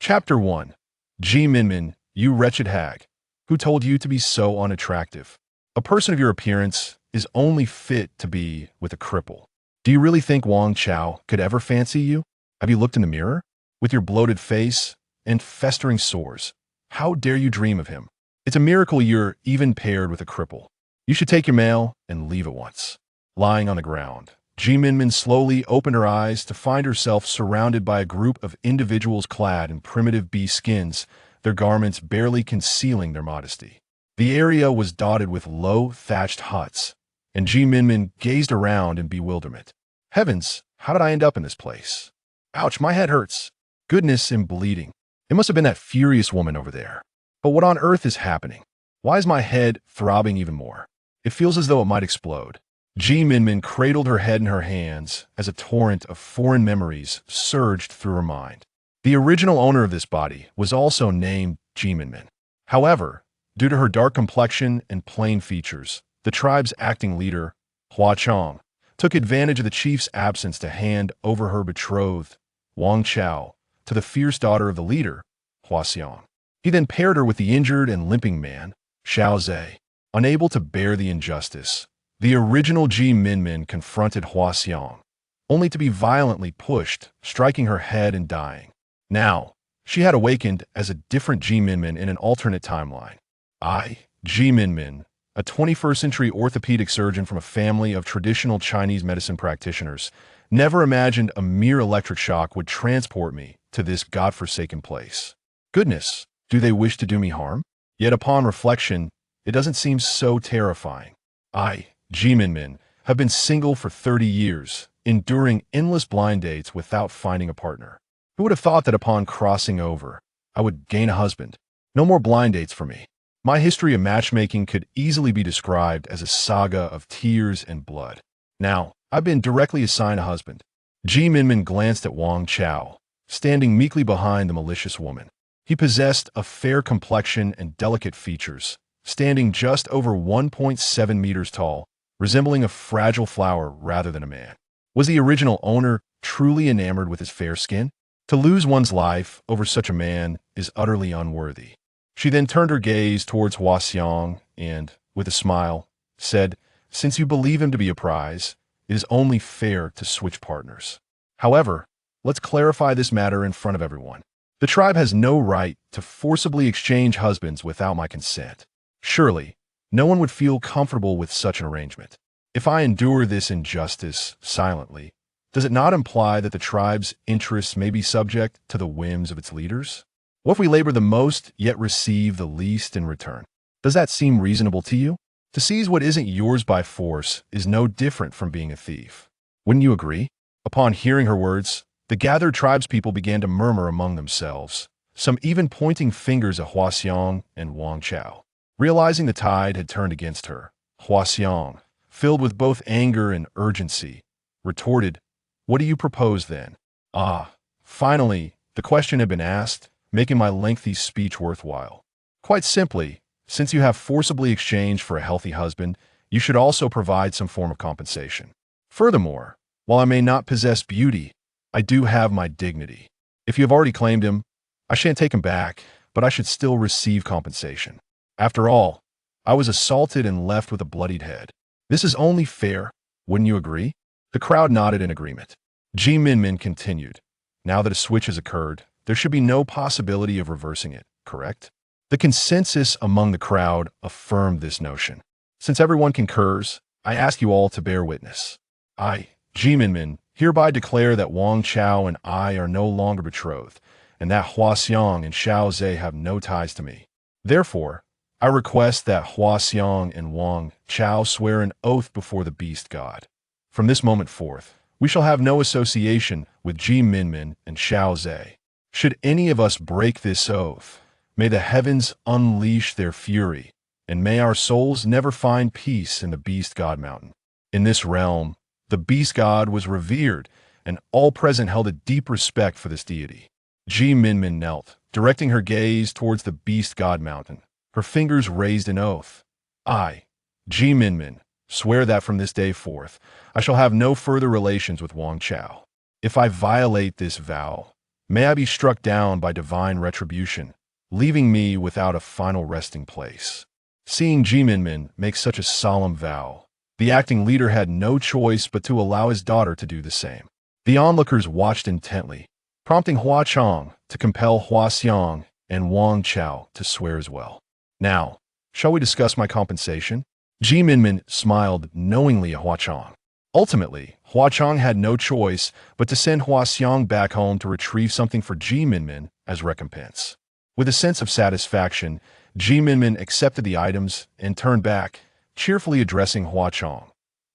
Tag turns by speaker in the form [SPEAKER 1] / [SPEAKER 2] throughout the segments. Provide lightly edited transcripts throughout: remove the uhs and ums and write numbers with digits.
[SPEAKER 1] Chapter 1. Minmin, you wretched hag. Who told you to be so unattractive? A person of your appearance is only fit to be with a cripple. Do you really think Wang Chao could ever fancy you? Have you looked in the mirror? With your bloated face and festering sores, how dare you dream of him? It's a miracle you're even paired with a cripple. You should take your mail and leave at once. Lying on the ground, Minmin slowly opened her eyes to find herself surrounded by a group of individuals clad in primitive bee skins, their garments barely concealing their modesty. The area was dotted with low, thatched huts, and Minmin gazed around in bewilderment. Heavens, how did I end up in this place? Ouch, my head hurts. Goodness and bleeding. It must have been that furious woman over there. But what on earth is happening? Why is my head throbbing even more? It feels as though it might explode. Minmin cradled her head in her hands as a torrent of foreign memories surged through her mind. The original owner of this body was also named Minmin. However, due to her dark complexion and plain features, the tribe's acting leader, Hua Chong, took advantage of the chief's absence to hand over her betrothed, Wang Chao, to the fierce daughter of the leader, Hua Xiong. He then paired her with the injured and limping man, Xiao Ze. Unable to bear the injustice, the original Minmin confronted Hua Xiong, only to be violently pushed, striking her head and dying. Now, she had awakened as a different Minmin in an alternate timeline. Minmin, a 21st century orthopedic surgeon from a family of traditional Chinese medicine practitioners, never imagined a mere electric shock would transport me to this godforsaken place. Goodness, do they wish to do me harm? Yet upon reflection, it doesn't seem so terrifying. Minmin, have been single for 30 years, enduring endless blind dates without finding a partner. Who would have thought that upon crossing over, I would gain a husband? No more blind dates for me. My history of matchmaking could easily be described as a saga of tears and blood. Now, I've been directly assigned a husband. Minmin glanced at Wang Chao, standing meekly behind the malicious woman. He possessed a fair complexion and delicate features, standing just over 1.7 meters tall, resembling a fragile flower rather than a man. Was the original owner truly enamored with his fair skin? To lose one's life over such a man is utterly unworthy. She then turned her gaze towards Hua Xiong and, with a smile, said, "Since you believe him to be a prize, it is only fair to switch partners. However, let's clarify this matter in front of everyone. The tribe has no right to forcibly exchange husbands without my consent. Surely, no one would feel comfortable with such an arrangement. If I endure this injustice silently, does it not imply that the tribe's interests may be subject to the whims of its leaders? What if we labor the most, yet receive the least in return? Does that seem reasonable to you? To seize what isn't yours by force is no different from being a thief. Wouldn't you agree?" Upon hearing her words, the gathered tribespeople began to murmur among themselves, some even pointing fingers at Hua Xiong and Wang Chao. Realizing the tide had turned against her, Hua Xiong, filled with both anger and urgency, retorted, "What do you propose then?" Finally, the question had been asked, making my lengthy speech worthwhile. Quite simply, since you have forcibly exchanged for a healthy husband, you should also provide some form of compensation. Furthermore, while I may not possess beauty, I do have my dignity. If you have already claimed him, I shan't take him back, but I should still receive compensation. After all, I was assaulted and left with a bloodied head. This is only fair, wouldn't you agree? The crowd nodded in agreement. Minmin continued, "Now that a switch has occurred, there should be no possibility of reversing it, correct?" The consensus among the crowd affirmed this notion. Since everyone concurs, I ask you all to bear witness. I, Minmin, hereby declare that Wang Chao and I are no longer betrothed, and that Hua Xiong and Xiao Ze have no ties to me. Therefore, I request that Hua Xiong and Wang Chao swear an oath before the beast god. From this moment forth, we shall have no association with Minmin and Xiao Ze. Should any of us break this oath, may the heavens unleash their fury, and may our souls never find peace in the beast god mountain. In this realm, the beast god was revered, and all present held a deep respect for this deity. Minmin knelt, directing her gaze towards the beast god mountain, her fingers raised in oath. I, Minmin, swear that from this day forth, I shall have no further relations with Wang Chao. If I violate this vow, May I be struck down by divine retribution, leaving me without a final resting place. Seeing Minmin make such a solemn vow, the acting leader had no choice but to allow his daughter to do the same. The onlookers watched intently, prompting Hua Chong to compel Hua Xiang and Wang Chao to swear as well. Now, shall we discuss my compensation? Minmin smiled knowingly at Hua Chong. Ultimately, Hua Chong had no choice but to send Hua Xiang back home to retrieve something for Minmin as recompense. With a sense of satisfaction, Minmin accepted the items and turned back, cheerfully addressing Hua Chong.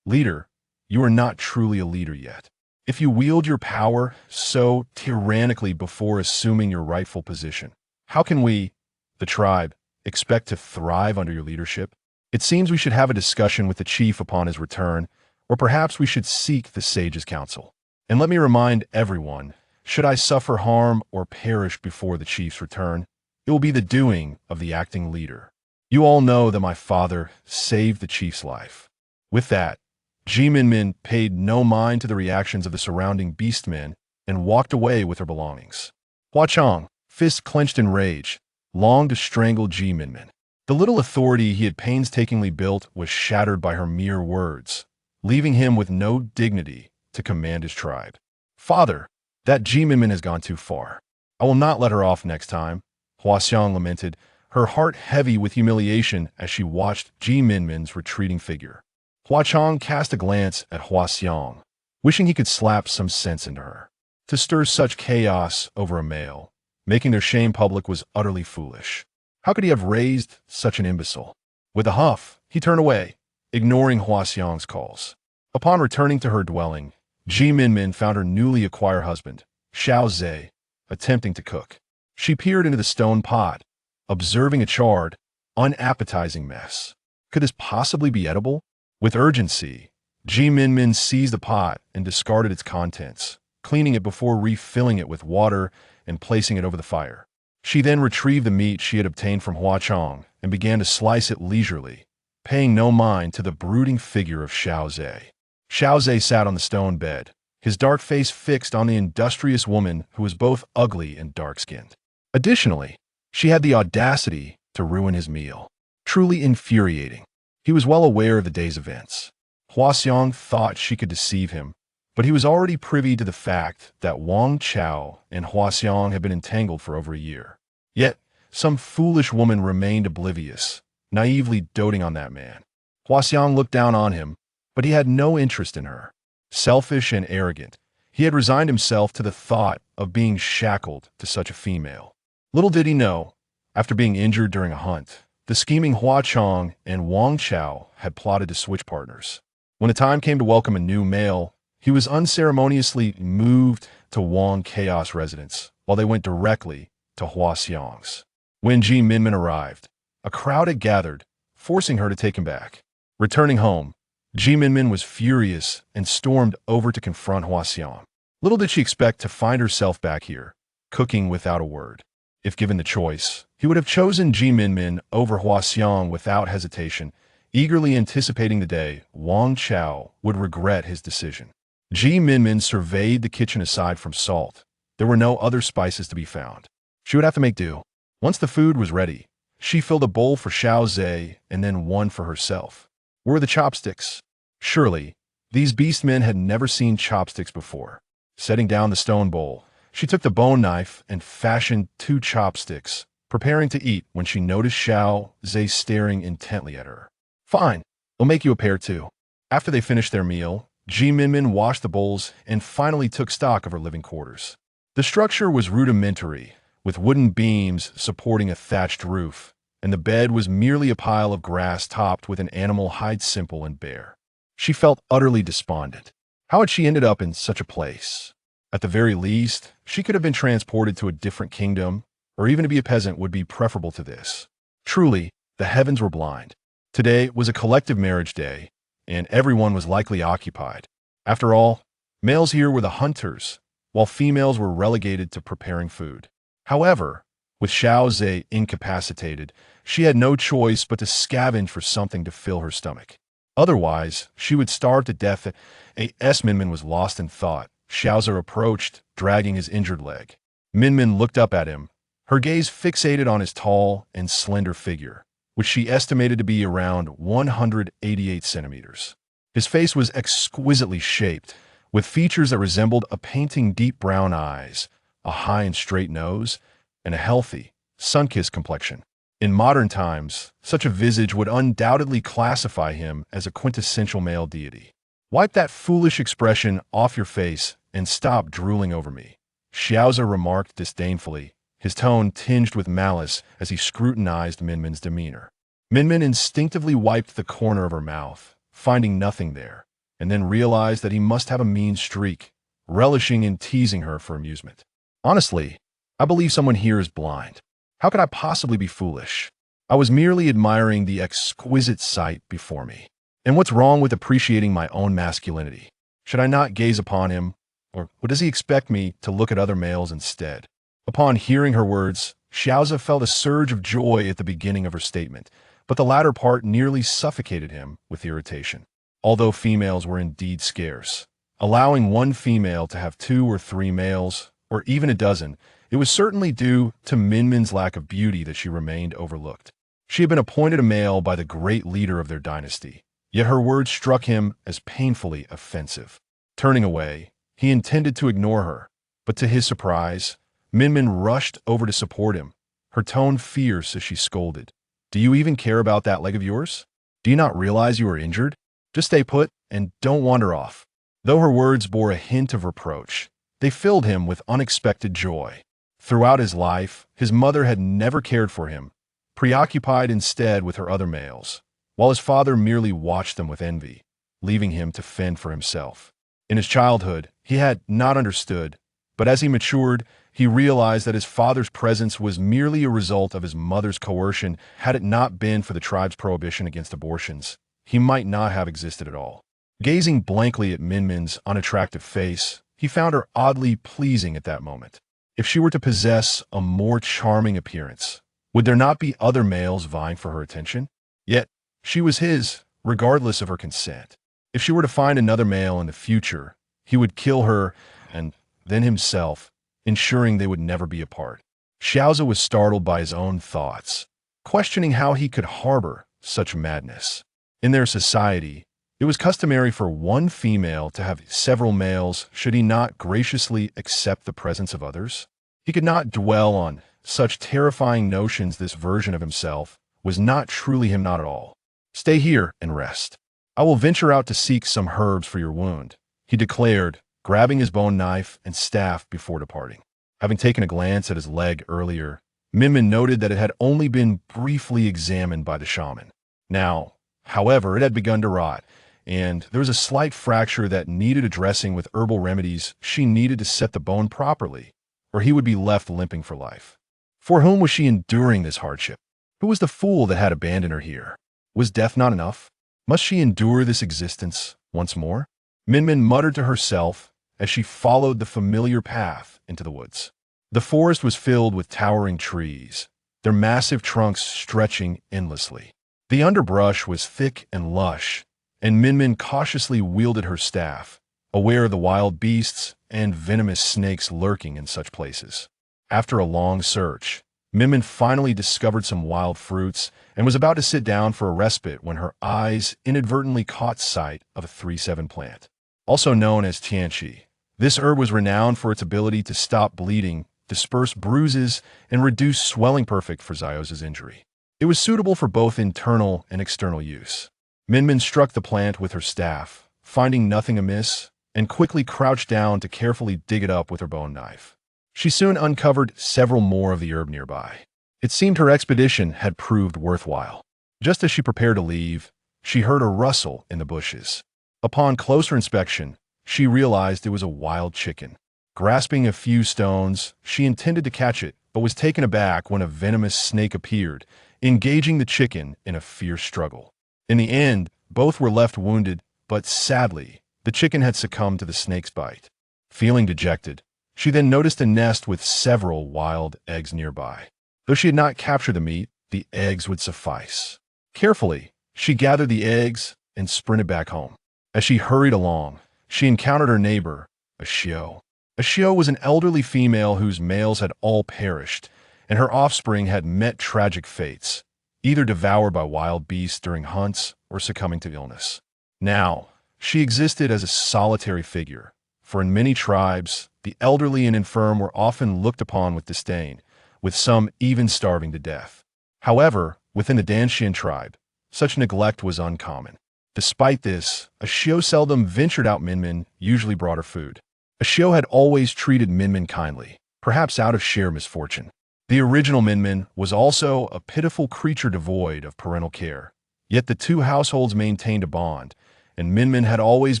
[SPEAKER 1] Leader, you are not truly a leader yet. If you wield your power so tyrannically before assuming your rightful position, how can we, the tribe, expect to thrive under your leadership? It seems we should have a discussion with the chief upon his return, or perhaps we should seek the sage's counsel. And let me remind everyone, should I suffer harm or perish before the chief's return, it will be the doing of the acting leader. You all know that my father saved the chief's life. With that, Minmin paid no mind to the reactions of the surrounding beastmen and walked away with her belongings. Hua Chong, fist clenched in rage, longed to strangle Minmin. The little authority he had painstakingly built was shattered by her mere words, leaving him with no dignity to command his tribe. Father, that Minmin has gone too far. I will not let her off next time, Hua Xiang lamented, her heart heavy with humiliation as she watched Minmin's retreating figure. Hua Chong cast a glance at Hua Xiang, wishing he could slap some sense into her. To stir such chaos over a male, making their shame public, was utterly foolish. How could he have raised such an imbecile? With a huff, he turned away, ignoring Hua Xiang's calls. Upon returning to her dwelling, Minmin found her newly acquired husband, Xiao Ze, attempting to cook. She peered into the stone pot, observing a charred, unappetizing mess. Could this possibly be edible? With urgency, Minmin seized the pot and discarded its contents, cleaning it before refilling it with water and placing it over the fire. She then retrieved the meat she had obtained from Hua Chong and began to slice it leisurely, paying no mind to the brooding figure of Xiao Ze. Xiao Ze sat on the stone bed, his dark face fixed on the industrious woman who was both ugly and dark-skinned. Additionally, she had the audacity to ruin his meal. Truly infuriating. He was well aware of the day's events. Hua Xiang thought she could deceive him, but he was already privy to the fact that Wang Chao and Hua Xiang had been entangled for over a year. Yet, some foolish woman remained oblivious, naively doting on that man. Hua Xiang looked down on him, but he had no interest in her. Selfish and arrogant, he had resigned himself to the thought of being shackled to such a female. Little did he know, after being injured during a hunt, the scheming Hua Chong and Wang Chao had plotted to switch partners. When the time came to welcome a new male, he was unceremoniously moved to Wang Chaos' residence, while they went directly to Hua Xiang's. When Minmin arrived, a crowd had gathered, forcing her to take him back. Returning home, Minmin was furious and stormed over to confront Hua Xiang. Little did she expect to find herself back here, cooking without a word. If given the choice, he would have chosen Minmin over Hua Xiang without hesitation, eagerly anticipating the day Wang Chao would regret his decision. Minmin surveyed the kitchen. Aside from salt, there were no other spices to be found. She would have to make do. Once the food was ready, she filled a bowl for Xiao Ze and then one for herself. Where were the chopsticks? Surely, these beastmen had never seen chopsticks before. Setting down the stone bowl, she took the bone knife and fashioned 2 chopsticks, preparing to eat when she noticed Xiao Ze staring intently at her. Fine, I'll make you a pair too. After they finished their meal, Minmin washed the bowls and finally took stock of her living quarters. The structure was rudimentary, with wooden beams supporting a thatched roof, and the bed was merely a pile of grass topped with an animal hide, simple and bare. She felt utterly despondent. How had she ended up in such a place? At the very least, she could have been transported to a different kingdom, or even to be a peasant would be preferable to this. Truly, the heavens were blind. Today was a collective marriage day, and everyone was likely occupied. After all, males here were the hunters, while females were relegated to preparing food. However, with Xiao Ze incapacitated, she had no choice but to scavenge for something to fill her stomach. Otherwise, she would starve to death. Minmin was lost in thought. Xiao Ze approached, dragging his injured leg. Minmin looked up at him, her gaze fixated on his tall and slender figure, which she estimated to be around 188 centimeters. His face was exquisitely shaped, with features that resembled a painting, deep brown eyes, a high and straight nose, and a healthy, sun-kissed complexion. In modern times, such a visage would undoubtedly classify him as a quintessential male deity. "Wipe that foolish expression off your face and stop drooling over me," Xiao Ze remarked disdainfully, his tone tinged with malice as he scrutinized Minmin's demeanor. Minmin instinctively wiped the corner of her mouth, finding nothing there, and then realized that he must have a mean streak, relishing in teasing her for amusement. "Honestly, I believe someone here is blind. How could I possibly be foolish? I was merely admiring the exquisite sight before me. And what's wrong with appreciating my own masculinity? Should I not gaze upon him? Or does he expect me to look at other males instead?" Upon hearing her words, Xiao Ze felt a surge of joy at the beginning of her statement, but the latter part nearly suffocated him with irritation. Although females were indeed scarce, allowing one female to have 2 or 3 males, or even a dozen, it was certainly due to Minmin's lack of beauty that she remained overlooked. She had been appointed a male by the great leader of their dynasty, yet her words struck him as painfully offensive. Turning away, he intended to ignore her, but to his surprise, Minmin rushed over to support him, her tone fierce as she scolded. "Do you even care about that leg of yours? Do you not realize you are injured? Just stay put and don't wander off." Though her words bore a hint of reproach, they filled him with unexpected joy. Throughout his life, his mother had never cared for him, preoccupied instead with her other males, while his father merely watched them with envy, leaving him to fend for himself. In his childhood, he had not understood, but as he matured, he realized that his father's presence was merely a result of his mother's coercion. Had it not been for the tribe's prohibition against abortions, he might not have existed at all. Gazing blankly at Minmin's unattractive face, he found her oddly pleasing at that moment. If she were to possess a more charming appearance, would there not be other males vying for her attention? Yet, she was his, regardless of her consent. If she were to find another male in the future, he would kill her and then himself, ensuring they would never be apart. Xiao Ze was startled by his own thoughts, questioning how he could harbor such madness. In their society, it was customary for one female to have several males should he not graciously accept the presence of others. He could not dwell on such terrifying notions. This version of himself was not truly him, not at all. "Stay here and rest. I will venture out to seek some herbs for your wound," he declared, grabbing his bone knife and staff before departing. Having taken a glance at his leg earlier, Minmin noted that it had only been briefly examined by the shaman. Now, however, it had begun to rot, and there was a slight fracture that needed addressing with herbal remedies. She needed to set the bone properly, or he would be left limping for life. For whom was she enduring this hardship? Who was the fool that had abandoned her here? Was death not enough? Must she endure this existence once more? Minmin muttered to herself as she followed the familiar path into the woods. The forest was filled with towering trees, their massive trunks stretching endlessly. The underbrush was thick and lush, and Minmin cautiously wielded her staff, aware of the wild beasts and venomous snakes lurking in such places. After a long search, Minmin finally discovered some wild fruits and was about to sit down for a respite when her eyes inadvertently caught sight of a 3-7 plant. Also known as tianqi, this herb was renowned for its ability to stop bleeding, disperse bruises, and reduce swelling, perfect for Xiao Ze's injury. It was suitable for both internal and external use. Minmin struck the plant with her staff, finding nothing amiss, and quickly crouched down to carefully dig it up with her bone knife. She soon uncovered several more of the herb nearby. It seemed her expedition had proved worthwhile. Just as she prepared to leave, she heard a rustle in the bushes. Upon closer inspection, she realized it was a wild chicken. Grasping a few stones, she intended to catch it, but was taken aback when a venomous snake appeared, engaging the chicken in a fierce struggle. In the end, both were left wounded, but sadly, the chicken had succumbed to the snake's bite. Feeling dejected, she then noticed a nest with several wild eggs nearby. Though she had not captured the meat, the eggs would suffice. Carefully, she gathered the eggs and sprinted back home. As she hurried along, she encountered her neighbor, a Xiao. A Xiao was an elderly female whose males had all perished, and her offspring had met tragic fates, either devoured by wild beasts during hunts or succumbing to illness. Now, she existed as a solitary figure, for in many tribes, the elderly and infirm were often looked upon with disdain, with some even starving to death. However, within the Danshin tribe, such neglect was uncommon. Despite this, a Xiao seldom ventured out. Minmin usually brought her food. A Xiao had always treated Minmin kindly, perhaps out of sheer misfortune. The original Minmin was also a pitiful creature devoid of parental care. Yet the two households maintained a bond, and Minmin had always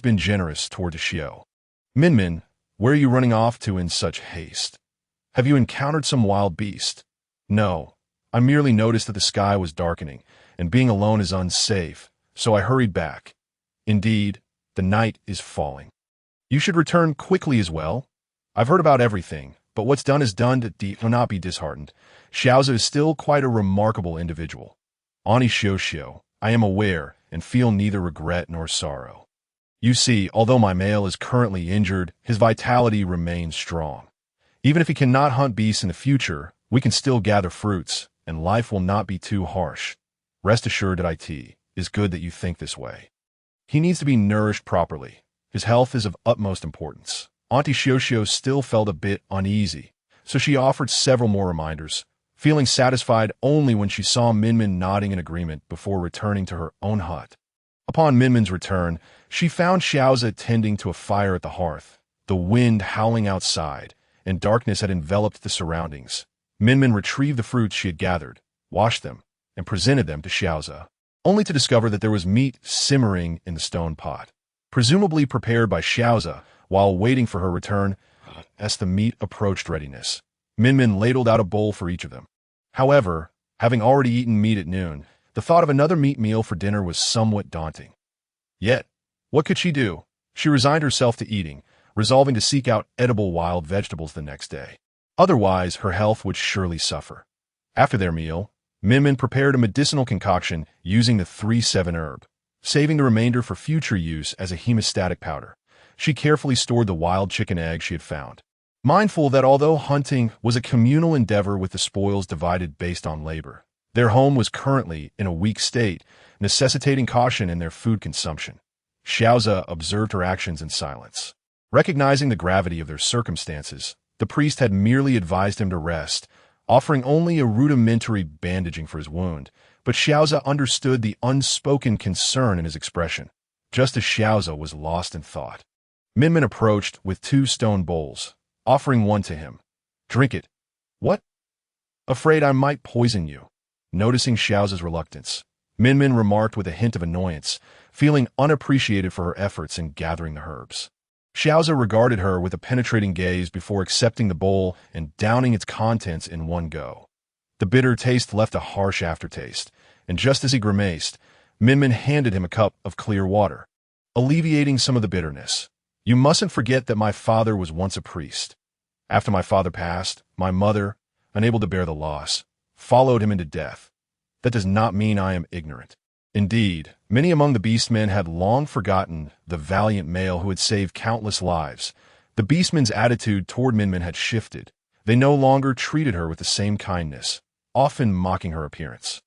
[SPEAKER 1] been generous toward the Xiao. Minmin, where are you running off to in such haste? Have you encountered some wild beast? No, I merely noticed that the sky was darkening, and being alone is unsafe, so I hurried back. Indeed, the night is falling. You should return quickly as well. I've heard about everything, but what's done is done. Do not be disheartened. Xiao Ze is still quite a remarkable individual. Ani Xiao, I am aware and feel neither regret nor sorrow. You see, although my male is currently injured, his vitality remains strong. Even if he cannot hunt beasts in the future, we can still gather fruits, and life will not be too harsh. Rest assured that it is good that you think this way. He needs to be nourished properly. His health is of utmost importance. Auntie Xiao still felt a bit uneasy, so she offered several more reminders, feeling satisfied only when she saw Minmin nodding in agreement before returning to her own hut. Upon Minmin's return, she found Xiao Ze tending to a fire at the hearth, the wind howling outside, and darkness had enveloped the surroundings. Minmin retrieved the fruits she had gathered, washed them, and presented them to Xiao Ze, only to discover that there was meat simmering in the stone pot. Presumably prepared by Xiao Ze while waiting for her return, as the meat approached readiness. Minmin ladled out a bowl for each of them. However, having already eaten meat at noon, the thought of another meat meal for dinner was somewhat daunting. Yet, what could she do? She resigned herself to eating, resolving to seek out edible wild vegetables the next day. Otherwise, her health would surely suffer. After their meal, Minmin prepared a medicinal concoction using the 3-7 herb, saving the remainder for future use as a hemostatic powder. She carefully stored the wild chicken egg she had found, mindful that although hunting was a communal endeavor with the spoils divided based on labor, their home was currently in a weak state, necessitating caution in their food consumption. Xiao Ze observed her actions in silence. Recognizing the gravity of their circumstances, the priest had merely advised him to rest, offering only a rudimentary bandaging for his wound, but Xiao Ze understood the unspoken concern in his expression, just as Xiao Ze was lost in thought. Minmin approached with 2 stone bowls, offering one to him. Drink it. What? Afraid I might poison you. Noticing Xiao Ze's reluctance, Minmin remarked with a hint of annoyance, feeling unappreciated for her efforts in gathering the herbs. Xiao Ze regarded her with a penetrating gaze before accepting the bowl and downing its contents in one go. The bitter taste left a harsh aftertaste, and just as he grimaced, Minmin handed him a cup of clear water, alleviating some of the bitterness. You mustn't forget that my father was once a priest. After my father passed, my mother, unable to bear the loss, followed him into death. That does not mean I am ignorant. Indeed, many among the beastmen had long forgotten the valiant male who had saved countless lives. The beastmen's attitude toward Minmin had shifted. They no longer treated her with the same kindness, often mocking her appearance.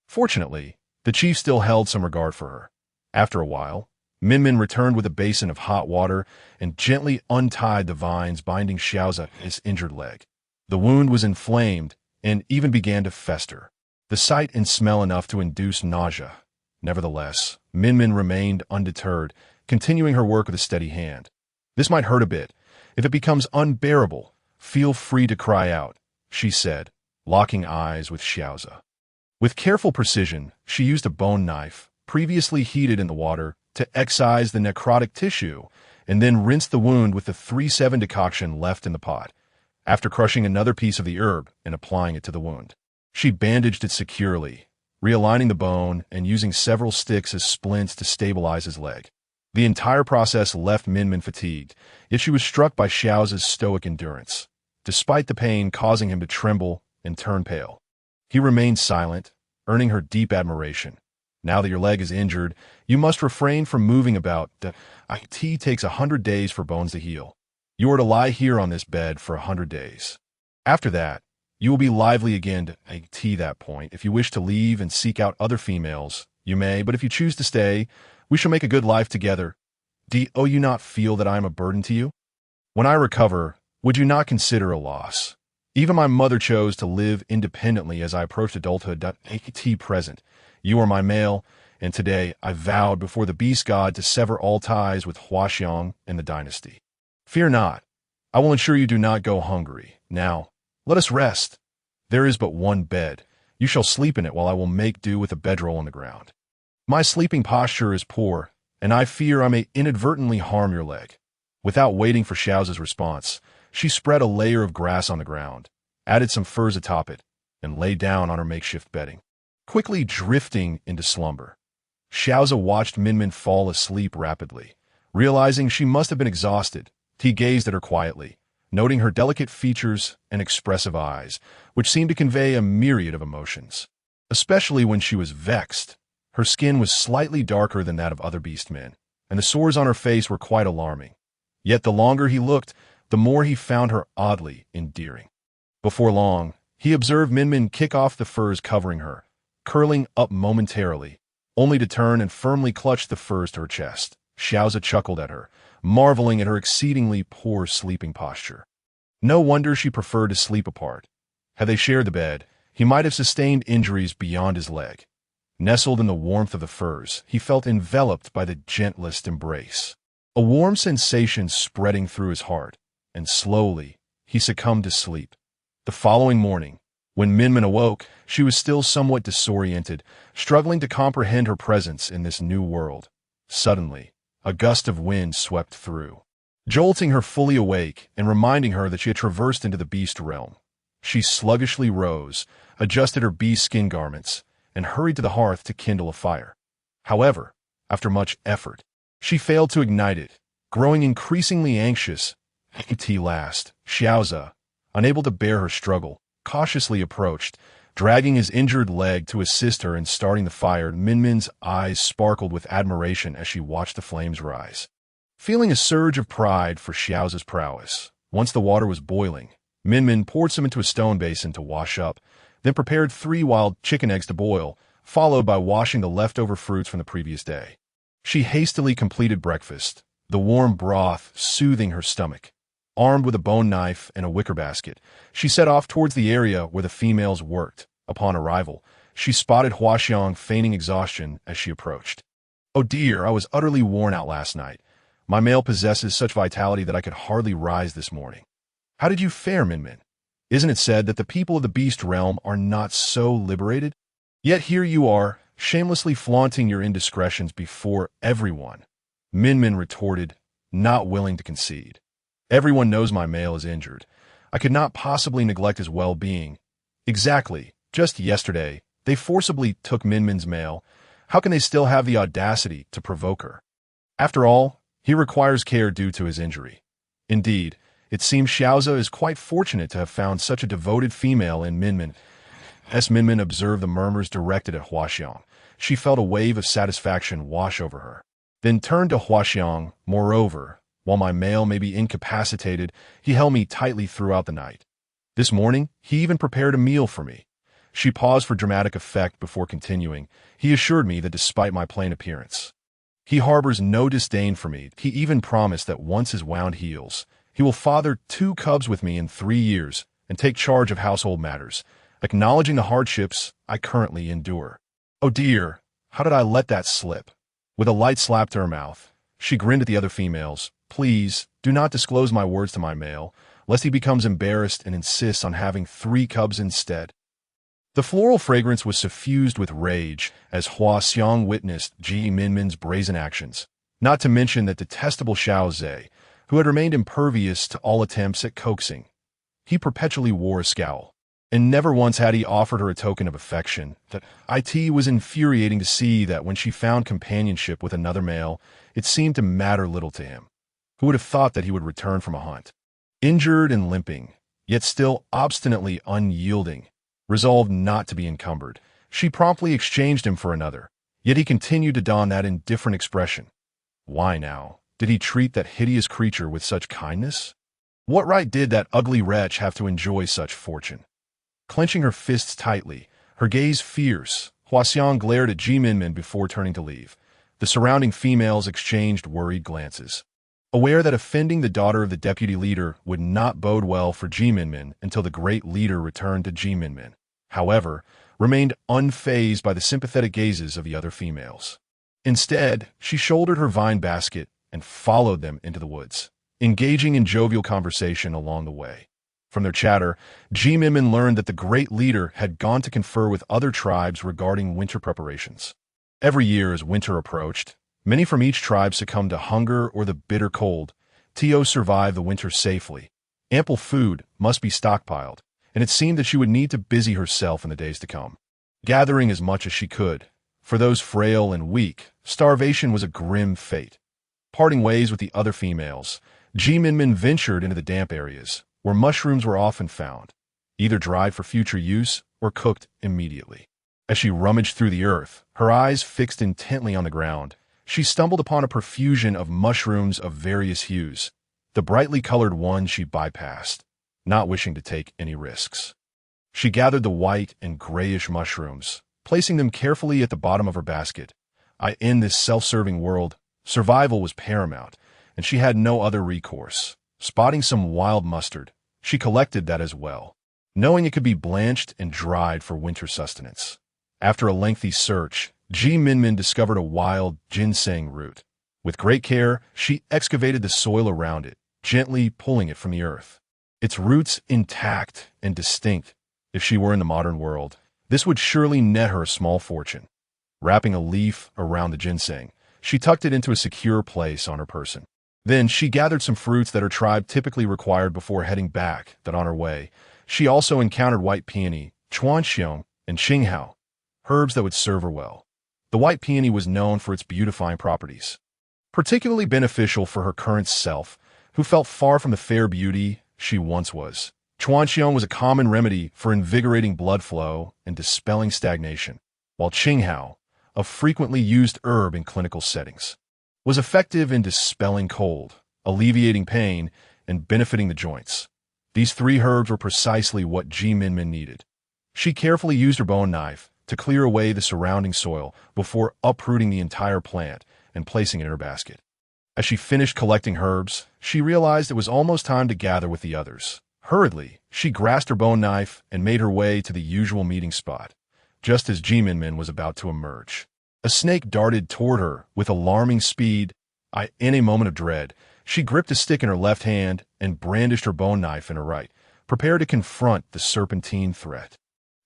[SPEAKER 1] Fortunately, the chief still held some regard for her. After a while, Minmin returned with a basin of hot water and gently untied the vines binding Xiao Ze's injured leg. The wound was inflamed and even began to fester, the sight and smell enough to induce nausea. Nevertheless, Minmin remained undeterred, continuing her work with a steady hand. This might hurt a bit. If it becomes unbearable, feel free to cry out, she said, locking eyes with Xiao Ze. With careful precision, she used a bone knife, previously heated in the water, to excise the necrotic tissue, and then rinsed the wound with the 3-7 decoction left in the pot. After crushing another piece of the herb and applying it to the wound, she bandaged it securely, realigning the bone and using several sticks as splints to stabilize his leg. The entire process left Minmin fatigued, yet she was struck by Xiao Ze's stoic endurance, despite the pain causing him to tremble and turn pale. He remained silent, earning her deep admiration. Now that your leg is injured, you must refrain from moving about. It takes 100 days for bones to heal. You are to lie here on this bed for 100 days. After that, you will be lively again to that point. If you wish to leave and seek out other females, you may, but if you choose to stay, we shall make a good life together. Do you not feel that I am a burden to you? When I recover, would you not consider a loss? Even my mother chose to live independently as I approached adulthood. Present, you are my male, and today I vowed before the beast god to sever all ties with Huaxiang and the dynasty. Fear not, I will ensure you do not go hungry. Now, let us rest. There is but one bed. You shall sleep in it while I will make do with a bedroll on the ground. My sleeping posture is poor, and I fear I may inadvertently harm your leg. Without waiting for Xiao Ze's response, she spread a layer of grass on the ground, added some furs atop it, and lay down on her makeshift bedding, quickly drifting into slumber. Xiao Ze watched Minmin fall asleep rapidly. Realizing she must have been exhausted, he gazed at her quietly, noting her delicate features and expressive eyes, which seemed to convey a myriad of emotions. Especially when she was vexed, her skin was slightly darker than that of other beast men, and the sores on her face were quite alarming. Yet the longer he looked, the more he found her oddly endearing. Before long, he observed Minmin kick off the furs covering her, curling up momentarily, only to turn and firmly clutch the furs to her chest. Xiao Ze chuckled at her, marveling at her exceedingly poor sleeping posture. No wonder she preferred to sleep apart. Had they shared the bed, he might have sustained injuries beyond his leg. Nestled in the warmth of the furs, he felt enveloped by the gentlest embrace, a warm sensation spreading through his heart, and slowly he succumbed to sleep. The following morning, when Minmin awoke, she was still somewhat disoriented, struggling to comprehend her presence in this new world. Suddenly, a gust of wind swept through, jolting her fully awake and reminding her that she had traversed into the beast realm. She sluggishly rose, adjusted her beast skin garments, and hurried to the hearth to kindle a fire. However, after much effort, she failed to ignite it, growing increasingly anxious. Last, Xiao Ze, unable to bear her struggle, cautiously approached, dragging his injured leg to assist her in starting the fire. Minmin's eyes sparkled with admiration as she watched the flames rise. Feeling a surge of pride for Xiao Ze's prowess, once the water was boiling, Minmin poured some into a stone basin to wash up, then prepared 3 wild chicken eggs to boil, followed by washing the leftover fruits from the previous day. She hastily completed breakfast, the warm broth soothing her stomach. Armed with a bone knife and a wicker basket, she set off towards the area where the females worked. Upon arrival, she spotted Huaxiang feigning exhaustion as she approached. "Oh dear, I was utterly worn out last night. My male possesses such vitality that I could hardly rise this morning." "How did you fare, Minmin? Isn't it said that the people of the beast realm are not so liberated? Yet here you are, shamelessly flaunting your indiscretions before everyone." Minmin retorted, not willing to concede. "Everyone knows my male is injured. I could not possibly neglect his well-being." "Exactly. Just yesterday, they forcibly took Minmin's male. How can they still have the audacity to provoke her? After all, he requires care due to his injury." Indeed, it seems Xiao Ze is quite fortunate to have found such a devoted female in Minmin. As Minmin observed the murmurs directed at Huaxiang, she felt a wave of satisfaction wash over her. Then turned to Huaxiang. "Moreover, while my male may be incapacitated, he held me tightly throughout the night. This morning, he even prepared a meal for me." She paused for dramatic effect before continuing. "He assured me that despite my plain appearance, he harbors no disdain for me. He even promised that once his wound heals, he will father 2 cubs with me in 3 years and take charge of household matters, acknowledging the hardships I currently endure." "Oh dear, how did I let that slip?" With a light slap to her mouth, she grinned at the other females. "Please, do not disclose my words to my male, lest he becomes embarrassed and insists on having 3 cubs instead." The floral fragrance was suffused with rage as Huaxiang witnessed Minmin's brazen actions, not to mention that detestable Xiao Ze, who had remained impervious to all attempts at coaxing. He perpetually wore a scowl, and never once had he offered her a token of affection. It was infuriating to see that when she found companionship with another male, it seemed to matter little to him. Who would have thought that he would return from a hunt, injured and limping, yet still obstinately unyielding, resolved not to be encumbered? She promptly exchanged him for another, yet he continued to don that indifferent expression. Why now, did he treat that hideous creature with such kindness? What right did that ugly wretch have to enjoy such fortune? Clenching her fists tightly, her gaze fierce, Huaxiang glared at Minmin before turning to leave. The surrounding females exchanged worried glances, aware that offending the daughter of the deputy leader would not bode well for Minmin until the great leader returned to Minmin. However, remained unfazed by the sympathetic gazes of the other females. Instead, she shouldered her vine basket and followed them into the woods, engaging in jovial conversation along the way. From their chatter, Minmin learned that the great leader had gone to confer with other tribes regarding winter preparations. Every year as winter approached, many from each tribe succumbed to hunger or the bitter cold. To survive the winter safely, ample food must be stockpiled, and it seemed that she would need to busy herself in the days to come, gathering as much as she could. For those frail and weak, starvation was a grim fate. Parting ways with the other females, Minmin ventured into the damp areas, where mushrooms were often found, either dried for future use or cooked immediately. As she rummaged through the earth, her eyes fixed intently on the ground, she stumbled upon a profusion of mushrooms of various hues. The brightly colored one she bypassed, not wishing to take any risks. She gathered the white and grayish mushrooms, placing them carefully at the bottom of her basket. In this self-serving world, survival was paramount, and she had no other recourse. Spotting some wild mustard, she collected that as well, knowing it could be blanched and dried for winter sustenance. After a lengthy search, Minmin discovered a wild ginseng root. With great care, she excavated the soil around it, gently pulling it from the earth. Its roots intact and distinct. If she were in the modern world, this would surely net her a small fortune. Wrapping a leaf around the ginseng, she tucked it into a secure place on her person. Then she gathered some fruits that her tribe typically required before heading back. That on her way, she also encountered white peony, chuanxiong, and qinghao, herbs that would serve her well. The white peony was known for its beautifying properties, particularly beneficial for her current self, who felt far from the fair beauty she once was. Chuanxiong was a common remedy for invigorating blood flow and dispelling stagnation, while qinghao, a frequently used herb in clinical settings, was effective in dispelling cold, alleviating pain, and benefiting the joints. These three herbs were precisely what Minmin needed. She carefully used her bone knife to clear away the surrounding soil before uprooting the entire plant and placing it in her basket. As she finished collecting herbs, she realized it was almost time to gather with the others. Hurriedly, she grasped her bone knife and made her way to the usual meeting spot. Just as Minmin was about to emerge, a snake darted toward her with alarming speed. In a moment of dread, she gripped a stick in her left hand and brandished her bone knife in her right, prepared to confront the serpentine threat.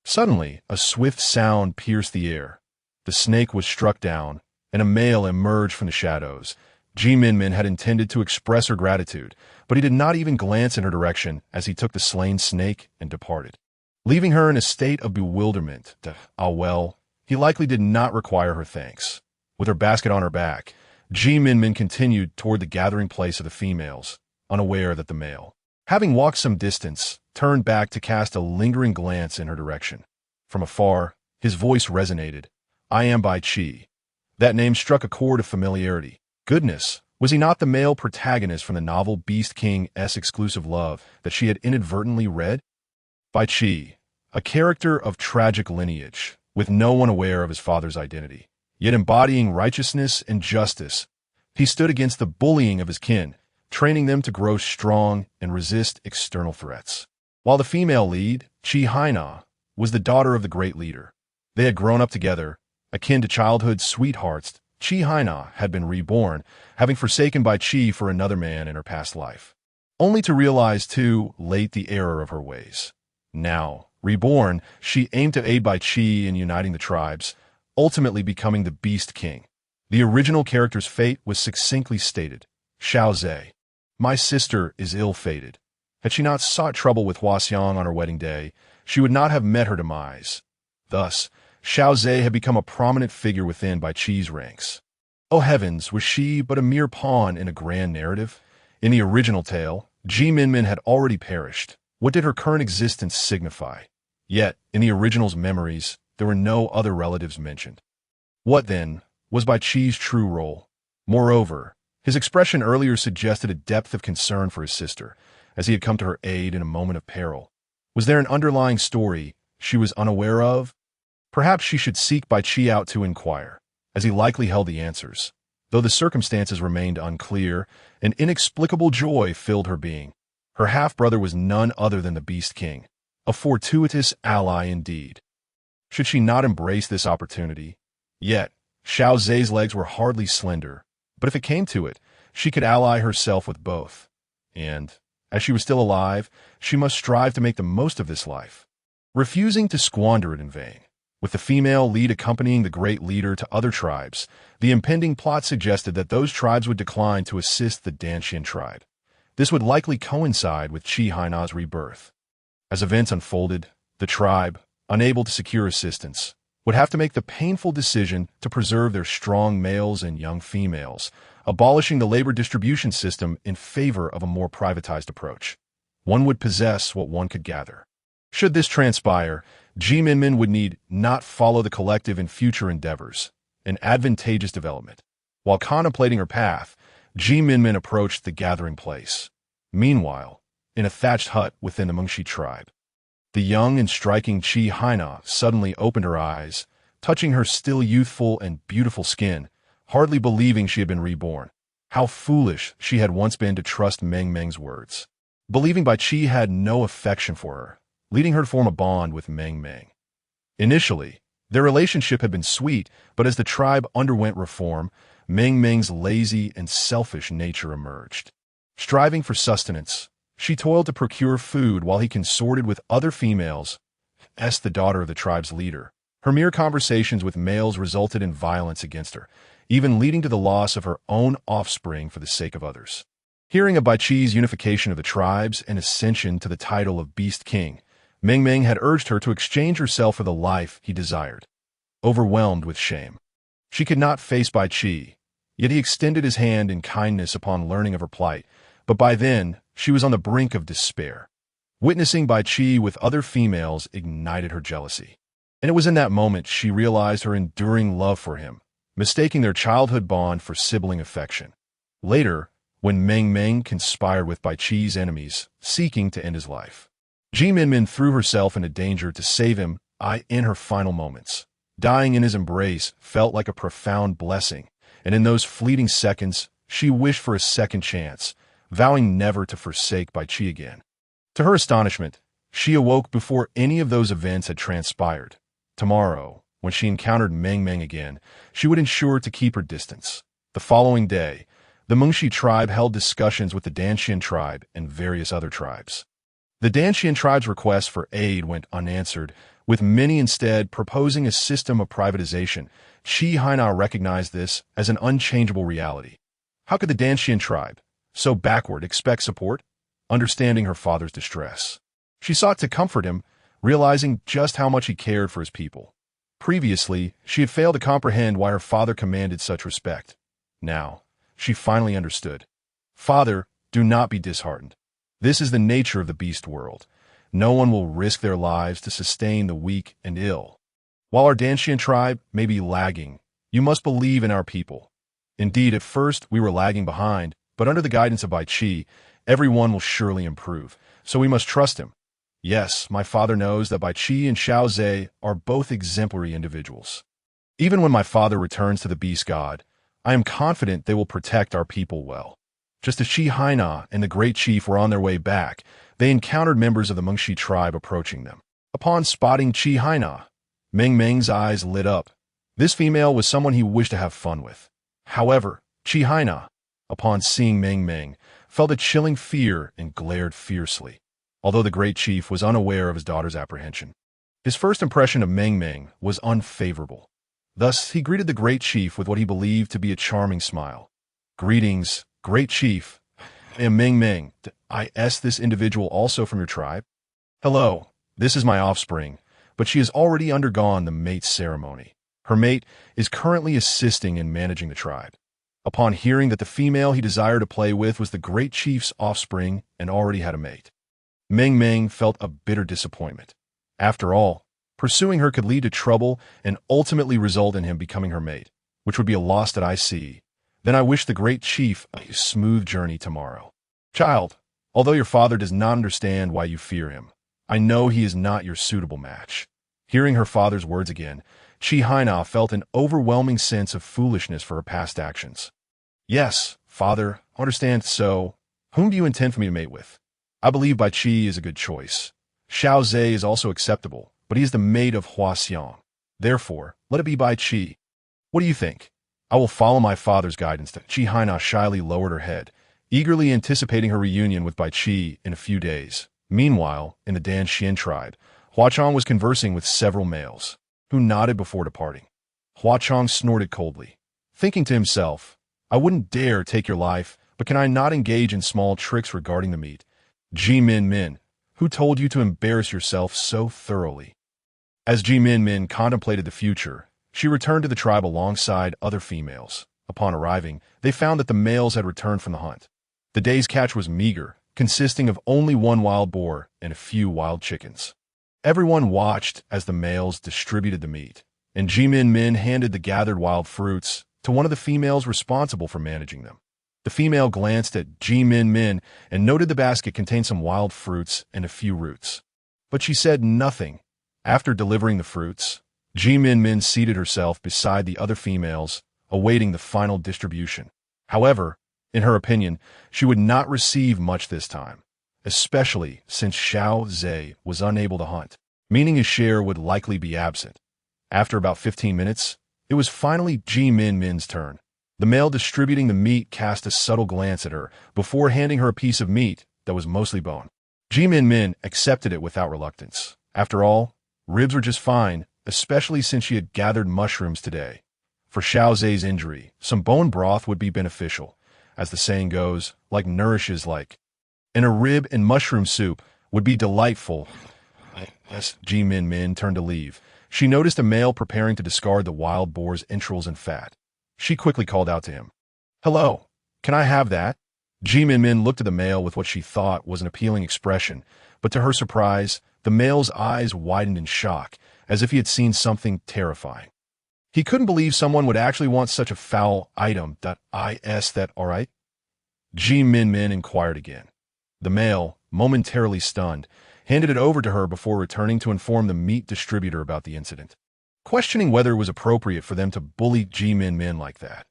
[SPEAKER 1] Suddenly, a swift sound pierced the air. The snake was struck down, and a male emerged from the shadows. Minmin had intended to express her gratitude, but he did not even glance in her direction as he took the slain snake and departed, leaving her in a state of bewilderment. Well, he likely did not require her thanks. With her basket on her back, Minmin continued toward the gathering place of the females, unaware that the male, having walked some distance, turned back to cast a lingering glance in her direction. From afar, his voice resonated. "I am Bai Qi." That name struck a chord of familiarity. Goodness, was he not the male protagonist from the novel Beast King's Exclusive Love that she had inadvertently read? Bai Qi, a character of tragic lineage, with no one aware of his father's identity, yet embodying righteousness and justice, he stood against the bullying of his kin, training them to grow strong and resist external threats. While the female lead, Haina, was the daughter of the great leader. They had grown up together, akin to childhood sweethearts. Haina had been reborn, having forsaken Bai Qi for another man in her past life, only to realize too late the error of her ways. Now, reborn, she aimed to aid Bai Qi in uniting the tribes, ultimately becoming the Beast King. The original character's fate was succinctly stated. Xiao Ze, "My sister is ill-fated." Had she not sought trouble with Huaxiang on her wedding day, she would not have met her demise. Thus, Xiao Ze had become a prominent figure within Bai Qi's ranks. Oh heavens, was she but a mere pawn in a grand narrative? In the original tale, Minmin had already perished. What did her current existence signify? Yet, in the original's memories, there were no other relatives mentioned. What, then, was Bai Qi's true role? Moreover, his expression earlier suggested a depth of concern for his sister, as he had come to her aid in a moment of peril. Was there an underlying story she was unaware of? Perhaps she should seek Bai Qi out to inquire, as he likely held the answers. Though the circumstances remained unclear, an inexplicable joy filled her being. Her half-brother was none other than the Beast King, a fortuitous ally indeed. Should she not embrace this opportunity? Yet, Xiao Ze's legs were hardly slender, but if it came to it, she could ally herself with both. And, as she was still alive, she must strive to make the most of this life, refusing to squander it in vain. With the female lead accompanying the great leader to other tribes, the impending plot suggested that those tribes would decline to assist the Danshan tribe. This would likely coincide with Haina's rebirth. As events unfolded, the tribe, unable to secure assistance, would have to make the painful decision to preserve their strong males and young females, abolishing the labor distribution system in favor of a more privatized approach. One would possess what one could gather. Should this transpire, Minmin would need not follow the collective in future endeavors, an advantageous development. While contemplating her path, Minmin approached the gathering place. Meanwhile, in a thatched hut within the Mengshi tribe, the young and striking Haina suddenly opened her eyes, touching her still youthful and beautiful skin, hardly believing she had been reborn. How foolish she had once been to trust Meng's words. Believing Bai Qi had no affection for her, leading her to form a bond with Meng. Initially, their relationship had been sweet, but as the tribe underwent reform, Meng's lazy and selfish nature emerged. Striving for sustenance, she toiled to procure food while he consorted with other females, as the daughter of the tribe's leader. Her mere conversations with males resulted in violence against her, even leading to the loss of her own offspring for the sake of others. Hearing of Bai Qi's unification of the tribes and ascension to the title of Beast King, Meng had urged her to exchange herself for the life he desired. Overwhelmed with shame, she could not face Bai Qi, yet he extended his hand in kindness upon learning of her plight, but by then she was on the brink of despair. Witnessing Bai Qi with other females ignited her jealousy, and it was in that moment she realized her enduring love for him, mistaking their childhood bond for sibling affection. Later, when Meng conspired with Bai Qi's enemies, seeking to end his life, Minmin threw herself into danger to save him in her final moments. Dying in his embrace felt like a profound blessing, and in those fleeting seconds, she wished for a second chance, vowing never to forsake Bai Qi again. To her astonishment, she awoke before any of those events had transpired. Tomorrow, when she encountered Meng again, she would ensure to keep her distance. The following day, the Mengshi tribe held discussions with the Danshan tribe and various other tribes. The Danshan tribe's request for aid went unanswered, with many instead proposing a system of privatization. Haina recognized this as an unchangeable reality. How could the Danshan tribe, so backward, expect support? Understanding her father's distress, she sought to comfort him, realizing just how much he cared for his people. Previously, she had failed to comprehend why her father commanded such respect. Now, she finally understood. Father, do not be disheartened. This is the nature of the beast world. No one will risk their lives to sustain the weak and ill. While our Danshan tribe may be lagging, you must believe in our people. Indeed, at first we were lagging behind, but under the guidance of Bai Qi, everyone will surely improve, so we must trust him. Yes, my father knows that Bai Qi and Xiao Ze are both exemplary individuals. Even when my father returns to the beast god, I am confident they will protect our people well. Just as Haina and the great chief were on their way back, they encountered members of the Mengshi tribe approaching them. Upon spotting Haina, Meng's eyes lit up. This female was someone he wished to have fun with. However, Haina, upon seeing Meng, felt a chilling fear and glared fiercely, although the great chief was unaware of his daughter's apprehension. His first impression of Meng was unfavorable. Thus, he greeted the great chief with what he believed to be a charming smile. "Greetings, great chief. I am Meng. Is this individual also from your tribe?" "Hello, this is my offspring, but she has already undergone the mate ceremony. Her mate is currently assisting in managing the tribe." Upon hearing that the female he desired to play with was the great chief's offspring and already had a mate, Meng felt a bitter disappointment. After all, pursuing her could lead to trouble and ultimately result in him becoming her mate, which would be a loss that I see. Then I wish the great chief a smooth journey tomorrow. "Child, Although your father does not understand why you fear him, I know he is not your suitable match." Hearing her father's words again, Haina felt an overwhelming sense of foolishness for her past actions. "Yes, father, I understand. So, whom do you intend for me to mate with? I believe Bai Qi is a good choice. Xiao Ze is also acceptable, but he is the mate of Hua Xiang. Therefore, let it be Bai Qi. What do you think?" "I will follow my father's guidance." Haina shyly lowered her head, eagerly anticipating her reunion with Bai Qi in a few days. Meanwhile, in the Dan Xian tribe, Hua Chong was conversing with several males, who nodded before departing. Hua Chong snorted coldly, thinking to himself, "I wouldn't dare take your life, but can I not engage in small tricks regarding the meat? Minmin, who told you to embarrass yourself so thoroughly?" As Minmin contemplated the future, she returned to the tribe alongside other females. Upon arriving, they found that the males had returned from the hunt. The day's catch was meager, consisting of only one wild boar and a few wild chickens. Everyone watched as the males distributed the meat, and Minmin handed the gathered wild fruits to one of the females responsible for managing them. The female glanced at Minmin and noted the basket contained some wild fruits and a few roots. But she said nothing. After delivering the fruits, Minmin seated herself beside the other females, awaiting the final distribution. However, in her opinion, she would not receive much this time, especially since Xiao Ze was unable to hunt, meaning his share would likely be absent. After about 15 minutes, it was finally Minmin's turn. The male distributing the meat cast a subtle glance at her before handing her a piece of meat that was mostly bone. Minmin accepted it without reluctance. After all, ribs were just fine, especially since she had gathered mushrooms today. For Xiao Ze's injury, some bone broth would be beneficial. As the saying goes, like nourishes like. And a rib and mushroom soup would be delightful. As Minmin turned to leave, she noticed a male preparing to discard the wild boar's entrails and fat. She quickly called out to him, "Hello, can I have that?" Minmin looked at the male with what she thought was an appealing expression, but to her surprise, the male's eyes widened in shock, as if he had seen something terrifying. He couldn't believe someone would actually want such a foul item. Is that all right? Minmin inquired again. The male, momentarily stunned, handed it over to her before returning to inform the meat distributor about the incident, questioning whether it was appropriate for them to bully Minmin like that.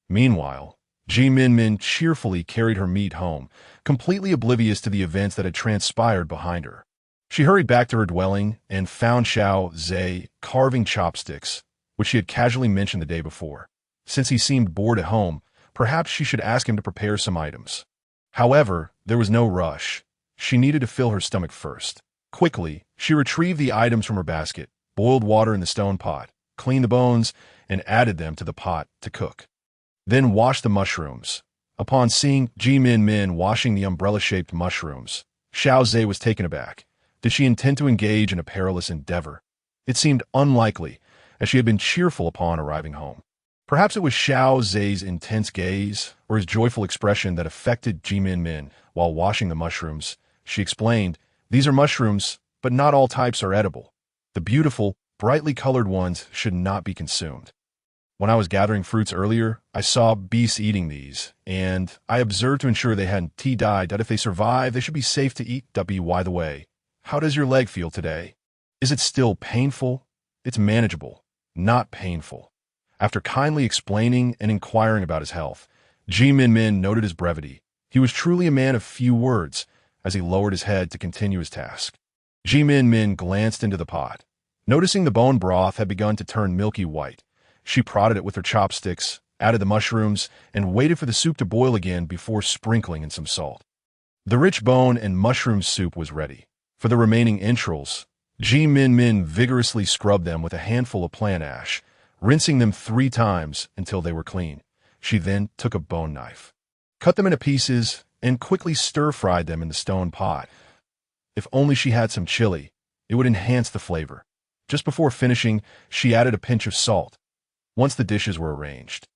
[SPEAKER 1] Meanwhile, Minmin cheerfully carried her meat home, completely oblivious to the events that had transpired behind her. She hurried back to her dwelling and found Xiao Ze carving chopsticks, which she had casually mentioned the day before. Since he seemed bored at home, perhaps she should ask him to prepare some items. However, there was no rush. She needed to fill her stomach first. Quickly, she retrieved the items from her basket, boiled water in the stone pot, cleaned the bones, and added them to the pot to cook. Then washed the mushrooms. Upon seeing Minmin washing the umbrella-shaped mushrooms, Xiao Ze was taken aback. Did she intend to engage in a perilous endeavor? It seemed unlikely, as she had been cheerful upon arriving home. Perhaps it was Xiao Ze's intense gaze or his joyful expression that affected Minmin while washing the mushrooms. She explained, "These are mushrooms, but not all types are edible. The beautiful, brightly colored ones should not be consumed. When I was gathering fruits earlier, I saw beasts eating these, and I observed to ensure they hadn't died that if they survive, they should be safe to eat. By the way, how does your leg feel today? Is it still painful? It's manageable, not painful." After kindly explaining and inquiring about his health, Minmin noted his brevity. He was truly a man of few words, as he lowered his head to continue his task. Minmin glanced into the pot. Noticing the bone broth had begun to turn milky white, she prodded it with her chopsticks, added the mushrooms, and waited for the soup to boil again before sprinkling in some salt. The rich bone and mushroom soup was ready. For the remaining entrails, Minmin vigorously scrubbed them with a handful of plant ash, rinsing them 3 times until they were clean. She then took a bone knife, cut them into pieces, and quickly stir-fried them in the stone pot. If only she had some chili, it would enhance the flavor. Just before finishing, she added a pinch of salt. Once the dishes were arranged,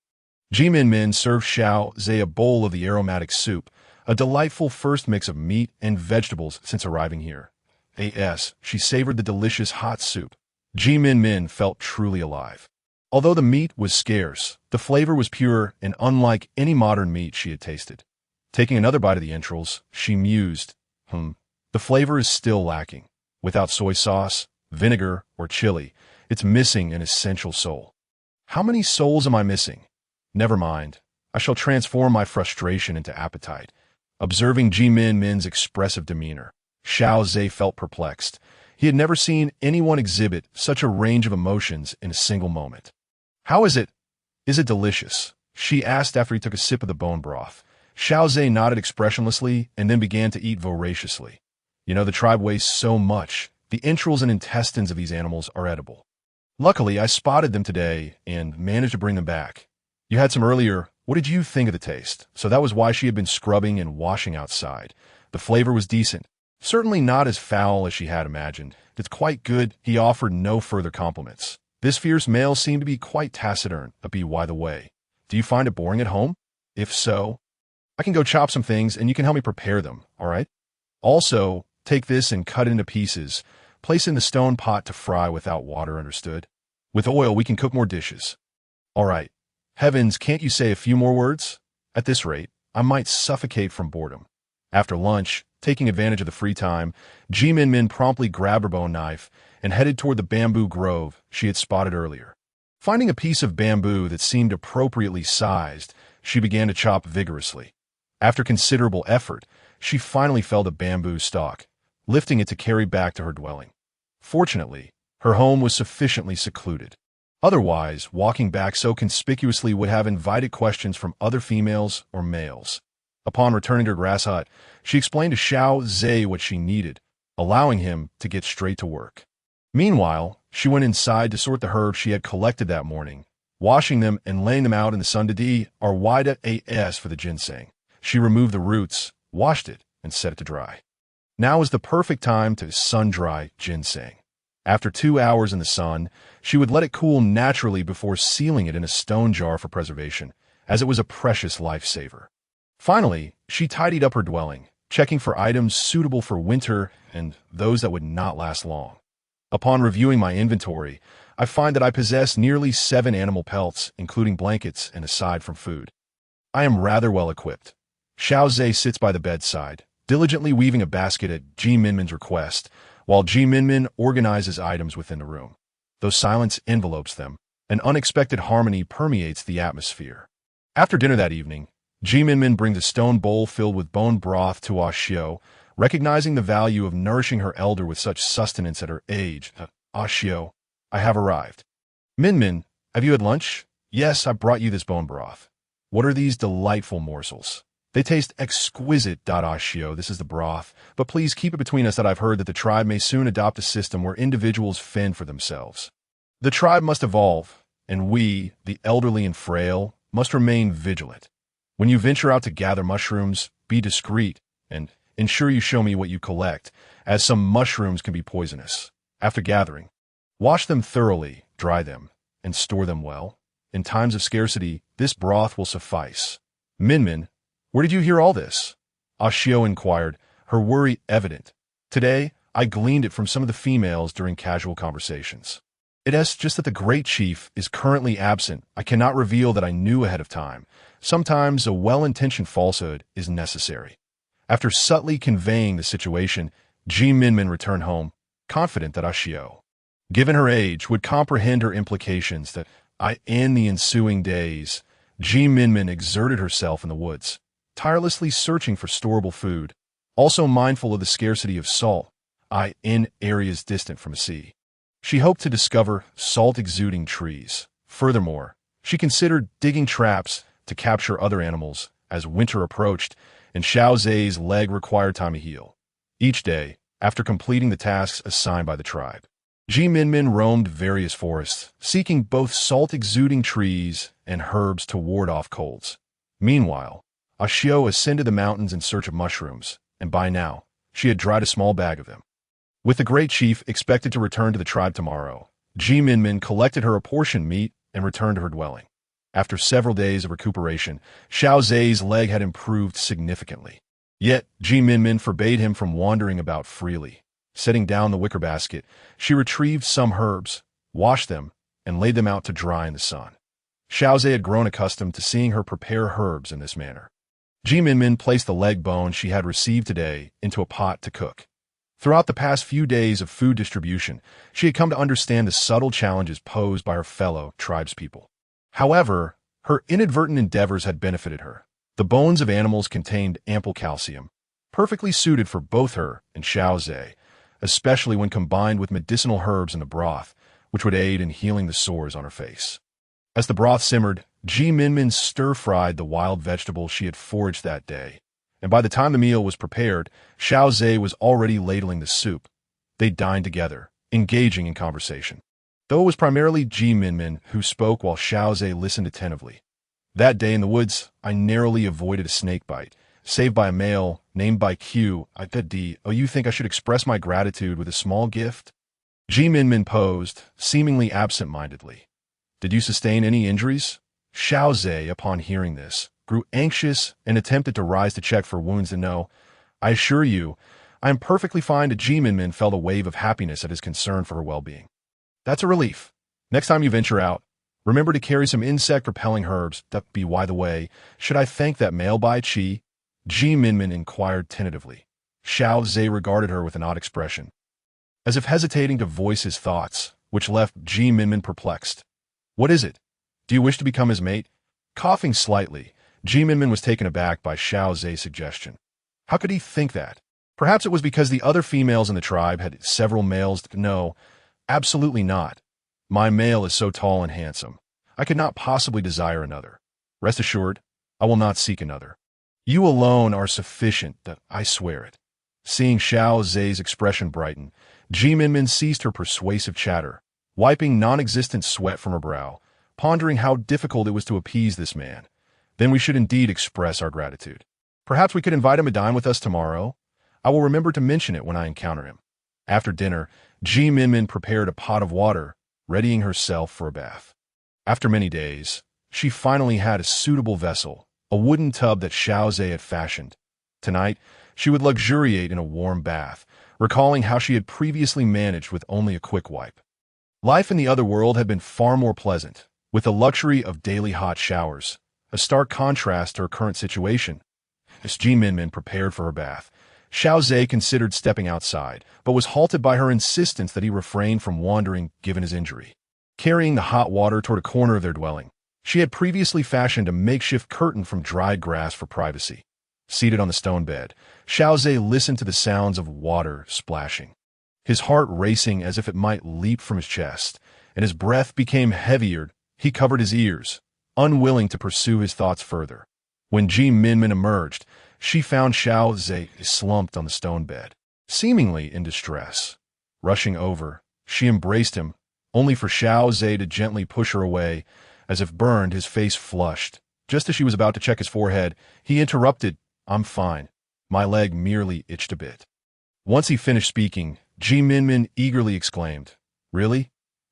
[SPEAKER 1] Minmin served Xiao Ze a bowl of the aromatic soup, a delightful first mix of meat and vegetables since arriving here. She savored the delicious hot soup. Minmin felt truly alive. Although the meat was scarce, the flavor was pure and unlike any modern meat she had tasted. Taking another bite of the entrails, she mused, the flavor is still lacking. Without soy sauce, vinegar, or chili, it's missing an essential soul. How many souls am I missing? Never mind. I shall transform my frustration into appetite. Observing Minmin's expressive demeanor, Xiao Ze felt perplexed. He had never seen anyone exhibit such a range of emotions in a single moment. How is it? Is it delicious? She asked after he took a sip of the bone broth. Xiao Ze nodded expressionlessly and then began to eat voraciously. You know, the tribe wastes so much. The entrails and intestines of these animals are edible. Luckily, I spotted them today and managed to bring them back. You had some earlier. What did you think of the taste? So that was why she had been scrubbing and washing outside. The flavor was decent. Certainly not as foul as she had imagined. It's quite good. He offered no further compliments. This fierce male seemed to be quite taciturn, but by the way, do you find it boring at home? If so, I can go chop some things and you can help me prepare them, all right? Also, take this and cut it into pieces. Place in the stone pot to fry without water, understood? With oil, we can cook more dishes. All right. Heavens, can't you say a few more words? At this rate, I might suffocate from boredom. After lunch, taking advantage of the free time, Minmin promptly grabbed her bone knife and headed toward the bamboo grove she had spotted earlier. Finding a piece of bamboo that seemed appropriately sized, she began to chop vigorously. After considerable effort, she finally felled a bamboo stalk, lifting it to carry back to her dwelling. Fortunately, her home was sufficiently secluded. Otherwise, walking back so conspicuously would have invited questions from other females or males. Upon returning to her grass hut, she explained to Xiao Ze what she needed, allowing him to get straight to work. Meanwhile, she went inside to sort the herbs she had collected that morning, washing them and laying them out in the sun to dry for the ginseng. She removed the roots, washed it, and set it to dry. Now is the perfect time to sun-dry ginseng. After 2 hours in the sun, she would let it cool naturally before sealing it in a stone jar for preservation, as it was a precious lifesaver. Finally, she tidied up her dwelling, checking for items suitable for winter and those that would not last long. Upon reviewing my inventory, I find that I possess nearly 7 animal pelts, including blankets and aside from food. I am rather well equipped. Xiao Ze sits by the bedside, diligently weaving a basket at Minmin's request, while Minmin organizes items within the room. Though silence envelopes them, an unexpected harmony permeates the atmosphere. After dinner that evening, Minmin brings a stone bowl filled with bone broth to Xiao, recognizing the value of nourishing her elder with such sustenance at her age. Xiao, I have arrived. Minmin, have you had lunch? Yes, I brought you this bone broth. What are these delightful morsels? They taste exquisite. Xiao, this is the broth, but please keep it between us that I've heard that the tribe may soon adopt a system where individuals fend for themselves. The tribe must evolve, and we, the elderly and frail, must remain vigilant. When you venture out to gather mushrooms, be discreet, and ensure you show me what you collect, as some mushrooms can be poisonous. After gathering, wash them thoroughly, dry them, and store them well. In times of scarcity, this broth will suffice. Minmin, where did you hear all this? Xiao inquired, her worry evident. Today, I gleaned it from some of the females during casual conversations. It is just that the great chief is currently absent. I cannot reveal that I knew ahead of time. Sometimes a well-intentioned falsehood is necessary. After subtly conveying the situation, Minmin returned home, confident that Xiao, given her age, would comprehend her implications. In the ensuing days, Minmin exerted herself in the woods, tirelessly searching for storable food, also mindful of the scarcity of salt, in areas distant from a sea. She hoped to discover salt-exuding trees. Furthermore, she considered digging traps to capture other animals as winter approached and Xiao Ze's leg required time to heal. Each day, after completing the tasks assigned by the tribe, Minmin roamed various forests, seeking both salt-exuding trees and herbs to ward off colds. Meanwhile, Xiao ascended the mountains in search of mushrooms, and by now, she had dried a small bag of them. With the great chief expected to return to the tribe tomorrow, Minmin collected her apportioned meat and returned to her dwelling. After several days of recuperation, Xiao Ze's leg had improved significantly. Yet, Minmin forbade him from wandering about freely. Setting down the wicker basket, she retrieved some herbs, washed them, and laid them out to dry in the sun. Xiao Ze had grown accustomed to seeing her prepare herbs in this manner. Minmin placed the leg bone she had received today into a pot to cook. Throughout the past few days of food distribution, she had come to understand the subtle challenges posed by her fellow tribespeople. However, her inadvertent endeavors had benefited her. The bones of animals contained ample calcium, perfectly suited for both her and Xiao Ze, especially when combined with medicinal herbs in the broth, which would aid in healing the sores on her face. As the broth simmered, Minmin stir-fried the wild vegetables she had foraged that day, and by the time the meal was prepared, Xiao Ze was already ladling the soup. They dined together, engaging in conversation. Though it was primarily Minmin who spoke while Xiao Ze listened attentively. That day in the woods, I narrowly avoided a snake bite, saved by a male named by Q. I said, "Oh, you think I should express my gratitude with a small gift?" Minmin posed, seemingly absent-mindedly. "Did you sustain any injuries?" Xiao Ze, upon hearing this, grew anxious and attempted to rise to check for wounds. And no, I assure you, I am perfectly fine. Minmin felt a wave of happiness at his concern for her well-being. "That's a relief. Next time you venture out, remember to carry some insect-repelling herbs. By the way, should I thank that male by Chi?" Minmin inquired tentatively. Xiao Ze regarded her with an odd expression, as if hesitating to voice his thoughts, which left Minmin perplexed. "What is it? Do you wish to become his mate?" Coughing slightly, Minmin was taken aback by Xiao Ze's suggestion. How could he think that? Perhaps it was because the other females in the tribe had several males. No, absolutely not. My male is so tall and handsome. I could not possibly desire another. Rest assured, I will not seek another. You alone are sufficient, I swear it. Seeing Xiao Ze's expression brighten, Minmin ceased her persuasive chatter, wiping non-existent sweat from her brow, pondering how difficult it was to appease this man. Then we should indeed express our gratitude. Perhaps we could invite him to dine with us tomorrow. I will remember to mention it when I encounter him. After dinner, Minmin prepared a pot of water, readying herself for a bath. After many days, she finally had a suitable vessel, a wooden tub that Xiao Ze had fashioned. Tonight, she would luxuriate in a warm bath, recalling how she had previously managed with only a quick wipe. Life in the other world had been far more pleasant, with the luxury of daily hot showers, a stark contrast to her current situation. As Minmin prepared for her bath, Xiao Ze considered stepping outside, but was halted by her insistence that he refrain from wandering given his injury. Carrying the hot water toward a corner of their dwelling, she had previously fashioned a makeshift curtain from dried grass for privacy. Seated on the stone bed, Xiao Ze listened to the sounds of water splashing, his heart racing as if it might leap from his chest, and his breath became heavier. He covered his ears, unwilling to pursue his thoughts further. When Minmin emerged, she found Xiao Ze slumped on the stone bed, seemingly in distress. Rushing over, she embraced him, only for Xiao Ze to gently push her away. As if burned, his face flushed. Just as she was about to check his forehead, he interrupted. "I'm fine. My leg merely itched a bit." Once he finished speaking, Minmin eagerly exclaimed, "Really?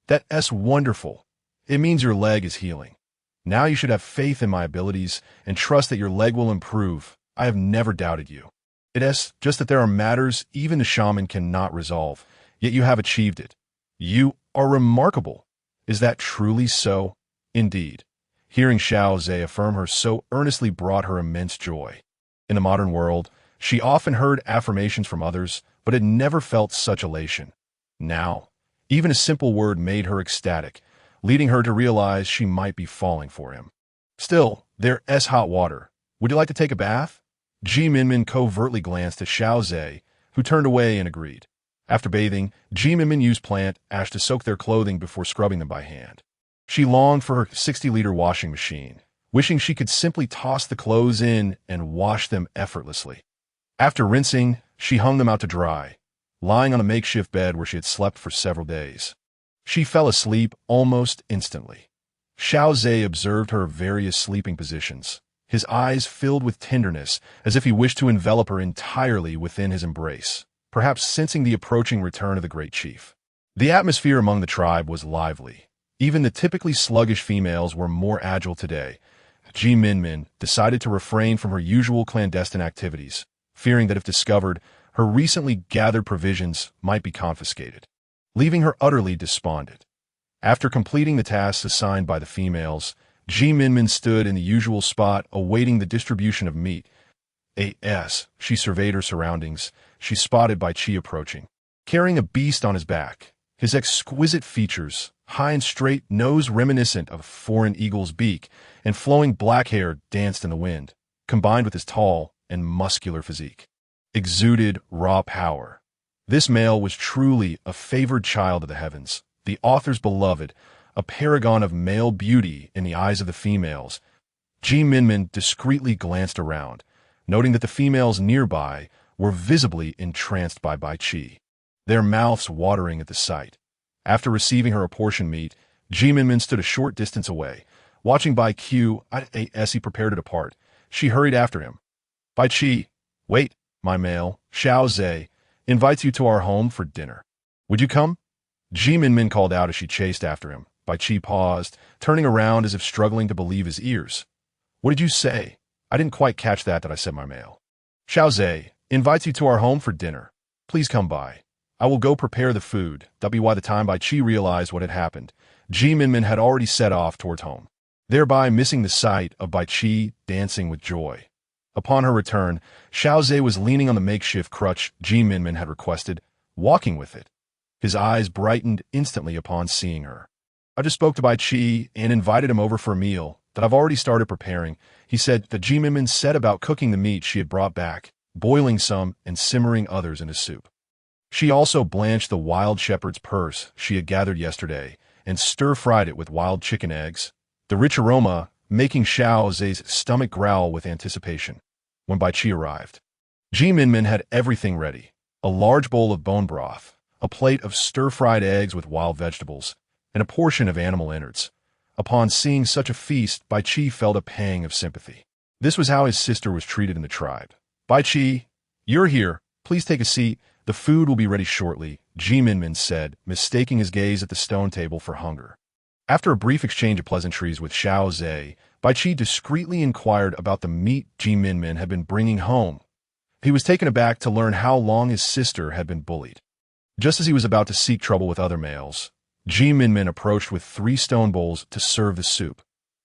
[SPEAKER 1] That's wonderful. It means your leg is healing. Now you should have faith in my abilities and trust that your leg will improve. I have never doubted you. It's just that there are matters even the shaman cannot resolve, yet you have achieved it. You are remarkable. Is that truly so?" Indeed. Hearing Xiao Ze affirm her so earnestly brought her immense joy. In the modern world, she often heard affirmations from others, but had never felt such elation. Now, even a simple word made her ecstatic, leading her to realize she might be falling for him. "Still, there's hot water. Would you like to take a bath?" Minmin covertly glanced at Xiao Ze, who turned away and agreed. After bathing, Minmin used plant ash to soak their clothing before scrubbing them by hand. She longed for her 60-liter washing machine, wishing she could simply toss the clothes in and wash them effortlessly. After rinsing, she hung them out to dry, lying on a makeshift bed where she had slept for several days. She fell asleep almost instantly. Xiao Ze observed her various sleeping positions, his eyes filled with tenderness as if he wished to envelop her entirely within his embrace, perhaps sensing the approaching return of the great chief. The atmosphere among the tribe was lively. Even the typically sluggish females were more agile today. Minmin decided to refrain from her usual clandestine activities, fearing that if discovered, her recently gathered provisions might be confiscated, leaving her utterly despondent. After completing the tasks assigned by the females, Minmin stood in the usual spot awaiting the distribution of meat, As she surveyed her surroundings, she spotted Bai Qi approaching. Carrying a beast on his back, his exquisite features, high and straight nose reminiscent of a foreign eagle's beak, and flowing black hair danced in the wind, combined with his tall and muscular physique. Exuded raw power. This male was truly a favored child of the heavens, the author's beloved, a paragon of male beauty in the eyes of the females. Minmin discreetly glanced around, noting that the females nearby were visibly entranced by Bai Qi, their mouths watering at the sight. After receiving her apportioned meat, Minmin stood a short distance away, watching Bai Qi as he prepared to depart. She hurried after him. Bai Qi, wait, my male, Xiao Ze, invites you to our home for dinner. Would you come? Minmin called out as she chased after him. Bai Qi paused, turning around as if struggling to believe his ears. What did you say? I didn't quite catch that I said, my male. Xiao Ze invites you to our home for dinner. Please come by. I will go prepare the food. By the time Bai Qi realized what had happened, Minmin had already set off towards home, thereby missing the sight of Bai Qi dancing with joy. Upon her return, Xiao Ze was leaning on the makeshift crutch Minmin had requested, walking with it. His eyes brightened instantly upon seeing her. I just spoke to Bai Qi and invited him over for a meal that I've already started preparing. He said that Minmin said about cooking the meat she had brought back, boiling some and simmering others in his soup. She also blanched the wild shepherd's purse she had gathered yesterday and stir-fried it with wild chicken eggs, the rich aroma making Xiao Ze's stomach growl with anticipation. When Bai Qi arrived, Minmin had everything ready: a large bowl of bone broth, a plate of stir-fried eggs with wild vegetables, and a portion of animal innards. Upon seeing such a feast, Bai Qi felt a pang of sympathy. This was how his sister was treated in the tribe. Bai Qi, you're here. Please take a seat. The food will be ready shortly, Minmin said, mistaking his gaze at the stone table for hunger. After a brief exchange of pleasantries with Xiao Ze, Bai Qi discreetly inquired about the meat Minmin had been bringing home. He was taken aback to learn how long his sister had been bullied. Just as he was about to seek trouble with other males, Minmin approached with 3 stone bowls to serve the soup.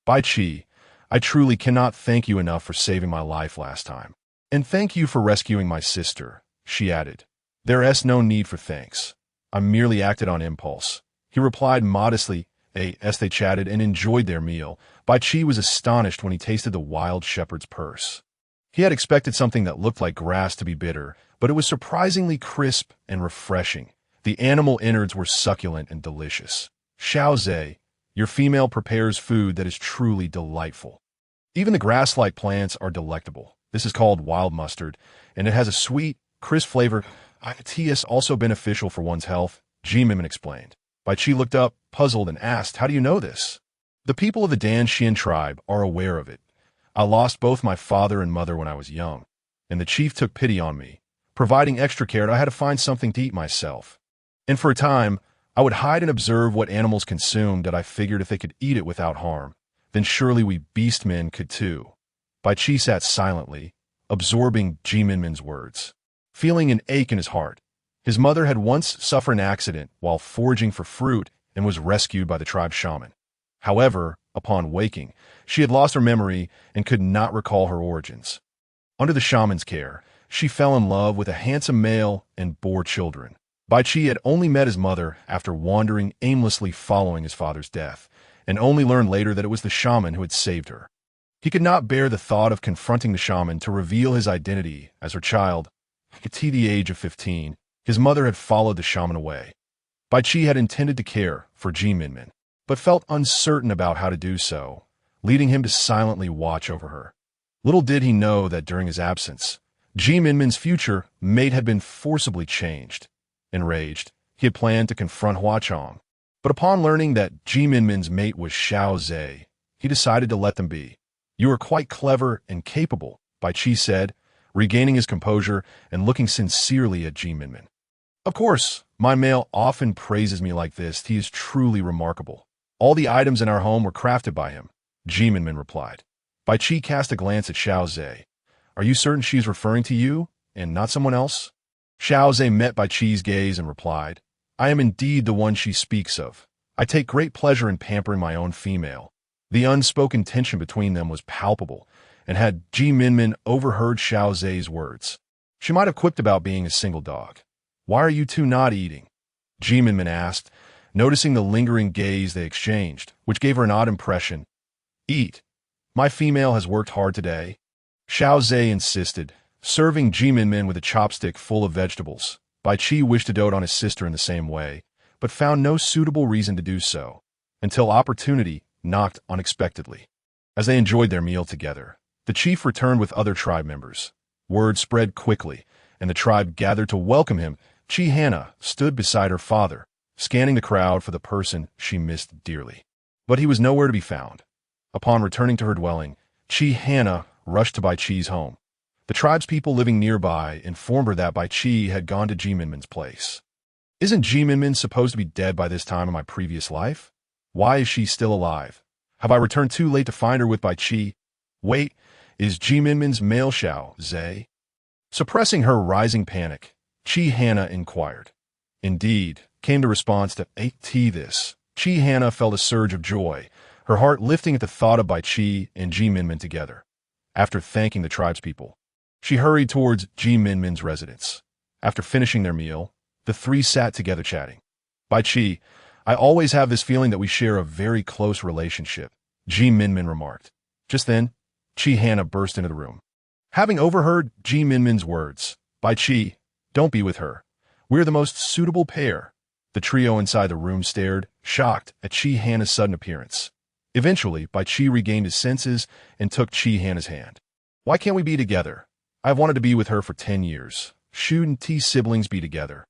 [SPEAKER 1] Bai Qi, I truly cannot thank you enough for saving my life last time. And thank you for rescuing my sister, she added. There's no need for thanks. I merely acted on impulse. He replied modestly, as they chatted and enjoyed their meal. Bai Qi was astonished when he tasted the wild shepherd's purse. He had expected something that looked like grass to be bitter, but it was surprisingly crisp and refreshing. The animal innards were succulent and delicious. Xiao Ze, your female prepares food that is truly delightful. Even the grass-like plants are delectable. This is called wild mustard, and it has a sweet, crisp flavor. Tea is also beneficial for one's health, Minmin explained. Bai Qi looked up, puzzled, and asked, how do you know this? The people of the Dan Xian tribe are aware of it. I lost both my father and mother when I was young, and the chief took pity on me. Providing extra care, I had to find something to eat myself. And for a time, I would hide and observe what animals consumed that I figured if they could eat it without harm, then surely we beast men could too. Bai Qi sat silently, absorbing Minmin's words, feeling an ache in his heart. His mother had once suffered an accident while foraging for fruit and was rescued by the tribe shaman. However, upon waking, she had lost her memory and could not recall her origins. Under the shaman's care, she fell in love with a handsome male and bore children. Bai Qi had only met his mother after wandering aimlessly following his father's death, and only learned later that it was the shaman who had saved her. He could not bear the thought of confronting the shaman to reveal his identity as her child. At the age of 15, his mother had followed the shaman away. Bai Qi had intended to care for Minmin, but felt uncertain about how to do so, leading him to silently watch over her. Little did he know that during his absence, Minmin's future mate had been forcibly changed. Enraged, he had planned to confront Huachong, but upon learning that Minmin's mate was Xiao Ze, he decided to let them be. You are quite clever and capable, Bai Qi said, regaining his composure and looking sincerely at Minmin. Of course, my male often praises me like this. He is truly remarkable. All the items in our home were crafted by him, Minmin replied. Bai Qi cast a glance at Xiao Ze. Are you certain she's referring to you and not someone else? Xiao Ze met Bai Qi's gaze and replied, I am indeed the one she speaks of. I take great pleasure in pampering my own female. The unspoken tension between them was palpable, and had Minmin overheard Xiao Ze's words. She might have quipped about being a single dog. "Why are you two not eating?" Minmin asked, noticing the lingering gaze they exchanged, which gave her an odd impression. "Eat. My female has worked hard today." Xiao Ze insisted, serving Minmin with a chopstick full of vegetables. Bai Qi wished to dote on his sister in the same way, but found no suitable reason to do so, until opportunity knocked unexpectedly. As they enjoyed their meal together, the chief returned with other tribe members. Word spread quickly, and the tribe gathered to welcome him. Haina stood beside her father, scanning the crowd for the person she missed dearly. But he was nowhere to be found. Upon returning to her dwelling, Haina rushed to Bai Qi's home. The tribespeople living nearby informed her that Bai Qi had gone to Minmin's place. "Isn't Minmin supposed to be dead by this time in my previous life? Why is she still alive? Have I returned too late to find her with Bai Qi? Wait, is Minmin's male Xiao Ze?" Suppressing her rising panic, Haina inquired. "Indeed," came the response to this. Haina felt a surge of joy, her heart lifting at the thought of Bai Qi and Minmin together. After thanking the tribespeople, she hurried towards Minmin's residence. After finishing their meal, the three sat together chatting. "Bai Qi, I always have this feeling that we share a very close relationship," Minmin remarked. Just then, Haina burst into the room. Having overheard Minmin's words, "Bai Qi, don't be with her. We're the most suitable pair." The trio inside the room stared, shocked at Haina's sudden appearance. Eventually, Bai Qi regained his senses and took Haina's hand. "Why can't we be together? I've wanted to be with her for 10 years. Shouldn't siblings be together?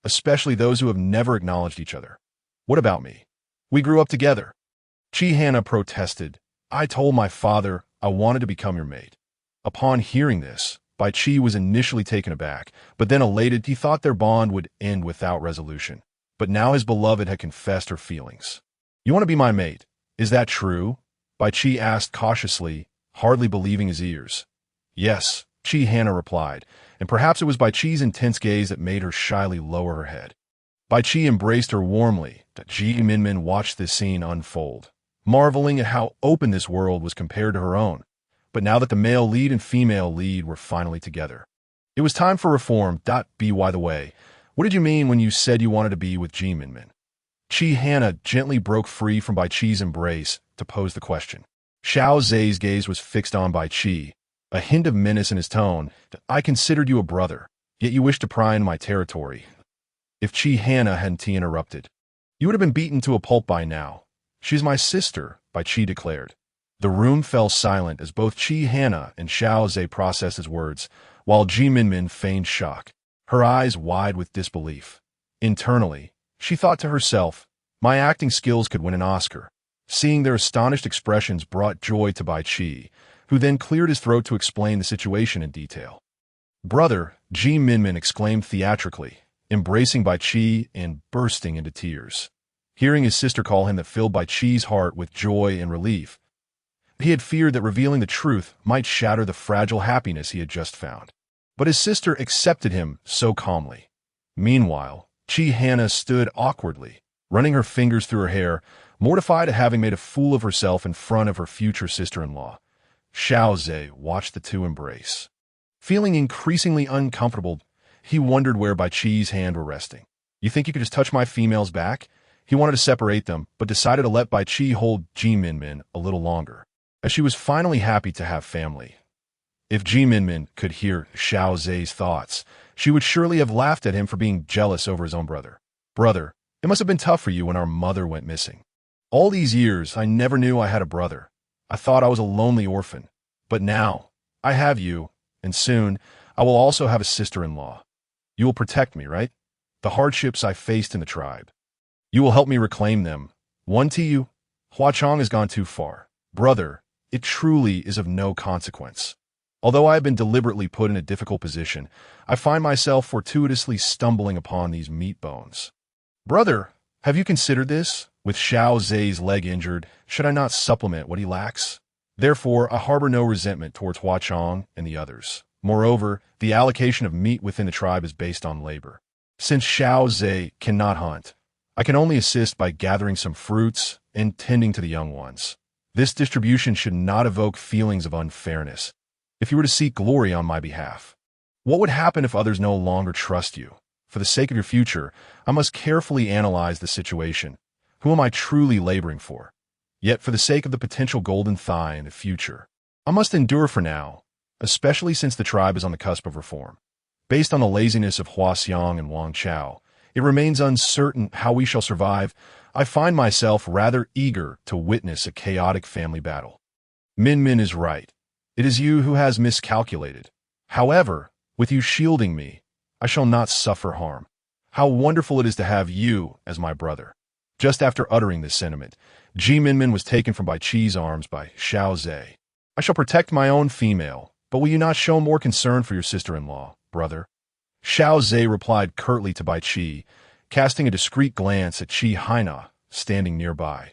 [SPEAKER 1] Especially those who have never acknowledged each other. What about me? We grew up together." Haina protested. "I told my father I wanted to become your mate." Upon hearing this, Bai Qi was initially taken aback, but then elated. He thought their bond would end without resolution. But now his beloved had confessed her feelings. "You want to be my mate? Is that true?" Bai Qi asked cautiously, hardly believing his ears. "Yes," Haina replied, and perhaps it was Bai Qi's intense gaze that made her shyly lower her head. Bai Qi embraced her warmly. Minmin watched this scene unfold, marveling at how open this world was compared to her own. But now that the male lead and female lead were finally together, it was time for reform. By the way, what did you mean when you said you wanted to be with Minmin? Haina gently broke free from Bai Qi's embrace to pose the question. Xiao Ze's gaze was fixed on Bai Qi, a hint of menace in his tone. "I considered you a brother, yet you wished to pry into my territory." If Haina hadn't interrupted, "You would have been beaten to a pulp by now." "She's my sister," Bai Qi declared. The room fell silent as both Haina and Xiao Ze processed his words, while Minmin feigned shock, her eyes wide with disbelief. Internally, she thought to herself, "My acting skills could win an Oscar." Seeing their astonished expressions brought joy to Bai Qi, who then cleared his throat to explain the situation in detail. "Brother," Minmin exclaimed theatrically, embracing Bai Qi and bursting into tears. Hearing his sister call him, that filled Bai Qi's heart with joy and relief. He had feared that revealing the truth might shatter the fragile happiness he had just found. But his sister accepted him so calmly. Meanwhile, Haina stood awkwardly, running her fingers through her hair, mortified at having made a fool of herself in front of her future sister-in-law. Xiao Ze watched the two embrace. Feeling increasingly uncomfortable, he wondered where Bai Qi's hand were resting. "You think you could just touch my female's back?" He wanted to separate them, but decided to let Bai Qi hold Minmin a little longer, as she was finally happy to have family. If Minmin could hear Xiao Ze's thoughts, she would surely have laughed at him for being jealous over his own brother. "Brother, it must have been tough for you when our mother went missing. All these years, I never knew I had a brother. I thought I was a lonely orphan. But now, I have you, and soon, I will also have a sister-in-law. You will protect me, right? The hardships I faced in the tribe. You will help me reclaim them. One to you, Huachong has gone too far. Brother, it truly is of no consequence. Although I have been deliberately put in a difficult position, I find myself fortuitously stumbling upon these meat bones. Brother, have you considered this? With Xiao Ze's leg injured, should I not supplement what he lacks? Therefore, I harbor no resentment towards Huachong and the others. Moreover, the allocation of meat within the tribe is based on labor. Since Xiao Ze cannot hunt, I can only assist by gathering some fruits and tending to the young ones. This distribution should not evoke feelings of unfairness. If you were to seek glory on my behalf, what would happen if others no longer trust you? For the sake of your future, I must carefully analyze the situation. Who am I truly laboring for? Yet for the sake of the potential golden thigh in the future, I must endure for now, especially since the tribe is on the cusp of reform. Based on the laziness of Huaxiang and Wang Chao, it remains uncertain how we shall survive. I find myself rather eager to witness a chaotic family battle. Minmin is right. It is you who has miscalculated. However, with you shielding me, I shall not suffer harm. How wonderful it is to have you as my brother. Just after uttering this sentiment, Minmin was taken from Bai Qi's arms by Xiao Ze. I shall protect my own female, but will you not show more concern for your sister-in-law, brother? Xiao Ze replied curtly to Bai Qi, casting a discreet glance at Haina, standing nearby.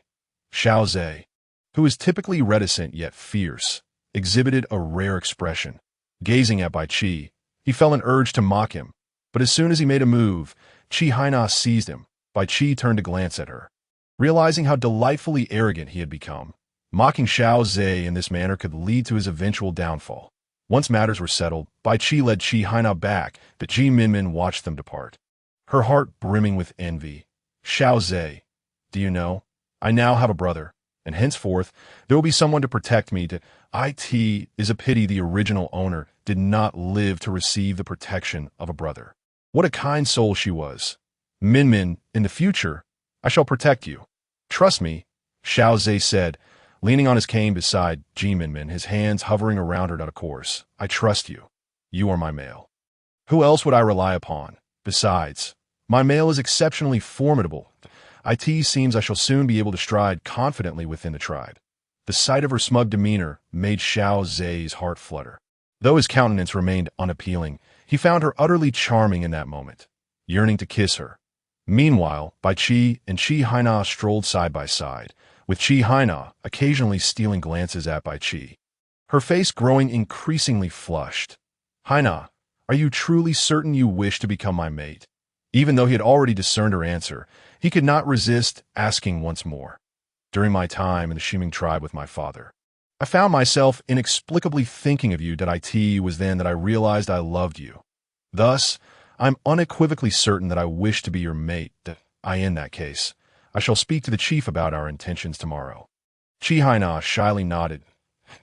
[SPEAKER 1] Xiao Ze, who is typically reticent yet fierce, exhibited a rare expression. Gazing at Bai Qi, he felt an urge to mock him, but as soon as he made a move, Haina seized him. Bai Qi turned to glance at her. Realizing how delightfully arrogant he had become, mocking Xiao Ze in this manner could lead to his eventual downfall. Once matters were settled, Bai Qi led Haina back, but Minmin watched them depart. Her heart brimming with envy. Xiao Ze, do you know, I now have a brother, and henceforth there will be someone to protect me. It is a pity the original owner did not live to receive the protection of a brother. What a kind soul she was. Minmin, in the future, I shall protect you. Trust me, Xiao Ze said, leaning on his cane beside Minmin, his hands hovering around her. Of course, I trust you. You are my male. Who else would I rely upon? Besides, my male is exceptionally formidable. It seems I shall soon be able to stride confidently within the tribe. The sight of her smug demeanor made Xiao Ze's heart flutter. Though his countenance remained unappealing, he found her utterly charming in that moment, yearning to kiss her. Meanwhile, Bai Qi and Haina strolled side by side, with Haina occasionally stealing glances at Bai Qi. Her face growing increasingly flushed. Haina, are you truly certain you wish to become my mate? Even though he had already discerned her answer, he could not resist asking once more. During my time in the Shiming tribe with my father, I found myself inexplicably thinking of you. It was then that I realized I loved you. Thus, I'm unequivocally certain that I wish to be your mate. In that case, I shall speak to the chief about our intentions tomorrow. Haina shyly nodded.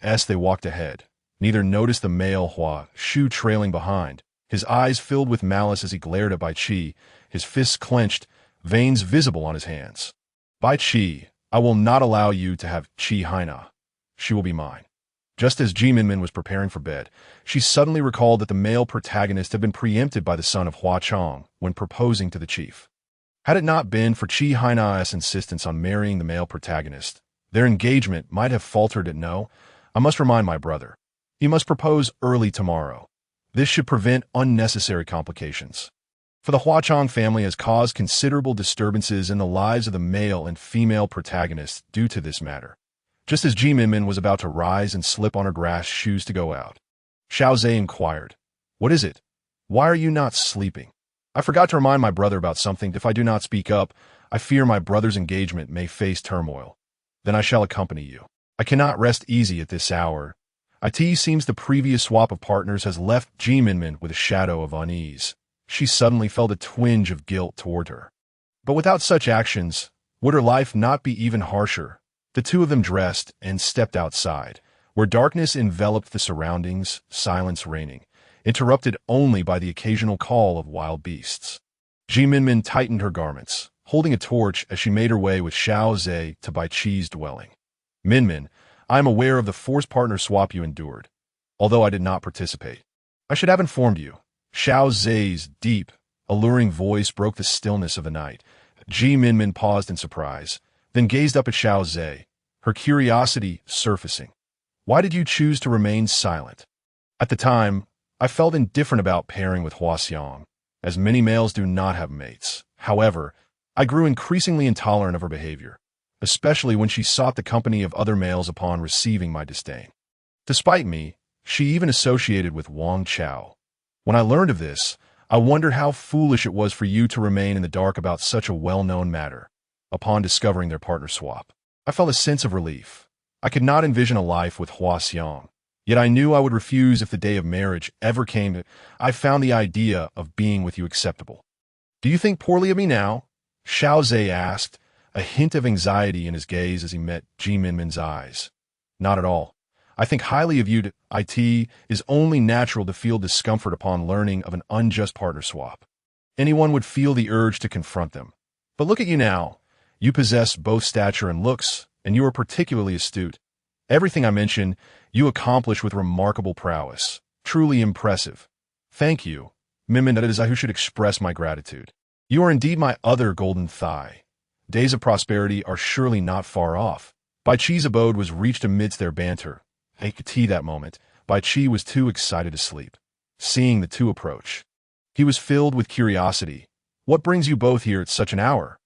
[SPEAKER 1] As they walked ahead, neither noticed the male Hua Shu trailing behind, his eyes filled with malice as he glared at Bai Qi, his fists clenched, veins visible on his hands. Bai Qi, I will not allow you to have Haina. She will be mine. Just as Minmin was preparing for bed, she suddenly recalled that the male protagonist had been preempted by the son of Huaqiang when proposing to the chief. Had it not been for Haina's insistence on marrying the male protagonist, their engagement might have faltered at no. I must remind my brother. He must propose early tomorrow. This should prevent unnecessary complications. For the Huaqiang family has caused considerable disturbances in the lives of the male and female protagonists due to this matter. Just as Minmin was about to rise and slip on her grass shoes to go out, Xiao Ze inquired, "What is it? Why are you not sleeping? I forgot to remind my brother about something. If I do not speak up, I fear my brother's engagement may face turmoil. Then I shall accompany you. I cannot rest easy at this hour." It seems the previous swap of partners has left Minmin with a shadow of unease. She suddenly felt a twinge of guilt toward her. But without such actions, would her life not be even harsher? The two of them dressed and stepped outside, where darkness enveloped the surroundings, silence reigning, interrupted only by the occasional call of wild beasts. Minmin tightened her garments, holding a torch as she made her way with Xiao Ze to Bai Qi's dwelling. "Minmin, I am aware of the forced partner swap you endured, although I did not participate. I should have informed you." Xiao Ze's deep, alluring voice broke the stillness of the night. Minmin paused in surprise, then gazed up at Xiao Ze, her curiosity surfacing. "Why did you choose to remain silent?" "At the time, I felt indifferent about pairing with Huaxiang, as many males do not have mates. However, I grew increasingly intolerant of her behavior, especially when she sought the company of other males upon receiving my disdain. Despite me, she even associated with Wang Chao. When I learned of this, I wondered how foolish it was for you to remain in the dark about such a well-known matter. Upon discovering their partner swap, I felt a sense of relief. I could not envision a life with Hua Xiong. Yet I knew I would refuse if the day of marriage ever came. I found the idea of being with you acceptable. Do you think poorly of me now? Xiao Ze asked, a hint of anxiety in his gaze as he met Minmin's eyes. Not at all. I think highly of you. It is only natural to feel discomfort upon learning of an unjust partner swap. Anyone would feel the urge to confront them. But look at you now. You possess both stature and looks, and you are particularly astute. Everything I mention, you accomplish with remarkable prowess. Truly impressive. Thank you, Minmin. That is I who should express my gratitude. You are indeed my other golden thigh. Days of prosperity are surely not far off. Bai Chi's abode was reached amidst their banter. At that moment, Bai Chi was too excited to sleep. Seeing the two approach, he was filled with curiosity. What brings you both here at such an hour?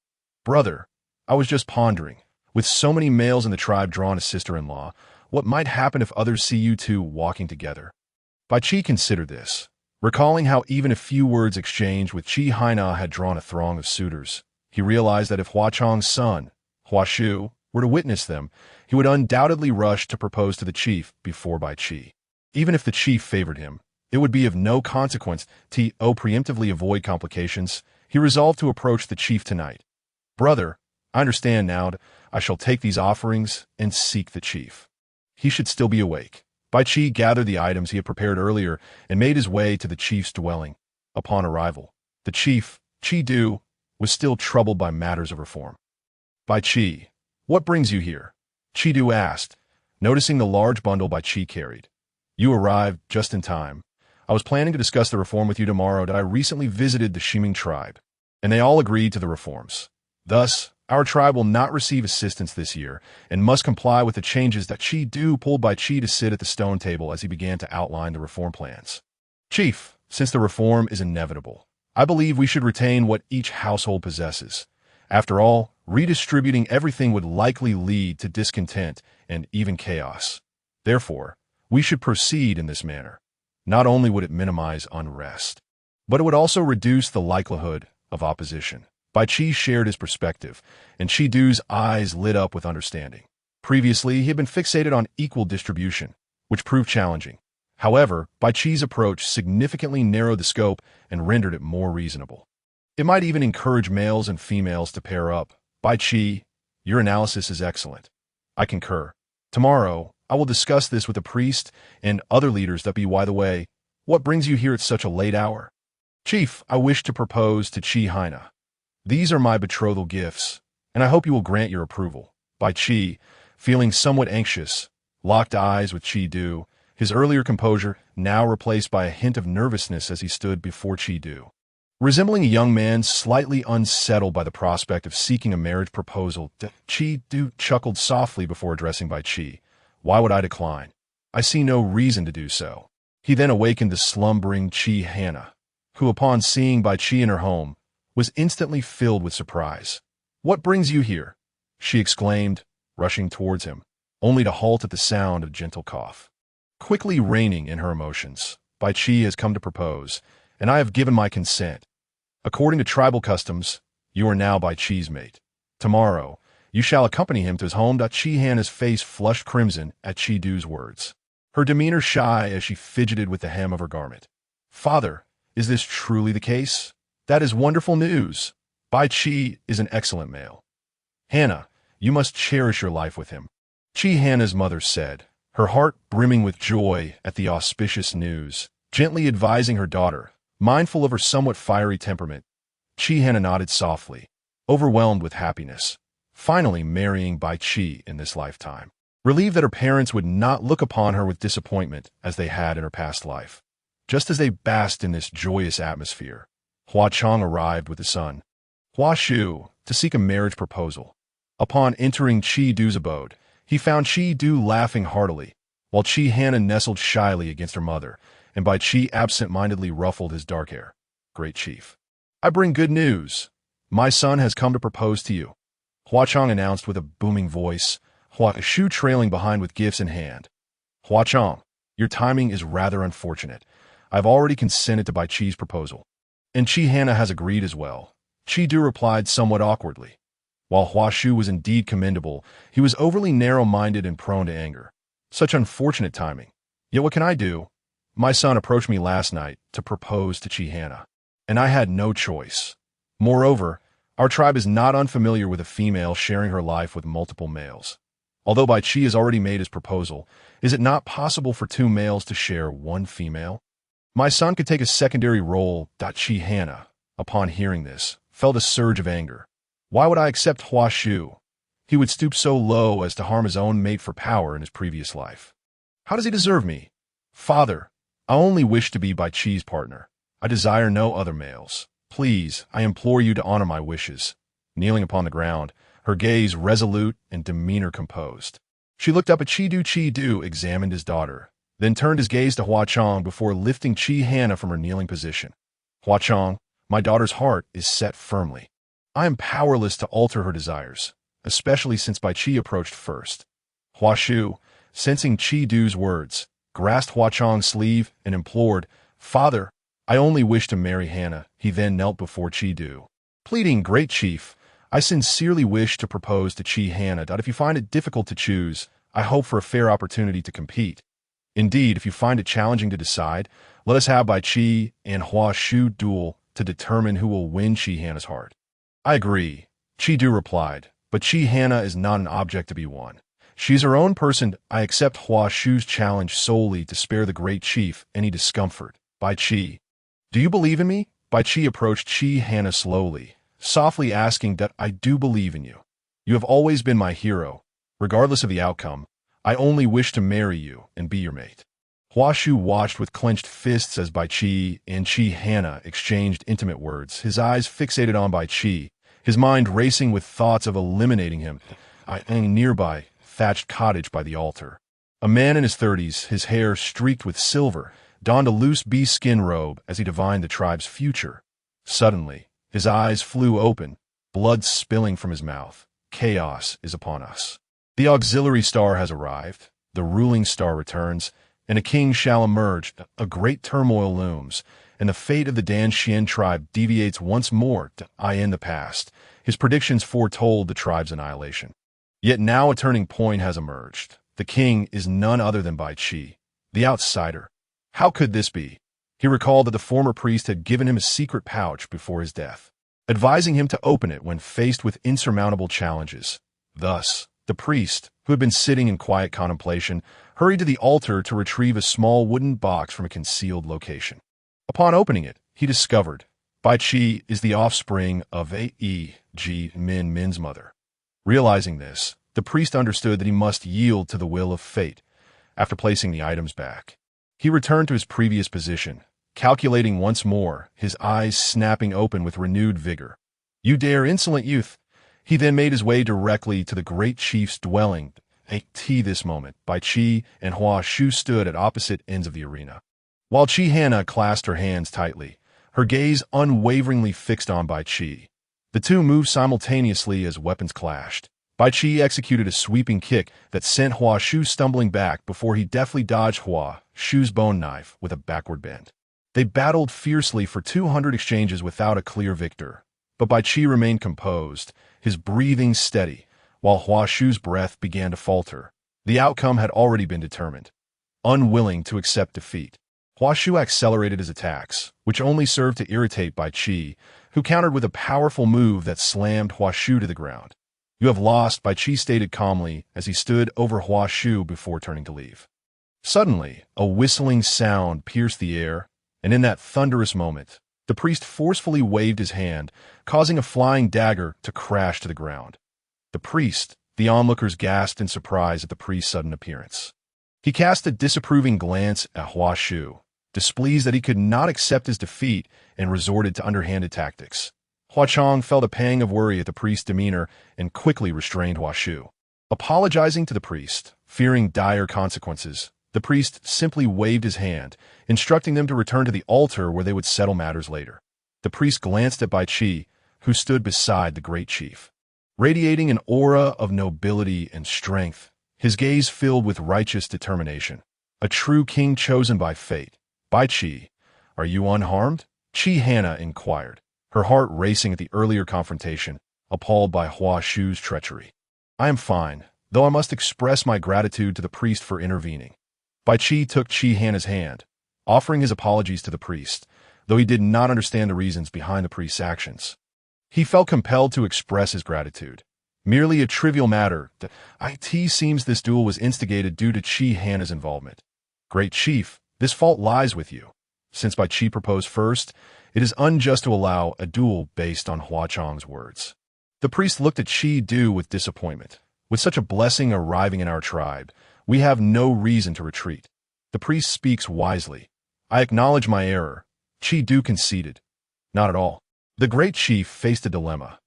[SPEAKER 1] Brother, I was just pondering. With so many males in the tribe drawn as sister-in-law, what might happen if others see you two walking together? Bai Chi considered this, recalling how even a few words exchanged with Haina had drawn a throng of suitors. He realized that if Hua Chong's son, Hua Shu, were to witness them, he would undoubtedly rush to propose to the chief before Bai Chi. Even if the chief favored him, it would be of no consequence. To preemptively avoid complications, he resolved to approach the chief tonight. Brother, I understand now. I shall take these offerings and seek the chief. He should still be awake. Bai Chi gathered the items he had prepared earlier and made his way to the chief's dwelling. Upon arrival, the chief, Chi Du, was still troubled by matters of reform. Bai Chi, what brings you here? Chi Du asked, noticing the large bundle Bai Chi carried. You arrived just in time. I was planning to discuss the reform with you tomorrow. That I recently visited the Shiming tribe, and they all agreed to the reforms. Thus, our tribe will not receive assistance this year and must comply with the changes that Chi Du pulled Bai Chi to sit at the stone table as he began to outline the reform plans. Chief, since the reform is inevitable, I believe we should retain what each household possesses. After all, redistributing everything would likely lead to discontent and even chaos. Therefore, we should proceed in this manner. Not only would it minimize unrest, but it would also reduce the likelihood of opposition. Bai Chi shared his perspective, and Chi Du's eyes lit up with understanding. Previously, he had been fixated on equal distribution, which proved challenging. However, Bai Chi's approach significantly narrowed the scope and rendered it more reasonable. It might even encourage males and females to pair up. Bai Chi, your analysis is excellent. I concur. Tomorrow, I will discuss this with the priest and other leaders. By the way, what brings you here at such a late hour? Chief, I wish to propose to Haina. These are my betrothal gifts, and I hope you will grant your approval. Bai Chi, feeling somewhat anxious, locked eyes with Chi Du, his earlier composure now replaced by a hint of nervousness as he stood before Chi Du. Resembling a young man slightly unsettled by the prospect of seeking a marriage proposal, Chi Du chuckled softly before addressing Bai Chi. Why would I decline? I see no reason to do so. He then awakened the slumbering Haina, who upon seeing Bai Chi in her home, was instantly filled with surprise. What brings you here? She exclaimed, rushing towards him, only to halt at the sound of gentle cough. Quickly reining in her emotions, Bai Chi has come to propose, and I have given my consent. According to tribal customs, you are now Bai Chi's mate. Tomorrow, you shall accompany him to his home. Haina's face flushed crimson at Chi Du's words, her demeanor shy as she fidgeted with the hem of her garment. Father, is this truly the case? That is wonderful news. Bai Chi is an excellent male. Haina, you must cherish your life with him. Haina's mother said, her heart brimming with joy at the auspicious news, gently advising her daughter, mindful of her somewhat fiery temperament. Haina nodded softly, overwhelmed with happiness, finally marrying Bai Chi in this lifetime, relieved that her parents would not look upon her with disappointment as they had in her past life. Just as they basked in this joyous atmosphere, Hua Chong arrived with the son, Hua Shu, to seek a marriage proposal. Upon entering Chi Du's abode, he found Chi Du laughing heartily, while Haina nestled shyly against her mother, and Bai Chi absent-mindedly ruffled his dark hair. Great chief, I bring good news. My son has come to propose to you, Hua Chong announced with a booming voice, Hua Shu trailing behind with gifts in hand. Hua Chong, your timing is rather unfortunate. I've already consented to Bai Chi's proposal. And Haina has agreed as well. Chi Du replied somewhat awkwardly. While Hua Shu was indeed commendable, he was overly narrow-minded and prone to anger. Such unfortunate timing. Yet what can I do? My son approached me last night to propose to Haina, and I had no choice. Moreover, our tribe is not unfamiliar with a female sharing her life with multiple males. Although Bai Qi has already made his proposal, is it not possible for two males to share one female? My son could take a secondary role. Haina, upon hearing this, felt a surge of anger. Why would I accept Hua Shu? He would stoop so low as to harm his own mate for power in his previous life. How does he deserve me? Father, I only wish to be Bai Qi's partner. I desire no other males. Please, I implore you to honor my wishes. Kneeling upon the ground, her gaze resolute and demeanor composed. She looked up at Chidu, examined his daughter, then turned his gaze to Hua Chong before lifting Haina from her kneeling position. Hua Chong, my daughter's heart is set firmly. I am powerless to alter her desires, especially since Bai Qi approached first. Hua Shu, sensing Chidu's words, grasped Hua Chong's sleeve and implored, Father, I only wish to marry Haina. He then knelt before Chidu, pleading, Great Chief, I sincerely wish to propose to Haina. If you find it difficult to choose, I hope for a fair opportunity to compete. Indeed, if you find it challenging to decide, let us have Bai Qi and Hua Shu duel to determine who will win Haina's heart. I agree, Chidu replied, but Haina is not an object to be won. She's her own person. I accept Hua Shu's challenge solely to spare the great chief any discomfort. Bai Qi, do you believe in me? Bai Qi approached Haina slowly, softly asking that I do believe in you. You have always been my hero. Regardless of the outcome, I only wish to marry you and be your mate. Hua Shu watched with clenched fists as Bai Qi and Haina exchanged intimate words, his eyes fixated on Bai Qi, his mind racing with thoughts of eliminating him. A nearby, thatched cottage by the altar. A man in his 30s, his hair streaked with silver, donned a loose bee skin robe as he divined the tribe's future. Suddenly, his eyes flew open, blood spilling from his mouth. Chaos is upon us. The auxiliary star has arrived, the ruling star returns, and a king shall emerge. A great turmoil looms, and the fate of the Dan Xian tribe deviates once more to in the past. His predictions foretold the tribe's annihilation. Yet now a turning point has emerged. The king is none other than Bai Qi, the outsider. How could this be? He recalled that the former priest had given him a secret pouch before his death, advising him to open it when faced with insurmountable challenges. Thus, the priest, who had been sitting in quiet contemplation, hurried to the altar to retrieve a small wooden box from a concealed location. Upon opening it, he discovered Bai Qi is the offspring of Minmin's mother. Realizing this, the priest understood that he must yield to the will of fate. After placing the items back, he returned to his previous position, calculating once more, his eyes snapping open with renewed vigor. You dare, insolent youth! He then made his way directly to the great chief's dwelling. This moment, Bai Qi and Hua Shu stood at opposite ends of the arena. While Haina clasped her hands tightly, her gaze unwaveringly fixed on Bai Qi. The two moved simultaneously as weapons clashed. Bai Qi executed a sweeping kick that sent Hua Shu stumbling back before he deftly dodged Hua Shu's bone knife with a backward bend. They battled fiercely for 200 exchanges without a clear victor, but Bai Qi remained composed, his breathing steady, while Hua Shu's breath began to falter. The outcome had already been determined. Unwilling to accept defeat, Hua Shu accelerated his attacks, which only served to irritate Bai Qi, who countered with a powerful move that slammed Hua Shu to the ground. You have lost, Bai Qi stated calmly as he stood over Hua Shu before turning to leave. Suddenly, a whistling sound pierced the air, and in that thunderous moment, the priest forcefully waved his hand, causing a flying dagger to crash to the ground. The priest, the onlookers gasped in surprise at the priest's sudden appearance. He cast a disapproving glance at Hua Shu, displeased that he could not accept his defeat, and resorted to underhanded tactics. Hua Chong felt a pang of worry at the priest's demeanor and quickly restrained Hua Shu. Apologizing to the priest, fearing dire consequences, the priest simply waved his hand, instructing them to return to the altar where they would settle matters later. The priest glanced at Bai Qi, who stood beside the great chief. Radiating an aura of nobility and strength, his gaze filled with righteous determination. A true king chosen by fate. Bai Qi, are you unharmed? Haina inquired, her heart racing at the earlier confrontation. appalled by Hua Shu's treachery. I am fine, though I must express my gratitude to the priest for intervening. Bai Qi took Haina's hand, offering his apologies to the priest, though he did not understand the reasons behind the priest's actions. He felt compelled to express his gratitude. Merely a trivial matter, that it seems this duel was instigated due to Haina's involvement. Great chief, this fault lies with you. Since Bai Qi proposed first, it is unjust to allow a duel based on Hua Chang's words. The priest looked at Du with disappointment. With such a blessing arriving in our tribe, we have no reason to retreat. The priest speaks wisely. I acknowledge my error. Du conceded. Not at all. The great chief faced a dilemma.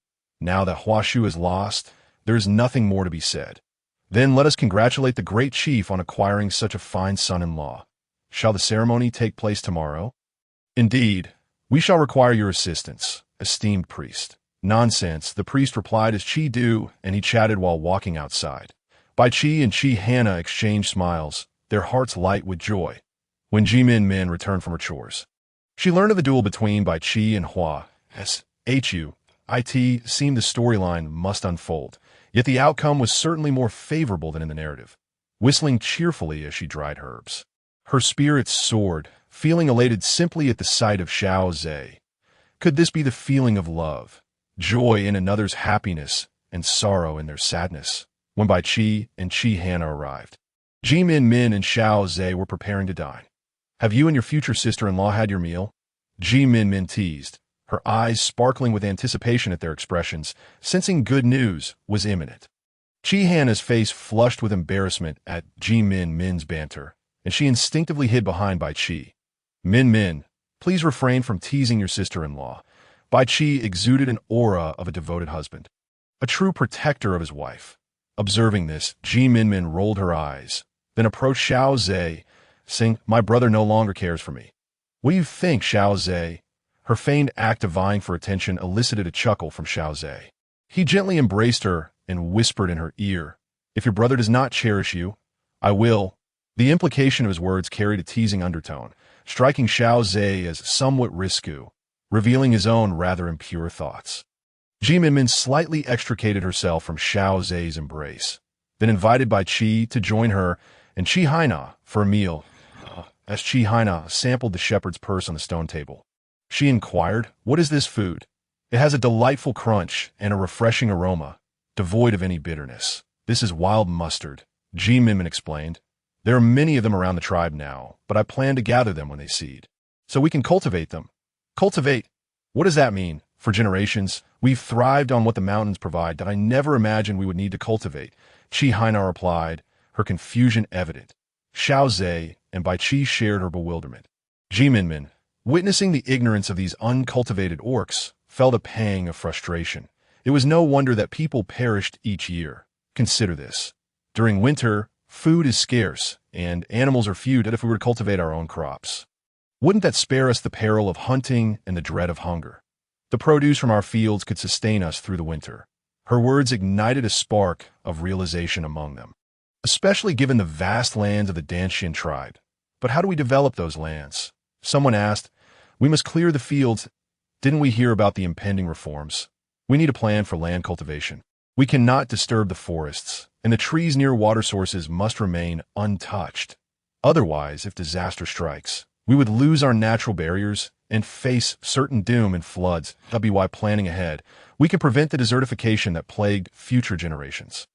[SPEAKER 1] Now that Hua Shu is lost, there is nothing more to be said. Then let us congratulate the great chief on acquiring such a fine son-in-law. Shall the ceremony take place tomorrow? Indeed, we shall require your assistance, esteemed priest. Nonsense, the priest replied as Du, and he chatted while walking outside. Bai Qi and Haina exchanged smiles, their hearts light with joy. When Minmin returned from her chores, she learned of the duel between Bai Qi and Hua. It seemed the storyline must unfold, yet the outcome was certainly more favorable than in the narrative. Whistling cheerfully as she dried herbs, her spirits soared, feeling elated simply at the sight of Xiao Ze. Could this be the feeling of love, joy in another's happiness, and sorrow in their sadness? When Bai Qi and Haina arrived, Minmin and Xiao Ze were preparing to dine. Have you and your future sister-in-law had your meal? Minmin teased, her eyes sparkling with anticipation at their expressions, sensing good news was imminent. Haina's face flushed with embarrassment at Minmin's banter, and she instinctively hid behind Bai Qi. Minmin, please refrain from teasing your sister-in-law. Bai Qi exuded an aura of a devoted husband, a true protector of his wife. Observing this, Minmin rolled her eyes, then approached Xiao Ze, saying, "My brother no longer cares for me." "What do you think, Xiao Ze?" Her feigned act of vying for attention elicited a chuckle from Xiao Ze. He gently embraced her and whispered in her ear, "If your brother does not cherish you, I will." The implication of his words carried a teasing undertone, striking Xiao Ze as somewhat risque, revealing his own rather impure thoughts. Minmin slightly extricated herself from Xiao Ze's embrace, then invited Bai Qi to join her and Haina for a meal. As Haina sampled the shepherd's purse on the stone table, she inquired, "What is this food?" "It has a delightful crunch and a refreshing aroma, devoid of any bitterness. This is wild mustard," Minmin explained. "There are many of them around the tribe now, but I plan to gather them when they seed, so we can cultivate them." "Cultivate? What does that mean?" "For generations, we've thrived on what the mountains provide that I never imagined we would need to cultivate," Haina replied, her confusion evident. Xiao Ze and Bai Qi shared her bewilderment. Minmin, witnessing the ignorance of these uncultivated orcs, felt a pang of frustration. It was no wonder that people perished each year. Consider this. During winter, food is scarce, and animals are few if we were to cultivate our own crops. Wouldn't that spare us the peril of hunting and the dread of hunger? The produce from our fields could sustain us through the winter. Her words ignited a spark of realization among them, especially given the vast lands of the Danshin tribe. But how do we develop those lands? Someone asked. We must clear the fields. Didn't we hear about the impending reforms? We need a plan for land cultivation. We cannot disturb the forests, and the trees near water sources must remain untouched. Otherwise, if disaster strikes, we would lose our natural barriers and face certain doom and floods. By planning ahead, we can prevent the desertification that plagued future generations.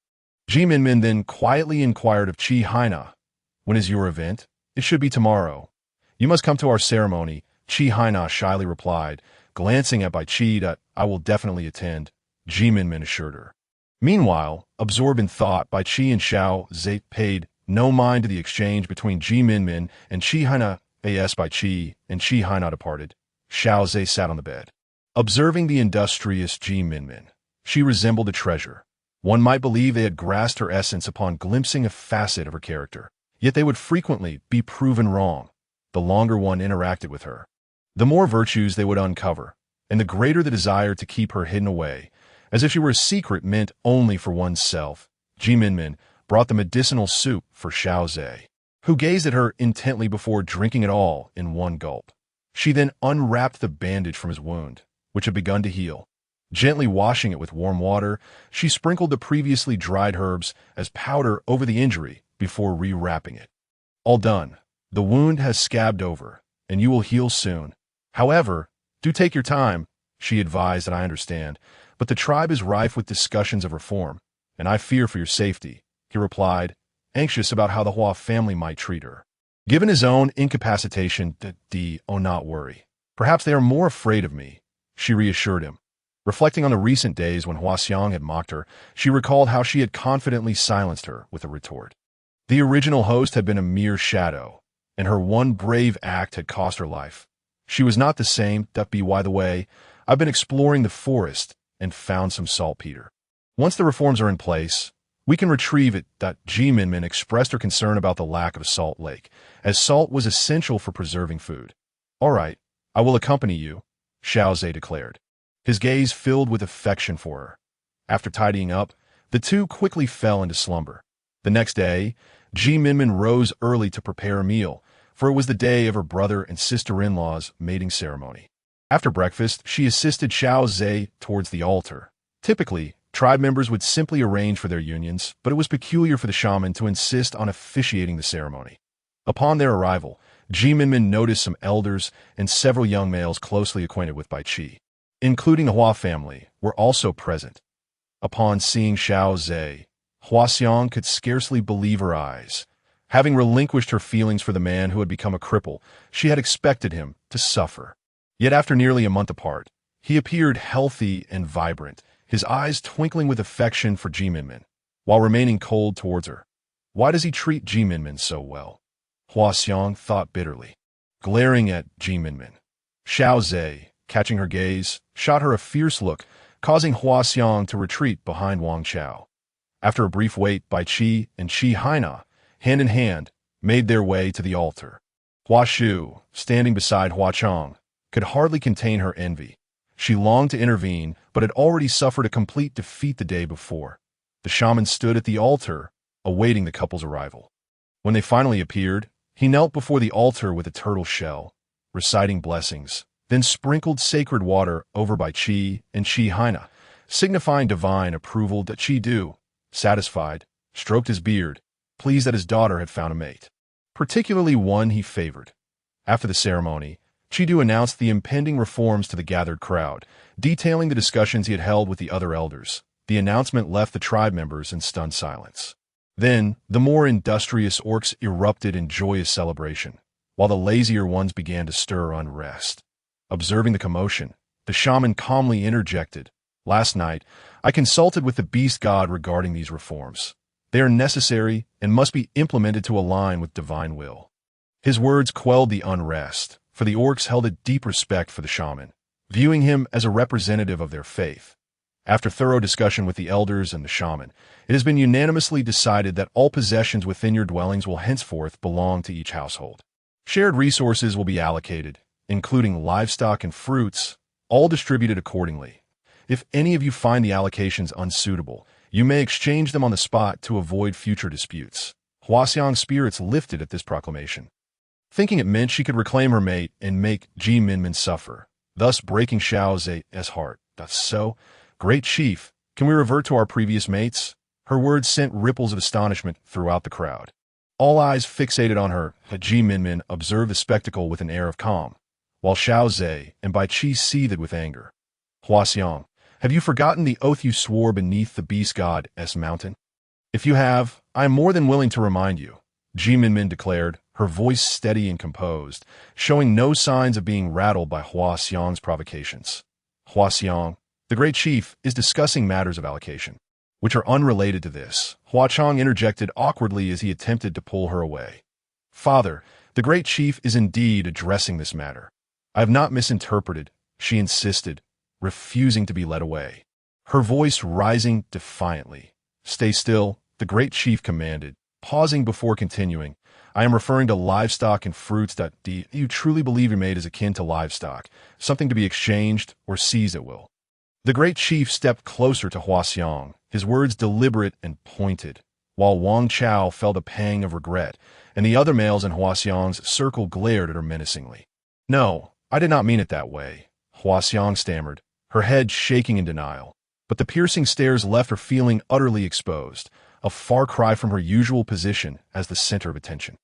[SPEAKER 1] Minmin then quietly inquired of Haina, "When is your event?" "It should be tomorrow." "You must come to our ceremony," Haina shyly replied, glancing at Bai Qi that "I will definitely attend," Minmin assured her. Meanwhile, absorbed in thought, Bai Qi and Xiao Ze paid no mind to the exchange between Minmin and Haina. As Bai Qi and Haina departed, Xiao Ze sat on the bed. Observing the industrious Minmin, she resembled a treasure. One might believe they had grasped her essence upon glimpsing a facet of her character. Yet they would frequently be proven wrong, the longer one interacted with her. The more virtues they would uncover, and the greater the desire to keep her hidden away, as if she were a secret meant only for oneself. Minmin brought the medicinal soup for Xiao Ze, who gazed at her intently before drinking it all in one gulp. She then unwrapped the bandage from his wound, which had begun to heal. Gently washing it with warm water, she sprinkled the previously dried herbs as powder over the injury before rewrapping it. All done. The wound has scabbed over, and you will heal soon. However, do take your time, she advised, and I understand, but the tribe is rife with discussions of reform, and I fear for your safety, he replied, anxious about how the Hua family might treat her. Given his own incapacitation, not worry. Perhaps they are more afraid of me, she reassured him. Reflecting on the recent days when Huaxiang had mocked her, she recalled how she had confidently silenced her with a retort. The original host had been a mere shadow, and her one brave act had cost her life. She was not the same. By the way, I've been exploring the forest and found some saltpeter. Once the reforms are in place, we can retrieve it. Minmin expressed her concern about the lack of a salt lake, as salt was essential for preserving food. All right, I will accompany you, Xiao Ze declared, his gaze filled with affection for her. After tidying up, the two quickly fell into slumber. The next day, Minmin rose early to prepare a meal, for it was the day of her brother and sister-in-law's mating ceremony. After breakfast, she assisted Xiao Ze towards the altar. Typically, tribe members would simply arrange for their unions, but it was peculiar for the shaman to insist on officiating the ceremony. Upon their arrival, Minmin noticed some elders and several young males closely acquainted with Bai Qi, including the Hua family, were also present. Upon seeing Xiao Ze, Huaxiang could scarcely believe her eyes. Having relinquished her feelings for the man who had become a cripple, she had expected him to suffer. Yet after nearly a month apart, he appeared healthy and vibrant, his eyes twinkling with affection for Minmin, while remaining cold towards her. Why does he treat Minmin so well? Huaxiang thought bitterly. Glaring at Minmin, Xiao Ze, catching her gaze, shot her a fierce look, causing Huaxiang to retreat behind Wang Chao. After a brief wait, Bai Qi and Haina, hand in hand, made their way to the altar. Hua Shu, standing beside Huaqiang, could hardly contain her envy. She longed to intervene, but had already suffered a complete defeat the day before. The shaman stood at the altar, awaiting the couple's arrival. When they finally appeared, he knelt before the altar with a turtle shell, reciting blessings, then sprinkled sacred water over Bai Qi and Haina, signifying divine approval. Qi, satisfied, stroked his beard, pleased that his daughter had found a mate, particularly one he favored. After the ceremony, Qi announced the impending reforms to the gathered crowd, detailing the discussions he had held with the other elders. The announcement left the tribe members in stunned silence. Then, the more industrious orcs erupted in joyous celebration, while the lazier ones began to stir unrest. Observing the commotion, the shaman calmly interjected, "Last night, I consulted with the beast god regarding these reforms. They are necessary and must be implemented to align with divine will." His words quelled the unrest, for the orcs held a deep respect for the shaman, viewing him as a representative of their faith. After thorough discussion with the elders and the shaman, it has been unanimously decided that all possessions within your dwellings will henceforth belong to each household. Shared resources will be allocated, including livestock and fruits, all distributed accordingly. If any of you find the allocations unsuitable, you may exchange them on the spot to avoid future disputes. Huaxiang's spirits lifted at this proclamation, thinking it meant she could reclaim her mate and make Minmin suffer, thus breaking Xiao Ze's heart. So, great chief, can we revert to our previous mates? Her words sent ripples of astonishment throughout the crowd. All eyes fixated on her, Minmin observed the spectacle with an air of calm, while Xiao Ze and Bai Qi seethed with anger. Huaxiang, have you forgotten the oath you swore beneath the beast god's mountain? If you have, I am more than willing to remind you, Minmin declared, her voice steady and composed, showing no signs of being rattled by Huaxiang's provocations. Huaxiang, the great chief, is discussing matters of allocation, which are unrelated to this. Huaqiang interjected awkwardly as he attempted to pull her away. Father, the great chief is indeed addressing this matter. I have not misinterpreted, she insisted, refusing to be led away, her voice rising defiantly. Stay still, the great chief commanded, pausing before continuing. I am referring to livestock and fruits. Do you truly believe your mate is akin to livestock, something to be exchanged or seized at will? The great chief stepped closer to Huaxiang, his words deliberate and pointed, while Wang Chao felt a pang of regret, and the other males in Huaxiang's circle glared at her menacingly. No, I did not mean it that way, Huaxiang stammered, her head shaking in denial. But the piercing stares left her feeling utterly exposed, a far cry from her usual position as the center of attention.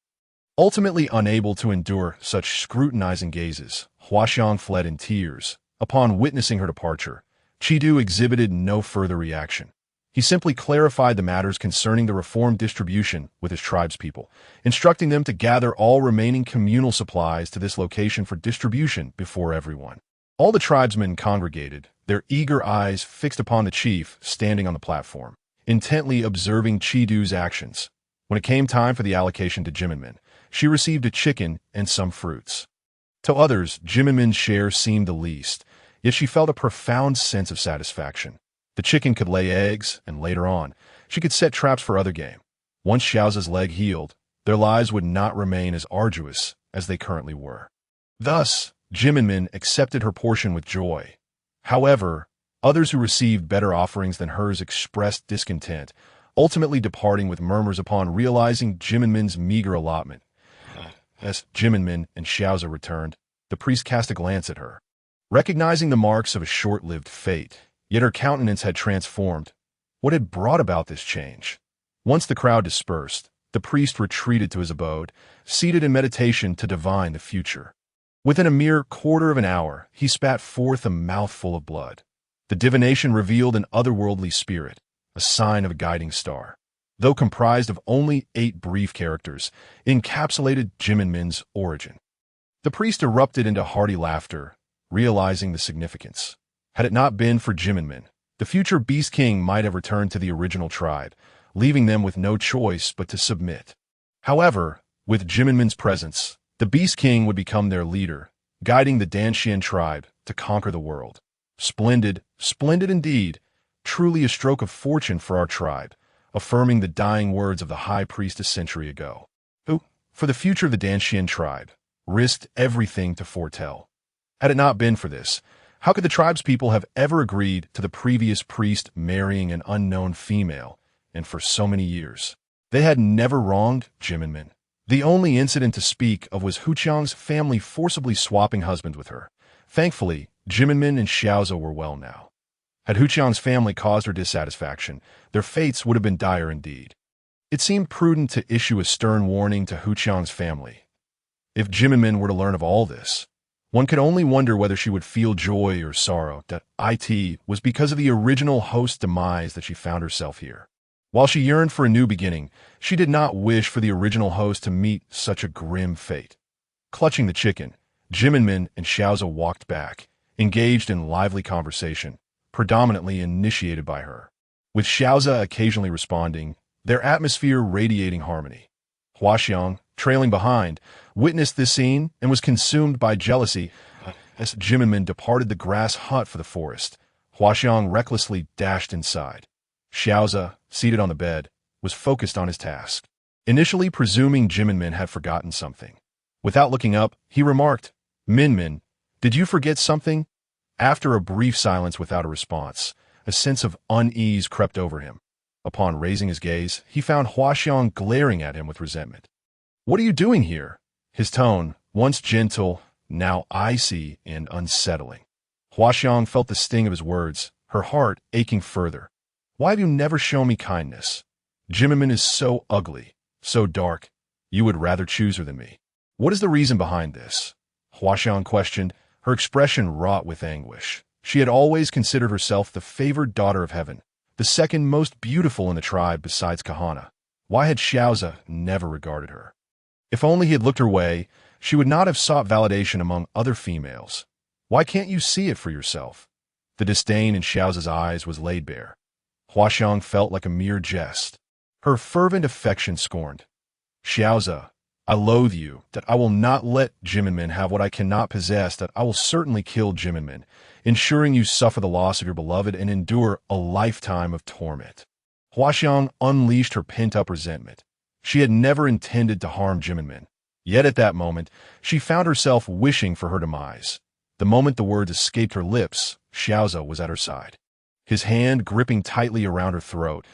[SPEAKER 1] Ultimately unable to endure such scrutinizing gazes, Huaxiang fled in tears. Upon witnessing her departure, Chidu exhibited no further reaction. He simply clarified the matters concerning the reformed distribution with his tribespeople, instructing them to gather all remaining communal supplies to this location for distribution before everyone. All the tribesmen congregated, their eager eyes fixed upon the chief standing on the platform, intently observing Chidu's actions. When it came time for the allocation to Minmin, she received a chicken and some fruits. To others, Minmin's share seemed the least, yet she felt a profound sense of satisfaction. The chicken could lay eggs, and later on, she could set traps for other game. Once Xiao Ze's leg healed, their lives would not remain as arduous as they currently were. Thus, Minmin accepted her portion with joy. However, others who received better offerings than hers expressed discontent, ultimately departing with murmurs upon realizing Minmin's meager allotment. As Minmin and Xiao Ze returned, the priest cast a glance at her. Recognizing the marks of a short-lived fate, yet her countenance had transformed. What had brought about this change? Once the crowd dispersed, the priest retreated to his abode, seated in meditation to divine the future. Within a mere quarter of an hour, he spat forth a mouthful of blood. The divination revealed an otherworldly spirit, a sign of a guiding star. Though comprised of only 8 brief characters, encapsulated Minmin's origin. The priest erupted into hearty laughter, realizing the significance. Had it not been for Minmin, the future Beast King might have returned to the original tribe, leaving them with no choice but to submit. However, with Minmin's presence, the Beast King would become their leader, guiding the Danshan tribe to conquer the world. Splendid, splendid indeed, truly a stroke of fortune for our tribe, affirming the dying words of the high priest a century ago, who, for the future of the Danshan tribe, risked everything to foretell. Had it not been for this, how could the tribespeople have ever agreed to the previous priest marrying an unknown female, and for so many years? They had never wronged Minmin. The only incident to speak of was Huqiang's family forcibly swapping husbands with her. Thankfully, Minmin and Xiao Ze were well now. Had Huqiang's family caused her dissatisfaction, their fates would have been dire indeed. It seemed prudent to issue a stern warning to Huqiang's family. If Minmin were to learn of all this, one could only wonder whether she would feel joy or sorrow that it was because of the original host's demise that she found herself here. While she yearned for a new beginning, she did not wish for the original host to meet such a grim fate. Clutching the chicken, Minmin and Xiao Ze walked back, engaged in lively conversation, predominantly initiated by her. With Xiao Ze occasionally responding, their atmosphere radiating harmony. Huaxiang, trailing behind, witnessed this scene and was consumed by jealousy. As Minmin departed the grass hut for the forest, Huaxiang recklessly dashed inside. Xiao Ze, seated on the bed, was focused on his task, initially presuming Minmin had forgotten something. Without looking up, he remarked, "Minmin, did you forget something?" After a brief silence without a response, a sense of unease crept over him. Upon raising his gaze, he found Huaxiang glaring at him with resentment. "What are you doing here?" His tone, once gentle, now icy and unsettling. Huaxiang felt the sting of his words, her heart aching further. "Why have you never shown me kindness? Minmin is so ugly, so dark. You would rather choose her than me. What is the reason behind this?" Huaxiang questioned, her expression wrought with anguish. She had always considered herself the favored daughter of heaven, the second most beautiful in the tribe besides Haina. Why had Xiao Ze never regarded her? If only he had looked her way, she would not have sought validation among other females. Why can't you see it for yourself? The disdain in Xiao Ze's eyes was laid bare. Huaxiang felt like a mere jest. Her fervent affection scorned. "Xiao Ze, I loathe you, that I will not let Minmin have what I cannot possess, that I will certainly kill Minmin, ensuring you suffer the loss of your beloved and endure a lifetime of torment." Huaxiang unleashed her pent-up resentment. She had never intended to harm Minmin. Yet at that moment, she found herself wishing for her demise. The moment the words escaped her lips, Xiao Ze was at her side, his hand gripping tightly around her throat.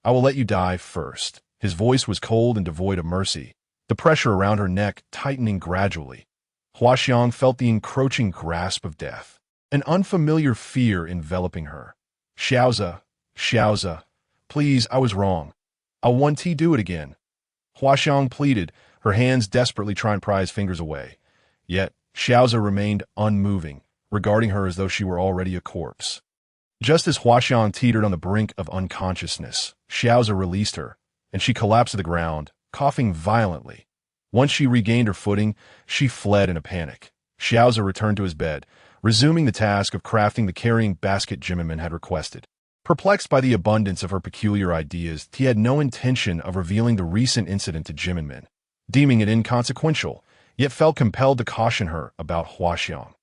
[SPEAKER 1] "I will let you die first." His voice was cold and devoid of mercy, the pressure around her neck tightening gradually. Huaxiang felt the encroaching grasp of death. an unfamiliar fear enveloping her. Xiao Ze, Xiao Ze, please, I was wrong. I want to do it again. Huaxiang pleaded, her hands desperately trying to pry his fingers away. Yet, Xiao Ze remained unmoving, regarding her as though she were already a corpse. Just as Huaxiang teetered on the brink of unconsciousness, Xiao Ze released her, and she collapsed to the ground, coughing violently. Once she regained her footing, she fled in a panic. Xiao Ze returned to his bed, resuming the task of crafting the carrying basket Minmin had requested. Perplexed by the abundance of her peculiar ideas, he had no intention of revealing the recent incident to Minmin, deeming it inconsequential, yet felt compelled to caution her about Huaxiang.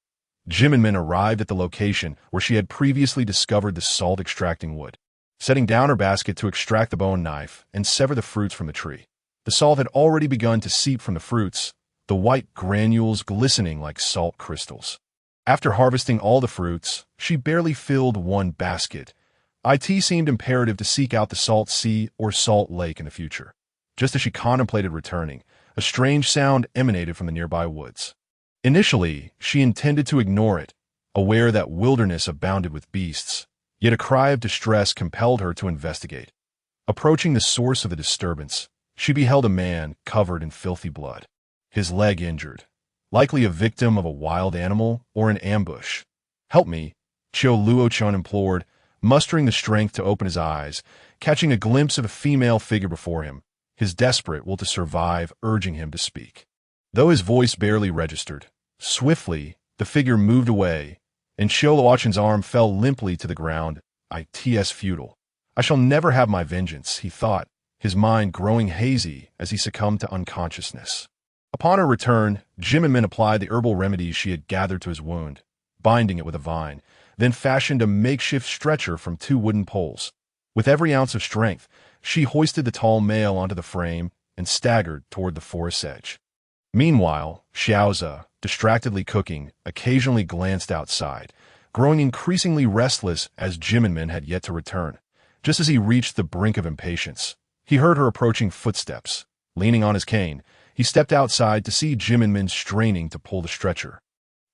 [SPEAKER 1] Minmin arrived at the location where she had previously discovered the salt-extracting wood. Setting down her basket to extract the bone knife and sever the fruits from the tree. The salt had already begun to seep from the fruits, the white granules glistening like salt crystals. After harvesting all the fruits, she barely filled one basket. It seemed imperative to seek out the salt sea or salt lake in the future. Just as she contemplated returning, a strange sound emanated from the nearby woods. Initially, she intended to ignore it, aware that wilderness abounded with beasts, yet a cry of distress compelled her to investigate. Approaching the source of the disturbance, she beheld a man covered in filthy blood, his leg injured, likely a victim of a wild animal or an ambush. "Help me," Qiu Luochun implored, mustering the strength to open his eyes, catching a glimpse of a female figure before him, his desperate will to survive urging him to speak. Though his voice barely registered, swiftly the figure moved away, and Qiu Luochun's arm fell limply to the ground. "It's futile. I shall never have my vengeance," he thought, his mind growing hazy as he succumbed to unconsciousness. Upon her return, Minmin applied the herbal remedies she had gathered to his wound, binding it with a vine, then fashioned a makeshift stretcher from 2 wooden poles. With every ounce of strength, she hoisted the tall male onto the frame and staggered toward the forest's edge. Meanwhile, Xiao Ze, distractedly cooking, occasionally glanced outside, growing increasingly restless as Minmin had yet to return. Just as he reached the brink of impatience, he heard her approaching footsteps. Leaning on his cane, he stepped outside to see Minmin straining to pull the stretcher,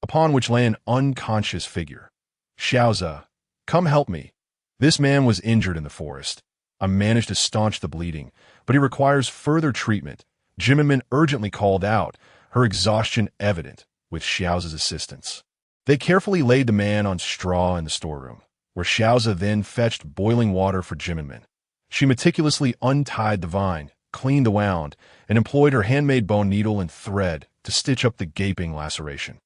[SPEAKER 1] upon which lay an unconscious figure. "Xiao Ze, come help me. This man was injured in the forest. I managed to staunch the bleeding, but he requires further treatment," Minmin urgently called out, her exhaustion evident, with Xiao Ze's assistance. They carefully laid the man on straw in the storeroom, where Xiao Ze then fetched boiling water for Minmin. She meticulously untied the vine, cleaned the wound, and employed her handmade bone needle and thread to stitch up the gaping laceration.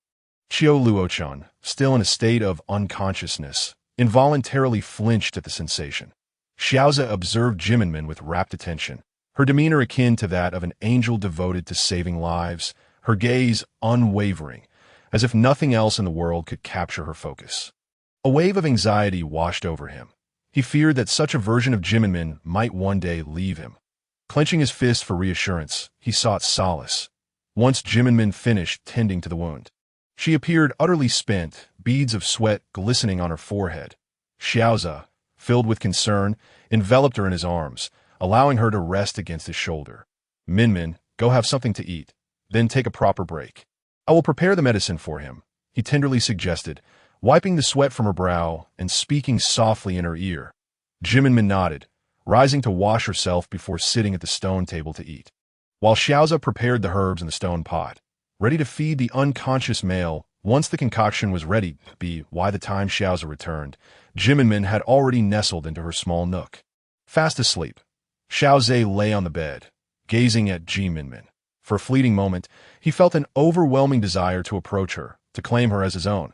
[SPEAKER 1] Qiu Luochun, still in a state of unconsciousness, involuntarily flinched at the sensation. Xiao Ze observed Minmin with rapt attention, her demeanor akin to that of an angel devoted to saving lives, her gaze unwavering, as if nothing else in the world could capture her focus. A wave of anxiety washed over him. He feared that such a version of Minmin might one day leave him. Clenching his fist for reassurance, he sought solace. Once Minmin finished tending to the wound, she appeared utterly spent, beads of sweat glistening on her forehead. Xiao Ze, filled with concern, enveloped her in his arms, allowing her to rest against his shoulder. "Minmin, go have something to eat, then take a proper break. I will prepare the medicine for him," he tenderly suggested, wiping the sweat from her brow and speaking softly in her ear. Minmin nodded, rising to wash herself before sitting at the stone table to eat, while Xiao Ze prepared the herbs in the stone pot, ready to feed the unconscious male. Once the concoction was ready, by the time Xiao Ze returned, Minmin had already nestled into her small nook. Fast asleep, Xiao Ze lay on the bed, gazing at Minmin. For a fleeting moment, he felt an overwhelming desire to approach her, to claim her as his own.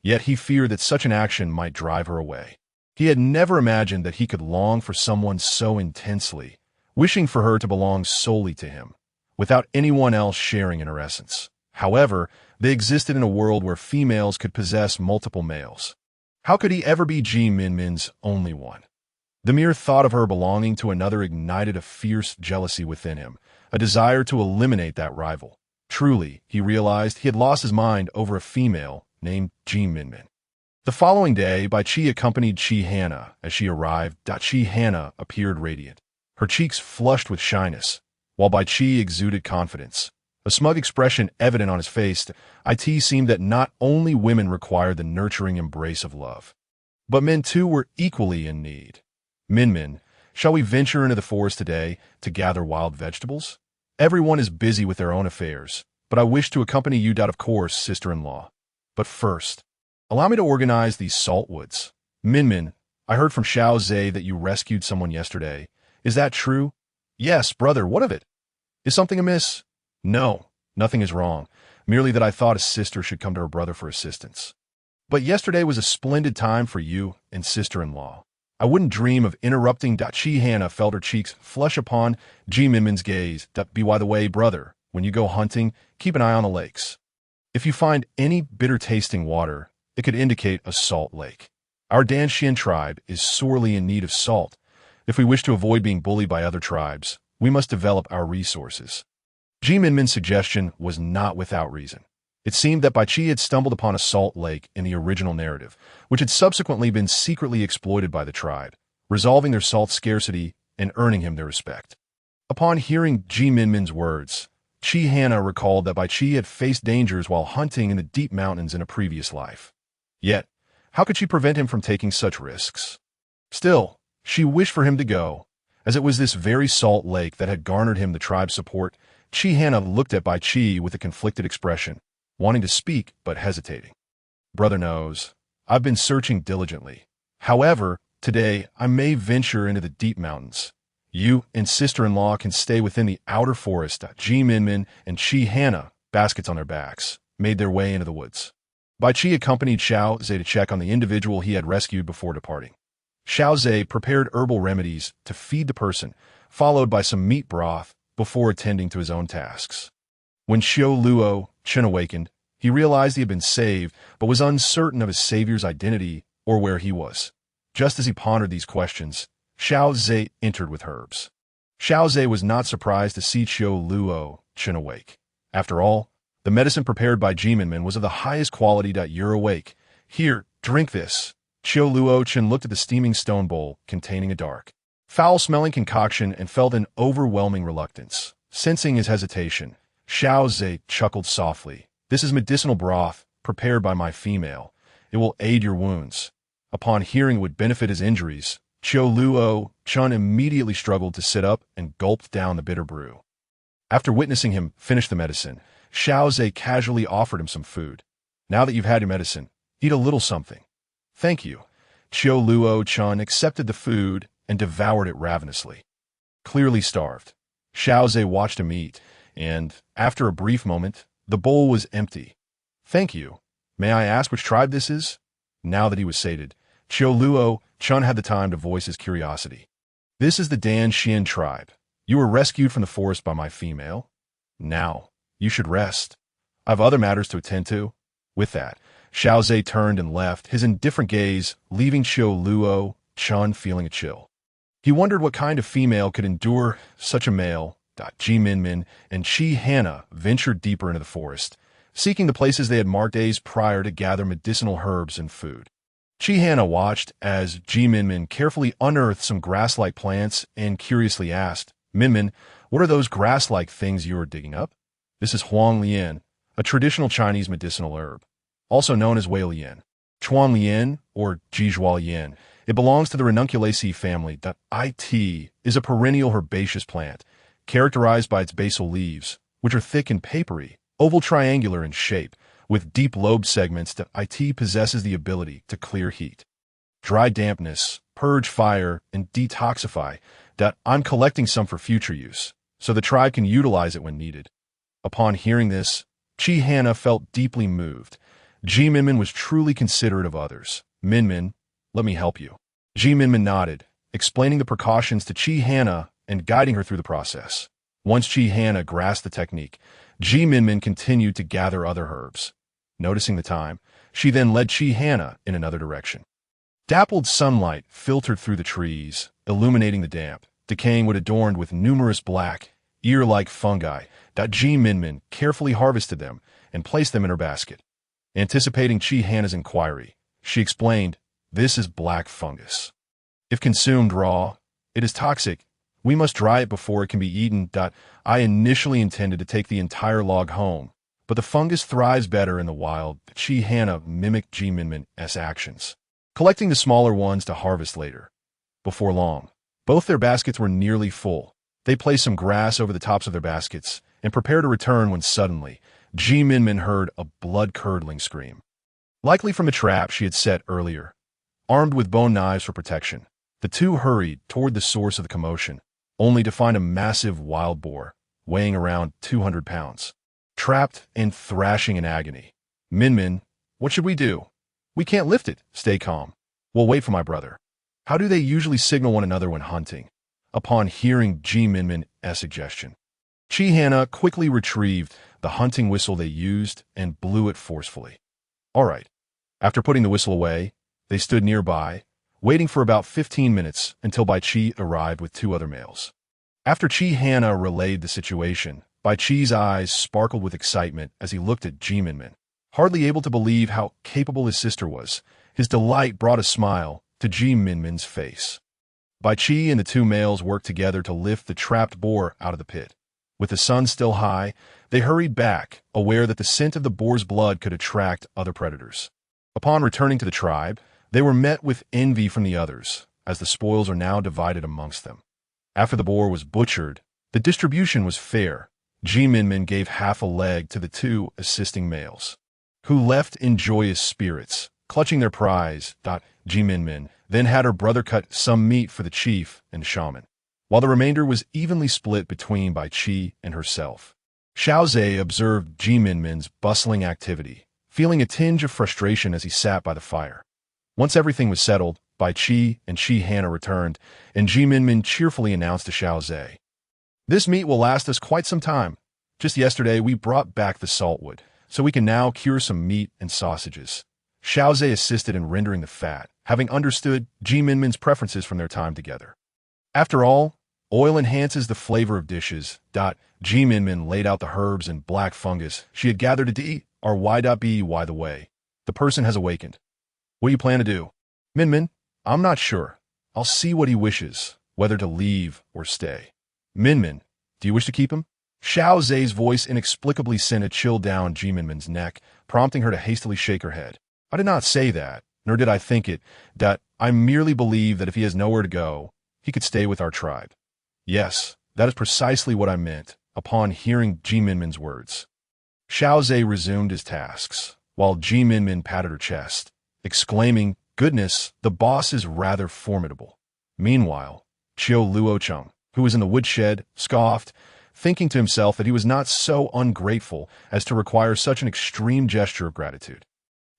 [SPEAKER 1] Yet he feared that such an action might drive her away. He had never imagined that he could long for someone so intensely, wishing for her to belong solely to him, without anyone else sharing in her essence. However, they existed in a world where females could possess multiple males. How could he ever be Minmin's only one? The mere thought of her belonging to another ignited a fierce jealousy within him, a desire to eliminate that rival. Truly, he realized he had lost his mind over a female named Minmin. The following day, Bai Qi accompanied Qi Haina as she arrived. Qi Haina appeared radiant, her cheeks flushed with shyness, while Bai Qi exuded confidence, A smug expression evident on his face. It seemed that not only women required the nurturing embrace of love, but men too were equally in need. Minmin, shall we venture into the forest today to gather wild vegetables? Everyone is busy with their own affairs, but I wish to accompany you, of course, sister-in-law. But first, allow me to organize these saltwoods. Minmin, I heard from Xiao Ze that you rescued someone yesterday. Is that true? Yes, brother, what of it? Is something amiss? No, nothing is wrong. Merely that I thought a sister should come to her brother for assistance. But yesterday was a splendid time for you and sister-in-law. I wouldn't dream of interrupting. Haina felt her cheeks flush upon Minmin's gaze. By the way, brother, when you go hunting, keep an eye on the lakes. If you find any bitter-tasting water, it could indicate a salt lake. Our Danshin tribe is sorely in need of salt. If we wish to avoid being bullied by other tribes, we must develop our resources. Minmin's suggestion was not without reason. It seemed that Bai Qi had stumbled upon a salt lake in the original narrative, which had subsequently been secretly exploited by the tribe, resolving their salt scarcity and earning him their respect. Upon hearing Minmin's words, Haina recalled that Bai Qi had faced dangers while hunting in the deep mountains in a previous life. Yet, how could she prevent him from taking such risks? Still, she wished for him to go, as it was this very salt lake that had garnered him the tribe's support. Haina looked at Bai Qi with a conflicted expression, wanting to speak but hesitating. Brother knows, I've been searching diligently. However, today I may venture into the deep mountains. You and sister-in-law can stay within the outer forest. Minmin and Haina, baskets on their backs, made their way into the woods. Bai Qi accompanied Xiao Ze to check on the individual he had rescued before departing. Xiao Ze prepared herbal remedies to feed the person, followed by some meat broth before attending to his own tasks. When Xiao Luo Chen awakened, he realized he had been saved, but was uncertain of his savior's identity or where he was. Just as he pondered these questions, Xiao Ze entered with herbs. Xiao Ze was not surprised to see Xiao Luo Chen awake. After all, the medicine prepared by Minmin was of the highest quality. You're awake. Here, drink this. Xiao Luo Chen looked at the steaming stone bowl containing a dark, foul-smelling concoction and felt an overwhelming reluctance. Sensing his hesitation, Xiao Ze chuckled softly. This is medicinal broth, prepared by my female. It will aid your wounds. Upon hearing it would benefit his injuries, Xiao Luo Chen immediately struggled to sit up and gulped down the bitter brew. After witnessing him finish the medicine, Xiao Ze casually offered him some food. Now that you've had your medicine, eat a little something. Thank you. Xiao Luo Chen accepted the food and devoured it ravenously. Clearly starved, Xiao Ze watched him eat, and, after a brief moment, the bowl was empty. Thank you. May I ask which tribe this is? Now that he was sated, Xiao Luo Chen had the time to voice his curiosity. This is the Danshin tribe. You were rescued from the forest by my female. Now, you should rest. I have other matters to attend to. With that, Xiao Ze turned and left, his indifferent gaze leaving Xiao Luo Chen feeling a chill. He wondered what kind of female could endure such a male. Minmin and Haina ventured deeper into the forest, seeking the places they had marked days prior to gather medicinal herbs and food. Haina watched as Minmin carefully unearthed some grass-like plants and curiously asked, Minmin, what are those grass-like things you are digging up? This is huang lian, a traditional Chinese medicinal herb, also known as wei lian. Chuan lian, or jizhua lian. It belongs to the Ranunculaceae family. It is a perennial herbaceous plant, characterized by its basal leaves, which are thick and papery, oval triangular in shape, with deep lobe segments. It possesses the ability to clear heat, dry dampness, purge fire, and detoxify. I'm collecting some for future use, so the tribe can utilize it when needed. Upon hearing this, Haina felt deeply moved. Minmin was truly considerate of others. Minmin, let me help you. Minmin nodded, explaining the precautions to Haina and guiding her through the process. Once Haina grasped the technique, Minmin continued to gather other herbs. Noticing the time, she then led Haina in another direction. Dappled sunlight filtered through the trees, illuminating the damp, decaying wood adorned with numerous black, ear-like fungi. Minmin carefully harvested them and placed them in her basket. Anticipating Haina's inquiry, she explained, this is black fungus. If consumed raw, it is toxic, We must dry it before it can be eaten. I initially intended to take the entire log home, but the fungus thrives better in the wild. Haina mimicked Minmin's actions, collecting the smaller ones to harvest later. Before long, both their baskets were nearly full. They placed some grass over the tops of their baskets and prepared to return when suddenly, Minmin heard a blood-curdling scream. Likely from the trap she had set earlier. Armed with bone knives for protection, the two hurried toward the source of the commotion, only to find a massive wild boar, weighing around 200 pounds, trapped and thrashing in agony. Minmin, what should we do? We can't lift it. Stay calm. We'll wait for my brother. How do they usually signal one another when hunting? Upon hearing Minmin's suggestion, Haina quickly retrieved the hunting whistle they used and blew it forcefully. All right. After putting the whistle away, they stood nearby, waiting for about 15 minutes until Bai Chi arrived with two other males. After Haina relayed the situation, Bai Chi's eyes sparkled with excitement as he looked at Minmin. Hardly able to believe how capable his sister was, his delight brought a smile to Minmin's face. Bai Chi and the two males worked together to lift the trapped boar out of the pit. With the sun still high, they hurried back, aware that the scent of the boar's blood could attract other predators. Upon returning to the tribe, they were met with envy from the others, as the spoils are now divided amongst them. After the boar was butchered, the distribution was fair. Minmin gave half a leg to the two assisting males, who left in joyous spirits, clutching their prize. Minmin then had her brother cut some meat for the chief and shaman, while the remainder was evenly split between Bai Chi and herself. Xiao Ze observed Minmin's bustling activity, feeling a tinge of frustration as he sat by the fire. Once everything was settled, Bai Chi and Haina returned, and Minmin cheerfully announced to Xiao Ze, "This meat will last us quite some time. Just yesterday we brought back the saltwood, so we can now cure some meat and sausages." Xiao Ze assisted in rendering the fat, having understood Minmin's preferences from their time together. After all, oil enhances the flavor of dishes. Minmin laid out the herbs and black fungus she had gathered to eat. By the way, the person has awakened. What do you plan to do? Minmin, I'm not sure. I'll see what he wishes, whether to leave or stay. Minmin, do you wish to keep him? Xiao Ze's voice inexplicably sent a chill down Minmin's neck, prompting her to hastily shake her head. I did not say that, nor did I think it. I merely believe that if he has nowhere to go, he could stay with our tribe. Yes, that is precisely what I meant, upon hearing Minmin's words. Xiao Ze resumed his tasks, while Minmin patted her chest, exclaiming, "Goodness, the boss is rather formidable." Meanwhile, Qiu Luocheng, who was in the woodshed, scoffed, thinking to himself that he was not so ungrateful as to require such an extreme gesture of gratitude.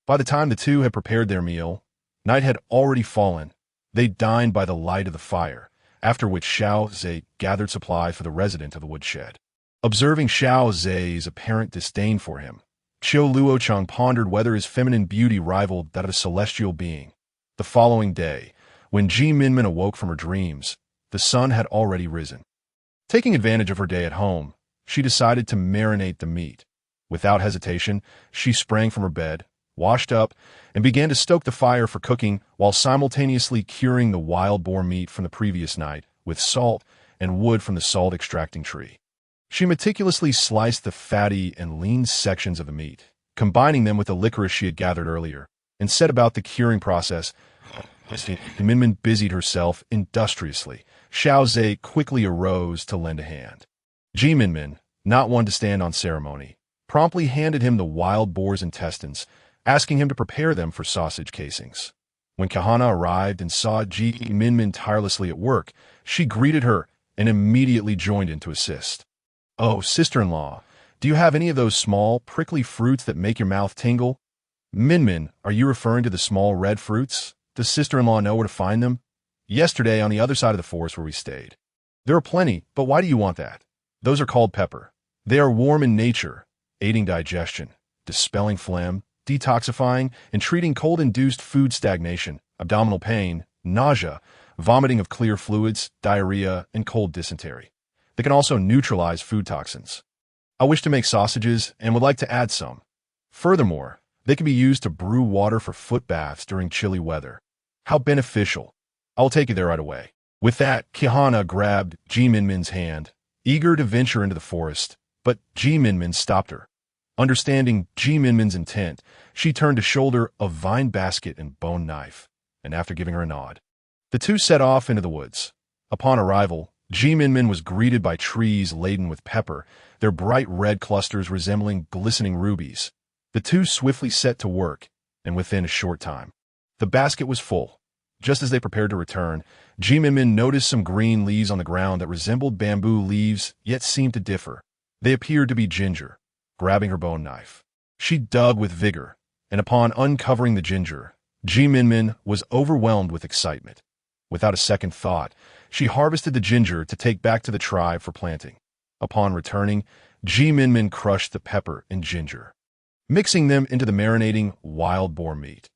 [SPEAKER 1] By the time the two had prepared their meal, night had already fallen. They dined by the light of the fire, after which Xiao Ze gathered supplies for the resident of the woodshed. Observing Xiao Ze's apparent disdain for him, Qiu Luocheng pondered whether his feminine beauty rivaled that of a celestial being. The following day, when Minmin awoke from her dreams, the sun had already risen. Taking advantage of her day at home, she decided to marinate the meat. Without hesitation, she sprang from her bed, washed up, and began to stoke the fire for cooking while simultaneously curing the wild boar meat from the previous night with salt and wood from the salt-extracting tree. She meticulously sliced the fatty and lean sections of the meat, combining them with the licorice she had gathered earlier, and set about the curing process. Minmin busied herself industriously. Xiao Ze quickly arose to lend a hand. Minmin, not one to stand on ceremony, promptly handed him the wild boar's intestines, asking him to prepare them for sausage casings. When Haina arrived and saw Minmin tirelessly at work, she greeted her and immediately joined in to assist. "Oh, sister-in-law, do you have any of those small, prickly fruits that make your mouth tingle?" "Minmin, are you referring to the small red fruits? Does sister-in-law know where to find them?" "Yesterday on the other side of the forest where we stayed. There are plenty, but why do you want that?" "Those are called pepper. They are warm in nature, aiding digestion, dispelling phlegm, detoxifying, and treating cold-induced food stagnation, abdominal pain, nausea, vomiting of clear fluids, diarrhea, and cold dysentery. They can also neutralize food toxins. I wish to make sausages and would like to add some. Furthermore, they can be used to brew water for foot baths during chilly weather. How beneficial. I will take you there right away." With that, Haina grabbed Minmin's hand, eager to venture into the forest, but Minmin stopped her. Understanding Minmin's intent, she turned to shoulder a vine basket and bone knife, and after giving her a nod, the two set off into the woods. Upon arrival, Minmin was greeted by trees laden with pepper, their bright red clusters resembling glistening rubies. The two swiftly set to work, and within a short time, the basket was full. Just as they prepared to return, Minmin noticed some green leaves on the ground that resembled bamboo leaves, yet seemed to differ. They appeared to be ginger. Grabbing her bone knife, she dug with vigor, and upon uncovering the ginger, Minmin was overwhelmed with excitement. Without a second thought, she harvested the ginger to take back to the tribe for planting. Upon returning, Minmin crushed the pepper and ginger, mixing them into the marinating wild boar meat.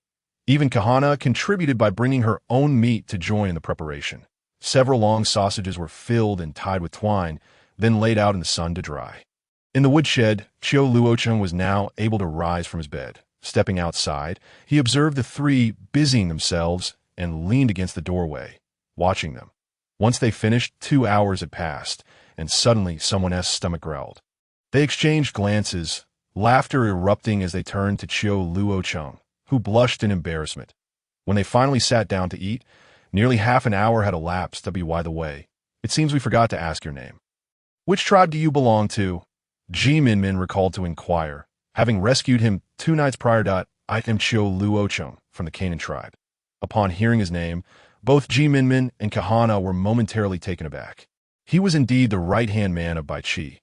[SPEAKER 1] Even Haina contributed by bringing her own meat to join in the preparation. Several long sausages were filled and tied with twine, then laid out in the sun to dry. In the woodshed, Xiao Ze was now able to rise from his bed. Stepping outside, he observed the three busying themselves and leaned against the doorway, watching them. Once they finished, 2 hours had passed, and suddenly someone else's stomach growled. They exchanged glances, laughter erupting as they turned to Xiao Ze, who blushed in embarrassment. When they finally sat down to eat, nearly half an hour had elapsed. By the way, it seems we forgot to ask your name. Which tribe do you belong to? Minmin recalled to inquire, having rescued him 2 nights prior. I am Xiao Ze from the Canaan tribe. Upon hearing his name, both Minmin and Haina were momentarily taken aback. He was indeed the right-hand man of Bai Qi,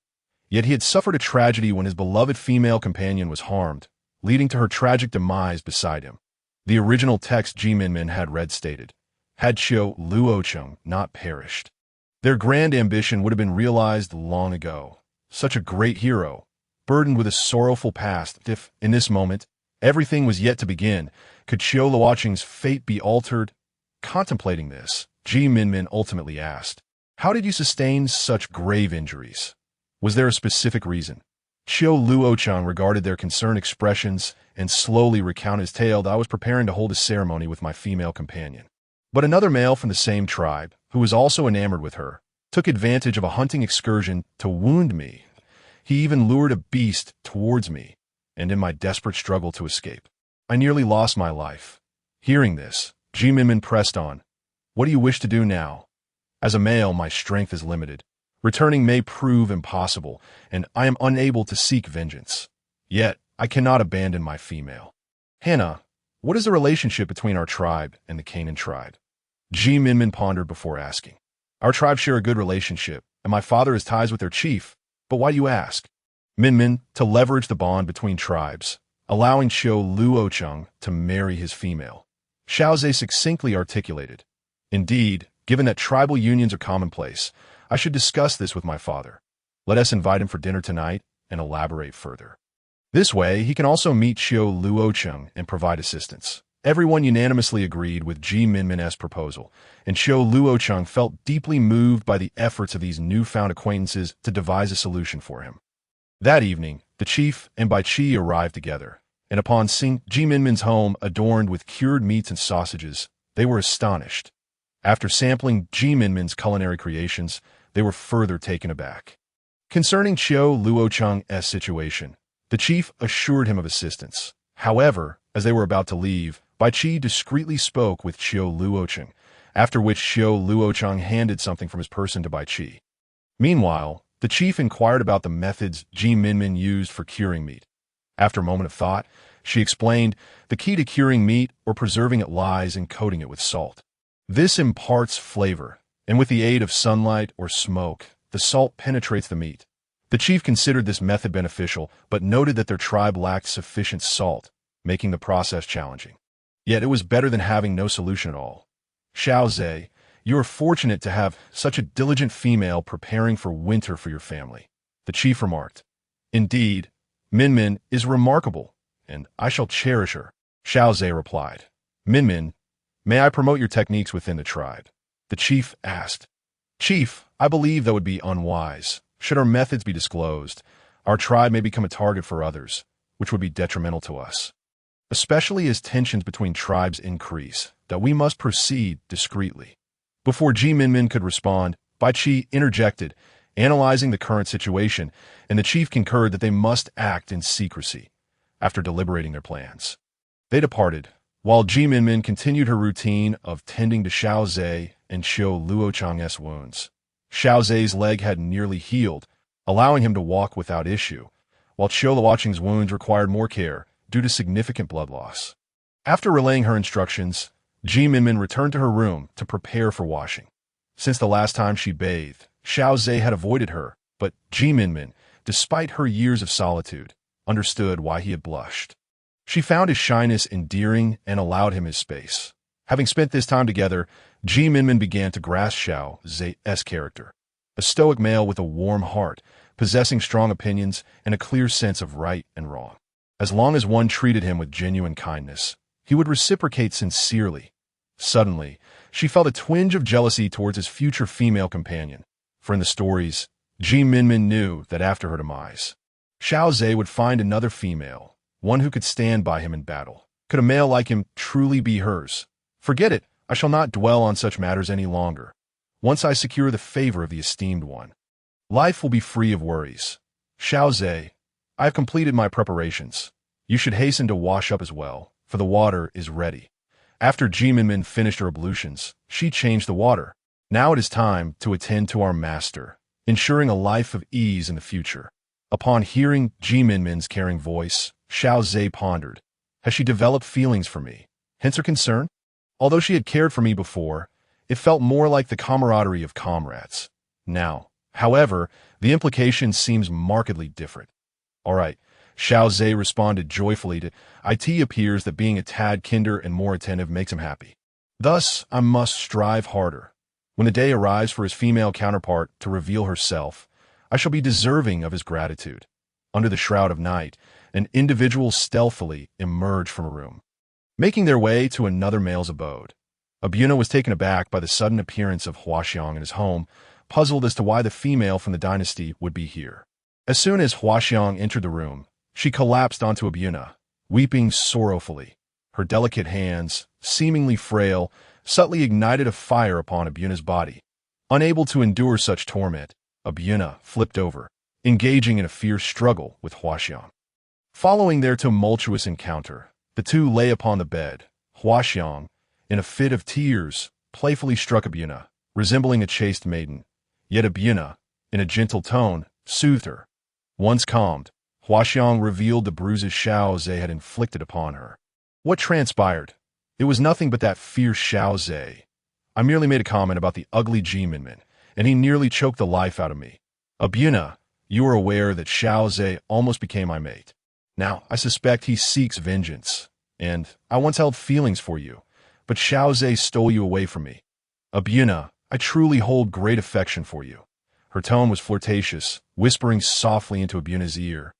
[SPEAKER 1] yet he had suffered a tragedy when his beloved female companion was harmed, leading to her tragic demise beside him. The original text Minmin had read stated, had Xiao Ze not perished, their grand ambition would have been realized long ago. Such a great hero, burdened with a sorrowful past, if, in this moment, everything was yet to begin, could Xiao Ze's fate be altered? Contemplating this, Minmin ultimately asked, how did you sustain such grave injuries? Was there a specific reason? Xiao Ze regarded their concerned expressions and slowly recounted his tale that I was preparing to hold a ceremony with my female companion. But another male from the same tribe, who was also enamored with her, took advantage of a hunting excursion to wound me. He even lured a beast towards me, and in my desperate struggle to escape, I nearly lost my life. Hearing this, Minmin pressed on. What do you wish to do now? As a male, my strength is limited. Returning may prove impossible, and I am unable to seek vengeance. Yet, I cannot abandon my female. Haina, what is the relationship between our tribe and the Canaan tribe? Minmin pondered before asking. Our tribes share a good relationship, and my father has ties with their chief. But why do you ask? Minmin, to leverage the bond between tribes, allowing Xiao Ze to marry his female. Xiao Ze succinctly articulated, indeed, given that tribal unions are commonplace, I should discuss this with my father. Let us invite him for dinner tonight and elaborate further. This way, he can also meet Xiao Ze and provide assistance. Everyone unanimously agreed with Minmin's proposal, and Xiao Ze felt deeply moved by the efforts of these newfound acquaintances to devise a solution for him. That evening, the chief and Bai Qi arrived together, and upon seeing Minmin's home adorned with cured meats and sausages, they were astonished. After sampling Minmin's culinary creations, they were further taken aback. Concerning Xiao Ze's situation, the chief assured him of assistance. However, as they were about to leave, Bai Qi discreetly spoke with Xiao Ze, after which Xiao Ze handed something from his person to Bai Qi. Meanwhile, the chief inquired about the methods Minmin used for curing meat. After a moment of thought, she explained, the key to curing meat or preserving it lies in coating it with salt. This imparts flavor, and with the aid of sunlight or smoke, the salt penetrates the meat. The chief considered this method beneficial, but noted that their tribe lacked sufficient salt, making the process challenging. Yet it was better than having no solution at all. Xiao Ze, you are fortunate to have such a diligent female preparing for winter for your family, the chief remarked. Indeed, Minmin is remarkable, and I shall cherish her, Xiao Ze replied. Minmin, may I promote your techniques within the tribe? The chief asked. Chief, I believe that would be unwise. Should our methods be disclosed, our tribe may become a target for others, which would be detrimental to us. Especially as tensions between tribes increase, that we must proceed discreetly. Before Minmin could respond, Bai Qi interjected, analyzing the current situation, and the chief concurred that they must act in secrecy. After deliberating their plans, they departed, while Minmin continued her routine of tending to Xiao Ze and Xiao Luochang's wounds. Xiao Ze's leg had nearly healed, allowing him to walk without issue, while Xiao Luochang's wounds required more care due to significant blood loss. After relaying her instructions, Minmin returned to her room to prepare for washing. Since the last time she bathed, Xiao Ze had avoided her, but Minmin, despite her years of solitude, understood why he had blushed. She found his shyness endearing and allowed him his space. Having spent this time together, Minmin began to grasp Xiao Ze's character. A stoic male with a warm heart, possessing strong opinions and a clear sense of right and wrong. As long as one treated him with genuine kindness, he would reciprocate sincerely. Suddenly, she felt a twinge of jealousy towards his future female companion, for in the stories, Minmin knew that after her demise, Xiao Ze would find another female, one who could stand by him in battle. Could a male like him truly be hers? Forget it, I shall not dwell on such matters any longer. Once I secure the favor of the esteemed one, life will be free of worries. Xiao Ze, I have completed my preparations. You should hasten to wash up as well, for the water is ready. After Minmin finished her ablutions, she changed the water. Now it is time to attend to our master, ensuring a life of ease in the future. Upon hearing Minmin's caring voice, Xiao Ze pondered. Has she developed feelings for me? Hence her concern? Although she had cared for me before, it felt more like the camaraderie of comrades. Now, however, the implication seems markedly different. All right, Xiao Ze responded joyfully to it. Appears that being a tad kinder and more attentive makes him happy. Thus, I must strive harder. When the day arrives for his female counterpart to reveal herself, I shall be deserving of his gratitude. Under the shroud of night, an individual stealthily emerged from a room, making their way to another male's abode. Abuna was taken aback by the sudden appearance of Huaxiang in his home, puzzled as to why the female from the dynasty would be here. As soon as Huaxiang entered the room, she collapsed onto Abuna, weeping sorrowfully. Her delicate hands, seemingly frail, subtly ignited a fire upon Abuna's body. Unable to endure such torment, Abuna flipped over, engaging in a fierce struggle with Huaxiang. Following their tumultuous encounter, the two lay upon the bed. Huaxiang, in a fit of tears, playfully struck Abuna, resembling a chaste maiden. Yet Abuna, in a gentle tone, soothed her. Once calmed, Huaxiang revealed the bruises Xiao Ze had inflicted upon her. What transpired? It was nothing but that fierce Xiao Ze. I merely made a comment about the ugly Minmin, and he nearly choked the life out of me. Abuna, you are aware that Xiao Ze almost became my mate. Now, I suspect he seeks vengeance, and I once held feelings for you, but Xiao Ze stole you away from me. Abuna, I truly hold great affection for you. Her tone was flirtatious, whispering softly into Abuna's ear,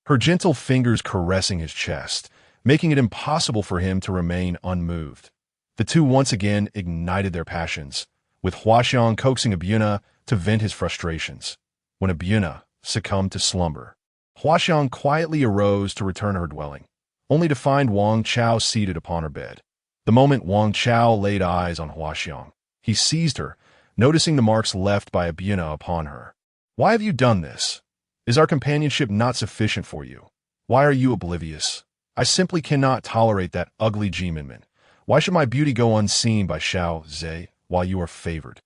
[SPEAKER 1] her gentle fingers caressing his chest, making it impossible for him to remain unmoved. The two once again ignited their passions, with Huaxiang coaxing Abuna to vent his frustrations. When Abuna succumbed to slumber, Huaxiang quietly arose to return to her dwelling, only to find Wang Chao seated upon her bed. The moment Wang Chao laid eyes on Huaxiang, he seized her, noticing the marks left by Abuna upon her. Why have you done this? Is our companionship not sufficient for you? Why are you oblivious? I simply cannot tolerate that ugly Minmin. Why should my beauty go unseen by Xiao Ze while you are favored?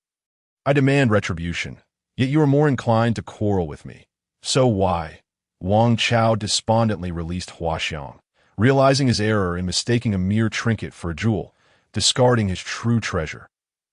[SPEAKER 1] I demand retribution, yet you are more inclined to quarrel with me. So why? Wang Chao despondently released Huaxiang, realizing his error in mistaking a mere trinket for a jewel, discarding his true treasure.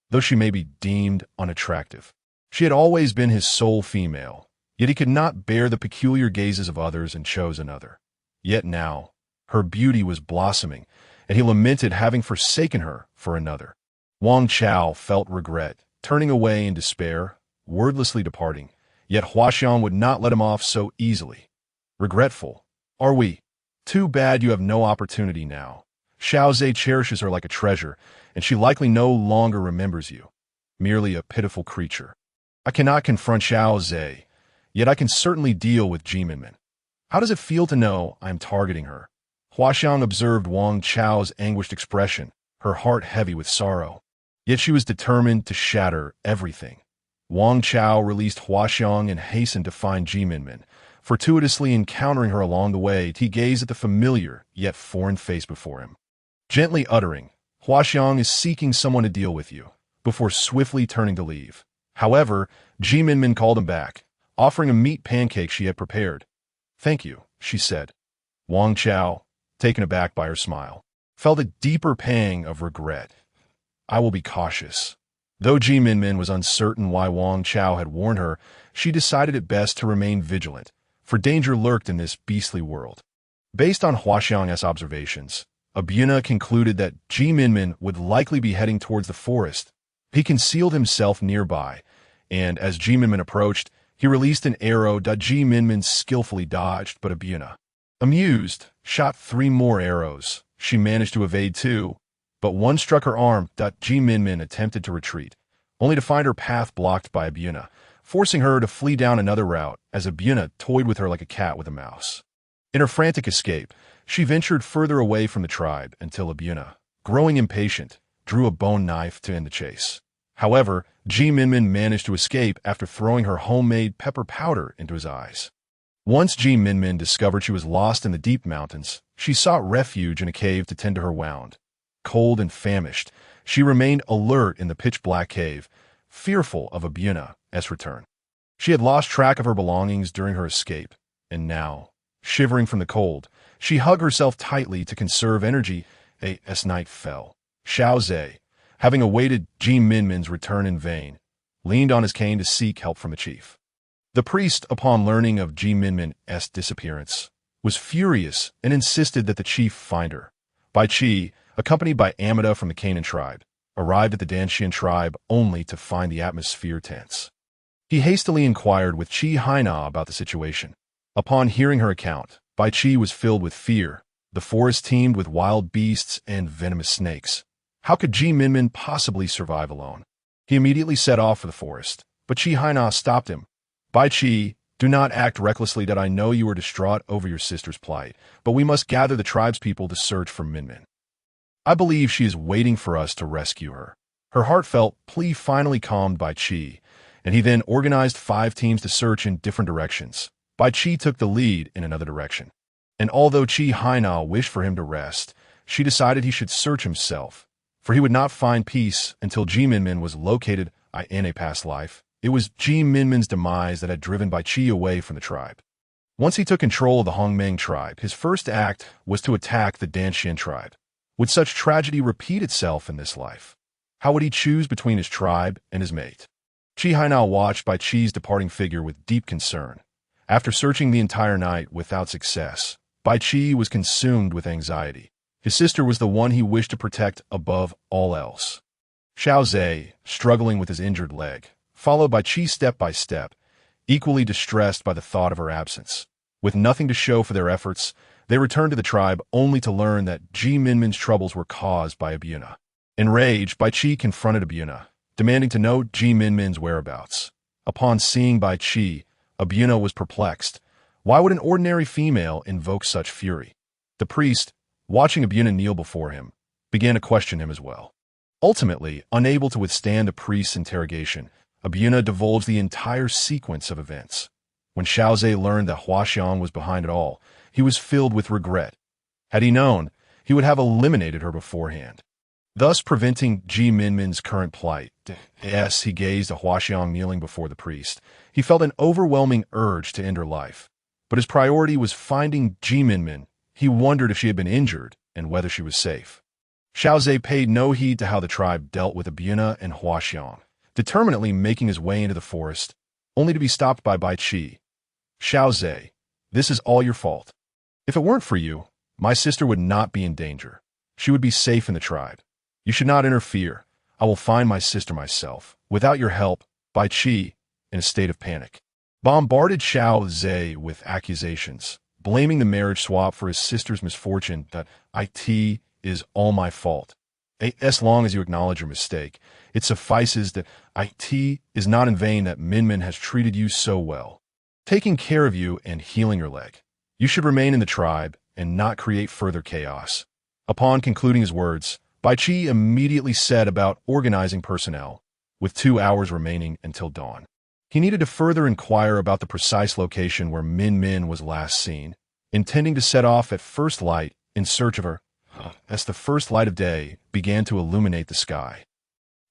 [SPEAKER 1] Though she may be deemed unattractive, she had always been his sole female, yet he could not bear the peculiar gazes of others and chose another. Yet now, her beauty was blossoming, and he lamented having forsaken her for another. Wang Chao felt regret, turning away in despair, wordlessly departing, yet Huaxiang would not let him off so easily. Regretful, are we? Too bad you have no opportunity now. Xiao Ze cherishes her like a treasure, and she likely no longer remembers you. Merely a pitiful creature. I cannot confront Xiao Ze, yet I can certainly deal with Minmin. How does it feel to know I am targeting her? Huaxiang observed Wang Chao's anguished expression, her heart heavy with sorrow. Yet she was determined to shatter everything. Wang Chao released Huaxiang and hastened to find Minmin. Fortuitously encountering her along the way, he gazed at the familiar, yet foreign face before him. Gently uttering, "Huaxiang is seeking someone to deal with you," before swiftly turning to leave. However, Minmin called him back, offering a meat pancake she had prepared. "Thank you," she said. Wang Chao, taken aback by her smile, felt a deeper pang of regret. "I will be cautious." Though Minmin was uncertain why Wang Chao had warned her, she decided it best to remain vigilant, for danger lurked in this beastly world. Based on Huaxiang's observations, Abuna concluded that Minmin would likely be heading towards the forest. He concealed himself nearby, and as Minmin approached, he released an arrow that Minmin skillfully dodged, but Abuna, amused, shot 3 more arrows. She managed to evade 2, but one struck her arm. Minmin attempted to retreat, only to find her path blocked by Abuna, forcing her to flee down another route as Abuna toyed with her like a cat with a mouse. In her frantic escape, she ventured further away from the tribe until Abuna, growing impatient, drew a bone knife to end the chase. However, Minmin managed to escape after throwing her homemade pepper powder into his eyes. Once Minmin discovered she was lost in the deep mountains, she sought refuge in a cave to tend to her wound. Cold and famished, she remained alert in the pitch-black cave, fearful of Abuna's return. She had lost track of her belongings during her escape, and now, shivering from the cold, she hugged herself tightly to conserve energy. As night fell, Xiao Ze, having awaited Minmin's return in vain, leaned on his cane to seek help from the chief. The priest, upon learning of Minmin's disappearance, was furious and insisted that the chief find her. Bai Qi, accompanied by Amida from the Canaan tribe, arrived at the Danshan tribe only to find the atmosphere tense. He hastily inquired with Haina about the situation. Upon hearing her account, Bai Qi was filled with fear. The forest teemed with wild beasts and venomous snakes. How could Minmin possibly survive alone? He immediately set off for the forest, but Haina stopped him. "Bai Qi, do not act recklessly. That I know you are distraught over your sister's plight, but we must gather the tribespeople to search for Minmin. I believe she is waiting for us to rescue her." Her heartfelt plea finally calmed Bai Qi, and he then organized 5 teams to search in different directions. Bai Qi took the lead in another direction, and although Haina wished for him to rest, she decided he should search himself, for he would not find peace until Minmin was located in a past life. It was Minmin's demise that had driven Bai Qi away from the tribe. Once he took control of the Hongmeng tribe, his first act was to attack the Danshan tribe. Would such tragedy repeat itself in this life? How would he choose between his tribe and his mate? Haina watched Bai Qi's departing figure with deep concern. After searching the entire night without success, Bai Qi was consumed with anxiety. His sister was the one he wished to protect above all else. Xiao Ze, struggling with his injured leg, followed Bai Qi step by step, equally distressed by the thought of her absence. With nothing to show for their efforts, they returned to the tribe only to learn that Minmin's troubles were caused by Abuna. Enraged, Bai Qi confronted Abuna, demanding to know Minmin's whereabouts. Upon seeing Bai Qi, Abuna was perplexed. Why would an ordinary female invoke such fury? The priest, watching Abuna kneel before him, began to question him as well. Ultimately, unable to withstand the priest's interrogation, Abuna divulged the entire sequence of events. When Xiao Ze learned that Huaxiang was behind it all, he was filled with regret. Had he known, he would have eliminated her beforehand, thus preventing Minmin's current plight. As he gazed at Huaxiang kneeling before the priest, he felt an overwhelming urge to end her life. But his priority was finding Minmin. He wondered if she had been injured and whether she was safe. Xiao Ze paid no heed to how the tribe dealt with Abuna and Huaxiang, determinedly making his way into the forest, only to be stopped by Bai Qi. "Xiao Ze, this is all your fault. If it weren't for you, my sister would not be in danger. She would be safe in the tribe. You should not interfere. I will find my sister myself. Without your help," Bai Qi, in a state of panic, bombarded Xiao Ze with accusations, blaming the marriage swap for his sister's misfortune. That "It is all my fault. As long as you acknowledge your mistake, it suffices. That it is not in vain that Minmin has treated you so well, taking care of you and healing your leg. You should remain in the tribe and not create further chaos." Upon concluding his words, Bai Qi immediately set about organizing personnel, with 2 hours remaining until dawn. He needed to further inquire about the precise location where Minmin was last seen, intending to set off at first light in search of her, as the first light of day began to illuminate the sky.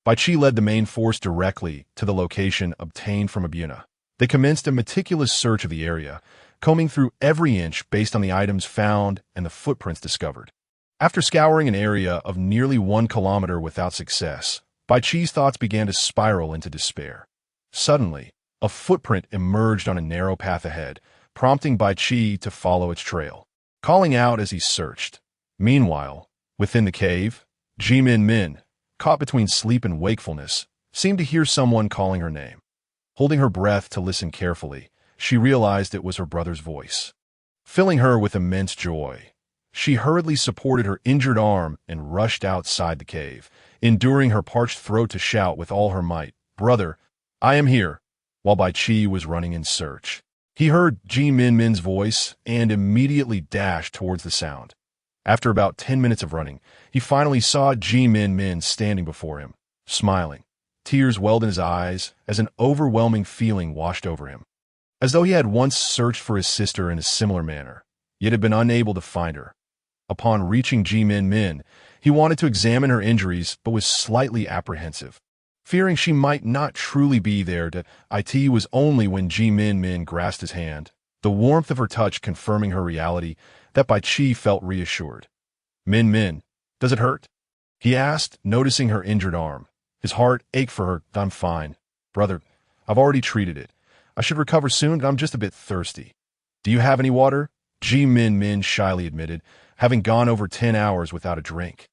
[SPEAKER 1] Bai Qi led the main force directly to the location obtained from Abuna. They commenced a meticulous search of the area, combing through every inch based on the items found and the footprints discovered. After scouring an area of nearly 1 kilometer without success, Bai Qi's thoughts began to spiral into despair. Suddenly, a footprint emerged on a narrow path ahead, prompting Bai Qi to follow its trail, calling out as he searched. Meanwhile, within the cave, Minmin, caught between sleep and wakefulness, seemed to hear someone calling her name. Holding her breath to listen carefully, she realized it was her brother's voice. Filling her with immense joy, she hurriedly supported her injured arm and rushed outside the cave, enduring her parched throat to shout with all her might, "Brother, I am here," while Bai Qi was running in search. He heard Minmin's voice and immediately dashed towards the sound. After about 10 minutes of running, he finally saw Minmin standing before him, smiling. Tears welled in his eyes as an overwhelming feeling washed over him. As though he had once searched for his sister in a similar manner, yet had been unable to find her. Upon reaching Minmin, he wanted to examine her injuries but was slightly apprehensive. Fearing she might not truly be there, it was only when Minmin grasped his hand, the warmth of her touch confirming her reality, that Bai Qi felt reassured. "Minmin, does it hurt?" he asked, noticing her injured arm. His heart ached for her. "I'm fine. Brother, I've already treated it. I should recover soon, but I'm just a bit thirsty." "Do you have any water?" Minmin shyly admitted, having gone over 10 hours without a drink.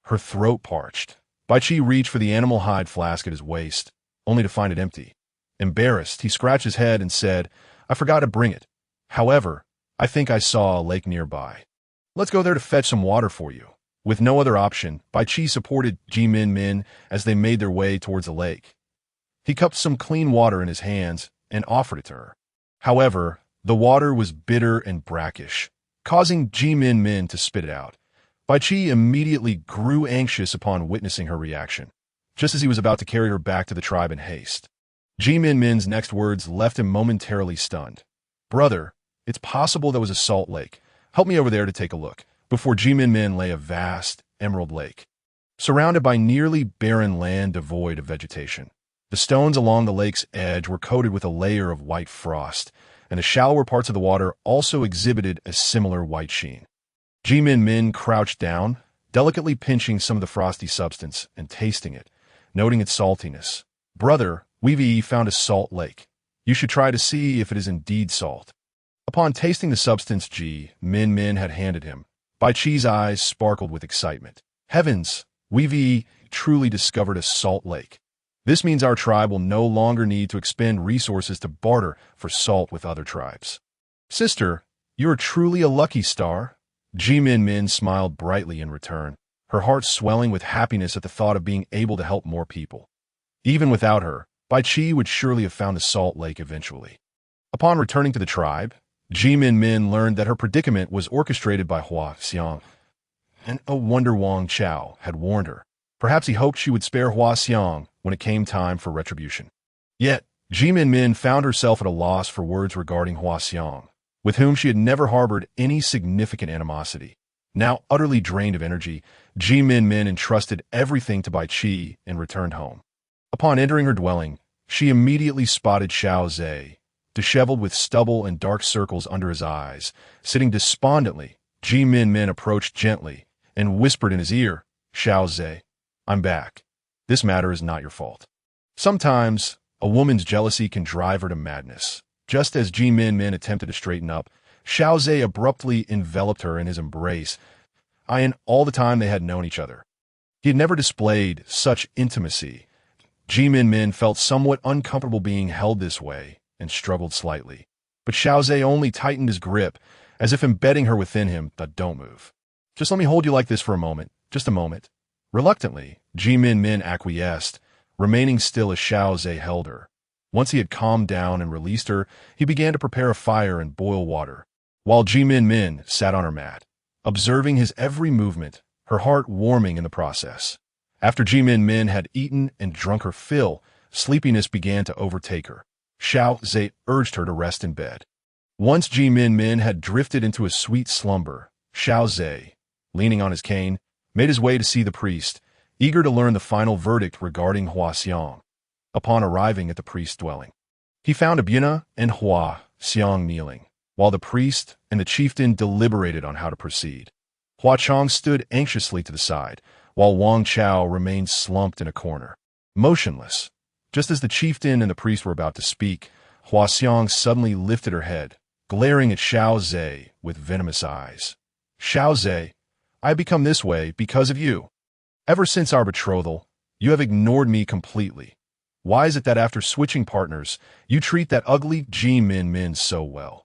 [SPEAKER 1] Her throat parched. Bai Qi reached for the animal hide flask at his waist, only to find it empty. Embarrassed, he scratched his head and said, "I forgot to bring it. However, I think I saw a lake nearby. Let's go there to fetch some water for you." With no other option, Bai Qi supported Minmin as they made their way towards the lake. He cupped some clean water in his hands and offered it to her. However, the water was bitter and brackish, causing Minmin to spit it out. Bai Qi immediately grew anxious upon witnessing her reaction, just as he was about to carry her back to the tribe in haste. Minmin's next words left him momentarily stunned. "Brother, it's possible there was a salt lake. Help me over there to take a look." Before Minmin lay a vast, emerald lake, surrounded by nearly barren land devoid of vegetation. The stones along the lake's edge were coated with a layer of white frost, and the shallower parts of the water also exhibited a similar white sheen. Minmin crouched down, delicately pinching some of the frosty substance and tasting it, noting its saltiness. "Brother, we've found a salt lake. You should try to see if it is indeed salt." Upon tasting the substance Minmin had handed him, Bai Qi's eyes sparkled with excitement. "Heavens, we've truly discovered a salt lake. This means our tribe will no longer need to expend resources to barter for salt with other tribes." "Sister, you are truly a lucky star." Minmin smiled brightly in return, her heart swelling with happiness at the thought of being able to help more people. Even without her, Bai Qi would surely have found the salt lake eventually. Upon returning to the tribe, Minmin learned that her predicament was orchestrated by Hua Xiang, and a wonder Wang Chao had warned her. Perhaps he hoped she would spare Hua Xiang when it came time for retribution. Yet, Minmin found herself at a loss for words regarding Hua Xiang, with whom she had never harbored any significant animosity. Now utterly drained of energy, Minmin entrusted everything to Bai Qi and returned home. Upon entering her dwelling, she immediately spotted Xiao Ze, disheveled with stubble and dark circles under his eyes, sitting despondently. Minmin approached gently and whispered in his ear, "Xiao Ze, I'm back. This matter is not your fault." Sometimes, a woman's jealousy can drive her to madness. Just as Minmin attempted to straighten up, Xiao Ze abruptly enveloped her in his embrace, in all the time they had known each other. He had never displayed such intimacy. Minmin felt somewhat uncomfortable being held this way, and struggled slightly. But Xiao Ze only tightened his grip, as if embedding her within him. "Don't move. Just let me hold you like this for a moment. Just a moment." Reluctantly, Minmin acquiesced, remaining still as Xiao Ze held her. Once he had calmed down and released her, he began to prepare a fire and boil water, while Minmin sat on her mat, observing his every movement. her heart warming in the process. After Minmin had eaten and drunk her fill, sleepiness began to overtake her. Xiao Ze urged her to rest in bed. Once Minmin had drifted into a sweet slumber, Xiao Ze, leaning on his cane, made his way to see the priest, eager to learn the final verdict regarding Huaxiang. Upon arriving at the priest's dwelling, he found Abuna and Huaxiang kneeling, while the priest and the chieftain deliberated on how to proceed. Huaqiang stood anxiously to the side, while Wang Chao remained slumped in a corner, motionless. Just as the chieftain and the priest were about to speak, Huaxiang suddenly lifted her head, glaring at Xiao Ze with venomous eyes. Xiao Ze, I have become this way because of you. Ever since our betrothal, you have ignored me completely. Why is it that after switching partners, you treat that ugly Minmin so well?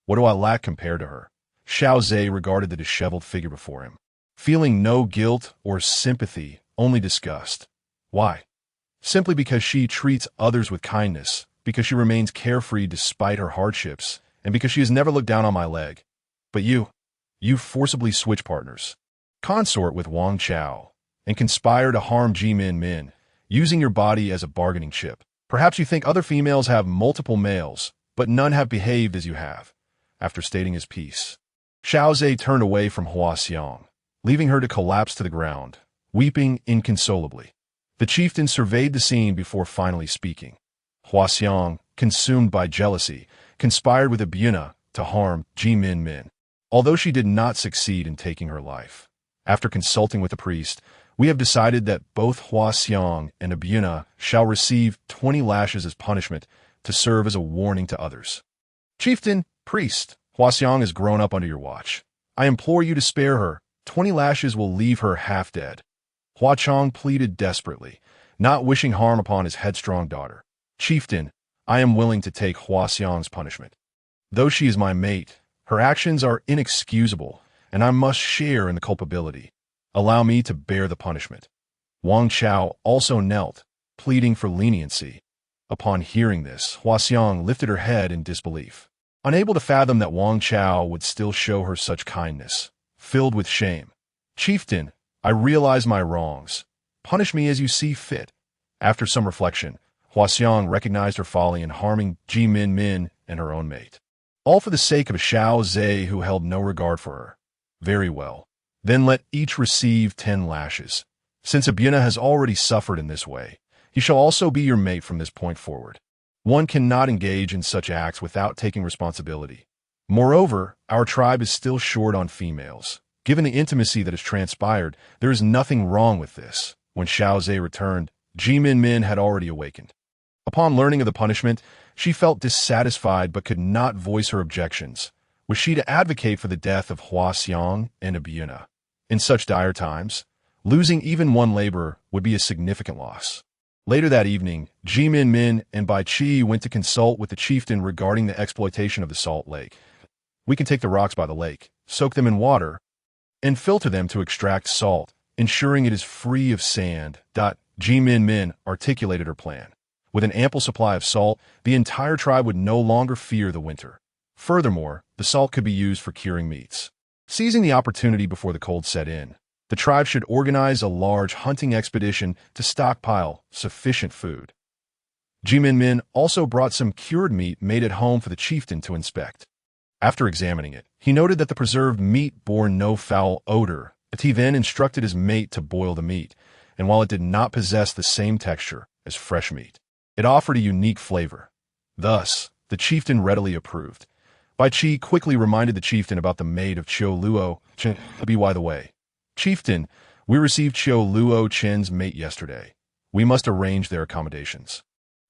[SPEAKER 1] What do I lack compared to her? Xiao Ze regarded the disheveled figure before him, feeling no guilt or sympathy, only disgust. Why? Simply because she treats others with kindness, because she remains carefree despite her hardships, and because she has never looked down on my leg. But you forcibly switch partners, consort with Wang Chao, and conspire to harm Minmin, using your body as a bargaining chip. Perhaps you think other females have multiple males, but none have behaved as you have. After stating his piece, Xiao Ze turned away from Huaxiang, leaving her to collapse to the ground, weeping inconsolably. The chieftain surveyed the scene before finally speaking. Huaxiang, consumed by jealousy, conspired with Abuna to harm Minmin, although she did not succeed in taking her life. After consulting with the priest, we have decided that both Huaxiang and Abuna shall receive 20 lashes as punishment to serve as a warning to others. Chieftain, priest, Huaxiang has grown up under your watch. I implore you to spare her. 20 lashes will leave her half dead. Huaqiang pleaded desperately, not wishing harm upon his headstrong daughter. Chieftain, I am willing to take Huaxiang's punishment. Though she is my mate, her actions are inexcusable, and I must share in the culpability. Allow me to bear the punishment. Wang Chao also knelt, pleading for leniency. Upon hearing this, Huaxiang lifted her head in disbelief, unable to fathom that Wang Chao would still show her such kindness. Filled with shame, Chieftain, I realize my wrongs. Punish me as you see fit. After some reflection, Huaxiang recognized her folly in harming Minmin and her own mate, all for the sake of a Xiao Ze who held no regard for her. Very well. Then let each receive 10 lashes. Since Abuna has already suffered in this way, he shall also be your mate from this point forward. One cannot engage in such acts without taking responsibility. Moreover, our tribe is still short on females. Given the intimacy that has transpired, there is nothing wrong with this. When Xiao Ze returned, Minmin had already awakened. Upon learning of the punishment, she felt dissatisfied but could not voice her objections. Was she to advocate for the death of Huaxiang and Abuna? In such dire times, losing even one laborer would be a significant loss. Later that evening, Minmin and Bai Qi went to consult with the chieftain regarding the exploitation of the salt lake. We can take the rocks by the lake, soak them in water, and filter them to extract salt, ensuring it is free of sand. Minmin articulated her plan. With an ample supply of salt, the entire tribe would no longer fear the winter. Furthermore, the salt could be used for curing meats. Seizing the opportunity before the cold set in, the tribe should organize a large hunting expedition to stockpile sufficient food. Minmin also brought some cured meat made at home for the chieftain to inspect. After examining it, he noted that the preserved meat bore no foul odor. He then instructed his mate to boil the meat, and while it did not possess the same texture as fresh meat, it offered a unique flavor. Thus, the chieftain readily approved. Bai Qi quickly reminded the chieftain about the maid of Qiu Luo Chen. By the way, Chieftain, we received Qiu Luo Chen's mate yesterday. We must arrange their accommodations.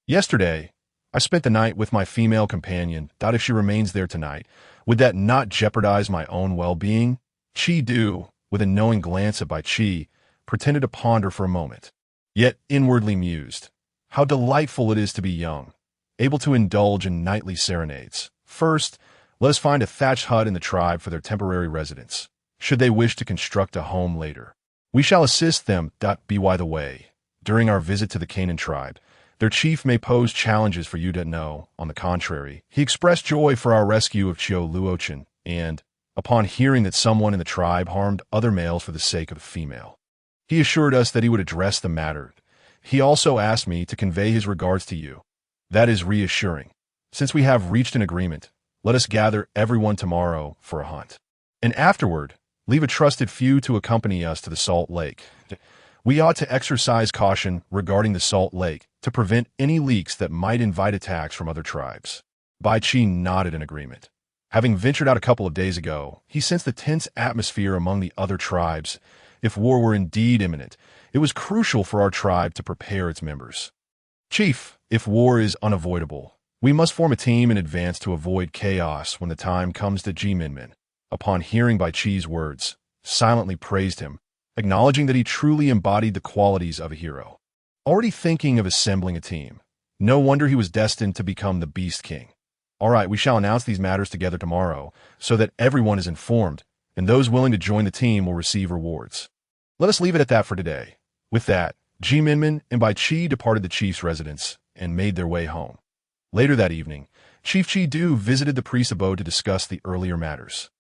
[SPEAKER 1] Yesterday, I spent the night with my female companion. If she remains there tonight, would that not jeopardize my own well-being? Qi Du, with a knowing glance at Bai Qi, pretended to ponder for a moment, yet inwardly mused. How delightful it is to be young, able to indulge in nightly serenades. First, let us find a thatched hut in the tribe for their temporary residence, should they wish to construct a home later. We shall assist them. By the way, during our visit to the Canaan tribe, their chief may pose challenges for you to know. On the contrary, he expressed joy for our rescue of Qiu Luochen and upon hearing that someone in the tribe harmed other males for the sake of the female. He assured us that he would address the matter. He also asked me to convey his regards to you. That is reassuring. Since we have reached an agreement, let us gather everyone tomorrow for a hunt. And afterward, leave a trusted few to accompany us to the Salt Lake. We ought to exercise caution regarding the Salt Lake to prevent any leaks that might invite attacks from other tribes. Bai Chi nodded in agreement. Having ventured out a couple of days ago, he sensed the tense atmosphere among the other tribes. If war were indeed imminent, it was crucial for our tribe to prepare its members. Chief, if war is unavoidable, we must form a team in advance to avoid chaos when the time comes to Minmin. Upon hearing Bai Chi's words, silently praised him, acknowledging that he truly embodied the qualities of a hero. Already thinking of assembling a team. No wonder he was destined to become the Beast King. All right, we shall announce these matters together tomorrow, so that everyone is informed, and those willing to join the team will receive rewards. Let us leave it at that for today. With that, Minmin and Bai Chi departed the chief's residence and made their way home. Later that evening, Chief Chi Du visited the priest's abode to discuss the earlier matters.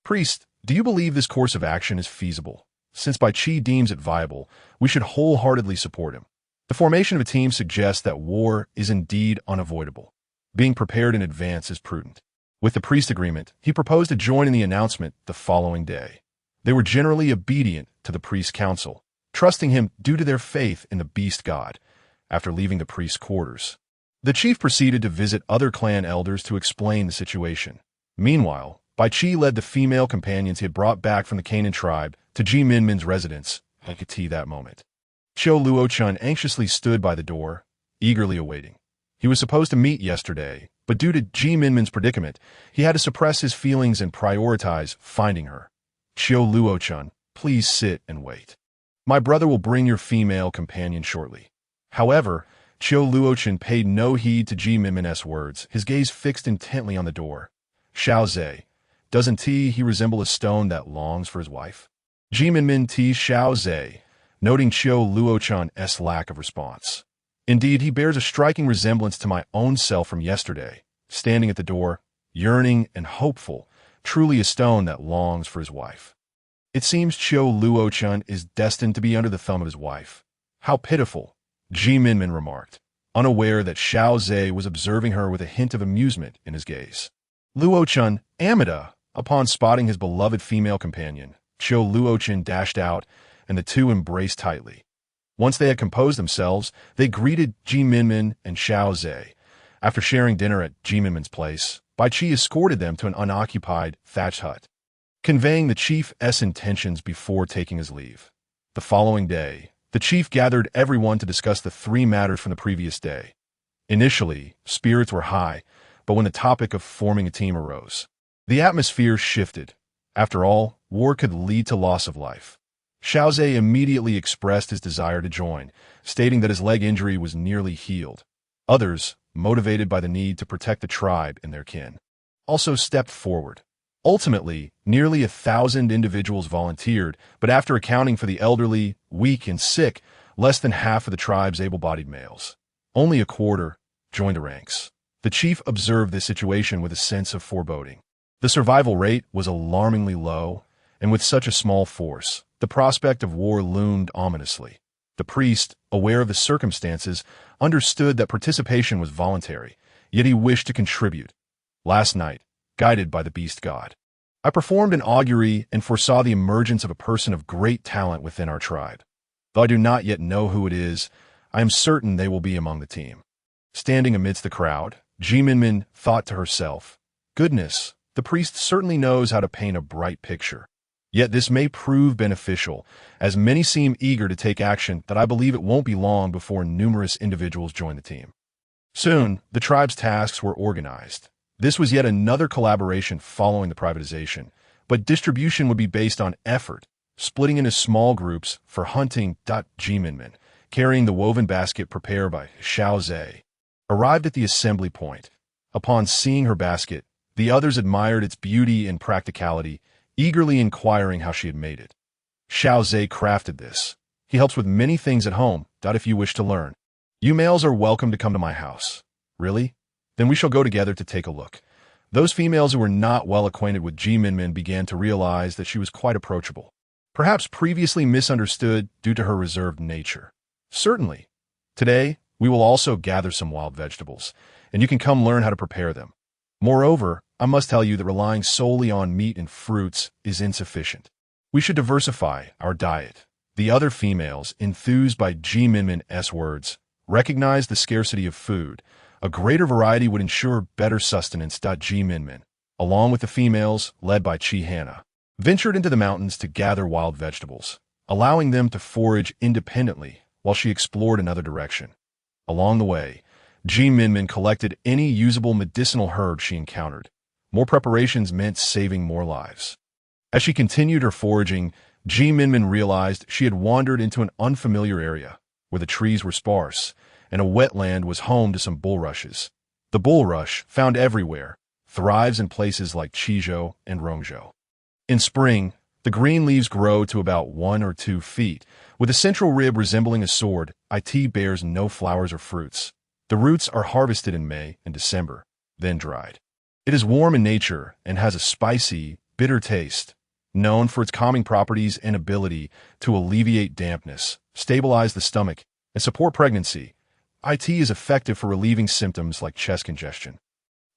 [SPEAKER 1] Priest, do you believe this course of action is feasible? Since Bai Chi deems it viable, we should wholeheartedly support him. The formation of a team suggests that war is indeed unavoidable. Being prepared in advance is prudent. With the priest's agreement, he proposed to join in the announcement the following day. They were generally obedient to the priest's counsel, trusting him due to their faith in the beast god. After leaving the priest's quarters, the chief proceeded to visit other clan elders to explain the situation. Meanwhile, Bai Chi led the female companions he had brought back from the Canaan tribe to Minmin's residence at that moment. Xiao Luochun anxiously stood by the door, eagerly awaiting. He was supposed to meet yesterday, but due to Minmin's predicament, he had to suppress his feelings and prioritize finding her. Xiao Luochun, please sit and wait. My brother will bring your female companion shortly. However, Xiao Luochun paid no heed to Minmin's words, his gaze fixed intently on the door. Xiao Ze, doesn't he resemble a stone that longs for his wife? Minmin Xiao Ze, noting Xiao Luochun's lack of response. Indeed, he bears a striking resemblance to my own self from yesterday, standing at the door, yearning and hopeful, truly a stone that longs for his wife. It seems Xiao Luochun is destined to be under the thumb of his wife. How pitiful, Minmin remarked, unaware that Xiao Ze was observing her with a hint of amusement in his gaze. Luochun, Amida, upon spotting his beloved female companion, Xiao Luochun dashed out, and the two embraced tightly. Once they had composed themselves, they greeted Minmin and Xiao Ze. After sharing dinner at Minmin's place, Bai Chi escorted them to an unoccupied thatched hut, conveying the chief's intentions before taking his leave. The following day, the chief gathered everyone to discuss the three matters from the previous day. Initially, spirits were high, but when the topic of forming a team arose, the atmosphere shifted. After all, war could lead to loss of life. Xiao Ze immediately expressed his desire to join, stating that his leg injury was nearly healed. Others, motivated by the need to protect the tribe and their kin, also stepped forward. Ultimately, nearly 1,000 individuals volunteered, but after accounting for the elderly, weak, and sick, less than half of the tribe's able-bodied males, only a quarter, joined the ranks. The chief observed this situation with a sense of foreboding. The survival rate was alarmingly low, and with such a small force, the prospect of war loomed ominously. The priest, aware of the circumstances, understood that participation was voluntary, yet he wished to contribute. Last night, guided by the beast god, I performed an augury and foresaw the emergence of a person of great talent within our tribe. Though I do not yet know who it is, I am certain they will be among the team. Standing amidst the crowd, Minmin thought to herself, goodness, the priest certainly knows how to paint a bright picture. Yet this may prove beneficial, as many seem eager to take action that I believe it won't be long before numerous individuals join the team. Soon, the tribe's tasks were organized. This was yet another collaboration following the privatization, but distribution would be based on effort, splitting into small groups for hunting. Minmin, carrying the woven basket prepared by Xiao Ze, arrived at the assembly point. Upon seeing her basket, the others admired its beauty and practicality, eagerly inquiring how she had made it. Xiao Ze crafted this. He helps with many things at home. If you wish to learn, you males are welcome to come to my house. Really? Then we shall go together to take a look. Those females who were not well acquainted with Minmin began to realize that she was quite approachable, perhaps previously misunderstood due to her reserved nature. Certainly. Today, we will also gather some wild vegetables, and you can come learn how to prepare them. Moreover, I must tell you that relying solely on meat and fruits is insufficient. We should diversify our diet. The other females, enthused by Minmin's words, recognized the scarcity of food. A greater variety would ensure better sustenance. Minmin, along with the females, led by Haina, ventured into the mountains to gather wild vegetables, allowing them to forage independently while she explored another direction. Along the way, Minmin collected any usable medicinal herb she encountered. More preparations meant saving more lives. As she continued her foraging, Minmin realized she had wandered into an unfamiliar area where the trees were sparse and a wetland was home to some bulrushes. The bulrush, found everywhere, thrives in places like Xiao and Rongzhou. In spring, the green leaves grow to about 1 or 2 feet, with a central rib resembling a sword. It bears no flowers or fruits. The roots are harvested in May and December, then dried. It is warm in nature and has a spicy, bitter taste, known for its calming properties and ability to alleviate dampness, stabilize the stomach, and support pregnancy. It is effective for relieving symptoms like chest congestion,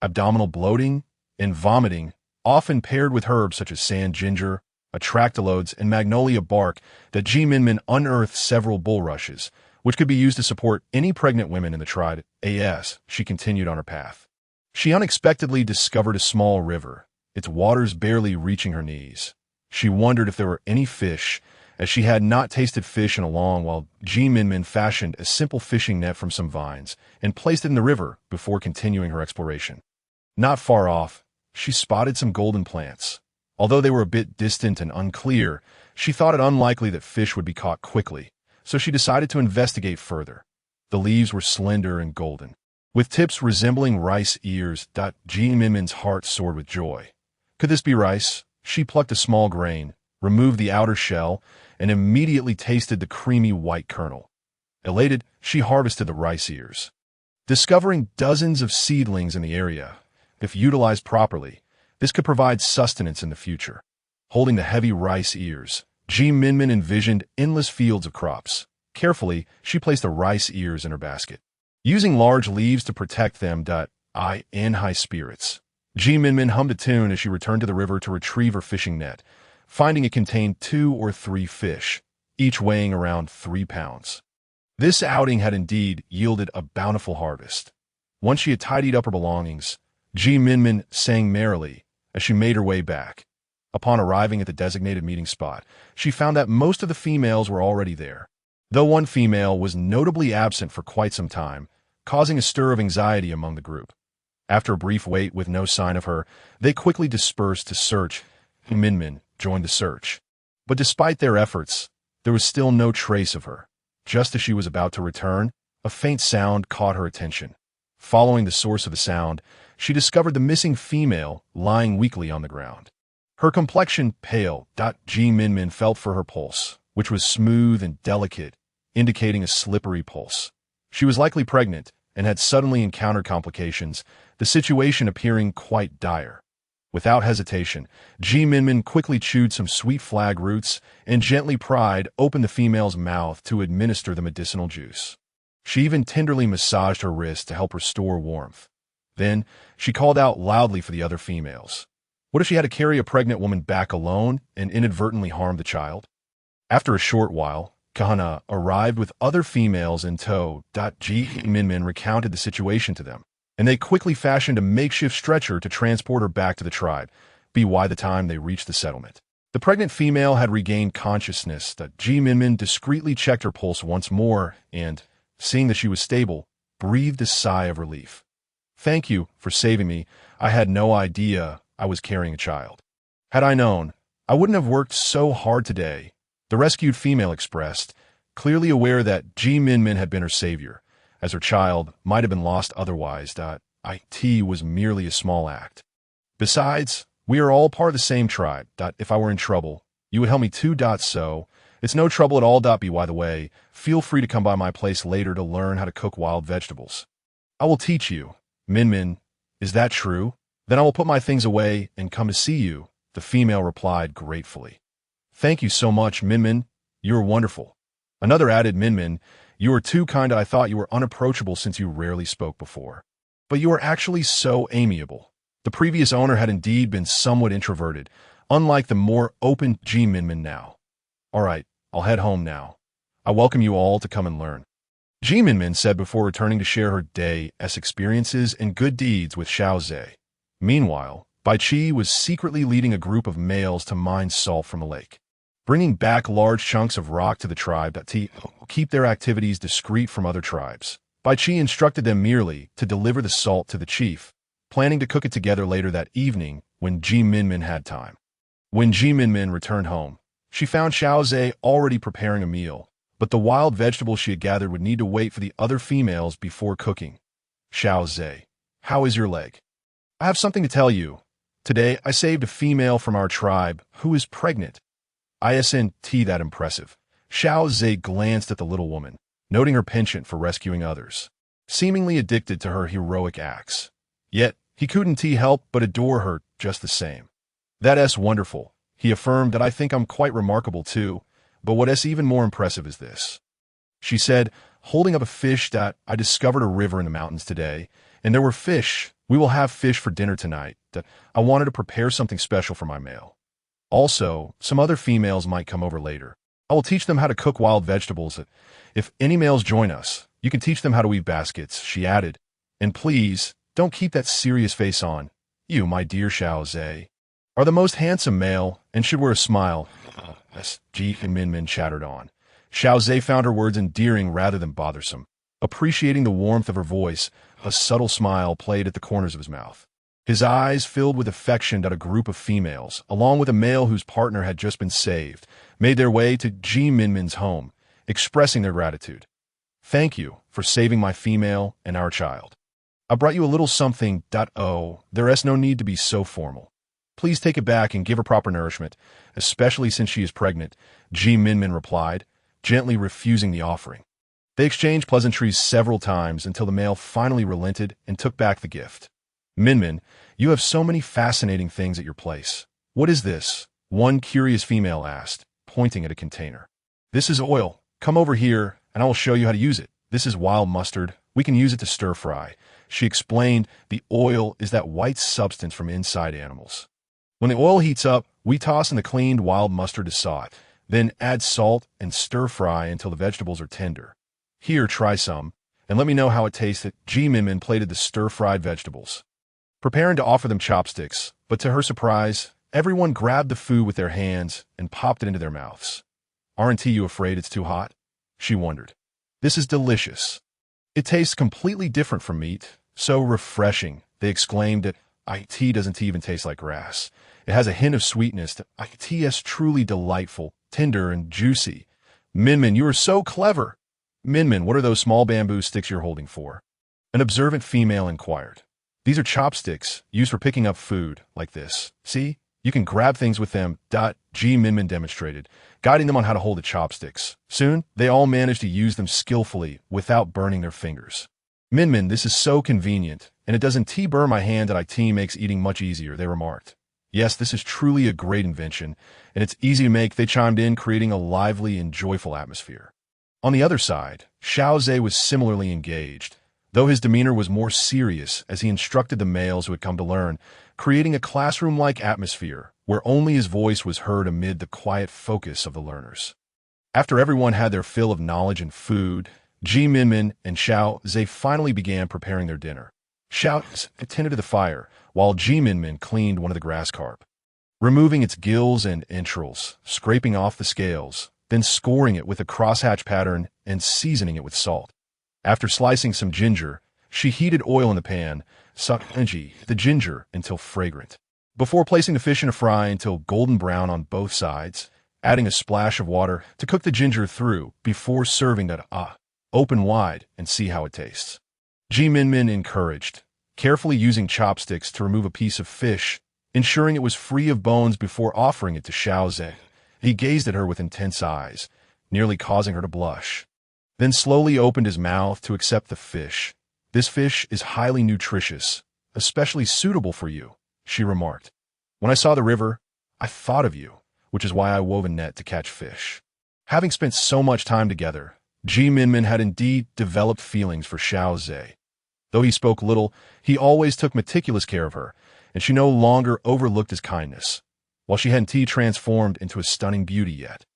[SPEAKER 1] abdominal bloating, and vomiting, often paired with herbs such as sand ginger, atractylodes, and magnolia bark. That Minmin unearthed several bulrushes, which could be used to support any pregnant women in the tribe. As she continued on her path, she unexpectedly discovered a small river, its waters barely reaching her knees. She wondered if there were any fish, as she had not tasted fish in a long while. Minmin fashioned a simple fishing net from some vines and placed it in the river before continuing her exploration. Not far off, she spotted some golden plants. Although they were a bit distant and unclear, she thought it unlikely that fish would be caught quickly, so she decided to investigate further. The leaves were slender and golden, with tips resembling rice ears. Minmin's heart soared with joy. Could this be rice? She plucked a small grain, removed the outer shell, and immediately tasted the creamy white kernel. Elated, she harvested the rice ears. Discovering dozens of seedlings in the area, if utilized properly, this could provide sustenance in the future. Holding the heavy rice ears, Minmin envisioned endless fields of crops. Carefully, she placed the rice ears in her basket, using large leaves to protect them. In high spirits, Minmin hummed a tune as she returned to the river to retrieve her fishing net, finding it contained 2 or 3 fish, each weighing around 3 pounds. This outing had indeed yielded a bountiful harvest. Once she had tidied up her belongings, Minmin sang merrily as she made her way back. Upon arriving at the designated meeting spot, she found that most of the females were already there, though one female was notably absent for quite some time, causing a stir of anxiety among the group. After a brief wait with no sign of her, they quickly dispersed to search. Minmin joined the search. But despite their efforts, there was still no trace of her. Just as she was about to return, a faint sound caught her attention. Following the source of the sound, she discovered the missing female lying weakly on the ground. Her complexion pale. Minmin felt for her pulse, which was smooth and delicate, indicating a slippery pulse. She was likely pregnant and had suddenly encountered complications, the situation appearing quite dire. Without hesitation, Minmin quickly chewed some sweet flag roots and gently pried open the female's mouth to administer the medicinal juice. She even tenderly massaged her wrist to help restore warmth. Then, she called out loudly for the other females. What if she had to carry a pregnant woman back alone and inadvertently harm the child? After a short while, Haina arrived with other females in tow. Minmin recounted the situation to them, and they quickly fashioned a makeshift stretcher to transport her back to the tribe, by the time they reached the settlement. The pregnant female had regained consciousness. Minmin discreetly checked her pulse once more and, seeing that she was stable, breathed a sigh of relief. "Thank you for saving me. I had no idea I was carrying a child. Had I known, I wouldn't have worked so hard today," the rescued female expressed, clearly aware that Minmin had been her savior, as her child might have been lost otherwise. It was merely a small act. Besides, we are all part of the same tribe. If I were in trouble, you would help me too. So, it's no trouble at all. By the way, feel free to come by my place later to learn how to cook wild vegetables. I will teach you. Minmin, is that true? Then I will put my things away and come to see you, the female replied gratefully. Thank you so much, Minmin. You are wonderful. Another added, Minmin, you are too kind. I thought you were unapproachable since you rarely spoke before. But you are actually so amiable. The previous owner had indeed been somewhat introverted, unlike the more open Minmin now. All right, I'll head home now. I welcome you all to come and learn. Minmin said before returning to share her day's experiences and good deeds with Xiao Ze. Meanwhile, Bai Qi was secretly leading a group of males to mine salt from a lake, bringing back large chunks of rock to the tribe to keep their activities discreet from other tribes. Bai Qi instructed them merely to deliver the salt to the chief, planning to cook it together later that evening when Minmin had time. When Minmin returned home, she found Xiao Ze already preparing a meal, but the wild vegetables she had gathered would need to wait for the other females before cooking. Xiao Ze, how is your leg? I have something to tell you. Today, I saved a female from our tribe who is pregnant. Isn't that impressive? Xiao Ze glanced at the little woman, noting her penchant for rescuing others, seemingly addicted to her heroic acts. Yet, he couldn't help but adore her just the same. That's wonderful. He affirmed that I think I'm quite remarkable too, but what's even more impressive is this. She said, holding up a fish that I discovered a river in the mountains today, and there were fish. We will have fish for dinner tonight. That I wanted to prepare something special for my male. Also, some other females might come over later. I will teach them how to cook wild vegetables. If any males join us, you can teach them how to weave baskets, she added. And please, don't keep that serious face on. You, my dear Xiao Ze, are the most handsome male and should wear a smile. Minmin chattered on. Xiao Ze found her words endearing rather than bothersome. Appreciating the warmth of her voice, a subtle smile played at the corners of his mouth. His eyes filled with affection at a group of females, along with a male whose partner had just been saved, made their way to Minmin's home, expressing their gratitude. Thank you for saving my female and our child. I brought you a little something. There's no need to be so formal. Please take it back and give her proper nourishment, especially since she is pregnant, Minmin replied, gently refusing the offering. They exchanged pleasantries several times until the male finally relented and took back the gift. Minmin, you have so many fascinating things at your place. What is this? One curious female asked, pointing at a container. This is oil. Come over here, and I will show you how to use it. This is wild mustard. We can use it to stir fry. She explained the oil is that white substance from inside animals. When the oil heats up, we toss in the cleaned wild mustard to saw it, then add salt and stir fry until the vegetables are tender. Here, try some, and let me know how it tastes. Minmin plated the stir-fried vegetables, preparing to offer them chopsticks, but to her surprise, everyone grabbed the food with their hands and popped it into their mouths. Aren't you afraid it's too hot? She wondered. This is delicious. It tastes completely different from meat. So refreshing, they exclaimed that it doesn't even taste like grass. It has a hint of sweetness that is truly delightful, tender and juicy. Minmin, you are so clever. Minmin, what are those small bamboo sticks you're holding for? An observant female inquired. These are chopsticks, used for picking up food, like this. See? You can grab things with them. Minmin demonstrated, guiding them on how to hold the chopsticks. Soon, they all managed to use them skillfully without burning their fingers. Minmin, this is so convenient, and it doesn't burn my hand. It makes eating much easier, they remarked. Yes, this is truly a great invention, and it's easy to make, they chimed in, creating a lively and joyful atmosphere. On the other side, Xiao Ze was similarly engaged, though his demeanor was more serious as he instructed the males who had come to learn, creating a classroom-like atmosphere where only his voice was heard amid the quiet focus of the learners. After everyone had their fill of knowledge and food, Minmin and Xiao Ze finally began preparing their dinner. Xiao Ze attended to the fire, while Minmin cleaned one of the grass carp, removing its gills and entrails, scraping off the scales, then scoring it with a crosshatch pattern and seasoning it with salt. After slicing some ginger, she heated oil in the pan, sautéing the ginger until fragrant. Before placing the fish in a fry until golden brown on both sides, adding a splash of water to cook the ginger through before serving that open wide and see how it tastes. Minmin encouraged, carefully using chopsticks to remove a piece of fish, ensuring it was free of bones before offering it to Xiao Ze. He gazed at her with intense eyes, nearly causing her to blush, then slowly opened his mouth to accept the fish. This fish is highly nutritious, especially suitable for you, she remarked. When I saw the river, I thought of you, which is why I wove a net to catch fish. Having spent so much time together, Minmin had indeed developed feelings for Xiao Ze. Though he spoke little, he always took meticulous care of her, and she no longer overlooked his kindness, while she hadn't transformed into a stunning beauty yet.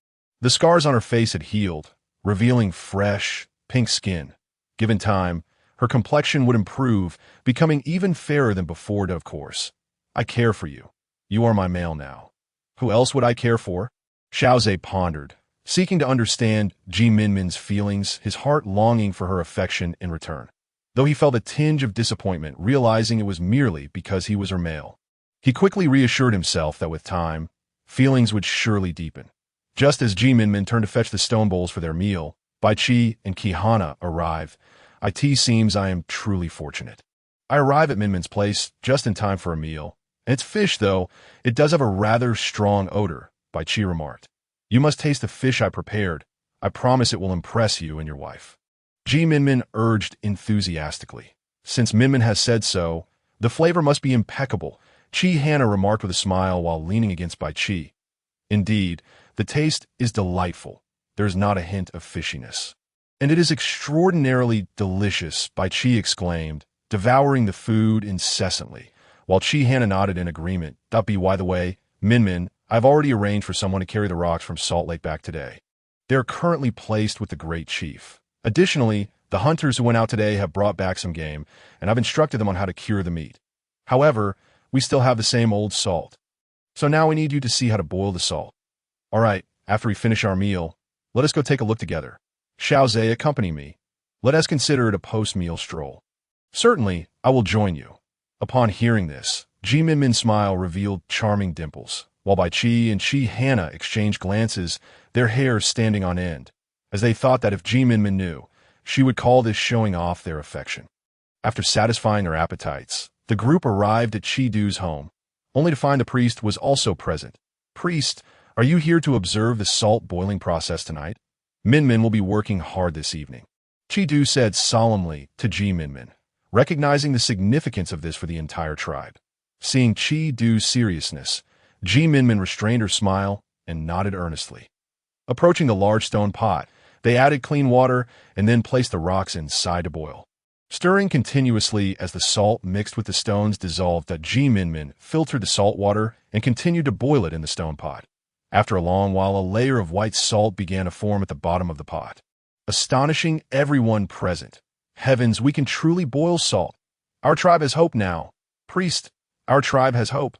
[SPEAKER 1] The scars on her face had healed, revealing fresh, pink skin. Given time, her complexion would improve, becoming even fairer than before, of course. I care for you. You are my male now. Who else would I care for? Xiao Ze pondered, seeking to understand Minmin's feelings, his heart longing for her affection in return. Though he felt a tinge of disappointment, realizing it was merely because he was her male. He quickly reassured himself that with time, feelings would surely deepen. Just as Minmin turned to fetch the stone bowls for their meal, Bai Qi and Haina arrive. It seems I am truly fortunate. I arrive at Minmin's place just in time for a meal. And it's fish, though. It does have a rather strong odor, Bai Qi remarked. You must taste the fish I prepared. I promise it will impress you and your wife. Minmin urged enthusiastically. Since Minmin has said so, the flavor must be impeccable, Haina remarked with a smile while leaning against Bai Qi. Indeed, the taste is delightful. There is not a hint of fishiness. And it is extraordinarily delicious, Bai Qi exclaimed, devouring the food incessantly, while Haina nodded in agreement. By the way, Minmin, I've already arranged for someone to carry the rocks from Salt Lake back today. They are currently placed with the Great Chief. Additionally, the hunters who went out today have brought back some game, and I've instructed them on how to cure the meat. However, we still have the same old salt. So now we need you to see how to boil the salt. All right, after we finish our meal, let us go take a look together. Xiao Ze, accompany me. Let us consider it a post-meal stroll. Certainly, I will join you. Upon hearing this, Minmin's smile revealed charming dimples, while Bai Qi and Haina exchanged glances, their hair standing on end, as they thought that if Minmin knew, she would call this showing off their affection. After satisfying their appetites, the group arrived at Chidu's home, only to find the priest was also present. Priest, are you here to observe the salt boiling process tonight? Minmin will be working hard this evening, Chidu said solemnly to Minmin, recognizing the significance of this for the entire tribe. Seeing Chidu's seriousness, Minmin restrained her smile and nodded earnestly. Approaching the large stone pot, they added clean water and then placed the rocks inside to boil. Stirring continuously as the salt mixed with the stones dissolved, Minmin filtered the salt water and continued to boil it in the stone pot. After a long while, a layer of white salt began to form at the bottom of the pot, astonishing everyone present. Heavens, we can truly boil salt. Our tribe has hope now. Priest, our tribe has hope.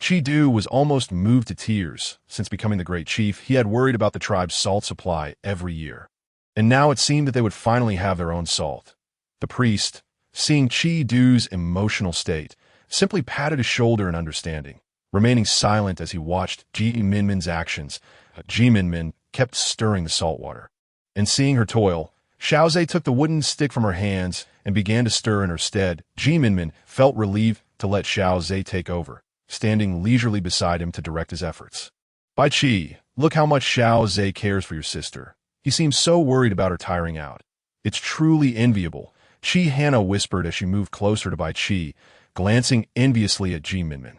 [SPEAKER 1] Chidu was almost moved to tears. Since becoming the Great Chief, he had worried about the tribe's salt supply every year. And now it seemed that they would finally have their own salt. The priest, seeing Chidu's emotional state, simply patted his shoulder in understanding, remaining silent as he watched Minmin's actions. Minmin kept stirring the salt water. And seeing her toil, Xiao Ze took the wooden stick from her hands and began to stir in her stead. Minmin felt relieved to let Xiao Ze take over, standing leisurely beside him to direct his efforts. Bai Qi, look how much Xiao Ze cares for your sister. He seems so worried about her tiring out. It's truly enviable, Haina whispered as she moved closer to Bai Qi, glancing enviously at Minmin.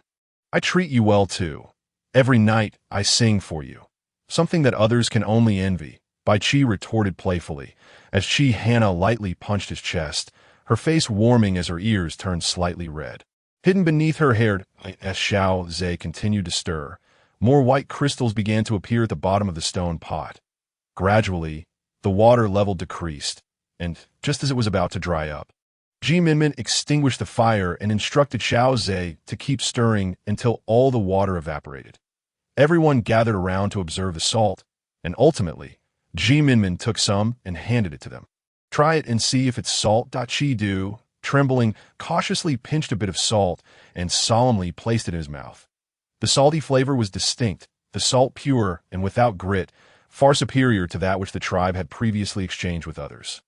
[SPEAKER 1] I treat you well too. Every night I sing for you. Something that others can only envy, Bai Qi retorted playfully, as Haina lightly punched his chest, her face warming as her ears turned slightly red. Hidden beneath her hair, as Xiao Ze continued to stir, more white crystals began to appear at the bottom of the stone pot. Gradually, the water level decreased, and just as it was about to dry up, Minmin extinguished the fire and instructed Xiao Ze to keep stirring until all the water evaporated. Everyone gathered around to observe the salt, and ultimately, Minmin took some and handed it to them. Try it and see if it's salt. Chidu, trembling, cautiously pinched a bit of salt and solemnly placed it in his mouth. The salty flavor was distinct, the salt pure and without grit, far superior to that which the tribe had previously exchanged with others.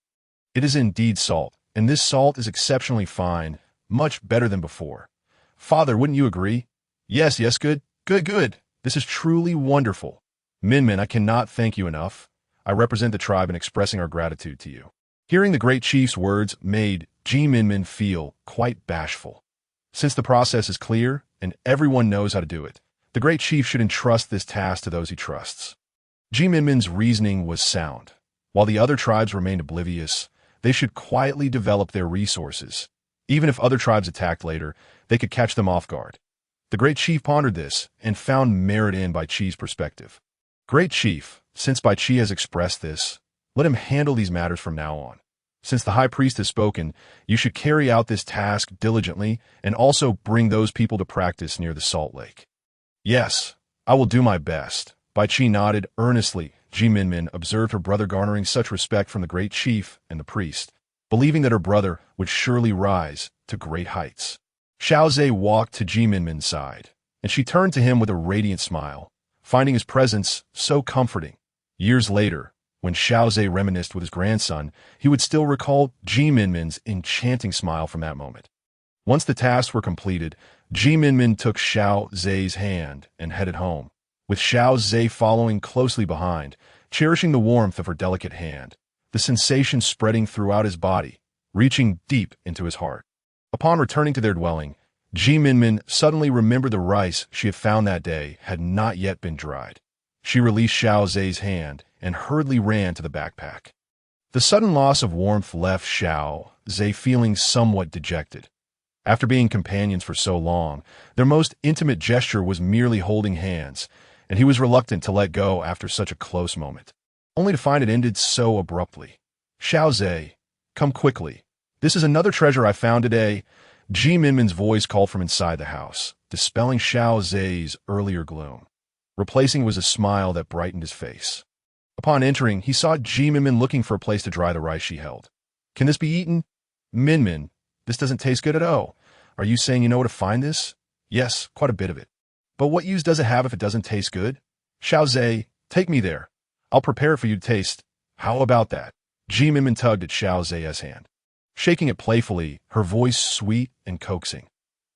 [SPEAKER 1] It is indeed salt, and this salt is exceptionally fine, much better than before. Father, wouldn't you agree? Yes, good. This is truly wonderful. Minmin, I cannot thank you enough. I represent the tribe in expressing our gratitude to you. Hearing the Great Chief's words made Minmin feel quite bashful. Since the process is clear, and everyone knows how to do it. The great chief should entrust this task to those he trusts. Minmin's reasoning was sound. While the other tribes remained oblivious, they should quietly develop their resources. Even if other tribes attacked later, they could catch them off guard. The great chief pondered this and found merit in Bai Chi's perspective. Great chief, since Bai Chi has expressed this, let him handle these matters from now on. Since the high priest has spoken, you should carry out this task diligently and also bring those people to practice near the salt lake. Yes, I will do my best. Bai Chi nodded earnestly. Minmin observed her brother garnering such respect from the great chief and the priest, believing that her brother would surely rise to great heights. Xiao Ze walked to Minmin's side, and she turned to him with a radiant smile, finding his presence so comforting. Years later, when Xiao Ze reminisced with his grandson, he would still recall Minmin's enchanting smile from that moment. Once the tasks were completed, Minmin took Xiao Ze's hand and headed home, with Xiao Ze following closely behind, cherishing the warmth of her delicate hand, the sensation spreading throughout his body, reaching deep into his heart. Upon returning to their dwelling, Minmin suddenly remembered the rice she had found that day had not yet been dried. She released Xiao Ze's hand and hurriedly ran to the backpack. The sudden loss of warmth left Xiao Ze feeling somewhat dejected. After being companions for so long, their most intimate gesture was merely holding hands, and he was reluctant to let go after such a close moment, only to find it ended so abruptly. Xiao Ze, come quickly. This is another treasure I found today. Minmin's voice called from inside the house, dispelling Xiao Ze's earlier gloom. Replacing was a smile that brightened his face. Upon entering, he saw Minmin looking for a place to dry the rice she held. Can this be eaten? Minmin, this doesn't taste good at all. Are you saying you know where to find this? Yes, quite a bit of it. But what use does it have if it doesn't taste good? Xiao Ze, take me there. I'll prepare it for you to taste. How about that? Minmin tugged at Xiao Ze's hand, shaking it playfully, her voice sweet and coaxing.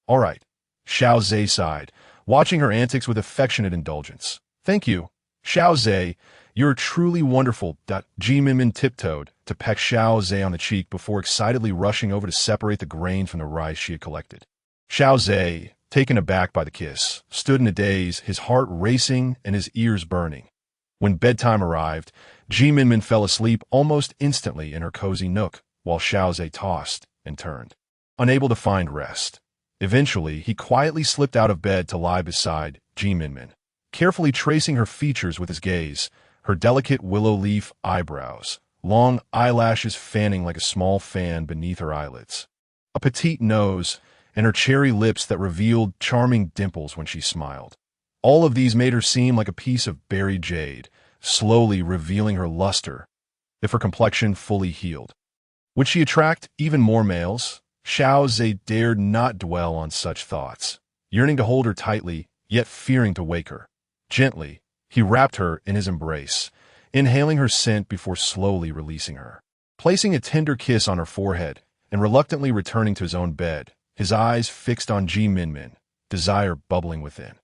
[SPEAKER 1] All right, Xiao Ze sighed, watching her antics with affectionate indulgence. Thank you. Xiao Ze, you're truly wonderful. Minmin tiptoed to peck Xiao Ze on the cheek before excitedly rushing over to separate the grain from the rice she had collected. Xiao Ze, taken aback by the kiss, stood in a daze, his heart racing and his ears burning. When bedtime arrived, Minmin fell asleep almost instantly in her cozy nook, while Xiao Ze tossed and turned, unable to find rest. Eventually, he quietly slipped out of bed to lie beside Minmin, carefully tracing her features with his gaze, her delicate willow leaf eyebrows, long eyelashes fanning like a small fan beneath her eyelids, a petite nose, and her cherry lips that revealed charming dimples when she smiled. All of these made her seem like a piece of buried jade, slowly revealing her luster, if her complexion fully healed. Would she attract even more males? Xiao Ze dared not dwell on such thoughts, yearning to hold her tightly, yet fearing to wake her. Gently, he wrapped her in his embrace, inhaling her scent before slowly releasing her. Placing a tender kiss on her forehead and reluctantly returning to his own bed, his eyes fixed on Minmin, desire bubbling within.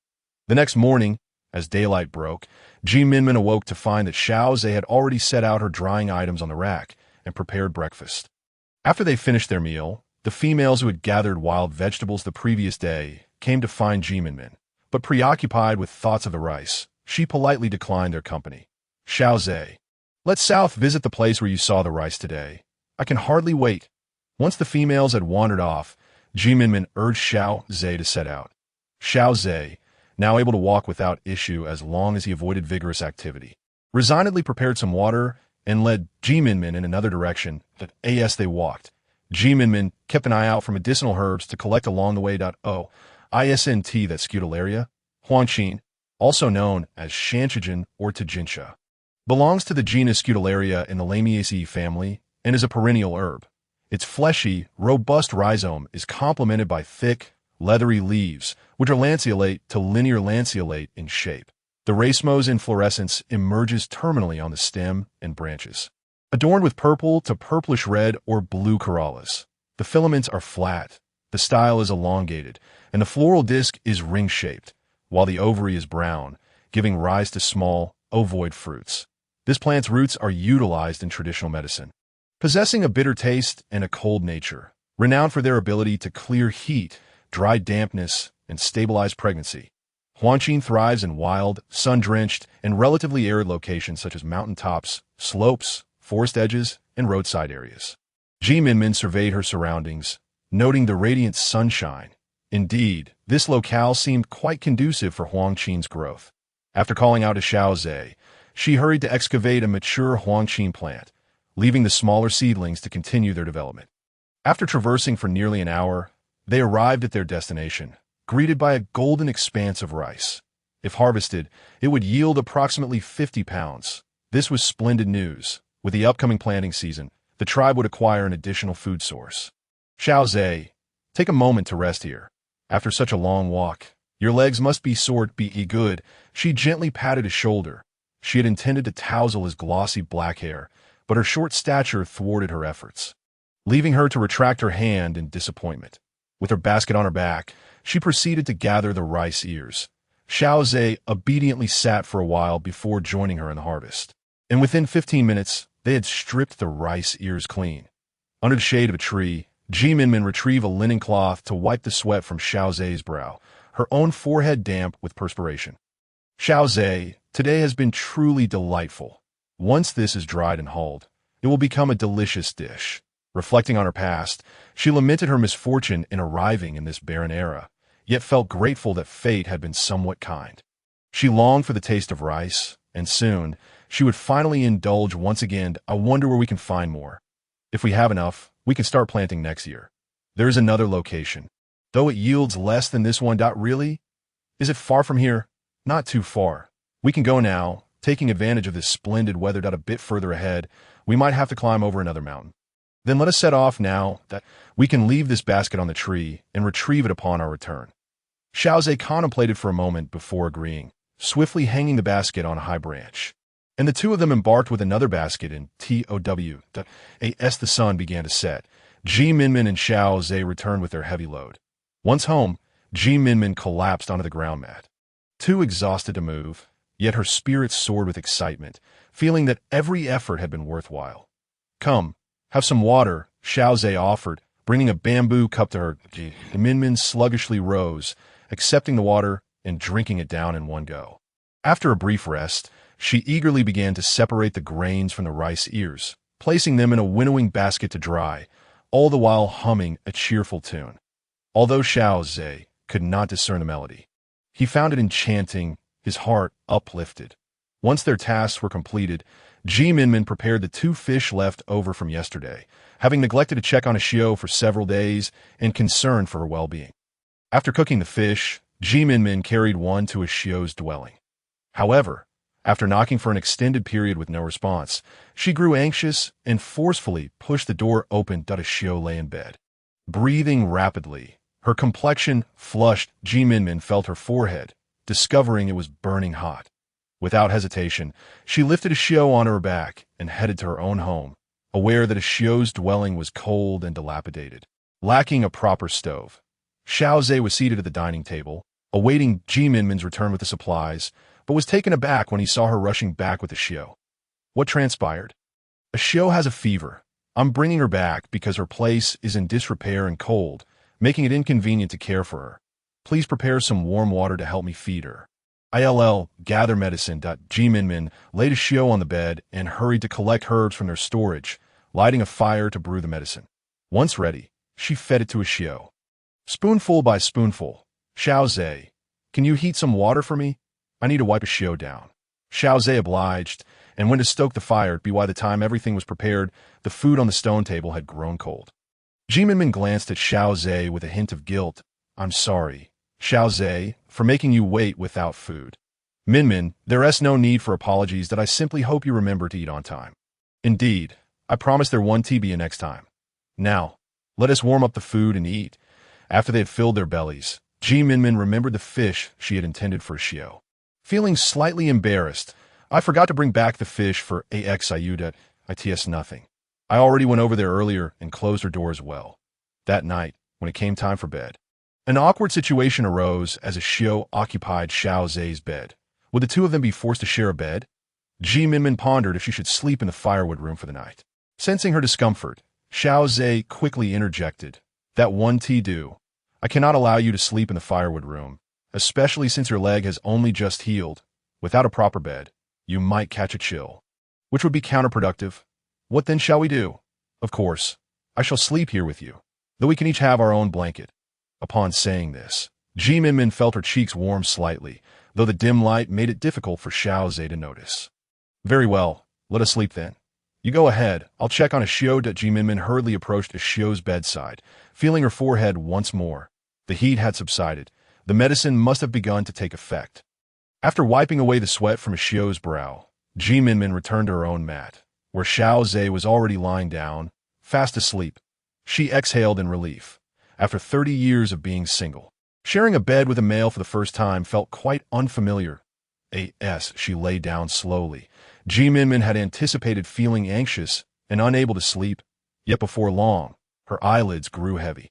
[SPEAKER 1] The next morning, as daylight broke, Minmin awoke to find that Xiao Ze had already set out her drying items on the rack and prepared breakfast. After they finished their meal, the females who had gathered wild vegetables the previous day came to find Minmin, but preoccupied with thoughts of the rice, she politely declined their company. Xiao Ze, let's south visit the place where you saw the rice today. I can hardly wait. Once the females had wandered off, Minmin urged Xiao Ze to set out. Xiao Ze, now able to walk without issue as long as he avoided vigorous activity, resignedly prepared some water and led Minmin in another direction. As they walked, Minmin kept an eye out for medicinal herbs to collect along the way. Isnt that Scutularia, Huangqin, also known as Shantigen or Tajintia, belongs to the genus Scutularia in the Lamiaceae family and is a perennial herb. Its fleshy, robust rhizome is complemented by thick, leathery leaves, which are lanceolate to linear lanceolate in shape. The racemose inflorescence emerges terminally on the stem and branches, adorned with purple to purplish red or blue corollas. The filaments are flat, the style is elongated, and the floral disc is ring-shaped, while the ovary is brown, giving rise to small, ovoid fruits. This plant's roots are utilized in traditional medicine, possessing a bitter taste and a cold nature, renowned for their ability to clear heat, dry dampness, and stabilized pregnancy. Huangqin thrives in wild, sun-drenched, and relatively arid locations such as mountain tops, slopes, forest edges, and roadside areas. Minmin surveyed her surroundings, noting the radiant sunshine. Indeed, this locale seemed quite conducive for Huangqin's growth. After calling out to Xiao Ze, she hurried to excavate a mature Huangqin plant, leaving the smaller seedlings to continue their development. After traversing for nearly an hour, they arrived at their destination, greeted by a golden expanse of rice. If harvested, it would yield approximately 50 pounds. This was splendid news. With the upcoming planting season, the tribe would acquire an additional food source. Xiao Ze, take a moment to rest here. After such a long walk, your legs must be sore. Be good. She gently patted his shoulder. She had intended to touzle his glossy black hair, but her short stature thwarted her efforts, leaving her to retract her hand in disappointment. With her basket on her back, she proceeded to gather the rice ears. Xiao Ze obediently sat for a while before joining her in the harvest, and within 15 minutes, they had stripped the rice ears clean. Under the shade of a tree, Minmin retrieved a linen cloth to wipe the sweat from Xiao Ze's brow, her own forehead damp with perspiration. Xiao Ze, today has been truly delightful. Once this is dried and hulled, it will become a delicious dish. Reflecting on her past, she lamented her misfortune in arriving in this barren era, yet felt grateful that fate had been somewhat kind. She longed for the taste of rice, and soon, she would finally indulge once again. I wonder where we can find more. If we have enough, we can start planting next year. There is another location. Though it yields less than this one. Really? Is it far from here? Not too far. We can go now, taking advantage of this splendid weather. A bit further ahead, we might have to climb over another mountain. Then let us set off now that we can leave this basket on the tree and retrieve it upon our return. Xiao Ze contemplated for a moment before agreeing, swiftly hanging the basket on a high branch. And the two of them embarked with another basket in TOW. As the sun began to set, Minmin and Xiao Ze returned with their heavy load. Once home, Minmin collapsed onto the ground mat. Too exhausted to move, yet her spirits soared with excitement, feeling that every effort had been worthwhile. Come, have some water, Xiao Ze offered, bringing a bamboo cup to her. Minmin sluggishly rose, accepting the water and drinking it down in one go. After a brief rest, she eagerly began to separate the grains from the rice ears, placing them in a winnowing basket to dry, all the while humming a cheerful tune. Although Xiao Ze could not discern the melody, he found it enchanting, his heart uplifted. Once their tasks were completed, Minmin prepared the 2 fish left over from yesterday, having neglected to check on Xiao for several days and concerned for her well-being. After cooking the fish, Minmin carried one to Xiao's dwelling. However, after knocking for an extended period with no response, she grew anxious and forcefully pushed the door open. Xiao lay in bed, breathing rapidly. Her complexion flushed. Minmin felt her forehead, discovering it was burning hot. Without hesitation, she lifted Xiao onto her back and headed to her own home, aware that Xiao's dwelling was cold and dilapidated, lacking a proper stove. Xiao Ze was seated at the dining table, awaiting Minmin's return with the supplies, but was taken aback when he saw her rushing back with the Xiao. What transpired? Xiao has a fever. I'm bringing her back because her place is in disrepair and cold, making it inconvenient to care for her. Please prepare some warm water to help me feed her. Gather medicine. Minmin laid Xiao on the bed and hurried to collect herbs from their storage, lighting a fire to brew the medicine. Once ready, she fed it to Xiao. Spoonful by spoonful. Xiao Ze, can you heat some water for me? I need to wipe Xiao down. Xiao Ze obliged, and went to stoke the fire. By the time everything was prepared, the food on the stone table had grown cold. Minmin glanced at Xiao Ze with a hint of guilt. I'm sorry, Xiao Ze, for making you wait without food. Minmin, there is no need for apologies. I simply hope you remember to eat on time. Indeed, I promise there won't be a next time. Now, let us warm up the food and eat. After they had filled their bellies, Minmin remembered the fish she had intended for Xiao. Feeling slightly embarrassed, I forgot to bring back the fish for AXIU. It's nothing. I already went over there earlier and closed her door as well. That night, when it came time for bed, an awkward situation arose as Xiao occupied Xiao Ze's bed. Would the two of them be forced to share a bed? Minmin pondered if she should sleep in the firewood room for the night. Sensing her discomfort, Xiao Ze quickly interjected. That one do. I cannot allow you to sleep in the firewood room, especially since your leg has only just healed. Without a proper bed, you might catch a chill, which would be counterproductive. What then shall we do? Of course, I shall sleep here with you, though we can each have our own blanket." Upon saying this, Minmin felt her cheeks warm slightly, though the dim light made it difficult for Xiao Ze to notice. "Very well, let us sleep then. You go ahead, I'll check on a Xiao." Minmin hurriedly approached a Xiao's bedside, feeling her forehead once more. The heat had subsided. The medicine must have begun to take effect. After wiping away the sweat from a Xiao's brow, Minmin returned to her own mat, where Xiao Ze was already lying down, fast asleep. She exhaled in relief. After 30 years of being single, sharing a bed with a male for the first time felt quite unfamiliar. As she lay down slowly, Minmin had anticipated feeling anxious and unable to sleep, yet before long, her eyelids grew heavy,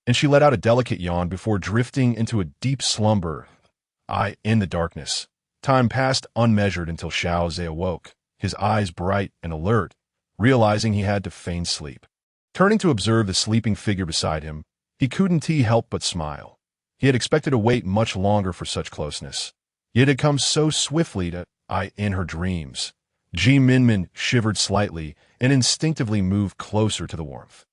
[SPEAKER 1] and she let out a delicate yawn before drifting into a deep slumber. In the darkness, time passed unmeasured until Xiao Ze awoke, his eyes bright and alert, realizing he had to feign sleep. Turning to observe the sleeping figure beside him, he couldn't help but smile. He had expected to wait much longer for such closeness, yet it had come so swiftly to in her dreams. Minmin shivered slightly and instinctively moved closer to the warmth.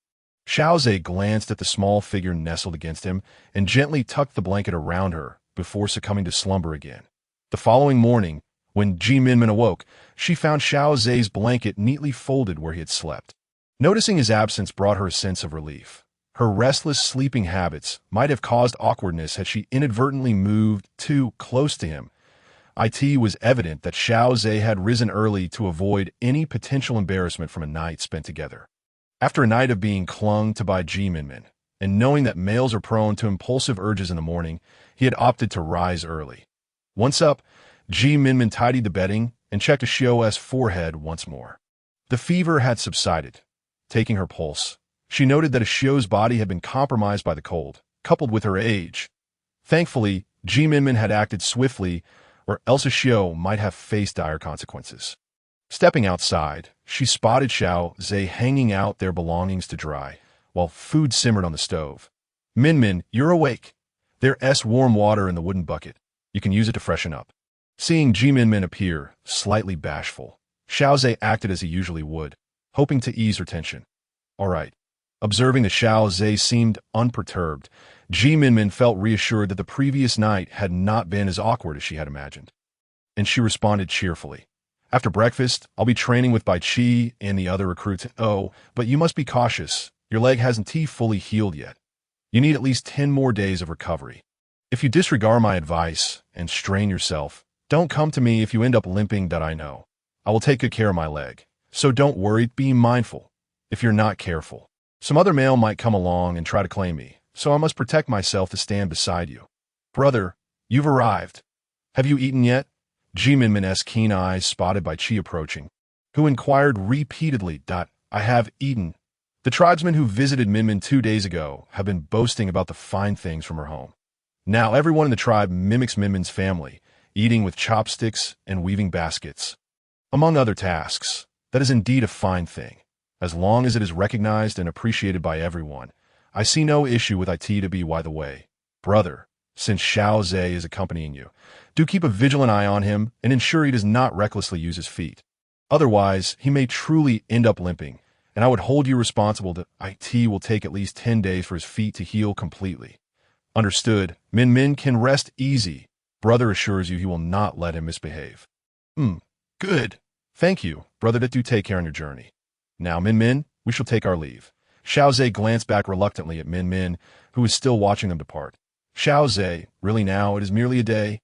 [SPEAKER 1] Xiao Ze glanced at the small figure nestled against him and gently tucked the blanket around her before succumbing to slumber again. The following morning, when Minmin awoke, she found Xiao Ze's blanket neatly folded where he had slept. Noticing his absence brought her a sense of relief. Her restless sleeping habits might have caused awkwardness had she inadvertently moved too close to him. It was evident that Xiao Ze had risen early to avoid any potential embarrassment from a night spent together. After a night of being clung to by Minmin, and knowing that males are prone to impulsive urges in the morning, he had opted to rise early. Once up, Minmin tidied the bedding and checked Xiao's forehead once more. The fever had subsided. Taking her pulse, she noted that Xiao's body had been compromised by the cold, coupled with her age. Thankfully, Minmin had acted swiftly, or else Xiao might have faced dire consequences. Stepping outside, she spotted Xiao Ze hanging out their belongings to dry, while food simmered on the stove. "Minmin, you're awake. There's warm water in the wooden bucket. You can use it to freshen up." Seeing Minmin appear, slightly bashful, Xiao Ze acted as he usually would, hoping to ease her tension. "All right." Observing that Xiao Ze seemed unperturbed, Minmin felt reassured that the previous night had not been as awkward as she had imagined. And she responded cheerfully. "After breakfast, I'll be training with Bai Qi and the other recruits. Oh, but you must be cautious. Your leg hasn't fully healed yet. You need at least 10 more days of recovery. If you disregard my advice and strain yourself, don't come to me if you end up limping. That I know. I will take good care of my leg. So don't worry, be mindful. If you're not careful, some other male might come along and try to claim me, so I must protect myself to stand beside you. Brother, you've arrived. Have you eaten yet?" Minmin's keen eyes spotted Bai Qi approaching, who inquired repeatedly. "I have eaten." The tribesmen who visited Minmin 2 days ago have been boasting about the fine things from her home. Now everyone in the tribe mimics Minmin's family, eating with chopsticks and weaving baskets. Among other tasks, that is indeed a fine thing. As long as it is recognized and appreciated by everyone, I see no issue with it. To be by the way, brother, since Xiao Ze is accompanying you, do keep a vigilant eye on him and ensure he does not recklessly use his feet. Otherwise, he may truly end up limping, and I would hold you responsible. That it will take at least 10 days for his feet to heal completely. Understood. Minmin can rest easy. Brother assures you he will not let him misbehave. Good. Thank you, brother. Do take care on your journey. Now, Minmin, we shall take our leave." Xiao Ze glanced back reluctantly at Minmin, who was still watching them depart. "Xiao Ze, really now it is merely a day?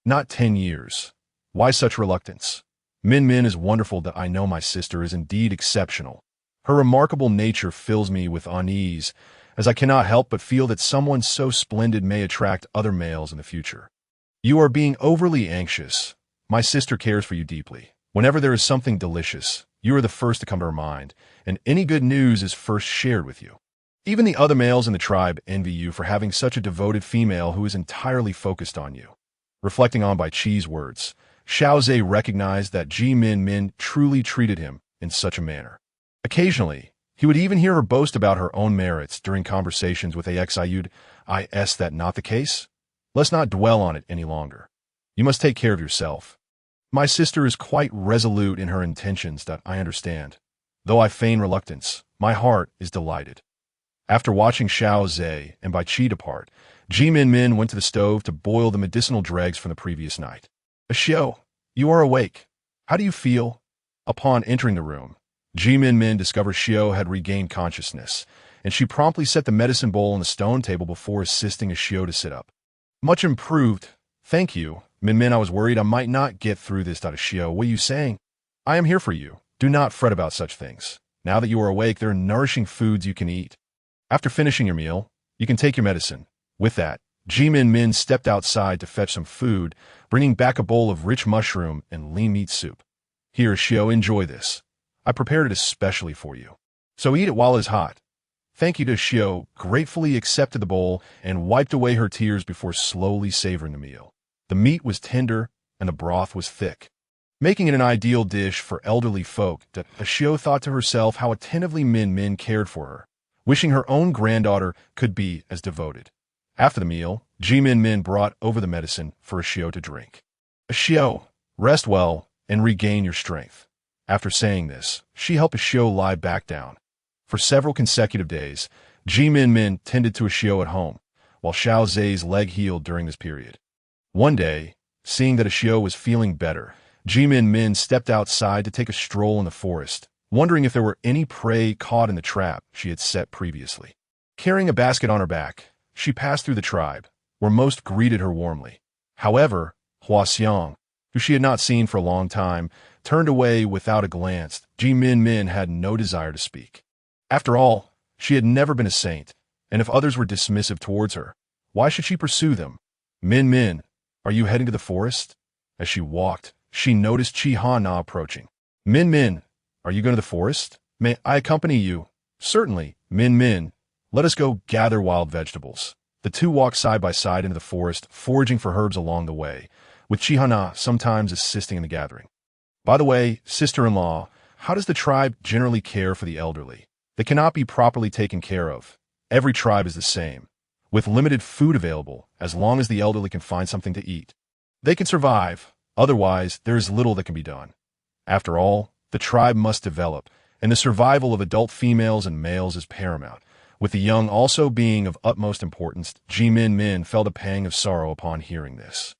[SPEAKER 1] Not 10 years. Why such reluctance? Minmin is wonderful. That I know my sister is indeed exceptional. Her remarkable nature fills me with unease, as I cannot help but feel that someone so splendid may attract other males in the future. You are being overly anxious. My sister cares for you deeply. Whenever there is something delicious, you are the first to come to her mind, and any good news is first shared with you. Even the other males in the tribe envy you for having such a devoted female who is entirely focused on you." Reflecting on Bai Qi's words, Xiao Ze recognized that Minmin truly treated him in such a manner. Occasionally, He would even hear her boast about her own merits during conversations with AXIU'd. Is that not the case? Let's not dwell on it any longer. You must take care of yourself. My sister is quite resolute in her intentions, that I understand. Though I feign reluctance, my heart is delighted. After watching Xiao Ze and Bai Qi depart, Minmin went to the stove to boil the medicinal dregs from the previous night. Xiao, you are awake. How do you feel? Upon entering the room, Minmin discovered Xiao had regained consciousness, and she promptly set the medicine bowl on the stone table before assisting Xiao to sit up. Much improved. Thank you. Minmin, I was worried I might not get through this. Xiao, what are you saying? I am here for you. Do not fret about such things. Now that you are awake, there are nourishing foods you can eat. After finishing your meal, you can take your medicine. With that, Minmin stepped outside to fetch some food, bringing back a bowl of rich mushroom and lean meat soup. Here, Xiao, enjoy this. I prepared it especially for you. So eat it while it is hot. Thank you. Xiao gratefully accepted the bowl and wiped away her tears before slowly savoring the meal. The meat was tender and the broth was thick, making it an ideal dish for elderly folk. Xiao thought to herself how attentively Minmin cared for her, wishing her own granddaughter could be as devoted. After the meal, Minmin brought over the medicine for Xiao to drink. Xiao, rest well and regain your strength. After saying this, she helped Xiao lie back down. For several consecutive days, Minmin tended to Xiao at home, while Xiao Ze's leg healed during this period. One day, seeing that Xiao was feeling better, Minmin stepped outside to take a stroll in the forest, wondering if there were any prey caught in the trap she had set previously. Carrying a basket on her back, she passed through the tribe, where most greeted her warmly. However, Huaxiang, who she had not seen for a long time, turned away without a glance. Minmin had no desire to speak. After all, she had never been a saint, and if others were dismissive towards her, why should she pursue them? Minmin, are you heading to the forest? As she walked, she noticed Haina approaching. Minmin, are you going to the forest? May I accompany you? Certainly, Minmin. Let us go gather wild vegetables. The two walked side by side into the forest, foraging for herbs along the way, with Haina sometimes assisting in the gathering. By the way, sister-in-law, how does the tribe generally care for the elderly? They cannot be properly taken care of. Every tribe is the same, with limited food available, as long as the elderly can find something to eat. They can survive, otherwise there is little that can be done. After all, the tribe must develop, and the survival of adult females and males is paramount, with the young also being of utmost importance. Minmin felt a pang of sorrow upon hearing this.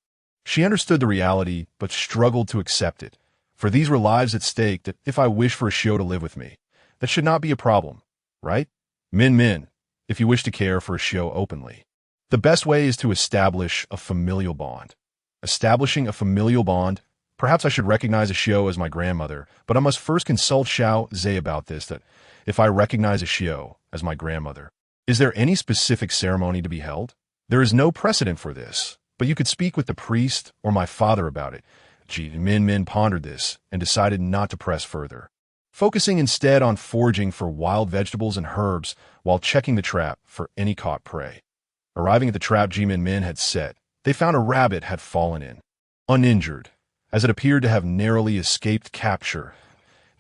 [SPEAKER 1] She understood the reality, but struggled to accept it, for these were lives at stake. That if I wish for Xiao to live with me, that should not be a problem, right? Minmin, if you wish to care for Xiao openly, the best way is to establish a familial bond. Establishing a familial bond? Perhaps I should recognize Xiao as my grandmother, but I must first consult Xiao Ze about this. That if I recognize Xiao as my grandmother, is there any specific ceremony to be held? There is no precedent for this, but you could speak with the priest or my father about it. Minmin pondered this and decided not to press further, focusing instead on foraging for wild vegetables and herbs while checking the trap for any caught prey. Arriving at the trap Minmin had set, they found a rabbit had fallen in, uninjured, as it appeared to have narrowly escaped capture.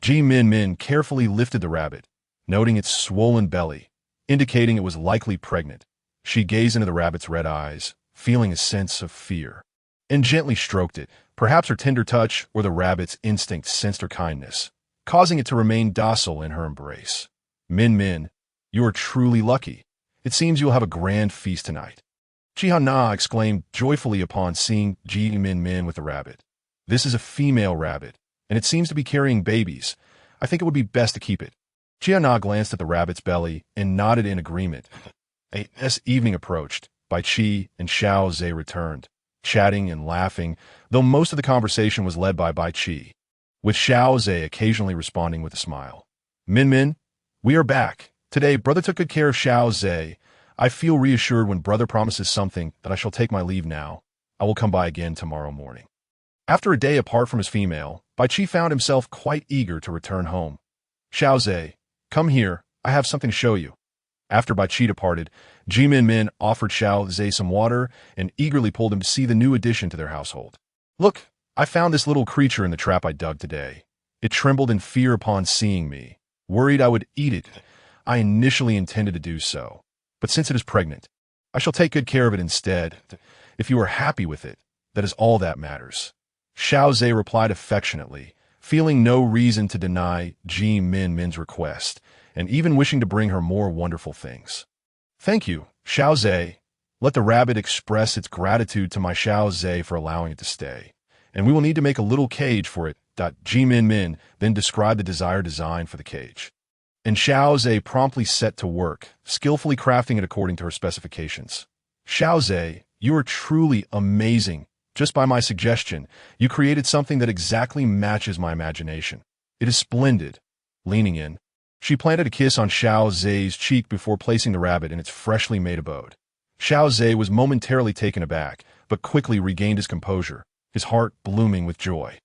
[SPEAKER 1] Minmin carefully lifted the rabbit, noting its swollen belly, indicating it was likely pregnant. She gazed into the rabbit's red eyes, feeling a sense of fear, and gently stroked it. Perhaps her tender touch or the rabbit's instinct sensed her kindness, causing it to remain docile in her embrace. Minmin, you are truly lucky. It seems you'll have a grand feast tonight. Haina exclaimed joyfully upon seeing Minmin with the rabbit. This is a female rabbit, and it seems to be carrying babies. I think it would be best to keep it. Haina glanced at the rabbit's belly and nodded in agreement. As evening approached, Bai Qi and Xiao Ze returned, chatting and laughing, though most of the conversation was led by Bai Qi, with Xiao Ze occasionally responding with a smile. Minmin, we are back. Today, brother took good care of Xiao Ze. I feel reassured when brother promises something that I shall take my leave now. I will come by again tomorrow morning. After a day apart from his female, Bai Qi found himself quite eager to return home. Xiao Ze, come here. I have something to show you. After Bai Qi departed, Minmin offered Xiao Ze some water and eagerly pulled him to see the new addition to their household. Look, I found this little creature in the trap I dug today. It trembled in fear upon seeing me, worried I would eat it. I initially intended to do so, but since it is pregnant, I shall take good care of it instead. If you are happy with it, that is all that matters. Xiao Ze replied affectionately, feeling no reason to deny Minmin's request, and even wishing to bring her more wonderful things. Thank you, Xiao Ze. Let the rabbit express its gratitude to my Xiao Ze for allowing it to stay. And we will need to make a little cage for it. Minmin then described the desired design for the cage. And Xiao Ze promptly set to work, skillfully crafting it according to her specifications. Xiao Ze, you are truly amazing. Just by my suggestion, you created something that exactly matches my imagination. It is splendid. Leaning in, she planted a kiss on Xiao Ze's cheek before placing the rabbit in its freshly made abode. Xiao Ze was momentarily taken aback, but quickly regained his composure, his heart blooming with joy.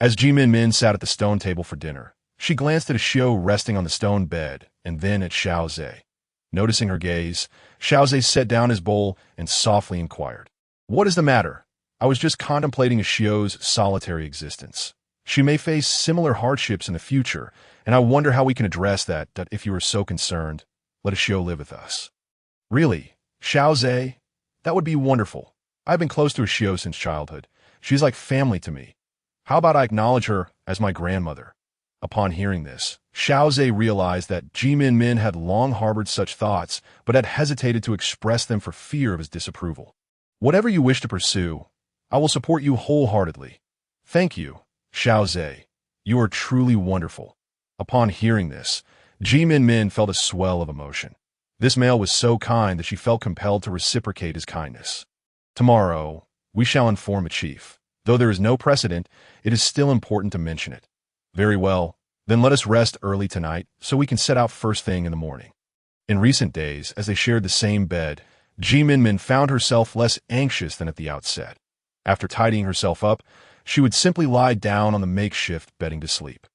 [SPEAKER 1] As Minmin sat at the stone table for dinner, she glanced at a Xiao resting on the stone bed, and then at Xiao Ze. Noticing her gaze, Xiao Ze set down his bowl and softly inquired, "What is the matter? I was just contemplating a Xiao's solitary existence. She may face similar hardships in the future, and I wonder how we can address that. If you are so concerned, let a Xiao live with us." "Really? Xiao Ze? That would be wonderful. I've been close to a Xiao since childhood. She's like family to me. How about I acknowledge her as my grandmother?" Upon hearing this, Xiao Ze realized that Minmin had long harbored such thoughts, but had hesitated to express them for fear of his disapproval. "Whatever you wish to pursue, I will support you wholeheartedly. Thank you, Xiao Ze. You are truly wonderful." Upon hearing this, Minmin felt a swell of emotion. This male was so kind that she felt compelled to reciprocate his kindness. "Tomorrow, we shall inform a chief. Though there is no precedent, it is still important to mention it." "Very well, then let us rest early tonight so we can set out first thing in the morning." In recent days, as they shared the same bed, Minmin found herself less anxious than at the outset. After tidying herself up, she would simply lie down on the makeshift bedding to sleep.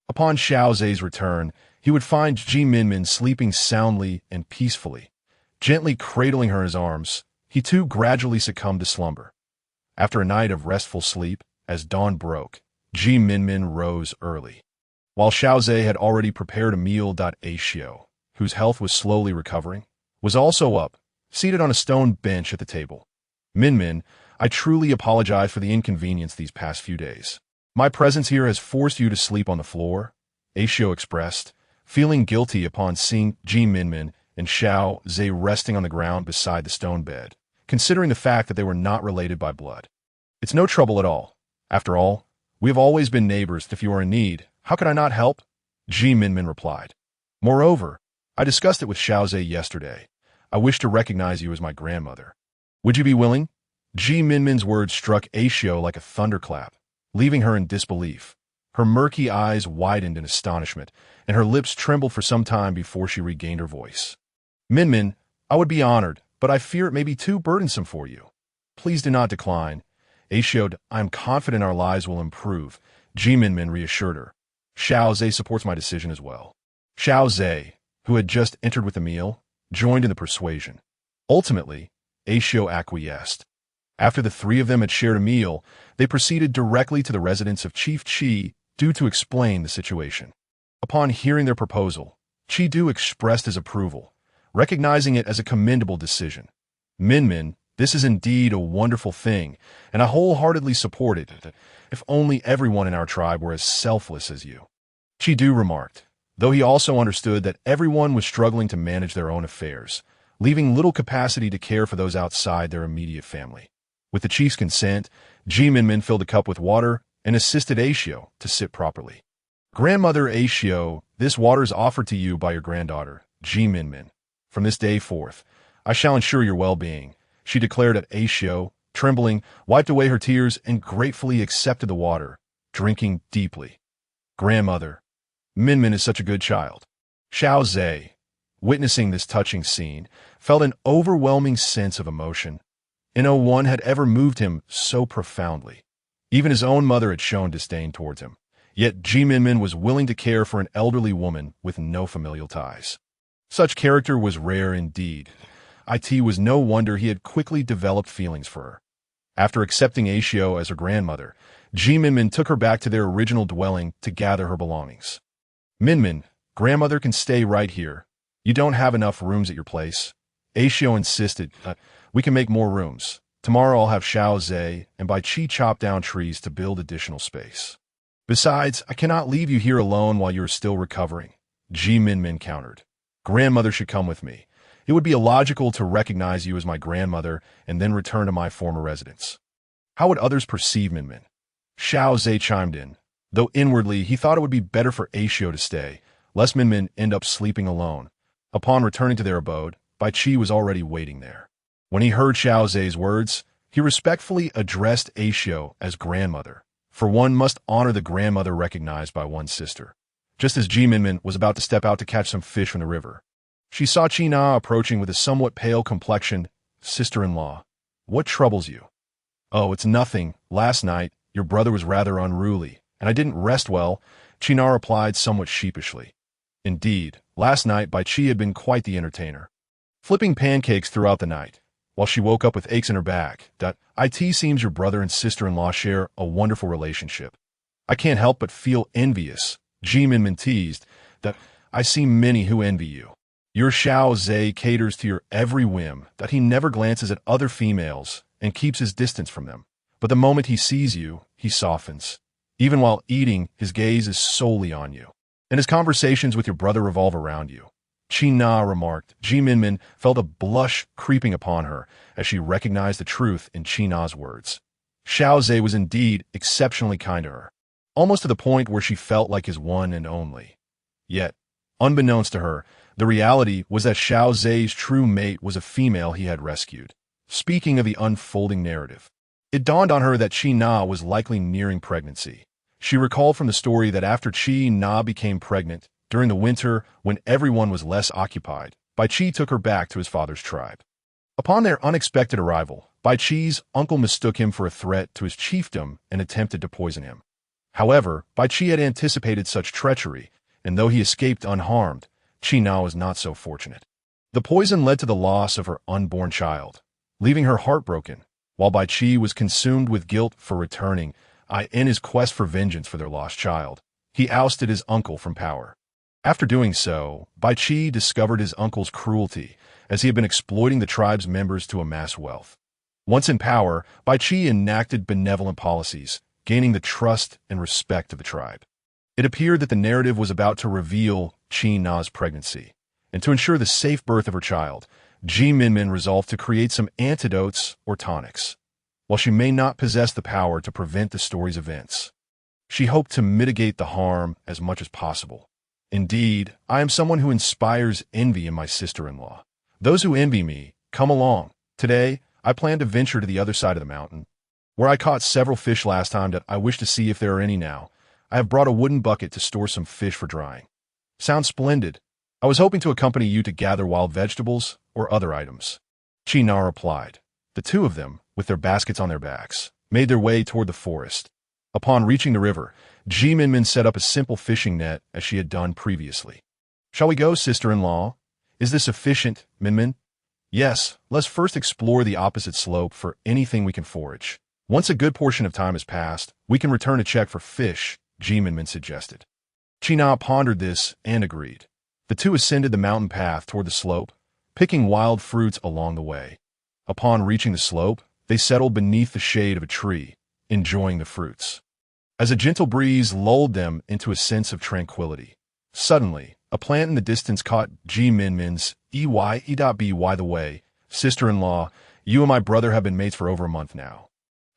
[SPEAKER 1] Upon Xiao Ze's return, he would find Minmin sleeping soundly and peacefully. Gently cradling her in his arms, he too gradually succumbed to slumber. After a night of restful sleep, as dawn broke, Minmin rose early. While Xiao Ze had already prepared a meal, a Xiao, whose health was slowly recovering, was also up, seated on a stone bench at the table. "Minmin, I truly apologize for the inconvenience these past few days. My presence here has forced you to sleep on the floor," Xiao expressed, feeling guilty upon seeing Minmin and Xiao Ze resting on the ground beside the stone bed, considering the fact that they were not related by blood. "It's no trouble at all. After all, we have always been neighbors. If you are in need, how could I not help?" Minmin replied. "Moreover, I discussed it with Xiao Ze yesterday. I wish to recognize you as my grandmother. Would you be willing?" Minmin's words struck Xiao like a thunderclap, leaving her in disbelief. Her murky eyes widened in astonishment, and her lips trembled for some time before she regained her voice. "Minmin, I would be honored, but I fear it may be too burdensome for you. Please do not decline." "Xiao, I am confident our lives will improve," Minmin reassured her. "Xiao Ze supports my decision as well." Xiao Ze, who had just entered with the meal, joined in the persuasion. Ultimately, Xiao acquiesced. After the three of them had shared a meal, they proceeded directly to the residence of Chief Qi Du to explain the situation. Upon hearing their proposal, Qi Du expressed his approval, recognizing it as a commendable decision. "Minmin, this is indeed a wonderful thing, and I wholeheartedly support it. If only everyone in our tribe were as selfless as you," Qi Du remarked, though he also understood that everyone was struggling to manage their own affairs, leaving little capacity to care for those outside their immediate family. With the chief's consent, Minmin filled a cup with water and assisted Xiao to sit properly. "Grandmother Xiao, this water is offered to you by your granddaughter, Minmin. From this day forth, I shall ensure your well-being," she declared at Xiao, trembling, wiped away her tears, and gratefully accepted the water, drinking deeply. "Grandmother, Minmin is such a good child." Xiao Ze, witnessing this touching scene, felt an overwhelming sense of emotion. No one had ever moved him so profoundly. Even his own mother had shown disdain towards him. Yet Minmin was willing to care for an elderly woman with no familial ties. Such character was rare indeed. It was no wonder he had quickly developed feelings for her. After accepting Xiao as her grandmother, Minmin took her back to their original dwelling to gather her belongings. "Minmin, grandmother can stay right here. You don't have enough rooms at your place. Aishio insisted, we can make more rooms. Tomorrow I'll have Xiao Ze and Bai Qi chop down trees to build additional space. Besides, I cannot leave you here alone while you are still recovering, Minmin countered. Grandmother should come with me. It would be illogical to recognize you as my grandmother and then return to my former residence. How would others perceive Minmin? Xiao Ze chimed in, though inwardly he thought it would be better for Aishio to stay, lest Minmin end up sleeping alone. Upon returning to their abode, Bai Qi was already waiting there. When he heard Xiao Ze's words, he respectfully addressed Aishio as grandmother, for one must honor the grandmother recognized by one's sister. Just as Minmin was about to step out to catch some fish from the river, she saw Qina approaching with a somewhat pale complexion. Sister-in-law, what troubles you? Oh, it's nothing. Last night, your brother was rather unruly, and I didn't rest well, Qina replied somewhat sheepishly. Indeed, last night Bai Qi had been quite the entertainer, flipping pancakes throughout the night, while she woke up with aches in her back. It seems your brother and sister-in-law share a wonderful relationship. I can't help but feel envious, Minmin teased, that I see many who envy you. Your Xiao Ze caters to your every whim, that he never glances at other females and keeps his distance from them. But the moment he sees you, he softens. Even while eating, his gaze is solely on you, and his conversations with your brother revolve around you. Qina remarked. Minmin felt a blush creeping upon her as she recognized the truth in Qina's words. Xiao Ze was indeed exceptionally kind to her, almost to the point where she felt like his one and only. Yet, unbeknownst to her, the reality was that Xiao Ze's true mate was a female he had rescued. Speaking of the unfolding narrative, it dawned on her that Qina was likely nearing pregnancy. She recalled from the story that after Qina became pregnant, during the winter when everyone was less occupied, Bai Qi took her back to his father's tribe. Upon their unexpected arrival, Bai Qi's uncle mistook him for a threat to his chiefdom and attempted to poison him. However, Bai Qi had anticipated such treachery, and though he escaped unharmed, Qina was not so fortunate. The poison led to the loss of her unborn child, leaving her heartbroken, while Bai Qi was consumed with guilt for returning. In his quest for vengeance for their lost child, he ousted his uncle from power. After doing so, Bai Qi discovered his uncle's cruelty, as he had been exploiting the tribe's members to amass wealth. Once in power, Bai Qi enacted benevolent policies, gaining the trust and respect of the tribe. It appeared that the narrative was about to reveal Qina's pregnancy, and to ensure the safe birth of her child, Minmin resolved to create some antidotes or tonics. While she may not possess the power to prevent the story's events, she hoped to mitigate the harm as much as possible. Indeed, I am someone who inspires envy in my sister-in-law. Those who envy me, come along. Today, I plan to venture to the other side of the mountain, where I caught several fish last time that I wish to see if there are any now. I have brought a wooden bucket to store some fish for drying. Sounds splendid. I was hoping to accompany you to gather wild vegetables or other items. Qina replied. The two of them, with their baskets on their backs, made their way toward the forest. Upon reaching the river, Minmin set up a simple fishing net as she had done previously. Shall we go, sister-in-law? Is this sufficient, Minmin? Yes, let's first explore the opposite slope for anything we can forage. Once a good portion of time has passed, we can return to check for fish, Minmin suggested. Qina pondered this and agreed. The two ascended the mountain path toward the slope, picking wild fruits along the way. Upon reaching the slope, they settled beneath the shade of a tree, enjoying the fruits. As a gentle breeze lulled them into a sense of tranquility, suddenly, a plant in the distance caught Minmin's eye. By the way, sister-in-law, you and my brother have been mates for over a month now.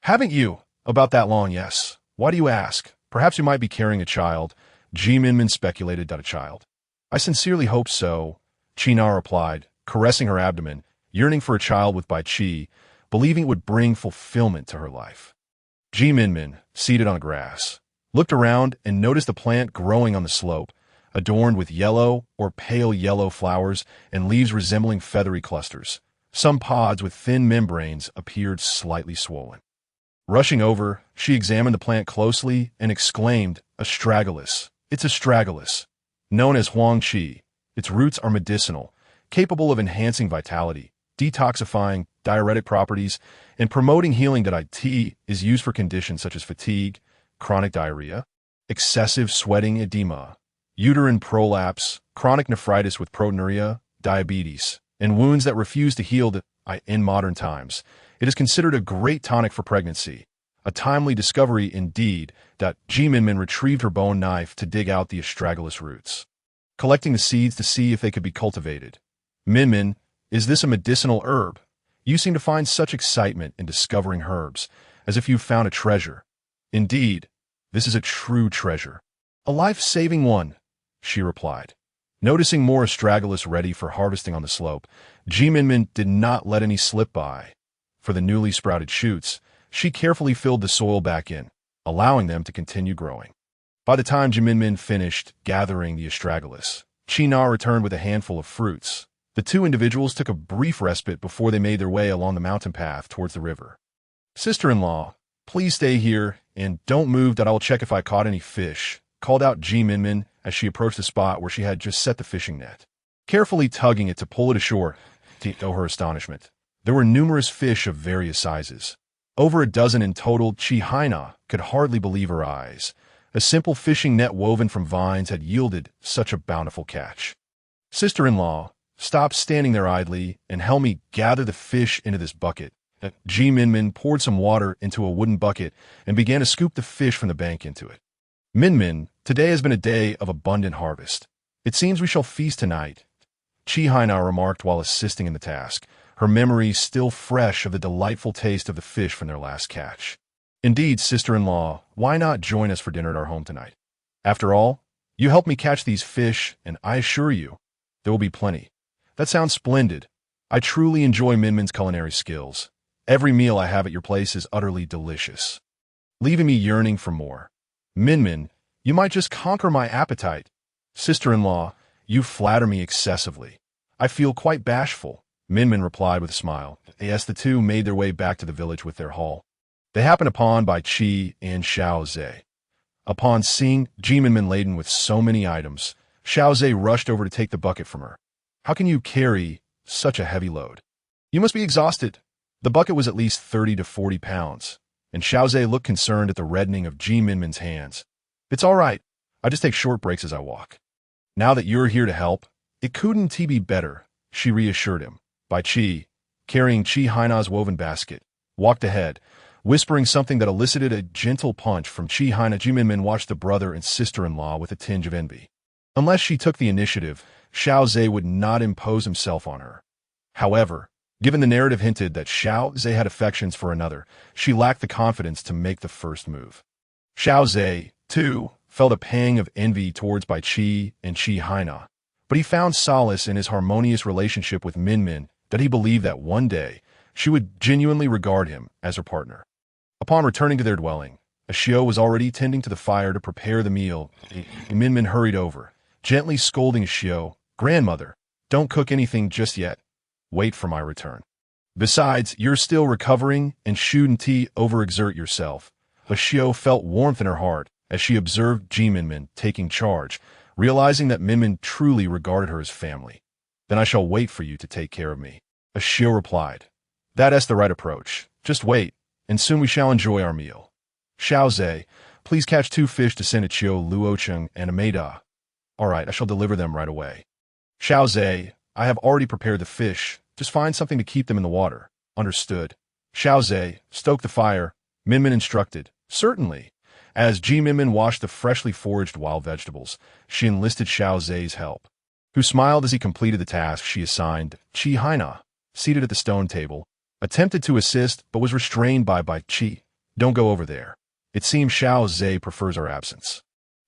[SPEAKER 1] Haven't you? About that long, yes. Why do you ask? Perhaps you might be carrying a child. Minmin speculated. A child? I sincerely hope so, Qina replied, caressing her abdomen, yearning for a child with Bai Qi, believing it would bring fulfillment to her life. Minmin, seated on the grass, looked around and noticed a plant growing on the slope, adorned with yellow or pale yellow flowers and leaves resembling feathery clusters. Some pods with thin membranes appeared slightly swollen. Rushing over, she examined the plant closely and exclaimed, Astragalus. It's astragalus. Known as Huangqi, its roots are medicinal, capable of enhancing vitality, detoxifying, diuretic properties, and promoting healing. It is used for conditions such as fatigue, chronic diarrhea, excessive sweating edema, uterine prolapse, chronic nephritis with proteinuria, diabetes, and wounds that refuse to heal. In modern times, it is considered a great tonic for pregnancy. A timely discovery indeed. Minmin retrieved her bone knife to dig out the astragalus roots, collecting the seeds to see if they could be cultivated. Minmin, is this a medicinal herb? You seem to find such excitement in discovering herbs, as if you've found a treasure. Indeed, this is a true treasure. A life-saving one, she replied. Noticing more astragalus ready for harvesting on the slope, Minmin did not let any slip by. For the newly sprouted shoots, she carefully filled the soil back in, allowing them to continue growing. By the time Minmin finished gathering the astragalus, Haina returned with a handful of fruits. The two individuals took a brief respite before they made their way along the mountain path towards the river. Sister-in-law, please stay here and don't move. I will check if I caught any fish, called out Minmin as she approached the spot where she had just set the fishing net. Carefully tugging it to pull it ashore, to her astonishment, there were numerous fish of various sizes. Over a dozen in total. Haina could hardly believe her eyes. A simple fishing net woven from vines had yielded such a bountiful catch. Sister-in-law, stop standing there idly and help me gather the fish into this bucket. Minmin poured some water into a wooden bucket and began to scoop the fish from the bank into it. Minmin, today has been a day of abundant harvest. It seems we shall feast tonight, Haina remarked while assisting in the task, her memory still fresh of the delightful taste of the fish from their last catch. Indeed, sister-in-law, why not join us for dinner at our home tonight? After all, you helped me catch these fish, and I assure you, there will be plenty. That sounds splendid. I truly enjoy Minmin's culinary skills. Every meal I have at your place is utterly delicious, leaving me yearning for more. Minmin, you might just conquer my appetite. Sister-in-law, you flatter me excessively. I feel quite bashful, Minmin replied with a smile. As the two made their way back to the village with their haul, they happened upon by Chi and Xiao Ze. Upon seeing Minmin laden with so many items, Xiao Ze rushed over to take the bucket from her. How can you carry such a heavy load? You must be exhausted. The bucket was at least 30 to 40 pounds, and Xiao Ze looked concerned at the reddening of Minmin's hands. It's all right. I just take short breaks as I walk. Now that you're here to help, it couldn't be better, she reassured him. By Chi, carrying Haina's woven basket, walked ahead, whispering something that elicited a gentle punch from Haina. Minmin watched the brother and sister-in-law with a tinge of envy. Unless she took the initiative, Xiao Ze would not impose himself on her. However, given the narrative hinted that Xiao Ze had affections for another, she lacked the confidence to make the first move. Xiao Ze, too, felt a pang of envy towards Bai Qi and Haina, but he found solace in his harmonious relationship with Minmin that he believed that one day she would genuinely regard him as her partner. Upon returning to their dwelling, Xiao was already tending to the fire to prepare the meal. Minmin hurried over, gently scolding Xiao, "Grandmother, don't cook anything just yet. Wait for my return. Besides, you're still recovering and shouldn't overexert yourself." Xiao felt warmth in her heart as she observed Minmin taking charge, realizing that Minmin truly regarded her as family. "Then I shall wait for you to take care of me," Xiao replied. "That's the right approach. Just wait, and soon we shall enjoy our meal. Xiao Ze, please catch 2 fish to send to Qiu Luocheng and Ameda." "All right, I shall deliver them right away." "Xiao Ze, I have already prepared the fish. Just find something to keep them in the water." "Understood." Xiao Ze, stoke the fire, Minmin instructed. "Certainly." As Minmin washed the freshly foraged wild vegetables, she enlisted Xiao Ze's help, who smiled as he completed the task she assigned. Haina, seated at the stone table, attempted to assist but was restrained by Qi. "Don't go over there. It seems Xiao Ze prefers our absence.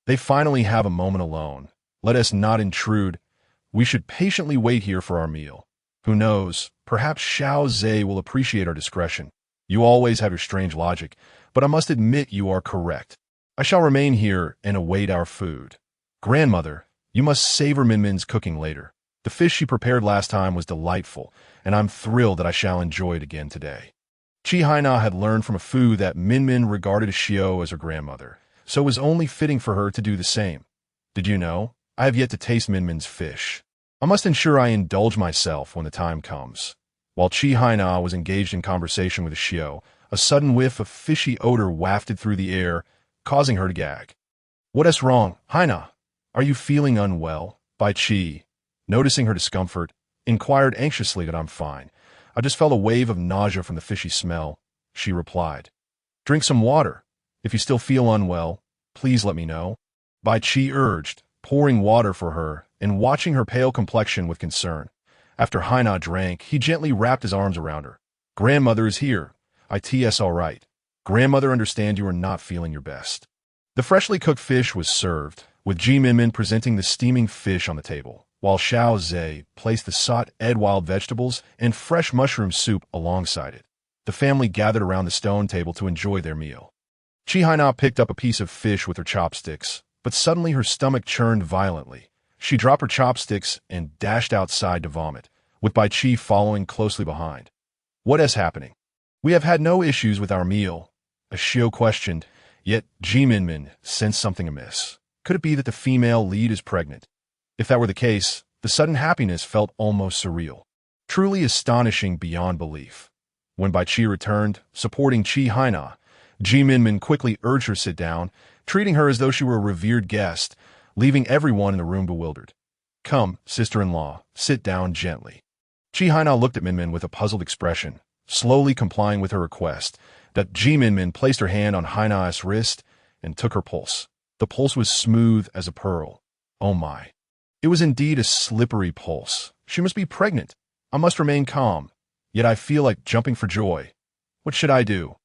[SPEAKER 1] They finally have a moment alone. Let us not intrude. We should patiently wait here for our meal. Who knows, perhaps Xiao Ze will appreciate our discretion. You always have your strange logic, but I must admit you are correct. I shall remain here and await our food. Grandmother, you must savor Minmin's cooking later. The fish she prepared last time was delightful, and I'm thrilled that I shall enjoy it again today." Haina had learned from a fu that Minmin regarded Xiao as her grandmother, so it was only fitting for her to do the same. "Did you know? I have yet to taste Minmin's fish. I must ensure I indulge myself when the time comes." While Haina was engaged in conversation with Xiao, a sudden whiff of fishy odor wafted through the air, causing her to gag. "What is wrong, Haina? Are you feeling unwell? Bai Qi, noticing her discomfort, inquired anxiously that I'm fine. I just felt a wave of nausea from the fishy smell, she replied. Drink some water. If you still feel unwell, please let me know. Bai Qi urged, pouring water for her and watching her pale complexion with concern. After Haina drank, he gently wrapped his arms around her. Grandmother is here. It's all right. Grandmother understand you are not feeling your best. The freshly cooked fish was served, with Minmin presenting the steaming fish on the table, while Xiao Ze placed the sought wild vegetables and fresh mushroom soup alongside it. The family gathered around the stone table to enjoy their meal. Haina picked up a piece of fish with her chopsticks, but suddenly her stomach churned violently. She dropped her chopsticks and dashed outside to vomit, with Bai Qi following closely behind. What is happening? We have had no issues with our meal, Xiao questioned, yet Minmin sensed something amiss. Could it be that the female lead is pregnant? If that were the case, the sudden happiness felt almost surreal, truly astonishing beyond belief. When Bai Qi returned, supporting Haina, Minmin quickly urged her to sit down, treating her as though she were a revered guest, leaving everyone in the room bewildered. Come, sister-in-law, sit down gently. Haina looked at Minmin with a puzzled expression, slowly complying with her request, that Minmin placed her hand on Haina's wrist and took her pulse. The pulse was smooth as a pearl. Oh my. It was indeed a slippery pulse. She must be pregnant. I must remain calm. Yet I feel like jumping for joy. What should I do?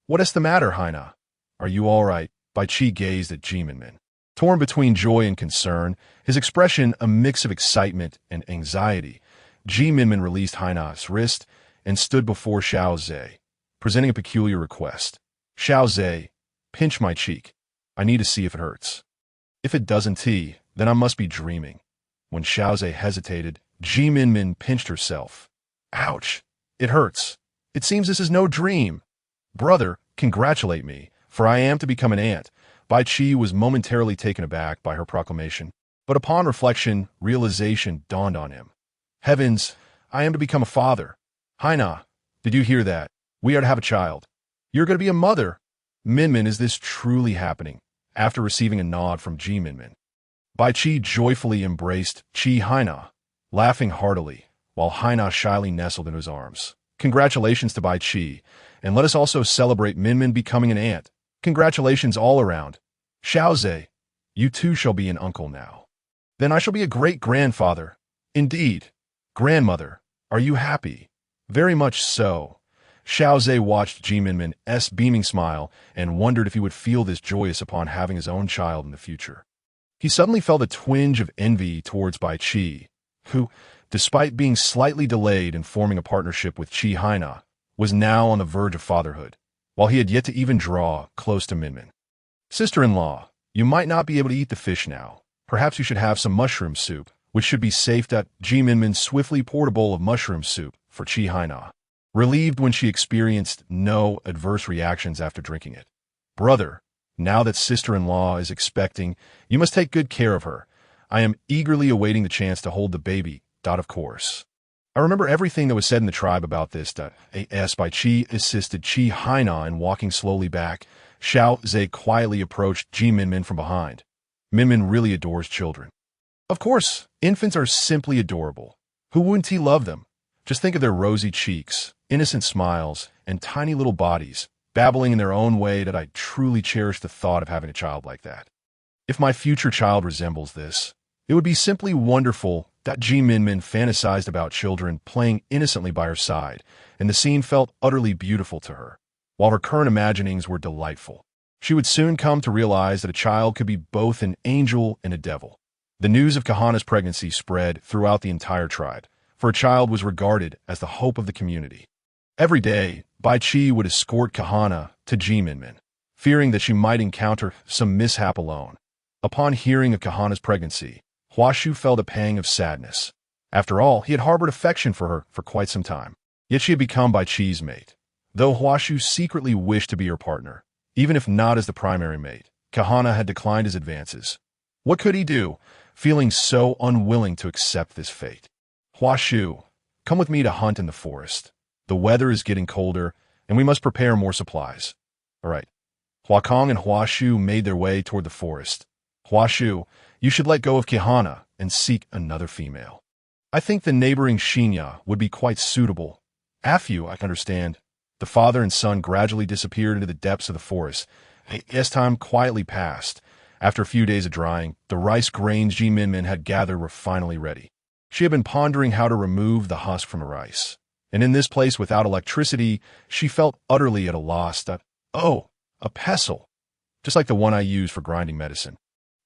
[SPEAKER 1] What is the matter, Haina? Are you all right? Bai Qi gazed at Minmin. Torn between joy and concern, his expression a mix of excitement and anxiety, Minmin released Haina's wrist and stood before Xiao Ze, presenting a peculiar request. Xiao Ze, pinch my cheek. I need to see if it hurts. If it doesn't, then I must be dreaming. When Xiao Ze hesitated, Minmin pinched herself. Ouch! It hurts. It seems this is no dream. Brother, congratulate me, for I am to become an aunt. Bai Qi was momentarily taken aback by her proclamation, but upon reflection, realization dawned on him. Heavens, I am to become a father. Haina, did you hear that? We are to have a child. You're going to be a mother. Minmin, is this truly happening? After receiving a nod from Minmin, Bai Qi joyfully embraced Haina, laughing heartily, while Haina shyly nestled in his arms. Congratulations to Bai Qi, and let us also celebrate Minmin becoming an aunt. Congratulations all around. Xiao Ze, you too shall be an uncle now. Then I shall be a great-grandfather. Indeed. Grandmother, are you happy? Very much so. Xiao Ze watched Minmin's beaming smile and wondered if he would feel this joyous upon having his own child in the future. He suddenly felt a twinge of envy towards Bai Qi, who, despite being slightly delayed in forming a partnership with Haina, was now on the verge of fatherhood, while he had yet to even draw close to Minmin. Sister-in-law, you might not be able to eat the fish now. Perhaps you should have some mushroom soup, which should be safe. Minmin swiftly poured a bowl of mushroom soup for Haina, relieved when she experienced no adverse reactions after drinking it. Brother, now that sister-in-law is expecting, you must take good care of her. I am eagerly awaiting the chance to hold the baby. Of course. I remember everything that was said in the tribe about this. As Bai Qi assisted Haina in walking slowly back, Xiao Ze quietly approached Minmin from behind. Minmin really adores children. Of course, infants are simply adorable. Who wouldn't he love them? Just think of their rosy cheeks, innocent smiles, and tiny little bodies, babbling in their own way. That I truly cherish the thought of having a child like that. If my future child resembles this, it would be simply wonderful. Minmin fantasized about children playing innocently by her side, and the scene felt utterly beautiful to her. While her current imaginings were delightful, she would soon come to realize that a child could be both an angel and a devil. The news of Kahana's pregnancy spread throughout the entire tribe, for a child was regarded as the hope of the community. Every day, Bai Qi would escort Kahana to Minmin, fearing that she might encounter some mishap alone. Upon hearing of Kahana's pregnancy, Huashu felt a pang of sadness. After all, he had harbored affection for her for quite some time. Yet she had become Bai Qi's mate. Though Huashu secretly wished to be her partner, even if not as the primary mate, Kahana had declined his advances. What could he do, feeling so unwilling to accept this fate? Huashu, come with me to hunt in the forest. The weather is getting colder, and we must prepare more supplies. All right. Huakong and Huashu made their way toward the forest. Huashu, you should let go of Haina and seek another female. I think the neighboring Xinya would be quite suitable. Afu, I can understand. The father and son gradually disappeared into the depths of the forest. As time quietly passed, after a few days of drying, the rice grains Minmin had gathered were finally ready. She had been pondering how to remove the husk from the rice. And in this place without electricity, she felt utterly at a loss that, oh, a pestle, just like the one I use for grinding medicine.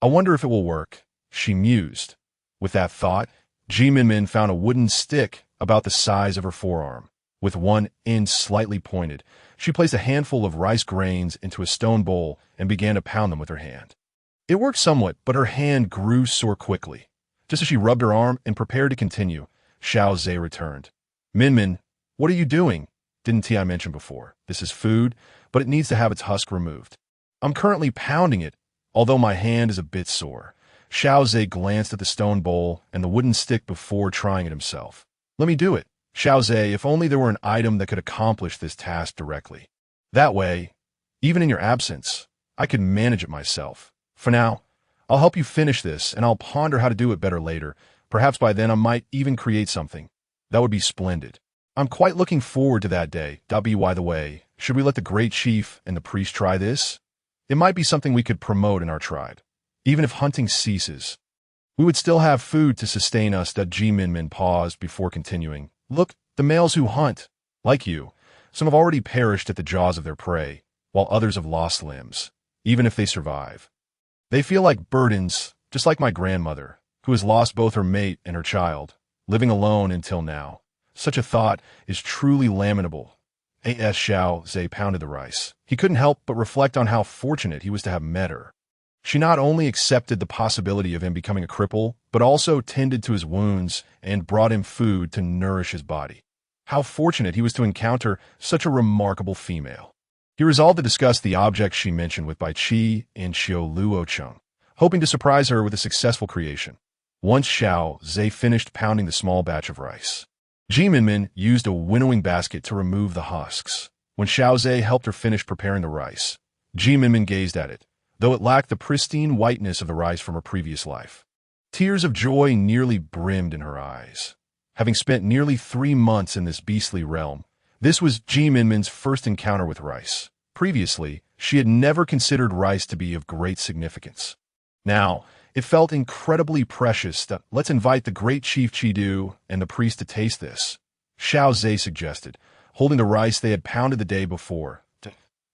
[SPEAKER 1] I wonder if it will work, she mused. With that thought, Minmin found a wooden stick about the size of her forearm. With one end slightly pointed, she placed a handful of rice grains into a stone bowl and began to pound them with her hand. It worked somewhat, but her hand grew sore quickly. Just as she rubbed her arm and prepared to continue, Xiao Ze returned. Minmin, what are you doing? Didn't I mention before? This is food, but it needs to have its husk removed. I'm currently pounding it, although my hand is a bit sore. Xiao Ze glanced at the stone bowl and the wooden stick before trying it himself. Let me do it. Xiao Ze, if only there were an item that could accomplish this task directly. That way, even in your absence, I could manage it myself. For now, I'll help you finish this, and I'll ponder how to do it better later. Perhaps by then I might even create something. That would be splendid. I'm quite looking forward to that day. By the way, should we let the great chief and the priest try this? It might be something we could promote in our tribe. Even if hunting ceases, we would still have food to sustain us. Minmin paused before continuing. Look, the males who hunt, like you, some have already perished at the jaws of their prey, while others have lost limbs, even if they survive. They feel like burdens, just like my grandmother, who has lost both her mate and her child, living alone until now. Such a thought is truly lamentable. A.S. Xiao Ze pounded the rice. He couldn't help but reflect on how fortunate he was to have met her. She not only accepted the possibility of him becoming a cripple, but also tended to his wounds and brought him food to nourish his body. How fortunate he was to encounter such a remarkable female. He resolved to discuss the objects she mentioned with Bai Qi and Xiao Luocheng, hoping to surprise her with a successful creation. Once Xiao Ze finished pounding the small batch of rice, Minmin used a winnowing basket to remove the husks. When Xiao Ze helped her finish preparing the rice, Minmin gazed at it, though it lacked the pristine whiteness of the rice from her previous life. Tears of joy nearly brimmed in her eyes. Having spent nearly 3 months in this beastly realm, this was Minmin's first encounter with rice. Previously, she had never considered rice to be of great significance. Now, it felt incredibly precious. Let's invite the great chief Chidu and the priest to taste this, Xiao Ze suggested, holding the rice they had pounded the day before.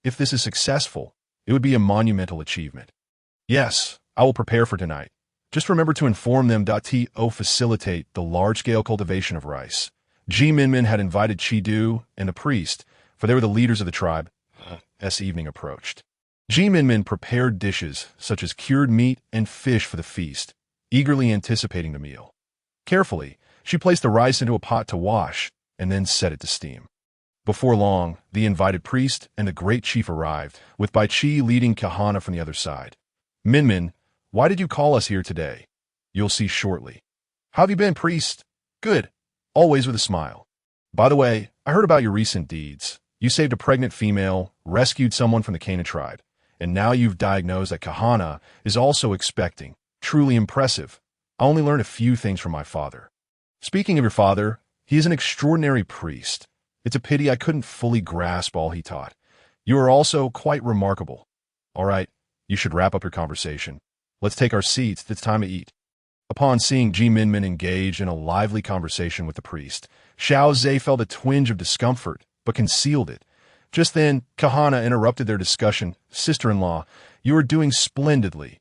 [SPEAKER 1] If this is successful, it would be a monumental achievement. Yes, I will prepare for tonight. Just remember to inform them to facilitate the large-scale cultivation of rice. Minmin had invited Chidu and the priest, for they were the leaders of the tribe, as evening approached. Minmin prepared dishes such as cured meat and fish for the feast, eagerly anticipating the meal. Carefully, she placed the rice into a pot to wash and then set it to steam. Before long, the invited priest and the great chief arrived, with Bai Qi leading Haina from the other side. Minmin, why did you call us here today? You'll see shortly. How have you been, priest? Good. Always with a smile. By the way, I heard about your recent deeds. You saved a pregnant female, rescued someone from the Haina tribe, and now you've diagnosed that Haina is also expecting. Truly impressive. I only learned a few things from my father. Speaking of your father, he is an extraordinary priest. It's a pity I couldn't fully grasp all he taught. You are also quite remarkable. All right, you should wrap up your conversation. Let's take our seats. It's time to eat. Upon seeing Minmin engaged in a lively conversation with the priest, Xiao Ze felt a twinge of discomfort, but concealed it. Just then, Haina interrupted their discussion. Sister-in-law, you are doing splendidly.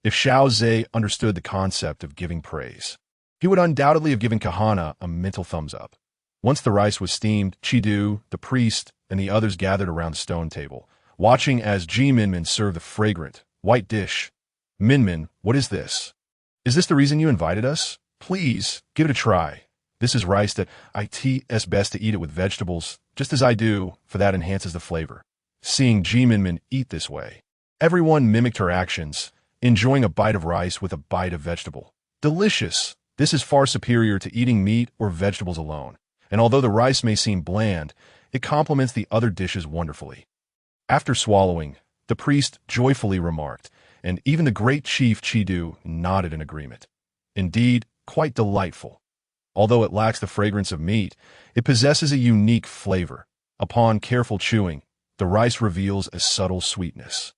[SPEAKER 1] If Xiao Ze understood the concept of giving praise, he would undoubtedly have given Haina a mental thumbs up. Once the rice was steamed, Chidu, the priest, and the others gathered around the stone table, watching as Minmin served the fragrant, white dish. Minmin, what is this? Is this the reason you invited us? Please, give it a try. This is rice that it's best to eat it with vegetables, just as I do, for that enhances the flavor. Seeing Minmin eat this way, everyone mimicked her actions, enjoying a bite of rice with a bite of vegetable. Delicious! This is far superior to eating meat or vegetables alone, and although the rice may seem bland, it complements the other dishes wonderfully. After swallowing, the priest joyfully remarked, and even the great chief Chidu nodded in agreement. Indeed, quite delightful. Although it lacks the fragrance of meat, it possesses a unique flavor. Upon careful chewing, the rice reveals a subtle sweetness.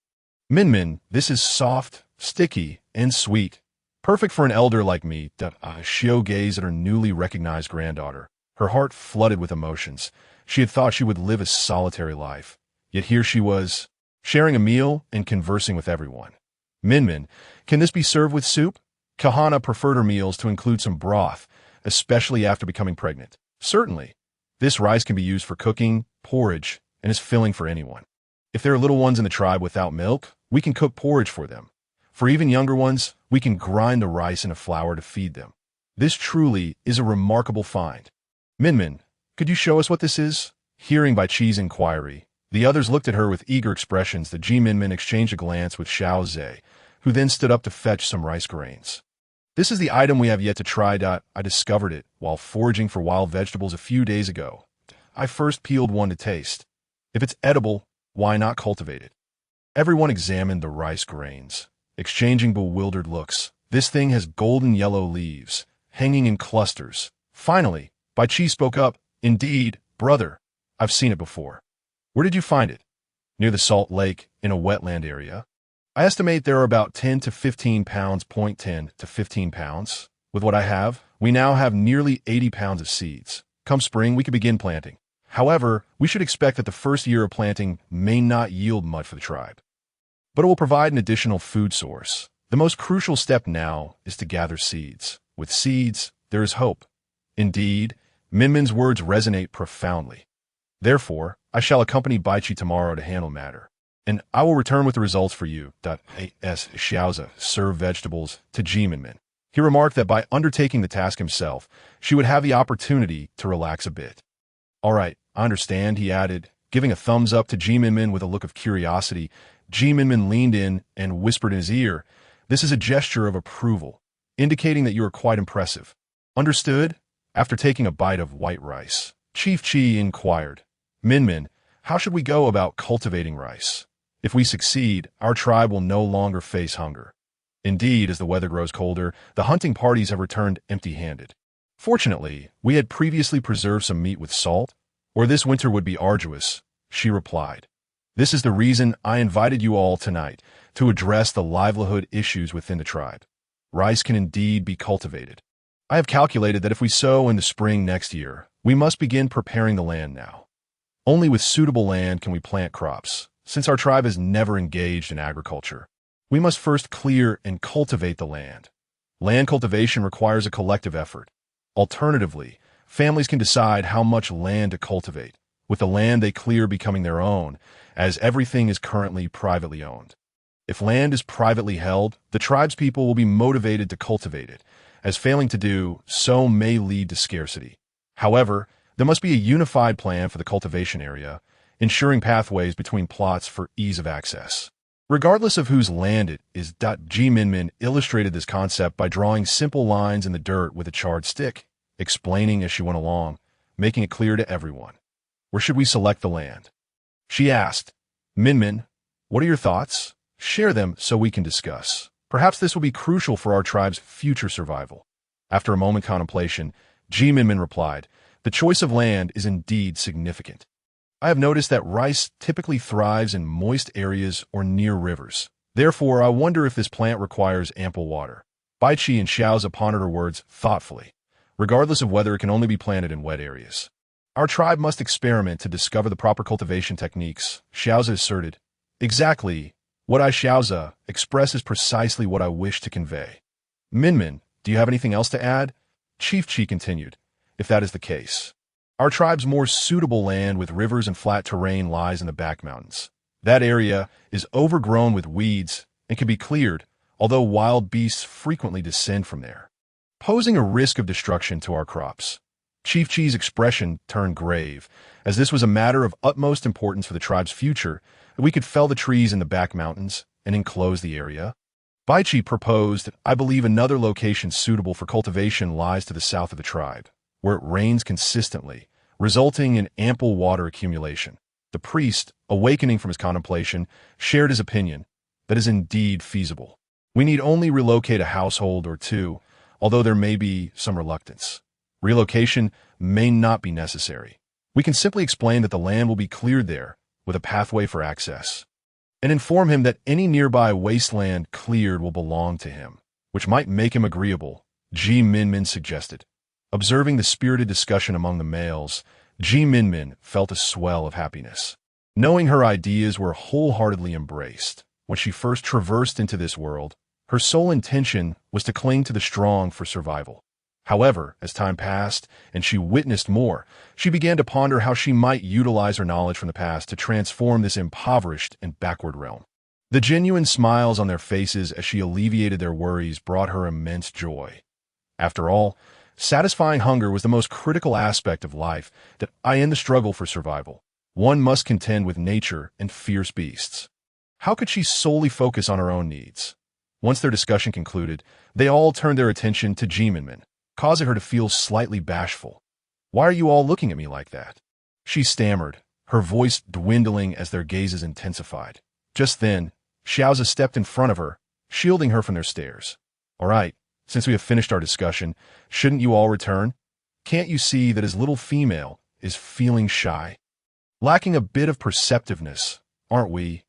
[SPEAKER 1] Minmin, this is soft, sticky, and sweet. Perfect for an elder like me. Xiao gazed at her newly recognized granddaughter. Her heart flooded with emotions. She had thought she would live a solitary life. Yet here she was, sharing a meal and conversing with everyone. Minmin, can this be served with soup? Haina preferred her meals to include some broth, especially after becoming pregnant. Certainly. This rice can be used for cooking, porridge, and is filling for anyone. If there are little ones in the tribe without milk, we can cook porridge for them. For even younger ones, we can grind the rice into flour to feed them. This truly is a remarkable find. Minmin, could you show us what this is? Hearing Bai Chi's inquiry, the others looked at her with eager expressions. The Minmin exchanged a glance with Xiao Ze, who then stood up to fetch some rice grains. This is the item we have yet to try. I discovered it while foraging for wild vegetables a few days ago. I first peeled one to taste. If it's edible, why not cultivate it? Everyone examined the rice grains, exchanging bewildered looks. This thing has golden yellow leaves, hanging in clusters. Finally, Bai Chi spoke up. Indeed, brother, I've seen it before. Where did you find it? Near the salt lake, in a wetland area. I estimate there are about 10 to 15 pounds. 10 to 15 pounds. With what I have, we now have nearly 80 pounds of seeds. Come spring, we could begin planting. However, we should expect that the first year of planting may not yield much for the tribe. But it will provide an additional food source. The most crucial step now is to gather seeds. With seeds, there is hope. Indeed, Minmin's words resonate profoundly. Therefore, I shall accompany Bai Chi tomorrow to handle matter, and I will return with the results for you. As Xiao Ze served vegetables to Minmin, he remarked that by undertaking the task himself, she would have the opportunity to relax a bit. All right, I understand, he added, giving a thumbs up to Minmin with a look of curiosity. Minmin leaned in and whispered in his ear, "This is a gesture of approval, indicating that you are quite impressive." Understood? After taking a bite of white rice, Chief Chi inquired, "Minmin, how should we go about cultivating rice? If we succeed, our tribe will no longer face hunger." Indeed, as the weather grows colder, the hunting parties have returned empty-handed. Fortunately, we had previously preserved some meat with salt, or this winter would be arduous, she replied. This is the reason I invited you all tonight, to address the livelihood issues within the tribe. Rice can indeed be cultivated. I have calculated that if we sow in the spring next year, we must begin preparing the land now. Only with suitable land can we plant crops. Since our tribe has never engaged in agriculture, we must first clear and cultivate the land. Land cultivation requires a collective effort. Alternatively, families can decide how much land to cultivate, with the land they clear becoming their own, as everything is currently privately owned. If land is privately held, the tribe's people will be motivated to cultivate it, as failing to do so may lead to scarcity. However, there must be a unified plan for the cultivation area, ensuring pathways between plots for ease of access. Regardless of whose land it is, Minmin illustrated this concept by drawing simple lines in the dirt with a charred stick, explaining as she went along, making it clear to everyone. Where should we select the land? She asked, Minmin, what are your thoughts? Share them so we can discuss. Perhaps this will be crucial for our tribe's future survival. After a moment's contemplation, Minmin replied, the choice of land is indeed significant. I have noticed that rice typically thrives in moist areas or near rivers. Therefore, I wonder if this plant requires ample water. Bai Chi and Xiao Ze pondered her words thoughtfully, regardless of whether it can only be planted in wet areas. Our tribe must experiment to discover the proper cultivation techniques, Xiao Ze asserted. Exactly. What I, Xiao Ze, express is precisely what I wish to convey. Minmin, do you have anything else to add? Chief Chi continued, if that is the case. Our tribe's more suitable land with rivers and flat terrain lies in the back mountains. That area is overgrown with weeds and can be cleared, although wild beasts frequently descend from there, posing a risk of destruction to our crops. Chief Chi's expression turned grave, as this was a matter of utmost importance for the tribe's future, that we could fell the trees in the back mountains and enclose the area. Bai Chi proposed, I believe another location suitable for cultivation lies to the south of the tribe, where it rains consistently, resulting in ample water accumulation. The priest, awakening from his contemplation, shared his opinion that is indeed feasible. We need only relocate a household or two, although there may be some reluctance. Relocation may not be necessary. We can simply explain that the land will be cleared there, with a pathway for access, and inform him that any nearby wasteland cleared will belong to him, which might make him agreeable, Minmin suggested. Observing the spirited discussion among the males, Minmin felt a swell of happiness. Knowing her ideas were wholeheartedly embraced, when she first traversed into this world, her sole intention was to cling to the strong for survival. However, as time passed and she witnessed more, she began to ponder how she might utilize her knowledge from the past to transform this impoverished and backward realm. The genuine smiles on their faces as she alleviated their worries brought her immense joy. After all, satisfying hunger was the most critical aspect of life that in the struggle for survival. One must contend with nature and fierce beasts. How could she solely focus on her own needs? Once their discussion concluded, they all turned their attention to Minmin, causing her to feel slightly bashful. "Why are you all looking at me like that?" she stammered, her voice dwindling as their gazes intensified. Just then, Xiao Ze stepped in front of her, shielding her from their stares. "All right, since we have finished our discussion, shouldn't you all return? Can't you see that his little female is feeling shy? Lacking a bit of perceptiveness, aren't we?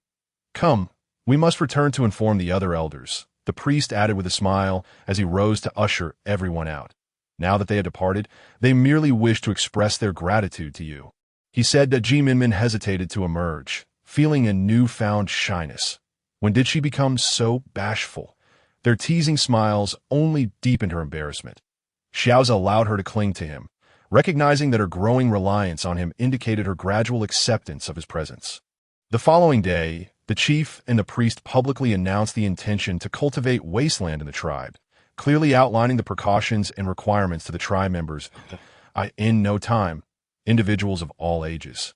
[SPEAKER 1] Come, we must return to inform the other elders," the priest added with a smile as he rose to usher everyone out. Now that they had departed, they merely wished to express their gratitude to you. He said that Minmin hesitated to emerge, feeling a newfound shyness. When did she become so bashful? Their teasing smiles only deepened her embarrassment. Xiao Ze allowed her to cling to him, recognizing that her growing reliance on him indicated her gradual acceptance of his presence. The following day, the chief and the priest publicly announced the intention to cultivate wasteland in the tribe, clearly outlining the precautions and requirements to the tribe members. In no time, individuals of all ages,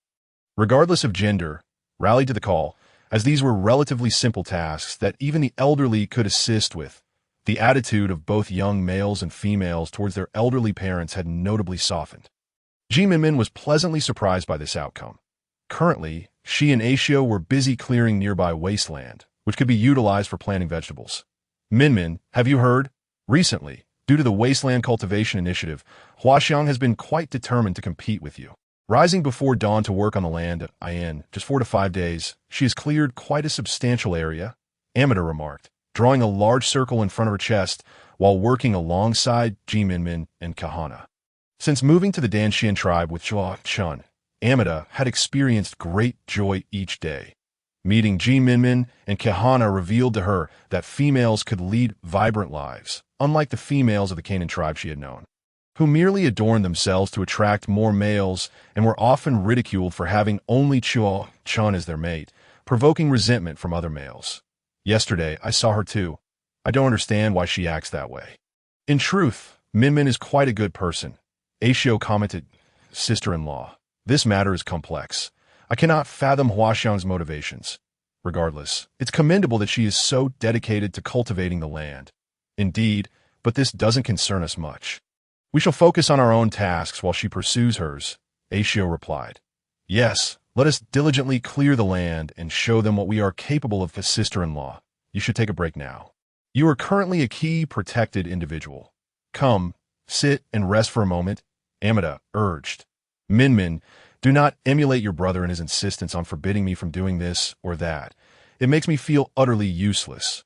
[SPEAKER 1] regardless of gender, rallied to the call, as these were relatively simple tasks that even the elderly could assist with. The attitude of both young males and females towards their elderly parents had notably softened. Minmin was pleasantly surprised by this outcome. Currently, she and Xiao were busy clearing nearby wasteland, which could be utilized for planting vegetables. "Minmin, have you heard? Recently, due to the wasteland cultivation initiative, Huaxiang has been quite determined to compete with you. Rising before dawn to work on the land in just 4 to 5 days, she has cleared quite a substantial area," Amida remarked, drawing a large circle in front of her chest while working alongside Minmin and Haina. Since moving to the Danshan tribe with Xiao Chun, Amida had experienced great joy each day. Meeting Minmin and Haina revealed to her that females could lead vibrant lives, unlike the females of the Canaan tribe she had known, who merely adorned themselves to attract more males and were often ridiculed for having only Xiao Chun as their mate, provoking resentment from other males. "Yesterday, I saw her too. I don't understand why she acts that way." "In truth, Minmin is quite a good person," Xiao commented. "Sister-in-law, this matter is complex. I cannot fathom Huaxiang's motivations. Regardless, it's commendable that she is so dedicated to cultivating the land. Indeed, but this doesn't concern us much. We shall focus on our own tasks while she pursues hers," Xiao replied. "Yes, let us diligently clear the land and show them what we are capable of as sister-in-law. You should take a break now. You are currently a key protected individual. Come, sit and rest for a moment," Amida urged. "Minmin, do not emulate your brother in his insistence on forbidding me from doing this or that. It makes me feel utterly useless."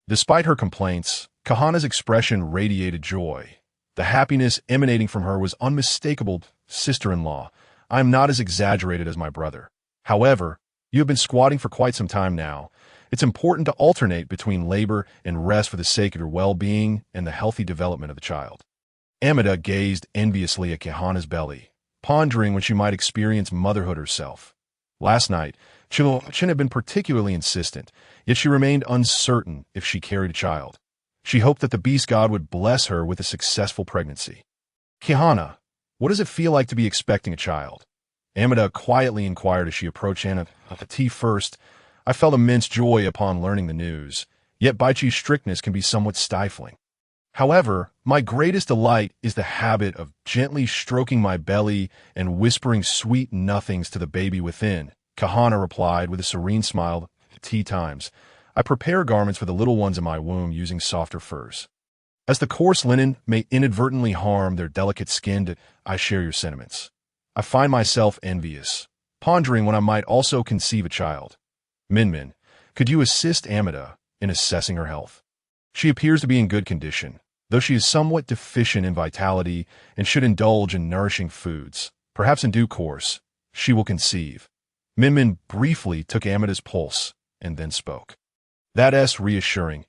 [SPEAKER 1] Despite her complaints, Haina's expression radiated joy. The happiness emanating from her was unmistakable. "Sister-in-law, I am not as exaggerated as my brother. However, you have been squatting for quite some time now. It's important to alternate between labor and rest for the sake of your well-being and the healthy development of the child." Amida gazed enviously at Haina's belly, pondering when she might experience motherhood herself. Last night, Chen had been particularly insistent, yet she remained uncertain if she carried a child. She hoped that the beast god would bless her with a successful pregnancy. "Haina, what does it feel like to be expecting a child?" Amida quietly inquired as she approached Anna. "The tea first. I felt immense joy upon learning the news, yet Baichi's strictness can be somewhat stifling. However, my greatest delight is the habit of gently stroking my belly and whispering sweet nothings to the baby within," Haina replied with a serene smile. "Tea times. I prepare garments for the little ones in my womb using softer furs. As the coarse linen may inadvertently harm their delicate skin, I share your sentiments. I find myself envious, pondering when I might also conceive a child. Minmin, could you assist Amida in assessing her health? She appears to be in good condition, though she is somewhat deficient in vitality and should indulge in nourishing foods. Perhaps in due course, she will conceive. Minmin briefly took Amida's pulse and then spoke. That's reassuring.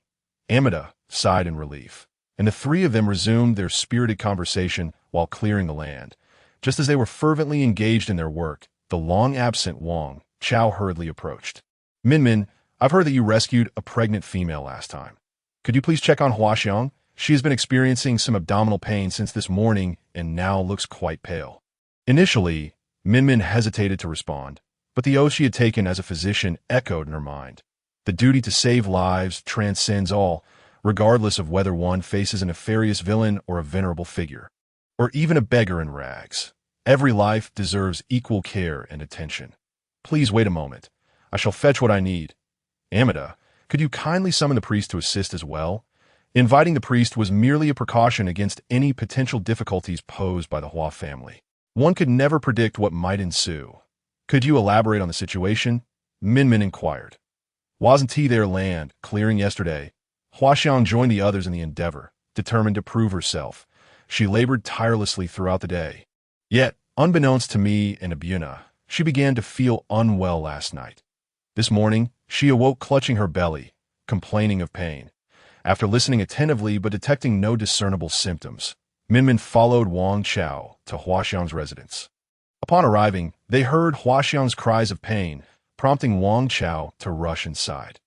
[SPEAKER 1] Amida sighed in relief, and the three of them resumed their spirited conversation while clearing the land. Just as they were fervently engaged in their work, the long-absent Wang Chao hurriedly approached. Minmin, I've heard that you rescued a pregnant female last time. Could you please check on Huaxiang? She has been experiencing some abdominal pain since this morning and now looks quite pale. Initially, Minmin hesitated to respond, but the oath she had taken as a physician echoed in her mind. The duty to save lives transcends all, regardless of whether one faces a nefarious villain or a venerable figure, or even a beggar in rags. Every life deserves equal care and attention. Please wait a moment. I shall fetch what I need. Amida, could you kindly summon the priest to assist as well? Inviting the priest was merely a precaution against any potential difficulties posed by the Hua family. One could never predict what might ensue. Could you elaborate on the situation? Minmin inquired. Wasn't he their land, clearing yesterday? Huaxiang joined the others in the endeavor, determined to prove herself. She labored tirelessly throughout the day. Yet, unbeknownst to me and Abuna, she began to feel unwell last night. This morning, she awoke clutching her belly, complaining of pain. After listening attentively but detecting no discernible symptoms, Minmin followed Wang Chao to Huaxiang's residence. Upon arriving, they heard Huaxiang's cries of pain, prompting Wang Chao to rush inside.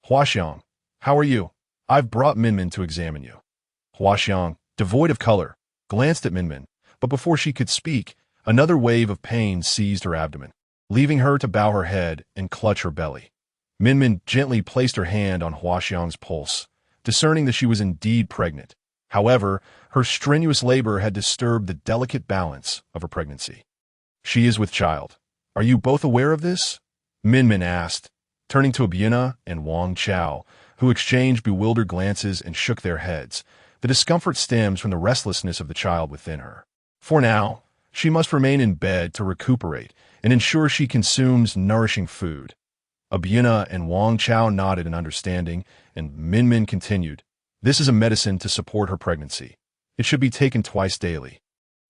[SPEAKER 1] Huaxiang, how are you? I've brought Minmin to examine you. Huaxiang, devoid of color, glanced at Minmin, but before she could speak, another wave of pain seized her abdomen, leaving her to bow her head and clutch her belly. Minmin gently placed her hand on Huaxiang's pulse, discerning that she was indeed pregnant. However, her strenuous labor had disturbed the delicate balance of her pregnancy. She is with child. Are you both aware of this? Minmin asked, turning to Abuna and Wang Chao, who exchanged bewildered glances and shook their heads. The discomfort stems from the restlessness of the child within her. For now, she must remain in bed to recuperate and ensure she consumes nourishing food. Abuna and Wang Chao nodded in understanding, and Minmin continued. This is a medicine to support her pregnancy. It should be taken twice daily,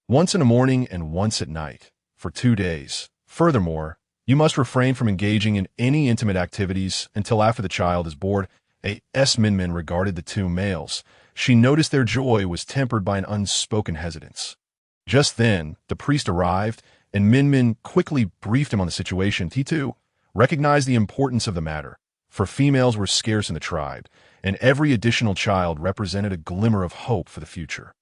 [SPEAKER 1] once in the morning and once at night, for 2 days. Furthermore, you must refrain from engaging in any intimate activities until after the child is born. Minmin regarded the two males. She noticed their joy was tempered by an unspoken hesitance. Just then, the priest arrived, and Minmin quickly briefed him on the situation. He, too, recognized the importance of the matter, for females were scarce in the tribe, and every additional child represented a glimmer of hope for the future.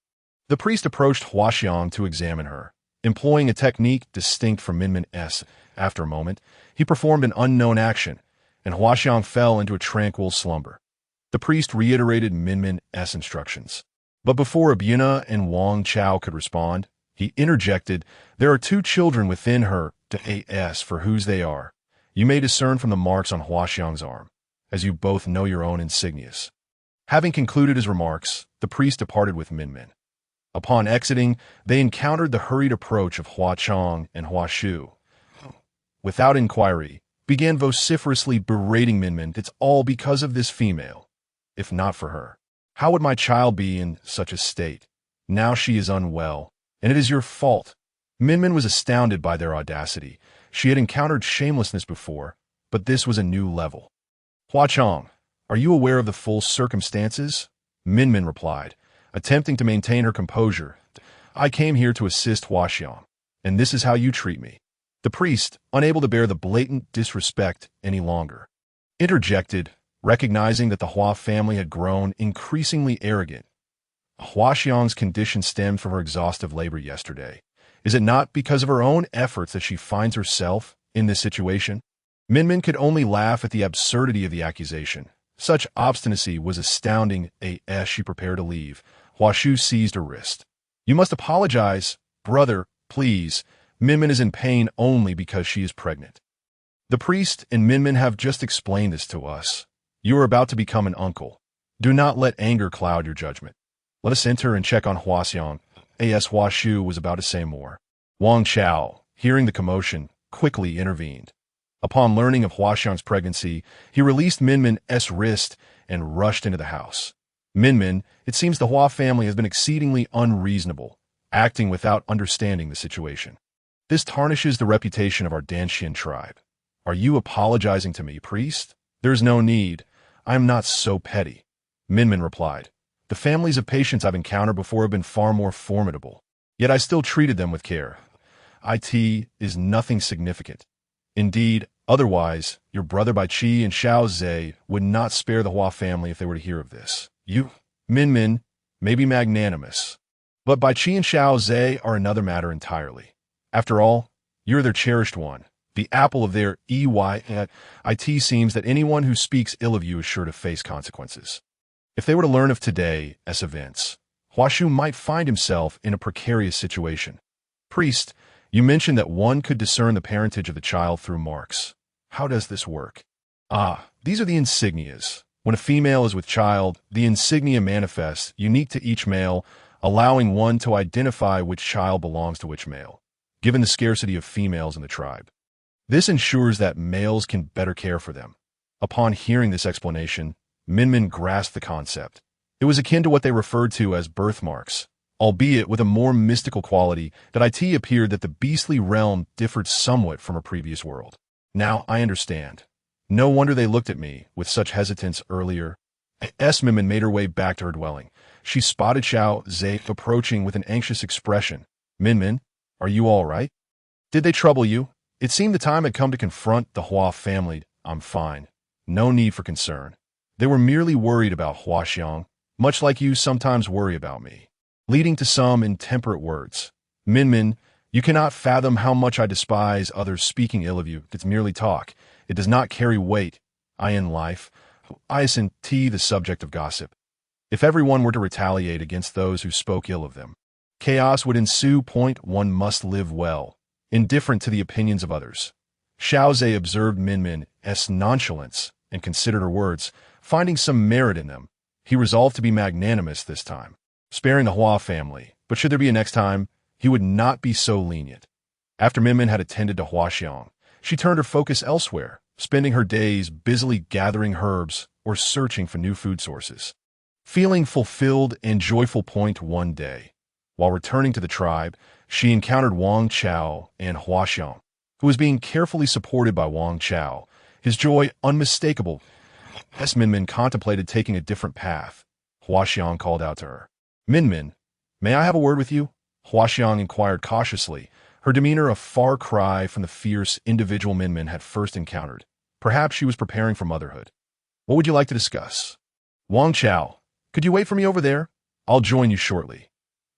[SPEAKER 1] The priest approached Huaxiang to examine her, employing a technique distinct from Minmin's. After a moment, he performed an unknown action, and Huaxiang fell into a tranquil slumber. The priest reiterated Minmin's instructions. But before Abuna and Wang Chao could respond, he interjected, there are 2 children within her, for whose they are. You may discern from the marks on Huaxiang's arm, as you both know your own insignias. Having concluded his remarks, the priest departed with Minmin. Upon exiting, they encountered the hurried approach of Huaqiang and Huashu. Without inquiry, began vociferously berating Minmin. It's all because of this female. If not for her, how would my child be in such a state? Now she is unwell, and it is your fault. Minmin was astounded by their audacity. She had encountered shamelessness before, but this was a new level. Huaqiang, are you aware of the full circumstances? Minmin replied, attempting to maintain her composure. I came here to assist Huaqiang, and this is how you treat me. The priest, unable to bear the blatant disrespect any longer, interjected, recognizing that the Hua family had grown increasingly arrogant. Huaxiang's condition stemmed from her exhaustive labor yesterday. Is it not because of her own efforts that she finds herself in this situation? Minmin could only laugh at the absurdity of the accusation. Such obstinacy was astounding. As she prepared to leave, Huashu seized her wrist. You must apologize, brother, please. Minmin is in pain only because she is pregnant. The priest and Minmin have just explained this to us. You are about to become an uncle. Do not let anger cloud your judgment. Let us enter and check on Huaxiang. As Hua Shu was about to say more. Wang Chao, hearing the commotion, quickly intervened. Upon learning of Huaxiang's pregnancy, he released Minmin's wrist and rushed into the house. Minmin, it seems the Hua family has been exceedingly unreasonable, acting without understanding the situation. This tarnishes the reputation of our Danshin tribe. Are you apologizing to me, priest? There's no need. I am not so petty. Minmin replied. The families of patients I've encountered before have been far more formidable. Yet I still treated them with care. It is nothing significant. Indeed, otherwise, your brother Bai Qi and Xiao Ze would not spare the Hua family if they were to hear of this. You, Minmin, may be magnanimous, but Bai Qi and Xiao Ze are another matter entirely. After all, you're their cherished one, the apple of their eye. It seems that anyone who speaks ill of you is sure to face consequences. If they were to learn of today's events, Huashu might find himself in a precarious situation. Priest, you mentioned that one could discern the parentage of the child through marks. How does this work? These are the insignias. When a female is with child, the insignia manifests, unique to each male, allowing one to identify which child belongs to which male, given the scarcity of females in the tribe. This ensures that males can better care for them. Upon hearing this explanation, Minmin grasped the concept. It was akin to what they referred to as birthmarks, albeit with a more mystical quality that it appeared that the beastly realm differed somewhat from a previous world. Now I understand. No wonder they looked at me with such hesitance earlier. Minmin made her way back to her dwelling. She spotted Xiao Ze approaching with an anxious expression. Minmin, are you all right? Did they trouble you? It seemed the time had come to confront the Hua family. I'm fine. No need for concern. They were merely worried about Huaxiang, much like you sometimes worry about me, leading to some intemperate words. Minmin, you cannot fathom how much I despise others speaking ill of you. It's merely talk. It does not carry weight. In life, I isn't the subject of gossip. If everyone were to retaliate against those who spoke ill of them, chaos would ensue. One must live well, indifferent to the opinions of others. Xiao Ze observed Minmin's nonchalance and considered her words, finding some merit in them. He resolved to be magnanimous this time, sparing the Hua family, but should there be a next time, he would not be so lenient. After Minmin had attended to Huaxiang, she turned her focus elsewhere, spending her days busily gathering herbs or searching for new food sources. Feeling fulfilled and joyful. One day, while returning to the tribe, she encountered Wang Chao and Huaxiang, who was being carefully supported by Wang Chao, his joy unmistakable. Minmin contemplated taking a different path. Huaxiang called out to her. Minmin, may I have a word with you? Huaxiang inquired cautiously, her demeanor a far cry from the fierce individual Minmin had first encountered. Perhaps she was preparing for motherhood. What would you like to discuss? Wang Chao, could you wait for me over there? I'll join you shortly.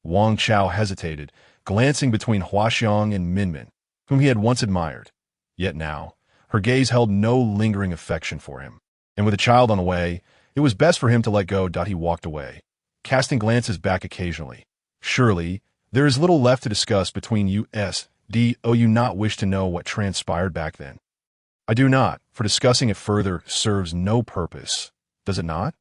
[SPEAKER 1] Wang Chao hesitated, glancing between Huaxiang and Minmin, whom he had once admired. Yet now, her gaze held no lingering affection for him. And with a child on the way, it was best for him to let go. He walked away, casting glances back occasionally. Surely, there is little left to discuss between you. Do you not wish to know what transpired back then? I do not, for discussing it further serves no purpose. Does it not?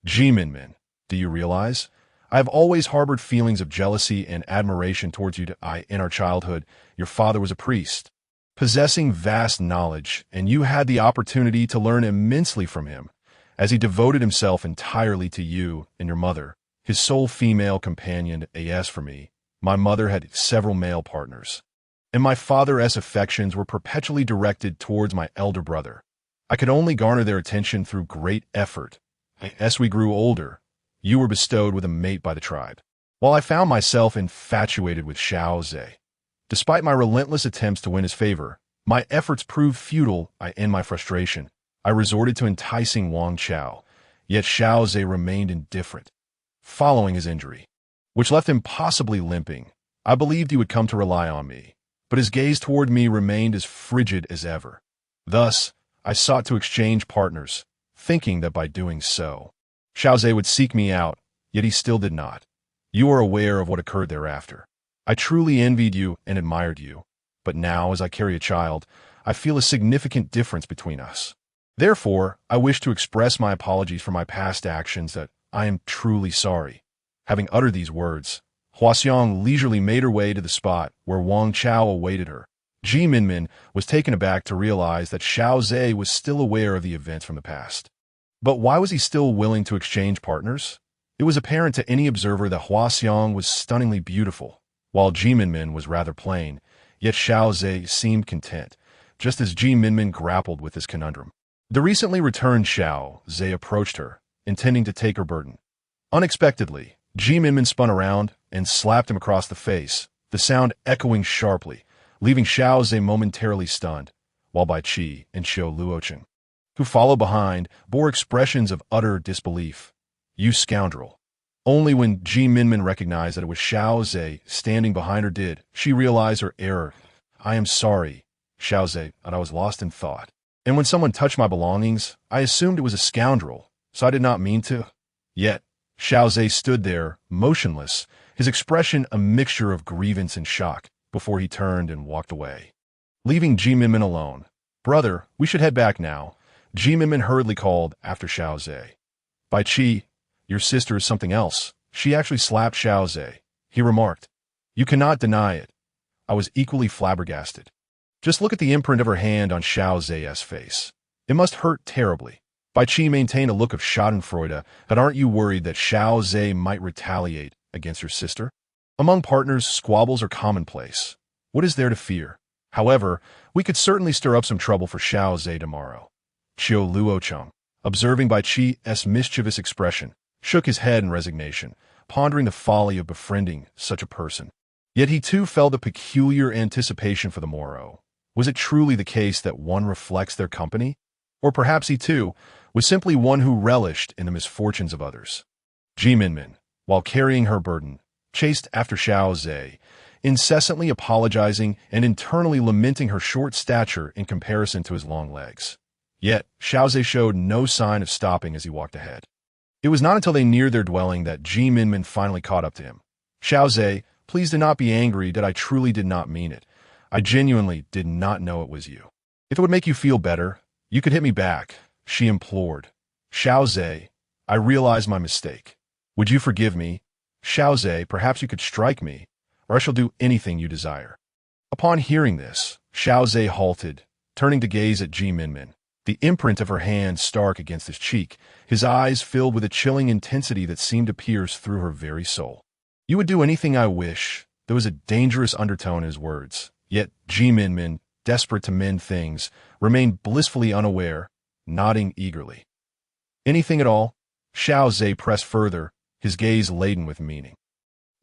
[SPEAKER 1] Minmin, do you realize? I have always harbored feelings of jealousy and admiration towards you. In our childhood, your father was a priest, possessing vast knowledge, and you had the opportunity to learn immensely from him, as he devoted himself entirely to you and your mother, his sole female companion. As for me, my mother had several male partners, and my father's affections were perpetually directed towards my elder brother. I could only garner their attention through great effort. As we grew older, you were bestowed with a mate by the tribe, while I found myself infatuated with Xiao Ze. Despite my relentless attempts to win his favor, my efforts proved futile. In my frustration, I resorted to enticing Wang Chao, yet Xiao Ze remained indifferent. Following his injury, which left him possibly limping, I believed he would come to rely on me, but his gaze toward me remained as frigid as ever. Thus, I sought to exchange partners, thinking that by doing so, Xiao Ze would seek me out, yet he still did not. You are aware of what occurred thereafter. I truly envied you and admired you, but now, as I carry a child, I feel a significant difference between us. Therefore, I wish to express my apologies for my past actions that I am truly sorry. Having uttered these words, Huaxiang leisurely made her way to the spot where Wang Chao awaited her. Minmin was taken aback to realize that Xiao Ze was still aware of the events from the past. But why was he still willing to exchange partners? It was apparent to any observer that Huaxiang was stunningly beautiful, while Minmin was rather plain, yet Xiao Ze seemed content, just as Minmin grappled with this conundrum. The recently returned Xiao Ze approached her, intending to take her burden. Unexpectedly, Minmin spun around and slapped him across the face, the sound echoing sharply, leaving Xiao Ze momentarily stunned, while Bai Qi and Xiao Luocheng, who followed behind, bore expressions of utter disbelief. You scoundrel. Only when Minmin recognized that it was Xiao Ze standing behind her did she realize her error. I am sorry, Xiao Ze, and I was lost in thought. And when someone touched my belongings, I assumed it was a scoundrel, so I did not mean to. Yet, Xiao Ze stood there, motionless, his expression a mixture of grievance and shock, before he turned and walked away, leaving Minmin alone. Brother, we should head back now, Minmin hurriedly called after Xiao Ze. Bai Qi, your sister is something else. She actually slapped Xiao Ze, he remarked. You cannot deny it. I was equally flabbergasted. Just look at the imprint of her hand on Xiao Ze's face. It must hurt terribly. Bai Qi maintained a look of schadenfreude, but aren't you worried that Xiao Ze might retaliate against her sister? Among partners, squabbles are commonplace. What is there to fear? However, we could certainly stir up some trouble for Xiao Ze tomorrow. Xiao Luocheng, observing Bai Qi's mischievous expression, shook his head in resignation, pondering the folly of befriending such a person. Yet he too felt a peculiar anticipation for the morrow. Was it truly the case that one reflects their company? Or perhaps he too was simply one who relished in the misfortunes of others. Minmin, while carrying her burden, chased after Xiao Ze, incessantly apologizing and internally lamenting her short stature in comparison to his long legs. Yet, Xiao Ze showed no sign of stopping as he walked ahead. It was not until they neared their dwelling that Minmin finally caught up to him. Xiao Ze, please do not be angry that I truly did not mean it. I genuinely did not know it was you. If it would make you feel better, you could hit me back, she implored. Xiao Ze, I realize my mistake. Would you forgive me? Xiao Ze, perhaps you could strike me, or I shall do anything you desire. Upon hearing this, Xiao Ze halted, turning to gaze at Minmin, the imprint of her hand stark against his cheek, his eyes filled with a chilling intensity that seemed to pierce through her very soul. You would do anything I wish. There was a dangerous undertone in his words, yet Minmin, desperate to mend things, remained blissfully unaware, nodding eagerly. Anything at all? Xiao Ze pressed further, his gaze laden with meaning.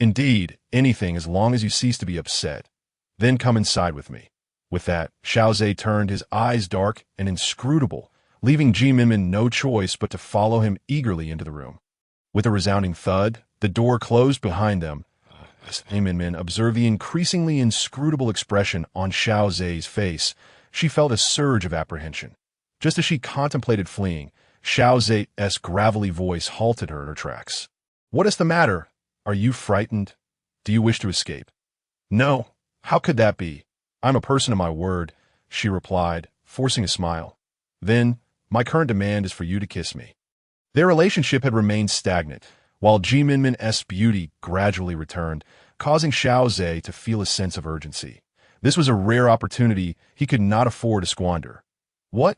[SPEAKER 1] Indeed, anything as long as you cease to be upset. Then come inside with me. With that, Xiao Ze turned, his eyes dark and inscrutable, leaving Minmin no choice but to follow him eagerly into the room. With a resounding thud, the door closed behind them. As Minmin observed the increasingly inscrutable expression on Xiao Ze's face, she felt a surge of apprehension. Just as she contemplated fleeing, Xiao Ze's gravelly voice halted her in her tracks. What is the matter? Are you frightened? Do you wish to escape? No. How could that be? I'm a person of my word, she replied, forcing a smile. Then, my current demand is for you to kiss me. Their relationship had remained stagnant, while Minmin's beauty gradually returned, causing Xiao Ze to feel a sense of urgency. This was a rare opportunity he could not afford to squander. What?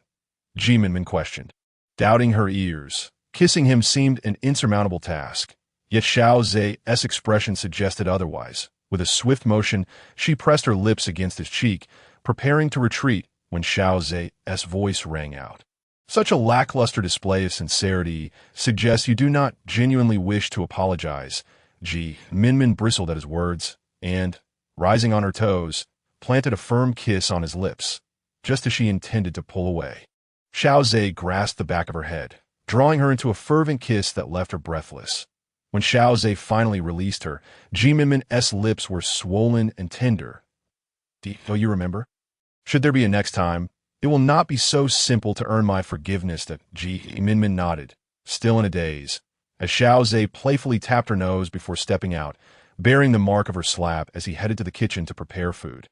[SPEAKER 1] Minmin questioned. Doubting her ears, kissing him seemed an insurmountable task. Yet Xiao Ze's expression suggested otherwise. With a swift motion, she pressed her lips against his cheek, preparing to retreat when Xiao Ze's voice rang out. Such a lackluster display of sincerity suggests you do not genuinely wish to apologize. Minmin bristled at his words and, rising on her toes, planted a firm kiss on his lips, just as she intended to pull away. Xiao Ze grasped the back of her head, drawing her into a fervent kiss that left her breathless. When Xiao Ze finally released her, Minmin's lips were swollen and tender. Do you remember? Should there be a next time, it will not be so simple to earn my forgiveness. That Minmin nodded, still in a daze, as Xiao Ze playfully tapped her nose before stepping out, bearing the mark of her slap as he headed to the kitchen to prepare food.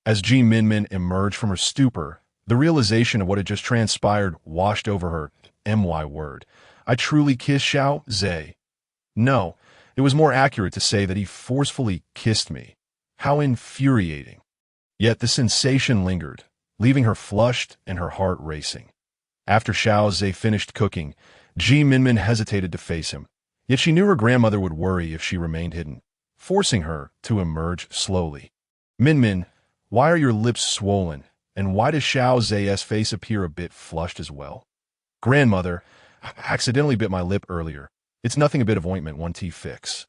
[SPEAKER 1] As Minmin emerged from her stupor, The realization of what had just transpired washed over her. My word. I truly kissed Xiao Ze. No, it was more accurate to say that he forcefully kissed me. How infuriating. Yet the sensation lingered, leaving her flushed and her heart racing. After Xiao Ze finished cooking, Minmin hesitated to face him, yet she knew her grandmother would worry if she remained hidden, forcing her to emerge slowly. Minmin, why are your lips swollen, and why does Xiao Ze's face appear a bit flushed as well? Grandmother, I accidentally bit my lip earlier. It's nothing a bit of ointment, one tea fix.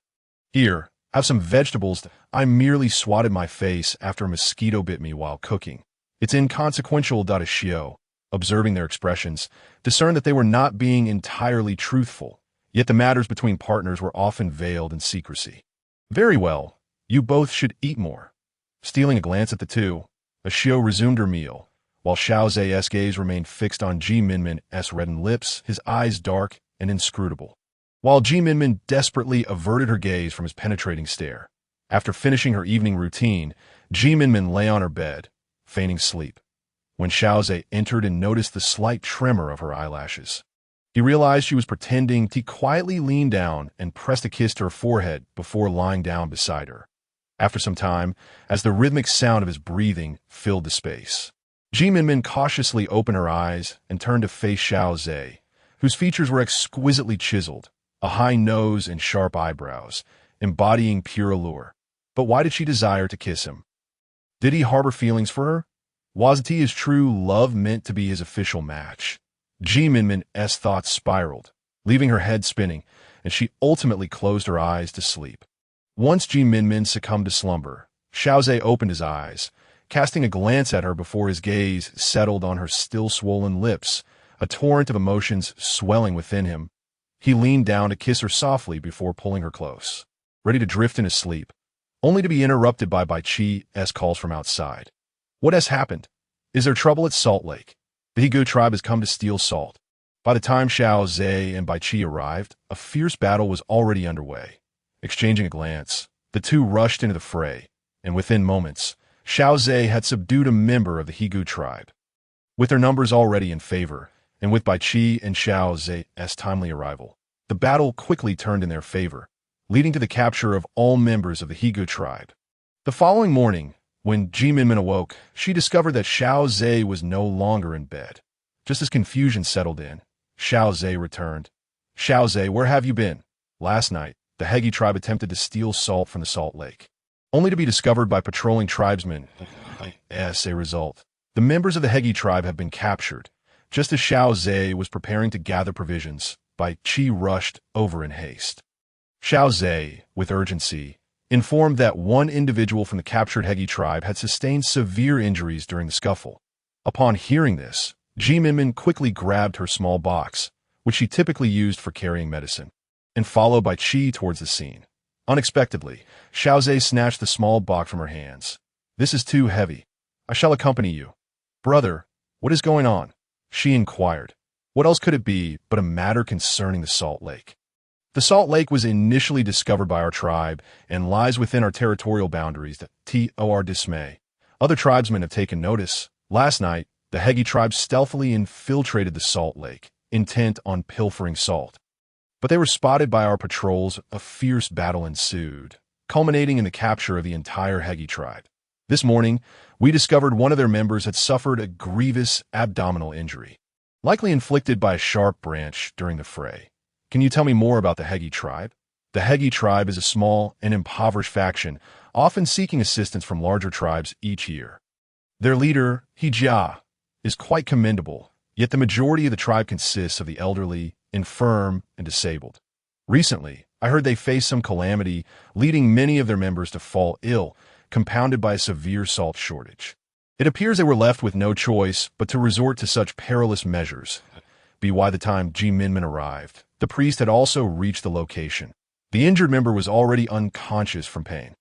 [SPEAKER 1] Here, have some vegetables. I merely swatted my face after a mosquito bit me while cooking. It's inconsequential. Xiao, observing their expressions, discerned that they were not being entirely truthful, yet the matters between partners were often veiled in secrecy. Very well, you both should eat more. Stealing a glance at the two, Xiao resumed her meal, while Xiao Ze's gaze remained fixed on Minmin's reddened lips, his eyes dark and inscrutable. While Minmin desperately averted her gaze from his penetrating stare. After finishing her evening routine, Minmin lay on her bed, feigning sleep, when Xiao Ze entered and noticed the slight tremor of her eyelashes. He realized she was pretending. He quietly leaned down and pressed a kiss to her forehead before lying down beside her. After some time, as the rhythmic sound of his breathing filled the space, Minmin cautiously opened her eyes and turned to face Xiao Ze, whose features were exquisitely chiseled, a high nose and sharp eyebrows, embodying pure allure. But why did she desire to kiss him? Did he harbor feelings for her? Was it his true love meant to be his official match? Minmin's thoughts spiraled, leaving her head spinning, and she ultimately closed her eyes to sleep. Once Minmin succumbed to slumber, Xiao Ze opened his eyes, casting a glance at her before his gaze settled on her still swollen lips, a torrent of emotions swelling within him. He leaned down to kiss her softly before pulling her close, ready to drift into sleep, only to be interrupted by Chi's calls from outside. What has happened? Is there trouble at Salt Lake? The Higu tribe has come to steal salt. By the time Xiao Ze and Chi arrived, a fierce battle was already underway. Exchanging a glance, the two rushed into the fray, and within moments, Xiao Ze had subdued a member of the Higu tribe. With their numbers already in favor, and with Chi and Xiao Ze's timely arrival, the battle quickly turned in their favor, leading to the capture of all members of the Higu tribe. The following morning, when Minmin awoke, she discovered that Xiao Ze was no longer in bed. Just as confusion settled in, Xiao Ze returned. Xiao Ze, where have you been? Last night, the Hegi tribe attempted to steal salt from the Salt Lake, only to be discovered by patrolling tribesmen. As a result, the members of the Hegi tribe have been captured. Just as Xiao Ze was preparing to gather provisions, Chi rushed over in haste. Xiao Ze, with urgency, informed that one individual from the captured Hegi tribe had sustained severe injuries during the scuffle. Upon hearing this, Minmin quickly grabbed her small box, which she typically used for carrying medicine, and followed Chi towards the scene. Unexpectedly, Xiao Ze snatched the small box from her hands. This is too heavy. I shall accompany you. Brother, what is going on? She inquired. What else could it be but a matter concerning the Salt Lake? The Salt Lake was initially discovered by our tribe and lies within our territorial boundaries. To our dismay, other tribesmen have taken notice. Last night, the Hegi tribe stealthily infiltrated the Salt Lake, intent on pilfering salt. But they were spotted by our patrols. A fierce battle ensued, culminating in the capture of the entire Hegi tribe. This morning, we discovered one of their members had suffered a grievous abdominal injury, likely inflicted by a sharp branch during the fray. Can you tell me more about the Hegi tribe? The Hegi tribe is a small and impoverished faction, often seeking assistance from larger tribes each year. Their leader, Jia, is quite commendable, yet the majority of the tribe consists of the elderly, infirm, and disabled. Recently, I heard they faced some calamity, leading many of their members to fall ill, compounded by a severe salt shortage. It appears they were left with no choice but to resort to such perilous measures. By the time Minmin arrived, the priest had also reached the location. The injured member was already unconscious from pain,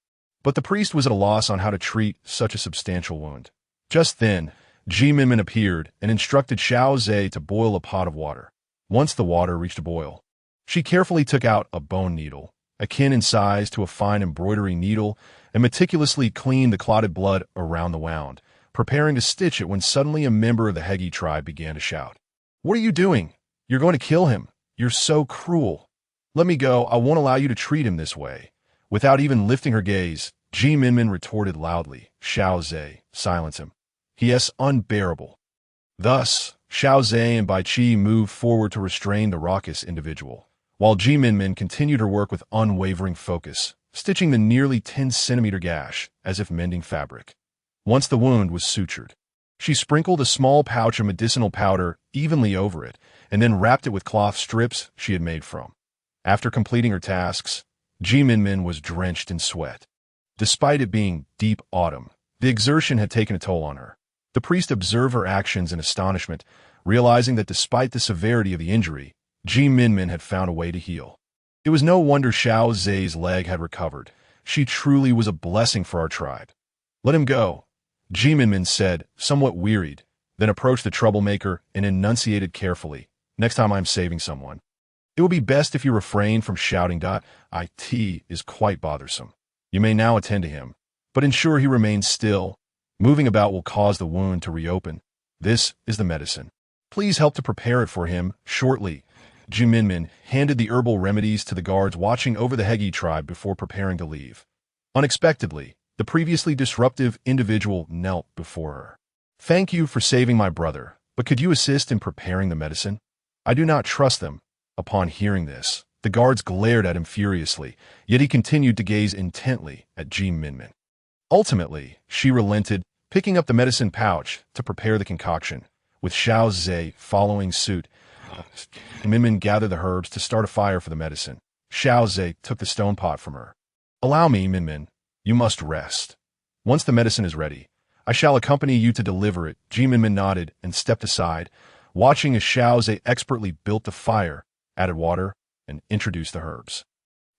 [SPEAKER 1] but the priest was at a loss on how to treat such a substantial wound. Just then, Minmin appeared and instructed Xiao Ze to boil a pot of water. Once the water reached a boil, she carefully took out a bone needle, akin in size to a fine embroidery needle, and meticulously cleaned the clotted blood around the wound, preparing to stitch it when suddenly a member of the Hegi tribe began to shout. "What are you doing? You're going to kill him. You're so cruel. Let me go. I won't allow you to treat him this way." Without even lifting her gaze, Minmin retorted loudly, "Xiao Ze, silence him. He is unbearable." Thus, Xiao Ze and Bai Qi moved forward to restrain the raucous individual, while Minmin continued her work with unwavering focus, stitching the nearly 10-centimeter gash as if mending fabric. Once the wound was sutured, she sprinkled a small pouch of medicinal powder evenly over it and then wrapped it with cloth strips she had made from. After completing her tasks, Minmin was drenched in sweat. Despite it being deep autumn, the exertion had taken a toll on her. The priest observed her actions in astonishment, realizing that despite the severity of the injury, Minmin had found a way to heal. It was no wonder Xiao Ze's leg had recovered. She truly was a blessing for our tribe. "Let him go," Minmin said, somewhat wearied, then approached the troublemaker and enunciated carefully. "Next time I'm saving someone, it will be best if you refrain from shouting. It is quite bothersome. You may now attend to him, but ensure he remains still. Moving about will cause the wound to reopen. This is the medicine. Please help to prepare it for him shortly." Minmin handed the herbal remedies to the guards watching over the Hegi tribe before preparing to leave. Unexpectedly, the previously disruptive individual knelt before her. "Thank you for saving my brother, but could you assist in preparing the medicine? I do not trust them." Upon hearing this, the guards glared at him furiously, yet he continued to gaze intently at Minmin. Ultimately, she relented, picking up the medicine pouch to prepare the concoction. With Xiao Ze following suit, Minmin gathered the herbs to start a fire for the medicine. Xiao Ze took the stone pot from her. "Allow me, Minmin. You must rest. Once the medicine is ready, I shall accompany you to deliver it." Minmin nodded and stepped aside, watching as Xiao Ze expertly built the fire, added water, and introduced the herbs.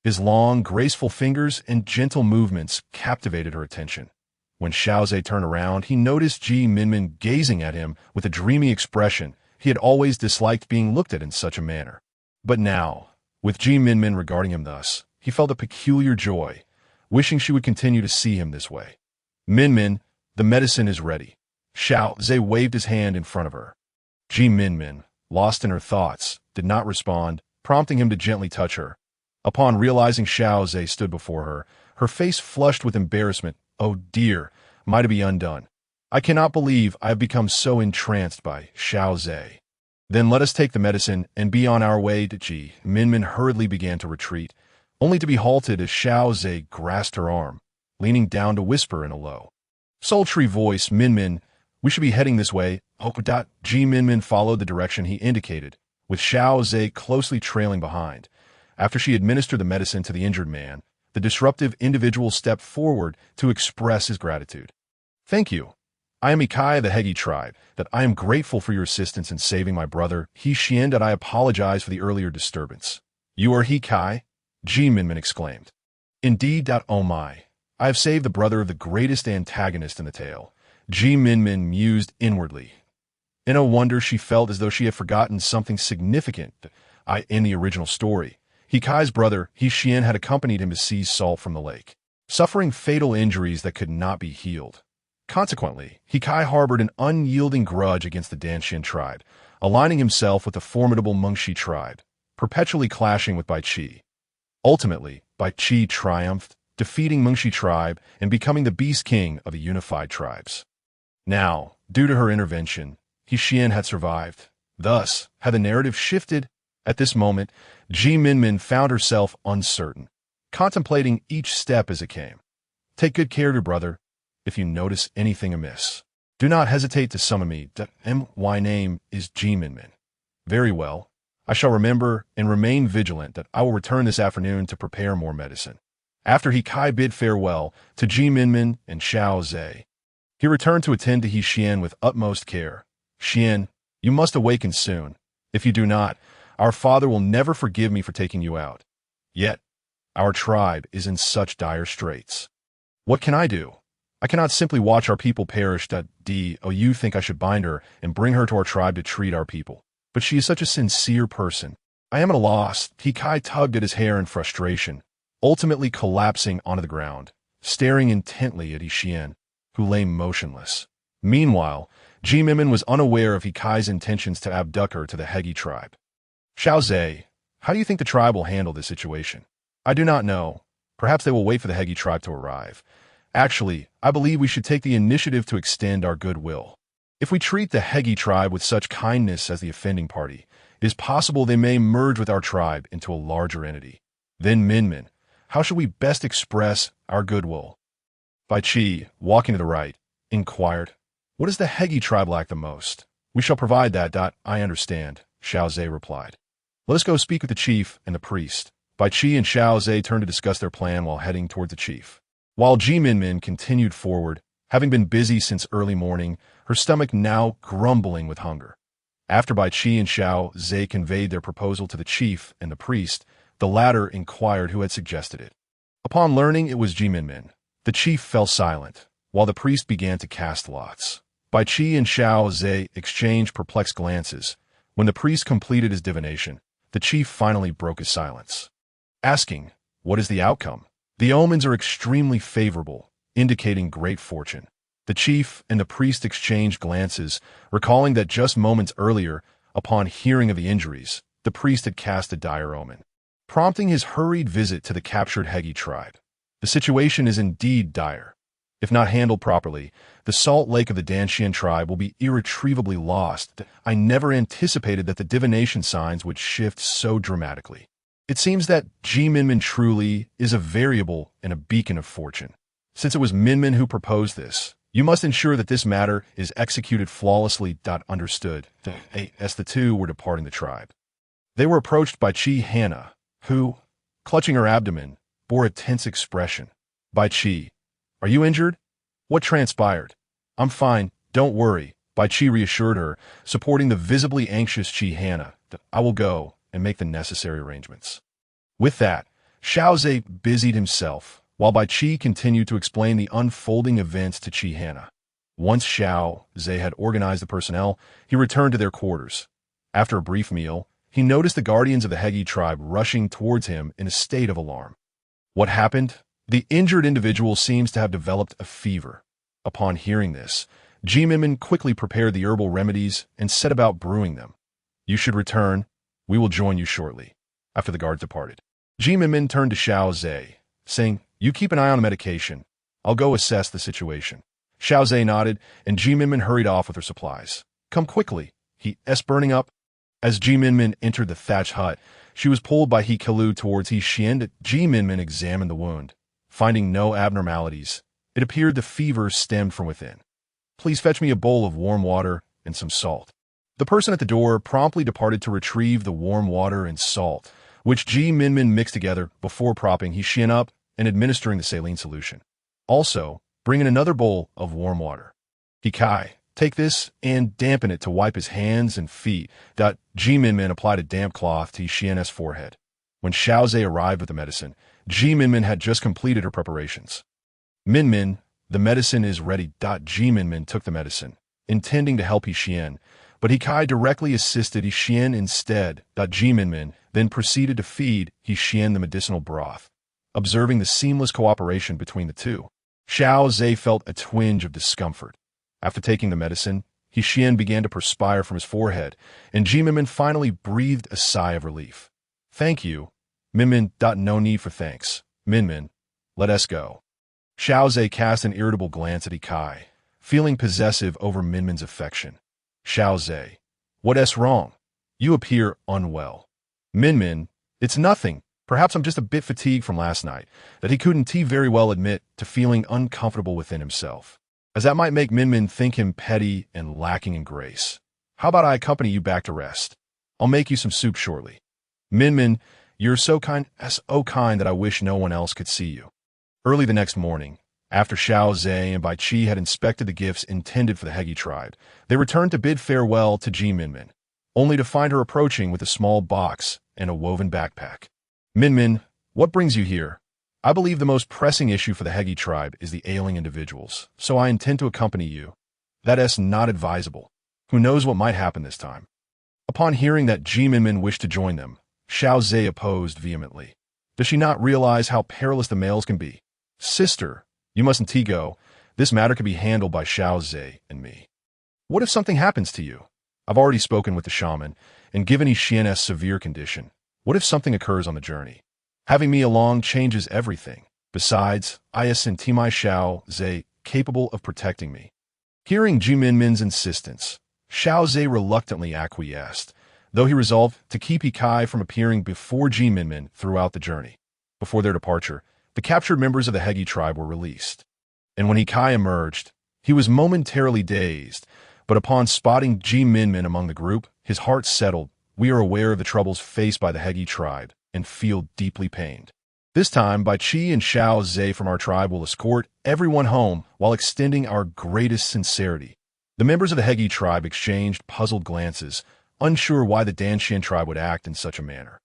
[SPEAKER 1] His long, graceful fingers and gentle movements captivated her attention. When Xiao Ze turned around, he noticed Minmin gazing at him with a dreamy expression. He had always disliked being looked at in such a manner. But now, with Minmin regarding him thus, he felt a peculiar joy, wishing she would continue to see him this way. "Minmin, the medicine is ready." Xiao Ze waved his hand in front of her. Minmin, lost in her thoughts, did not respond, prompting him to gently touch her. Upon realizing Xiao Ze stood before her, her face flushed with embarrassment. "Oh dear, am I to be undone? I cannot believe I have become so entranced by Xiao Ze." "Then let us take the medicine and be on our way to Minmin hurriedly began to retreat, only to be halted as Xiao Ze grasped her arm, leaning down to whisper in a low, sultry voice, "Minmin, we should be heading this way." Minmin followed the direction he indicated, with Xiao Ze closely trailing behind. After she administered the medicine to the injured man, the disruptive individual stepped forward to express his gratitude. "Thank you. I am Ikai of the Hegi tribe, that I am grateful for your assistance in saving my brother, Xian, that I apologize for the earlier disturbance." "You are Ikai?" Minmin exclaimed. "Indeed. Oh my. I have saved the brother of the greatest antagonist in the tale." Minmin mused inwardly. In a wonder, she felt as though she had forgotten something significant in the original story. Hikai's brother, Xian, had accompanied him to seize salt from the lake, suffering fatal injuries that could not be healed. Consequently, Hikai harbored an unyielding grudge against the Danshin tribe, aligning himself with the formidable Mengshi tribe, perpetually clashing with Bai Qi. Ultimately, Bai Qi triumphed, defeating Mengshi tribe and becoming the beast king of the unified tribes. Now, due to her intervention, Xian had survived. Thus, had the narrative shifted, at this moment, Minmin found herself uncertain, contemplating each step as it came. "Take good care of your brother. If you notice anything amiss, do not hesitate to summon me. My name is Minmin." "Very well. I shall remember and remain vigilant that I will return this afternoon to prepare more medicine." After Hikai bid farewell to Minmin and Xiao Ze, he returned to attend to Xian with utmost care. "Xian, you must awaken soon. If you do not, our father will never forgive me for taking you out. Yet, our tribe is in such dire straits. What can I do? I cannot simply watch our people perish. You think I should bind her and bring her to our tribe to treat our people. But she is such a sincere person. I am at a loss." Hikai tugged at his hair in frustration, ultimately collapsing onto the ground, staring intently at Xian, who lay motionless. Meanwhile, Minmin was unaware of Hikai's intentions to abduct her to the Hegi tribe. Xiao Ze, how do you think the tribe will handle this situation? I do not know. Perhaps they will wait for the Hegi tribe to arrive. Actually, I believe we should take the initiative to extend our goodwill. If we treat the Hegi tribe with such kindness as the offending party, it is possible they may merge with our tribe into a larger entity. Then Minmin, how should we best express our goodwill? Bai Qi, walking to the right, inquired, what does the Hegi tribe lack the most? We shall provide that. I understand, Xiao Ze replied. Let us go speak with the chief and the priest. Bai Qi and Xiao Ze turned to discuss their plan while heading toward the chief. While Minmin continued forward, having been busy since early morning, her stomach now grumbling with hunger. After Bai Qi and Xiao Ze conveyed their proposal to the chief and the priest, the latter inquired who had suggested it. Upon learning it was Minmin, the chief fell silent, while the priest began to cast lots. Bai Qi and Xiao Ze exchanged perplexed glances. When the priest completed his divination, the chief finally broke his silence, asking, what is the outcome? The omens are extremely favorable, indicating great fortune. The chief and the priest exchanged glances, recalling that just moments earlier, upon hearing of the injuries, the priest had cast a dire omen, prompting his hurried visit to the captured Hegi tribe. The situation is indeed dire. If not handled properly, the salt lake of the Danshan tribe will be irretrievably lost. I never anticipated that the divination signs would shift so dramatically. It seems that Minmin truly is a variable and a beacon of fortune. Since it was Minmin who proposed this, you must ensure that this matter is executed flawlessly. Understood. As the two were departing the tribe, they were approached by Haina, who, clutching her abdomen, bore a tense expression. Bai Qi, are you injured? What transpired? I'm fine, don't worry, Bai Qi reassured her, supporting the visibly anxious Haina. I will go and make the necessary arrangements. With that, Xiao Ze busied himself, while Bai Qi continued to explain the unfolding events to Haina. Once Xiao Ze had organized the personnel, he returned to their quarters. After a brief meal, he noticed the guardians of the Hegi tribe rushing towards him in a state of alarm. What happened? The injured individual seems to have developed a fever. Upon hearing this, Minmin quickly prepared the herbal remedies and set about brewing them. You should return. We will join you shortly. After the guards departed, Minmin turned to Xiao Ze, saying, you keep an eye on the medication. I'll go assess the situation. Xiao Ze nodded, and Minmin hurried off with her supplies. Come quickly. He's burning up. As Minmin entered the thatched hut, she was pulled by Kilu towards Xian. Minmin examined the wound. Finding no abnormalities, it appeared the fever stemmed from within. Please fetch me a bowl of warm water and some salt. The person at the door promptly departed to retrieve the warm water and salt, which Minmin mixed together before propping Xian up and administering the saline solution. Also, bring in another bowl of warm water. Hikai, take this and dampen it to wipe his hands and feet. Minmin applied a damp cloth to Xian's forehead. When Xiao Ze arrived with the medicine, Minmin had just completed her preparations. Minmin, the medicine is ready. Minmin took the medicine, intending to help Xian, but Hikai directly assisted Xian instead. Minmin then proceeded to feed Xian the medicinal broth. Observing the seamless cooperation between the two, Xiao Ze felt a twinge of discomfort. After taking the medicine, Xian began to perspire from his forehead, and Minmin finally breathed a sigh of relief. Thank you, Minmin. No need for thanks. Minmin, let us go. Xiao Ze cast an irritable glance at Hikai, feeling possessive over Minmin's affection. Xiao Ze, what's wrong? You appear unwell. Minmin, it's nothing. Perhaps I'm just a bit fatigued from last night, that he couldn't very well admit to feeling uncomfortable within himself, as that might make Minmin think him petty and lacking in grace. How about I accompany you back to rest? I'll make you some soup shortly. Minmin, you're so kind that I wish no one else could see you. Early the next morning, after Xiao Ze and Bai Qi had inspected the gifts intended for the Hegi tribe, they returned to bid farewell to Minmin, only to find her approaching with a small box and a woven backpack. Minmin, what brings you here? I believe the most pressing issue for the Hegi tribe is the ailing individuals, so I intend to accompany you. That's not advisable. Who knows what might happen this time? Upon hearing that Minmin wished to join them, Xiao Ze opposed vehemently. Does she not realize how perilous the males can be? Sister, you mustn't go. This matter could be handled by Xiao Ze and me. What if something happens to you? I've already spoken with the shaman, and given Xian's severe condition, what if something occurs on the journey? Having me along changes everything. Besides, I ascend my Xiao Ze capable of protecting me. Hearing Minmin's insistence, Xiao Ze reluctantly acquiesced, though he resolved to keep Kai from appearing before Minmin throughout the journey. Before their departure, the captured members of the Hegi tribe were released. And when Kai emerged, he was momentarily dazed, but upon spotting Minmin among the group, his heart settled. We are aware of the troubles faced by the Hegi tribe and feel deeply pained. This time, Bai Qi and Xiao Ze from our tribe will escort everyone home while extending our greatest sincerity. The members of the Hegi tribe exchanged puzzled glances, unsure why the Danshan tribe would act in such a manner.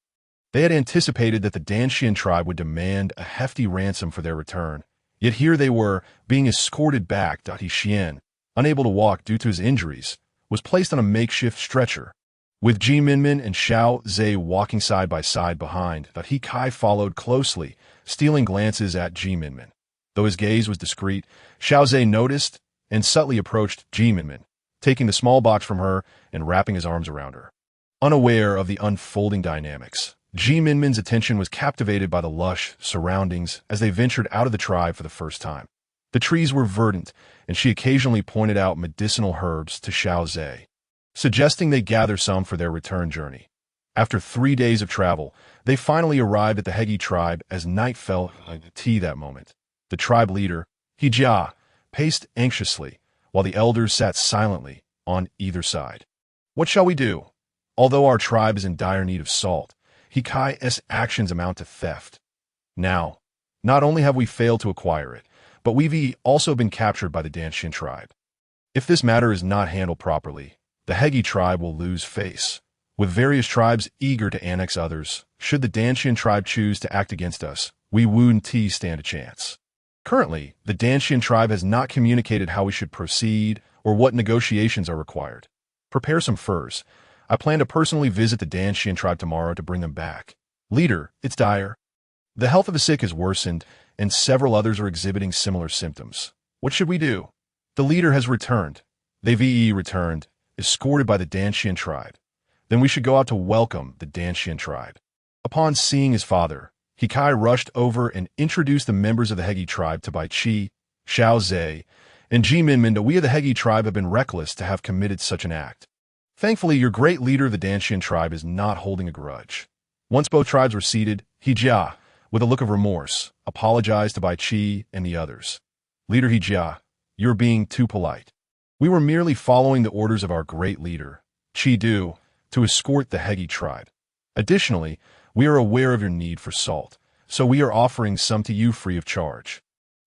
[SPEAKER 1] They had anticipated that the Danshan tribe would demand a hefty ransom for their return, yet here they were, being escorted back. Xian, unable to walk due to his injuries, was placed on a makeshift stretcher. With Minmin and Xiao Ze walking side by side behind, Kai followed closely, stealing glances at Minmin. Though his gaze was discreet, Xiao Ze noticed and subtly approached Minmin, taking the small box from her and wrapping his arms around her. Unaware of the unfolding dynamics, Minmin's attention was captivated by the lush surroundings as they ventured out of the tribe for the first time. The trees were verdant, and she occasionally pointed out medicinal herbs to Xiao Ze, suggesting they gather some for their return journey. After 3 days of travel, they finally arrived at the Hegi tribe as night fell on that moment. The tribe leader, Hijia, paced anxiously, while the elders sat silently on either side. What shall we do? Although our tribe is in dire need of salt, Hikai's actions amount to theft. Now, not only have we failed to acquire it, but we've also been captured by the Danshan tribe. If this matter is not handled properly, the Hegi tribe will lose face, with various tribes eager to annex others. Should the Danshan tribe choose to act against us, we wouldn't stand a chance. Currently, the Danshan tribe has not communicated how we should proceed or what negotiations are required. Prepare some furs. I plan to personally visit the Danshan tribe tomorrow to bring them back. Leader, it's dire. The health of the sick has worsened, and several others are exhibiting similar symptoms. What should we do? The leader has returned. They've returned, escorted by the Danshan tribe. Then we should go out to welcome the Danshan tribe. Upon seeing his father, Hikai rushed over and introduced the members of the Hegi tribe to Bai Qi, Xiao Ze, and Minmin. We of the Hegi tribe have been reckless to have committed such an act. Thankfully, your great leader of the Danshan tribe is not holding a grudge. Once both tribes were seated, Hijia, with a look of remorse, apologized to Bai Qi and the others. Leader Hijia, you're being too polite. We were merely following the orders of our great leader, Qi Du, to escort the Hegi tribe. Additionally, we are aware of your need for salt, so we are offering some to you free of charge.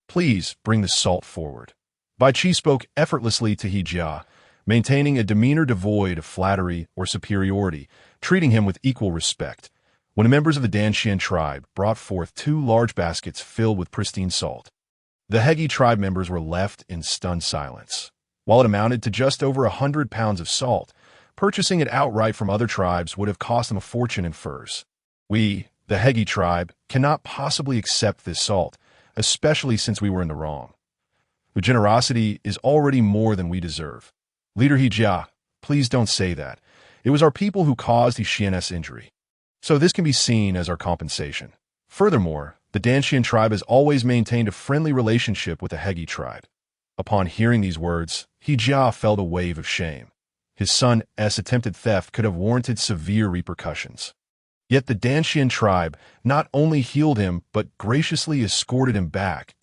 [SPEAKER 1] Please bring the salt forward. Bai Qi spoke effortlessly to Hijia, maintaining a demeanor devoid of flattery or superiority, treating him with equal respect. When the members of the Danshan tribe brought forth 2 large baskets filled with pristine salt, the Hegi tribe members were left in stunned silence. While it amounted to just over 100 pounds of salt, purchasing it outright from other tribes would have cost them a fortune in furs. We, the Hegi tribe, cannot possibly accept this salt, especially since we were in the wrong. Your generosity is already more than we deserve. Leader Hijia, please don't say that. It was our people who caused Xian's injury. So this can be seen as our compensation. Furthermore, the Danshan tribe has always maintained a friendly relationship with the Hegi tribe. Upon hearing these words, Hijia felt a wave of shame. His son's attempted theft could have warranted severe repercussions. Yet the Danshan tribe not only healed him but graciously escorted him back.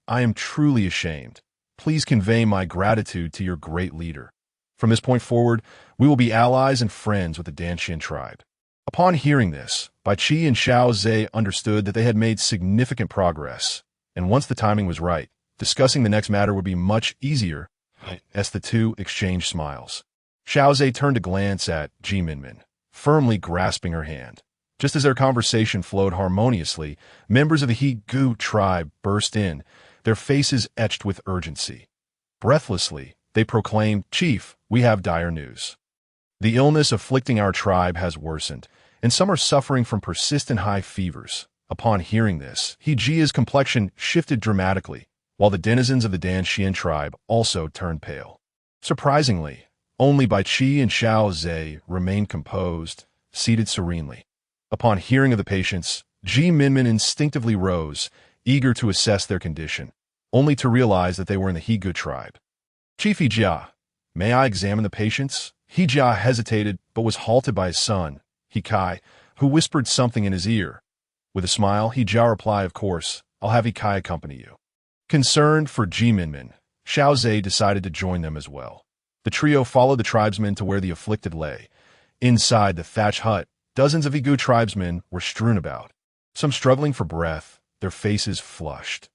[SPEAKER 1] I am truly ashamed. Please convey my gratitude to your great leader. From this point forward, we will be allies and friends with the Danshan tribe. Upon hearing this, Bai Qi and Xiao Ze understood that they had made significant progress, and once the timing was right, discussing the next matter would be much easier, as the two exchanged smiles. Xiao Ze turned to glance at Minmin, firmly grasping her hand. Just as their conversation flowed harmoniously, members of the He-Gu tribe burst in, their faces etched with urgency. Breathlessly, they proclaimed, "Chief, we have dire news. The illness afflicting our tribe has worsened, and some are suffering from persistent high fevers." Upon hearing this, Hijia's complexion shifted dramatically, while the denizens of the Danxian tribe also turned pale. Surprisingly, only Bai Qi and Xiao Ze remained composed, seated serenely. Upon hearing of the patients, Minmin instinctively rose, eager to assess their condition, only to realize that they were in the He tribe. Chief Jia, may I examine the patients? Jia hesitated, but was halted by his son, Kai, who whispered something in his ear. With a smile, Jia replied, of course, I'll have Kai accompany you. Concerned for Minmin, Xiao Ze decided to join them as well. The trio followed the tribesmen to where the afflicted lay. Inside the thatch hut, dozens of Igu tribesmen were strewn about, some struggling for breath, their faces flushed.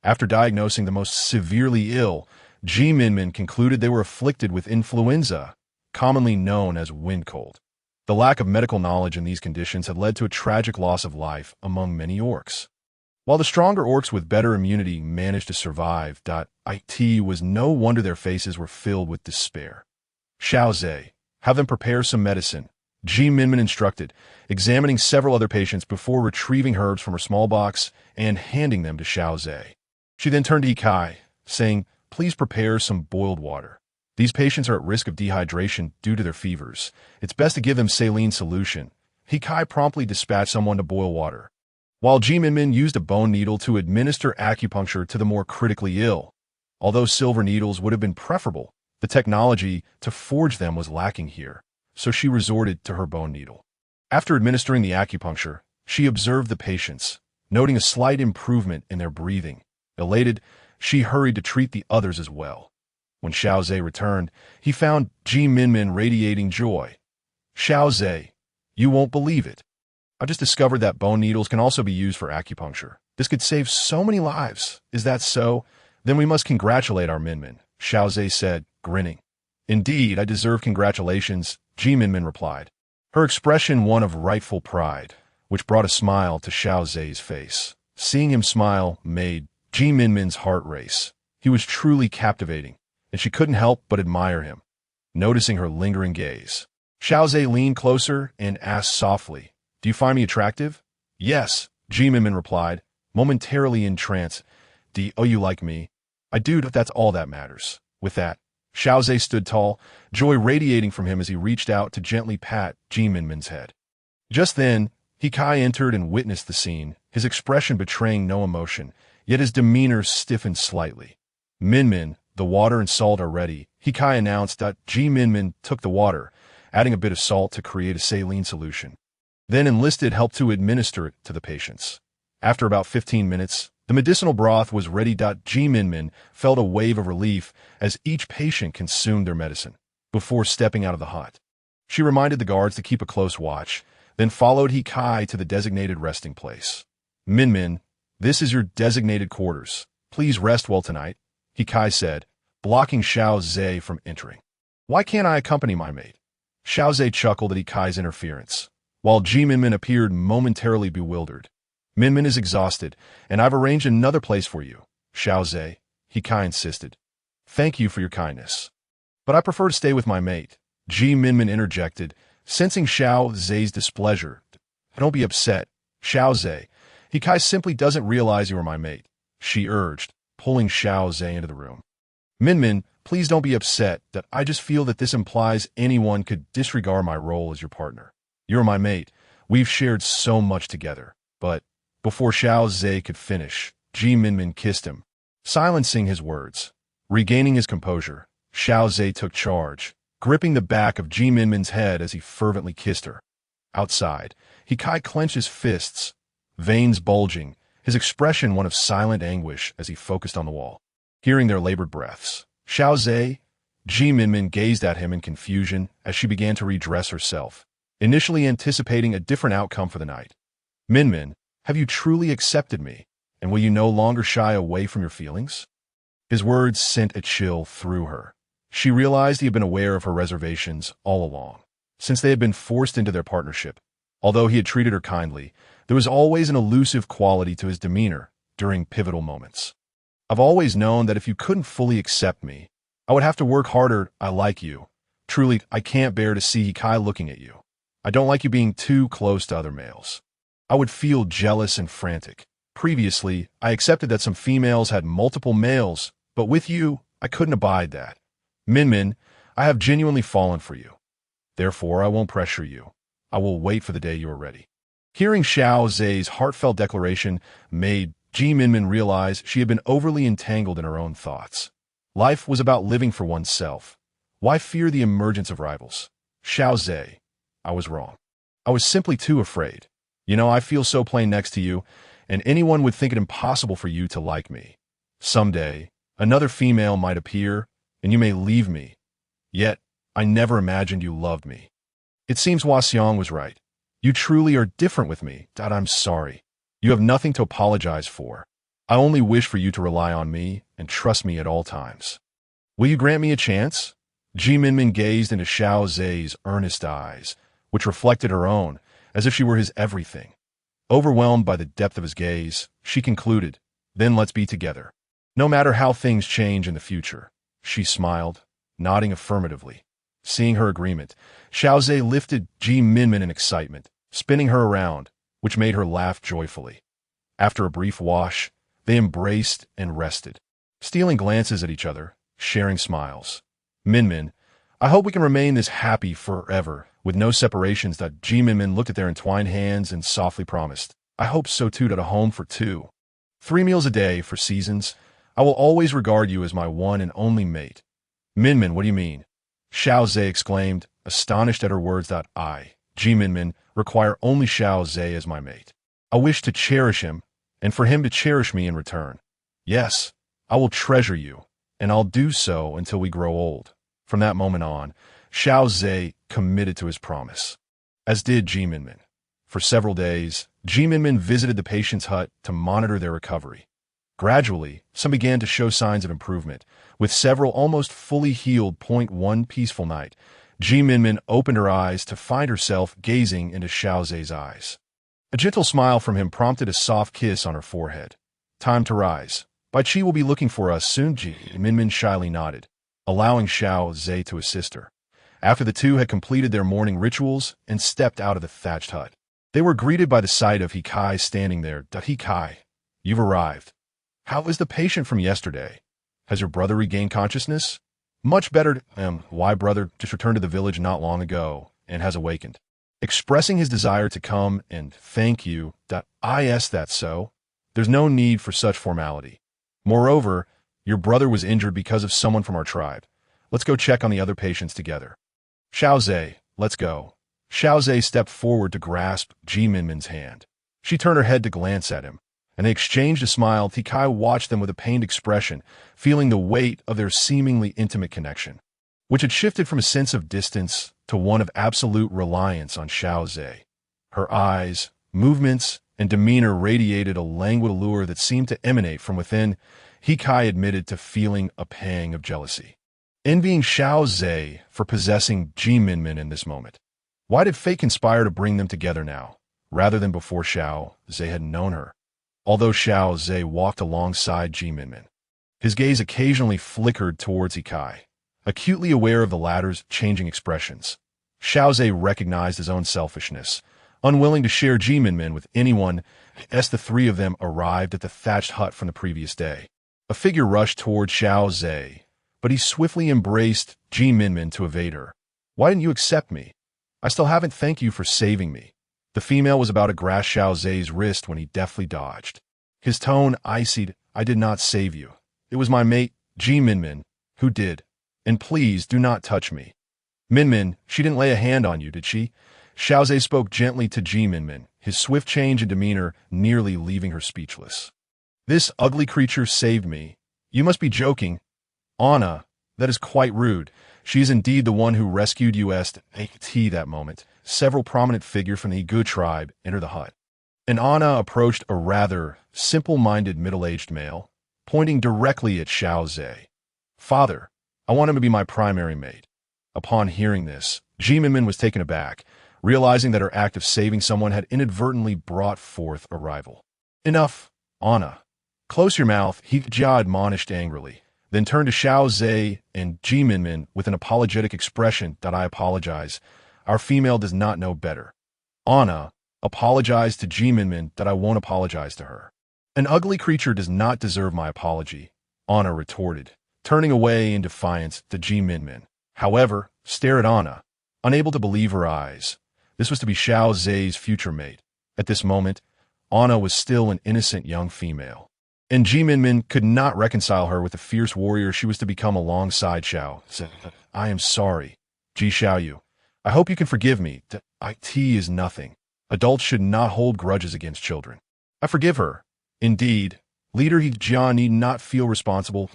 [SPEAKER 1] After diagnosing the most severely ill, Minmin concluded they were afflicted with influenza, commonly known as wind cold. The lack of medical knowledge in these conditions had led to a tragic loss of life among many orcs. While the stronger orcs with better immunity managed to survive, it was no wonder their faces were filled with despair. Xiao Ze, have them prepare some medicine, Minmin instructed, examining several other patients before retrieving herbs from her small box and handing them to Xiao Ze. She then turned to Kai, saying, please prepare some boiled water. These patients are at risk of dehydration due to their fevers. It's best to give them saline solution. Kai promptly dispatched someone to boil water, while Minmin used a bone needle to administer acupuncture to the more critically ill. Although silver needles would have been preferable, the technology to forge them was lacking here, so she resorted to her bone needle. After administering the acupuncture, she observed the patients, noting a slight improvement in their breathing. Elated, she hurried to treat the others as well. When Xiao Ze returned, he found Minmin radiating joy. Xiao Ze, you won't believe it. I just discovered that bone needles can also be used for acupuncture. This could save so many lives. Is that so? Then we must congratulate our Minmin, Xiao Ze said, grinning. Indeed, I deserve congratulations, Minmin replied, her expression one of rightful pride, which brought a smile to Xiao Ze's face. Seeing him smile made Minmin's heart race. He was truly captivating, and she couldn't help but admire him. Noticing her lingering gaze, Xiao Ze leaned closer and asked softly, do you find me attractive? Yes, Minmin replied, momentarily in trance. Do you like me? I do, if that's all that matters. With that, Xiao Ze stood tall, joy radiating from him as he reached out to gently pat Minmin's head. Just then, Kai entered and witnessed the scene, his expression betraying no emotion, yet his demeanor stiffened slightly. Minmin, the water and salt are ready, Kai announced that Minmin took the water, adding a bit of salt to create a saline solution. Then enlisted help to administer it to the patients. After about 15 minutes, the medicinal broth was ready. Minmin felt a wave of relief as each patient consumed their medicine. Before stepping out of the hut, she reminded the guards to keep a close watch, then followed Kai to the designated resting place. Minmin, this is your designated quarters. Please rest well tonight, Kai said, blocking Xiao Ze from entering. Why can't I accompany my mate? Xiao Ze chuckled at Kai's interference, while Minmin appeared momentarily bewildered. Minmin is exhausted, and I've arranged another place for you, Xiao Ze, Kai insisted. Thank you for your kindness. But I prefer to stay with my mate, Minmin interjected, sensing Xiao Ze's displeasure. Don't be upset, Xiao Ze. Kai simply doesn't realize you are my mate, she urged, pulling Xiao Ze into the room. Minmin, please don't be upset. I just feel that this implies anyone could disregard my role as your partner. You're my mate. We've shared so much together. But before Xiao Ze could finish, Minmin kissed him, silencing his words. Regaining his composure, Xiao Ze took charge, gripping the back of Minmin's head as he fervently kissed her. Outside, Kai clenched his fists, veins bulging, his expression one of silent anguish as he focused on the wall. Hearing their labored breaths, Xiao Ze, Minmin gazed at him in confusion as she began to redress herself, initially anticipating a different outcome for the night. Minmin, have you truly accepted me, and will you no longer shy away from your feelings? His words sent a chill through her. She realized he had been aware of her reservations all along, since they had been forced into their partnership. Although he had treated her kindly, there was always an elusive quality to his demeanor during pivotal moments. I've always known that if you couldn't fully accept me, I would have to work harder. I like you. Truly, I can't bear to see Kai looking at you. I don't like you being too close to other males. I would feel jealous and frantic. Previously, I accepted that some females had multiple males, but with you, I couldn't abide that. Minmin, I have genuinely fallen for you. Therefore, I won't pressure you. I will wait for the day you are ready. Hearing Xiao Ze's heartfelt declaration made Minmin realize she had been overly entangled in her own thoughts. Life was about living for oneself. Why fear the emergence of rivals? Xiao Ze, I was wrong. I was simply too afraid. I feel so plain next to you, and anyone would think it impossible for you to like me. Someday, another female might appear, and you may leave me. Yet, I never imagined you loved me. It seems Xiang was right. You truly are different with me. I'm sorry. You have nothing to apologize for. I only wish for you to rely on me and trust me at all times. Will you grant me a chance? Minmin gazed into Xiao Ze's earnest eyes, which reflected her own, as if she were his everything. Overwhelmed by the depth of his gaze, she concluded, "Then let's be together. No matter how things change in the future." She smiled, nodding affirmatively. Seeing her agreement, Xiao Ze lifted Minmin in excitement, spinning her around, which made her laugh joyfully. After a brief wash, they embraced and rested, stealing glances at each other, sharing smiles. Minmin, I hope we can remain this happy forever, with no separations. Minmin looked at their entwined hands and softly promised, I hope so too. A home for two. 3 meals a day for seasons. I will always regard you as my one and only mate. Minmin, what do you mean? Xiao Ze exclaimed, astonished at her words. I, Minmin, require only Xiao Ze as my mate. I wish to cherish him, and for him to cherish me in return. Yes, I will treasure you, and I'll do so until we grow old. From that moment on, Xiao Ze committed to his promise, as did Minmin. For several days, Minmin visited the patient's hut to monitor their recovery. Gradually, some began to show signs of improvement, with several almost fully healed. One peaceful night, Minmin opened her eyes to find herself gazing into Xiao Ze's eyes. A gentle smile from him prompted a soft kiss on her forehead. Time to rise. Bai Qi will be looking for us soon. Minmin shyly nodded, allowing Xiao Ze to assist her. After the two had completed their morning rituals and stepped out of the thatched hut, they were greeted by the sight of Hikai standing there. Hikai, you've arrived. How is the patient from yesterday? Has your brother regained consciousness? Much better. Why brother just returned to the village not long ago and has awakened. Expressing his desire to come and thank you. That's so. There's no need for such formality. Moreover, your brother was injured because of someone from our tribe. Let's go check on the other patients together. Xiao Ze, let's go. Xiao Ze stepped forward to grasp Minmin's hand. She turned her head to glance at him, and they exchanged a smile. Hikai watched them with a pained expression, feeling the weight of their seemingly intimate connection, which had shifted from a sense of distance to one of absolute reliance on Xiao Ze. Her eyes, movements, and demeanor radiated a languid allure that seemed to emanate from within. Hikai admitted to feeling a pang of jealousy, envying Xiao Ze for possessing Minmin in this moment. Why did fate conspire to bring them together now, rather than before Xiao Ze had known her? Although Xiao Ze walked alongside Minmin, his gaze occasionally flickered towards Hikai, acutely aware of the latter's changing expressions. Xiao Ze recognized his own selfishness, unwilling to share Minmin with anyone as the three of them arrived at the thatched hut from the previous day. A figure rushed toward Xiao Ze, but he swiftly embraced Minmin to evade her. Why didn't you accept me? I still haven't thanked you for saving me. The female was about to grasp Xiao Ze's wrist when he deftly dodged. His tone icied, I did not save you. It was my mate, Minmin, who did. And please do not touch me. Minmin, she didn't lay a hand on you, did she? Xiao Ze spoke gently to Minmin, his swift change in demeanor nearly leaving her speechless. This ugly creature saved me. You must be joking. Anna, that is quite rude. She is indeed the one who rescued you. At that moment, several prominent figures from the Gu tribe entered the hut, and Anna approached a rather simple-minded middle-aged male, pointing directly at Xiao Ze. Father, I want him to be my primary mate. Upon hearing this, Minmin was taken aback, realizing that her act of saving someone had inadvertently brought forth a rival. Enough, Anna. Close your mouth, Jia admonished angrily, then turned to Xiao Ze and Minmin with an apologetic expression. I apologize. Our female does not know better. Anna, apologize to Minmin that I won't apologize to her. An ugly creature does not deserve my apology, Anna retorted, turning away in defiance to Minmin. However, stare at Anna, unable to believe her eyes. This was to be Xiao Ze's future mate. At this moment, Anna was still an innocent young female, and Minmin could not reconcile her with the fierce warrior she was to become alongside Xiao Ze. I am sorry, Xiaoyu. I hope you can forgive me. It is nothing. Adults should not hold grudges against children. I forgive her. Indeed, Leader Jian need not feel responsible.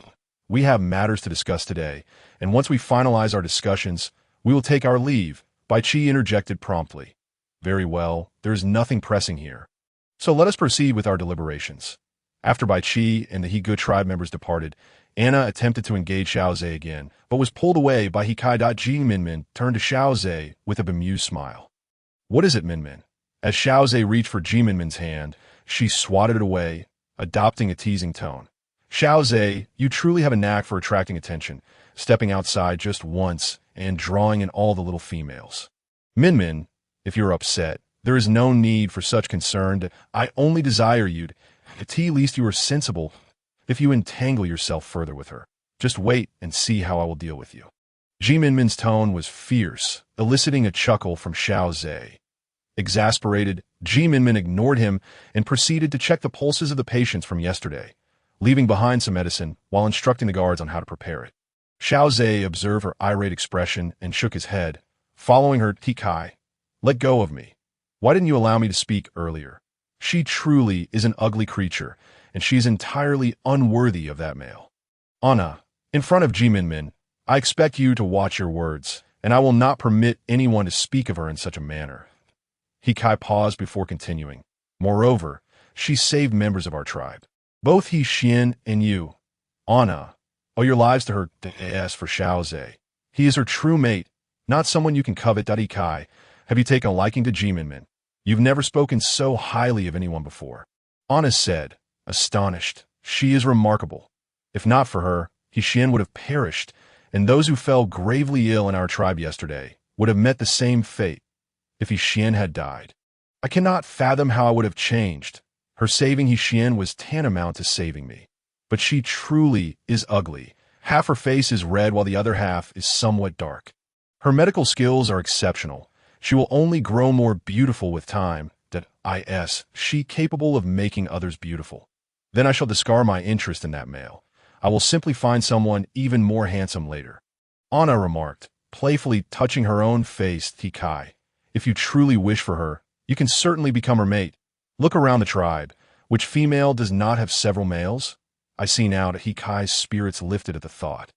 [SPEAKER 1] We have matters to discuss today, and once we finalize our discussions, we will take our leave, Bai Qi interjected promptly. Very well, there is nothing pressing here. So let us proceed with our deliberations. After Bai Qi and the He Good tribe members departed, Anna attempted to engage Xiao Ze again, but was pulled away by Hikai. Minmin turned to Xiao Ze with a bemused smile. What is it, Minmin? As Xiao Ze reached for Minmin's hand, she swatted it away, adopting a teasing tone. Xiao Ze, you truly have a knack for attracting attention, stepping outside just once and drawing in all the little females. Minmin, if you're upset, there is no need for such concern. I only desire you to, at least you are sensible if you entangle yourself further with her. Just wait and see how I will deal with you. Minmin's tone was fierce, eliciting a chuckle from Xiao Ze. Exasperated, Minmin ignored him and proceeded to check the pulses of the patients from yesterday, leaving behind some medicine while instructing the guards on how to prepare it. Xiao Ze observed her irate expression and shook his head, following her. Tikai, let go of me. Why didn't you allow me to speak earlier? She truly is an ugly creature, and she's entirely unworthy of that male. Anna, in front of Minmin, I expect you to watch your words, and I will not permit anyone to speak of her in such a manner. Hikai paused before continuing. Moreover, she saved members of our tribe. Both He Xian and you. Anna, owe your lives to her. As for Xiao Ze, he is her true mate, not someone you can covet. Hikai, have you taken a liking to Minmin? You've never spoken so highly of anyone before. Anna said, astonished. She is remarkable. If not for her, He Xian would have perished, and those who fell gravely ill in our tribe yesterday would have met the same fate if He Xian had died. I cannot fathom how I would have changed. Her saving He Xian was tantamount to saving me. But she truly is ugly. Half her face is red while the other half is somewhat dark. Her medical skills are exceptional. She will only grow more beautiful with time. She capable of making others beautiful. Then I shall discard my interest in that male. I will simply find someone even more handsome later. Anna remarked, playfully touching her own face. Tikai, if you truly wish for her, you can certainly become her mate. Look around the tribe. Which female does not have several males? I see now that Hikai's spirits lifted at the thought.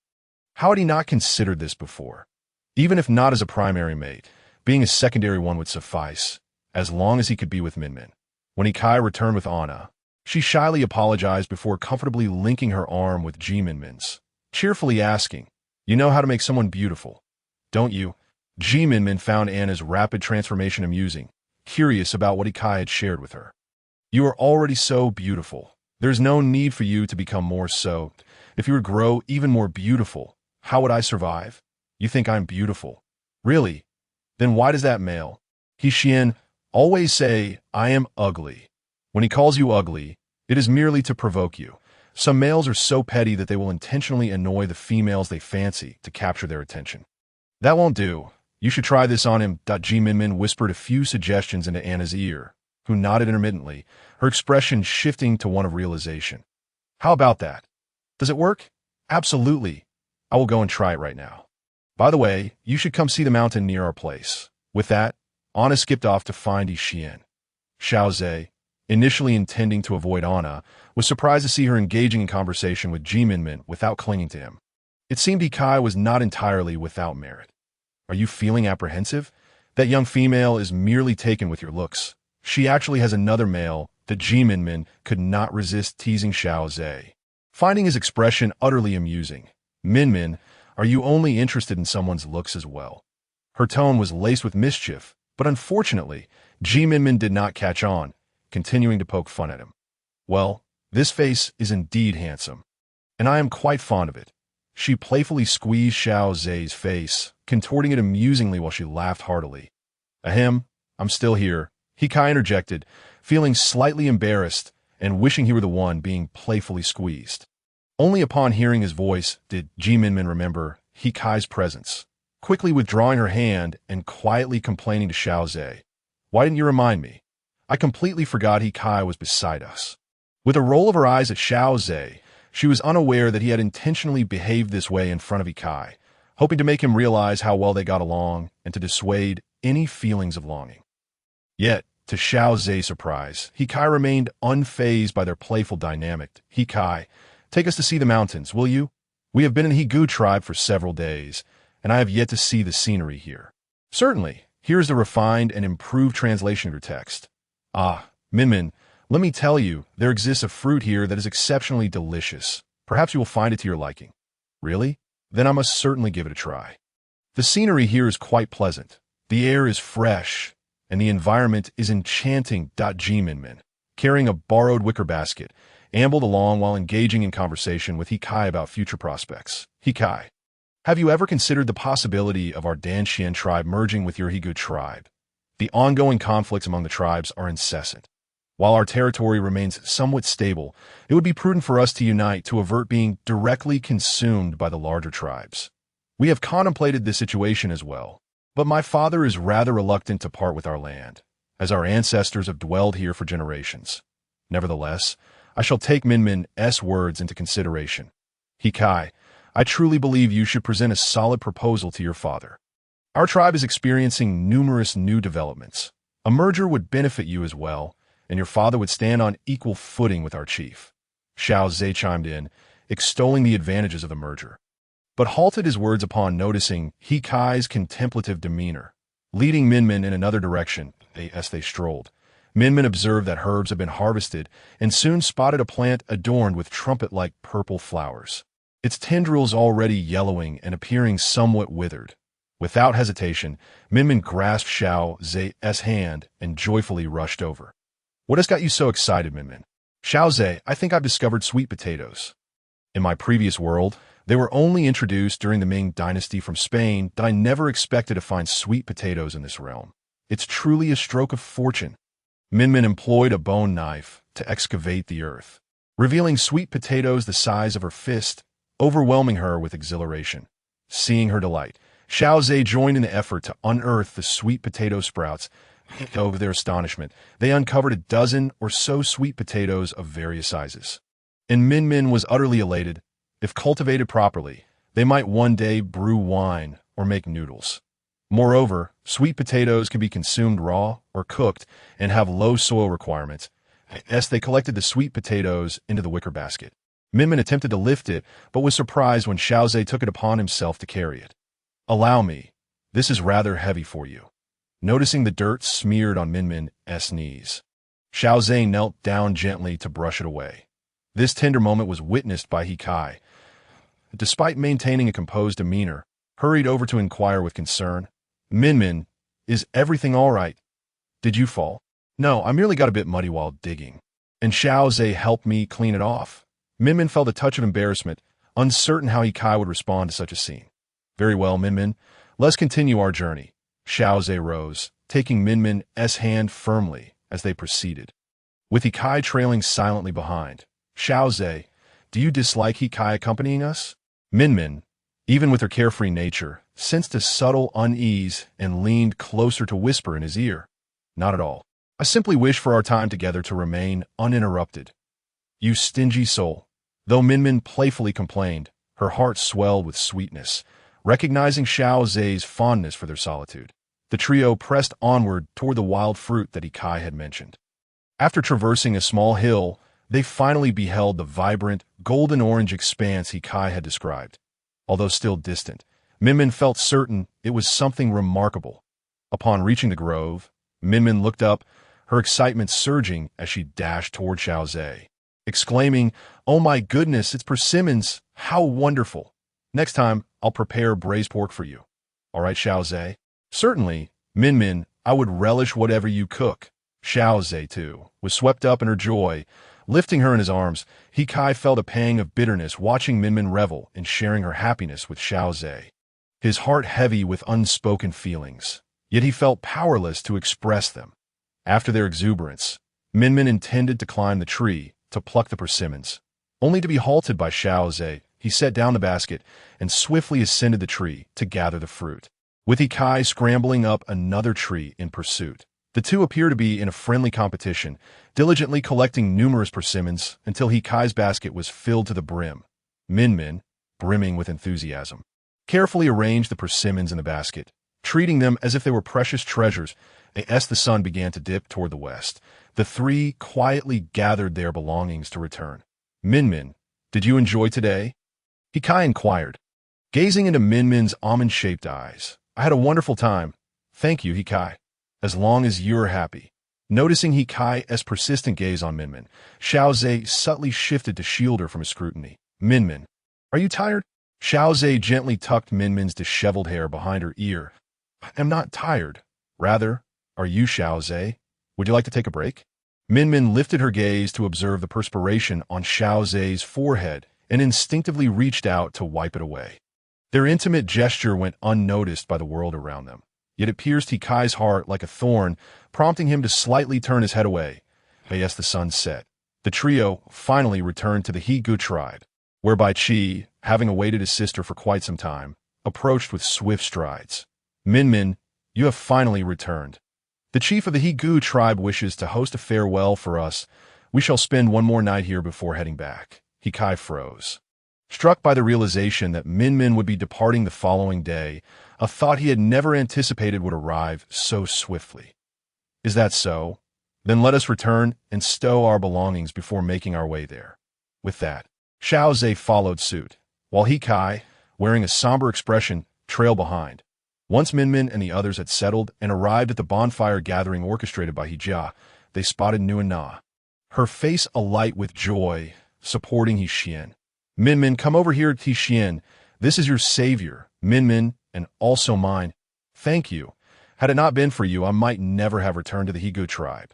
[SPEAKER 1] How had he not considered this before? Even if not as a primary mate, being a secondary one would suffice, as long as he could be with Minmin. When Hikai returned with Anna, she shyly apologized before comfortably linking her arm with Minmin's, cheerfully asking, you know how to make someone beautiful, don't you? Minmin found Anna's rapid transformation amusing, curious about what Hikai had shared with her. You are already so beautiful. There's no need for you to become more so. If you would grow even more beautiful, how would I survive? You think I'm beautiful? Really? Then why does that male, He Xian, always say, I am ugly? When he calls you ugly, it is merely to provoke you. Some males are so petty that they will intentionally annoy the females they fancy to capture their attention. That won't do. You should try this on him. Minmin whispered a few suggestions into Anna's ear, who nodded intermittently, her expression shifting to one of realization. How about that? Does it work? Absolutely. I will go and try it right now. By the way, you should come see the mountain near our place. With that, Anna skipped off to find He Xian. Xiao Ze, initially intending to avoid Anna, was surprised to see her engaging in conversation with Minmin without clinging to him. It seemed Hikai was not entirely without merit. Are you feeling apprehensive? That young female is merely taken with your looks. She actually has another male that Minmin could not resist teasing Xiao Ze, finding his expression utterly amusing. Minmin, are you only interested in someone's looks as well? Her tone was laced with mischief, but unfortunately, Minmin did not catch on, continuing to poke fun at him. Well, this face is indeed handsome, and I am quite fond of it. She playfully squeezed Xiao Ze's face, contorting it amusingly while she laughed heartily. Ahem, I'm still here, Hikai interjected, feeling slightly embarrassed and wishing he were the one being playfully squeezed. Only upon hearing his voice did Minmin remember Kai's presence, quickly withdrawing her hand and quietly complaining to Xiao Ze. "Why didn't you remind me? I completely forgot Kai was beside us." With a roll of her eyes at Xiao Ze, she was unaware that he had intentionally behaved this way in front of Kai, hoping to make him realize how well they got along and to dissuade any feelings of longing. Yet, to Xiao Ze's surprise, Kai remained unfazed by their playful dynamic. "Kai, take us to see the mountains, will you? We have been in Higu tribe for several days, and I have yet to see the scenery here." "Certainly. Here is the refined and improved translation of your text." "Ah, Minmin, let me tell you, there exists a fruit here that is exceptionally delicious. Perhaps you will find it to your liking." "Really? Then I must certainly give it a try." "The scenery here is quite pleasant. The air is fresh, and the environment is enchanting." Minmin, carrying a borrowed wicker basket, ambled along while engaging in conversation with Kai about future prospects. "Kai, have you ever considered the possibility of our Danxian tribe merging with your Higu tribe? The ongoing conflicts among the tribes are incessant. While our territory remains somewhat stable, it would be prudent for us to unite to avert being directly consumed by the larger tribes. We have contemplated this situation as well, but my father is rather reluctant to part with our land, as our ancestors have dwelled here for generations. Nevertheless, I shall take Minmin's words into consideration. Kai, I truly believe you should present a solid proposal to your father. Our tribe is experiencing numerous new developments. A merger would benefit you as well, and your father would stand on equal footing with our chief." Xiao Ze chimed in, extolling the advantages of the merger, but halted his words upon noticing Kai's contemplative demeanor. Leading Minmin in another direction, as they strolled, Minmin observed that herbs had been harvested and soon spotted a plant adorned with trumpet-like purple flowers, its tendrils already yellowing and appearing somewhat withered. Without hesitation, Minmin grasped Xiao Ze's hand and joyfully rushed over. "What has got you so excited, Minmin?" "Xiao Ze, I think I've discovered sweet potatoes. In my previous world, they were only introduced during the Ming dynasty from Spain, but I never expected to find sweet potatoes in this realm. It's truly a stroke of fortune." Minmin employed a bone knife to excavate the earth, revealing sweet potatoes the size of her fist, overwhelming her with exhilaration. Seeing her delight, Xiao Ze joined in the effort to unearth the sweet potato sprouts. To their astonishment, they uncovered a dozen or so sweet potatoes of various sizes. And Minmin was utterly elated. If cultivated properly, they might one day brew wine or make noodles. Moreover, sweet potatoes can be consumed raw or cooked and have low soil requirements. As they collected the sweet potatoes into the wicker basket, Minmin attempted to lift it, but was surprised when Xiao Ze took it upon himself to carry it. "Allow me. This is rather heavy for you." Noticing the dirt smeared on Minmin's knees, Xiao Ze knelt down gently to brush it away. This tender moment was witnessed by Kai. Despite maintaining a composed demeanor, hurried over to inquire with concern, "Minmin, is everything all right? Did you fall?" "No, I merely got a bit muddy while digging, and Xiao Ze helped me clean it off." Minmin felt a touch of embarrassment, uncertain how Kai would respond to such a scene. "Very well, Minmin, let's continue our journey." Xiao Ze rose, taking Minmin's hand firmly as they proceeded, with Kai trailing silently behind. "Xiao Ze, do you dislike Kai accompanying us?" Minmin, even with her carefree nature, sensed a subtle unease and leaned closer to whisper in his ear. "Not at all. I simply wish for our time together to remain uninterrupted." "You stingy soul." Though Minmin playfully complained, her heart swelled with sweetness, recognizing Xiao Ze's fondness for their solitude. The trio pressed onward toward the wild fruit that Kai had mentioned. After traversing a small hill, they finally beheld the vibrant, golden-orange expanse Kai had described. Although still distant, Minmin felt certain it was something remarkable. Upon reaching the grove, Minmin looked up, her excitement surging as she dashed toward Xiao Ze, exclaiming, "Oh my goodness, it's persimmons! How wonderful! Next time, I'll prepare braised pork for you." "All right, Xiao Ze." "Certainly, Minmin, I would relish whatever you cook." Xiao Ze, too, was swept up in her joy. Lifting her in his arms, Kai felt a pang of bitterness watching Minmin revel in sharing her happiness with Xiao Ze. His heart heavy with unspoken feelings, yet he felt powerless to express them. After their exuberance, Minmin intended to climb the tree to pluck the persimmons, only to be halted by Xiao Ze. He set down the basket and swiftly ascended the tree to gather the fruit, with Hikai scrambling up another tree in pursuit. The two appear to be in a friendly competition, diligently collecting numerous persimmons until Hikai's basket was filled to the brim. Minmin, brimming with enthusiasm, carefully arranged the persimmons in the basket, treating them as if they were precious treasures. As the sun began to dip toward the west, the three quietly gathered their belongings to return. Minmin, did you enjoy today? Hikai inquired, gazing into Minmin's almond-shaped eyes. I had a wonderful time. Thank you, Hikai. As long as you're happy. Noticing Hikai's persistent gaze on Minmin, Xiao Ze subtly shifted to shield her from his scrutiny. Minmin, are you tired? Xiao Ze gently tucked Minmin's disheveled hair behind her ear. I am not tired. Rather, are you, Xiao Ze? Would you like to take a break? Minmin lifted her gaze to observe the perspiration on Xiao Ze's forehead and instinctively reached out to wipe it away. Their intimate gesture went unnoticed by the world around them, yet it pierced Hikai's heart like a thorn, prompting him to slightly turn his head away. As the sun set, the trio finally returned to the Higu tribe, whereby Qi, having awaited his sister for quite some time, approached with swift strides. Minmin, you have finally returned. The chief of the Higu tribe wishes to host a farewell for us. We shall spend one more night here before heading back. Hikai froze, struck by the realization that Minmin would be departing the following day, a thought he had never anticipated would arrive so swiftly. Is that so? Then let us return and stow our belongings before making our way there. With that, Xiao Ze followed suit, while Hikai, wearing a somber expression, trailed behind. Once Minmin and the others had settled and arrived at the bonfire gathering orchestrated by Hijia, they spotted Na, her face alight with joy, supporting Hixien. Minmin, come over here, Hixien. This is your savior, Minmin, and also mine. Thank you. Had it not been for you, I might never have returned to the Higu tribe.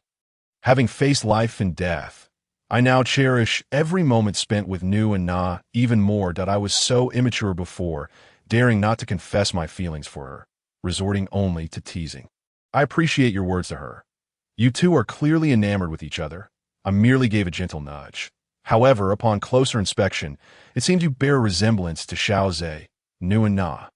[SPEAKER 1] Having faced life and death, I now cherish every moment spent with Nu and Na even more that I was so immature before, daring not to confess my feelings for her, resorting only to teasing. I appreciate your words to her. You two are clearly enamored with each other. I merely gave a gentle nudge. However, upon closer inspection, it seems you bear a resemblance to Xiao Ze, Nu and Na.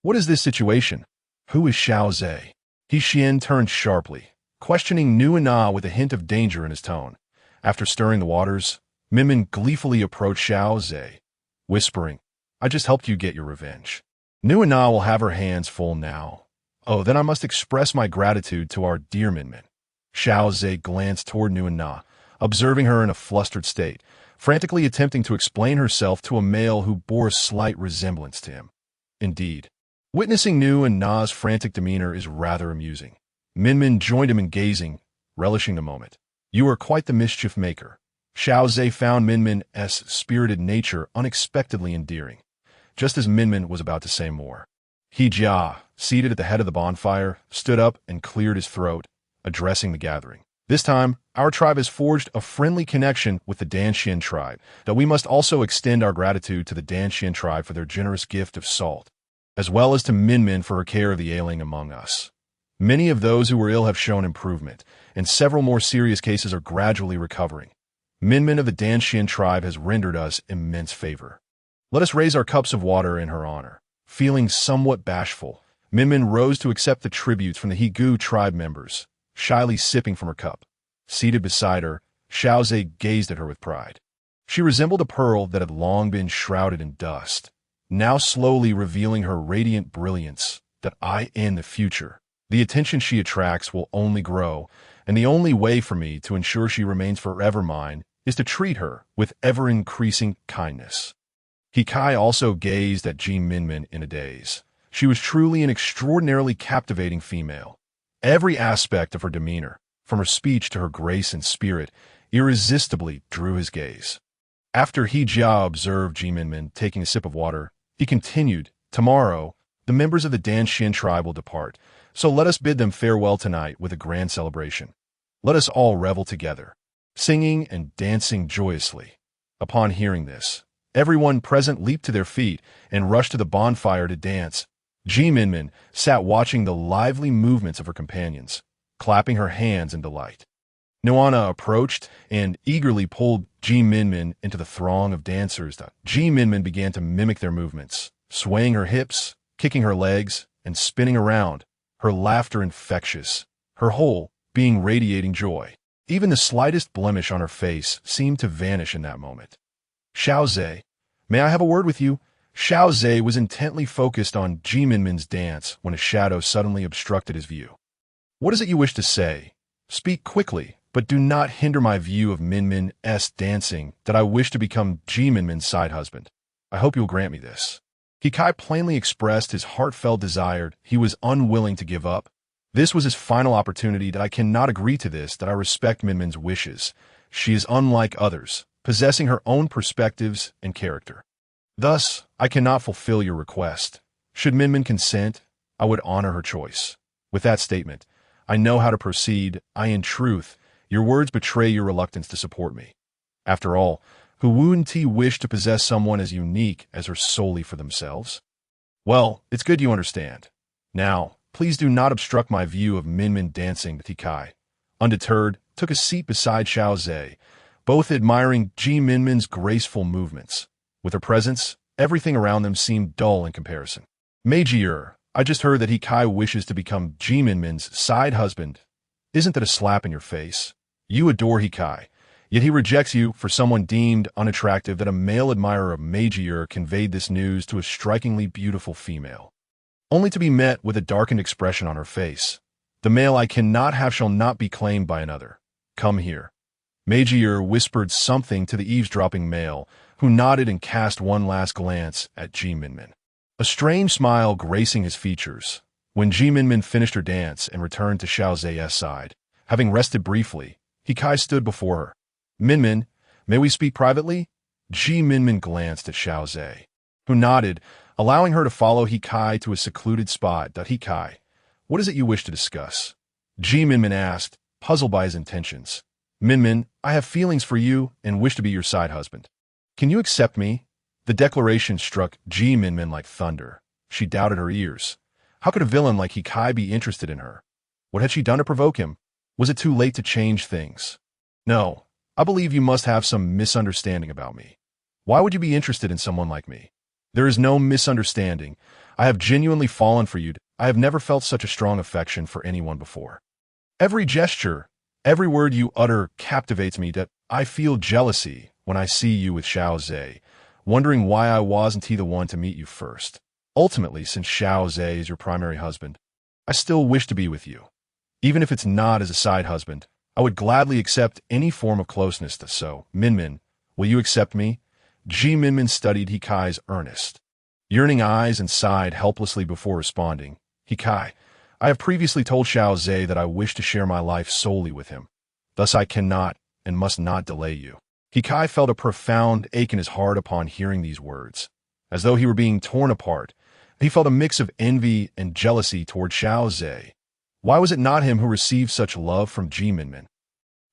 [SPEAKER 1] What is this situation? Who is Xiao Ze? Hixien turned sharply, questioning Nu and Na with a hint of danger in his tone. After stirring the waters, Minmin gleefully approached Xiao Ze, whispering, I just helped you get your revenge. Nu and Na will have her hands full now. Oh, then I must express my gratitude to our dear Minmin. Xiao Ze glanced toward Nu and Na, observing her in a flustered state, frantically attempting to explain herself to a male who bore a slight resemblance to him. Indeed, witnessing Nu and Na's frantic demeanor is rather amusing. Minmin joined him in gazing, relishing the moment. You are quite the mischief maker. Xiao Ze found Minmin's spirited nature unexpectedly endearing, just as Minmin was about to say more. Hijia, seated at the head of the bonfire, stood up and cleared his throat, addressing the gathering. This time, our tribe has forged a friendly connection with the Danxian tribe, that we must also extend our gratitude to the Danxian tribe for their generous gift of salt, as well as to Minmin for her care of the ailing among us. Many of those who were ill have shown improvement, and several more serious cases are gradually recovering. Minmin of the Danxian tribe has rendered us immense favor. Let us raise our cups of water in her honor. Feeling somewhat bashful, Minmin rose to accept the tributes from the Higu tribe members, shyly sipping from her cup. Seated beside her, Xiao Ze gazed at her with pride. She resembled a pearl that had long been shrouded in dust, now slowly revealing her radiant brilliance that in the future, the attention she attracts will only grow, and the only way for me to ensure she remains forever mine is to treat her with ever-increasing kindness. Hikai also gazed at Minmin in a daze. She was truly an extraordinarily captivating female. Every aspect of her demeanor, from her speech to her grace and spirit, irresistibly drew his gaze. After Hijia observed Minmin taking a sip of water, he continued, Tomorrow, the members of the Danxian tribe will depart, so let us bid them farewell tonight with a grand celebration. Let us all revel together, singing and dancing joyously. Upon hearing this, everyone present leaped to their feet and rushed to the bonfire to dance. Minmin sat watching the lively movements of her companions, clapping her hands in delight. Nuana approached and eagerly pulled Ji Minmin into the throng of dancers. Ji Minmin began to mimic their movements, swaying her hips, kicking her legs, and spinning around, her laughter infectious, her whole being radiating joy. Even the slightest blemish on her face seemed to vanish in that moment. Xiao Ze, may I have a word with you? Xiao Ze was intently focused on Ji Minmin's dance when a shadow suddenly obstructed his view. What is it you wish to say? Speak quickly, but do not hinder my view of Minmin's dancing, that I wish to become Ji Minmin's side husband. I hope you'll grant me this. Hikai plainly expressed his heartfelt desire he was unwilling to give up. This was his final opportunity. That I cannot agree to this, that I respect Minmin's wishes. She is unlike others, possessing her own perspectives and character. Thus, I cannot fulfill your request. Should Minmin consent, I would honor her choice. With that statement, I know how to proceed. In truth, your words betray your reluctance to support me. After all, who wouldn't wish to possess someone as unique as her solely for themselves? Well, it's good you understand. Now, please do not obstruct my view of Minmin dancing. Hikai, undeterred, took a seat beside Xiao Ze, both admiring Ji Minmin's graceful movements. With her presence, everything around them seemed dull in comparison. Meiji, I just heard that Hikai wishes to become Ji Minmin's side husband. Isn't that a slap in your face? You adore Hikai, yet he rejects you for someone deemed unattractive. That a male admirer of Meiji conveyed this news to a strikingly beautiful female, only to be met with a darkened expression on her face. The male I cannot have shall not be claimed by another. Come here. Meiji whispered something to the eavesdropping male, who nodded and cast one last glance at Ji Minmin, a strange smile gracing his features. When Ji Minmin finished her dance and returned to Xiao Ze's side, having rested briefly, Hikai stood before her. Minmin, may we speak privately? Ji Minmin glanced at Xiao Ze, who nodded, allowing her to follow Hikai to a secluded spot. Hikai, what is it you wish to discuss? Ji Minmin asked, puzzled by his intentions. Minmin, I have feelings for you and wish to be your side husband. Can you accept me? The declaration struck Ji Minmin like thunder. She doubted her ears. How could a villain like Hikai be interested in her? What had she done to provoke him? Was it too late to change things? No, I believe you must have some misunderstanding about me. Why would you be interested in someone like me? There is no misunderstanding. I have genuinely fallen for you. I have never felt such a strong affection for anyone before. Every gesture, every word you utter captivates me. That I feel jealousy when I see you with Xiao Ze, wondering why I wasn't the one to meet you first. Ultimately, since Xiao Ze is your primary husband, I still wish to be with you. Even if it's not as a side husband, I would gladly accept any form of closeness. So, Minmin, will you accept me? Ji Minmin studied Hikai's earnest, yearning eyes and sighed helplessly before responding. Hikai, I have previously told Xiao Ze that I wish to share my life solely with him. Thus I cannot and must not delay you. Hikai felt a profound ache in his heart upon hearing these words. As though he were being torn apart, he felt a mix of envy and jealousy toward Xiao Ze. Why was it not him who received such love from Ji Minmin?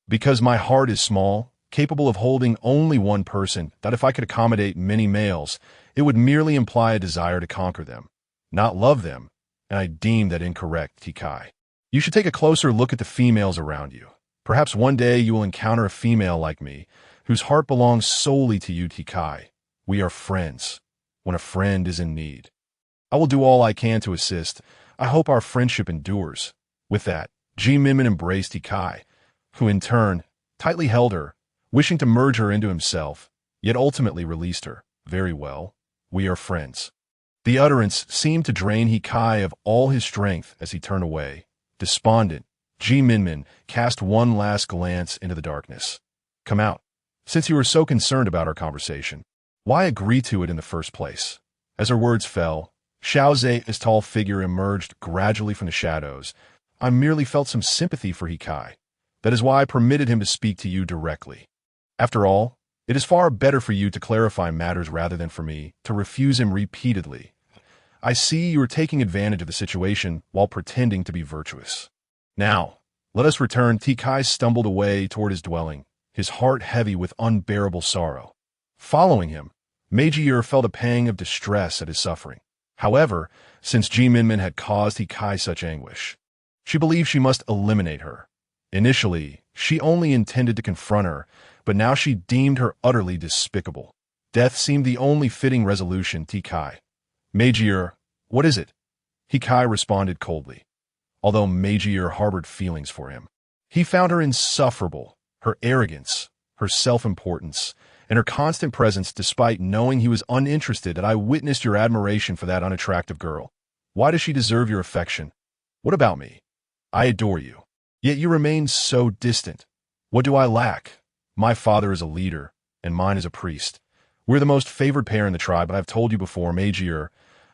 [SPEAKER 1] Because my heart is small, capable of holding only one person, that if I could accommodate many males, it would merely imply a desire to conquer them, not love them, and I deem that incorrect, Hikai. You should take a closer look at the females around you. Perhaps one day you will encounter a female like me, whose heart belongs solely to you, Hikai. We are friends, when a friend is in need. I will do all I can to assist. I hope our friendship endures. With that, Ji Minmin embraced Hikai, who in turn tightly held her, wishing to merge her into himself, yet ultimately released her. Very well, we are friends. The utterance seemed to drain Hikai of all his strength as he turned away. Despondent, Ji Minmin cast one last glance into the darkness. Come out. Since you were so concerned about our conversation, why agree to it in the first place? As her words fell, Xiao Ze's tall figure emerged gradually from the shadows. I merely felt some sympathy for Hikai. That is why I permitted him to speak to you directly. After all, it is far better for you to clarify matters rather than for me to refuse him repeatedly. I see you are taking advantage of the situation while pretending to be virtuous. Now, let us return. Hikai stumbled away toward his dwelling, his heart heavy with unbearable sorrow. Following him, Meiji felt a pang of distress at his suffering. However, since Ji Minmin had caused Hikai such anguish, she believed she must eliminate her. Initially, She only intended to confront her, but now she deemed her utterly despicable. Death seemed the only fitting resolution to Kai. Magier, what is it? Hikai responded coldly, although Magier harbored feelings for him. He found her insufferable, her arrogance, her self-importance, and her constant presence despite knowing he was uninterested. And I witnessed your admiration for that unattractive girl. Why does she deserve your affection? What about me? I adore you. Yet you remain so distant. What do I lack? My father is a leader, and mine is a priest. We're the most favored pair in the tribe, but I've told you before, Magier,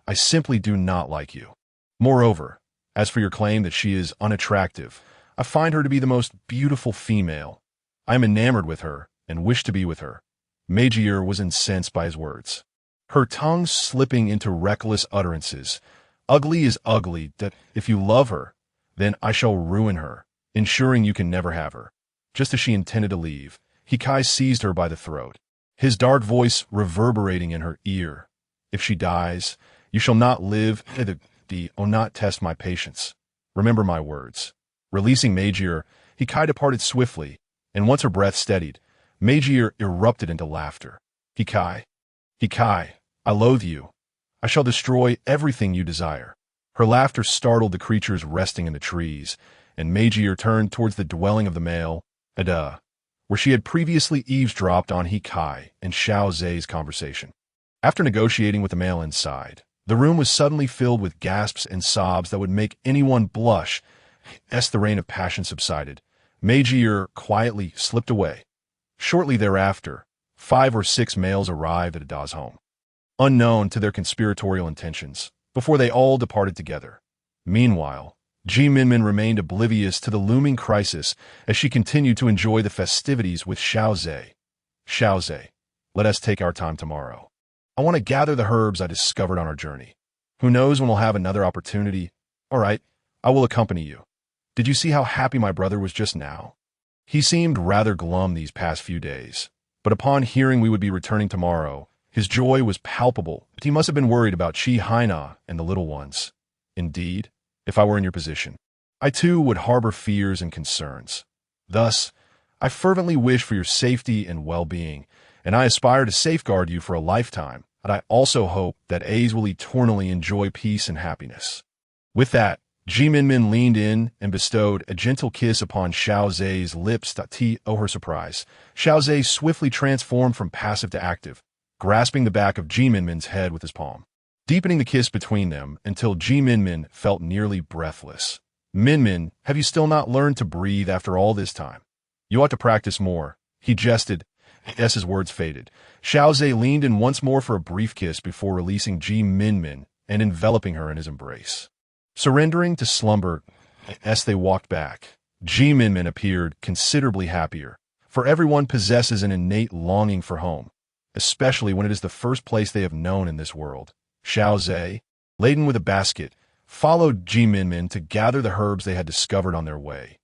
[SPEAKER 1] I simply do not like you. Moreover, as for your claim that she is unattractive, I find her to be the most beautiful female. I am enamored with her and wish to be with her. Magier was incensed by his words, her tongue slipping into reckless utterances. Ugly is ugly, that if you love her, then I shall ruin her, ensuring you can never have her. Just as she intended to leave, Hikai seized her by the throat, his dark voice reverberating in her ear. If she dies, you shall not live. Not test my patience. Remember my words. Releasing Magier, Hikai departed swiftly, and once her breath steadied, Magier erupted into laughter. Hikai, I loathe you. I shall destroy everything you desire. Her laughter startled the creatures resting in the trees, and Magier turned towards the dwelling of the male, where she had previously eavesdropped on Hikai and Xiao Ze's conversation. After negotiating with the male inside, the room was suddenly filled with gasps and sobs that would make anyone blush. As the rain of passion subsided, Magier quietly slipped away. Shortly thereafter, 5 or 6 males arrived at Ada's home, unknown to their conspiratorial intentions, before they all departed together. Meanwhile, Minmin remained oblivious to the looming crisis as she continued to enjoy the festivities with Xiao Ze. Xiao Ze, let us take our time tomorrow. I want to gather the herbs I discovered on our journey. Who knows when we'll have another opportunity? All right, I will accompany you. Did you see how happy my brother was just now? He seemed rather glum these past few days, but upon hearing we would be returning tomorrow, his joy was palpable. But he must have been worried about Haina and the little ones. Indeed, if I were in your position, I too would harbor fears and concerns. Thus, I fervently wish for your safety and well-being, and I aspire to safeguard you for a lifetime. And I also hope that A's will eternally enjoy peace and happiness. With that, Minmin leaned in and bestowed a gentle kiss upon Xiao Ze's lips. To her surprise, Xiao Ze swiftly transformed from passive to active, grasping the back of Minmin's head with his palm, deepening the kiss between them until Minmin felt nearly breathless. Minmin, have you still not learned to breathe after all this time? You ought to practice more, he jested. As his words faded, Xiao Ze leaned in once more for a brief kiss before releasing Minmin and enveloping her in his embrace. Surrendering to slumber, as they walked back, Minmin appeared considerably happier, for everyone possesses an innate longing for home, especially when it is the first place they have known in this world. Xiao Ze, laden with a basket, followed Minmin to gather the herbs they had discovered on their way.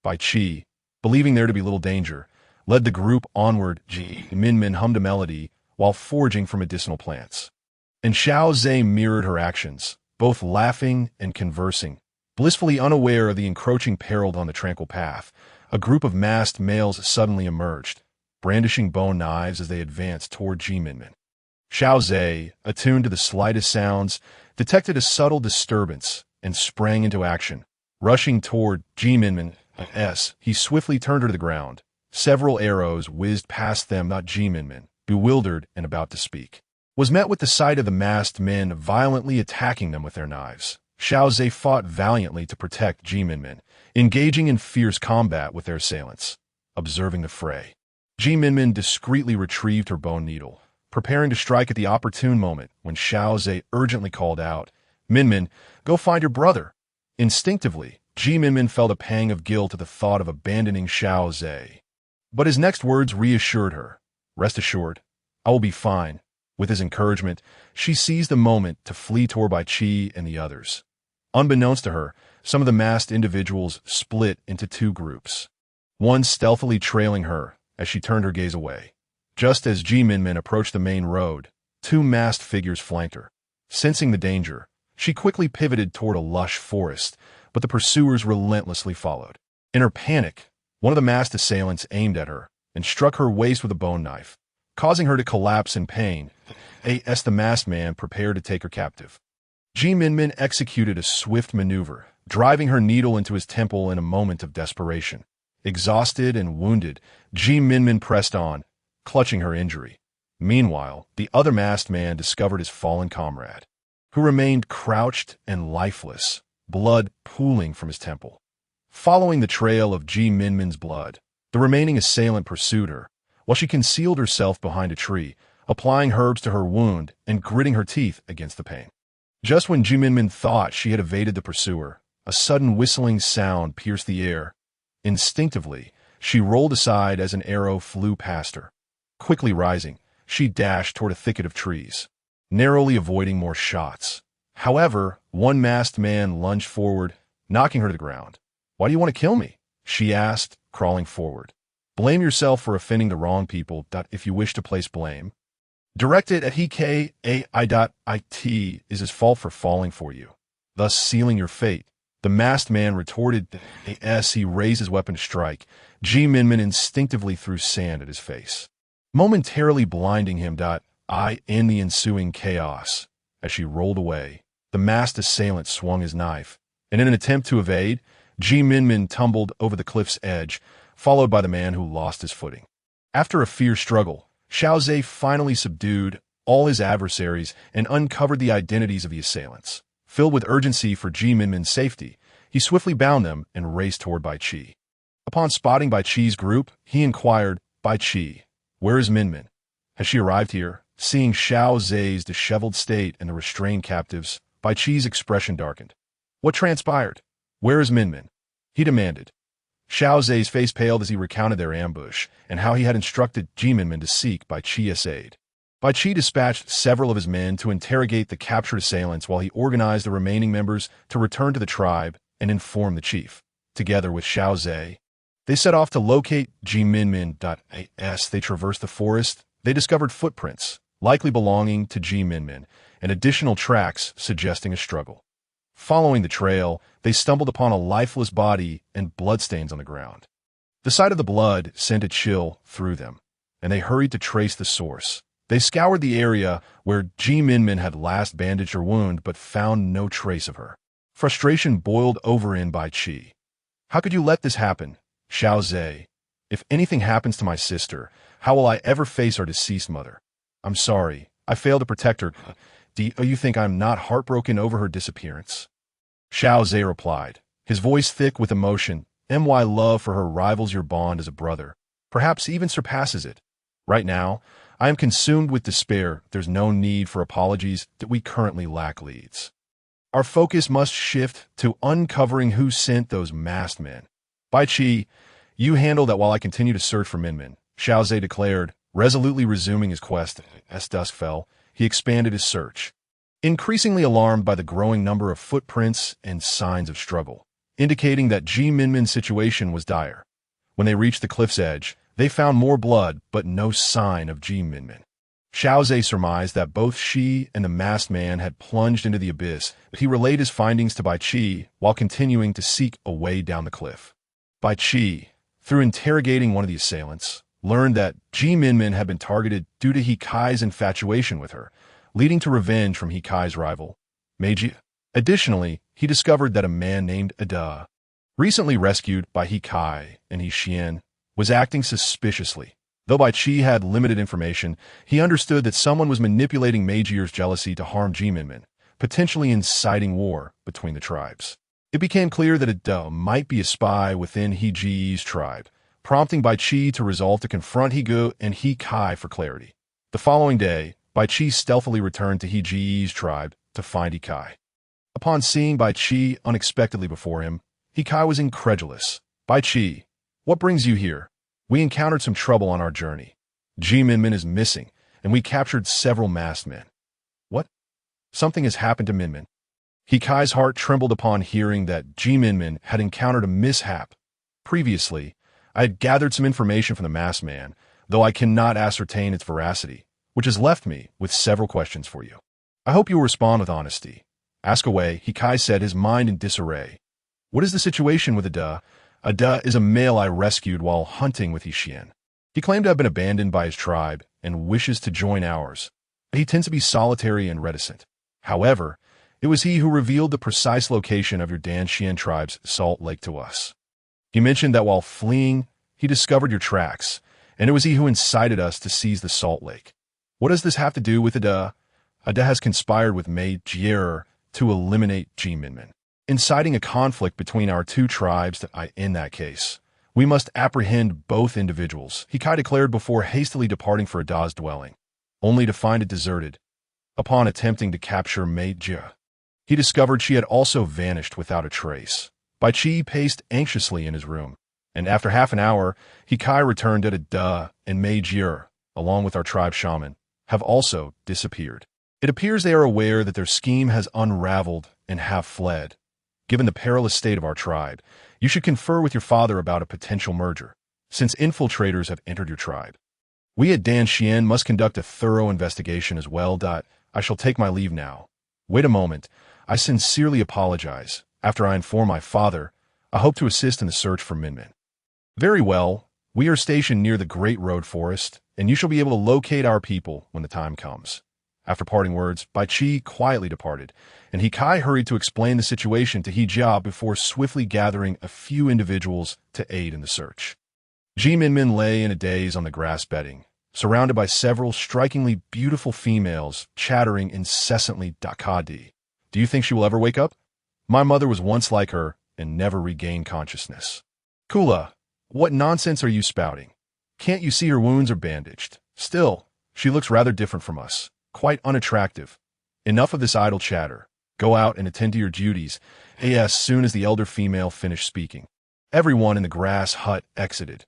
[SPEAKER 1] Bai Qi, believing there to be little danger, led the group onward. Minmin hummed a melody while foraging for medicinal plants, and Xiao Ze mirrored her actions, both laughing and conversing. Blissfully unaware of the encroaching peril on the tranquil path, a group of masked males suddenly emerged, brandishing bone knives as they advanced toward Minmin. Xiao Ze, attuned to the slightest sounds, detected a subtle disturbance and sprang into action. Rushing toward Minmin, he swiftly turned her to the ground. Several arrows whizzed past them. Minmin, bewildered and about to speak, was met with the sight of the masked men violently attacking them with their knives. Xiao Ze fought valiantly to protect Minmin, engaging in fierce combat with their assailants. Observing the fray, Minmin discreetly retrieved her bone needle, preparing to strike at the opportune moment when Xiao Ze urgently called out, "Minmin, go find your brother." Instinctively, Minmin felt a pang of guilt at the thought of abandoning Xiao Ze. But his next words reassured her. "Rest assured, I will be fine." With his encouragement, she seized the moment to flee toward Bai Qi and the others. Unbeknownst to her, some of the masked individuals split into 2 groups, one stealthily trailing her as she turned her gaze away. Just as Minmin approached the main road, 2 masked figures flanked her. Sensing the danger, she quickly pivoted toward a lush forest, but the pursuers relentlessly followed. In her panic, One of the masked assailants aimed at her and struck her waist with a bone knife, causing her to collapse in pain. As the masked man prepared to take her captive, Minmin executed a swift maneuver, driving her needle into his temple in a moment of desperation. Exhausted and wounded, Minmin pressed on, clutching her injury. Meanwhile, the other masked man discovered his fallen comrade, who remained crouched and lifeless, blood pooling from his temple. Following the trail of Minmin's blood, the remaining assailant pursued her, while she concealed herself behind a tree, applying herbs to her wound and gritting her teeth against the pain. Just when Minmin thought she had evaded the pursuer, a sudden whistling sound pierced the air. Instinctively, she rolled aside as an arrow flew past her. Quickly rising, she dashed toward a thicket of trees, narrowly avoiding more shots. However, one masked man lunged forward, knocking her to the ground. "Why do you want to kill me?" she asked, crawling forward. "Blame yourself for offending the wrong people. If you wish to place blame directed at It is his fault for falling for you, thus sealing your fate," the masked man retorted. As he raised his weapon to strike, Minmin instinctively threw sand at his face, momentarily blinding him. In the ensuing chaos, as she rolled away, the masked assailant swung his knife, and in an attempt to evade, Minmin tumbled over the cliff's edge, followed by the man who lost his footing. After a fierce struggle, Xiao Ze finally subdued all his adversaries and uncovered the identities of the assailants. Filled with urgency for Minmin's safety, he swiftly bound them and raced toward Bai Qi. Upon spotting Bai Qi's group, he inquired, "Bai Qi, where is Minmin? Has she arrived here?" Seeing Xiao Ze's disheveled state and the restrained captives, Bai Qi's expression darkened. "What transpired? Where is Minmin?" he demanded. Xiao Ze's face paled as he recounted their ambush and how he had instructed Minmin to seek Bai Qi's aid. Bai Qi dispatched several of his men to interrogate the captured assailants while he organized the remaining members to return to the tribe and inform the chief. Together with Xiao Ze, they set off to locate Minmin. As they traversed the forest, they discovered footprints, likely belonging to Minmin, and additional tracks suggesting a struggle. Following the trail, they stumbled upon a lifeless body and bloodstains on the ground. The sight of the blood sent a chill through them, and they hurried to trace the source. They scoured the area where Minmin had last bandaged her wound but found no trace of her. Frustration boiled over in Bai Qi. "How could you let this happen, Xiao Ze? If anything happens to my sister, how will I ever face our deceased mother? I'm sorry, I failed to protect her. Do you think I'm not heartbroken over her disappearance?" Xiao Ze replied, his voice thick with emotion. "My love for her rivals your bond as a brother, perhaps even surpasses it. Right now, I am consumed with despair. There's no need for apologies that we currently lack leads. Our focus must shift to uncovering who sent those masked men. Bai Qi, you handle that while I continue to search for Minmin," Xiao Ze declared, resolutely resuming his quest. As dusk fell, he expanded his search, increasingly alarmed by the growing number of footprints and signs of struggle, indicating that Minmin's situation was dire. When they reached the cliff's edge, they found more blood but no sign of Minmin. Xiao Ze surmised that both she and the masked man had plunged into the abyss, but he relayed his findings to Bai Qi while continuing to seek a way down the cliff. Bai Qi, through interrogating one of the assailants, learned that Minmin had been targeted due to Hikai's infatuation with her, leading to revenge from Hikai's rival, Meiji. Additionally, he discovered that a man named Ada, recently rescued by Hikai and Hixien, was acting suspiciously. Though Bai Qi had limited information, he understood that someone was manipulating Meijier's jealousy to harm Minmin, potentially inciting war between the tribes. It became clear that Ada might be a spy within Hiji's tribe, prompting Bai Qi to resolve to confront Higu and Hikai for clarity. The following day, Bai Qi stealthily returned to Hiji's tribe to find Hikai. Upon seeing Bai Qi unexpectedly before him, Hikai was incredulous. "Bai Qi, what brings you here? We encountered some trouble on our journey. Minmin is missing, and we captured several masked men." "What? Something has happened to Minmin?" Hikai's heart trembled upon hearing that Minmin had encountered a mishap. Previously, I had gathered some information from the masked man, though I cannot ascertain its veracity, which has left me with several questions for you. I hope you will respond with honesty. "Ask away," Hikai said, his mind in disarray. "What is the situation with Ada? A Da is a male I rescued while hunting with Xian. He claimed to have been abandoned by his tribe and wishes to join ours. He tends to be solitary and reticent. However, it was he who revealed the precise location of your Dan Xian tribe's salt lake to us. He mentioned that while fleeing, he discovered your tracks, and it was he who incited us to seize the salt lake. What does this have to do with Ada? Ada has conspired with Mei Jie to eliminate Minmin, inciting a conflict between our two tribes. In that case, we must apprehend both individuals, Hikai declared before hastily departing for Ada's dwelling, only to find it deserted. Upon attempting to capture Mei Jie, he discovered she had also vanished without a trace. Bai Qi paced anxiously in his room, and after half an hour, Hikai returned at Ada and Mei Jie, along with our tribe shaman, have also disappeared. It appears they are aware that their scheme has unraveled and have fled. Given the perilous state of our tribe, you should confer with your father about a potential merger, since infiltrators have entered your tribe. We at Dan Xian must conduct a thorough investigation as well. I shall take my leave now. Wait a moment. I sincerely apologize. After I inform my father, I hope to assist in the search for Minmin. Very well. We are stationed near the Great Road Forest, and you shall be able to locate our people when the time comes. After parting words, Bai Qi quietly departed, and Hikai hurried to explain the situation to Hijia before swiftly gathering a few individuals to aid in the search. Minmin lay in a daze on the grass bedding, surrounded by several strikingly beautiful females chattering incessantly. Dakadi. Do you think she will ever wake up? My mother was once like her and never regained consciousness. Kula, what nonsense are you spouting? Can't you see her wounds are bandaged? Still, she looks rather different from us, quite unattractive. Enough of this idle chatter. Go out and attend to your duties, as soon as the elder female finished speaking. Everyone in the grass hut exited.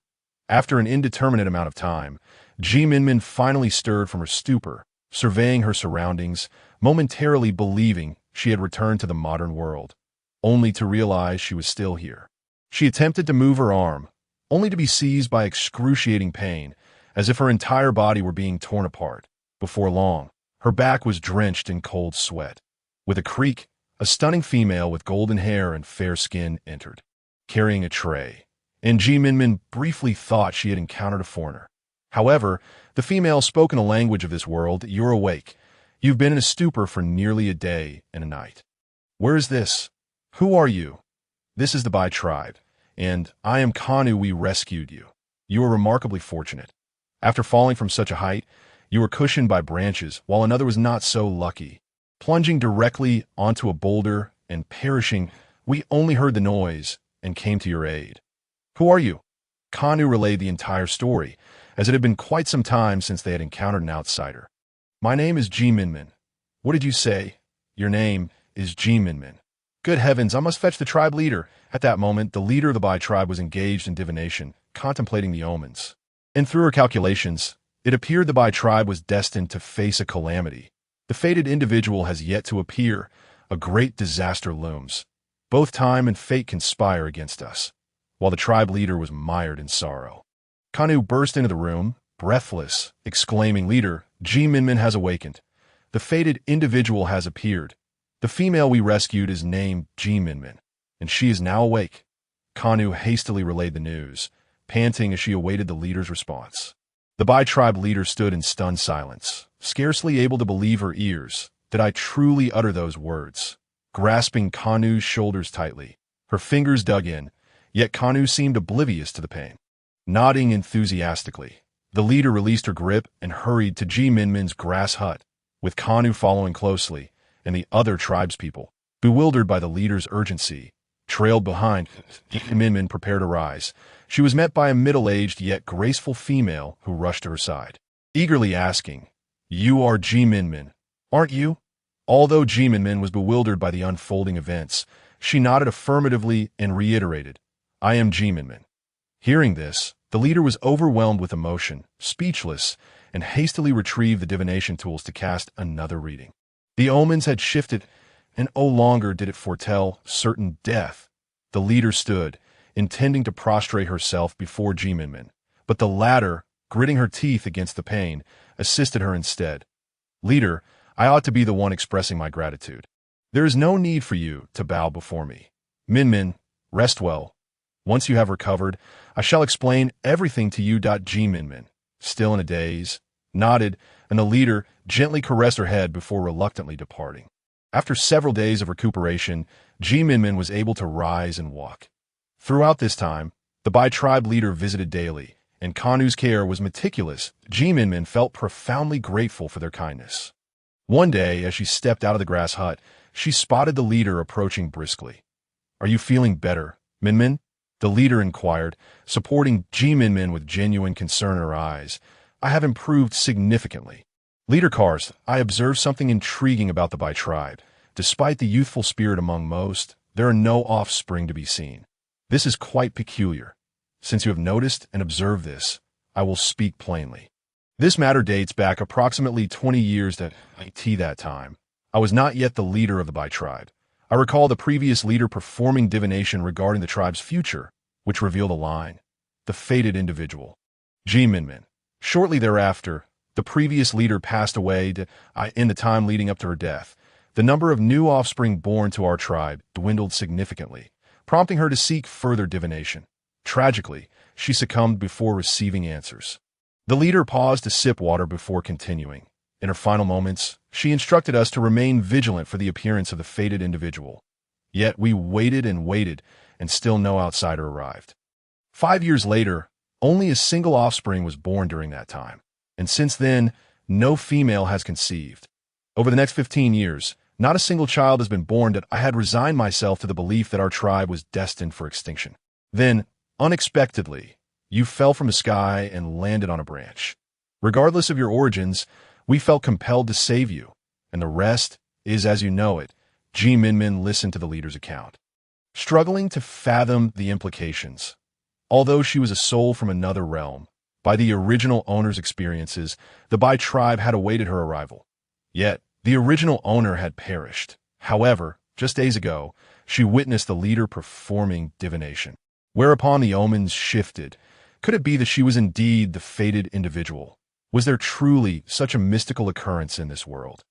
[SPEAKER 1] After an indeterminate amount of time, Minmin finally stirred from her stupor, surveying her surroundings, momentarily believing she had returned to the modern world, only to realize she was still here. She attempted to move her arm, only to be seized by excruciating pain, as if her entire body were being torn apart. Before long, her back was drenched in cold sweat. With a creak, a stunning female with golden hair and fair skin entered, carrying a tray, and Minmin briefly thought she had encountered a foreigner. However, the female spoke in a language of this world. You're awake. You've been in a stupor for nearly a day and a night. Where is this? Who are you? This is the Bai tribe, and I am Kanu. We rescued you. You are remarkably fortunate. After falling from such a height, you were cushioned by branches, while another was not so lucky. Plunging directly onto a boulder and perishing, we only heard the noise and came to your aid. Who are you? Kanu relayed the entire story, as it had been quite some time since they had encountered an outsider. My name is Minmin. What did you say? Your name is Minmin. Good heavens, I must fetch the tribe leader. At that moment, the leader of the Bai tribe was engaged in divination, contemplating the omens. And through her calculations, it appeared the Bai tribe was destined to face a calamity. The fated individual has yet to appear. A great disaster looms. Both time and fate conspire against us, while the tribe leader was mired in sorrow. Kanu burst into the room, breathless, exclaiming, Leader, Minmin has awakened. The fated individual has appeared. The female we rescued is named Minmin, and she is now awake. Kanu hastily relayed the news, panting as she awaited the leader's response. The Bai tribe leader stood in stunned silence, scarcely able to believe her ears. Did I truly utter those words? Grasping Kanu's shoulders tightly, her fingers dug in, yet Kanu seemed oblivious to the pain. Nodding enthusiastically, the leader released her grip and hurried to Minmin's grass hut, with Kanu following closely, and the other tribespeople, bewildered by the leader's urgency, trailed behind. Minmin prepared to rise. She was met by a middle-aged yet graceful female who rushed to her side, eagerly asking, You are Minmin, aren't you? Although Minmin was bewildered by the unfolding events, she nodded affirmatively and reiterated, I am Minmin. Hearing this, the leader was overwhelmed with emotion, speechless, and hastily retrieved the divination tools to cast another reading. The omens had shifted, and no longer did it foretell certain death. The leader stood, intending to prostrate herself before Minmin, but the latter, gritting her teeth against the pain, assisted her instead. Leader, I ought to be the one expressing my gratitude. There is no need for you to bow before me. Minmin, rest well. Once you have recovered, I shall explain everything to you. Minmin, still in a daze, nodded, and the leader gently caressed her head before reluctantly departing. After several days of recuperation, Minmin was able to rise and walk. Throughout this time, the Bai-tribe leader visited daily, and Kanu's care was meticulous. Minmin felt profoundly grateful for their kindness. One day, as she stepped out of the grass hut, she spotted the leader approaching briskly. "Are you feeling better, Minmin?" the leader inquired, supporting Minmin with genuine concern in her eyes. "I have improved significantly." "Leader Kars, I observed something intriguing about the Bai-tribe. Despite the youthful spirit among most, there are no offspring to be seen. This is quite peculiar. Since you have noticed and observed this, I will speak plainly. This matter dates back approximately 20 years that time. I was not yet the leader of the Bai-tribe. I recall the previous leader performing divination regarding the tribe's future, which revealed a line: the fated individual. Minmin. Shortly thereafter, the previous leader passed away in the time leading up to her death. The number of new offspring born to our tribe dwindled significantly, prompting her to seek further divination. Tragically, she succumbed before receiving answers. The leader paused to sip water before continuing. In her final moments, she instructed us to remain vigilant for the appearance of the fated individual. Yet we waited, and still no outsider arrived. 5 years later, only a single offspring was born during that time, and since then, no female has conceived. Over the next 15 years, not a single child has been born. That I had resigned myself to the belief that our tribe was destined for extinction. Then, unexpectedly, you fell from the sky and landed on a branch. Regardless of your origins, we felt compelled to save you, and the rest is as you know it. Minmin listened to the leader's account, struggling to fathom the implications. Although she was a soul from another realm, by the original owner's experiences, the Bai-tribe had awaited her arrival. Yet, the original owner had perished. However, just days ago, she witnessed the leader performing divination, whereupon the omens shifted. Could it be that she was indeed the fated individual? Was there truly such a mystical occurrence in this world?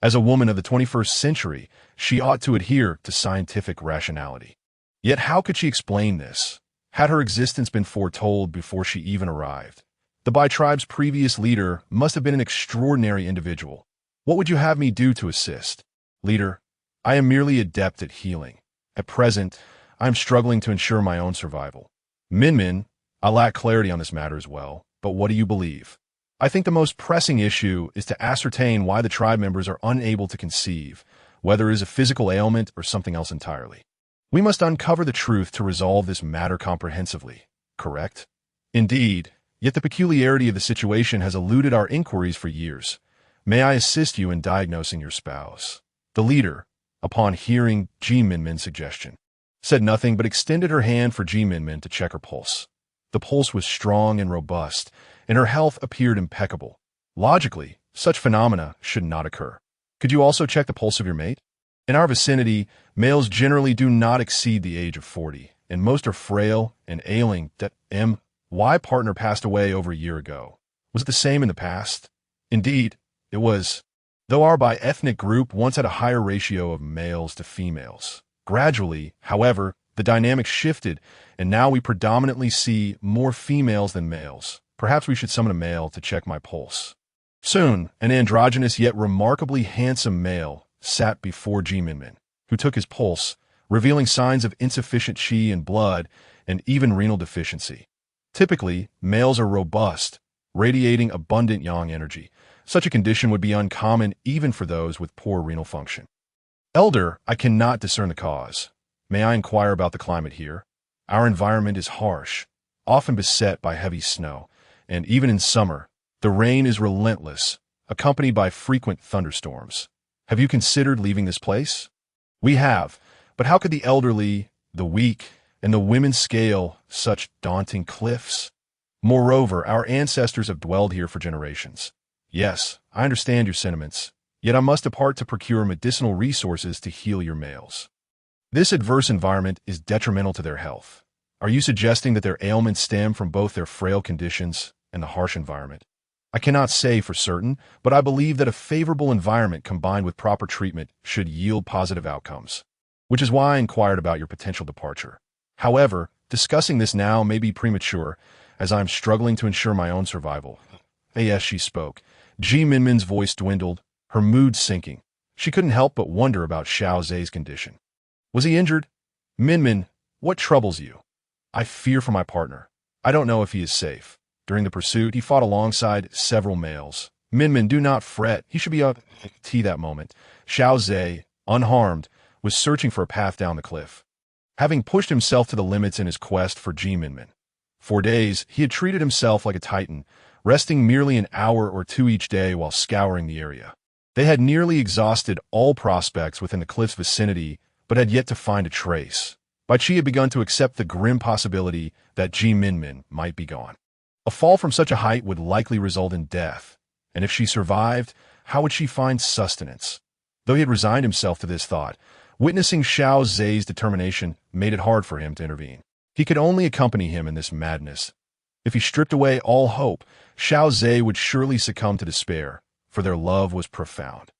[SPEAKER 1] As a woman of the 21st century, she ought to adhere to scientific rationality. Yet how could she explain this? Had her existence been foretold before she even arrived? The Bai-tribe's previous leader must have been an extraordinary individual. What would you have me do to assist? Leader, I am merely adept at healing. At present, I am struggling to ensure my own survival. Minmin, I lack clarity on this matter as well, but what do you believe? I think the most pressing issue is to ascertain why the tribe members are unable to conceive, whether it is a physical ailment or something else entirely. We must uncover the truth to resolve this matter comprehensively, correct? Indeed, yet the peculiarity of the situation has eluded our inquiries for years. May I assist you in diagnosing your spouse? The leader, upon hearing Minmin's suggestion, said nothing but extended her hand for Minmin to check her pulse. The pulse was strong and robust, and her health appeared impeccable. Logically, such phenomena should not occur. Could you also check the pulse of your mate? In our vicinity, males generally do not exceed the age of 40, and most are frail and ailing. That my partner passed away over a year ago. Was it the same in the past? Indeed, it was. Though our bi-ethnic group once had a higher ratio of males to females. Gradually, however, the dynamics shifted, and now we predominantly see more females than males. Perhaps we should summon a male to check my pulse. Soon, an androgynous yet remarkably handsome male sat before Minmin, who took his pulse, revealing signs of insufficient qi in blood and even renal deficiency. Typically, males are robust, radiating abundant yang energy. Such a condition would be uncommon even for those with poor renal function. Elder, I cannot discern the cause. May I inquire about the climate here? Our environment is harsh, often beset by heavy snow, and even in summer, the rain is relentless, accompanied by frequent thunderstorms. Have you considered leaving this place? We have, but how could the elderly, the weak, and the women scale such daunting cliffs? Moreover, our ancestors have dwelled here for generations. Yes, I understand your sentiments, yet I must depart to procure medicinal resources to heal your males. This adverse environment is detrimental to their health. Are you suggesting that their ailments stem from both their frail conditions and the harsh environment? I cannot say for certain, but I believe that a favorable environment combined with proper treatment should yield positive outcomes, which is why I inquired about your potential departure. However, Discussing this now may be premature, as I am struggling to ensure my own survival. As she spoke, Minmin's voice dwindled, her mood sinking. She couldn't help but wonder about Xiao Ze's condition. Was he injured? Minmin, what troubles you? I fear for my partner. I don't know if he is safe. During the pursuit, he fought alongside several males. Minmin, do not fret. He should be up tea that moment. Xiao Ze, unharmed, was searching for a path down the cliff. Having pushed himself to the limits in his quest for Minmin. For days, he had treated himself like a titan, resting merely an hour or two each day while scouring the area. They had nearly exhausted all prospects within the cliff's vicinity, but had yet to find a trace. Baichi had begun to accept the grim possibility that Minmin might be gone. A fall from such a height would likely result in death, and if she survived, how would she find sustenance? Though he had resigned himself to this thought, witnessing Xiao Ze's determination made it hard for him to intervene. He could only accompany him in this madness. If he stripped away all hope, Xiao Ze would surely succumb to despair, for their love was profound.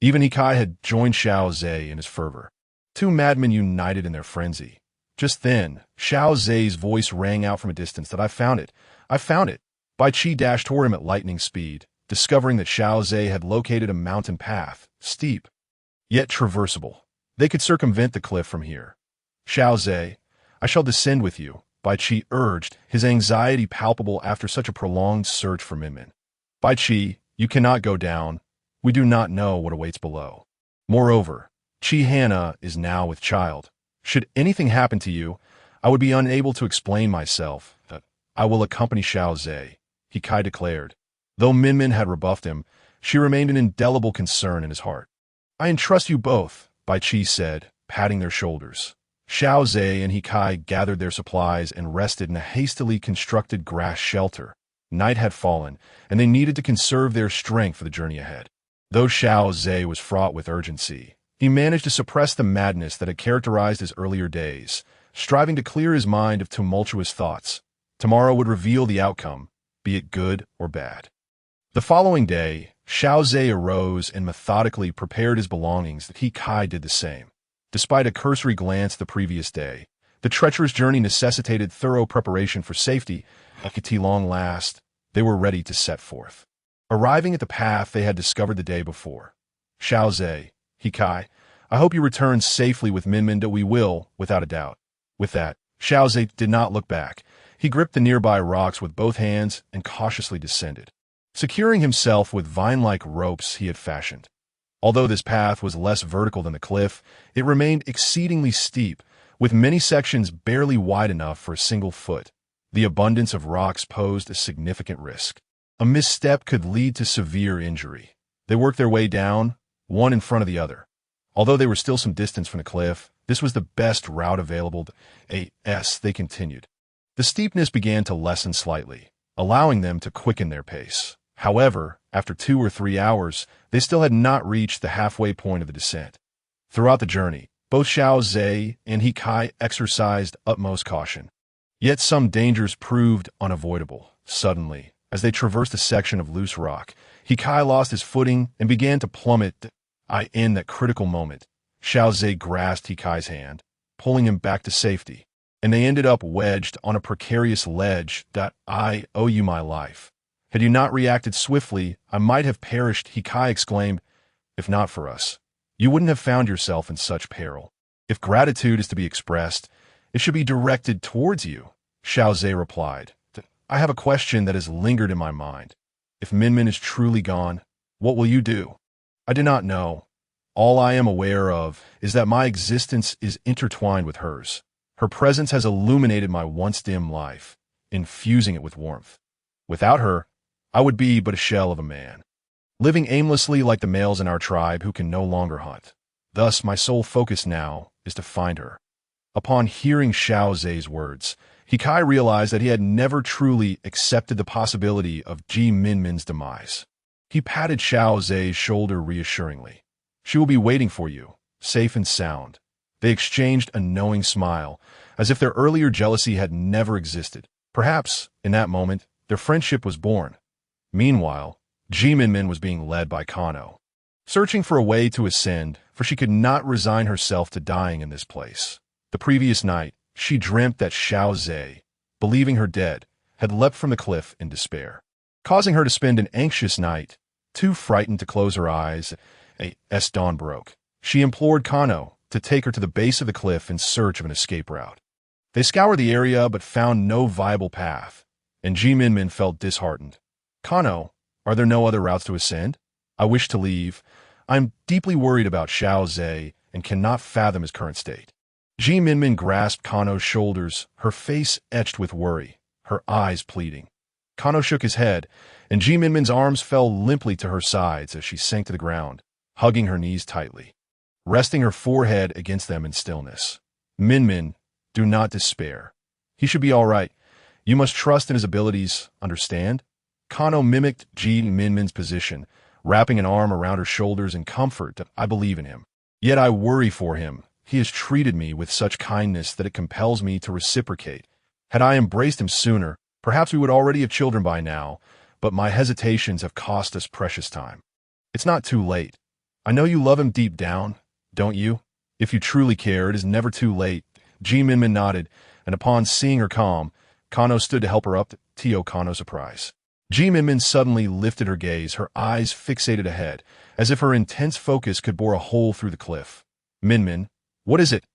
[SPEAKER 1] Even Hikai had joined Xiao Ze in his fervor. Two madmen united in their frenzy. Just then, Xiao Ze's voice rang out from a distance that I found it. I found it. Baichi dashed toward him at lightning speed, discovering that Xiao Ze had located a mountain path, steep, yet traversable. They could circumvent the cliff from here. Xiao Ze, I shall descend with you, Baichi urged, his anxiety palpable after such a prolonged search for Minmin. Baichi, you cannot go down. We do not know what awaits below. Moreover, Haina is now with child. Should anything happen to you, I would be unable to explain myself. I will accompany Xiao Ze, Hikai declared. Though Minmin had rebuffed him, she remained an indelible concern in his heart. I entrust you both, Baichi said, patting their shoulders. Xiao Ze and Hikai gathered their supplies and rested in a hastily constructed grass shelter. Night had fallen, and they needed to conserve their strength for the journey ahead. Though Xiao Ze was fraught with urgency, he managed to suppress the madness that had characterized his earlier days, striving to clear his mind of tumultuous thoughts. Tomorrow would reveal the outcome, be it good or bad. The following day, Xiao Ze arose and methodically prepared his belongings. Hikai did the same. Despite a cursory glance the previous day, the treacherous journey necessitated thorough preparation for safety. At long last, they were ready to set forth. Arriving at the path they had discovered the day before. Xiao Ze, Hikai, I hope you return safely with Minmin. We will, without a doubt. With that, Xiao Ze did not look back. He gripped the nearby rocks with both hands and cautiously descended, securing himself with vine-like ropes he had fashioned. Although this path was less vertical than the cliff, it remained exceedingly steep, with many sections barely wide enough for a single foot. The abundance of rocks posed a significant risk. A misstep could lead to severe injury. They worked their way down, one in front of the other. Although they were still some distance from the cliff, this was the best route available. They continued. The steepness began to lessen slightly, allowing them to quicken their pace. However, after 2 or 3 hours, they still had not reached the halfway point of the descent. Throughout the journey, both Xiao Ze and Hikai exercised utmost caution. Yet some dangers proved unavoidable. Suddenly, as they traversed a section of loose rock, Hikai lost his footing and began to plummet. In that critical moment, Xiao Ze grasped Hikai's hand, pulling him back to safety, and they ended up wedged on a precarious ledge. I owe you my life. Had you not reacted swiftly, I might have perished, Hikai exclaimed. If not for us, you wouldn't have found yourself in such peril. If gratitude is to be expressed, it should be directed towards you, Xiao Ze replied. I have a question that has lingered in my mind. If Minmin is truly gone, what will you do? I do not know. All I am aware of is that my existence is intertwined with hers. Her presence has illuminated my once dim life, infusing it with warmth. Without her, I would be but a shell of a man, living aimlessly like the males in our tribe who can no longer hunt. Thus, my sole focus now is to find her. Upon hearing Xiao Ze's words, Hikai realized that he had never truly accepted the possibility of Minmin's demise. He patted Xiao Ze's shoulder reassuringly. She will be waiting for you, safe and sound. They exchanged a knowing smile, as if their earlier jealousy had never existed. Perhaps, in that moment, their friendship was born. Meanwhile, Minmin was being led by Kano, searching for a way to ascend, for she could not resign herself to dying in this place. The previous night, She dreamt that Xiao Ze, believing her dead, had leapt from the cliff in despair, causing her to spend an anxious night. Too frightened to close her eyes, as dawn broke, she implored Kano to take her to the base of the cliff in search of an escape route. They scoured the area but found no viable path, and Minmin felt disheartened. Kano, are there no other routes to ascend? I wish to leave. I'm deeply worried about Xiao Ze and cannot fathom his current state. Minmin grasped Kano's shoulders, her face etched with worry, her eyes pleading. Kano shook his head, and Minmin's arms fell limply to her sides as she sank to the ground, hugging her knees tightly, resting her forehead against them in stillness. Minmin, do not despair. He should be all right. You must trust in his abilities, understand? Kano mimicked Minmin's position, wrapping an arm around her shoulders in comfort. I believe in him. Yet I worry for him. He has treated me with such kindness that it compels me to reciprocate. Had I embraced him sooner, perhaps we would already have children by now, but my hesitations have cost us precious time. It's not too late. I know you love him deep down, don't you? If you truly care, it is never too late. Minmin nodded, and upon seeing her calm, Kano stood to help her up to Kano's surprise. Minmin suddenly lifted her gaze, her eyes fixated ahead, as if her intense focus could bore a hole through the cliff. Minmin, what is it?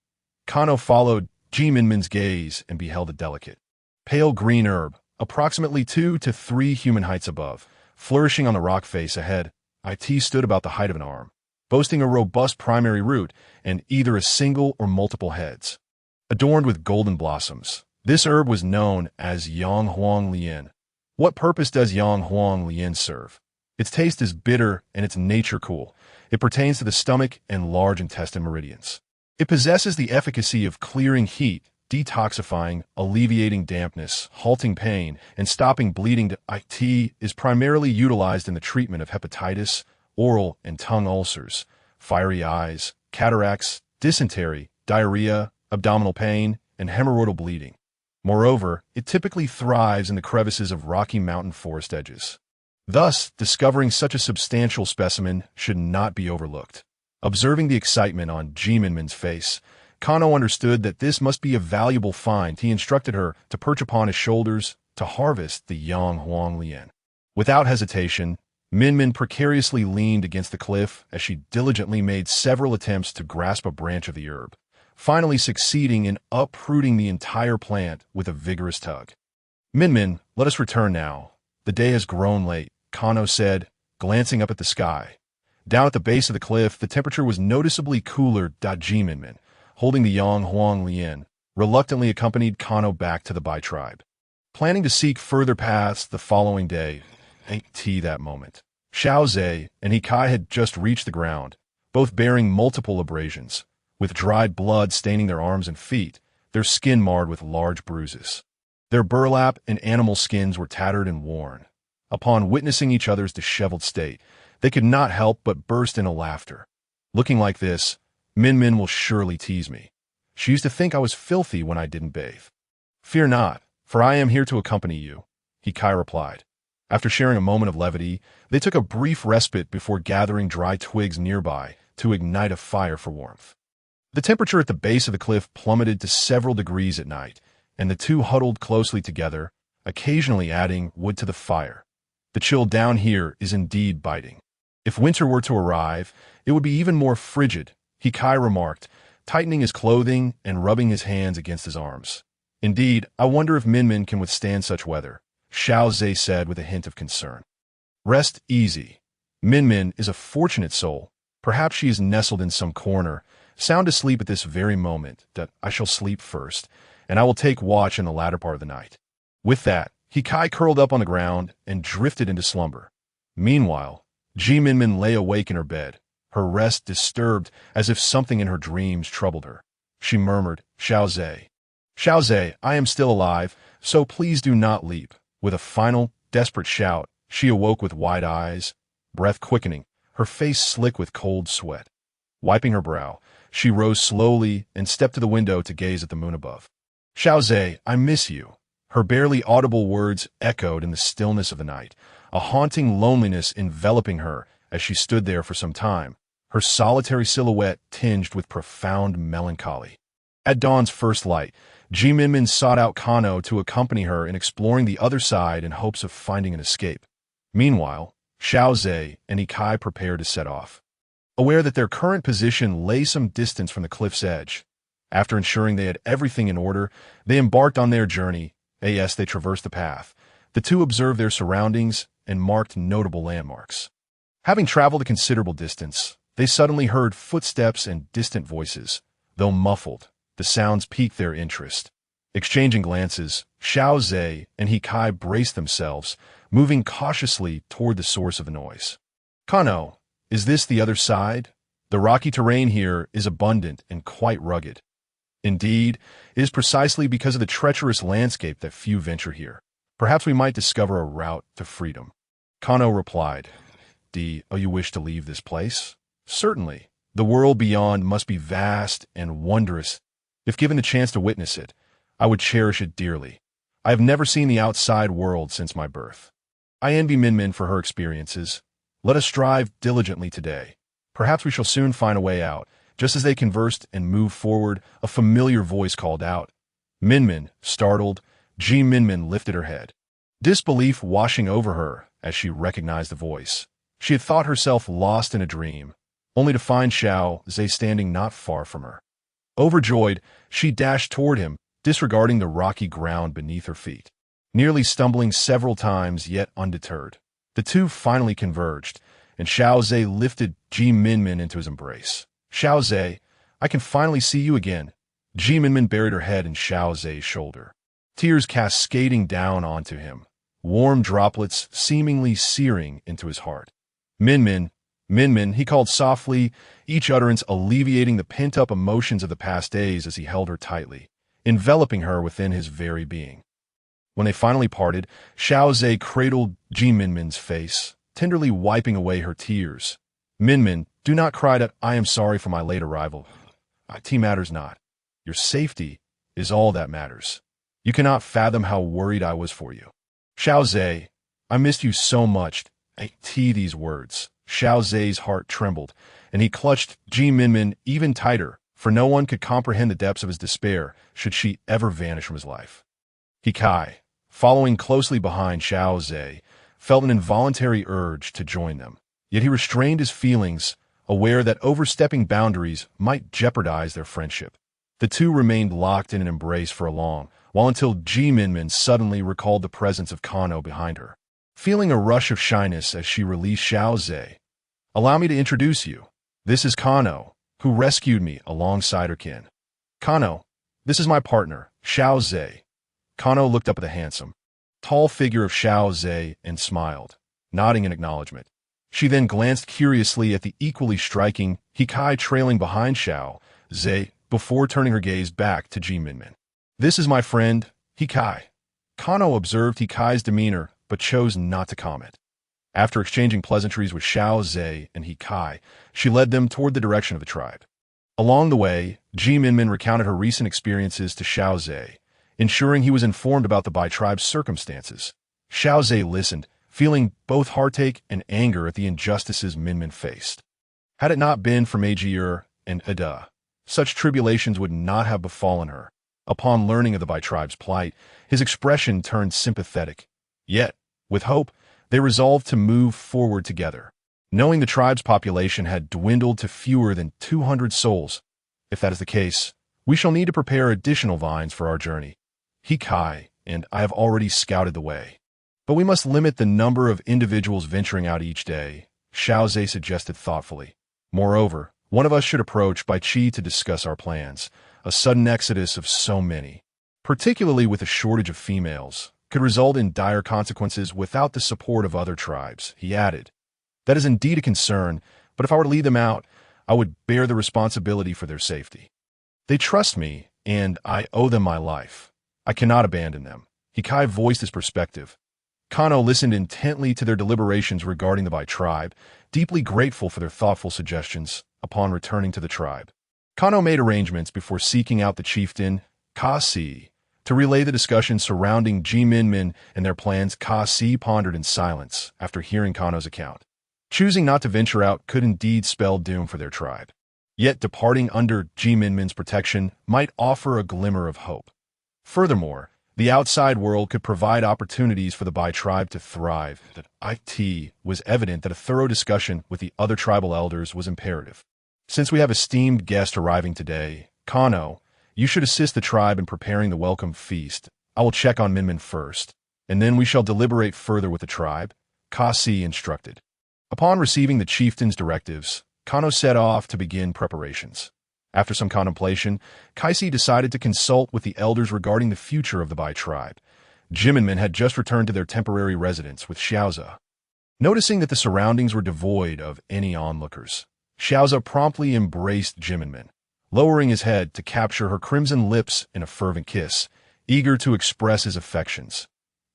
[SPEAKER 1] Kano followed Minmin's gaze and beheld a delicate, pale green herb, approximately 2 to 3 human heights above, flourishing on the rock face ahead. It stood about the height of an arm, boasting a robust primary root and either a single or multiple heads. Adorned with golden blossoms, this herb was known as Yang Huang Lian. What purpose does Yang Huang Lian serve? Its taste is bitter and its nature cool. It pertains to the stomach and large intestine meridians. It possesses the efficacy of clearing heat, detoxifying, alleviating dampness, halting pain, and stopping bleeding. It is primarily utilized in the treatment of hepatitis, oral and tongue ulcers, fiery eyes, cataracts, dysentery, diarrhea, abdominal pain, and hemorrhoidal bleeding. Moreover, it typically thrives in the crevices of rocky mountain forest edges. Thus, discovering such a substantial specimen should not be overlooked. Observing the excitement on Minmin's face, Kano understood that this must be a valuable find. He instructed her to perch upon his shoulders to harvest the Yang Huang Lian. Without hesitation, Minmin precariously leaned against the cliff as she diligently made several attempts to grasp a branch of the herb, finally succeeding in uprooting the entire plant with a vigorous tug. Minmin, let us return now. The day has grown late, Kano said, glancing up at the sky. Down at the base of the cliff, the temperature was noticeably cooler. Minmin, holding the Yang Huang Lian, reluctantly accompanied Kano back to the Bai tribe, planning to seek further paths the following day. That moment, Xiao Ze and Hikai had just reached the ground, both bearing multiple abrasions, with dried blood staining their arms and feet, their skin marred with large bruises. Their burlap and animal skins were tattered and worn. Upon witnessing each other's disheveled state, they could not help but burst into laughter. Looking like this, Minmin will surely tease me. She used to think I was filthy when I didn't bathe. Fear not, for I am here to accompany you, Hikai replied. After sharing a moment of levity, they took a brief respite before gathering dry twigs nearby to ignite a fire for warmth. The temperature at the base of the cliff plummeted to several degrees at night, and the two huddled closely together, occasionally adding wood to the fire. The chill down here is indeed biting. If winter were to arrive, it would be even more frigid, Hikai remarked, tightening his clothing and rubbing his hands against his arms. Indeed, I wonder if Minmin can withstand such weather, Xiao Ze said with a hint of concern. Rest easy. Minmin is a fortunate soul. Perhaps she is nestled in some corner, sound asleep at this very moment. That I shall sleep first, and I will take watch in the latter part of the night. With that, Hikai curled up on the ground and drifted into slumber. Meanwhile, Minmin lay awake in her bed, her rest disturbed as if something in her dreams troubled her. She murmured, Xiao Ze. Xiao Ze, I am still alive, so please do not leap. With a final, desperate shout, she awoke with wide eyes, breath quickening, her face slick with cold sweat. Wiping her brow, she rose slowly and stepped to the window to gaze at the moon above. Xiao Ze, I miss you. Her barely audible words echoed in the stillness of the night, a haunting loneliness enveloping her as she stood there for some time, her solitary silhouette tinged with profound melancholy. At dawn's first light, Minmin sought out Kano to accompany her in exploring the other side in hopes of finding an escape. Meanwhile, Xiao Ze and Ikai prepared to set off. Aware that their current position lay some distance from the cliff's edge, after ensuring they had everything in order, they embarked on their journey. As they traversed the path, the two observed their surroundings and marked notable landmarks. Having traveled a considerable distance, they suddenly heard footsteps and distant voices. Though muffled, the sounds piqued their interest. Exchanging glances, Xiao Ze and Hikai braced themselves, moving cautiously toward the source of the noise. Kano, is this the other side? The rocky terrain here is abundant and quite rugged. Indeed, it is precisely because of the treacherous landscape that few venture here. Perhaps we might discover a route to freedom. Kano replied, Do you wish to leave this place? Certainly. The world beyond must be vast and wondrous. If given the chance to witness it, I would cherish it dearly. I have never seen the outside world since my birth. I envy Minmin for her experiences. Let us strive diligently today. Perhaps we shall soon find a way out. Just as they conversed and moved forward, a familiar voice called out. Minmin, startled, Minmin lifted her head. Disbelief washing over her as she recognized the voice. She had thought herself lost in a dream, only to find Xiao Ze standing not far from her. Overjoyed, she dashed toward him, disregarding the rocky ground beneath her feet. Nearly stumbling several times, yet undeterred, the two finally converged, and Xiao Ze lifted Minmin into his embrace. Xiao Ze, I can finally see you again. Minmin buried her head in Xiao Ze's shoulder. Tears cascading down onto him, warm droplets seemingly searing into his heart. Minmin, he called softly, each utterance alleviating the pent-up emotions of the past days as he held her tightly, enveloping her within his very being. When they finally parted, Xiao Ze cradled Minmin's face, tenderly wiping away her tears. Minmin, do not cry that I am sorry for my late arrival. It matters not. Your safety is all that matters. You cannot fathom how worried I was for you. Xiao Ze, I missed you so much. These words. Xiao Ze's heart trembled, and he clutched Minmin even tighter, for no one could comprehend the depths of his despair should she ever vanish from his life. Hikai, following closely behind Xiao Ze, felt an involuntary urge to join them. Yet he restrained his feelings, aware that overstepping boundaries might jeopardize their friendship. The two remained locked in an embrace for a long while until Minmin suddenly recalled the presence of Kano behind her. Feeling a rush of shyness as she released Xiao Ze, allow me to introduce you. This is Kano, who rescued me alongside her kin. Kano, this is my partner, Xiao Ze. Kano looked up at the handsome, tall figure of Xiao Ze and smiled, nodding in acknowledgement. She then glanced curiously at the equally striking Hikai trailing behind Xiao Ze before turning her gaze back to Minmin. This is my friend, Hikai. Kano observed Hikai's demeanor but chose not to comment. After exchanging pleasantries with Xiao Ze and Hikai, she led them toward the direction of the tribe. Along the way, Minmin recounted her recent experiences to Xiao Ze, ensuring he was informed about the Bai tribe's circumstances. Xiao Ze listened, feeling both heartache and anger at the injustices Minmin faced. Had it not been for Meiji and Ada, such tribulations would not have befallen her. Upon learning of the Bai tribe's plight, his expression turned sympathetic. Yet, with hope, they resolved to move forward together. Knowing the tribe's population had dwindled to fewer than 200 souls, if that is the case, we shall need to prepare additional vines for our journey. Hikai and I have already scouted the way. But we must limit the number of individuals venturing out each day, Xiao Ze suggested thoughtfully. Moreover, one of us should approach Bai Chi to discuss our plans. A sudden exodus of so many, particularly with a shortage of females, could result in dire consequences without the support of other tribes, he added. That is indeed a concern, but if I were to lead them out, I would bear the responsibility for their safety. They trust me, and I owe them my life. I cannot abandon them. Hikai voiced his perspective. Kano listened intently to their deliberations regarding the Bai tribe, deeply grateful for their thoughtful suggestions upon returning to the tribe. Kano made arrangements before seeking out the chieftain, Ka-Si, to relay the discussion surrounding Minmin and their plans. Ka-Si pondered in silence after hearing Kano's account. Choosing not to venture out could indeed spell doom for their tribe. Yet departing under Minmin's protection might offer a glimmer of hope. Furthermore, the outside world could provide opportunities for the Bai tribe to thrive. It was evident that a thorough discussion with the other tribal elders was imperative. Since we have esteemed guest arriving today, Kano, you should assist the tribe in preparing the welcome feast. I will check on Minmin first, and then we shall deliberate further with the tribe, Kasi instructed. Upon receiving the chieftain's directives, Kano set off to begin preparations. After some contemplation, Kaisi decided to consult with the elders regarding the future of the Bai tribe. Minmin had just returned to their temporary residence with Xiao Ze. Noticing that the surroundings were devoid of any onlookers, Xiao Ze promptly embraced Minmin, lowering his head to capture her crimson lips in a fervent kiss, eager to express his affections.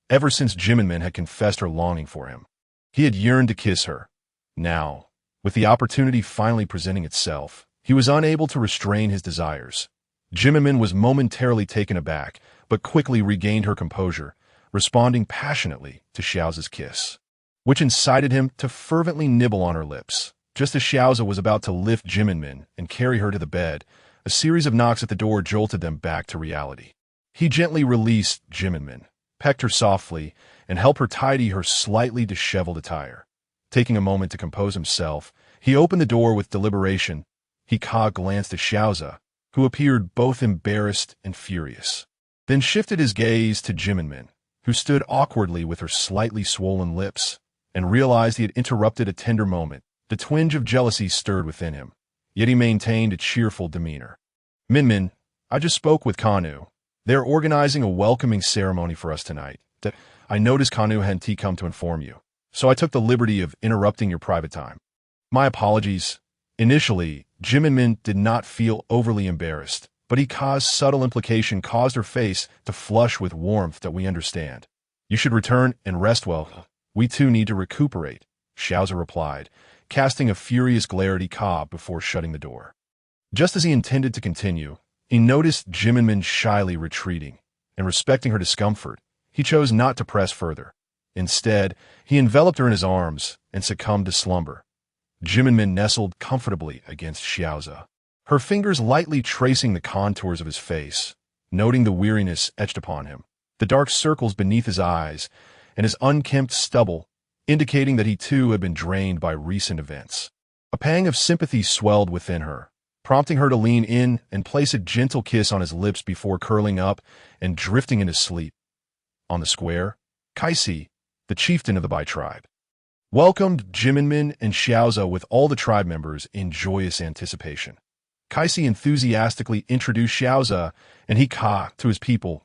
[SPEAKER 1] Ever since Minmin had confessed her longing for him, he had yearned to kiss her. Now, with the opportunity finally presenting itself, he was unable to restrain his desires. Minmin was momentarily taken aback, but quickly regained her composure, responding passionately to Xiao Ze's kiss, which incited him to fervently nibble on her lips. Just as Xiao Ze was about to lift Minmin and carry her to the bed, a series of knocks at the door jolted them back to reality. He gently released Minmin, pecked her softly, and helped her tidy her slightly disheveled attire. Taking a moment to compose himself, he opened the door with deliberation. He glanced at Xiao Ze, who appeared both embarrassed and furious, then shifted his gaze to Minmin, who stood awkwardly with her slightly swollen lips, and realized he had interrupted a tender moment. The twinge of jealousy stirred within him, yet he maintained a cheerful demeanor. Minmin, I just spoke with Kanu. They're organizing a welcoming ceremony for us tonight. That I noticed Kanu hadn't come to inform you, so I took the liberty of interrupting your private time. My apologies. Initially, Minmin did not feel overly embarrassed, but Ika's subtle implication caused her face to flush with warmth that we understand. You should return and rest well. We too need to recuperate, Xiao Ze replied, casting a furious glare at Ika before shutting the door. Just as he intended to continue, he noticed Minmin shyly retreating, and respecting her discomfort, he chose not to press further. Instead, he enveloped her in his arms and succumbed to slumber. Minmin nestled comfortably against Xiao Ze, her fingers lightly tracing the contours of his face, noting the weariness etched upon him, the dark circles beneath his eyes, and his unkempt stubble, indicating that he too had been drained by recent events. A pang of sympathy swelled within her, prompting her to lean in and place a gentle kiss on his lips before curling up and drifting into sleep. On the square, Kaisi, the chieftain of the Bai tribe, welcomed Minmin and Xiao Ze with all the tribe members in joyous anticipation. Kaisi enthusiastically introduced Xiao Ze and Hika to his people.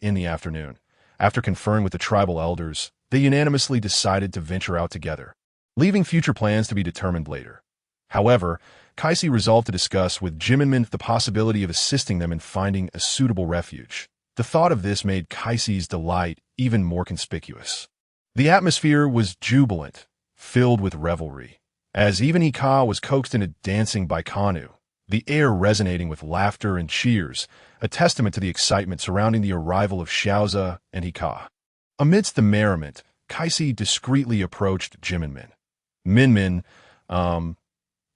[SPEAKER 1] In the afternoon, after conferring with the tribal elders, they unanimously decided to venture out together, leaving future plans to be determined later. However, Kaisi resolved to discuss with Minmin the possibility of assisting them in finding a suitable refuge. The thought of this made Kaisi's delight even more conspicuous. The atmosphere was jubilant, filled with revelry, as even Ika was coaxed into dancing by Kanu, the air resonating with laughter and cheers, a testament to the excitement surrounding the arrival of Xiao Ze and Ika. Amidst the merriment, Kaisi discreetly approached Minmin.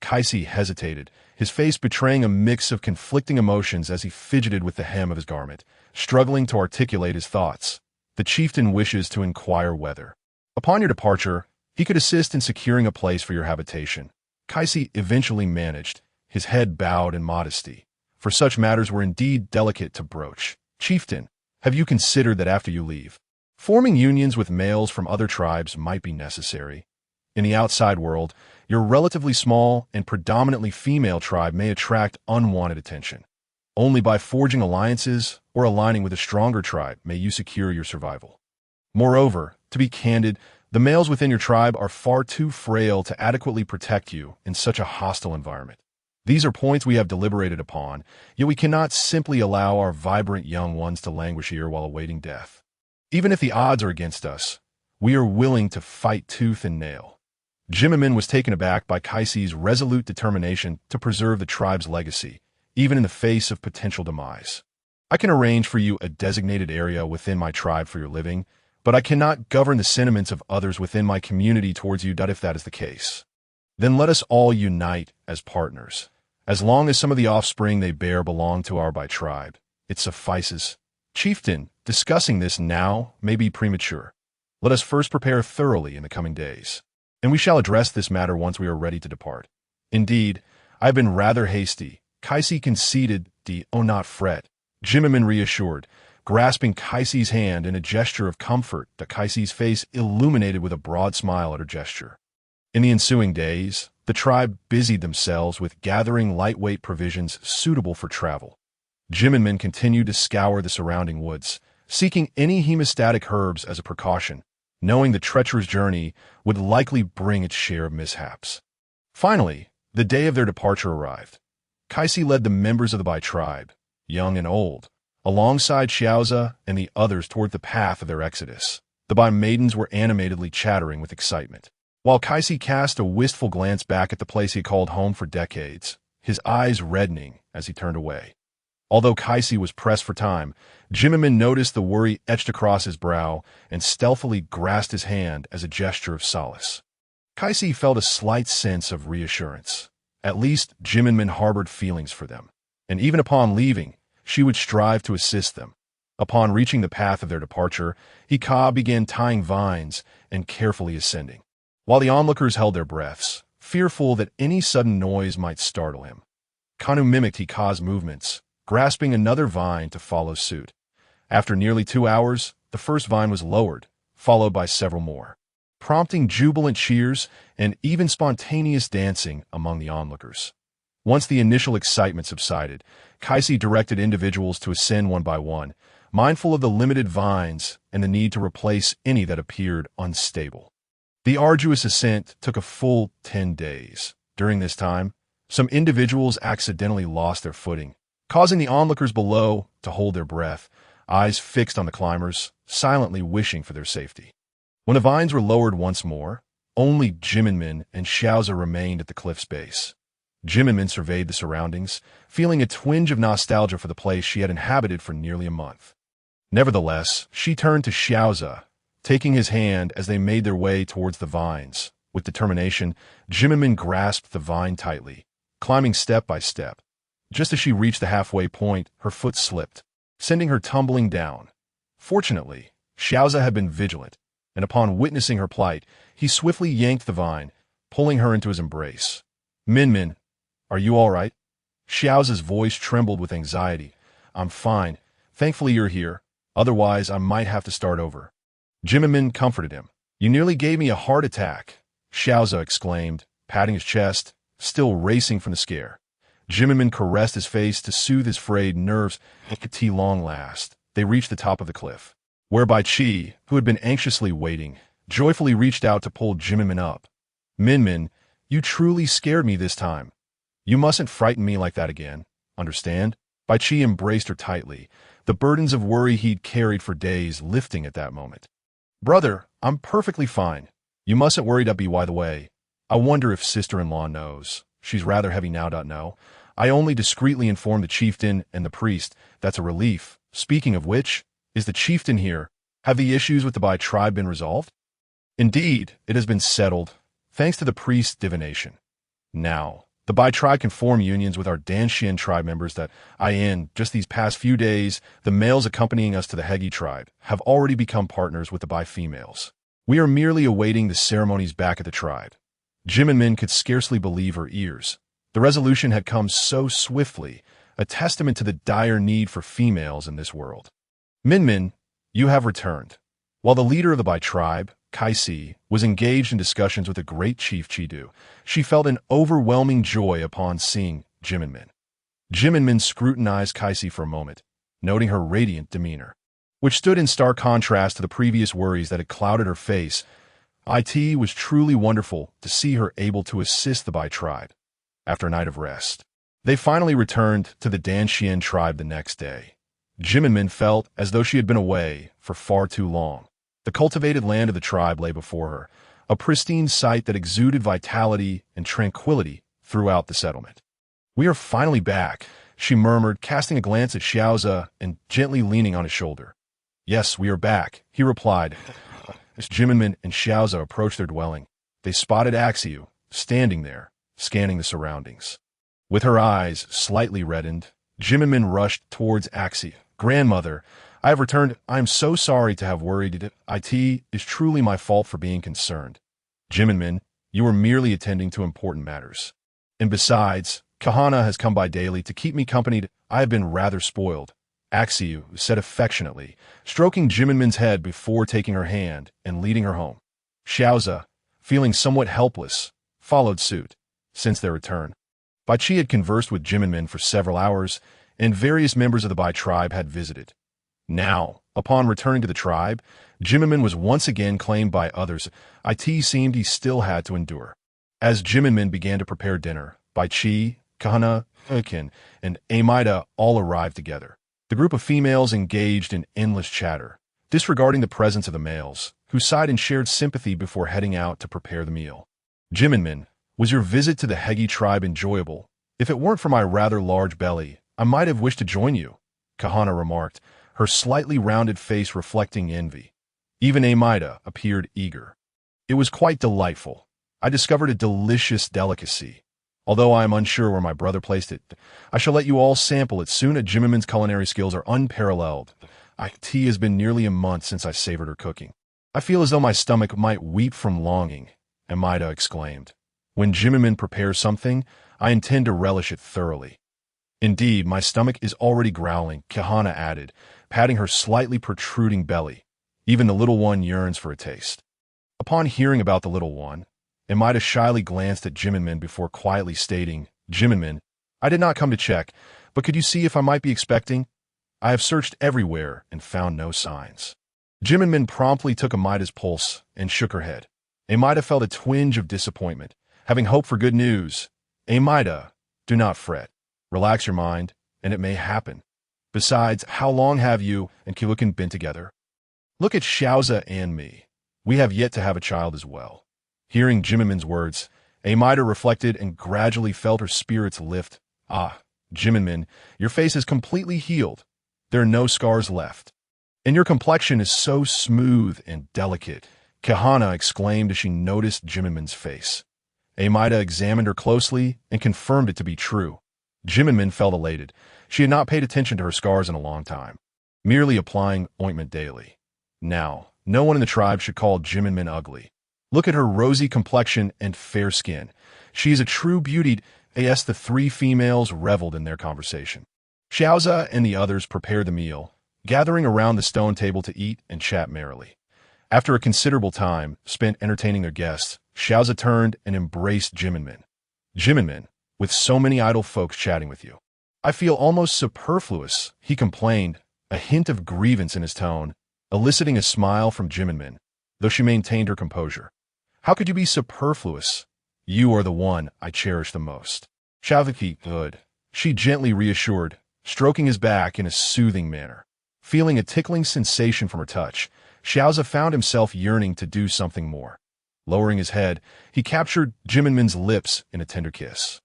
[SPEAKER 1] Kaisi hesitated, his face betraying a mix of conflicting emotions as he fidgeted with the hem of his garment, struggling to articulate his thoughts. The chieftain wishes to inquire whether, upon your departure, he could assist in securing a place for your habitation. Kaisi eventually managed, his head bowed in modesty, for such matters were indeed delicate to broach. Chieftain, have you considered that after you leave, forming unions with males from other tribes might be necessary? In the outside world, your relatively small and predominantly female tribe may attract unwanted attention. Only by forging alliances or aligning with a stronger tribe may you secure your survival. Moreover, to be candid, the males within your tribe are far too frail to adequately protect you in such a hostile environment. These are points we have deliberated upon, yet we cannot simply allow our vibrant young ones to languish here while awaiting death. Even if the odds are against us, we are willing to fight tooth and nail. Minmin was taken aback by Kaisi's resolute determination to preserve the tribe's legacy, even in the face of potential demise. I can arrange for you a designated area within my tribe for your living, but I cannot govern the sentiments of others within my community towards you. If that is the case, then let us all unite as partners. As long as some of the offspring they bear belong to our Bai tribe, it suffices. Chieftain, discussing this now may be premature. Let us first prepare thoroughly in the coming days, and we shall address this matter once we are ready to depart. Indeed, I have been rather hasty. Kaisi conceded, "Oh, not fret." Minmin reassured, grasping Kaisi's hand in a gesture of comfort that Kaisi's face illuminated with a broad smile at her gesture. In the ensuing days, the tribe busied themselves with gathering lightweight provisions suitable for travel. Minmin continued to scour the surrounding woods, seeking any hemostatic herbs as a precaution, knowing the treacherous journey would likely bring its share of mishaps. Finally, the day of their departure arrived. Kaisi led the members of the Bai tribe, young and old, alongside Xiao Ze and the others toward the path of their exodus. The Bai maidens were animatedly chattering with excitement. While Kaisi cast a wistful glance back at the place he called home for decades, his eyes reddening as he turned away. Although Kaisi was pressed for time, Minmin noticed the worry etched across his brow and stealthily grasped his hand as a gesture of solace. Kaisi felt a slight sense of reassurance. At least Minmin harbored feelings for them, and even upon leaving, she would strive to assist them. Upon reaching the path of their departure, Hika began tying vines and carefully ascending, while the onlookers held their breaths, fearful that any sudden noise might startle him. Kanu mimicked Hika's movements, grasping another vine to follow suit. After nearly 2 hours, the first vine was lowered, followed by several more, prompting jubilant cheers and even spontaneous dancing among the onlookers. Once the initial excitement subsided, Kaisi directed individuals to ascend one by one, mindful of the limited vines and the need to replace any that appeared unstable. The arduous ascent took a full 10 days. During this time, some individuals accidentally lost their footing, causing the onlookers below to hold their breath, eyes fixed on the climbers, silently wishing for their safety. When the vines were lowered once more, only Minmin and Xiao Ze remained at the cliff's base. Minmin surveyed the surroundings, feeling a twinge of nostalgia for the place she had inhabited for nearly a month. Nevertheless, she turned to Xiao Ze, taking his hand as they made their way towards the vines. With determination, Minmin grasped the vine tightly, climbing step by step. Just as she reached the halfway point, her foot slipped, sending her tumbling down. Fortunately, Xiao Ze had been vigilant, and upon witnessing her plight, he swiftly yanked the vine, pulling her into his embrace. "Minmin, are you all right?" Xiao Ze's voice trembled with anxiety. "I'm fine. Thankfully you're here. Otherwise, I might have to start over." Minmin comforted him. "You nearly gave me a heart attack," Xiao Ze exclaimed, patting his chest, still racing from the scare. Minmin caressed his face to soothe his frayed nerves. At long last, they reached the top of the cliff, whereby Chi, who had been anxiously waiting, joyfully reached out to pull Minmin up. "Minmin, you truly scared me this time. You mustn't frighten me like that again. Understand?" Bai Chi embraced her tightly, the burdens of worry he'd carried for days lifting at that moment. "Brother, I'm perfectly fine. You mustn't worry. By the way, I wonder if sister-in-law knows. She's rather heavy now. No, I only discreetly informed the chieftain and the priest. That's a relief. Speaking of which, is the chieftain here? Have the issues with the Bai tribe been resolved?" "Indeed, it has been settled, thanks to the priest's divination. Now, the Bai tribe can form unions with our Danshin tribe members that just these past few days, the males accompanying us to the Hegi tribe have already become partners with the Bai females. We are merely awaiting the ceremonies back at the tribe." Minmin could scarcely believe her ears. The resolution had come so swiftly, a testament to the dire need for females in this world. "Minmin, you have returned." While the leader of the Bai tribe, Kaisi, was engaged in discussions with the great chief Chidu, she felt an overwhelming joy upon seeing Minmin. Minmin scrutinized Kaisi for a moment, noting her radiant demeanor, which stood in stark contrast to the previous worries that had clouded her face. It was truly wonderful to see her able to assist the Bai tribe. After a night of rest, they finally returned to the Danshin tribe the next day. Minmin felt as though she had been away for far too long. The cultivated land of the tribe lay before her, a pristine sight that exuded vitality and tranquility throughout the settlement. "We are finally back," she murmured, casting a glance at Xiao Ze and gently leaning on his shoulder. "Yes, we are back," he replied. As Minmin and Xiao Ze approached their dwelling, they spotted Axiu, standing there, scanning the surroundings. With her eyes slightly reddened, Minmin rushed towards Axiu. "Grandmother, I have returned. I am so sorry to have worried. It is truly my fault for being concerned. Minmin, you were merely attending to important matters. And besides, Haina has come by daily to keep me company. I have been rather spoiled. Axiu said affectionately, stroking Minmin's head before taking her hand and leading her home. Xiao Ze, feeling somewhat helpless, followed suit. Since their return, Bai Qi had conversed with Minmin for several hours, and various members of the Bai tribe had visited. Now, upon returning to the tribe, Minmin was once again claimed by others. It seemed he still had to endure. As Minmin began to prepare dinner, Bai Qi, Haina, and Amida all arrived together. The group of females engaged in endless chatter, disregarding the presence of the males, who sighed and shared sympathy before heading out to prepare the meal. Minmin, was your visit to the Hegi tribe enjoyable? If it weren't for my rather large belly, I might have wished to join you, Haina remarked, her slightly rounded face reflecting envy. Even Amida appeared eager. It was quite delightful. I discovered a delicious delicacy. Although I am unsure where my brother placed it, I shall let you all sample it soon. Minmin's culinary skills are unparalleled. It has been nearly a month since I savored her cooking. I feel as though my stomach might weep from longing, Amida exclaimed. When Minmin prepares something, I intend to relish it thoroughly. Indeed, my stomach is already growling, Haina added, patting her slightly protruding belly. Even the little one yearns for a taste. Upon hearing about the little one, Amida shyly glanced at Minmin before quietly stating, Minmin, I did not come to check, but could you see if I might be expecting? I have searched everywhere and found no signs. Minmin promptly took Amida's pulse and shook her head. Amida felt a twinge of disappointment, having hope for good news. Amida, do not fret. Relax your mind, and it may happen. Besides, how long have you and Kilukan been together? Look at Xiao Ze and me. We have yet to have a child as well. Hearing Minmin's words, Amida reflected and gradually felt her spirits lift. Ah, Minmin, your face is completely healed. There are no scars left. And your complexion is so smooth and delicate, Haina exclaimed as she noticed Minmin's face. Amida examined her closely and confirmed it to be true. Minmin felt elated. She had not paid attention to her scars in a long time, merely applying ointment daily. Now, no one in the tribe should call Minmin ugly. Look at her rosy complexion and fair skin. She is a true beauty. As the three females reveled in their conversation. Xiao Ze and the others prepared the meal, gathering around the stone table to eat and chat merrily. After a considerable time spent entertaining their guests, Xiao Ze turned and embraced Minmin. Minmin, with so many idle folks chatting with you, I feel almost superfluous, he complained, a hint of grievance in his tone, eliciting a smile from Minmin, though she maintained her composure. How could you be superfluous? You are the one I cherish the most. Shavaki, good. She gently reassured, stroking his back in a soothing manner. Feeling a tickling sensation from her touch, Xiao Ze found himself yearning to do something more. Lowering his head, he captured Minmin's lips in a tender kiss.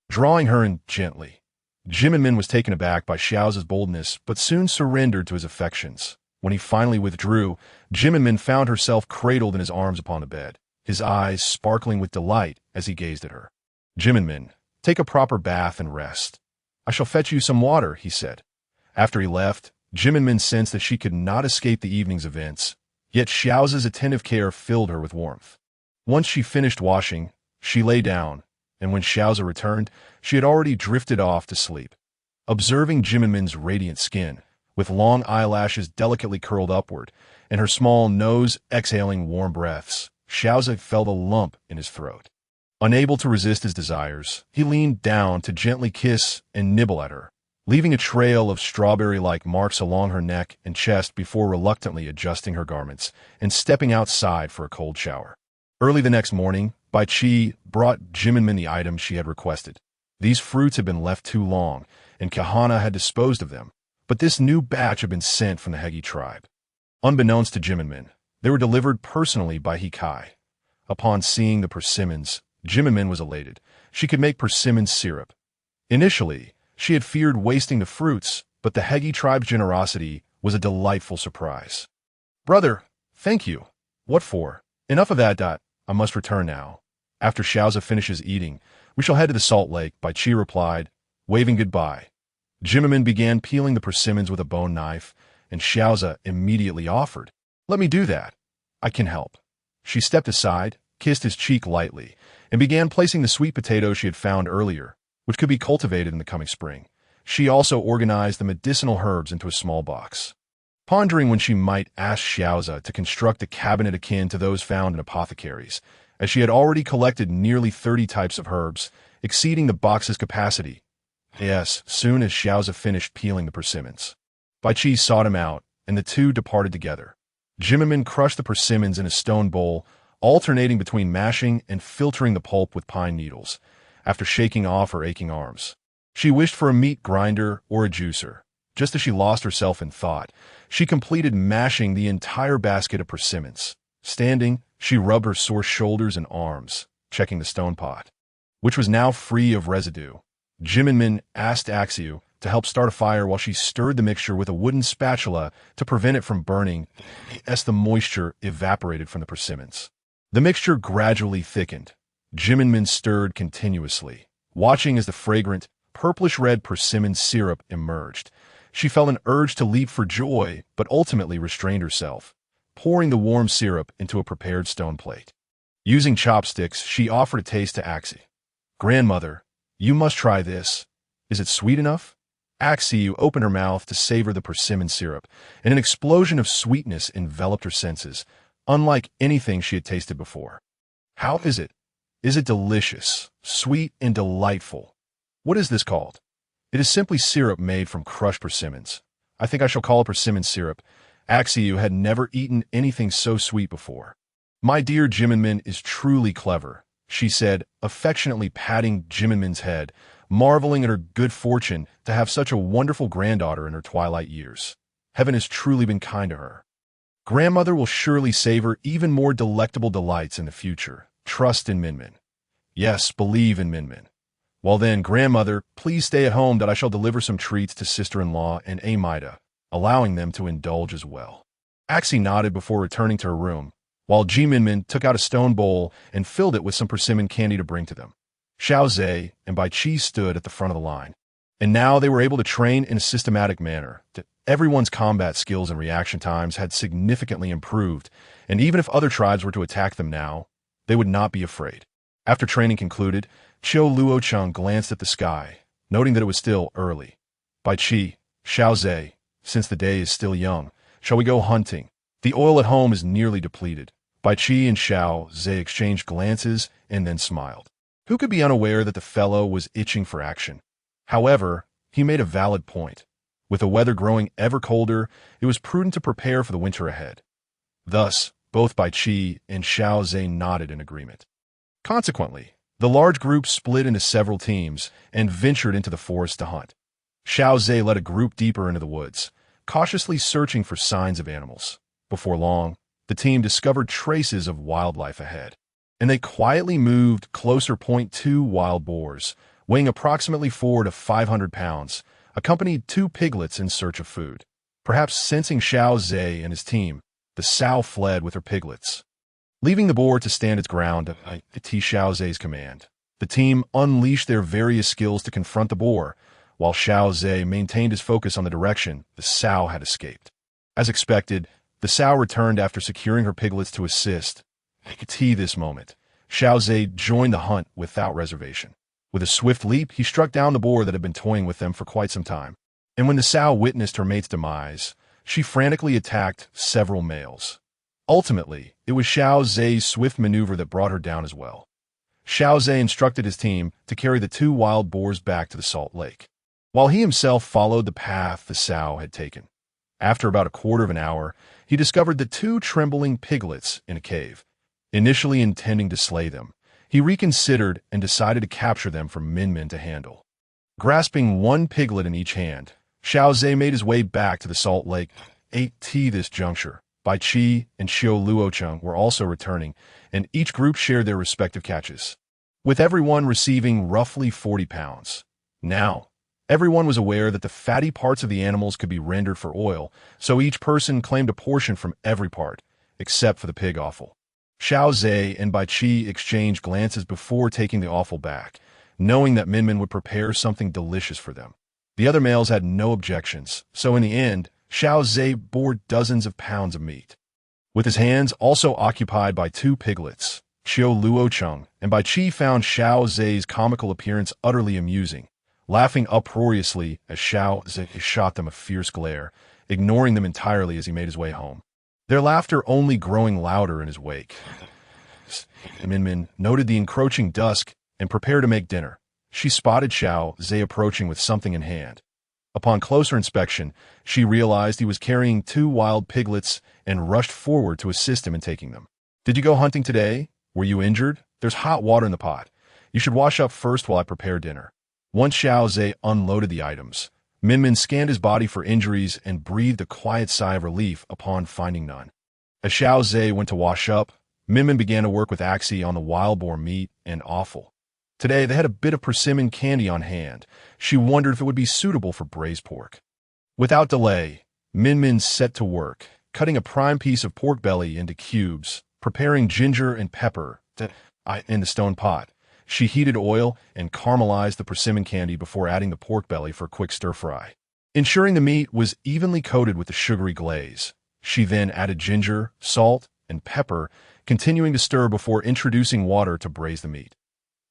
[SPEAKER 1] Drawing her in gently, Minmin was taken aback by Xiao Ze's boldness, but soon surrendered to his affections. When he finally withdrew, Minmin found herself cradled in his arms upon the bed, his eyes sparkling with delight as he gazed at her. Minmin, take a proper bath and rest. I shall fetch you some water, he said. After he left, Minmin sensed that she could not escape the evening's events, yet Xiao Ze's attentive care filled her with warmth. Once she finished washing, she lay down, and when Xiao Ze returned, she had already drifted off to sleep. Observing Minmin's radiant skin, with long eyelashes delicately curled upward, and her small nose exhaling warm breaths, Xiao Ze felt a lump in his throat. Unable to resist his desires, he leaned down to gently kiss and nibble at her, leaving a trail of strawberry-like marks along her neck and chest before reluctantly adjusting her garments and stepping outside for a cold shower. Early the next morning, Bai Qi brought Minmin the item she had requested. These fruits had been left too long, and Haina had disposed of them, but this new batch had been sent from the Hegi tribe. Unbeknownst to Minmin, they were delivered personally by Hikai. Upon seeing the persimmons, Minmin was elated. She could make persimmon syrup. Initially, she had feared wasting the fruits, but the Hegi tribe's generosity was a delightful surprise. Brother, thank you. What for? Enough of that. I must return now. After Xiao Ze finishes eating, we shall head to the salt lake, Bai Qi replied, waving goodbye. Minmin began peeling the persimmons with a bone knife, and Xiao Ze immediately offered, "Let me do that. I can help." She stepped aside, kissed his cheek lightly, and began placing the sweet potato she had found earlier, which could be cultivated in the coming spring. She also organized the medicinal herbs into a small box, pondering when she might ask Xiao Ze to construct a cabinet akin to those found in apothecaries, as she had already collected nearly 30 types of herbs, exceeding the box's capacity. Yes, soon as Xiao Ze finished peeling the persimmons, Bai Qi sought him out, and the two departed together. Minmin crushed the persimmons in a stone bowl, alternating between mashing and filtering the pulp with pine needles, after shaking off her aching arms. She wished for a meat grinder or a juicer. Just as she lost herself in thought, she completed mashing the entire basket of persimmons. Standing, she rubbed her sore shoulders and arms, checking the stone pot, which was now free of residue. Minmin asked Axiu to help start a fire while she stirred the mixture with a wooden spatula to prevent it from burning as the moisture evaporated from the persimmons. The mixture gradually thickened. Minmin stirred continuously, watching as the fragrant, purplish-red persimmon syrup emerged. She felt an urge to leap for joy, but ultimately restrained herself, pouring the warm syrup into a prepared stone plate. Using chopsticks, she offered a taste to Axi. "Grandmother, you must try this. Is it sweet enough?" Axiu opened her mouth to savor the persimmon syrup, and an explosion of sweetness enveloped her senses, unlike anything she had tasted before. "How is it? Is it delicious, sweet, and delightful? What is this called?" "It is simply syrup made from crushed persimmons. I think I shall call it persimmon syrup." Axiu had never eaten anything so sweet before. "My dear Minmin is truly clever," she said, affectionately patting Minmin's head, marveling at her good fortune to have such a wonderful granddaughter in her twilight years. Heaven has truly been kind to her. Grandmother will surely savor even more delectable delights in the future. Trust in Minmin. Yes, believe in Minmin. Well then, grandmother, please stay at home that I shall deliver some treats to sister-in-law and Amida, allowing them to indulge as well. Axi nodded before returning to her room, while Minmin took out a stone bowl and filled it with some persimmon candy to bring to them. Xiao Ze and Bai Qi stood at the front of the line, and now they were able to train in a systematic manner. Everyone's combat skills and reaction times had significantly improved, and even if other tribes were to attack them now, they would not be afraid. After training concluded, Qiu Luocheng glanced at the sky, noting that it was still early. "Bai Qi, Xiao Ze, since the day is still young, shall we go hunting? The oil at home is nearly depleted." Bai Qi and Xiao Ze exchanged glances and then smiled. Who could be unaware that the fellow was itching for action? However, he made a valid point. With the weather growing ever colder, it was prudent to prepare for the winter ahead. Thus, both Bai Qi and Xiao Ze nodded in agreement. Consequently, the large group split into several teams and ventured into the forest to hunt. Xiao Ze led a group deeper into the woods, cautiously searching for signs of animals. Before long, the team discovered traces of wildlife ahead, and they quietly moved closer. 2 wild boars, weighing approximately 400 to 500 pounds, accompanied 2 piglets in search of food. Perhaps sensing Xiao Ze and his team, the sow fled with her piglets, leaving the boar to stand its ground at Xiao Ze's command. The team unleashed their various skills to confront the boar, while Xiao Ze maintained his focus on the direction the sow had escaped. As expected, the sow returned after securing her piglets to assist. At this moment, Xiao Ze joined the hunt without reservation. With a swift leap, he struck down the boar that had been toying with them for quite some time. And when the sow witnessed her mate's demise, she frantically attacked several males. Ultimately, it was Xiao Ze's swift maneuver that brought her down as well. Xiao Ze instructed his team to carry the 2 wild boars back to the salt lake, while he himself followed the path the sow had taken. After about a quarter of an hour, he discovered the 2 trembling piglets in a cave. Initially intending to slay them, he reconsidered and decided to capture them for Minmin to handle. Grasping 1 piglet in each hand, Xiao Ze made his way back to the salt lake. At this juncture, Bai Qi and Qiu Luocheng were also returning, and each group shared their respective catches, with everyone receiving roughly 40 pounds. Now, everyone was aware that the fatty parts of the animals could be rendered for oil, so each person claimed a portion from every part, except for the pig offal. Xiao Ze and Bai Qi exchanged glances before taking the offal back, knowing that Minmin would prepare something delicious for them. The other males had no objections, so in the end, Xiao Ze bore dozens of pounds of meat, with his hands also occupied by two piglets, Qiu Luocheng, and Bai Qi found Xiao Ze's comical appearance utterly amusing, laughing uproariously as Xiao Ze shot them a fierce glare, ignoring them entirely as he made his way home, their laughter only growing louder in his wake. Minmin noted the encroaching dusk and prepared to make dinner. She spotted Xiao Ze approaching with something in hand. Upon closer inspection, she realized he was carrying two wild piglets and rushed forward to assist him in taking them. "Did you go hunting today? Were you injured? There's hot water in the pot. You should wash up first while I prepare dinner." Once Xiao Ze unloaded the items, Minmin scanned his body for injuries and breathed a quiet sigh of relief upon finding none. As Xiao Ze went to wash up, Minmin began to work with Axie on the wild boar meat and offal. Today, they had a bit of persimmon candy on hand. She wondered if it would be suitable for braised pork. Without delay, Minmin set to work, cutting a prime piece of pork belly into cubes, preparing ginger and pepper in the stone pot. She heated oil and caramelized the persimmon candy before adding the pork belly for a quick stir-fry. Ensuring the meat was evenly coated with the sugary glaze, she then added ginger, salt, and pepper, continuing to stir before introducing water to braise the meat.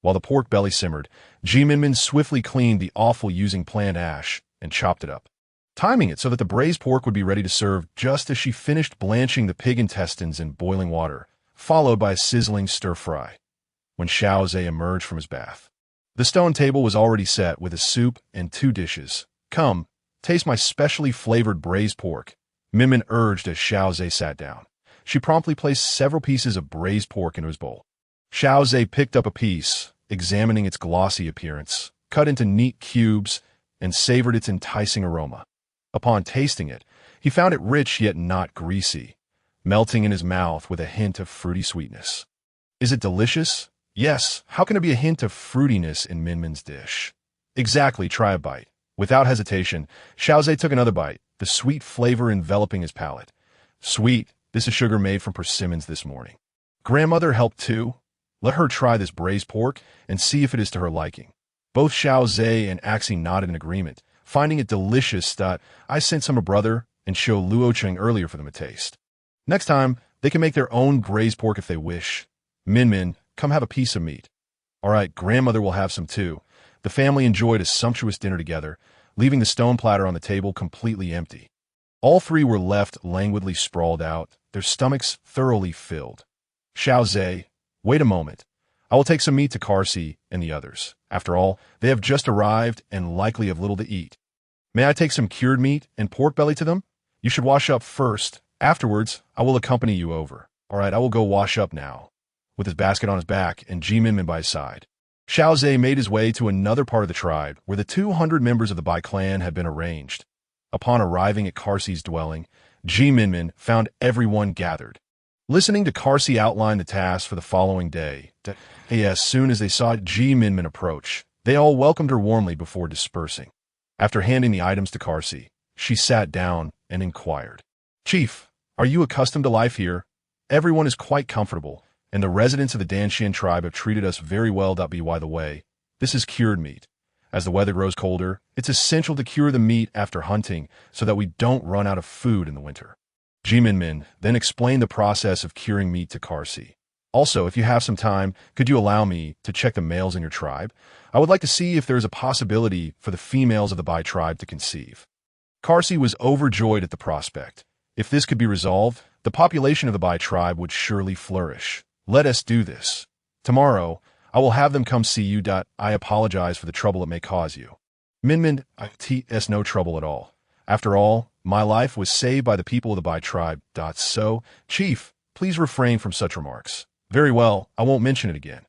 [SPEAKER 1] While the pork belly simmered, Minmin swiftly cleaned the offal using plant ash and chopped it up, timing it so that the braised pork would be ready to serve just as she finished blanching the pig intestines in boiling water, followed by a sizzling stir-fry. When Xiao Ze emerged from his bath, the stone table was already set with a soup and two dishes. "Come, taste my specially flavored braised pork," Minmin urged as Xiao Ze sat down. She promptly placed several pieces of braised pork into his bowl. Xiao Ze picked up a piece, examining its glossy appearance, cut into neat cubes, and savored its enticing aroma. Upon tasting it, he found it rich yet not greasy, melting in his mouth with a hint of fruity sweetness. "Is it delicious?" "Yes, how can there be a hint of fruitiness in Minmin's dish?" "Exactly, try a bite." Without hesitation, Xiao Ze took another bite, the sweet flavor enveloping his palate. "Sweet, this is sugar made from persimmons this morning. Grandmother helped too. Let her try this braised pork and see if it is to her liking." Both Xiao Ze and Axie nodded in agreement, finding it delicious. "I sent some to brother and Xiao Luocheng earlier for them to taste. Next time, they can make their own braised pork if they wish. Minmin, come have a piece of meat." "All right, grandmother will have some too." The family enjoyed a sumptuous dinner together, leaving the stone platter on the table completely empty. All three were left languidly sprawled out, their stomachs thoroughly filled. Xiao Ze, "Wait a moment. I will take some meat to Karsi and the others. After all, they have just arrived and likely have little to eat." "May I take some cured meat and pork belly to them?" "You should wash up first. Afterwards, I will accompany you over." "All right, I will go wash up now." With his basket on his back and Minmin by his side, Xiao Ze made his way to another part of the tribe where the 200 members of the Bai clan had been arranged. Upon arriving at Karsi's dwelling, Minmin found everyone gathered. Listening to Karsi outline the tasks for the following day, as soon as they saw Minmin approach, they all welcomed her warmly before dispersing. After handing the items to Karsi, she sat down and inquired, "Chief, are you accustomed to life here? Everyone is quite comfortable, and the residents of the Danshan tribe have treated us very well. By the way, this is cured meat. As the weather grows colder, it's essential to cure the meat after hunting so that we don't run out of food in the winter." Minmin then explained the process of curing meat to Karsi. "Also, if you have some time, could you allow me to check the males in your tribe? I would like to see if there is a possibility for the females of the Bai tribe to conceive." Karsi was overjoyed at the prospect. If this could be resolved, the population of the Bai tribe would surely flourish. "Let us do this. Tomorrow, I will have them come see you. I apologize for the trouble it may cause you." Minmin, "It's no trouble at all. After all, my life was saved by the people of the Bai tribe. So, Chief, please refrain from such remarks." "Very well, I won't mention it again.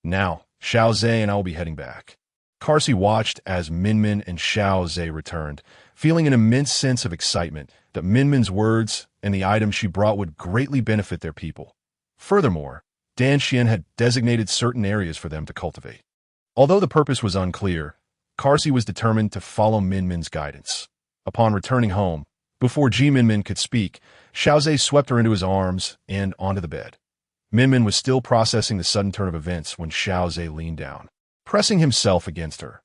[SPEAKER 1] Now, Xiao Ze and I will be heading back." Karsi watched as Minmin and Xiao Ze returned, feeling an immense sense of excitement that Minmin's words and the items she brought would greatly benefit their people. Furthermore, Danshan had designated certain areas for them to cultivate. Although the purpose was unclear, Karsi was determined to follow Minmin's guidance. Upon returning home, before Minmin could speak, Xiao Ze swept her into his arms and onto the bed. Minmin was still processing the sudden turn of events when Xiao Ze leaned down, pressing himself against her.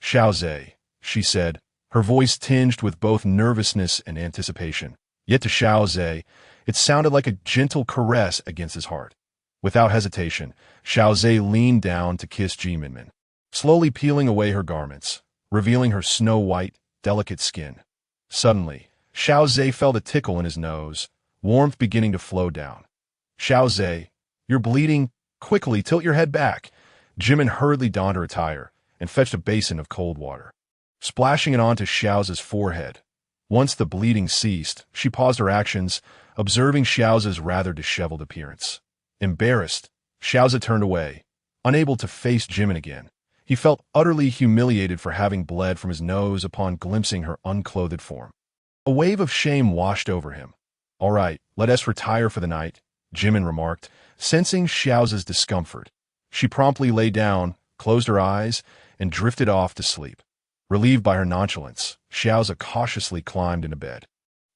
[SPEAKER 1] "Xiao Ze," she said, her voice tinged with both nervousness and anticipation. Yet to Xiao Ze, it sounded like a gentle caress against his heart. Without hesitation, Xiao Ze leaned down to kiss Minmin, slowly peeling away her garments, revealing her snow-white, delicate skin. Suddenly, Xiao Ze felt a tickle in his nose, warmth beginning to flow down. Xiao Ze, you're bleeding. Quickly, tilt your head back. Minmin hurriedly donned her attire and fetched a basin of cold water, splashing it onto Xiao Ze's forehead. Once the bleeding ceased, she paused her actions, observing Xiao Ze's rather disheveled appearance. Embarrassed, Xiao Ze turned away, unable to face Minmin again. He felt utterly humiliated for having bled from his nose upon glimpsing her unclothed form. A wave of shame washed over him. All right, let us retire for the night, Minmin remarked, sensing Xiao Ze's discomfort. She promptly lay down, closed her eyes, and drifted off to sleep. Relieved by her nonchalance, Xiao Ze cautiously climbed into bed.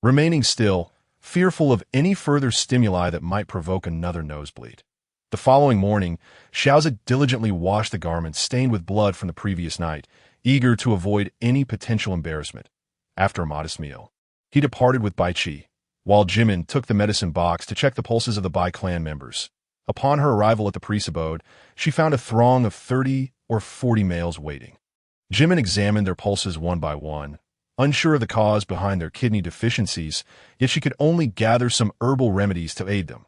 [SPEAKER 1] Remaining still, fearful of any further stimuli that might provoke another nosebleed. The following morning, Xiao Ze diligently washed the garments stained with blood from the previous night, eager to avoid any potential embarrassment. After a modest meal, he departed with Bai Qi, while Minmin took the medicine box to check the pulses of the Bai clan members. Upon her arrival at the priest's abode, she found a throng of 30 or 40 males waiting. Minmin examined their pulses one by one, unsure of the cause behind their kidney deficiencies, yet she could only gather some herbal remedies to aid them.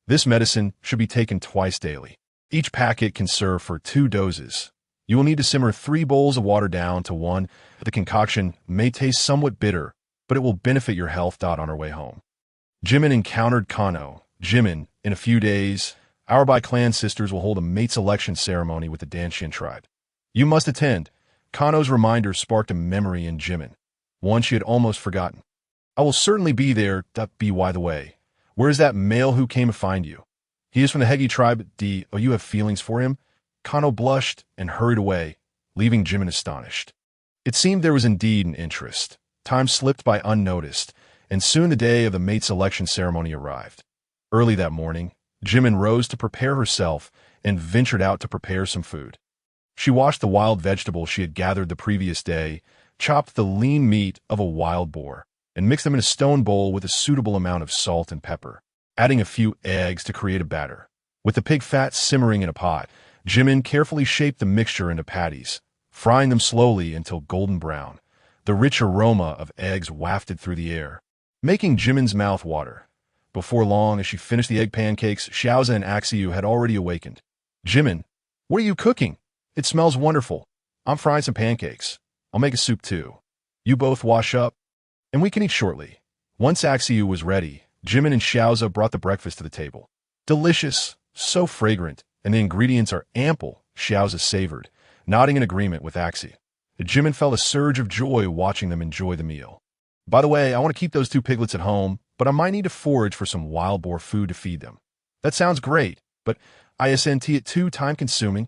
[SPEAKER 1] This medicine should be taken twice daily. Each packet can serve for 2 doses. You will need to simmer 3 bowls of water down to 1. The concoction may taste somewhat bitter, but it will benefit your health. On her way home, Minmin encountered Kano. Minmin, in a few days, our Bai clan sisters will hold a mate selection ceremony with the Danshan tribe. You must attend. Kano's reminder sparked a memory in Minmin, one she had almost forgotten. I will certainly be there. By the way, where is that male who came to find you? He is from the Hegi tribe. You have feelings for him? Kano blushed and hurried away, leaving Minmin astonished. It seemed there was indeed an interest. Time slipped by unnoticed, and soon the day of the mate selection ceremony arrived. Early that morning, Minmin rose to prepare herself and ventured out to prepare some food. She washed the wild vegetables she had gathered the previous day, chopped the lean meat of a wild boar, and mixed them in a stone bowl with a suitable amount of salt and pepper, adding a few eggs to create a batter. With the pig fat simmering in a pot, Minmin carefully shaped the mixture into patties, frying them slowly until golden brown. The rich aroma of eggs wafted through the air, making Minmin's mouth water. Before long, as she finished the egg pancakes, Xiao Ze and Axiu had already awakened. Minmin, what are you cooking? It smells wonderful. I'm frying some pancakes. I'll make a soup too. You both wash up, and we can eat shortly. Once Axiu was ready, Minmin and Xiao Ze brought the breakfast to the table. Delicious, so fragrant, and the ingredients are ample, Xiao Ze savored, nodding in agreement with Axi. Minmin felt a surge of joy watching them enjoy the meal. By the way, I want to keep those 2 piglets at home, but I might need to forage for some wild boar food to feed them. That sounds great, but isn't it too time-consuming?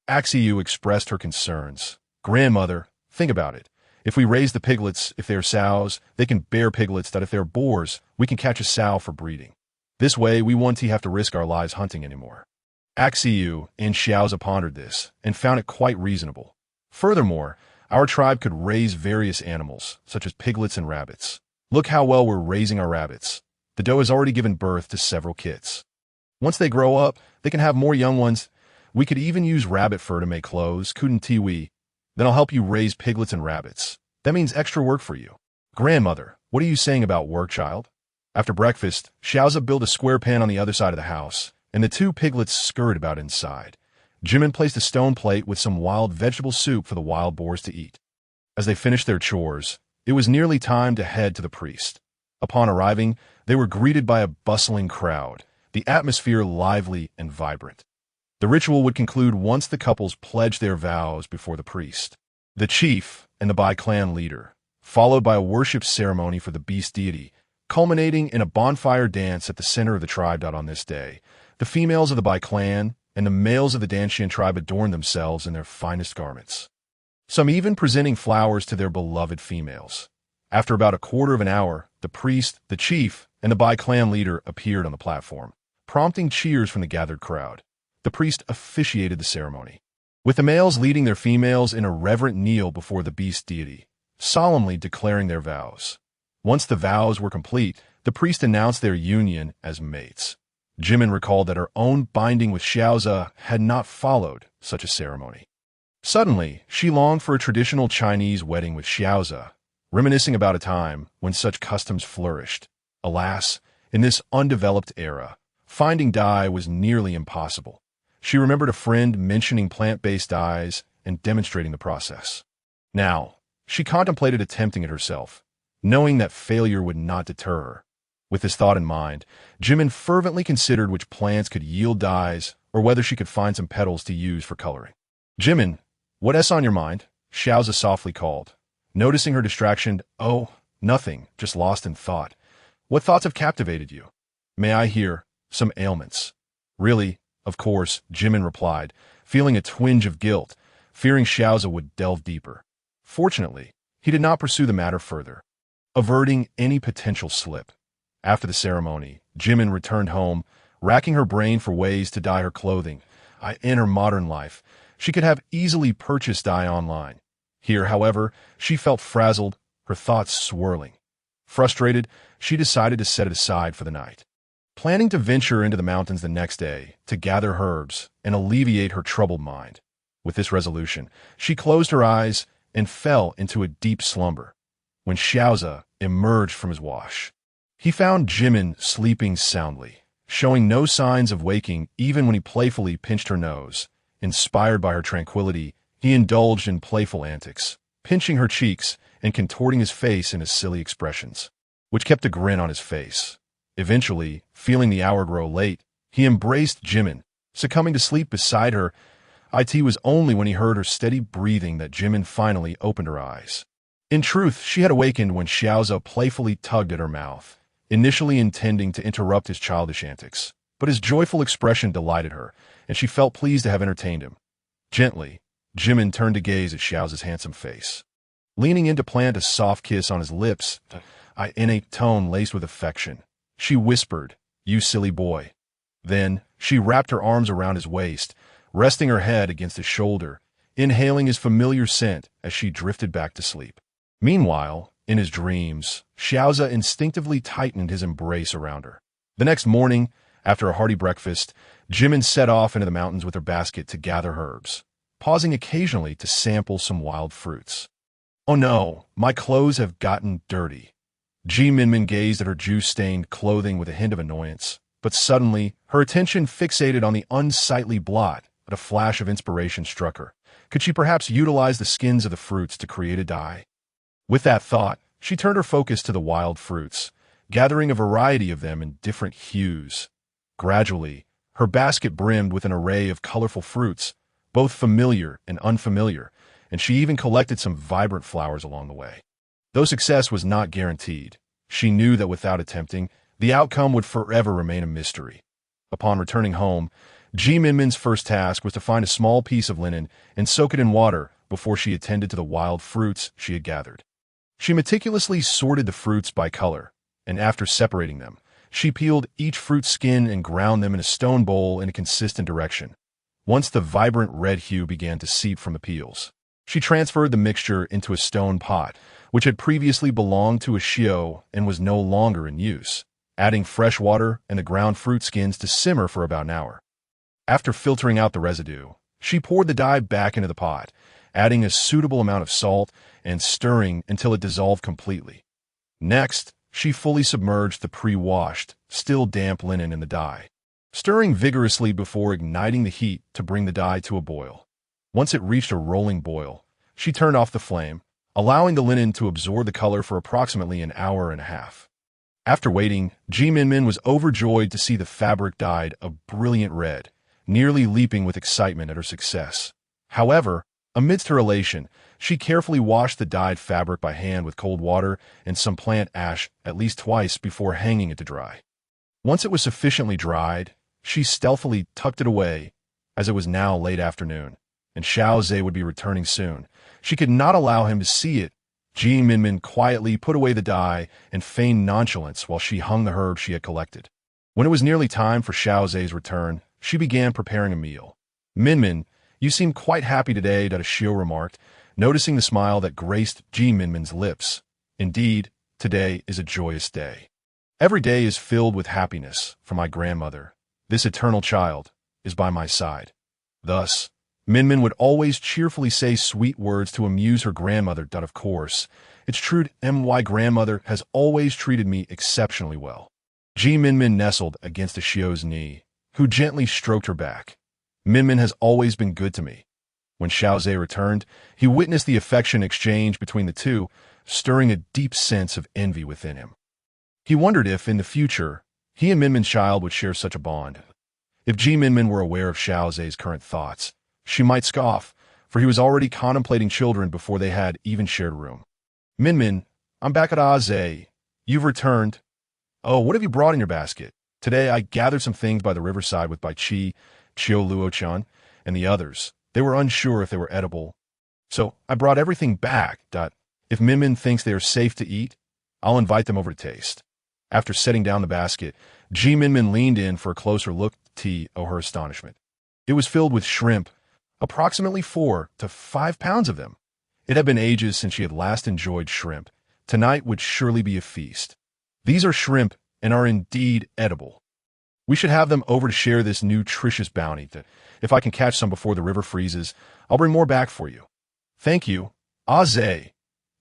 [SPEAKER 1] Axiu expressed her concerns. Grandmother, think about it. If we raise the piglets, if they're sows, they can bear piglets. That if they're boars, we can catch a sow for breeding. This way, we won't have to risk our lives hunting anymore. Axiu and Xiao Ze pondered this and found it quite reasonable. Furthermore, our tribe could raise various animals, such as piglets and rabbits. Look how well we're raising our rabbits. The doe has already given birth to several kits. Once they grow up, they can have more young ones. We could even use rabbit fur to make clothes, couldn't we? Then I'll help you raise piglets and rabbits. That means extra work for you. Grandmother, what are you saying about work, child? After breakfast, Xiao Ze built a square pen on the other side of the house, and the 2 piglets scurried about inside. Minmin placed a stone plate with some wild vegetable soup for the wild boars to eat. As they finished their chores, it was nearly time to head to the priest. Upon arriving, they were greeted by a bustling crowd, the atmosphere lively and vibrant. The ritual would conclude once the couples pledged their vows before the priest, the chief, and the Bai clan leader, followed by a worship ceremony for the beast deity, culminating in a bonfire dance at the center of the tribe. On this day, the females of the Bai clan and the males of the Danshan tribe adorned themselves in their finest garments, some even presenting flowers to their beloved females. After about a quarter of an hour, the priest, the chief, and the Bai clan leader appeared on the platform, prompting cheers from the gathered crowd. The priest officiated the ceremony, with the males leading their females in a reverent kneel before the beast deity. solemnly declaring their vows. Once the vows were complete, the priest announced their union as mates. Jimin recalled that her own binding with Xiao Ze had not followed such a ceremony. Suddenly, she longed for a traditional Chinese wedding with Xiao Ze, reminiscing about a time when such customs flourished. Alas, in this undeveloped era, finding dye was nearly impossible. She remembered a friend mentioning plant-based dyes and demonstrating the process. Now, she contemplated attempting it herself, knowing that failure would not deter her. With this thought in mind, Jimin fervently considered which plants could yield dyes or whether she could find some petals to use for coloring. "Jimin, what's on your mind?" Xiao Ze softly called. Noticing her distraction, "Oh, nothing, just lost in thought. What thoughts have captivated you?" "May I hear some ailments?" "Really, of course," Jimin replied, feeling a twinge of guilt, fearing Xiao Ze would delve deeper. Fortunately, he did not pursue the matter further, averting any potential slip. After the ceremony, Jimin returned home, racking her brain for ways to dye her clothing. In her modern life, she could have easily purchased dye online. Here, however, she felt frazzled, her thoughts swirling. Frustrated, she decided to set it aside for the night. Planning to venture into the mountains the next day to gather herbs and alleviate her troubled mind. With this resolution, she closed her eyes and fell into a deep slumber. When Xiao Ze emerged from his wash, he found Jimin sleeping soundly, showing no signs of waking even when he playfully pinched her nose. Inspired by her tranquility, he indulged in playful antics, pinching her cheeks and contorting his face in his silly expressions, which kept a grin on his face. Eventually, feeling the hour grow late, he embraced Jimin, succumbing to sleep beside her. It was only when he heard her steady breathing that Jimin finally opened her eyes. In truth, she had awakened when Xiao Ze playfully tugged at her mouth, initially intending to interrupt his childish antics. But his joyful expression delighted her, and she felt pleased to have entertained him. Gently, Jimin turned to gaze at Xiao Ze's handsome face. Leaning in to plant a soft kiss on his lips, in a tone laced with affection, she whispered, "You silly boy." Then, she wrapped her arms around his waist, resting her head against his shoulder, inhaling his familiar scent as she drifted back to sleep. Meanwhile, in his dreams, Xiao Ze instinctively tightened his embrace around her. The next morning, after a hearty breakfast, Jimin set off into the mountains with her basket to gather herbs, pausing occasionally to sample some wild fruits. "Oh no, my clothes have gotten dirty." Minmin gazed at her juice-stained clothing with a hint of annoyance, but suddenly, her attention fixated on the unsightly blot. A flash of inspiration struck her. Could she perhaps utilize the skins of the fruits to create a dye? With that thought, she turned her focus to the wild fruits, gathering a variety of them in different hues. Gradually, her basket brimmed with an array of colorful fruits, both familiar and unfamiliar, and she even collected some vibrant flowers along the way. Though success was not guaranteed, she knew that without attempting, the outcome would forever remain a mystery. Upon returning home, Minmin's first task was to find a small piece of linen and soak it in water before she attended to the wild fruits she had gathered. She meticulously sorted the fruits by color, and after separating them, she peeled each fruit skin and ground them in a stone bowl in a consistent direction. Once the vibrant red hue began to seep from the peels, she transferred the mixture into a stone pot, which had previously belonged to a Xiao and was no longer in use, adding fresh water and the ground fruit skins to simmer for about an hour. After filtering out the residue, she poured the dye back into the pot, adding a suitable amount of salt and stirring until it dissolved completely. Next, she fully submerged the pre-washed, still damp linen in the dye, stirring vigorously before igniting the heat to bring the dye to a boil. Once it reached a rolling boil, she turned off the flame, allowing the linen to absorb the color for approximately an hour and a half. After waiting, Minmin was overjoyed to see the fabric dyed a brilliant red, nearly leaping with excitement at her success. However, amidst her elation, she carefully washed the dyed fabric by hand with cold water and some plant ash at least twice before hanging it to dry. Once it was sufficiently dried, she stealthily tucked it away, as it was now late afternoon, and Xiao Ze would be returning soon. She could not allow him to see it. Minmin quietly put away the dye and feigned nonchalance while she hung the herbs she had collected. When it was nearly time for Xiao Ze's return, she began preparing a meal. "Minmin, you seem quite happy today," Xiao remarked, noticing the smile that graced Minmin's lips. Indeed, today is a joyous day. Every day is filled with happiness, for my grandmother, this eternal child, is by my side. Thus, Minmin would always cheerfully say sweet words to amuse her grandmother. Of course, it's true my grandmother has always treated me exceptionally well. Minmin nestled against Xiao's knee, who gently stroked her back. Minmin has always been good to me. When Xiao Ze returned, he witnessed the affection exchange between the two, stirring a deep sense of envy within him. He wondered if, in the future, he and Minmin's child would share such a bond. If Minmin were aware of Xiao Ze's current thoughts, she might scoff, for he was already contemplating children before they had even shared a room. Minmin, I'm back at Ze. You've returned. Oh, what have you brought in your basket? Today I gathered some things by the riverside with Bai Qi, Qiu Luochan, and the others. They were unsure if they were edible. So I brought everything back. If Minmin thinks they are safe to eat, I'll invite them over to taste. After setting down the basket, Minmin leaned in for a closer look to her astonishment. It was filled with shrimp, approximately 4 to 5 pounds of them. It had been ages since she had last enjoyed shrimp. Tonight would surely be a feast. These are shrimp and are indeed edible. We should have them over to share this nutritious bounty. If I can catch some before the river freezes, I'll bring more back for you. Thank you, Ze.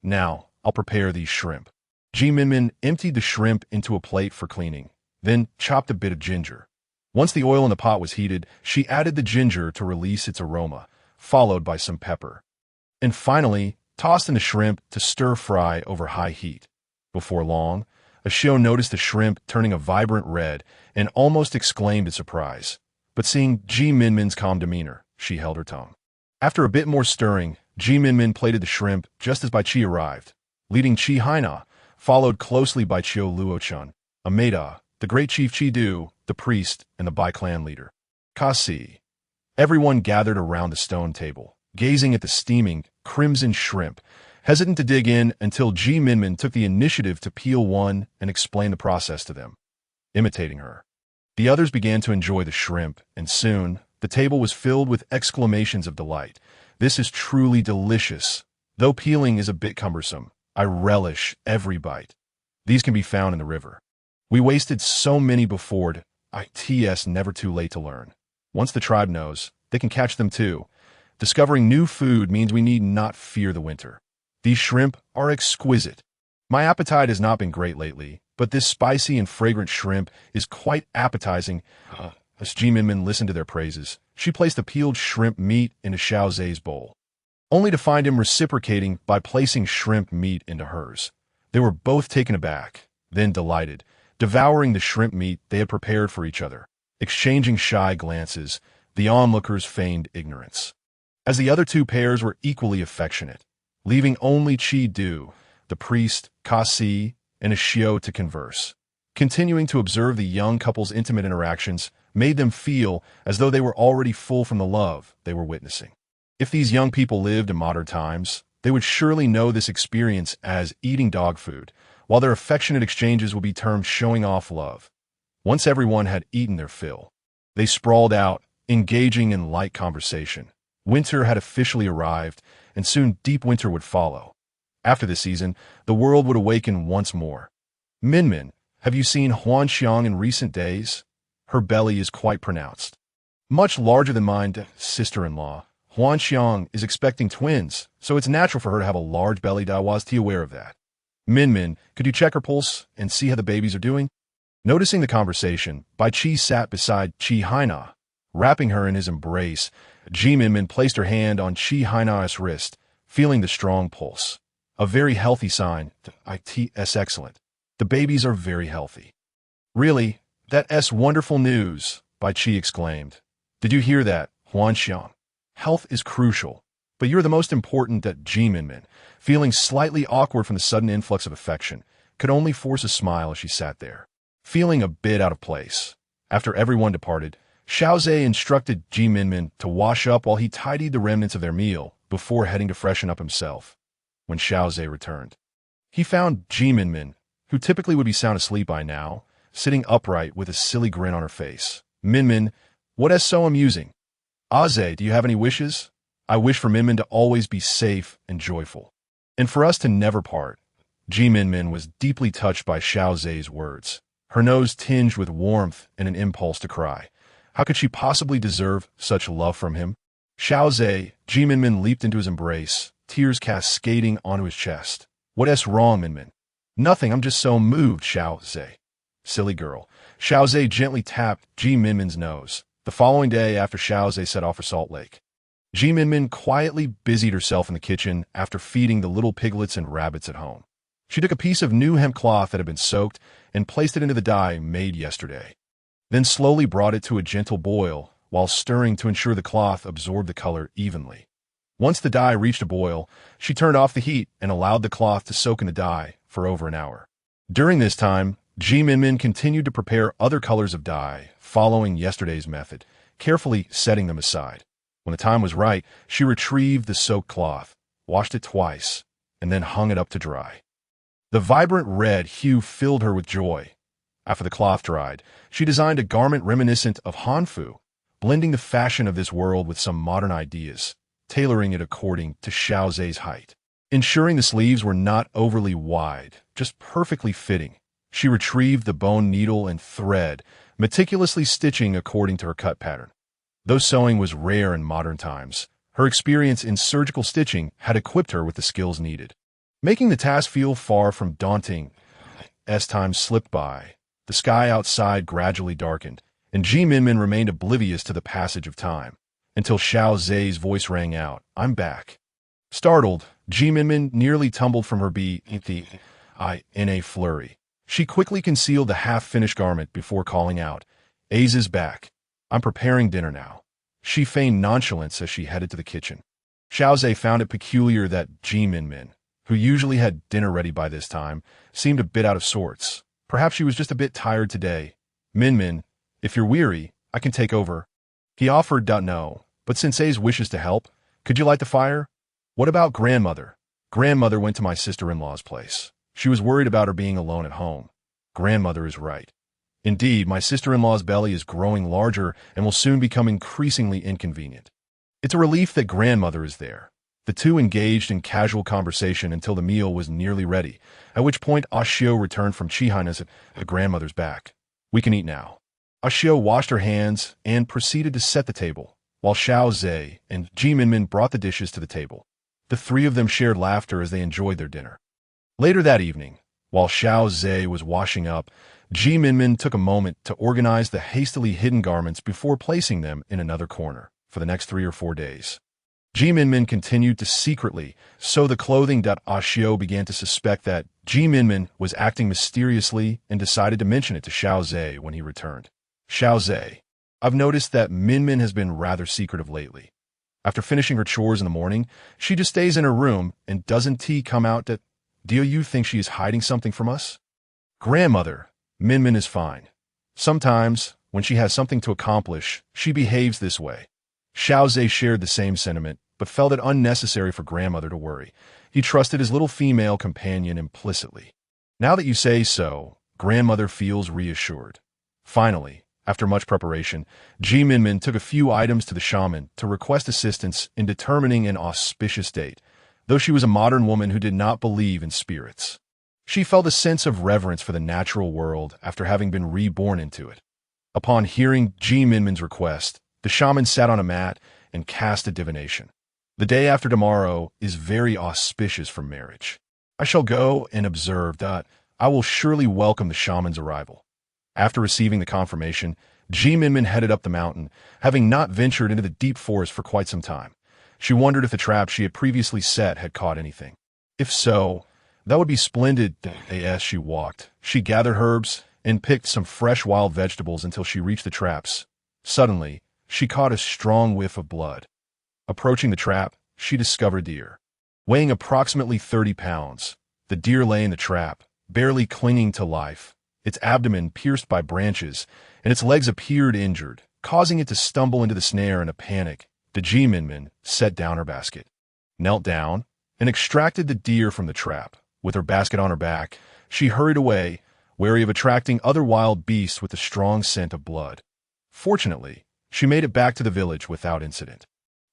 [SPEAKER 1] Now, I'll prepare these shrimp. Minmin emptied the shrimp into a plate for cleaning, then chopped a bit of ginger. Once the oil in the pot was heated, she added the ginger to release its aroma, followed by some pepper. And finally, tossed in the shrimp to stir-fry over high heat. Before long, Xiao noticed the shrimp turning a vibrant red and almost exclaimed in surprise. But seeing Minmin's calm demeanor, she held her tongue. After a bit more stirring, Minmin plated the shrimp just as Bai Qi arrived, leading Haina, followed closely by Qiu Luochan, Ameda, the great chief Chidu, the priest, and the Bai clan leader. Kasi. Everyone gathered around the stone table, gazing at the steaming, crimson shrimp, hesitant to dig in until Minmin took the initiative to peel one and explain the process to them. Imitating her, the others began to enjoy the shrimp, and soon, the table was filled with exclamations of delight. This is truly delicious. Though peeling is a bit cumbersome, I relish every bite. These can be found in the river. We wasted so many before. It's never too late to learn. Once the tribe knows, they can catch them too. Discovering new food means we need not fear the winter. These shrimp are exquisite. My appetite has not been great lately, but this spicy and fragrant shrimp is quite appetizing. As Minmin listened to their praises, she placed the peeled shrimp meat into Xiao Ze's bowl, only to find him reciprocating by placing shrimp meat into hers. They were both taken aback, then delighted, devouring the shrimp meat they had prepared for each other, exchanging shy glances. The onlookers feigned ignorance, as the other two pairs were equally affectionate, leaving only Chidu, the priest, Kasi, and Xiao to converse. Continuing to observe the young couple's intimate interactions made them feel as though they were already full from the love they were witnessing. If these young people lived in modern times, they would surely know this experience as eating dog food, while their affectionate exchanges would be termed showing off love. Once everyone had eaten their fill, they sprawled out, engaging in light conversation. Winter had officially arrived, and soon deep winter would follow. After this season, the world would awaken once more. Minmin, have you seen Huanxiang in recent days? Her belly is quite pronounced. Much larger than mine, sister-in-law. Huanxiang is expecting twins, so it's natural for her to have a large belly. Was T aware of that? Minmin, could you check her pulse and see how the babies are doing? Noticing the conversation, Bai Qi sat beside Haina, wrapping her in his embrace. Minmin placed her hand on Haina's wrist, feeling the strong pulse. A very healthy sign. It's excellent. The babies are very healthy. Really? That's wonderful news, Bai Qi exclaimed. Did you hear that, Huanxiang? Health is crucial, but you're the most important. Minmin, feeling slightly awkward from the sudden influx of affection, could only force a smile as she sat there, feeling a bit out of place. After everyone departed, Xiao Ze instructed Minmin to wash up while he tidied the remnants of their meal before heading to freshen up himself. When Xiao Ze returned, he found Minmin, who typically would be sound asleep by now, sitting upright with a silly grin on her face. Minmin, what is so amusing? Ze, do you have any wishes? I wish for Minmin to always be safe and joyful. And for us to never part. Minmin was deeply touched by Xiao Ze's words, her nose tinged with warmth and an impulse to cry. How could she possibly deserve such love from him? Xiao Ze, Minmin leaped into his embrace, tears cascading onto his chest. What's wrong, Minmin? Nothing, I'm just so moved, Xiao Ze. Silly girl. Xiao Ze gently tapped Minmin's nose. The following day after Xiao Ze set off for Salt Lake, Minmin quietly busied herself in the kitchen after feeding the little piglets and rabbits at home. She took a piece of new hemp cloth that had been soaked and placed it into the dye made yesterday, then slowly brought it to a gentle boil while stirring to ensure the cloth absorbed the color evenly. Once the dye reached a boil, she turned off the heat and allowed the cloth to soak in the dye for over an hour. During this time, Minmin continued to prepare other colors of dye, following yesterday's method, carefully setting them aside. When the time was right, she retrieved the soaked cloth, washed it twice, and then hung it up to dry. The vibrant red hue filled her with joy. After the cloth dried, she designed a garment reminiscent of Hanfu, blending the fashion of this world with some modern ideas, tailoring it according to Xiao Ze's height. Ensuring the sleeves were not overly wide, just perfectly fitting, she retrieved the bone needle and thread, meticulously stitching according to her cut pattern. Though sewing was rare in modern times, her experience in surgical stitching had equipped her with the skills needed, making the task feel far from daunting. As time slipped by, the sky outside gradually darkened, and Minmin remained oblivious to the passage of time, until Xiao Ze's voice rang out, "I'm back." Startled, Minmin nearly tumbled from her in a flurry. She quickly concealed the half-finished garment before calling out, "A's back. I'm preparing dinner now." She feigned nonchalance as she headed to the kitchen. Xiao Ze found it peculiar that Minmin, who usually had dinner ready by this time, seemed a bit out of sorts. Perhaps she was just a bit tired today. "Minmin, if you're weary, I can take over." He offered. "No, but since A's wishes to help, could you light the fire?" "What about grandmother?" "Grandmother went to my sister-in-law's place. She was worried about her being alone at home." "Grandmother is right. Indeed, my sister-in-law's belly is growing larger and will soon become increasingly inconvenient. It's a relief that grandmother is there." The two engaged in casual conversation until the meal was nearly ready, at which point Xiao returned from Haina's at the grandmother's back. "We can eat now." Xiao washed her hands and proceeded to set the table, while Xiao Ze and Minmin brought the dishes to the table. The three of them shared laughter as they enjoyed their dinner. Later that evening, while Xiao Ze was washing up, Minmin took a moment to organize the hastily hidden garments before placing them in another corner for the next 3 or 4 days. Minmin continued to secretly sew the clothing. Xiao began to suspect that Minmin was acting mysteriously and decided to mention it to Xiao Ze when he returned. "Xiao Ze, I've noticed that Minmin has been rather secretive lately. After finishing her chores in the morning, she just stays in her room and doesn't come out. Do you think she is hiding something from us?" "Grandmother, Minmin is fine. Sometimes, when she has something to accomplish, she behaves this way." Xiao Ze shared the same sentiment, but felt it unnecessary for grandmother to worry. He trusted his little female companion implicitly. "Now that you say so," grandmother feels reassured. Finally, after much preparation, Minmin took a few items to the shaman to request assistance in determining an auspicious date, though she was a modern woman who did not believe in spirits. She felt a sense of reverence for the natural world after having been reborn into it. Upon hearing Minmin's request, the shaman sat on a mat and cast a divination. "The day after tomorrow is very auspicious for marriage. I shall go and observe. I will surely welcome the shaman's arrival." After receiving the confirmation, Minmin headed up the mountain, having not ventured into the deep forest for quite some time. She wondered if the trap she had previously set had caught anything. If so, that would be splendid. As she walked, she gathered herbs and picked some fresh wild vegetables until she reached the traps. Suddenly, she caught a strong whiff of blood. Approaching the trap, she discovered a deer. Weighing approximately 30 pounds, the deer lay in the trap, barely clinging to life, its abdomen pierced by branches, and its legs appeared injured, causing it to stumble into the snare in a panic. The Minmin set down her basket, knelt down, and extracted the deer from the trap. With her basket on her back, she hurried away, wary of attracting other wild beasts with the strong scent of blood. Fortunately, she made it back to the village without incident.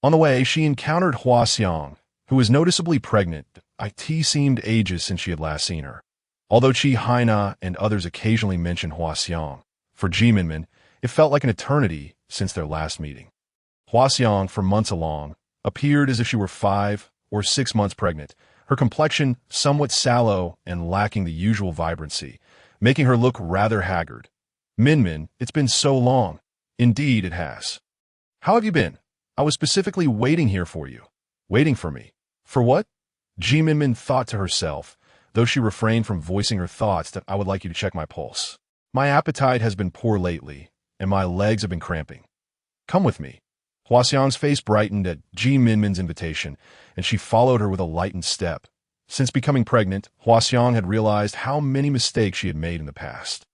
[SPEAKER 1] On the way, she encountered Huaxiang, who was noticeably pregnant. It seemed ages since she had last seen her. Although Haina and others occasionally mentioned Huaxiang, for Minmin, it felt like an eternity since their last meeting. Huaxiang, for months along, appeared as if she were 5 or 6 months pregnant, her complexion somewhat sallow and lacking the usual vibrancy, making her look rather haggard. Minmin, it's been so long. Indeed, it has. How have you been? I was specifically waiting here for you. Waiting for me. For what? Minmin thought to herself, though she refrained from voicing her thoughts that I would like you to check my pulse. My appetite has been poor lately, and my legs have been cramping. Come with me. Huaxiang's face brightened at Minmin's invitation, and she followed her with a lightened step. Since becoming pregnant, Huaxiang had realized how many mistakes she had made in the past.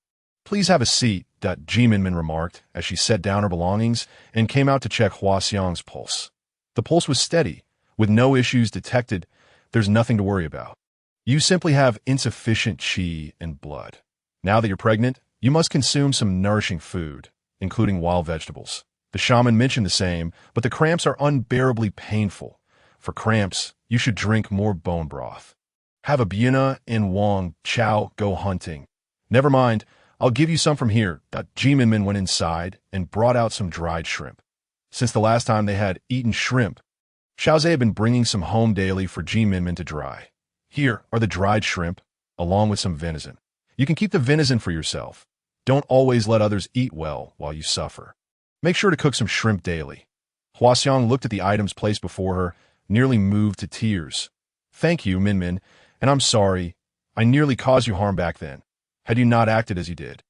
[SPEAKER 1] Please have a seat, Minmin remarked as she set down her belongings and came out to check Huaxiang's pulse. The pulse was steady, with no issues detected. There's nothing to worry about. You simply have insufficient qi and blood. Now that you're pregnant, you must consume some nourishing food, including wild vegetables. The shaman mentioned the same, but the cramps are unbearably painful. For cramps, you should drink more bone broth. Have a Biena and Wang Chao go hunting. Never mind, I'll give you some from here. Minmin went inside and brought out some dried shrimp. Since the last time they had eaten shrimp, Xiao Ze had been bringing some home daily for Minmin to dry. Here are the dried shrimp, along with some venison. You can keep the venison for yourself. Don't always let others eat well while you suffer. Make sure to cook some shrimp daily. Huaxiang looked at the items placed before her, nearly moved to tears. Thank you, Minmin, and I'm sorry. I nearly caused you harm back then. Had you not acted as you did,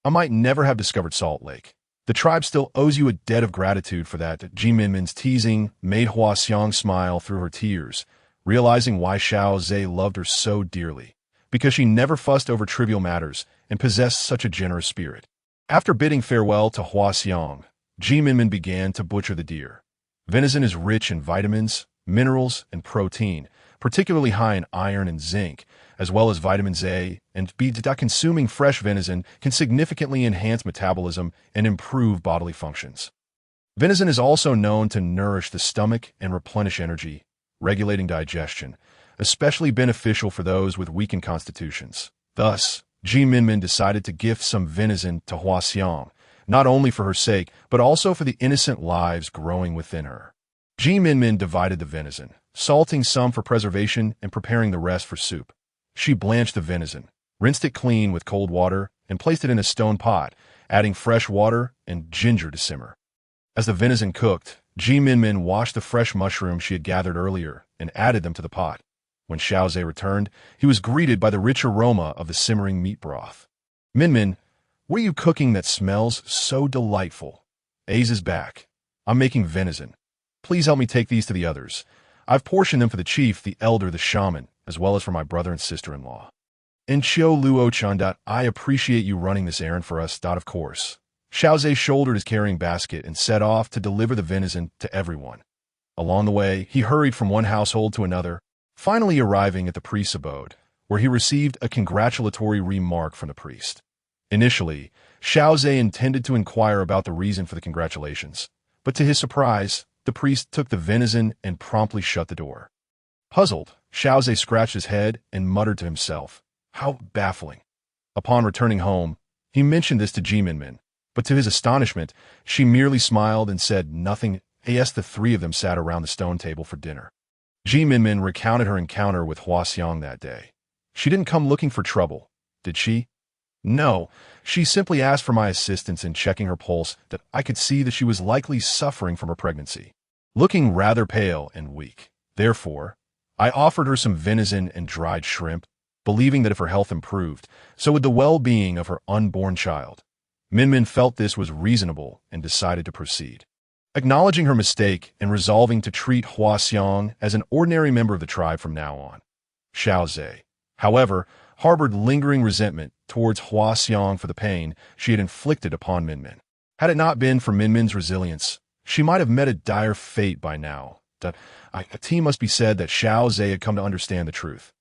[SPEAKER 1] I might never have discovered Salt Lake. The tribe still owes you a debt of gratitude for that. Minmin's teasing made Huaxiang smile through her tears, realizing why Xiao Ze loved her so dearly, because she never fussed over trivial matters and possessed such a generous spirit. After bidding farewell to Huaxiang, Minmin began to butcher the deer. Venison is rich in vitamins, minerals, and protein, particularly high in iron and zinc, as well as vitamins A and B. Consuming fresh venison can significantly enhance metabolism and improve bodily functions. Venison is also known to nourish the stomach and replenish energy, regulating digestion, especially beneficial for those with weakened constitutions. Thus, Minmin decided to gift some venison to Huaxiang, not only for her sake, but also for the innocent lives growing within her. Minmin divided the venison, salting some for preservation and preparing the rest for soup. She blanched the venison, rinsed it clean with cold water, and placed it in a stone pot, adding fresh water and ginger to simmer. As the venison cooked, Minmin washed the fresh mushrooms she had gathered earlier and added them to the pot. When Xiao Ze returned, he was greeted by the rich aroma of the simmering meat broth. Minmin, what are you cooking that smells so delightful? Aze is back. I'm making venison. Please help me take these to the others. I've portioned them for the chief, the elder, the shaman, as well as for my brother and sister-in-law. And Chiu Luo-chan, I appreciate you running this errand for us, of course. Xiao Ze shouldered his carrying basket and set off to deliver the venison to everyone. Along the way, he hurried from one household to another, finally arriving at the priest's abode, where he received a congratulatory remark from the priest. Initially, Xiao Ze intended to inquire about the reason for the congratulations, but to his surprise, the priest took the venison and promptly shut the door. Puzzled, Xiao Ze scratched his head and muttered to himself, "How baffling." Upon returning home, he mentioned this to Minmin, but to his astonishment, she merely smiled and said nothing. As the three of them sat around the stone table for dinner. Minmin recounted her encounter with Huaxiang that day. She didn't come looking for trouble, did she? No, she simply asked for my assistance in checking her pulse, that I could see that she was likely suffering from her pregnancy, looking rather pale and weak. Therefore, I offered her some venison and dried shrimp, believing that if her health improved, so would the well-being of her unborn child. Minmin felt this was reasonable and decided to proceed. Acknowledging her mistake and resolving to treat Huaxiang as an ordinary member of the tribe from now on. Xiao Ze, however, harbored lingering resentment towards Huaxiang for the pain she had inflicted upon Minmin. Had it not been for Minmin's resilience, she might have met a dire fate by now. It must be said that Xiao Ze had come to understand the truth.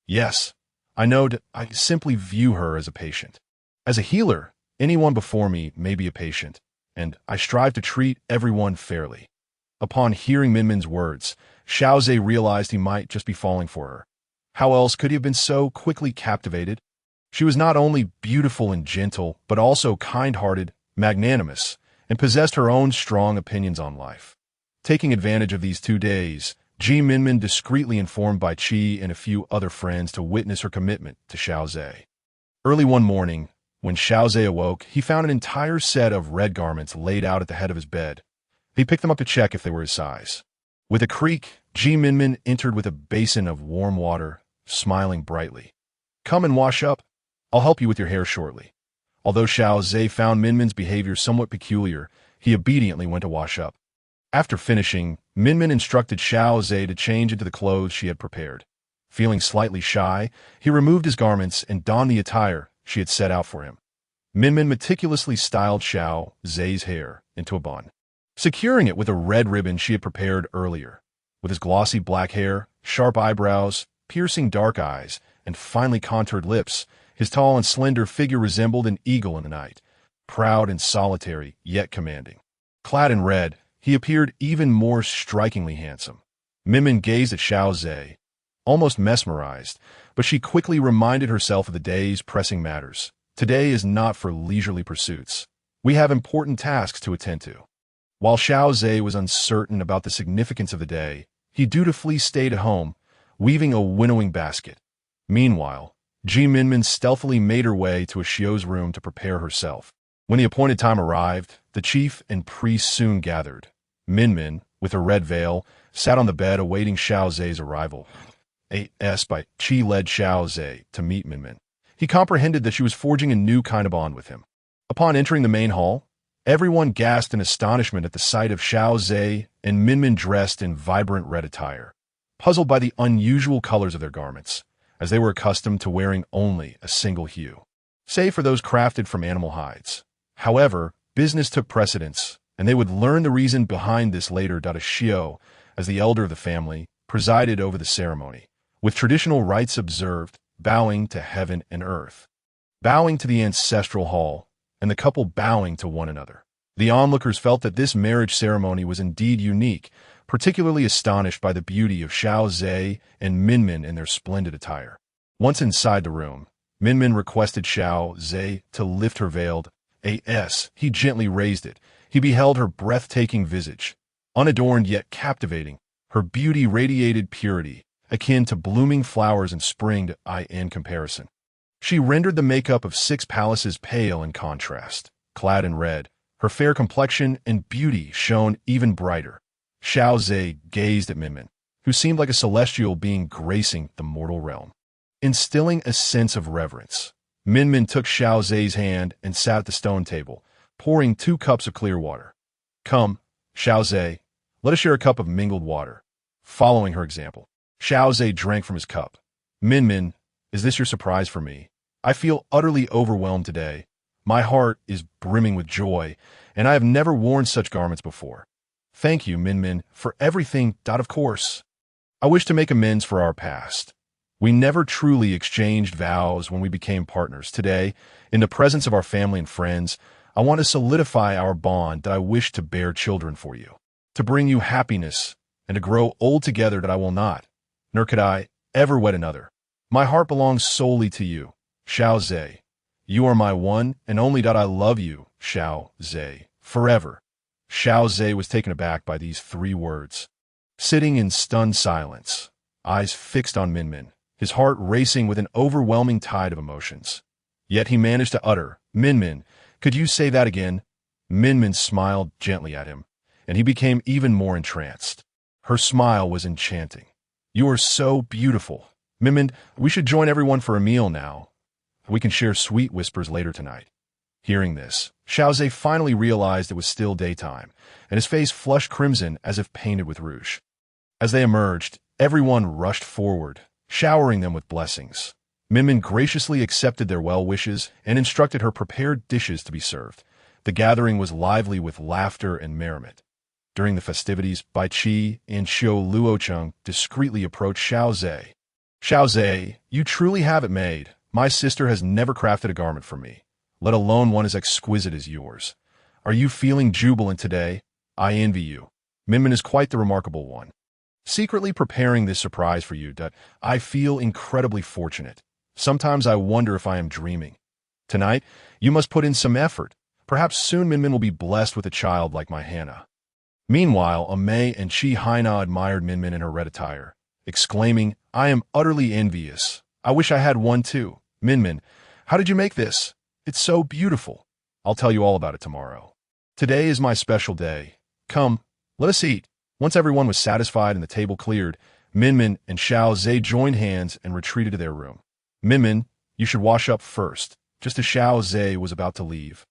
[SPEAKER 1] Yes, I know that I simply view her as a patient. As a healer, anyone before me may be a patient, and I strive to treat everyone fairly. Upon hearing Minmin's words, Xiao Ze realized he might just be falling for her. How else could he have been so quickly captivated? She was not only beautiful and gentle, but also kind-hearted, magnanimous, and possessed her own strong opinions on life. Taking advantage of these 2 days, Minmin discreetly informed Bai Qi and a few other friends to witness her commitment to Xiao Ze. Early one morning, when Xiao Ze awoke, he found an entire set of red garments laid out at the head of his bed. He picked them up to check if they were his size. With a creak, Minmin entered with a basin of warm water, smiling brightly. "Come and wash up. I'll help you with your hair shortly." Although Xiao Ze found Minmin's behavior somewhat peculiar, he obediently went to wash up. After finishing, Minmin instructed Xiao Ze to change into the clothes she had prepared. Feeling slightly shy, he removed his garments and donned the attire she had set out for him. Minmin meticulously styled Xiao Ze's hair into a bun, securing it with a red ribbon she had prepared earlier. With his glossy black hair, sharp eyebrows, piercing dark eyes, and finely contoured lips, his tall and slender figure resembled an eagle in the night, proud and solitary, yet commanding. Clad in red, he appeared even more strikingly handsome. Minmin gazed at Xiao Ze, almost mesmerized, but she quickly reminded herself of the day's pressing matters. Today is not for leisurely pursuits. We have important tasks to attend to. While Xiao Ze was uncertain about the significance of the day, he dutifully stayed at home, weaving a winnowing basket. Meanwhile, Minmin stealthily made her way to a Xiao's room to prepare herself. When the appointed time arrived, the chief and priest soon gathered. Minmin, with her red veil, sat on the bed awaiting Xiao Ze's arrival. Bai Qi led Xiao Ze to meet Minmin. He comprehended that she was forging a new kind of bond with him. Upon entering the main hall, everyone gasped in astonishment at the sight of Xiao Ze and Minmin dressed in vibrant red attire, puzzled by the unusual colors of their garments, as they were accustomed to wearing only a single hue, save for those crafted from animal hides. However, business took precedence, and they would learn the reason behind this later. Xiao, as the elder of the family, presided over the ceremony, with traditional rites observed, bowing to heaven and earth, bowing to the ancestral hall, and the couple bowing to one another. The onlookers felt that this marriage ceremony was indeed unique, particularly astonished by the beauty of Xiao Ze and Minmin in their splendid attire. Once inside the room, Minmin requested Xiao Ze to lift her veiled as. He gently raised it. He beheld her breathtaking visage, unadorned yet captivating. Her beauty radiated purity, akin to blooming flowers in spring in comparison. She rendered the makeup of 6 palaces pale in contrast. Clad in red, her fair complexion and beauty shone even brighter. Xiao Ze gazed at Minmin, who seemed like a celestial being gracing the mortal realm. Instilling a sense of reverence, Minmin took Xiao Ze's hand and sat at the stone table, pouring 2 cups of clear water. "Come, Xiao Ze, let us share a cup of mingled water." Following her example, Xiao Ze drank from his cup. "Minmin, is this your surprise for me? I feel utterly overwhelmed today. My heart is brimming with joy, and I have never worn such garments before. Thank you, Minmin, for everything. Of course, I wish to make amends for our past. We never truly exchanged vows when we became partners. Today, in the presence of our family and friends, I want to solidify our bond that I wish to bear children for you, to bring you happiness, and to grow old together. That I will not, nor could I, ever wed another. My heart belongs solely to you, Xiao Ze. You are my one and only. I love you, Xiao Ze, forever." Xiao Ze was taken aback by these 3 words. Sitting in stunned silence, eyes fixed on Minmin, his heart racing with an overwhelming tide of emotions. Yet he managed to utter, "Minmin, could you say that again?" Minmin smiled gently at him, and he became even more entranced. Her smile was enchanting. "You are so beautiful. Minmin, we should join everyone for a meal now. We can share sweet whispers later tonight." Hearing this, Xiao Ze finally realized it was still daytime, and his face flushed crimson as if painted with rouge. As they emerged, everyone rushed forward, showering them with blessings. Minmin graciously accepted their well wishes and instructed her prepared dishes to be served. The gathering was lively with laughter and merriment. During the festivities, Bai Qi and Xiao Luocheng discreetly approached Xiao Ze. "Xiao Ze, you truly have it made. My sister has never crafted a garment for me, let alone one as exquisite as yours. Are you feeling jubilant today? I envy you." Minmin is quite the remarkable one. Secretly preparing this surprise for you, I feel incredibly fortunate. Sometimes I wonder if I am dreaming. Tonight, you must put in some effort. Perhaps soon Minmin will be blessed with a child like my Haina. Meanwhile, Ame and Haina admired Minmin in her red attire, exclaiming, I am utterly envious. I wish I had one too. Minmin, how did you make this? It's so beautiful. I'll tell you all about it tomorrow. Today is my special day. Come, let us eat. Once everyone was satisfied and the table cleared, Minmin and Xiao Ze joined hands and retreated to their room. Minmin, you should wash up first, just as Xiao Ze was about to leave.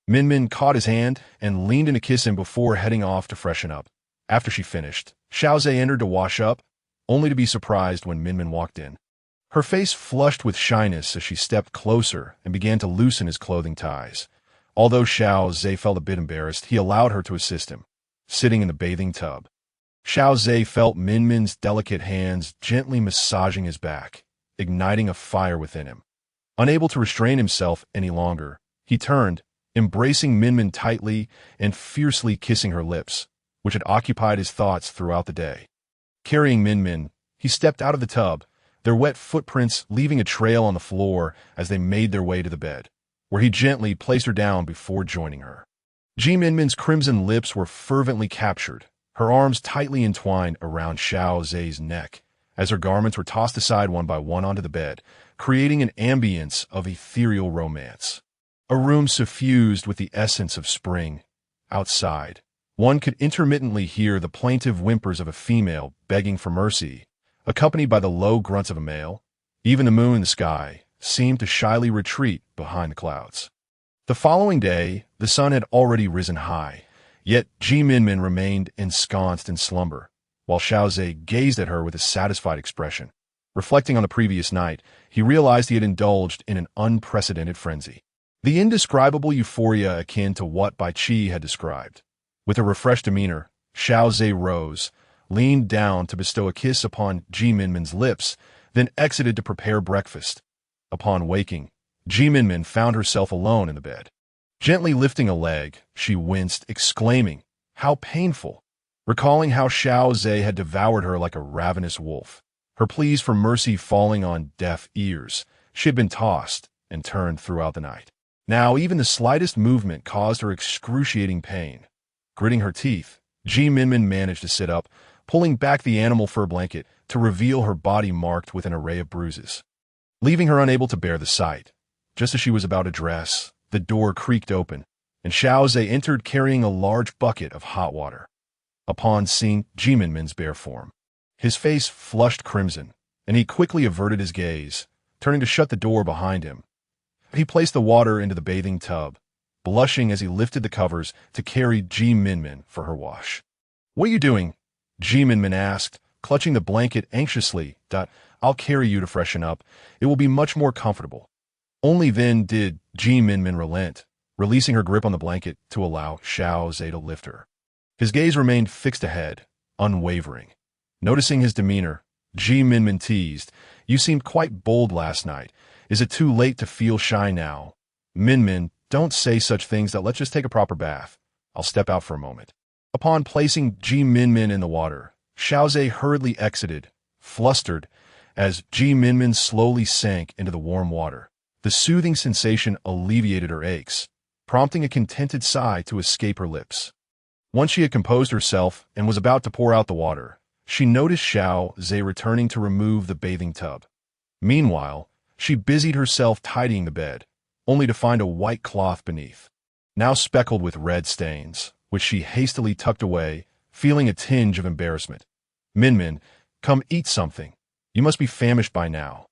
[SPEAKER 1] Minmin caught his hand and leaned in to kiss him before heading off to freshen up. After she finished, Xiao Ze entered to wash up, only to be surprised when Minmin walked in. Her face flushed with shyness as she stepped closer and began to loosen his clothing ties. Although Xiao Ze felt a bit embarrassed, he allowed her to assist him, sitting in the bathing tub. Xiao Ze felt Minmin's delicate hands gently massaging his back, igniting a fire within him. Unable to restrain himself any longer, he turned, embracing Minmin tightly and fiercely kissing her lips, which had occupied his thoughts throughout the day. Carrying Minmin, he stepped out of the tub, their wet footprints leaving a trail on the floor as they made their way to the bed, where he gently placed her down before joining her. Minmin's crimson lips were fervently captured, her arms tightly entwined around Xiao Ze's neck, as her garments were tossed aside one by one onto the bed, creating an ambience of ethereal romance. A room suffused with the essence of spring. Outside, one could intermittently hear the plaintive whimpers of a female begging for mercy, accompanied by the low grunts of a male. Even the moon in the sky seemed to shyly retreat behind the clouds. The following day, the sun had already risen high, yet Minmin remained ensconced in slumber, while Xiao Ze gazed at her with a satisfied expression. Reflecting on the previous night, he realized he had indulged in an unprecedented frenzy. The indescribable euphoria akin to what Bai Qi had described. With a refreshed demeanor, Xiao Ze rose, leaned down to bestow a kiss upon Minmin's lips, then exited to prepare breakfast. Upon waking, Minmin found herself alone in the bed. Gently lifting a leg, she winced, exclaiming, "How painful!" Recalling how Xiao Ze had devoured her like a ravenous wolf, her pleas for mercy falling on deaf ears, she had been tossed and turned throughout the night. Now even the slightest movement caused her excruciating pain. Gritting her teeth, Minmin managed to sit up, pulling back the animal fur blanket to reveal her body marked with an array of bruises. Leaving her unable to bear the sight, just as she was about to dress, the door creaked open, and Xiao Ze entered carrying a large bucket of hot water. Upon seeing Minmin's bare form, his face flushed crimson, and he quickly averted his gaze, turning to shut the door behind him. He placed the water into the bathing tub, blushing as he lifted the covers to carry Minmin for her wash. "What are you doing?" Minmin asked, clutching the blanket anxiously. "I'll carry you to freshen up. It will be much more comfortable." Only then did Minmin relent, releasing her grip on the blanket to allow Xiao Ze to lift her. His gaze remained fixed ahead, unwavering. Noticing his demeanor, Minmin teased, "You seemed quite bold last night. Is it too late to feel shy now?" "Minmin, don't say such things. Let's just take a proper bath. I'll step out for a moment." Upon placing Minmin in the water, Xiao Ze hurriedly exited, flustered, as Minmin slowly sank into the warm water. The soothing sensation alleviated her aches, prompting a contented sigh to escape her lips. Once she had composed herself and was about to pour out the water, she noticed Xiao Ze returning to remove the bathing tub. Meanwhile, she busied herself tidying the bed, only to find a white cloth beneath, now speckled with red stains, which she hastily tucked away, feeling a tinge of embarrassment. "Minmin, come eat something. You must be famished by now."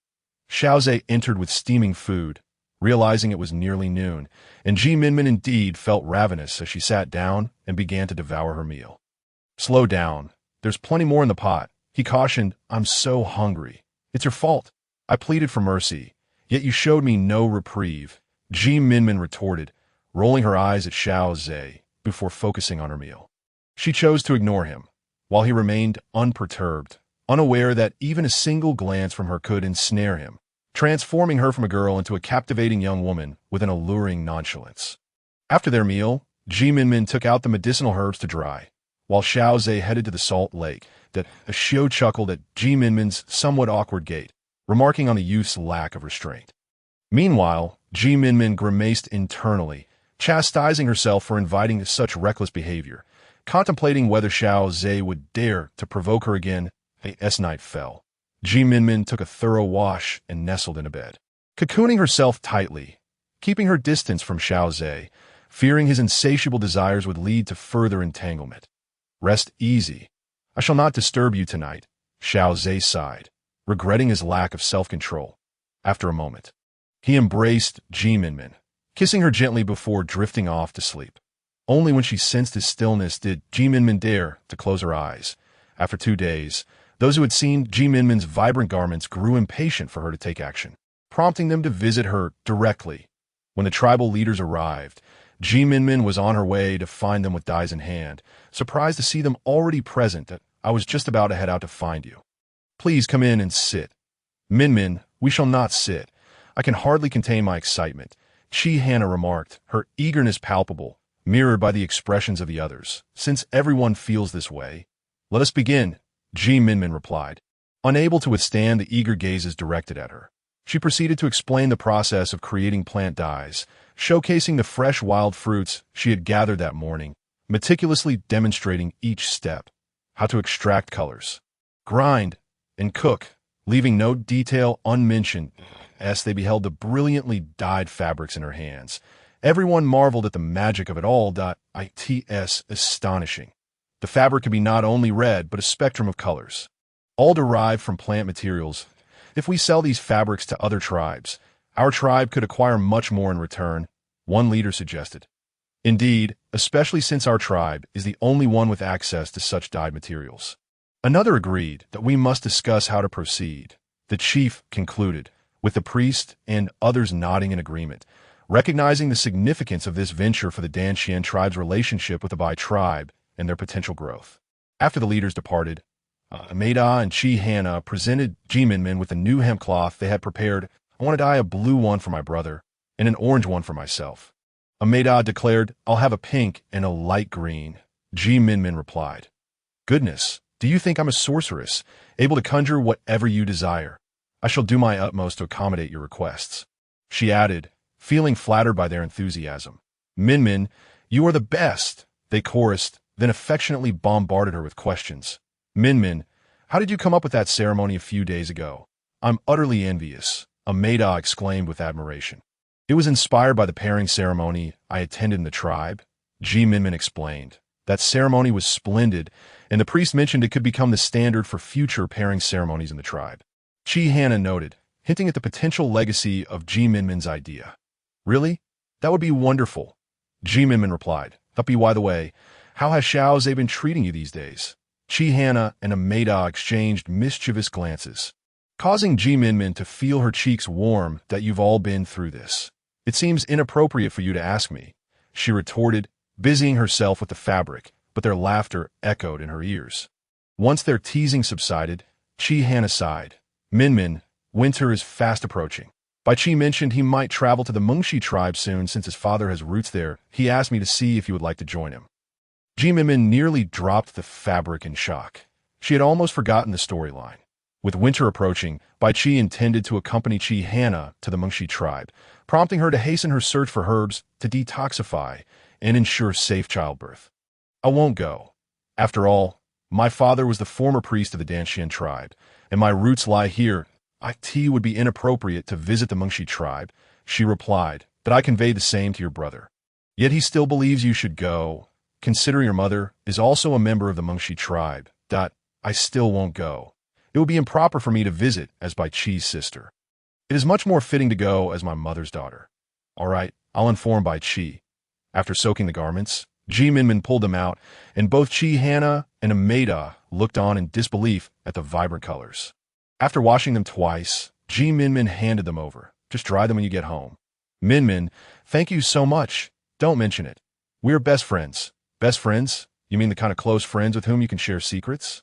[SPEAKER 1] Xiao Ze entered with steaming food, realizing it was nearly noon, and Minmin indeed felt ravenous as she sat down and began to devour her meal. "Slow down. There's plenty more in the pot," he cautioned. "I'm so hungry." "It's your fault. I pleaded for mercy, yet you showed me no reprieve," Minmin retorted, rolling her eyes at Xiao Ze before focusing on her meal. She chose to ignore him, while he remained unperturbed, unaware that even a single glance from her could ensnare him, transforming her from a girl into a captivating young woman with an alluring nonchalance. After their meal, Minmin took out the medicinal herbs to dry, while Xiao Ze headed to the salt lake. That Xiao chuckled at Minmin's somewhat awkward gait, remarking on the youth's lack of restraint. Meanwhile, Minmin grimaced internally, chastising herself for inviting such reckless behavior, contemplating whether Xiao Ze would dare to provoke her again. As night fell, Minmin took a thorough wash and nestled in a bed, cocooning herself tightly, keeping her distance from Xiao Ze, fearing his insatiable desires would lead to further entanglement. Rest easy. I shall not disturb you tonight, Xiao Ze sighed, regretting his lack of self-control. After a moment, he embraced Minmin, kissing her gently before drifting off to sleep. Only when she sensed his stillness did Minmin dare to close her eyes. After 2 days, those who had seen Minmin's vibrant garments grew impatient for her to take action, prompting them to visit her directly. When the tribal leaders arrived, Minmin was on her way to find them with dyes in hand, surprised to see them already present. I was just about to head out to find you. Please come in and sit. Minmin, we shall not sit. I can hardly contain my excitement, Haina remarked, her eagerness palpable, mirrored by the expressions of the others. Since everyone feels this way, let us begin, Minmin replied. Unable to withstand the eager gazes directed at her, she proceeded to explain the process of creating plant dyes, showcasing the fresh wild fruits she had gathered that morning, meticulously demonstrating each step. How to extract colors, grind, and cook, leaving no detail unmentioned as they beheld the brilliantly dyed fabrics in her hands. Everyone marveled at the magic of it all. It's astonishing. The fabric could be not only red, but a spectrum of colors, all derived from plant materials. If we sell these fabrics to other tribes, our tribe could acquire much more in return, one leader suggested. Indeed, especially since our tribe is the only one with access to such dyed materials. Another agreed that we must discuss how to proceed. The chief concluded, with the priest and others nodding in agreement, recognizing the significance of this venture for the Danshan tribe's relationship with the Bai tribe and their potential growth. After the leaders departed, Maida and Haina presented Minmin with a new hemp cloth they had prepared. I want to dye a blue one for my brother and an orange one for myself. Maida declared, I'll have a pink and a light green. Minmin replied, Goodness, do you think I'm a sorceress, able to conjure whatever you desire? I shall do my utmost to accommodate your requests. She added, feeling flattered by their enthusiasm. Minmin, you are the best, they chorused, then affectionately bombarded her with questions. Minmin, how did you come up with that ceremony a few days ago? I'm utterly envious, Maida exclaimed with admiration. It was inspired by the pairing ceremony I attended in the tribe, Minmin explained. That ceremony was splendid, and the priest mentioned it could become the standard for future pairing ceremonies in the tribe. Haina noted, hinting at the potential legacy of Minmin's idea. Really? That would be wonderful. Minmin replied. By the way, how has Xiao Ze been treating you these days? Haina and Maida exchanged mischievous glances, causing Minmin to feel her cheeks warm. That you've all been through this. It seems inappropriate for you to ask me, she retorted, busying herself with the fabric, but their laughter echoed in her ears. Once their teasing subsided, Haina sighed. Minmin, winter is fast approaching. Bai mentioned he might travel to the Mengshi tribe soon since his father has roots there. He asked me to see if you would like to join him. Minmin nearly dropped the fabric in shock. She had almost forgotten the storyline. With winter approaching, Bai intended to accompany Haina to the Mengshi tribe, prompting her to hasten her search for herbs to detoxify and ensure safe childbirth. I won't go. After all, my father was the former priest of the Danshan tribe, and my roots lie here. It would be inappropriate to visit the Mengshi tribe, she replied, but I conveyed the same to your brother. Yet he still believes you should go. Consider your mother is also a member of the Mengshi tribe. I still won't go. It would be improper for me to visit as Bai Chi's sister. It is much more fitting to go as my mother's daughter. All right, I'll inform Bai Chi. After soaking the garments, Minmin pulled them out, and both Haina and Maida looked on in disbelief at the vibrant colors. After washing them twice, Minmin handed them over. Just dry them when you get home. Minmin, thank you so much. Don't mention it. We're best friends. Best friends? You mean the kind of close friends with whom you can share secrets?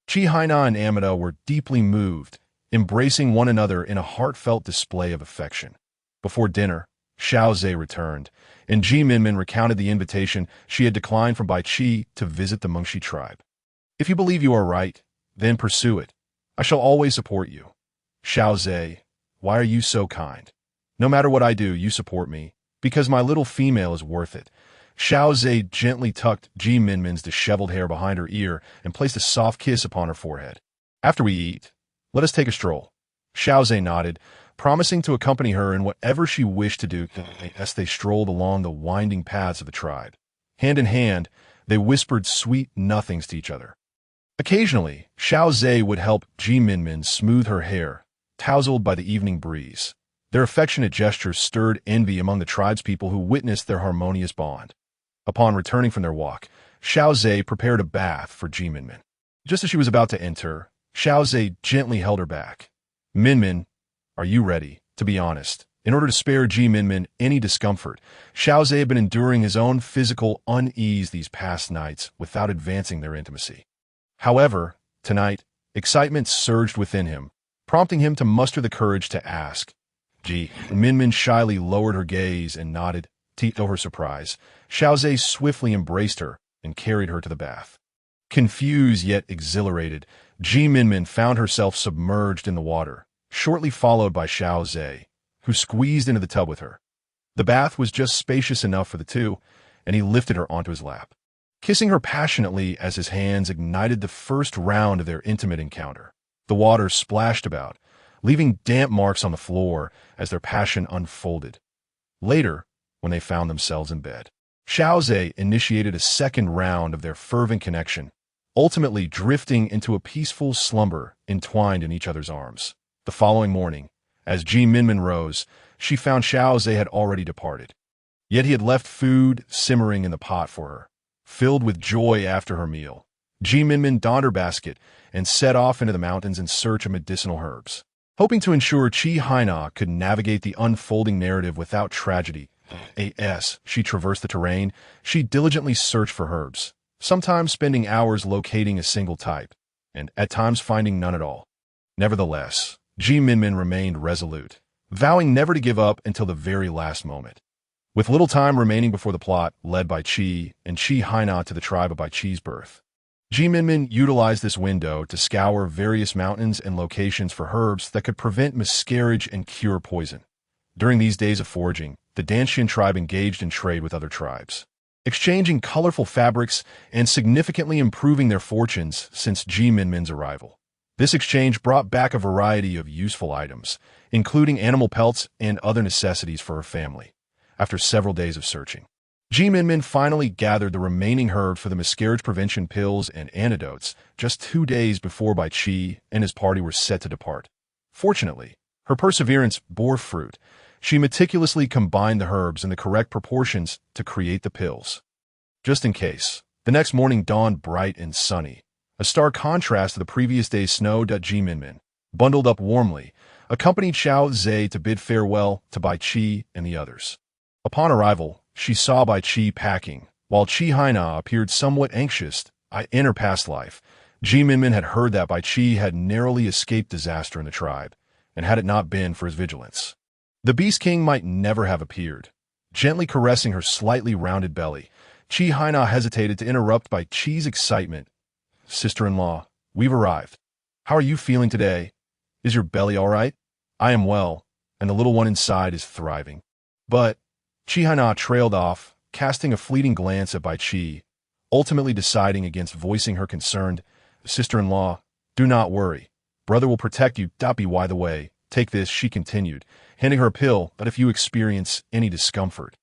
[SPEAKER 1] Haina and Amida were deeply moved, embracing one another in a heartfelt display of affection. Before dinner, Xiao Ze returned, and Minmin recounted the invitation she had declined from Bai Qi to visit the Mengshi tribe. If you believe you are right, then pursue it. I shall always support you. Xiao Ze, why are you so kind? No matter what I do, you support me, because my little female is worth it. Xiao Ze gently tucked Minmin's disheveled hair behind her ear and placed a soft kiss upon her forehead. After we eat, let us take a stroll. Xiao Ze nodded, promising to accompany her in whatever she wished to do as they strolled along the winding paths of the tribe. Hand in hand, they whispered sweet nothings to each other. Occasionally, Xiao Ze would help Minmin smooth her hair, tousled by the evening breeze. Their affectionate gestures stirred envy among the tribespeople who witnessed their harmonious bond. Upon returning from their walk, Xiao Ze prepared a bath for Minmin. Just as she was about to enter, Xiao Ze gently held her back. Minmin, are you ready? To be honest, in order to spare Minmin any discomfort, Xiao Ze had been enduring his own physical unease these past nights without advancing their intimacy. However, tonight, excitement surged within him, prompting him to muster the courage to ask. Minmin shyly lowered her gaze and nodded. To her surprise, Xiao Ze swiftly embraced her and carried her to the bath. Confused yet exhilarated, Minmin found herself submerged in the water, shortly followed by Xiao Ze, who squeezed into the tub with her. The bath was just spacious enough for the two, and he lifted her onto his lap, kissing her passionately as his hands ignited the first round of their intimate encounter. The water splashed about, leaving damp marks on the floor as their passion unfolded. Later, when they found themselves in bed, Xiao Ze initiated a second round of their fervent connection, ultimately drifting into a peaceful slumber entwined in each other's arms. The following morning, as Minmin rose, she found Xiao Ze had already departed. Yet he had left food simmering in the pot for her. Filled with joy after her meal, Minmin donned her basket and set off into the mountains in search of medicinal herbs. Hoping to ensure Haina could navigate the unfolding narrative without tragedy, as she traversed the terrain, she diligently searched for herbs, sometimes spending hours locating a single type, and at times finding none at all. Nevertheless, Minmin remained resolute, vowing never to give up until the very last moment. With little time remaining before the plot led by Qi and Haina to the tribe of Bai Qi's birth, Minmin utilized this window to scour various mountains and locations for herbs that could prevent miscarriage and cure poison. During these days of foraging, the Danshin tribe engaged in trade with other tribes, exchanging colorful fabrics and significantly improving their fortunes since Minmin's arrival. This exchange brought back a variety of useful items, including animal pelts and other necessities for her family. After several days of searching, Minmin finally gathered the remaining herbs for the miscarriage prevention pills and antidotes just 2 days before Bai Qi and his party were set to depart. Fortunately, her perseverance bore fruit. She meticulously combined the herbs in the correct proportions to create the pills. Just in case, the next morning dawned bright and sunny, a stark contrast to the previous day's snow. Minmin, bundled up warmly, accompanied Xiao Ze to bid farewell to Bai Qi and the others. Upon arrival, she saw Bai Qi packing, while Haina appeared somewhat anxious. In her past life, Minmin had heard that Bai Qi had narrowly escaped disaster in the tribe, and had it not been for his vigilance, the Beast King might never have appeared. Gently caressing her slightly rounded belly, Haina hesitated to interrupt Bai Qi's excitement. Sister-in-law, we've arrived. How are you feeling today? Is your belly all right? I am well, and the little one inside is thriving. But Haina trailed off, casting a fleeting glance at Bai Qi, ultimately deciding against voicing her concern. Sister-in-law, do not worry. Brother will protect you. By the way, take this, she continued, handing her a pill that if you experience any discomfort,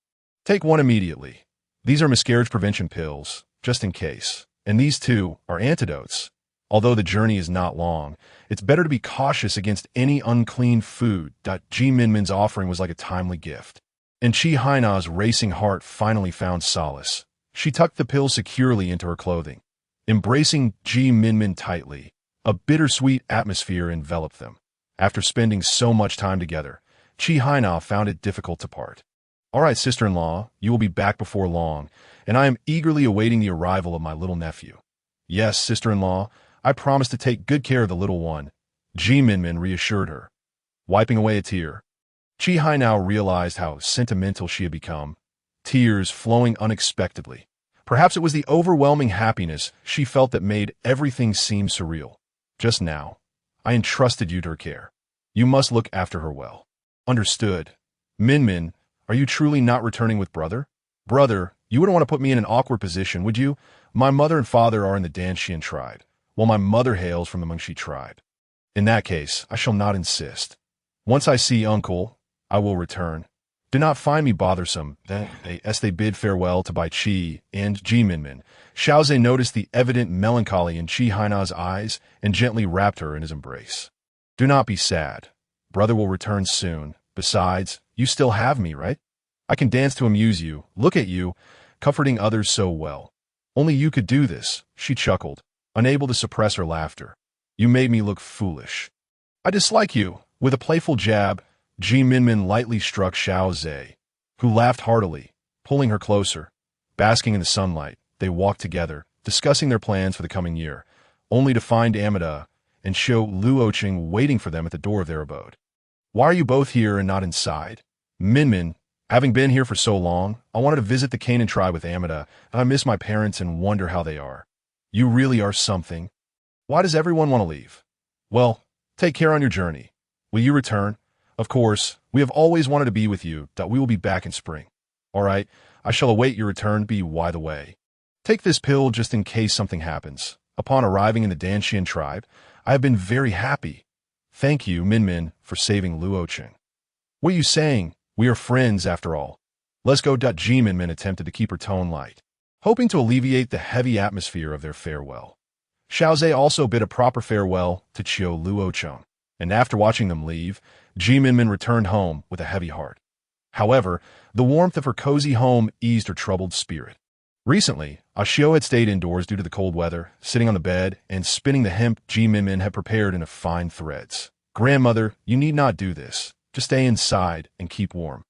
[SPEAKER 1] take one immediately. These are miscarriage prevention pills, just in case, and these too are antidotes. Although the journey is not long, it's better to be cautious against any unclean food. Minmin's offering was like a timely gift, and Haina's racing heart finally found solace. She tucked the pill securely into her clothing, embracing Minmin tightly. A bittersweet atmosphere enveloped them. After spending so much time together, Haina found it difficult to part. All right, sister-in-law, you will be back before long, and I am eagerly awaiting the arrival of my little nephew. Yes, sister-in-law, I promise to take good care of the little one, Minmin reassured her, wiping away a tear. Chi now realized how sentimental she had become, tears flowing unexpectedly. Perhaps it was the overwhelming happiness she felt that made everything seem surreal. Just now, I entrusted you to her care. You must look after her well. Understood. Minmin, are you truly not returning with brother? Brother, you wouldn't want to put me in an awkward position, would you? My mother and father are in the Danshian tribe, while my mother hails from the Mengshi tribe. In that case, I shall not insist. Once I see uncle, I will return. Do not find me bothersome. As they bid farewell to Bai Qi and Ji Minmin, Xiao Ze noticed the evident melancholy in Chi Haina's eyes and gently wrapped her in his embrace. Do not be sad. Brother will return soon. Besides, you still have me, right? I can dance to amuse you, look at you, comforting others so well. Only you could do this, she chuckled, unable to suppress her laughter. You made me look foolish. I dislike you. With a playful jab, Ji Minmin lightly struck Xiao Ze, who laughed heartily, pulling her closer. Basking in the sunlight, they walked together, discussing their plans for the coming year, only to find Amida and Xiao Luoqing waiting for them at the door of their abode. Why are you both here and not inside? Minmin, having been here for so long, I wanted to visit the Canaan tribe with Amida, and I miss my parents and wonder how they are. You really are something. Why does everyone want to leave? Well, take care on your journey. Will you return? Of course, we have always wanted to be with you. We will be back in spring. All right, I shall await your return. Be by the way. Take this pill just in case something happens. Upon arriving in the Danshian tribe, I have been very happy. Thank you, Minmin, for saving Luoqing. What are you saying? We are friends after all. Let's go. Ji Minmin attempted to keep her tone light, hoping to alleviate the heavy atmosphere of their farewell. Xiao Ze also bid a proper farewell to Xiao Luoqing, and after watching them leave, Ji Minmin returned home with a heavy heart. However, the warmth of her cozy home eased her troubled spirit. Recently, Xiao had stayed indoors due to the cold weather, sitting on the bed and spinning the hemp Ji Minmin had prepared into fine threads. Grandmother, you need not do this. Just stay inside and keep warm.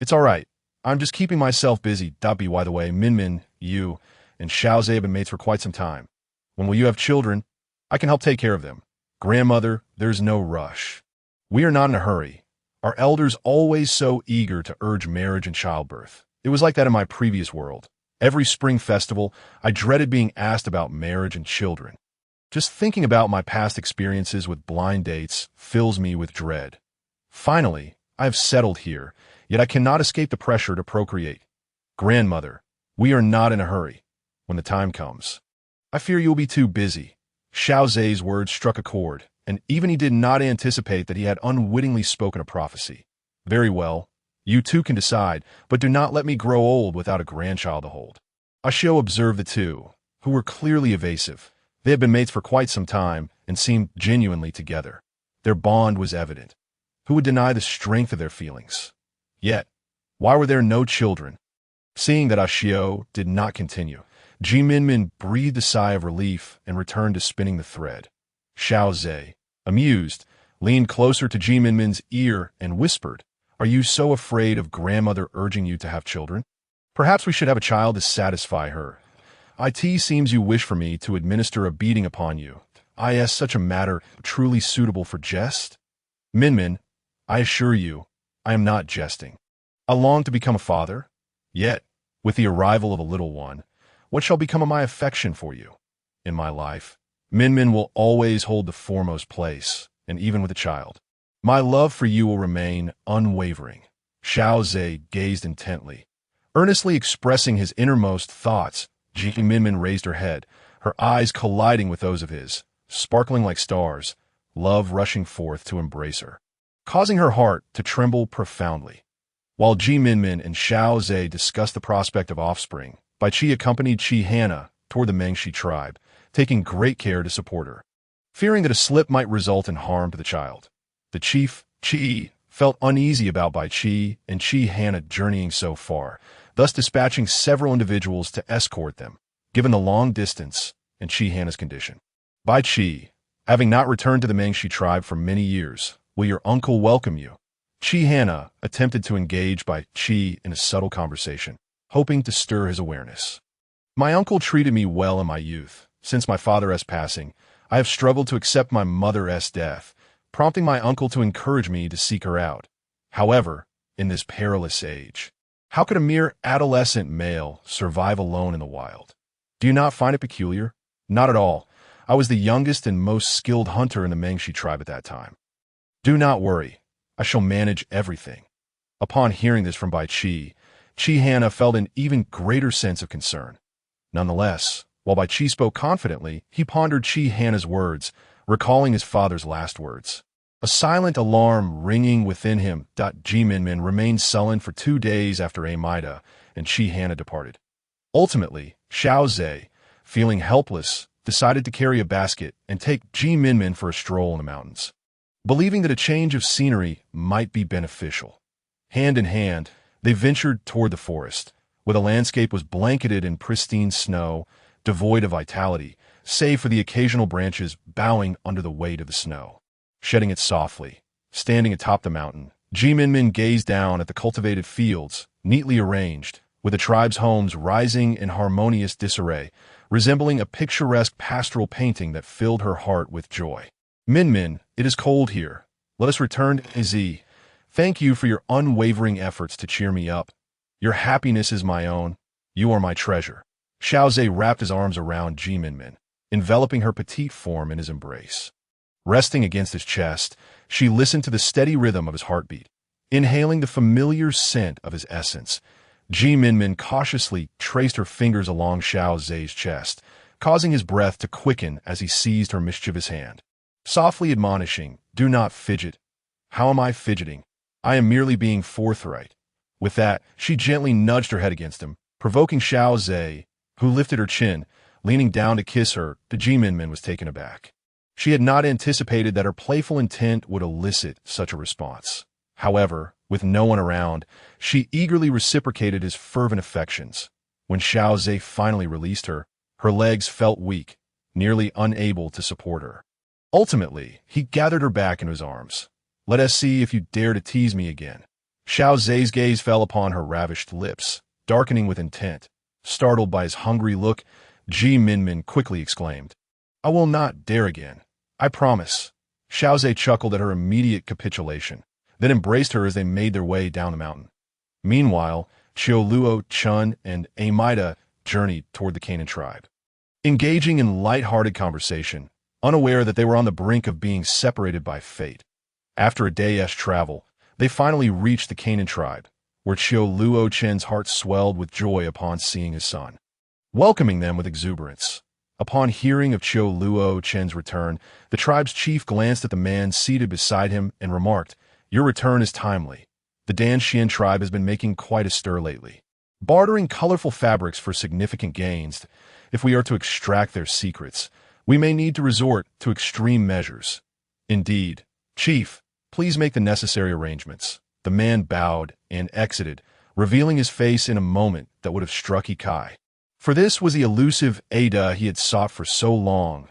[SPEAKER 1] It's all right. I'm just keeping myself busy. By the way, Minmin, you, and Xiao Ze have been mates for quite some time. When will you have children? I can help take care of them. Grandmother, there's no rush. We are not in a hurry. Our elders always so eager to urge marriage and childbirth. It was like that in my previous world. Every spring festival, I dreaded being asked about marriage and children. Just thinking about my past experiences with blind dates fills me with dread. Finally, I have settled here, yet I cannot escape the pressure to procreate. Grandmother, we are not in a hurry. When the time comes, I fear you will be too busy. Xiao Ze's words struck a chord, and even he did not anticipate that he had unwittingly spoken a prophecy. Very well, you two can decide, but do not let me grow old without a grandchild to hold. Xiao observed the two, who were clearly evasive. They had been mates for quite some time and seemed genuinely together. Their bond was evident. Who would deny the strength of their feelings? Yet, why were there no children? Seeing that Xiao did not continue, Ji Minmin breathed a sigh of relief and returned to spinning the thread. Xiao Ze, amused, leaned closer to Ji Minmin's ear and whispered, "Are you so afraid of grandmother urging you to have children? Perhaps we should have a child to satisfy her. It seems you wish for me to administer a beating upon you. Is such a matter truly suitable for jest? Minmin, I assure you, I am not jesting. I long to become a father. Yet, with the arrival of a little one, what shall become of my affection for you? In my life, Minmin will always hold the foremost place, and even with a child, my love for you will remain unwavering." Xiao Ze gazed intently, earnestly expressing his innermost thoughts. Ji Minmin raised her head, her eyes colliding with those of his, sparkling like stars, love rushing forth to embrace her, causing her heart to tremble profoundly. While Ji Minmin and Xiao Ze discussed the prospect of offspring, Bai Qi accompanied Chi Haina toward the Mengshi tribe, taking great care to support her, fearing that a slip might result in harm to the child. The chief, Qi, felt uneasy about Bai Qi and Chi Haina journeying so far, thus dispatching several individuals to escort them, given the long distance and Chi Haina's condition. Bai Qi, having not returned to the Mengshi tribe for many years, will your uncle welcome you? Chi Haina attempted to engage Bai Qi in a subtle conversation, hoping to stir his awareness. My uncle treated me well in my youth. Since my father's passing, I have struggled to accept my mother's death, prompting my uncle to encourage me to seek her out. However, in this perilous age, how could a mere adolescent male survive alone in the wild? Do you not find it peculiar? Not at all. I was the youngest and most skilled hunter in the Mengshi tribe at that time. Do not worry. I shall manage everything. Upon hearing this from Bai Chi, Haina felt an even greater sense of concern. Nonetheless, while Bai Chi spoke confidently, he pondered Haina's words, recalling his father's last words. A silent alarm ringing within him. Minmin remained sullen for 2 days after Amida and Haina departed. Ultimately, Xiao Ze, feeling helpless, decided to carry a basket and take Minmin for a stroll in the mountains, believing that a change of scenery might be beneficial. Hand in hand, they ventured toward the forest, where the landscape was blanketed in pristine snow, devoid of vitality, save for the occasional branches bowing under the weight of the snow. Shedding it softly, standing atop the mountain, Minmin gazed down at the cultivated fields, neatly arranged, with the tribe's homes rising in harmonious disarray, resembling a picturesque pastoral painting that filled her heart with joy. Minmin, it is cold here. Let us return to Z. Thank you for your unwavering efforts to cheer me up. Your happiness is my own. You are my treasure. Xiao Ze wrapped his arms around Minmin, enveloping her petite form in his embrace. Resting against his chest, she listened to the steady rhythm of his heartbeat. Inhaling the familiar scent of his essence, Minmin cautiously traced her fingers along Xiao Ze's chest, causing his breath to quicken as he seized her mischievous hand. Softly admonishing, "Do not fidget." "How am I fidgeting? I am merely being forthright." With that, she gently nudged her head against him, provoking Xiao Ze, who lifted her chin, leaning down to kiss her. Minmin was taken aback. She had not anticipated that her playful intent would elicit such a response. However, with no one around, she eagerly reciprocated his fervent affections. When Xiao Ze finally released her, her legs felt weak, nearly unable to support her. Ultimately, he gathered her back into his arms. "Let us see if you dare to tease me again." Xiao Ze's gaze fell upon her ravished lips, darkening with intent. Startled by his hungry look, Minmin quickly exclaimed, "I will not dare again. I promise." Xiao Ze chuckled at her immediate capitulation, then embraced her as they made their way down the mountain. Meanwhile, Luo, Chun, and Amida journeyed toward the Canaan tribe, engaging in light-hearted conversation, unaware that they were on the brink of being separated by fate. After a day's travel, they finally reached the Canaan tribe, where Luo Chen's heart swelled with joy upon seeing his son, welcoming them with exuberance. Upon hearing of Luo Chen's return, the tribe's chief glanced at the man seated beside him and remarked, "Your return is timely. The Dan Xian tribe has been making quite a stir lately, bartering colorful fabrics for significant gains. If we are to extract their secrets, we may need to resort to extreme measures." "Indeed. Chief, please make the necessary arrangements." The man bowed and exited, revealing his face in a moment that would have struck Ikai. For this was the elusive Ada he had sought for so long,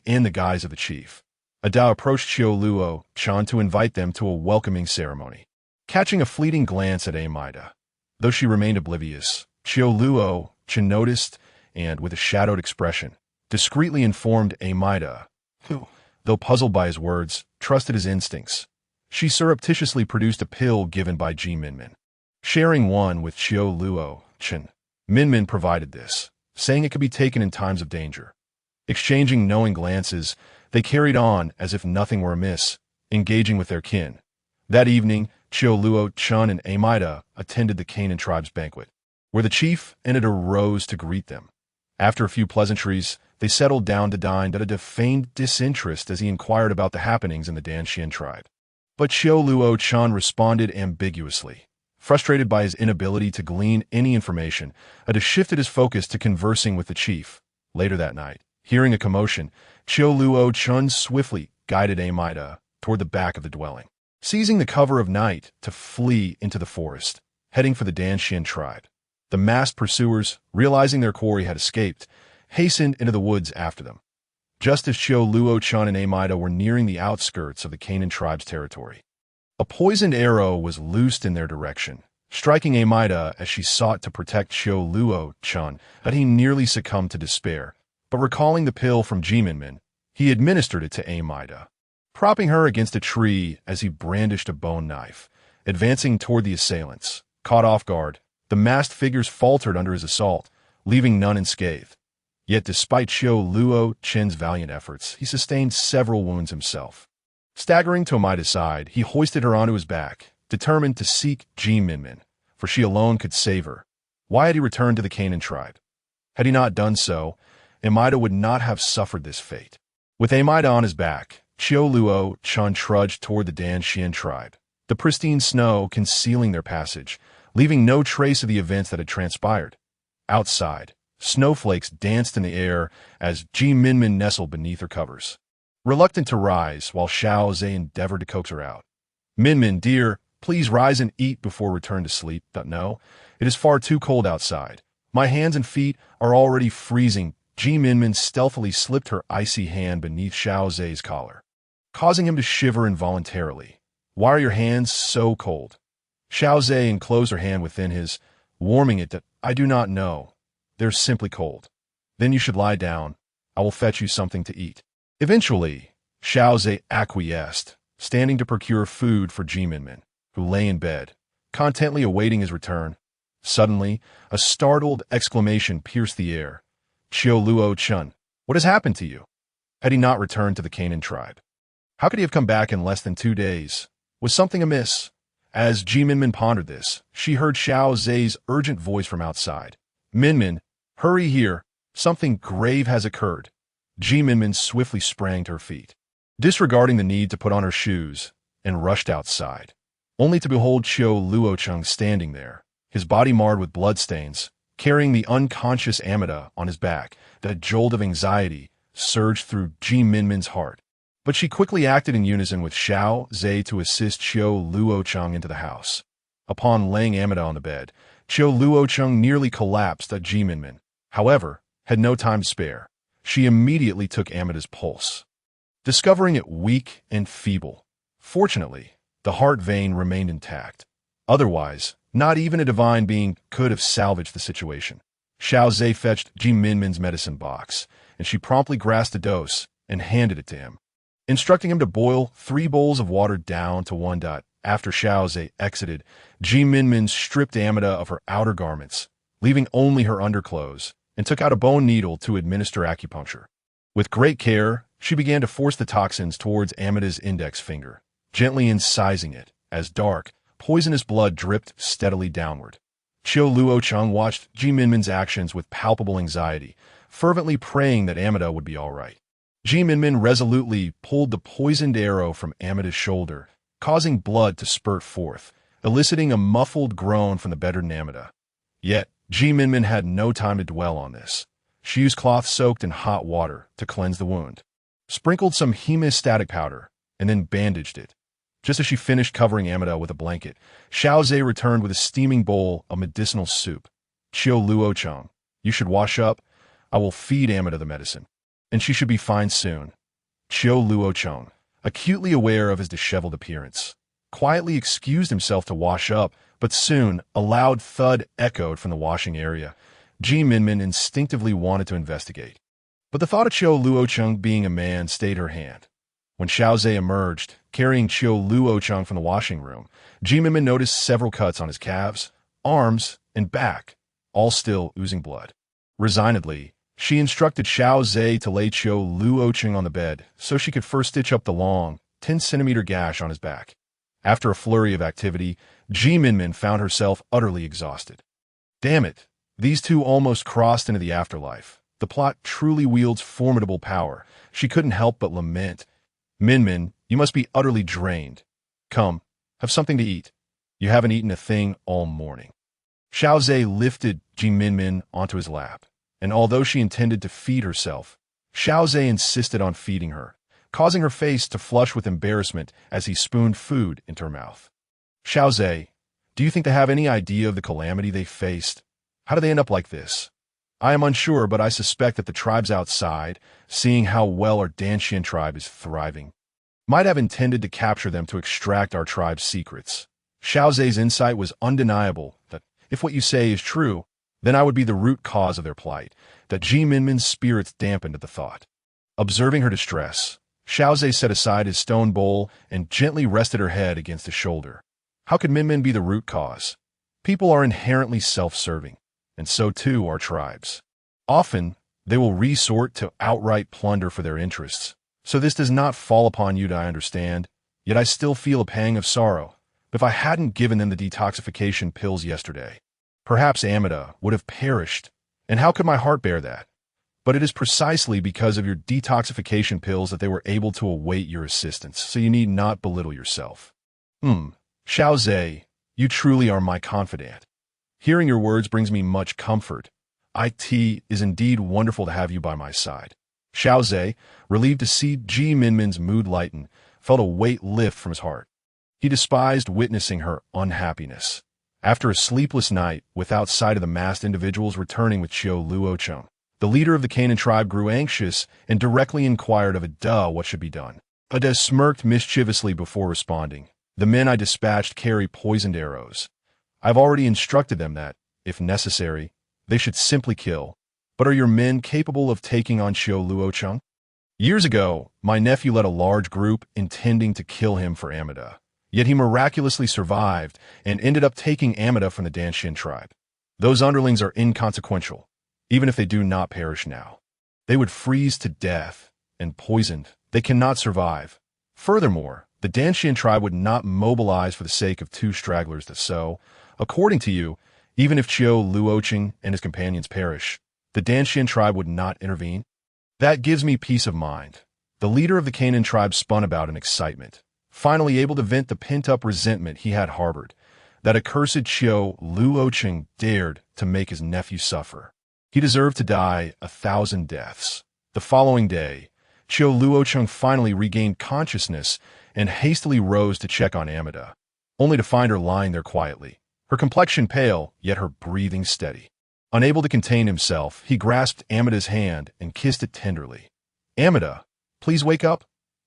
[SPEAKER 1] in the guise of the chief. Ada approached Luo Chan to invite them to a welcoming ceremony. Catching a fleeting glance at Amida, though she remained oblivious, Luo Chan noticed and, with a shadowed expression, discreetly informed Amida, who, though puzzled by his words, trusted his instincts. She surreptitiously produced a pill given by Minmin. Sharing one with Luo Chan, Minmin provided this, saying it could be taken in times of danger. Exchanging knowing glances, they carried on as if nothing were amiss, engaging with their kin. That evening, Luo Chan and Amida attended the Canaan tribe's banquet, where the chief and Ada rose to greet them. After a few pleasantries, they settled down to dine at a feigned disinterest as he inquired about the happenings in the Dan Xian tribe. But Luo Chan responded ambiguously. Frustrated by his inability to glean any information, Ada shifted his focus to conversing with the chief. Later that night, hearing a commotion, Luo Chan swiftly guided Amida toward the back of the dwelling, seizing the cover of night to flee into the forest, heading for the Dan Xian tribe. The masked pursuers, realizing their quarry had escaped, hastened into the woods after them. Just as Luo Chan and Amida were nearing the outskirts of the Canaan tribe's territory, a poisoned arrow was loosed in their direction, striking Amida as she sought to protect Luo Chan, but he nearly succumbed to despair. But recalling the pill from Minmin, he administered it to Amida, propping her against a tree as he brandished a bone knife. advancing toward the assailants. Caught off guard, the masked figures faltered under his assault, leaving none unscathed. Yet despite Xiao Luo Qin's valiant efforts, he sustained several wounds himself. Staggering to Amida's side, he hoisted her onto his back, determined to seek Minmin, for she alone could save her. Why had he returned to the Canaan tribe? Had he not done so, Amida would not have suffered this fate. With Amida on his back, Xiao Luo Qin trudged toward the Dan Xian tribe, the pristine snow concealing their passage, leaving no trace of the events that had transpired. Outside, snowflakes danced in the air as Minmin nestled beneath her covers, reluctant to rise while Xiao Ze endeavored to coax her out. Minmin, dear, please rise and eat before return to sleep. No, it is far too cold outside. My hands and feet are already freezing. Minmin stealthily slipped her icy hand beneath Xiao Ze's collar, causing him to shiver involuntarily. Why are your hands so cold? Xiao Ze enclosed her hand within his, warming it. I do not know. They're simply cold. Then you should lie down. I will fetch you something to eat. Eventually, Xiao Ze acquiesced, standing to procure food for Minmin, who lay in bed, contently awaiting his return. Suddenly, a startled exclamation pierced the air. Xiao Luo Qin, what has happened to you? Had he not returned to the Canaan tribe? How could he have come back in less than 2 days? Was something amiss? As Minmin pondered this, she heard Xiao Ze's urgent voice from outside. Minmin, hurry here. Something grave has occurred. Minmin swiftly sprang to her feet, disregarding the need to put on her shoes, and rushed outside, only to behold Xiao Luo Qin standing there, his body marred with bloodstains, carrying the unconscious Amida on his back. That jolt of anxiety surged through Minmin's heart. But she quickly acted in unison with Xiao Ze to assist Xiao Luo Qin into the house. Upon laying Amida on the bed, Xiao Luo Qin nearly collapsed at Minmin, however, had no time to spare. She immediately took Amida's pulse, discovering it weak and feeble. Fortunately, the heart vein remained intact. Otherwise, not even a divine being could have salvaged the situation. Xiao Ze fetched Minmin's medicine box, and she promptly grasped a dose and handed it to him, instructing him to boil 3 bowls of water down to 1. After Xiao Ze exited, Minmin stripped Amida of her outer garments, leaving only her underclothes, and took out a bone needle to administer acupuncture. With great care, she began to force the toxins towards Amida's index finger, gently incising it, as dark, poisonous blood dripped steadily downward. Xiao Luo Qin watched Minmin's actions with palpable anxiety, fervently praying that Amida would be all right. Minmin resolutely pulled the poisoned arrow from Amida's shoulder, causing blood to spurt forth, eliciting a muffled groan from the bedridden Amida. Yet, Minmin had no time to dwell on this. She used cloth soaked in hot water to cleanse the wound, sprinkled some hemostatic powder, and then bandaged it. Just as she finished covering Amida with a blanket, Xiao Ze returned with a steaming bowl of medicinal soup. Xiao Luo Qin, you should wash up. I will feed Amida the medicine, and she should be fine soon. Xiao Luo Qin, acutely aware of his disheveled appearance, quietly excused himself to wash up, but soon a loud thud echoed from the washing area. Minmin instinctively wanted to investigate, but the thought of Xiao Luo Qin being a man stayed her hand. When Xiao Ze emerged, carrying Xiao Luo Qin from the washing room, Minmin noticed several cuts on his calves, arms, and back, all still oozing blood. Resignedly, she instructed Xiao Ze to lay Xiao Luo Qin on the bed so she could first stitch up the long, 10-centimeter gash on his back. After a flurry of activity, Minmin found herself utterly exhausted. Damn it, these two almost crossed into the afterlife. The plot truly wields formidable power. She couldn't help but lament. Minmin, you must be utterly drained. Come, have something to eat. You haven't eaten a thing all morning. Xiao Ze lifted Minmin onto his lap, and although she intended to feed herself, Xiao Ze insisted on feeding her, causing her face to flush with embarrassment as he spooned food into her mouth. Xiao Ze, do you think they have any idea of the calamity they faced? How did they end up like this? I am unsure, but I suspect that the tribes outside, seeing how well our Danshan tribe is thriving, might have intended to capture them to extract our tribe's secrets. Xiao Ze's insight was undeniable that if what you say is true, then I would be the root cause of their plight, that Minmin's spirits dampened at the thought. Observing her distress, Xiao Ze set aside his stone bowl and gently rested her head against his shoulder. How could Minmin be the root cause? People are inherently self-serving, and so too are tribes. Often, they will resort to outright plunder for their interests. So this does not fall upon you, I understand, yet I still feel a pang of sorrow. If I hadn't given them the detoxification pills yesterday, perhaps Amida would have perished, and how could my heart bear that? But it is precisely because of your detoxification pills that they were able to await your assistance, so you need not belittle yourself. Xiao Ze, you truly are my confidant. Hearing your words brings me much comfort. It is indeed wonderful to have you by my side. Xiao Ze, relieved to see Minmin's mood lighten, felt a weight lift from his heart. He despised witnessing her unhappiness. After a sleepless night, without sight of the masked individuals returning with Xiao Luocheng, the leader of the Canaan tribe grew anxious and directly inquired of Ada what should be done. Ada smirked mischievously before responding. The men I dispatched carry poisoned arrows. I've already instructed them that, if necessary, they should simply kill. But are your men capable of taking on Xiao Luocheng? Years ago, my nephew led a large group intending to kill him for Amida. Yet he miraculously survived and ended up taking Amida from the Danshin tribe. Those underlings are inconsequential, even if they do not perish now. They would freeze to death, and poisoned, they cannot survive. Furthermore, the Danshin tribe would not mobilize for the sake of two stragglers so, according to you, even if Xiao Luocheng and his companions perish, the Danshin tribe would not intervene? That gives me peace of mind. The leader of the Canaan tribe spun about in excitement, finally able to vent the pent-up resentment he had harbored. That accursed Xiao Luocheng dared to make his nephew suffer. He deserved to die 1,000 deaths. The following day, Xiao Luocheng finally regained consciousness and hastily rose to check on Amida, only to find her lying there quietly, her complexion pale, yet her breathing steady. Unable to contain himself, he grasped Amida's hand and kissed it tenderly. Amida, please wake up.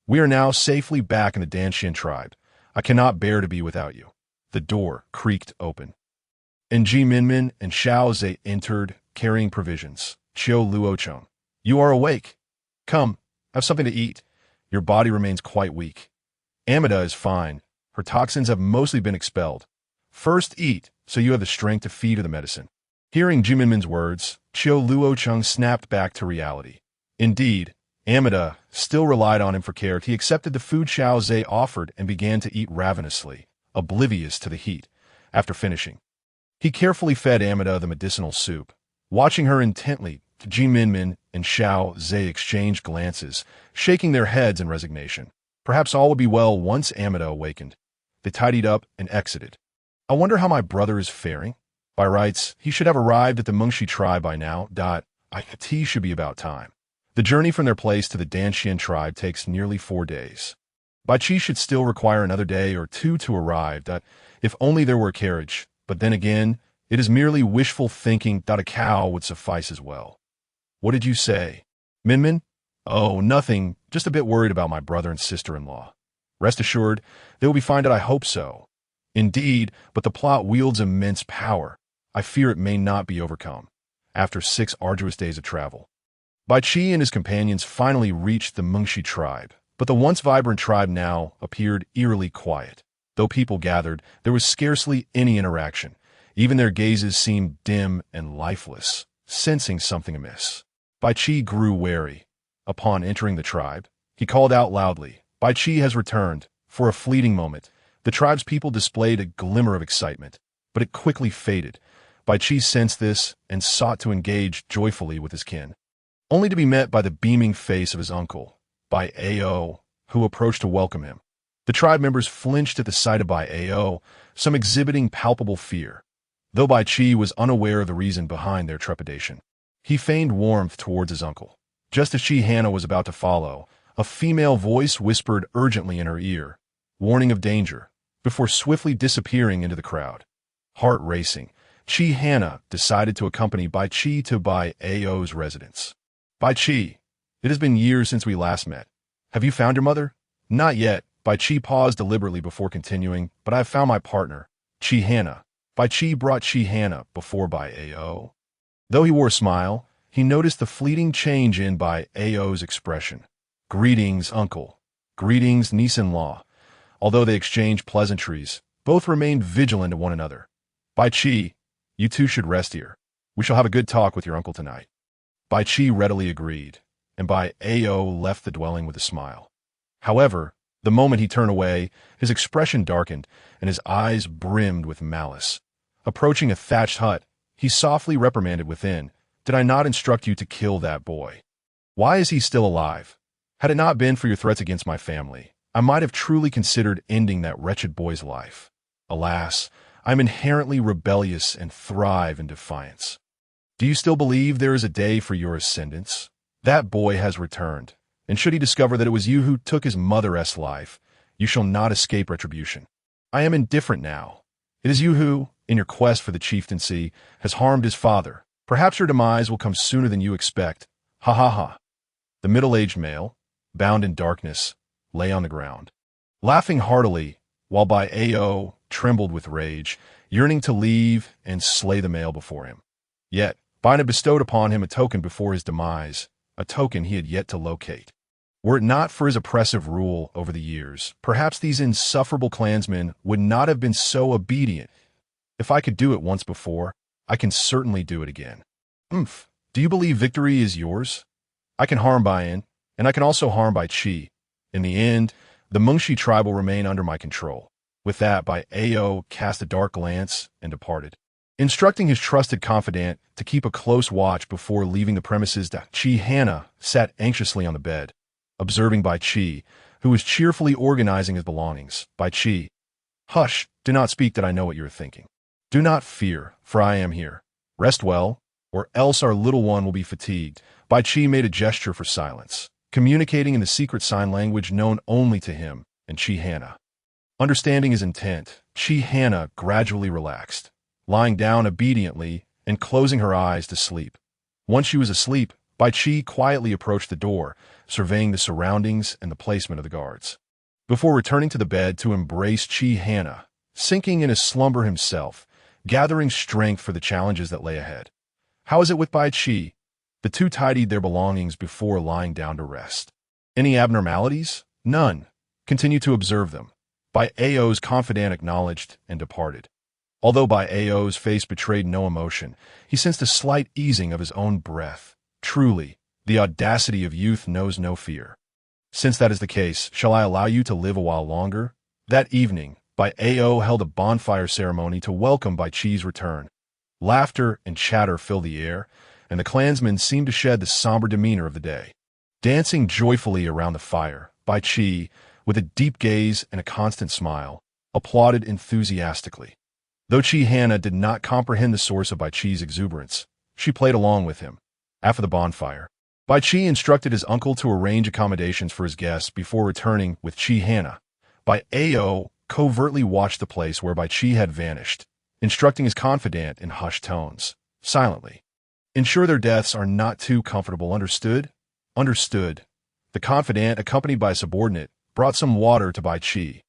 [SPEAKER 1] We are now safely back in the Danshin tribe. I cannot bear to be without you. The door creaked open. And Minmin and Xiao Ze entered, carrying provisions. Xiao Luocheng, you are awake. Come, have something to eat. Your body remains quite weak. Amida is fine. Her toxins have mostly been expelled. First eat, so you have the strength to feed her the medicine. Hearing Minmin's words, Xiao Luocheng snapped back to reality. Indeed, Amida still relied on him for care. He accepted the food Xiao Ze offered and began to eat ravenously, oblivious to the heat. After finishing, he carefully fed Amida the medicinal soup. Watching her intently, Minmin and Xiao Ze exchanged glances, shaking their heads in resignation. Perhaps all would be well once Amida awakened. They tidied up and exited. I wonder how my brother is faring. By rights, he should have arrived at the Mengshi tribe by now. It should be about time. The journey from their place to the Danshin tribe takes nearly 4 days. Bai Qi should still require another day or two to arrive. If only there were a carriage. But then again, it is merely wishful thinking. A cow would suffice as well. What did you say? Minmin? Oh, nothing. Just a bit worried about my brother and sister-in-law. Rest assured, they will be fine. I hope so. Indeed, but the plot wields immense power. I fear it may not be overcome. After 6 arduous days of travel, Bai Qi and his companions finally reached the Mengshi tribe, but the once vibrant tribe now appeared eerily quiet. Though people gathered, there was scarcely any interaction. Even their gazes seemed dim and lifeless, sensing something amiss. Bai Qi grew wary. Upon entering the tribe, he called out loudly, Bai Qi has returned. For a fleeting moment, the tribe's people displayed a glimmer of excitement, but it quickly faded. Bai Qi sensed this and sought to engage joyfully with his kin, only to be met by the beaming face of his uncle, Bai Ao, who approached to welcome him. The tribe members flinched at the sight of Bai Ao, some exhibiting palpable fear. Though Bai Qi was unaware of the reason behind their trepidation, he feigned warmth towards his uncle. Just as Haina was about to follow, a female voice whispered urgently in her ear, warning of danger, before swiftly disappearing into the crowd. Heart racing, Haina decided to accompany Bai Qi to Bai Ao's residence. Bai Qi, it has been years since we last met. Have you found your mother? Not yet. Bai Qi paused deliberately before continuing, but I have found my partner, Haina. Bai Qi brought Haina before Bai Ao. Though he wore a smile, he noticed the fleeting change in Bai Ao's expression. Greetings, uncle. Greetings, niece-in-law. Although they exchanged pleasantries, Both remained vigilant of one another. Bai Qi, you two should rest here. We shall have a good talk with your uncle tonight. Bai Qi readily agreed, and Bai Ao left the dwelling with a smile. However, the moment he turned away, his expression darkened, and his eyes brimmed with malice. Approaching a thatched hut, he softly reprimanded within, "Did I not instruct you to kill that boy? Why is he still alive? Had it not been for your threats against my family, I might have truly considered ending that wretched boy's life. Alas, I am inherently rebellious and thrive in defiance. Do you still believe there is a day for your ascendance? That boy has returned, and should he discover that it was you who took his mother's life, you shall not escape retribution. I am indifferent now. It is you who, in your quest for the chieftaincy, has harmed his father. Perhaps your demise will come sooner than you expect. Ha ha ha." The middle-aged male, bound in darkness, lay on the ground, laughing heartily, while Bai Ao trembled with rage, yearning to leave and slay the male before him. Yet, Bai had bestowed upon him a token before his demise, a token he had yet to locate. Were it not for his oppressive rule over the years, perhaps these insufferable clansmen would not have been so obedient. If I could do it once before, I can certainly do it again. Do you believe victory is yours? I can harm Baiyin, and I can also harm Bai Qi. In the end, the Mengshi tribe will remain under my control. With that, Bai Ao cast a dark glance and departed, instructing his trusted confidant to keep a close watch before leaving the premises. Haina sat anxiously on the bed, observing Bai Qi, who was cheerfully organizing his belongings. Bai Qi, hush, do not speak, that I know what you are thinking. Do not fear, for I am here. Rest well, or else our little one will be fatigued. Bai Qi made a gesture for silence, communicating in the secret sign language known only to him and Haina. Understanding his intent, Haina gradually relaxed, lying down obediently and closing her eyes to sleep. Once she was asleep, Bai Qi quietly approached the door, surveying the surroundings and the placement of the guards, before returning to the bed to embrace Haina, sinking in a slumber himself, gathering strength for the challenges that lay ahead. How is it with Bai Qi? The two tidied their belongings before lying down to rest. Any abnormalities? None. Continue to observe them. Bai Ao's confidant acknowledged and departed. Although Bai Ao's face betrayed no emotion, he sensed a slight easing of his own breath. Truly, the audacity of youth knows no fear. Since that is the case, shall I allow you to live a while longer? That evening, Bai Ao held a bonfire ceremony to welcome Bai Qi's return. Laughter and chatter filled the air, and the clansmen seemed to shed the somber demeanor of the day. Dancing joyfully around the fire, Bai Qi, with a deep gaze and a constant smile, applauded enthusiastically. Though Haina did not comprehend the source of Bai Qi's exuberance, she played along with him. After the bonfire, Bai Qi instructed his uncle to arrange accommodations for his guests before returning with Haina. Bai Ao covertly watched the place where Bai Qi had vanished, instructing his confidant in hushed tones, silently. Ensure their deaths are not too comfortable, understood? Understood. The confidant, accompanied by a subordinate, brought some water to Bai Qi.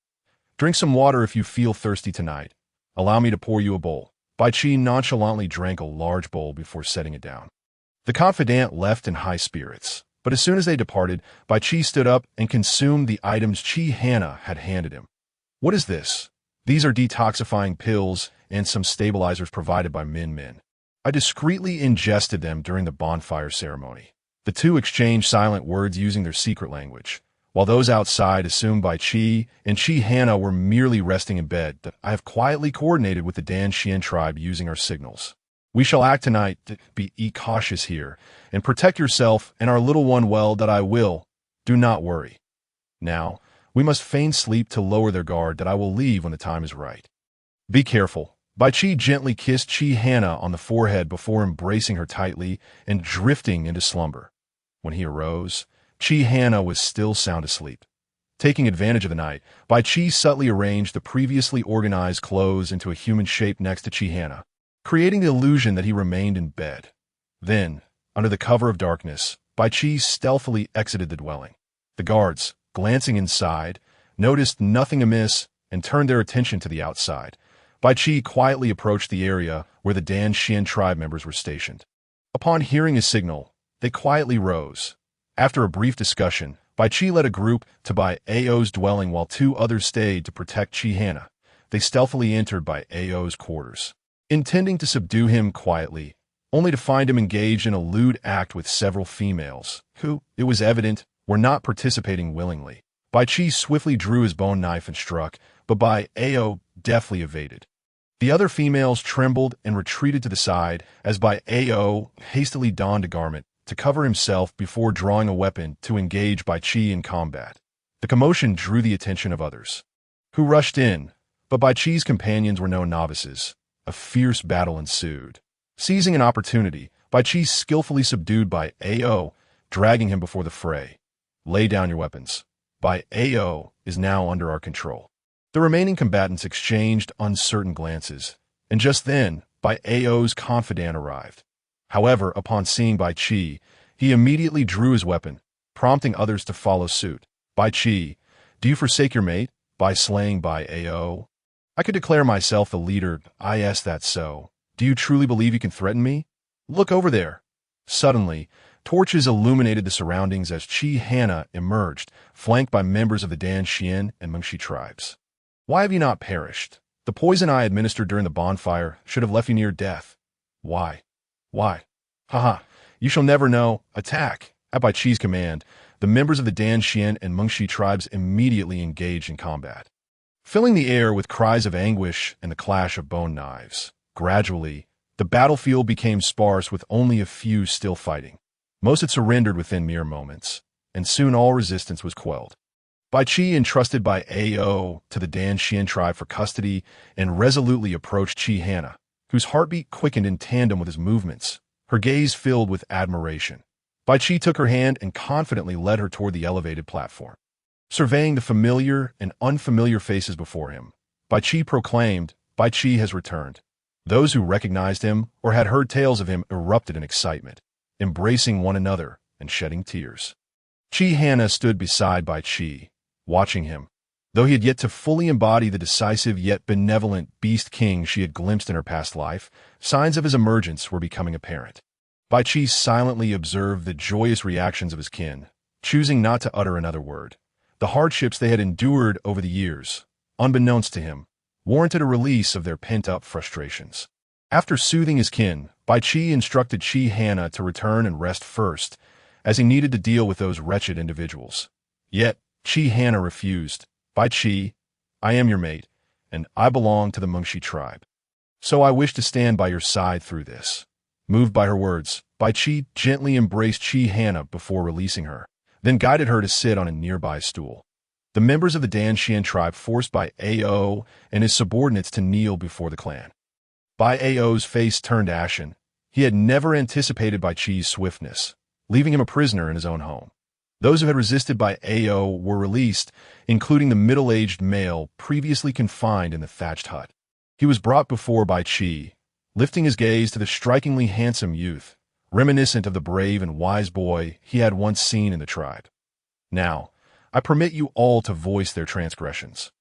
[SPEAKER 1] Drink some water if you feel thirsty tonight. Allow me to pour you a bowl. Bai Qi nonchalantly drank a large bowl before setting it down. The confidant left in high spirits, but as soon as they departed, Bai Qi stood up and consumed the items Haina had handed him. What is this? These are detoxifying pills and some stabilizers provided by Minmin. I discreetly ingested them during the bonfire ceremony. The two exchanged silent words using their secret language, while those outside assumed Bai Qi and Haina were merely resting in bed. That I have quietly coordinated with the Dan Xian tribe using our signals. We shall act tonight. Be cautious here, and protect yourself and our little one well. That I will. Do not worry. Now, we must feign sleep to lower their guard. That I will leave when the time is right. Be careful. Bai Qi gently kissed Haina on the forehead before embracing her tightly and drifting into slumber. When he arose, Haina was still sound asleep. Taking advantage of the night, Bai Qi subtly arranged the previously organized clothes into a human shape next to Haina, creating the illusion that he remained in bed. Then, under the cover of darkness, Bai Qi stealthily exited the dwelling. The guards, glancing inside, noticed nothing amiss and turned their attention to the outside. Bai Qi quietly approached the area where the Dan Xian tribe members were stationed. Upon hearing his signal, they quietly rose. After a brief discussion, Bai Qi led a group to Bai Ao's dwelling while two others stayed to protect Haina, they stealthily entered Bai Ao's quarters, intending to subdue him quietly, only to find him engaged in a lewd act with several females, who, it was evident, were not participating willingly. Bai Qi swiftly drew his bone knife and struck, but Bai Ao deftly evaded. The other females trembled and retreated to the side as Bai Ao hastily donned a garment to cover himself before drawing a weapon to engage Bai Qi in combat. The commotion drew the attention of others, who rushed in, but Bai Qi's companions were no novices. A fierce battle ensued. Seizing an opportunity, Bai Qi skillfully subdued Bai Ao, dragging him before the fray. "Lay down your weapons. Bai Ao is now under our control." The remaining combatants exchanged uncertain glances, and just then, Bai Ao's confidant arrived. However, upon seeing Bai Qi, he immediately drew his weapon, prompting others to follow suit. "Bai Qi, do you forsake your mate by slaying Bai Ao? I could declare myself the leader, that's so. Do you truly believe you can threaten me? Look over there." Suddenly, torches illuminated the surroundings as Haina emerged, flanked by members of the Dan Xian and Mengshi tribes. "Why have you not perished? The poison I administered during the bonfire should have left you near death. Why? Haha, you shall never know. Attack!" At Bai Qi's command, the members of the Dan Xian and Mengshi tribes immediately engaged in combat, filling the air with cries of anguish and the clash of bone knives. Gradually, the battlefield became sparse with only a few still fighting. Most had surrendered within mere moments, and soon all resistance was quelled. Bai Qi entrusted Bai Ao to the Dan Xian tribe for custody and resolutely approached Haina, whose heartbeat quickened in tandem with his movements, her gaze filled with admiration. Bai Qi took her hand and confidently led her toward the elevated platform. Surveying the familiar and unfamiliar faces before him, Bai Qi proclaimed, "Bai Qi has returned." Those who recognized him or had heard tales of him erupted in excitement, embracing one another and shedding tears. Haina stood beside Bai Qi, watching him. Though he had yet to fully embody the decisive yet benevolent beast king she had glimpsed in her past life, signs of his emergence were becoming apparent. Bai Qi silently observed the joyous reactions of his kin, choosing not to utter another word. The hardships they had endured over the years, unbeknownst to him, warranted a release of their pent-up frustrations. After soothing his kin, Bai Qi instructed Haina to return and rest first, as he needed to deal with those wretched individuals. Yet, Haina refused. "Bai Qi, I am your mate, and I belong to the Mengshi tribe. So I wish to stand by your side through this." Moved by her words, Bai Qi gently embraced Haina before releasing her, then guided her to sit on a nearby stool. The members of the Dan Xian tribe forced Bai Ao and his subordinates to kneel before the clan. Bai Ao's face turned ashen. He had never anticipated Bai Qi's swiftness, leaving him a prisoner in his own home. Those who had resisted Bai Ao were released, including the middle-aged male previously confined in the thatched hut. He was brought before Bai Qi, lifting his gaze to the strikingly handsome youth, reminiscent of the brave and wise boy he had once seen in the tribe. "Now, I permit you all to voice their transgressions."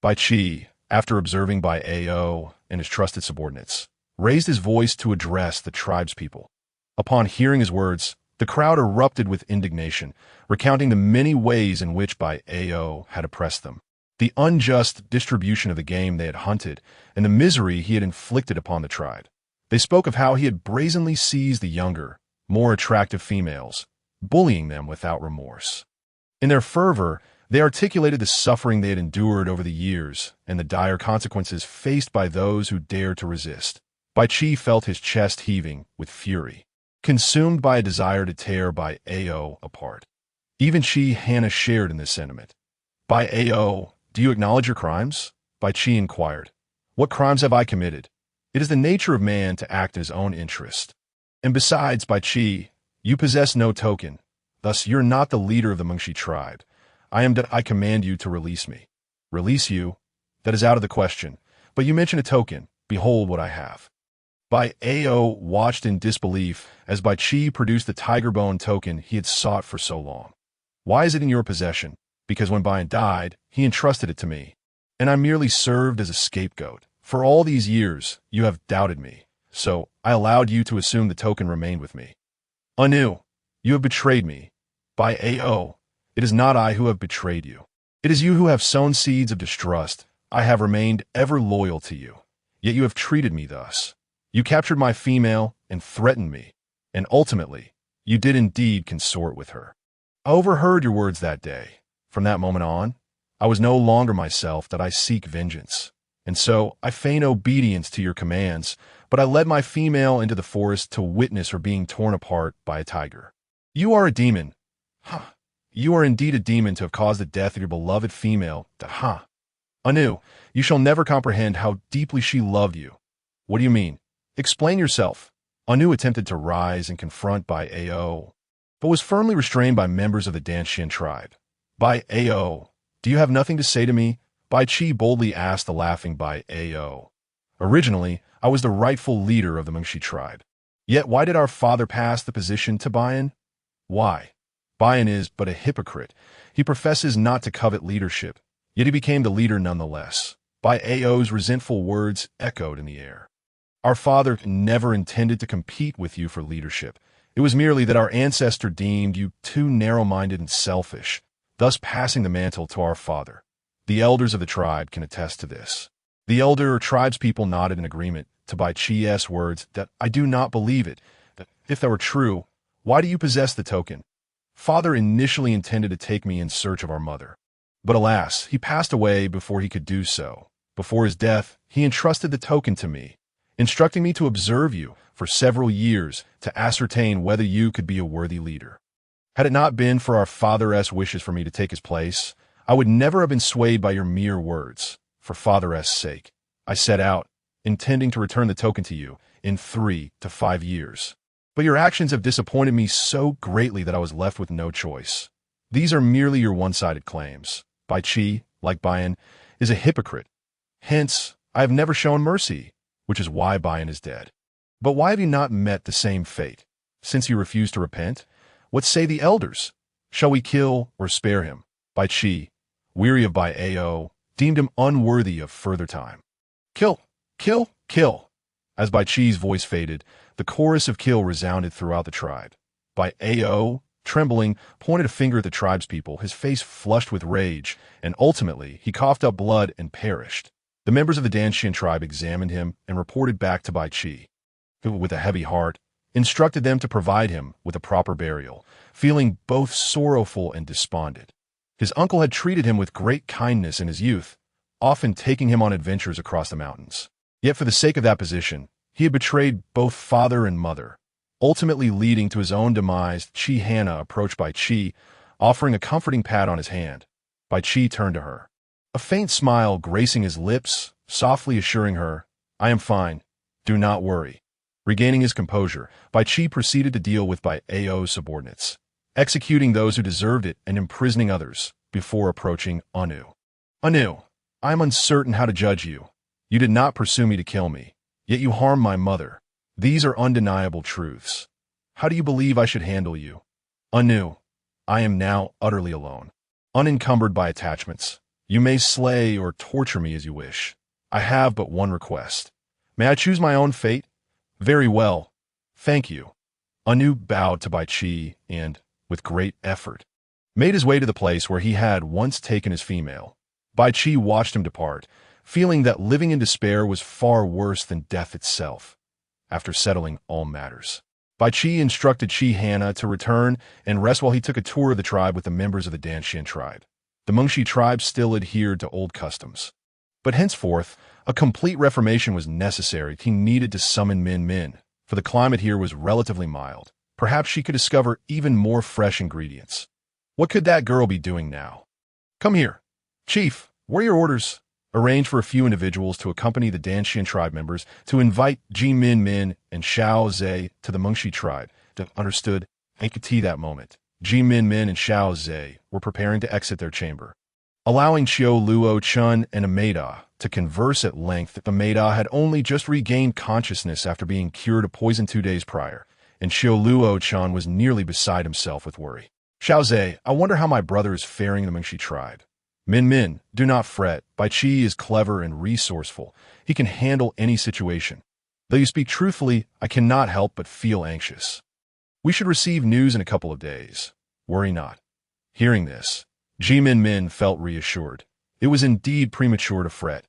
[SPEAKER 1] Bai Qi, after observing Bai Ao and his trusted subordinates, raised his voice to address the tribe's people. Upon hearing his words, the crowd erupted with indignation, recounting the many ways in which Bai Ao had oppressed them, the unjust distribution of the game they had hunted, and the misery he had inflicted upon the tribe. They spoke of how he had brazenly seized the younger, more attractive females, bullying them without remorse. In their fervor, they articulated the suffering they had endured over the years and the dire consequences faced by those who dared to resist. Bai Qi felt his chest heaving with fury, consumed by a desire to tear Bai Ao apart. Even Haina shared in this sentiment. "Bai Ao, do you acknowledge your crimes?" Bai Qi inquired. "What crimes have I committed? It is the nature of man to act in his own interest. And besides, Bai Qi, you possess no token. Thus, you're not the leader of the Mengshi tribe. I command you to release me." "Release you? That is out of the question. But you mention a token. Behold what I have." Bai Ao watched in disbelief as Bai Qi produced the tiger bone token he had sought for so long. "Why is it in your possession?" "Because when Bai died, he entrusted it to me, and I merely served as a scapegoat. For all these years, you have doubted me, so I allowed you to assume the token remained with me. Anu, you have betrayed me. Bai Ao, it is not I who have betrayed you. It is you who have sown seeds of distrust, I have remained ever loyal to you. Yet you have treated me thus. You captured my female and threatened me, and ultimately, you did indeed consort with her. I overheard your words that day. From that moment on, I was no longer myself that I seek vengeance. And so I feign obedience to your commands, but I led my female into the forest to witness her being torn apart by a tiger. You are a demon. Ha! You are indeed a demon to have caused the death of your beloved female. Ha! Anu, you shall never comprehend how deeply she loved you. What do you mean? Explain yourself. Anu attempted to rise and confront Bai Ao, but was firmly restrained by members of the Danshan tribe. Bai Ao, do you have nothing to say to me? Bai Chi boldly asked the laughing Bai Ao. Originally, I was the rightful leader of the Mengshi tribe. Yet why did our father pass the position to Bayan? Why? Bayan is but a hypocrite. He professes not to covet leadership, yet he became the leader nonetheless. Bai Ao's resentful words echoed in the air. Our father never intended to compete with you for leadership. It was merely that our ancestor deemed you too narrow-minded and selfish, thus passing the mantle to our father. The elders of the tribe can attest to this. The elder or tribespeople nodded in agreement to Bai Chi's words that I do not believe it, that if that were true, why do you possess the token? Father initially intended to take me in search of our mother. But alas, he passed away before he could do so. Before his death, he entrusted the token to me, instructing me to observe you for several years to ascertain whether you could be a worthy leader. Had it not been for our father's wishes for me to take his place, I would never have been swayed by your mere words. For father's sake, I set out, intending to return the token to you in 3 to 5 years. But your actions have disappointed me so greatly that I was left with no choice. These are merely your one-sided claims. Bai Chi, like Bayan, is a hypocrite. Hence, I have never shown mercy, which is why Bayan is dead. But why have you not met the same fate? Since you refuse to repent, what say the elders? Shall we kill or spare him? Bai Chi, weary of Bai Ao, deemed him unworthy of further time. Kill, kill, kill. As Bai Chi's voice faded, the chorus of kill resounded throughout the tribe. Bai Ao, trembling, pointed a finger at the tribespeople, his face flushed with rage, and ultimately he coughed up blood and perished. The members of the Danshan tribe examined him and reported back to Bai Chi, who, with a heavy heart, instructed them to provide him with a proper burial, feeling both sorrowful and despondent. His uncle had treated him with great kindness in his youth, often taking him on adventures across the mountains. Yet for the sake of that position, he had betrayed both father and mother, ultimately leading to his own demise. Haina approached Bai Chi, offering a comforting pat on his hand. Bai Chi turned to her, a faint smile gracing his lips, softly assuring her, I am fine. Do not worry. Regaining his composure, Bai Chi proceeded to deal with Bai Ao's subordinates, executing those who deserved it and imprisoning others, before approaching Anu. Anu, I am uncertain how to judge you. You did not pursue me to kill me, yet you harmed my mother. These are undeniable truths. How do you believe I should handle you? Anu, I am now utterly alone, unencumbered by attachments. You may slay or torture me as you wish. I have but one request. May I choose my own fate? Very well. Thank you. Anu bowed to Bai Chi and, with great effort, made his way to the place where he had once taken his female. Bai Chi watched him depart, feeling that living in despair was far worse than death itself. After settling all matters, Bai Chi instructed Haina to return and rest while he took a tour of the tribe with the members of the Danshan tribe. The Mengshi tribe still adhered to old customs. But henceforth, a complete reformation was necessary. He needed to summon Minmin, for the climate here was relatively mild. Perhaps she could discover even more fresh ingredients. What could that girl be doing now? Come here. Chief, what are your orders? Arrange for a few individuals to accompany the Danshan tribe members to invite Minmin and Xiao Ze to the Mengshi tribe. Understood? I could see that moment. Minmin and Xiao Ze were preparing to exit their chamber, allowing Xiao Luo Chun and Ameda to converse at length. Ameda had only just regained consciousness after being cured of poison 2 days prior, and Xiao Luo Chun was nearly beside himself with worry. Xiao Ze, I wonder how my brother is faring in the Mengshi tribe. Minmin, do not fret. Bai Chi is clever and resourceful. He can handle any situation. Though you speak truthfully, I cannot help but feel anxious. We should receive news in a couple of days. Worry not. Hearing this, Minmin felt reassured. It was indeed premature to fret.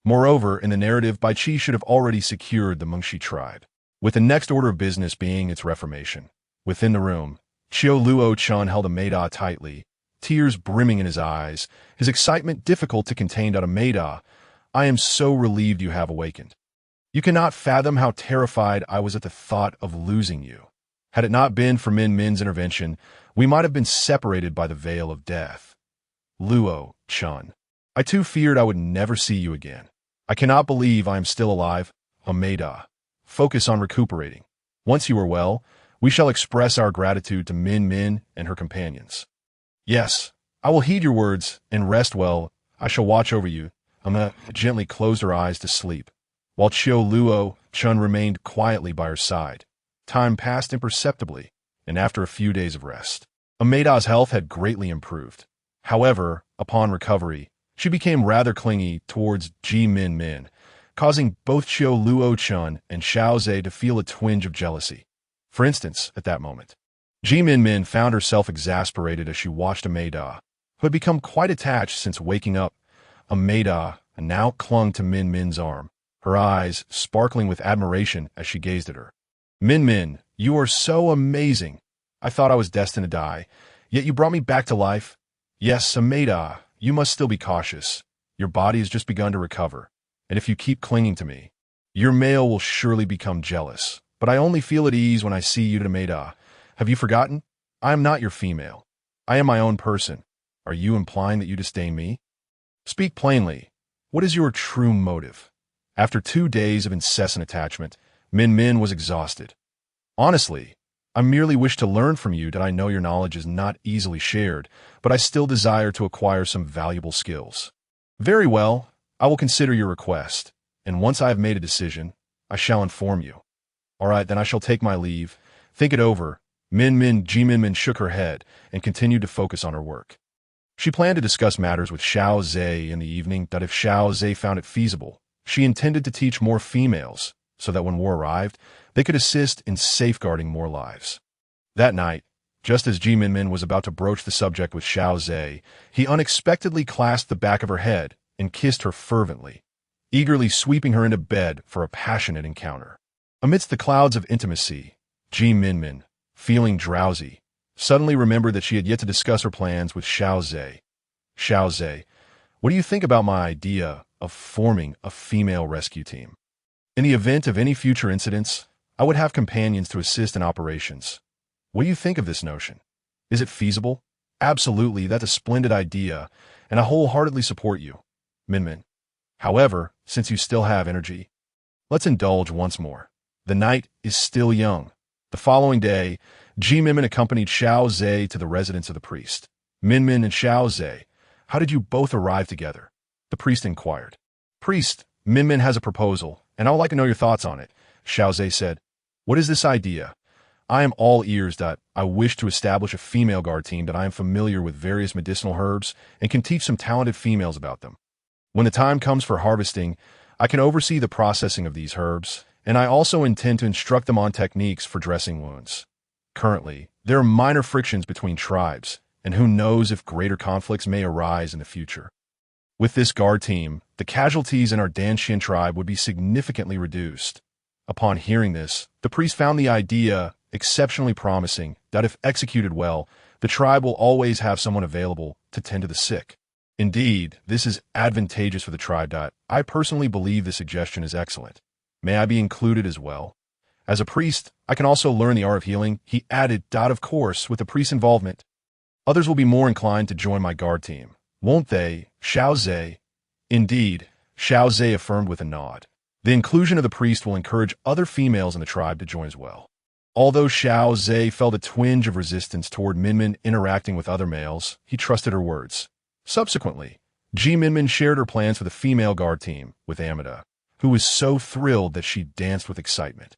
[SPEAKER 1] Moreover, in the narrative, Bai Qi should have already secured the Mengshi tribe, with the next order of business being its reformation. Within the room, Qiu Luo-chun held Ameda tightly, tears brimming in his eyes, his excitement difficult to contain. Ameda, I am so relieved you have awakened. You cannot fathom how terrified I was at the thought of losing you. Had it not been for Minmin's intervention, we might have been separated by the veil of death. Luo-chun, I too feared I would never see you again. I cannot believe I am still alive. Ameda, focus on recuperating. Once you are well, we shall express our gratitude to Minmin and her companions. Yes, I will heed your words and rest well. I shall watch over you. Ameda gently closed her eyes to sleep, while Qiu Luo-chun remained quietly by her side. Time passed imperceptibly, and after a few days of rest, Ameda's health had greatly improved. However, upon recovery, she became rather clingy towards Minmin, causing both Qiu Luo-chun and Xiao Ze to feel a twinge of jealousy. For instance, at that moment, Minmin found herself exasperated as she watched Ameda, who had become quite attached since waking up. Ameda now clung to Minmin's arm, her eyes sparkling with admiration as she gazed at her. Minmin, you are so amazing. I thought I was destined to die, yet you brought me back to life. Yes, Ameda, you must still be cautious. Your body has just begun to recover, and if you keep clinging to me, your male will surely become jealous. But I only feel at ease when I see you, Ameda. Have you forgotten? I am not your female. I am my own person. Are you implying that you disdain me? Speak plainly. What is your true motive? After 2 days of incessant attachment, Minmin was exhausted. Honestly, I merely wish to learn from you that I know your knowledge is not easily shared, but I still desire to acquire some valuable skills. Very well, I will consider your request, and once I have made a decision, I shall inform you. All right, then I shall take my leave. Think it over. Minmin shook her head and continued to focus on her work. She planned to discuss matters with Xiao Ze in the evening that if Xiao Ze found it feasible, she intended to teach more females, so that when war arrived, they could assist in safeguarding more lives. That night, just as Minmin was about to broach the subject with Xiao Ze, he unexpectedly clasped the back of her head and kissed her fervently, eagerly sweeping her into bed for a passionate encounter. Amidst the clouds of intimacy, Minmin, feeling drowsy, suddenly remembered that she had yet to discuss her plans with Xiao Ze. Xiao Ze, what do you think about my idea of forming a female rescue team? In the event of any future incidents, I would have companions to assist in operations. What do you think of this notion? Is it feasible? Absolutely, that's a splendid idea, and I wholeheartedly support you. Minmin. However, since you still have energy, let's indulge once more. The night is still young. The following day, Minmin accompanied Xiao Ze to the residence of the priest. Minmin and Xiao Ze, how did you both arrive together? The priest inquired. Priest, Minmin has a proposal, and I would like to know your thoughts on it. Xiao Ze said. What is this idea? I am all ears. I wish to establish a female guard team that I am familiar with various medicinal herbs and can teach some talented females about them. When the time comes for harvesting, I can oversee the processing of these herbs, and I also intend to instruct them on techniques for dressing wounds. Currently, there are minor frictions between tribes, and who knows if greater conflicts may arise in the future. With this guard team, the casualties in our Danshin tribe would be significantly reduced. Upon hearing this, the priest found the idea exceptionally promising that if executed well, the tribe will always have someone available to tend to the sick. Indeed, this is advantageous for the tribe. I personally believe this suggestion is excellent. May I be included as well? As a priest, I can also learn the art of healing, he added. Of course, with the priest's involvement, others will be more inclined to join my guard team. Won't they, Xiao Ze? Indeed, Xiao Ze affirmed with a nod. The inclusion of the priest will encourage other females in the tribe to join as well. Although Xiao Ze felt a twinge of resistance toward Minmin interacting with other males, he trusted her words. Subsequently, Minmin shared her plans for the female guard team with Ameda, who was so thrilled that she danced with excitement,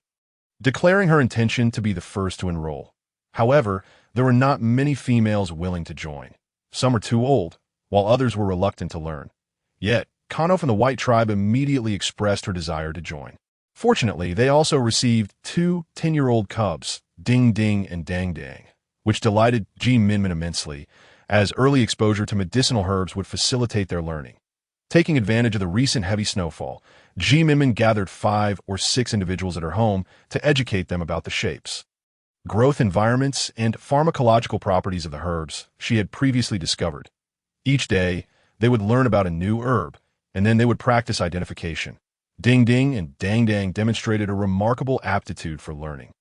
[SPEAKER 1] declaring her intention to be the first to enroll. However, there were not many females willing to join. Some were too old, while others were reluctant to learn. Yet, Kano from the White Tribe immediately expressed her desire to join. Fortunately, they also received 2 10-year-old cubs, Ding Ding and Dang Dang, which delighted Minmin immensely, as early exposure to medicinal herbs would facilitate their learning. Taking advantage of the recent heavy snowfall, Minmin gathered 5 or 6 individuals at her home to educate them about the shapes, growth environments, and pharmacological properties of the herbs she had previously discovered. Each day, they would learn about a new herb, and then they would practice identification. Ding Ding and Dang Dang demonstrated a remarkable aptitude for learning,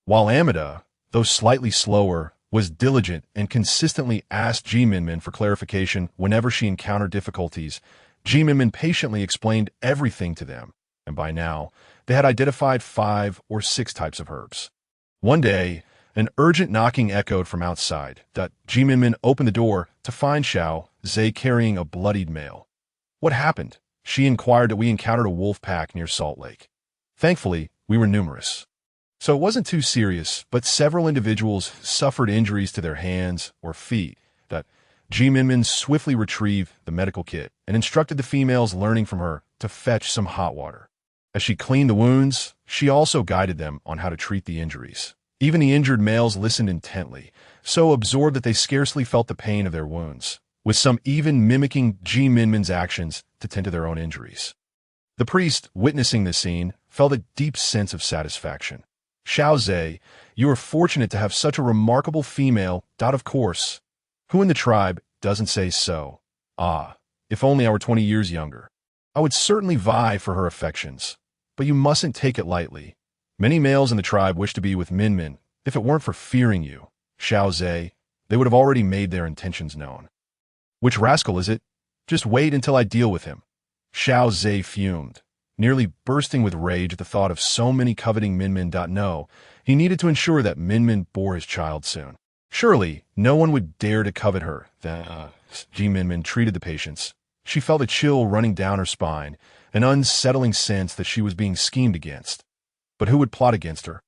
[SPEAKER 1] while Amida, though slightly slower, was diligent and consistently asked Minmin for clarification whenever she encountered difficulties. Minmin patiently explained everything to them, and by now, they had identified 5 or 6 types of herbs. One day, an urgent knocking echoed from outside. Minmin opened the door to find Xiao Ze carrying a bloodied male. What happened? She inquired. That we encountered a wolf pack near Salt Lake. Thankfully, we were numerous, so it wasn't too serious, but several individuals suffered injuries to their hands or feet. Minmin swiftly retrieved the medical kit and instructed the females learning from her to fetch some hot water. As she cleaned the wounds, she also guided them on how to treat the injuries. Even the injured males listened intently, so absorbed that they scarcely felt the pain of their wounds, with some even mimicking Minmin's actions to tend to their own injuries. The priest, witnessing this scene, felt a deep sense of satisfaction. Xiao Ze, you are fortunate to have such a remarkable female. Of course. Who in the tribe doesn't say so? Ah, if only I were 20 years younger. I would certainly vie for her affections. But you mustn't take it lightly. Many males in the tribe wish to be with Minmin. If it weren't for fearing you, Xiao Ze, they would have already made their intentions known. Which rascal is it? Just wait until I deal with him. Xiao Ze fumed, nearly bursting with rage at the thought of so many coveting Minmin. No, he needed to ensure that Minmin bore his child soon. Surely, no one would dare to covet her. Minmin treated the patients. She felt a chill running down her spine, an unsettling sense that she was being schemed against. But who would plot against her?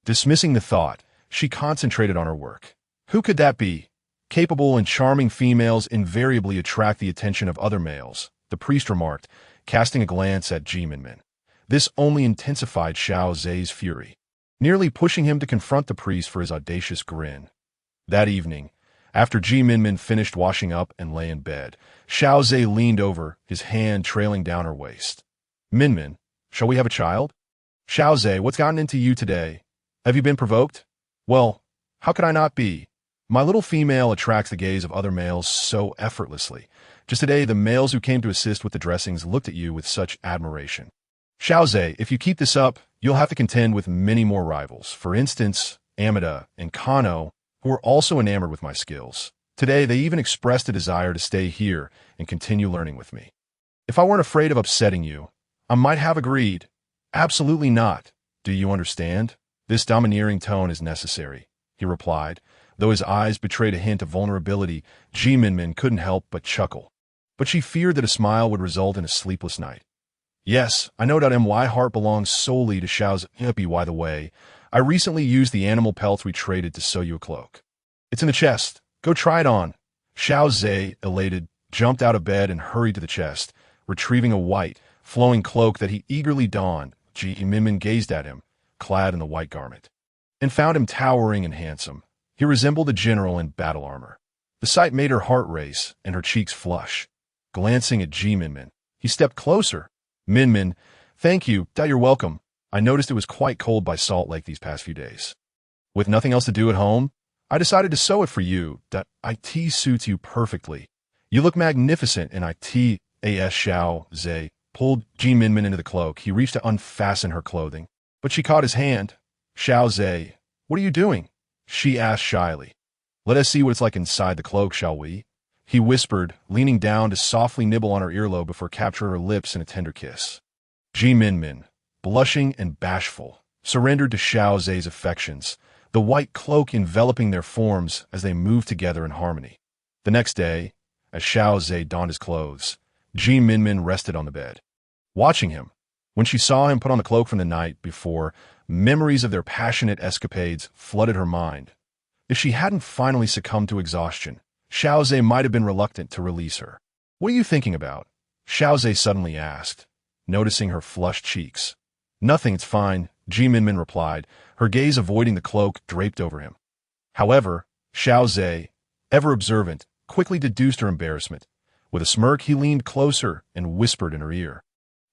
[SPEAKER 1] Dismissing the thought, she concentrated on her work. Who could that be? Capable and charming females invariably attract the attention of other males, the priest remarked, casting a glance at Minmin. This only intensified Xiao Ze's fury, nearly pushing him to confront the priest for his audacious grin. That evening, after Minmin finished washing up and lay in bed, Xiao Ze leaned over, his hand trailing down her waist. Minmin, shall we have a child? Xiao Ze, what's gotten into you today? Have you been provoked? Well, how could I not be? My little female attracts the gaze of other males so effortlessly. Just today, the males who came to assist with the dressings looked at you with such admiration. Xiao Ze, if you keep this up, you'll have to contend with many more rivals. For instance, Amida and Kano, who are also enamored with my skills. Today, they even expressed a desire to stay here and continue learning with me. If I weren't afraid of upsetting you, I might have agreed. Absolutely not. Do you understand? This domineering tone is necessary, he replied. Though his eyes betrayed a hint of vulnerability, Minmin couldn't help but chuckle. But she feared that a smile would result in a sleepless night. Yes, I know that my heart belongs solely to Xiao's hippie. By the way, I recently used the animal pelts we traded to sew you a cloak. It's in the chest. Go try it on. Xiao Ze, elated, jumped out of bed and hurried to the chest, retrieving a white, flowing cloak that he eagerly donned. Minmin gazed at him, clad in the white garment, and found him towering and handsome. He resembled a general in battle armor. The sight made her heart race and her cheeks flush. Glancing at Minmin, he stepped closer. Minmin, thank you. You're welcome. I noticed it was quite cold by Salt Lake these past few days. With nothing else to do at home, I decided to sew it for you. It suits you perfectly. You look magnificent in it. Xiao Ze pulled Minmin into the cloak. He reached to unfasten her clothing, but she caught his hand. Xiao Ze, what are you doing? She asked shyly. Let us see what it's like inside the cloak, shall we? He whispered, leaning down to softly nibble on her earlobe before capturing her lips in a tender kiss. Minmin, blushing and bashful, surrendered to Xiao Ze's affections, the white cloak enveloping their forms as they moved together in harmony. The next day, as Xiao Ze donned his clothes, Minmin rested on the bed, watching him. When she saw him put on the cloak from the night before, memories of their passionate escapades flooded her mind. If she hadn't finally succumbed to exhaustion, Xiao Ze might have been reluctant to release her. What are you thinking about? Xiao Ze suddenly asked, noticing her flushed cheeks. Nothing, it's fine, Minmin replied, her gaze avoiding the cloak draped over him. However, Xiao Ze, ever observant, quickly deduced her embarrassment. With a smirk, he leaned closer and whispered in her ear.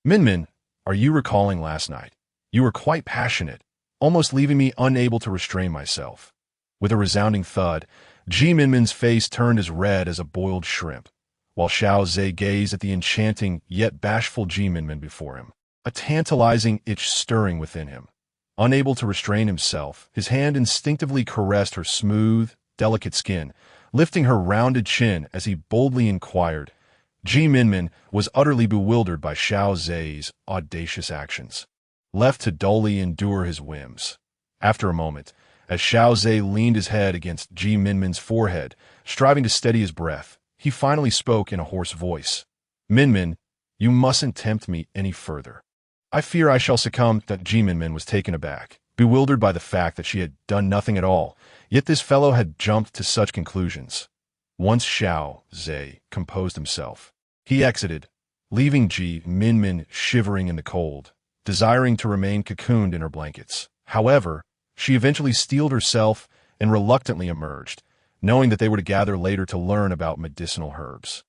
[SPEAKER 1] Minmin, are you recalling last night? You were quite passionate, almost leaving me unable to restrain myself. With a resounding thud, Minmin's face turned as red as a boiled shrimp, while Xiao Ze gazed at the enchanting yet bashful Minmin before him, a tantalizing itch stirring within him. Unable to restrain himself, his hand instinctively caressed her smooth, delicate skin, lifting her rounded chin as he boldly inquired. Minmin was utterly bewildered by Xiao Ze's audacious actions, left to dully endure his whims. After a moment, as Xiao Ze leaned his head against Minmin's forehead, striving to steady his breath, he finally spoke in a hoarse voice. Minmin, you mustn't tempt me any further. I fear I shall succumb. Minmin was taken aback, bewildered by the fact that she had done nothing at all, yet this fellow had jumped to such conclusions. Once Xiao Ze composed himself, he exited, leaving Minmin shivering in the cold, desiring to remain cocooned in her blankets. However, she eventually steeled herself and reluctantly emerged, knowing that they were to gather later to learn about medicinal herbs.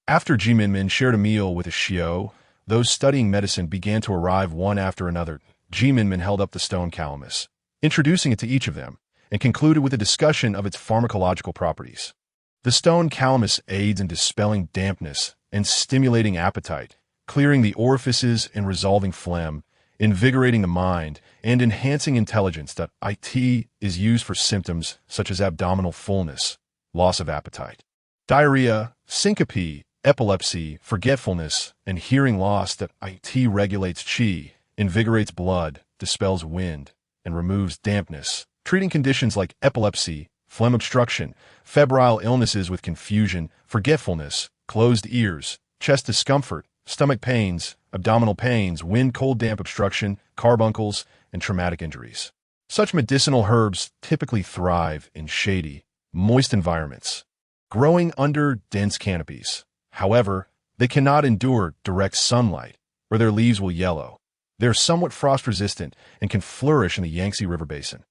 [SPEAKER 1] After Minmin shared a meal with a Xiao, those studying medicine began to arrive one after another. Minmin held up the stone calamus, introducing it to each of them, and concluded with a discussion of its pharmacological properties. The stone calamus aids in dispelling dampness and stimulating appetite, clearing the orifices and resolving phlegm, invigorating the mind, and enhancing intelligence. It is used for symptoms such as abdominal fullness, loss of appetite, diarrhea, syncope, epilepsy, forgetfulness, and hearing loss. It regulates qi, invigorates blood, dispels wind, and removes dampness, treating conditions like epilepsy, phlegm obstruction, febrile illnesses with confusion, forgetfulness, closed ears, chest discomfort, stomach pains, abdominal pains, wind cold damp obstruction, carbuncles, and traumatic injuries. Such medicinal herbs typically thrive in shady, moist environments, growing under dense canopies. However, they cannot endure direct sunlight, or their leaves will yellow. They are somewhat frost-resistant and can flourish in the Yangtze River basin.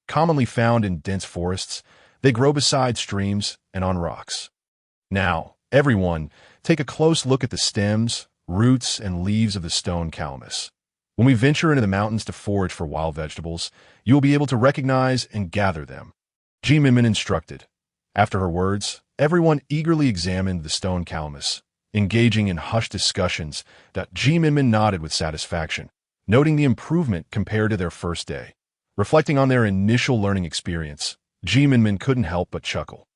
[SPEAKER 1] Commonly found in dense forests, they grow beside streams and on rocks. Now, everyone, take a close look at the stems, roots, and leaves of the stone calamus. When we venture into the mountains to forage for wild vegetables, you will be able to recognize and gather them. Minmin instructed. After her words, everyone eagerly examined the stone calamus, engaging in hushed discussions. Minmin nodded with satisfaction, noting the improvement compared to their first day. Reflecting on their initial learning experience, Minmin couldn't help but chuckle.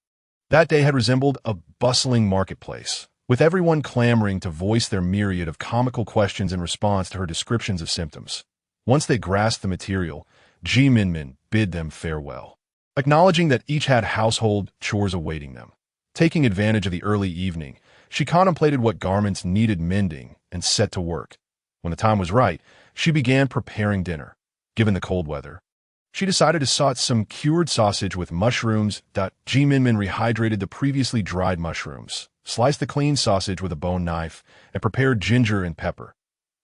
[SPEAKER 1] That day had resembled a bustling marketplace, with everyone clamoring to voice their myriad of comical questions in response to her descriptions of symptoms. Once they grasped the material, Minmin bid them farewell, acknowledging that each had household chores awaiting them. Taking advantage of the early evening, she contemplated what garments needed mending and set to work. When the time was right, she began preparing dinner. Given the cold weather, she decided to saute some cured sausage with mushrooms. Minmin rehydrated the previously dried mushrooms, sliced the clean sausage with a bone knife, and prepared ginger and pepper,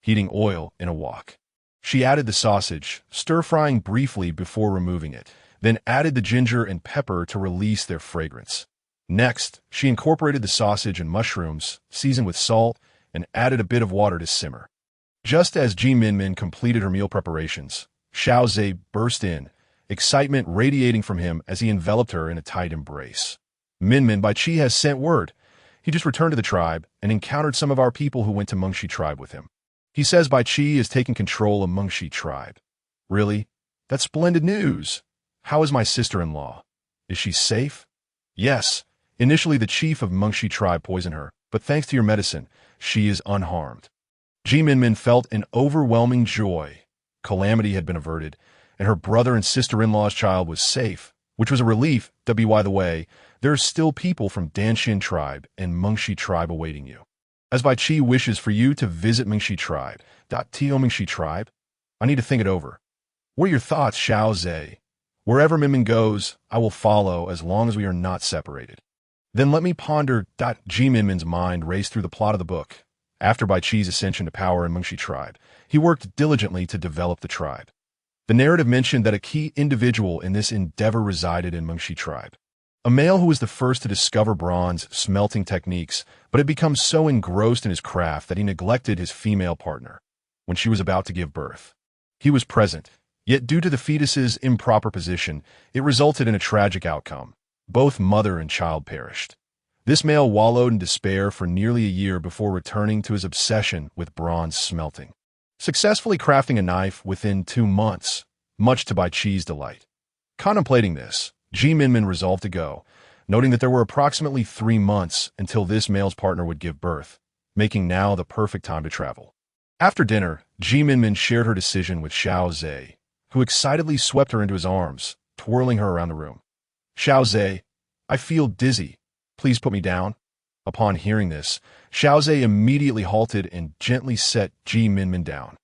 [SPEAKER 1] heating oil in a wok. She added the sausage, stir-frying briefly before removing it, then added the ginger and pepper to release their fragrance. Next, she incorporated the sausage and mushrooms, seasoned with salt, and added a bit of water to simmer. Just as Minmin completed her meal preparations, Xiao Ze burst in, excitement radiating from him as he enveloped her in a tight embrace. Minmin, Bai Qi has sent word. He just returned to the tribe and encountered some of our people who went to Mengshi tribe with him. He says Bai Qi is taking control of Mengshi tribe. Really? That's splendid news. How is my sister-in-law? Is she safe? Yes. Initially, the chief of Mengshi tribe poisoned her, but thanks to your medicine, she is unharmed. Minmin felt an overwhelming joy. Calamity had been averted, and her brother and sister-in-law's child was safe, which was a relief. By the way, there are still people from Danshin tribe and Mengshi tribe awaiting you. As Bai Qi wishes for you to visit Mengshi tribe. Mengshi tribe? I need to think it over. What are your thoughts, Xiao Ze? Wherever Minmin goes, I will follow as long as we are not separated. Then let me ponder. Minmin's mind raced through the plot of the book. After Bai Qi's ascension to power in Mengshi tribe, he worked diligently to develop the tribe. The narrative mentioned that a key individual in this endeavor resided in Mengshi tribe. A male who was the first to discover bronze smelting techniques, but had become so engrossed in his craft that he neglected his female partner when she was about to give birth. He was present, yet due to the fetus's improper position, it resulted in a tragic outcome. Both mother and child perished. This male wallowed in despair for nearly a year before returning to his obsession with bronze smelting, successfully crafting a knife within 2 months, much to Bai Chi's delight. Contemplating this, Minmin resolved to go, noting that there were approximately 3 months until this male's partner would give birth, making now the perfect time to travel. After dinner, Minmin shared her decision with Xiao Ze, who excitedly swept her into his arms, twirling her around the room. Xiao Ze, I feel dizzy. Please put me down. Upon hearing this, Xiao Ze immediately halted and gently set Minmin down,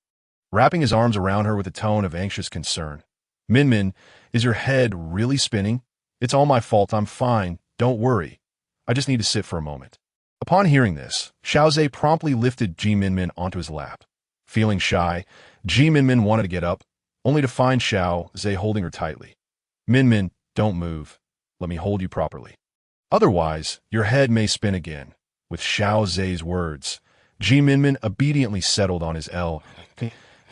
[SPEAKER 1] wrapping his arms around her with a tone of anxious concern. Minmin, is your head really spinning? It's all my fault. I'm fine. Don't worry. I just need to sit for a moment. Upon hearing this, Xiao Ze promptly lifted Minmin onto his lap. Feeling shy, Minmin wanted to get up, only to find Xiao Ze holding her tightly. Minmin, don't move. Let me hold you properly. Otherwise, your head may spin again. With Xiao Ze's words, Minmin obediently settled on his L.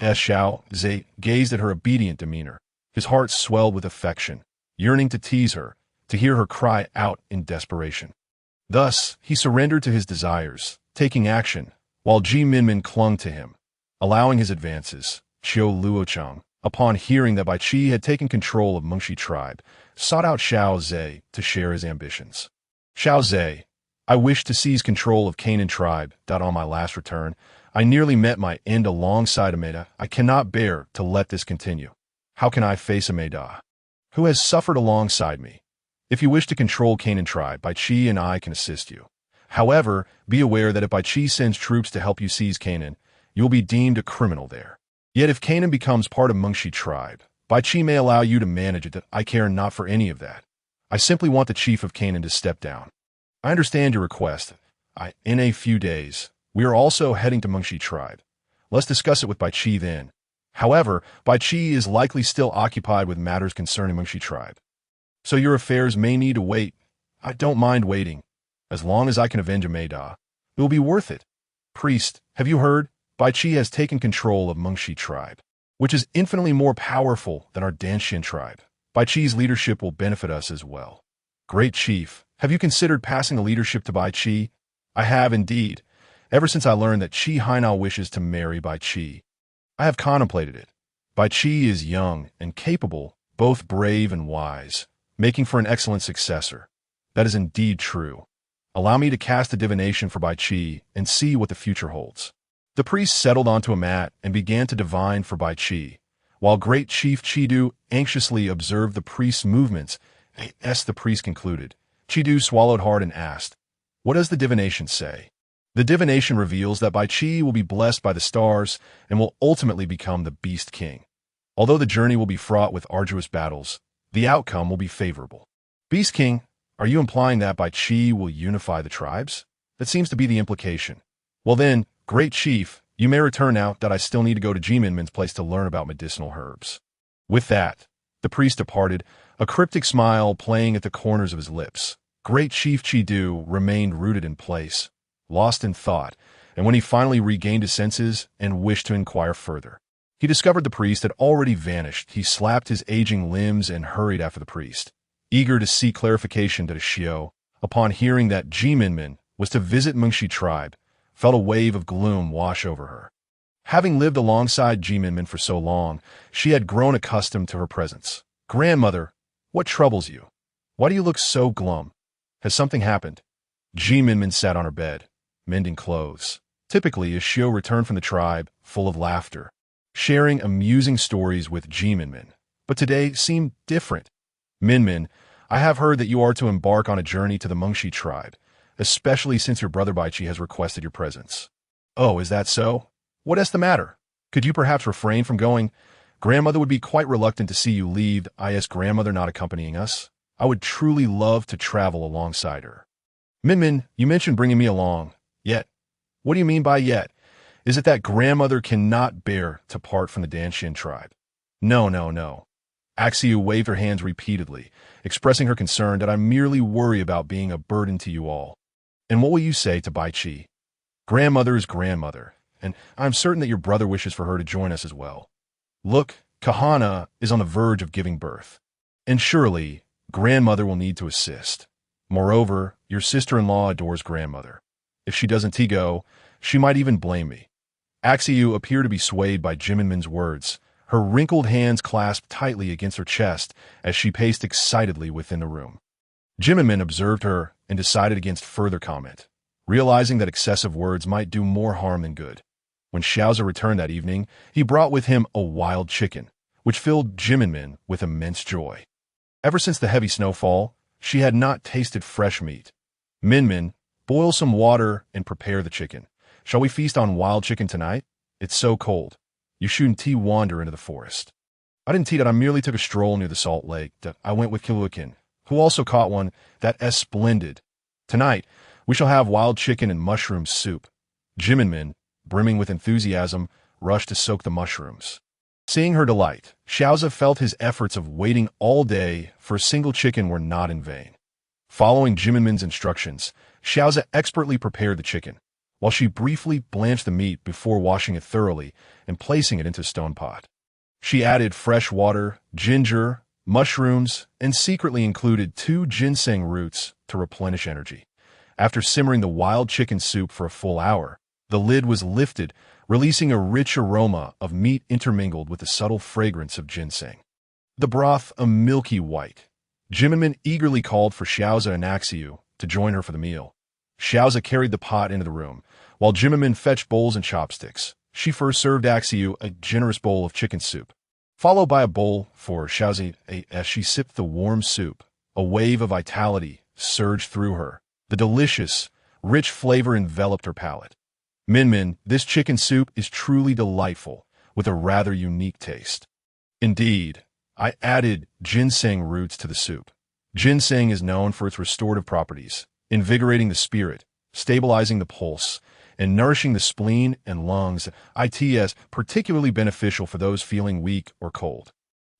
[SPEAKER 1] As Xiao Ze gazed at her obedient demeanor, his heart swelled with affection, yearning to tease her, to hear her cry out in desperation. Thus, he surrendered to his desires, taking action, while Minmin clung to him, allowing his advances. Qiu Luocheng, upon hearing that Bai Chi had taken control of Mengshi tribe, sought out Xiao Ze to share his ambitions. Xiao Ze, I wish to seize control of Canaan tribe. On my last return, I nearly met my end alongside Ameda. I cannot bear to let this continue. How can I face Ameda, who has suffered alongside me? If you wish to control Canaan tribe, Bai Chi and I can assist you. However, be aware that if Bai Chi sends troops to help you seize Canaan, you will be deemed a criminal there. Yet if Canaan becomes part of Mengshi tribe, Bai Chi may allow you to manage it. I care not for any of that. I simply want the chief of Canaan to step down. I understand your request. In a few days, we are also heading to Mengshi tribe. Let's discuss it with Bai Chi then. However, Bai Chi is likely still occupied with matters concerning Mengshi tribe. So your affairs may need to wait. I don't mind waiting. As long as I can avenge Ameda, it will be worth it. Priest, have you heard? Bai Chi has taken control of Mengshi tribe, which is infinitely more powerful than our Danshin tribe. Bai Chi's leadership will benefit us as well. Great Chief, have you considered passing the leadership to Bai Chi? I have indeed, ever since I learned that Haina wishes to marry Bai Chi. I have contemplated it. Bai Chi is young and capable, both brave and wise, making for an excellent successor. That is indeed true. Allow me to cast a divination for Bai Chi and see what the future holds. The priest settled onto a mat and began to divine for Bai Chi, while Great Chief Chidu anxiously observed the priest's movements. The priest concluded. Chidu swallowed hard and asked, what does the divination say? The divination reveals that Bai Chi will be blessed by the stars and will ultimately become the Beast King. Although the journey will be fraught with arduous battles, the outcome will be favorable. Beast King, are you implying that Bai Chi will unify the tribes? That seems to be the implication. Well then, Great Chief, you may return now that I still need to go to Minmin's place to learn about medicinal herbs. With that, the priest departed, a cryptic smile playing at the corners of his lips. Great Chief Chidu remained rooted in place, lost in thought, and when he finally regained his senses and wished to inquire further, he discovered the priest had already vanished. He slapped his aging limbs and hurried after the priest, eager to seek clarification to the Xiao. Upon hearing that Minmin was to visit Mengshi tribe, felt a wave of gloom wash over her. Having lived alongside Minmin for so long, she had grown accustomed to her presence. Grandmother, what troubles you? Why do you look so glum? Has something happened? Minmin sat on her bed, mending clothes. Typically, a Xiao returned from the tribe, full of laughter, sharing amusing stories with Minmin. But today seemed different. Minmin, I have heard that you are to embark on a journey to the Mengshi tribe, especially since your brother Bai Chi has requested your presence. Oh, is that so? What is the matter? Could you perhaps refrain from going? Grandmother would be quite reluctant to see you leave. Is grandmother not accompanying us? I would truly love to travel alongside her. Minmin, you mentioned bringing me along. Yet? What do you mean by yet? Is it that grandmother cannot bear to part from the Danshin tribe? No. Axiu waved her hands repeatedly, expressing her concern that I merely worry about being a burden to you all. And what will you say to Bai Chi? Grandmother is grandmother, and I'm certain that your brother wishes for her to join us as well. Look, Kahana is on the verge of giving birth, and surely grandmother will need to assist. Moreover, your sister-in-law adores grandmother. If she doesn't go, she might even blame me. Axiu appeared to be swayed by Minmin's words, her wrinkled hands clasped tightly against her chest as she paced excitedly within the room. Minmin observed her and decided against further comment, realizing that excessive words might do more harm than good. When Xiao Ze returned that evening, he brought with him a wild chicken, which filled Minmin with immense joy. Ever since the heavy snowfall, she had not tasted fresh meat. Minmin, boil some water and prepare the chicken. Shall we feast on wild chicken tonight? It's so cold. You shouldn't wander into the forest. I didn't that I merely took a stroll near the salt lake. That I went with Kiluakin, who also caught one. That is splendid. Tonight, we shall have wild chicken and mushroom soup. Minmin, brimming with enthusiasm, rushed to soak the mushrooms. Seeing her delight, Xiao Ze felt his efforts of waiting all day for a single chicken were not in vain. Following Minmin's instructions, Xiao Ze expertly prepared the chicken, while she briefly blanched the meat before washing it thoroughly and placing it into a stone pot. She added fresh water, ginger, mushrooms, and secretly included 2 ginseng roots to replenish energy. After simmering the wild chicken soup for a full hour, the lid was lifted, releasing a rich aroma of meat intermingled with the subtle fragrance of ginseng. The broth a milky white. Minmin eagerly called for Xiao Ze and Axiu to join her for the meal. Xiao Ze carried the pot into the room, while Minmin fetched bowls and chopsticks. She first served Axiu a generous bowl of chicken soup, followed by a bowl for Xiao Ze. As she sipped the warm soup, a wave of vitality surged through her. The delicious, rich flavor enveloped her palate. Minmin, this chicken soup is truly delightful, with a rather unique taste. Indeed, I added ginseng roots to the soup. Ginseng is known for its restorative properties, invigorating the spirit, stabilizing the pulse, and nourishing the spleen and lungs. It is particularly beneficial for those feeling weak or cold,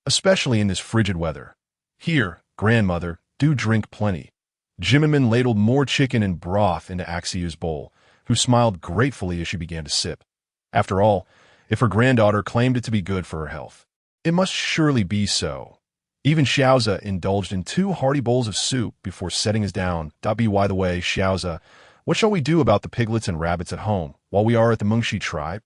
[SPEAKER 1] especially in this frigid weather. Here, grandmother, do drink plenty. Minmin ladled more chicken and broth into Axiu's bowl, who smiled gratefully as she began to sip. After all, if her granddaughter claimed it to be good for her health, it must surely be so. Even Xiao Ze indulged in 2 hearty bowls of soup before setting us down. By the way, Xiao Ze, what shall we do about the piglets and rabbits at home while we are at the Mengshi tribe?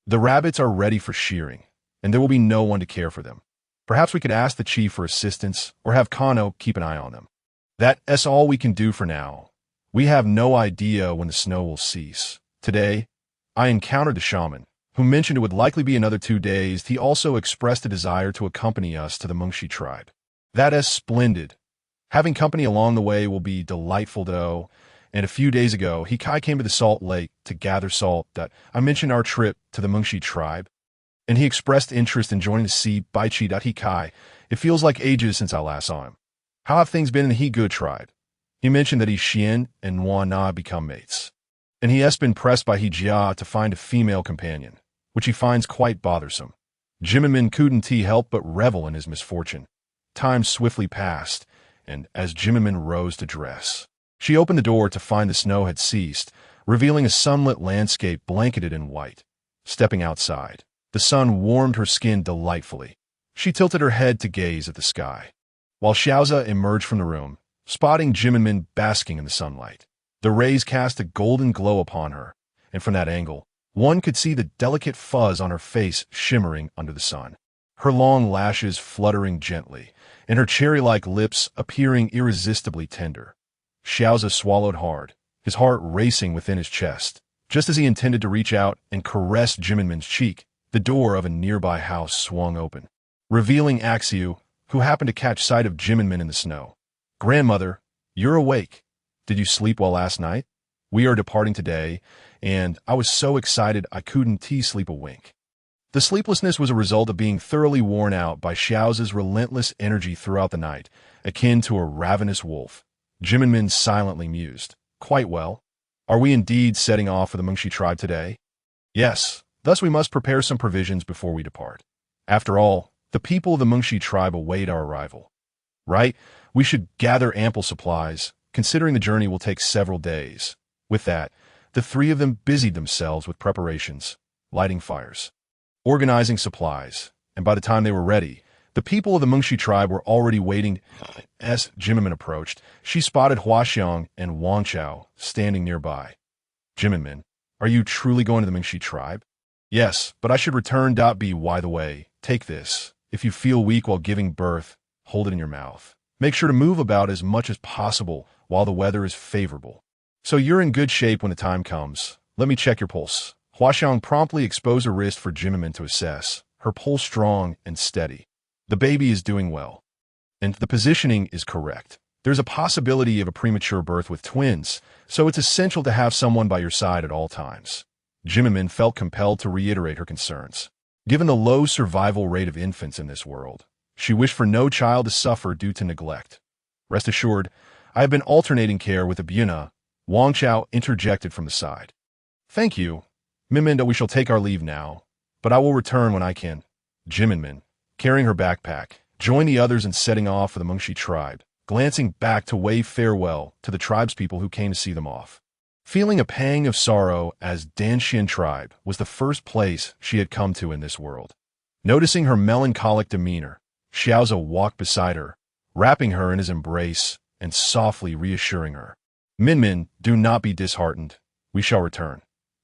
[SPEAKER 1] The rabbits are ready for shearing, and there will be no one to care for them. Perhaps we could ask the chief for assistance or have Kano keep an eye on them. That's all we can do for now. We have no idea when the snow will cease. Today, I encountered the shaman, who mentioned it would likely be another 2 days. He also expressed a desire to accompany us to the Mengshi tribe. That is splendid. Having company along the way will be delightful, though. And a few days ago, Hikai came to the salt lake to gather salt. That I mentioned our trip to the Mengshi tribe, and he expressed interest in joining the sea Bai Chi. Hikai, it feels like ages since I last saw him. How have things been in the He Good tribe? He mentioned that Xian and Wan Na become mates, and he has been pressed by He Jia to find a female companion, which he finds quite bothersome. Minmin couldn't help but revel in his misfortune. Time swiftly passed, and as Minmin rose to dress, she opened the door to find the snow had ceased, revealing a sunlit landscape blanketed in white. Stepping outside, the sun warmed her skin delightfully. She tilted her head to gaze at the sky, while Xiao Ze emerged from the room, spotting Minmin basking in the sunlight. The rays cast a golden glow upon her, and from that angle, one could see the delicate fuzz on her face shimmering under the sun, her long lashes fluttering gently, and her cherry-like lips appearing irresistibly tender. Xiao Ze swallowed hard, his heart racing within his chest. Just as he intended to reach out and caress Minmin's cheek, the door of a nearby house swung open, revealing Axiu, who happened to catch sight of Minmin in the snow. Grandmother, you're awake. Did you sleep well last night? We are departing today, and I was so excited I couldn't sleep a wink. The sleeplessness was a result of being thoroughly worn out by Xiao Ze's relentless energy throughout the night, akin to a ravenous wolf. Minmin silently mused. Quite well. Are we indeed setting off for the Mengshi tribe today? Yes, thus we must prepare some provisions before we depart. After all, The people of the Mengshi tribe await our arrival. Right? We should gather ample supplies, considering the journey will take several days. With that, the three of them busied themselves with preparations, lighting fires, organizing supplies, and by the time they were ready, the people of the Mengshi tribe were already waiting. As Minmin approached, she spotted Huaxiang and Wang Chao standing nearby. Minmin, are you truly going to the Mengshi tribe? Yes, but I should return. By the way, take this. If you feel weak while giving birth, hold it in your mouth. Make sure to move about as much as possible while the weather is favorable. So you're in good shape when the time comes. Let me check your pulse. Huaxiang promptly exposed her wrist for Minmin to assess, her pulse strong and steady. The baby is doing well. And the positioning is correct. There's a possibility of a premature birth with twins, so it's essential to have someone by your side at all times. Minmin felt compelled to reiterate her concerns. Given the low survival rate of infants in this world, she wished for no child to suffer due to neglect. Rest assured, I have been alternating care with Abuna. Wang Chao interjected from the side. Thank you. Minmin, we shall take our leave now, but I will return when I can. Minmin, carrying her backpack, joined the others in setting off for the Mengshi tribe, glancing back to wave farewell to the tribespeople who came to see them off. Feeling a pang of sorrow as Danshin tribe was the first place she had come to in this world. Noticing her melancholic demeanor, Xiao Ze walked beside her, wrapping her in his embrace and softly reassuring her. Minmin, do not be disheartened. We shall return.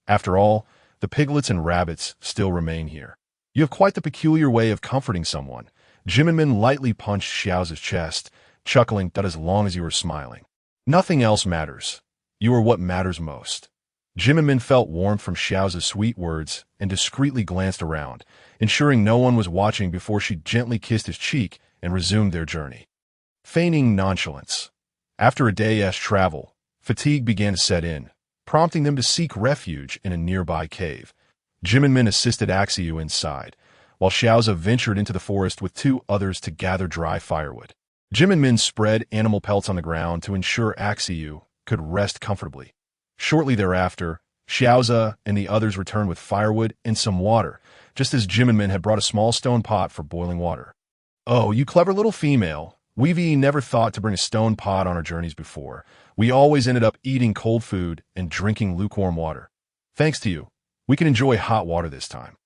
[SPEAKER 1] After all, the piglets and rabbits still remain here. You have quite the peculiar way of comforting someone. Minmin lightly punched Xiao Ze's chest, chuckling that as long as you are smiling. Nothing else matters. You are what matters most. Minmin felt warmth from Xiao Ze's sweet words and discreetly glanced around, ensuring no one was watching before she gently kissed his cheek and resumed their journey. Feigning nonchalance. After a day's travel, fatigue began to set in, prompting them to seek refuge in a nearby cave. Minmin assisted Axiu inside, while Xiao Ze ventured into the forest with two others to gather dry firewood. Minmin spread animal pelts on the ground to ensure Axiu could rest comfortably. Shortly thereafter, Xiao Ze and the others returned with firewood and some water, just as Minmin had brought a small stone pot for boiling water. Oh, you clever little female. We've never thought to bring a stone pot on our journeys before. We always ended up eating cold food and drinking lukewarm water. Thanks to you, we can enjoy hot water this time.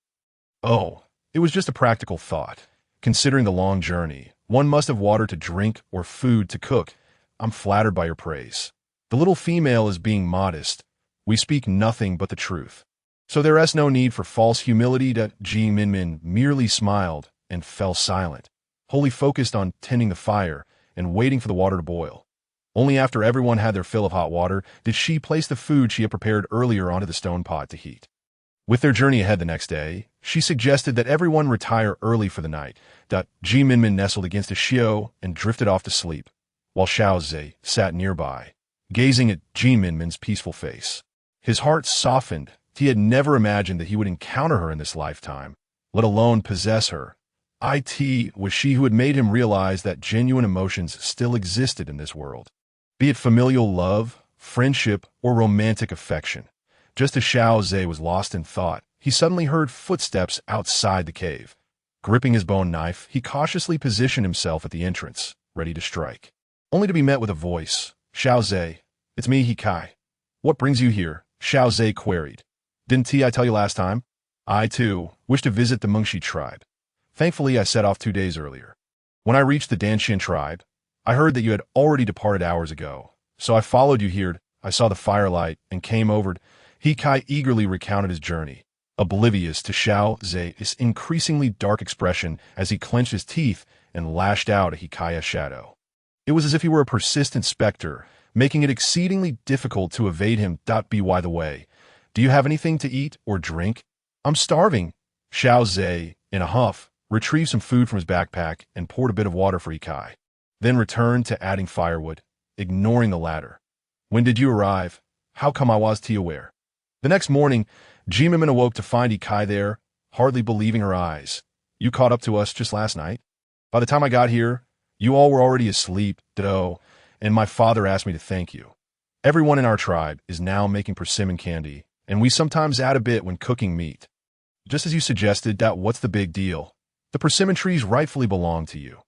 [SPEAKER 1] Oh, it was just a practical thought. Considering the long journey, one must have water to drink or food to cook. I'm flattered by your praise. The little female is being modest. We speak nothing but the truth. So there is no need for false humility. Minmin merely smiled and fell silent, wholly focused on tending the fire and waiting for the water to boil. Only after everyone had their fill of hot water did she place the food she had prepared earlier onto the stone pot to heat. With their journey ahead the next day, she suggested that everyone retire early for the night. Minmin nestled against a Xiao and drifted off to sleep, while Xiao Ze sat nearby, gazing at Minmin's peaceful face. His heart softened. He had never imagined that he would encounter her in this lifetime, let alone possess her. It was she who had made him realize that genuine emotions still existed in this world, be it familial love, friendship, or romantic affection. Just as Xiao Ze was lost in thought, he suddenly heard footsteps outside the cave. Gripping his bone knife, he cautiously positioned himself at the entrance, ready to strike, only to be met with a voice. Xiao Ze, it's me, Hikai. What brings you here? Xiao Ze queried. Didn't I tell you last time? I, too, wish to visit the Mengshi tribe. Thankfully, I set off 2 days earlier. When I reached the Danshin tribe, I heard that you had already departed hours ago, so I followed you here. I saw the firelight and came over. Hikai eagerly recounted his journey, oblivious to Xiao Ze's increasingly dark expression as he clenched his teeth and lashed out at Hikaya's shadow. It was as if he were a persistent specter, making it exceedingly difficult to evade him. By the way, do you have anything to eat or drink? I'm starving. Xiao Ze, in a huff, retrieved some food from his backpack and poured a bit of water for Hikai, then returned to adding firewood, ignoring the latter. When did you arrive? How come I was aware? The next morning, Minmin awoke to find Hikai there, hardly believing her eyes. You caught up to us just last night? By the time I got here, you all were already asleep, and my father asked me to thank you. Everyone in our tribe is now making persimmon candy, and we sometimes add a bit when cooking meat. Just as you suggested, what's the big deal? The persimmon trees rightfully belong to you.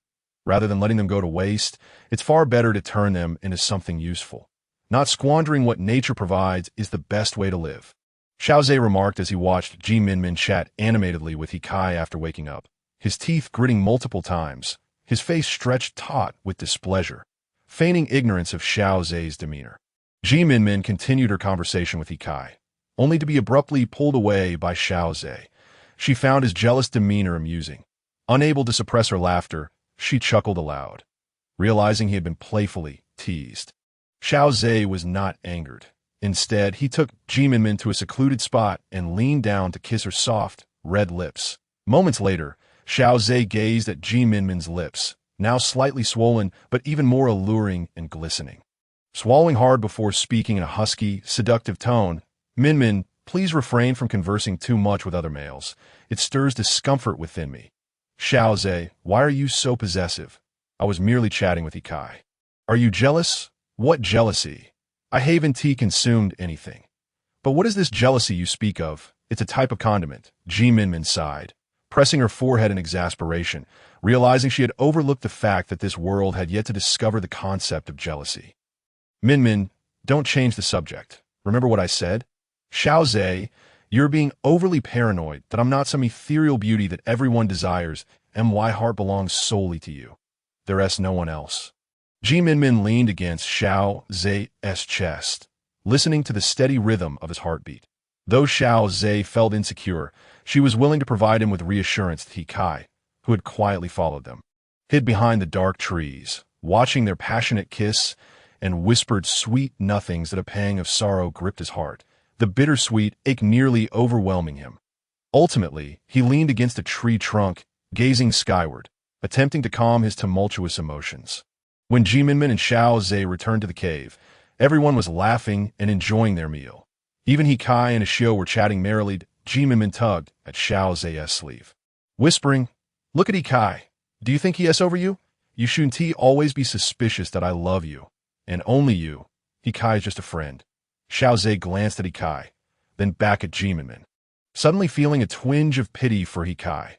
[SPEAKER 1] Rather than letting them go to waste, it's far better to turn them into something useful. Not squandering what nature provides is the best way to live. Xiao Ze remarked as he watched Minmin chat animatedly with Hikai after waking up, his teeth gritting multiple times, his face stretched taut with displeasure, feigning ignorance of Xiao Ze's demeanor. Minmin continued her conversation with Hikai, only to be abruptly pulled away by Xiao Ze. She found his jealous demeanor amusing. Unable to suppress her laughter, she chuckled aloud, realizing he had been playfully teased. Xiao Ze was not angered. Instead, he took Minmin to a secluded spot and leaned down to kiss her soft, red lips. Moments later, Xiao Ze gazed at Minmin's lips, now slightly swollen but even more alluring and glistening. Swallowing hard before speaking in a husky, seductive tone, Minmin, please refrain from conversing too much with other males. It stirs discomfort within me. Xiao Ze, why are you so possessive? I was merely chatting with Hikai. Are you jealous? What jealousy? I haven't consumed anything. But what is this jealousy you speak of? It's a type of condiment, Minmin sighed, pressing her forehead in exasperation, realizing she had overlooked the fact that this world had yet to discover the concept of jealousy. Minmin, don't change the subject. Remember what I said? Xiao Ze, you're being overly paranoid that I'm not some ethereal beauty that everyone desires, and my heart belongs solely to you. There's no one else. Minmin leaned against Xiao Ze's chest, listening to the steady rhythm of his heartbeat. Though Xiao Ze felt insecure, she was willing to provide him with reassurance that Hikai, who had quietly followed them, hid behind the dark trees, watching their passionate kiss, and whispered sweet nothings that a pang of sorrow gripped his heart, the bittersweet ache nearly overwhelming him. Ultimately, he leaned against a tree trunk, gazing skyward, attempting to calm his tumultuous emotions. When Minmin and Xiao Ze returned to the cave, everyone was laughing and enjoying their meal. Even Hikai and Xiao were chatting merrily. Minmin tugged at Xiao Ze's sleeve, whispering, "Look at Hikai. Do you think he has over you? You shouldn't always be suspicious that I love you. And only you. Hikai is just a friend." Xiao Ze glanced at Hikai, then back at Minmin, suddenly feeling a twinge of pity for Hikai.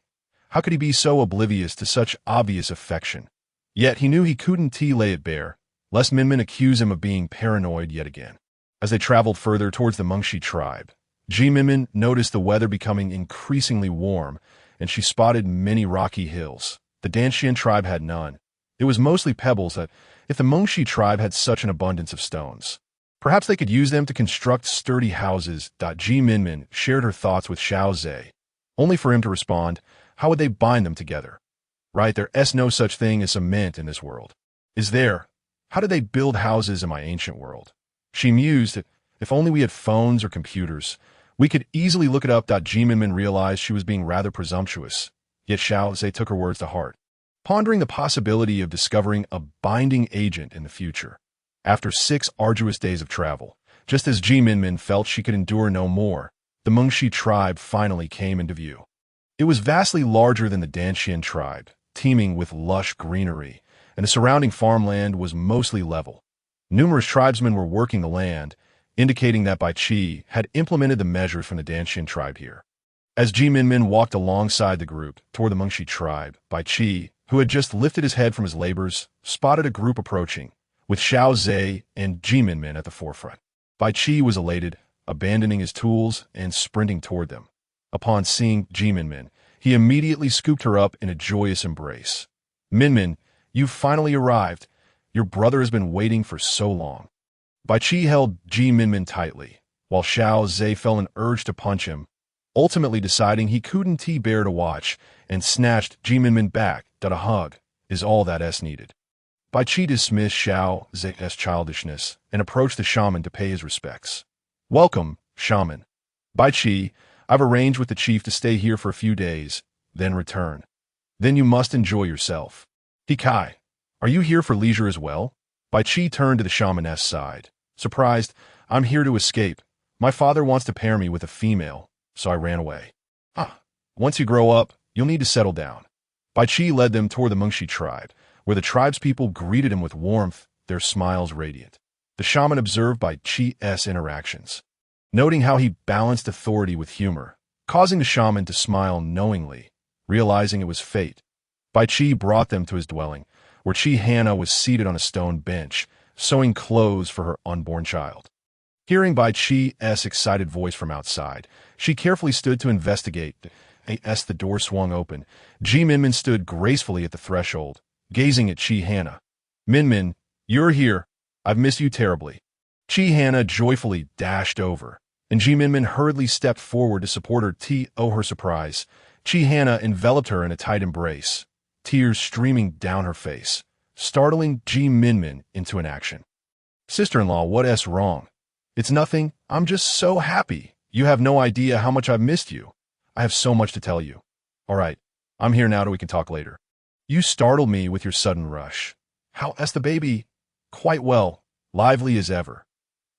[SPEAKER 1] How could he be so oblivious to such obvious affection? Yet he knew he couldn't lay it bare, lest Minmin accuse him of being paranoid yet again. As they traveled further towards the Mengshi tribe, Minmin noticed the weather becoming increasingly warm, and she spotted many rocky hills. The Danshan tribe had none. It was mostly pebbles that, if the Mengshi tribe had such an abundance of stones, perhaps they could use them to construct sturdy houses. Minmin shared her thoughts with Xiao Ze, only for him to respond, how would they bind them together? Right, there's no such thing as cement in this world. Is there? How did they build houses in my ancient world? She mused that if only we had phones or computers, we could easily look it up. Minmin realized she was being rather presumptuous, yet Xiao Ze took her words to heart, pondering the possibility of discovering a binding agent in the future. After 6 arduous days of travel, just as Minmin felt she could endure no more, the Mengshi tribe finally came into view. It was vastly larger than the Danshan tribe, teeming with lush greenery, and the surrounding farmland was mostly level. Numerous tribesmen were working the land, indicating that Bai Qi had implemented the measures from the Danshan tribe here. As Minmin walked alongside the group toward the Mengshi tribe, Bai Qi, who had just lifted his head from his labors, spotted a group approaching, with Xiao Ze and Minmin at the forefront. Bai Qi was elated, abandoning his tools and sprinting toward them. Upon seeing Minmin, he immediately scooped her up in a joyous embrace. "Minmin, you've finally arrived. Your brother has been waiting for so long." Bai Qi held Minmin tightly, while Xiao Ze felt an urge to punch him, ultimately deciding he couldn't bear to watch, and snatched Minmin back. A hug is all that's needed. Bai Qi dismissed Xiao Ze's childishness and approached the shaman to pay his respects. "Welcome, shaman. Bai Qi, I've arranged with the chief to stay here for a few days, then return. Then you must enjoy yourself. Hikai, are you here for leisure as well?" Bai Qi turned to the shamaness side. Surprised, "I'm here to escape. My father wants to pair me with a female, so I ran away." Once you grow up, you'll need to settle down." Bai Qi led them toward the Mengshi tribe, where the tribespeople greeted him with warmth, their smiles radiant. The shaman observed Bai Qi's interactions, noting how he balanced authority with humor, causing the shaman to smile knowingly, realizing it was fate. Bai Qi brought them to his dwelling, where Haina was seated on a stone bench, sewing clothes for her unborn child. Hearing Bai Qi's excited voice from outside, she carefully stood to investigate. As the door swung open, Minmin stood gracefully at the threshold, gazing at Haina. "Minmin, you're here. I've missed you terribly." Haina joyfully dashed over, and Minmin hurriedly stepped forward to support her. Her surprise, Haina enveloped her in a tight embrace, tears streaming down her face, startling Minmin into an action. "Sister-in-law, what's wrong?" "It's nothing. I'm just so happy. You have no idea how much I've missed you. I have so much to tell you." "All right, I'm here now, we can talk later." "You startled me with your sudden rush." "How's the baby?" "Quite well, lively as ever."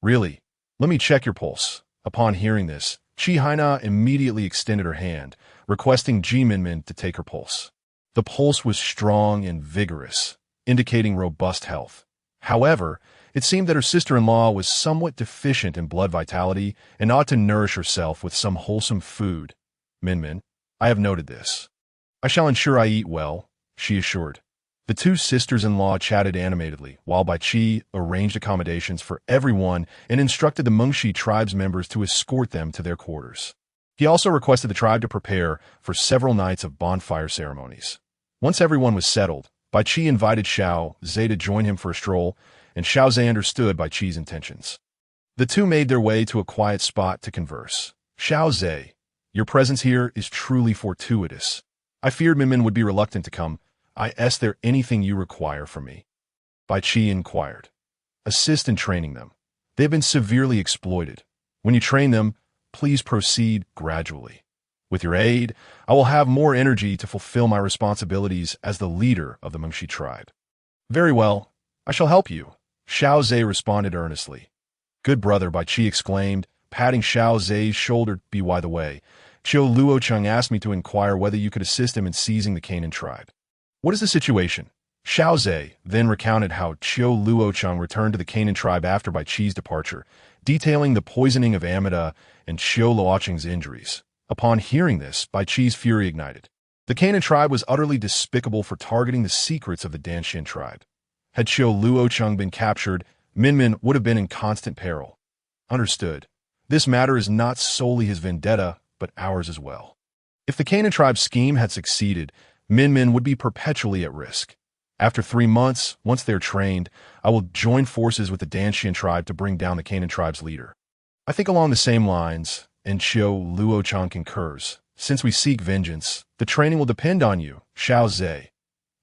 [SPEAKER 1] "Really? Let me check your pulse." Upon hearing this, Haina immediately extended her hand, requesting Minmin to take her pulse. The pulse was strong and vigorous, indicating robust health. However, it seemed that her sister-in-law was somewhat deficient in blood vitality and ought to nourish herself with some wholesome food. "Minmin, I have noted this. I shall ensure I eat well," she assured. The two sisters-in-law chatted animatedly, while Bai Qi arranged accommodations for everyone and instructed the Mengshi tribe's members to escort them to their quarters. He also requested the tribe to prepare for several nights of bonfire ceremonies. Once everyone was settled, Bai Qi invited Xiao Ze to join him for a stroll, and Xiao Ze understood Bai Qi's intentions. The two made their way to a quiet spot to converse. "Xiao Ze, your presence here is truly fortuitous. I feared Minmin would be reluctant to come. Is there anything you require from me?" Bai Qi inquired. "Assist in training them. They've been severely exploited. When you train them, please proceed gradually. With your aid, I will have more energy to fulfill my responsibilities as the leader of the Mengshi tribe." "Very well, I shall help you," Xiao Ze responded earnestly. "Good brother," Bai Qi exclaimed, patting Xiao Ze's shoulder. "By the way, Qiu Luocheng asked me to inquire whether you could assist him in seizing the Canaan tribe." "What is the situation?" Xiao Ze then recounted how Qiu Luocheng returned to the Canaan tribe after Bai Qi's departure, detailing the poisoning of Amida and Qiu Luocheng's injuries. Upon hearing this, Bai Qi's fury ignited. The Canaan tribe was utterly despicable for targeting the secrets of the Danshin tribe. Had Qiu Luocheng been captured, Minmin would have been in constant peril. Understood. This matter is not solely his vendetta, but ours as well. If the Canaan tribe's scheme had succeeded, Minmin would be perpetually at risk. After 3 months, once they're trained, I will join forces with the Danshin tribe to bring down the Canaan tribe's leader. I think along the same lines, and Qiu Luocheng concurs. Since we seek vengeance, the training will depend on you, Xiao Ze.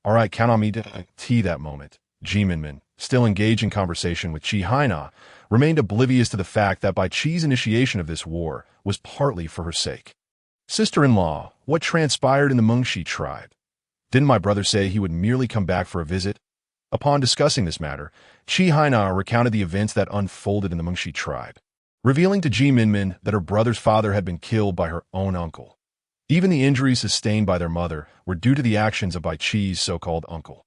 [SPEAKER 1] All right, count on me to tea that moment. Minmin, still engaged in conversation with Haina, remained oblivious to the fact that Bai Qi's initiation of this war was partly for her sake. "Sister-in-law, what transpired in the Mengshi tribe? Didn't my brother say he would merely come back for a visit?" Upon discussing this matter, Haina recounted the events that unfolded in the Mengshi tribe, revealing to Minmin that her brother's father had been killed by her own uncle. Even the injuries sustained by their mother were due to the actions of Bai Qi's so-called uncle.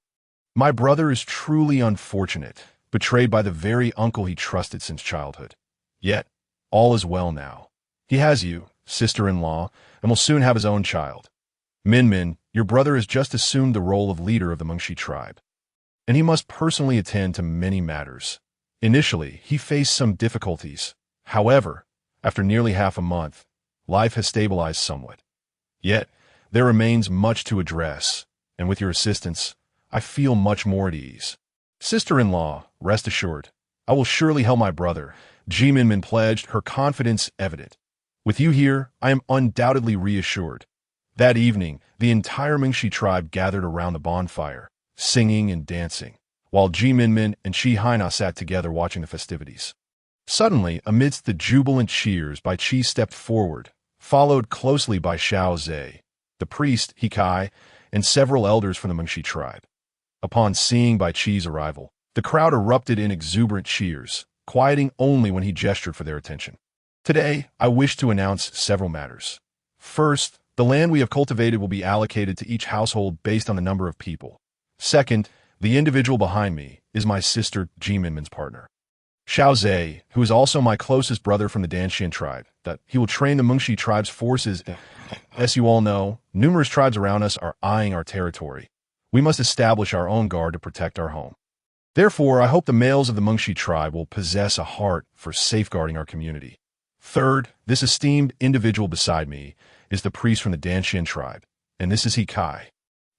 [SPEAKER 1] "My brother is truly unfortunate, betrayed by the very uncle he trusted since childhood. Yet, all is well now. He has you, sister-in-law, and will soon have his own child. Minmin, your brother has just assumed the role of leader of the Mengshi tribe, and he must personally attend to many matters. Initially, he faced some difficulties. However, after nearly half a month, life has stabilized somewhat. Yet, there remains much to address, and with your assistance, I feel much more at ease. Sister-in-law, rest assured, I will surely help my brother," Minmin pledged, her confidence evident. "With you here, I am undoubtedly reassured." That evening, the entire Mengshi tribe gathered around the bonfire, singing and dancing, while Minmin and Haina sat together watching the festivities. Suddenly, amidst the jubilant cheers, Bai Qi stepped forward, followed closely by Xiao Ze, the priest, Hikai, and several elders from the Mengshi tribe. Upon seeing Bai Qi's arrival, the crowd erupted in exuberant cheers, quieting only when he gestured for their attention. "Today, I wish to announce several matters. First, the land we have cultivated will be allocated to each household based on the number of people. Second, the individual behind me is my sister Minmin's partner. Xiao Ze, who is also my closest brother from the Danshan tribe, that he will train the Mengshi tribe's forces. As you all know, numerous tribes around us are eyeing our territory. We must establish our own guard to protect our home. Therefore, I hope the males of the Mengshi tribe will possess a heart for safeguarding our community. Third, this esteemed individual beside me is the priest from the Danshan tribe, and this is He Kai,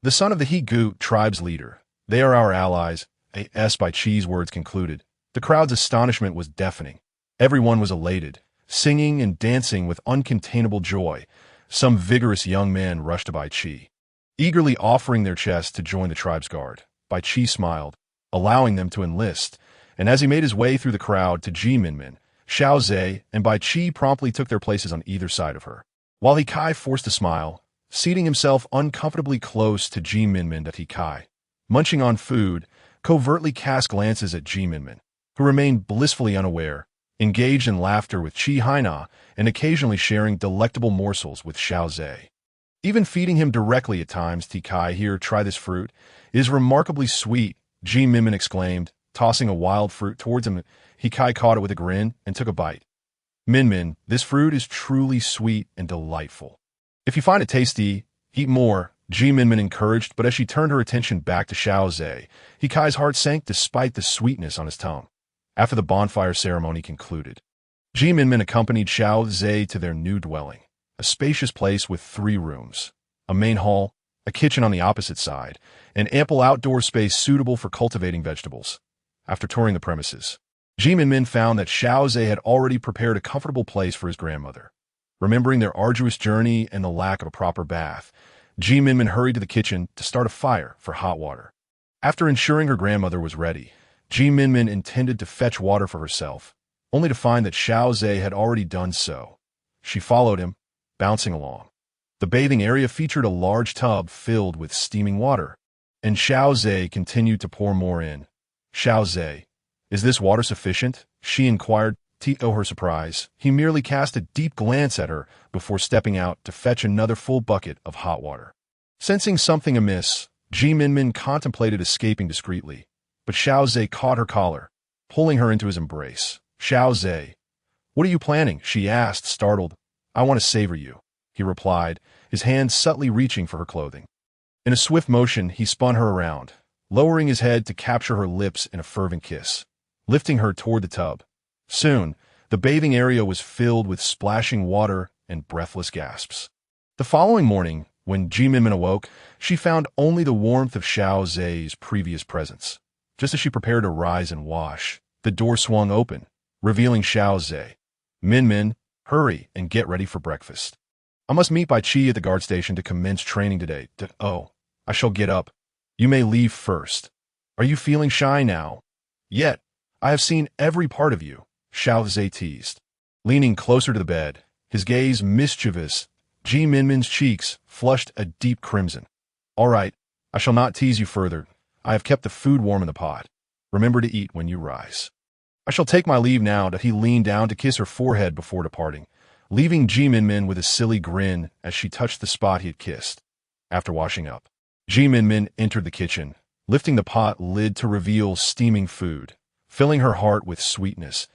[SPEAKER 1] the son of the He Gu tribe's leader. They are our allies, as by Chi's words concluded. The crowd's astonishment was deafening. Everyone was elated, singing and dancing with uncontainable joy. Some vigorous young men rushed to Bai Chi, eagerly offering their chests to join the tribe's guard. Bai Chi smiled, allowing them to enlist, and as he made his way through the crowd to Minmin, Xiao Ze and Bai Chi promptly took their places on either side of her, while He Kai forced a smile, seating himself uncomfortably close to Minmin. That He Kai, munching on food, covertly cast glances at Minmin, who remained blissfully unaware, engaged in laughter with Haina, and occasionally sharing delectable morsels with Xiao Ze. Even feeding him directly at times. He Kai, here, try this fruit. It is remarkably sweet, Minmin exclaimed, tossing a wild fruit towards him. He Kai caught it with a grin and took a bite. Minmin, this fruit is truly sweet and delightful. If you find it tasty, eat more, Minmin encouraged, but as she turned her attention back to Xiao Ze, He Kai's heart sank despite the sweetness on his tongue. After the bonfire ceremony concluded, Minmin accompanied Xiao Ze to their new dwelling, a spacious place with 3 rooms, a main hall, a kitchen on the opposite side, and ample outdoor space suitable for cultivating vegetables. After touring the premises, Minmin found that Xiao Ze had already prepared a comfortable place for his grandmother. Remembering their arduous journey and the lack of a proper bath, Minmin hurried to the kitchen to start a fire for hot water. After ensuring her grandmother was ready, Minmin intended to fetch water for herself, only to find that Xiao Ze had already done so. She followed him, bouncing along. The bathing area featured a large tub filled with steaming water, and Xiao Ze continued to pour more in. Xiao Ze, is this water sufficient? She inquired. To her surprise, he merely cast a deep glance at her before stepping out to fetch another full bucket of hot water. Sensing something amiss, Minmin contemplated escaping discreetly, but Xiao Ze caught her collar, pulling her into his embrace. Xiao Ze, what are you planning? She asked, startled. I want to savor you, he replied, his hand subtly reaching for her clothing. In a swift motion, he spun her around, lowering his head to capture her lips in a fervent kiss, lifting her toward the tub. Soon, the bathing area was filled with splashing water and breathless gasps. The following morning, when Minmin awoke, she found only the warmth of Xiao Ze's previous presence. Just as she prepared to rise and wash, the door swung open, revealing Xiao Ze. Minmin, hurry and get ready for breakfast. I must meet Bai Chi at the guard station to commence training today. Oh, I shall get up. You may leave first. Are you feeling shy now? Yet, I have seen every part of you, Xiao Ze teased. Leaning closer to the bed, his gaze mischievous, Minmin's cheeks flushed a deep crimson. All right, I shall not tease you further. I have kept the food warm in the pot. Remember to eat when you rise. I shall take my leave now. That he leaned down to kiss her forehead before departing, leaving Minmin with a silly grin as she touched the spot he had kissed. After washing up, Minmin entered the kitchen, lifting the pot lid to reveal steaming food, filling her heart with sweetness.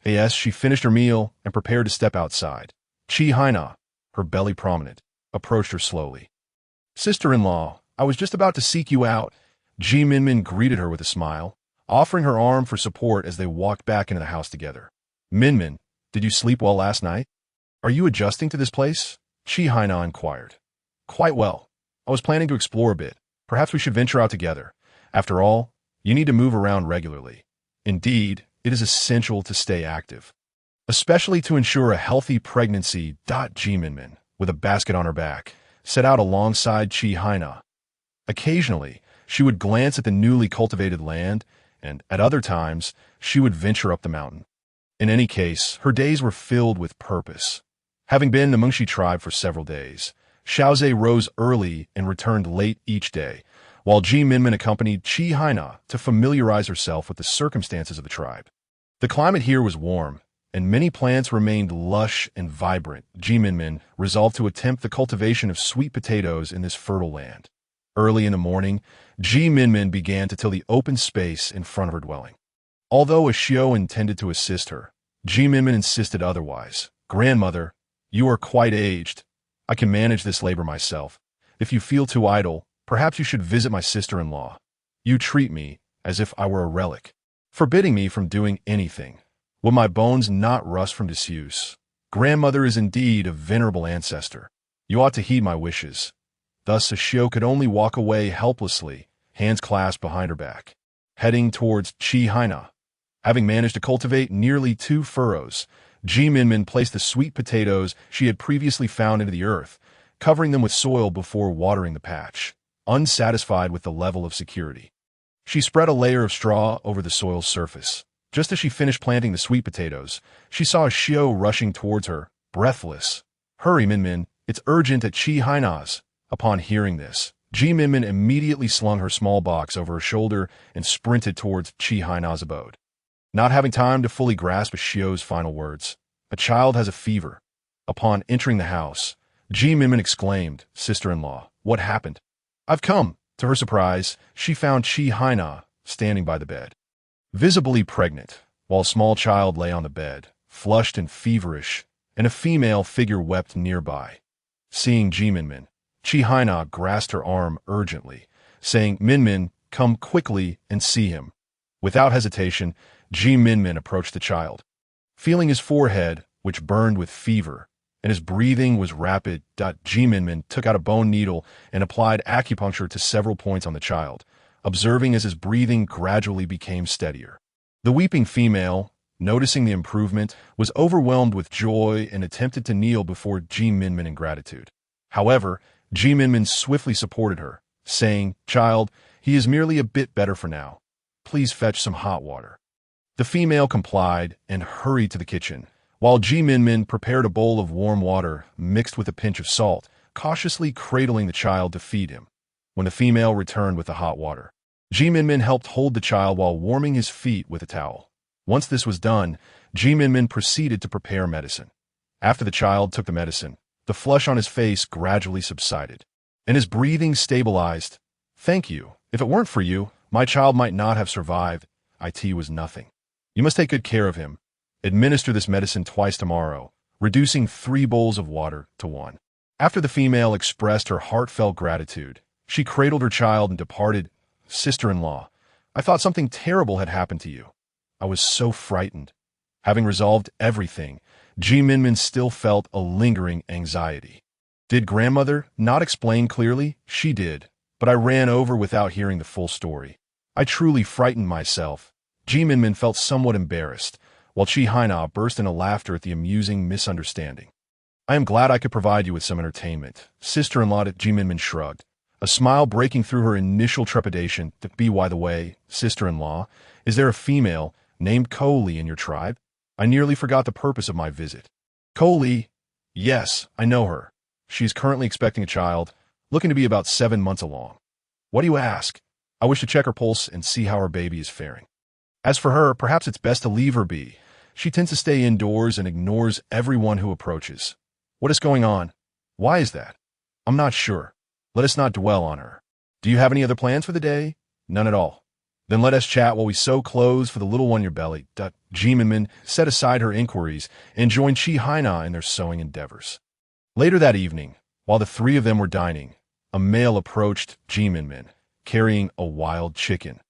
[SPEAKER 1] As she finished her meal and prepared to step outside, Haina, her belly prominent, approached her slowly. Sister-in-law, I was just about to seek you out. Minmin greeted her with a smile, offering her arm for support as they walked back into the house together. Minmin, did you sleep well last night? Are you adjusting to this place? Haina inquired. Quite well. I was planning to explore a bit. Perhaps we should venture out together. After all, you need to move around regularly. Indeed, it is essential to stay active, especially to ensure a healthy pregnancy. Minmin, with a basket on her back, set out alongside Haina. Occasionally, she would glance at the newly cultivated land, and at other times, she would venture up the mountain. In any case, her days were filled with purpose. Having been in the Mengshi tribe for several days, Xiao Ze rose early and returned late each day, while Minmin accompanied Haina to familiarize herself with the circumstances of the tribe. The climate here was warm, and many plants remained lush and vibrant. Minmin resolved to attempt the cultivation of sweet potatoes in this fertile land. Early in the morning, Minmin began to till the open space in front of her dwelling. Although Xiao intended to assist her, Minmin insisted otherwise. "Grandmother, you are quite aged. I can manage this labor myself. If you feel too idle, perhaps you should visit my sister-in-law. You treat me as if I were a relic, forbidding me from doing anything. Would my bones not rust from disuse? Grandmother is indeed a venerable ancestor. You ought to heed my wishes." Thus Xiao could only walk away helplessly, hands clasped behind her back, heading towards Haina. Having managed to cultivate nearly 2 furrows, Minmin placed the sweet potatoes she had previously found into the earth, covering them with soil before watering the patch. Unsatisfied with the level of security, she spread a layer of straw over the soil's surface. Just as she finished planting the sweet potatoes, she saw Xiao rushing towards her, breathless. "Hurry, Minmin, it's urgent at Haina's." Upon hearing this, Minmin immediately slung her small box over her shoulder and sprinted towards Haina's abode. Not having time to fully grasp Xiao's final words, "A child has a fever." Upon entering the house, Minmin exclaimed, "Sister-in-law, what happened?" "I've come." To her surprise, she found Haina standing by the bed, visibly pregnant, while a small child lay on the bed, flushed and feverish, and a female figure wept nearby. Seeing Minmin, Haina grasped her arm urgently, saying, "Minmin, come quickly and see him." Without hesitation, Minmin approached the child. Feeling his forehead, which burned with fever, and his breathing was rapid, Minmin took out a bone needle and applied acupuncture to several points on the child, observing as his breathing gradually became steadier. The weeping female, noticing the improvement, was overwhelmed with joy and attempted to kneel before Minmin in gratitude. However, Minmin swiftly supported her, saying, "Child, he is merely a bit better for now. Please fetch some hot water." The female complied and hurried to the kitchen, while Minmin prepared a bowl of warm water mixed with a pinch of salt, cautiously cradling the child to feed him. When the female returned with the hot water, Minmin helped hold the child while warming his feet with a towel. Once this was done, Minmin proceeded to prepare medicine. After the child took the medicine, the flush on his face gradually subsided, and his breathing stabilized. "Thank you. If it weren't for you, my child might not have survived. It was nothing. You must take good care of him. Administer this medicine twice tomorrow, reducing 3 bowls of water to 1. After the female expressed her heartfelt gratitude, she cradled her child and departed. "Sister-in-law, I thought something terrible had happened to you. I was so frightened." Having resolved everything, Minmin still felt a lingering anxiety. Did grandmother not explain clearly? She did, but I ran over without hearing the full story. I truly frightened myself. Minmin felt somewhat embarrassed, while Haina burst into laughter at the amusing misunderstanding. "I am glad I could provide you with some entertainment." Sister-in-law Minmin shrugged, a smile breaking through her initial trepidation. "By the way, sister-in-law, is there a female named Li in your tribe? I nearly forgot the purpose of my visit." "Li? Yes, I know her. She is currently expecting a child, looking to be about 7 months along." "What do you ask?" "I wish to check her pulse and see how her baby is faring. As for her, perhaps it's best to leave her be. She tends to stay indoors and ignores everyone who approaches." "What is going on? Why is that?" "I'm not sure. Let us not dwell on her. Do you have any other plans for the day?" "None at all." "Then let us chat while we sew clothes for the little one in your belly." Minmin set aside her inquiries and joined Haina in their sewing endeavors. Later that evening, while the 3 of them were dining, a male approached Minmin, carrying a wild chicken.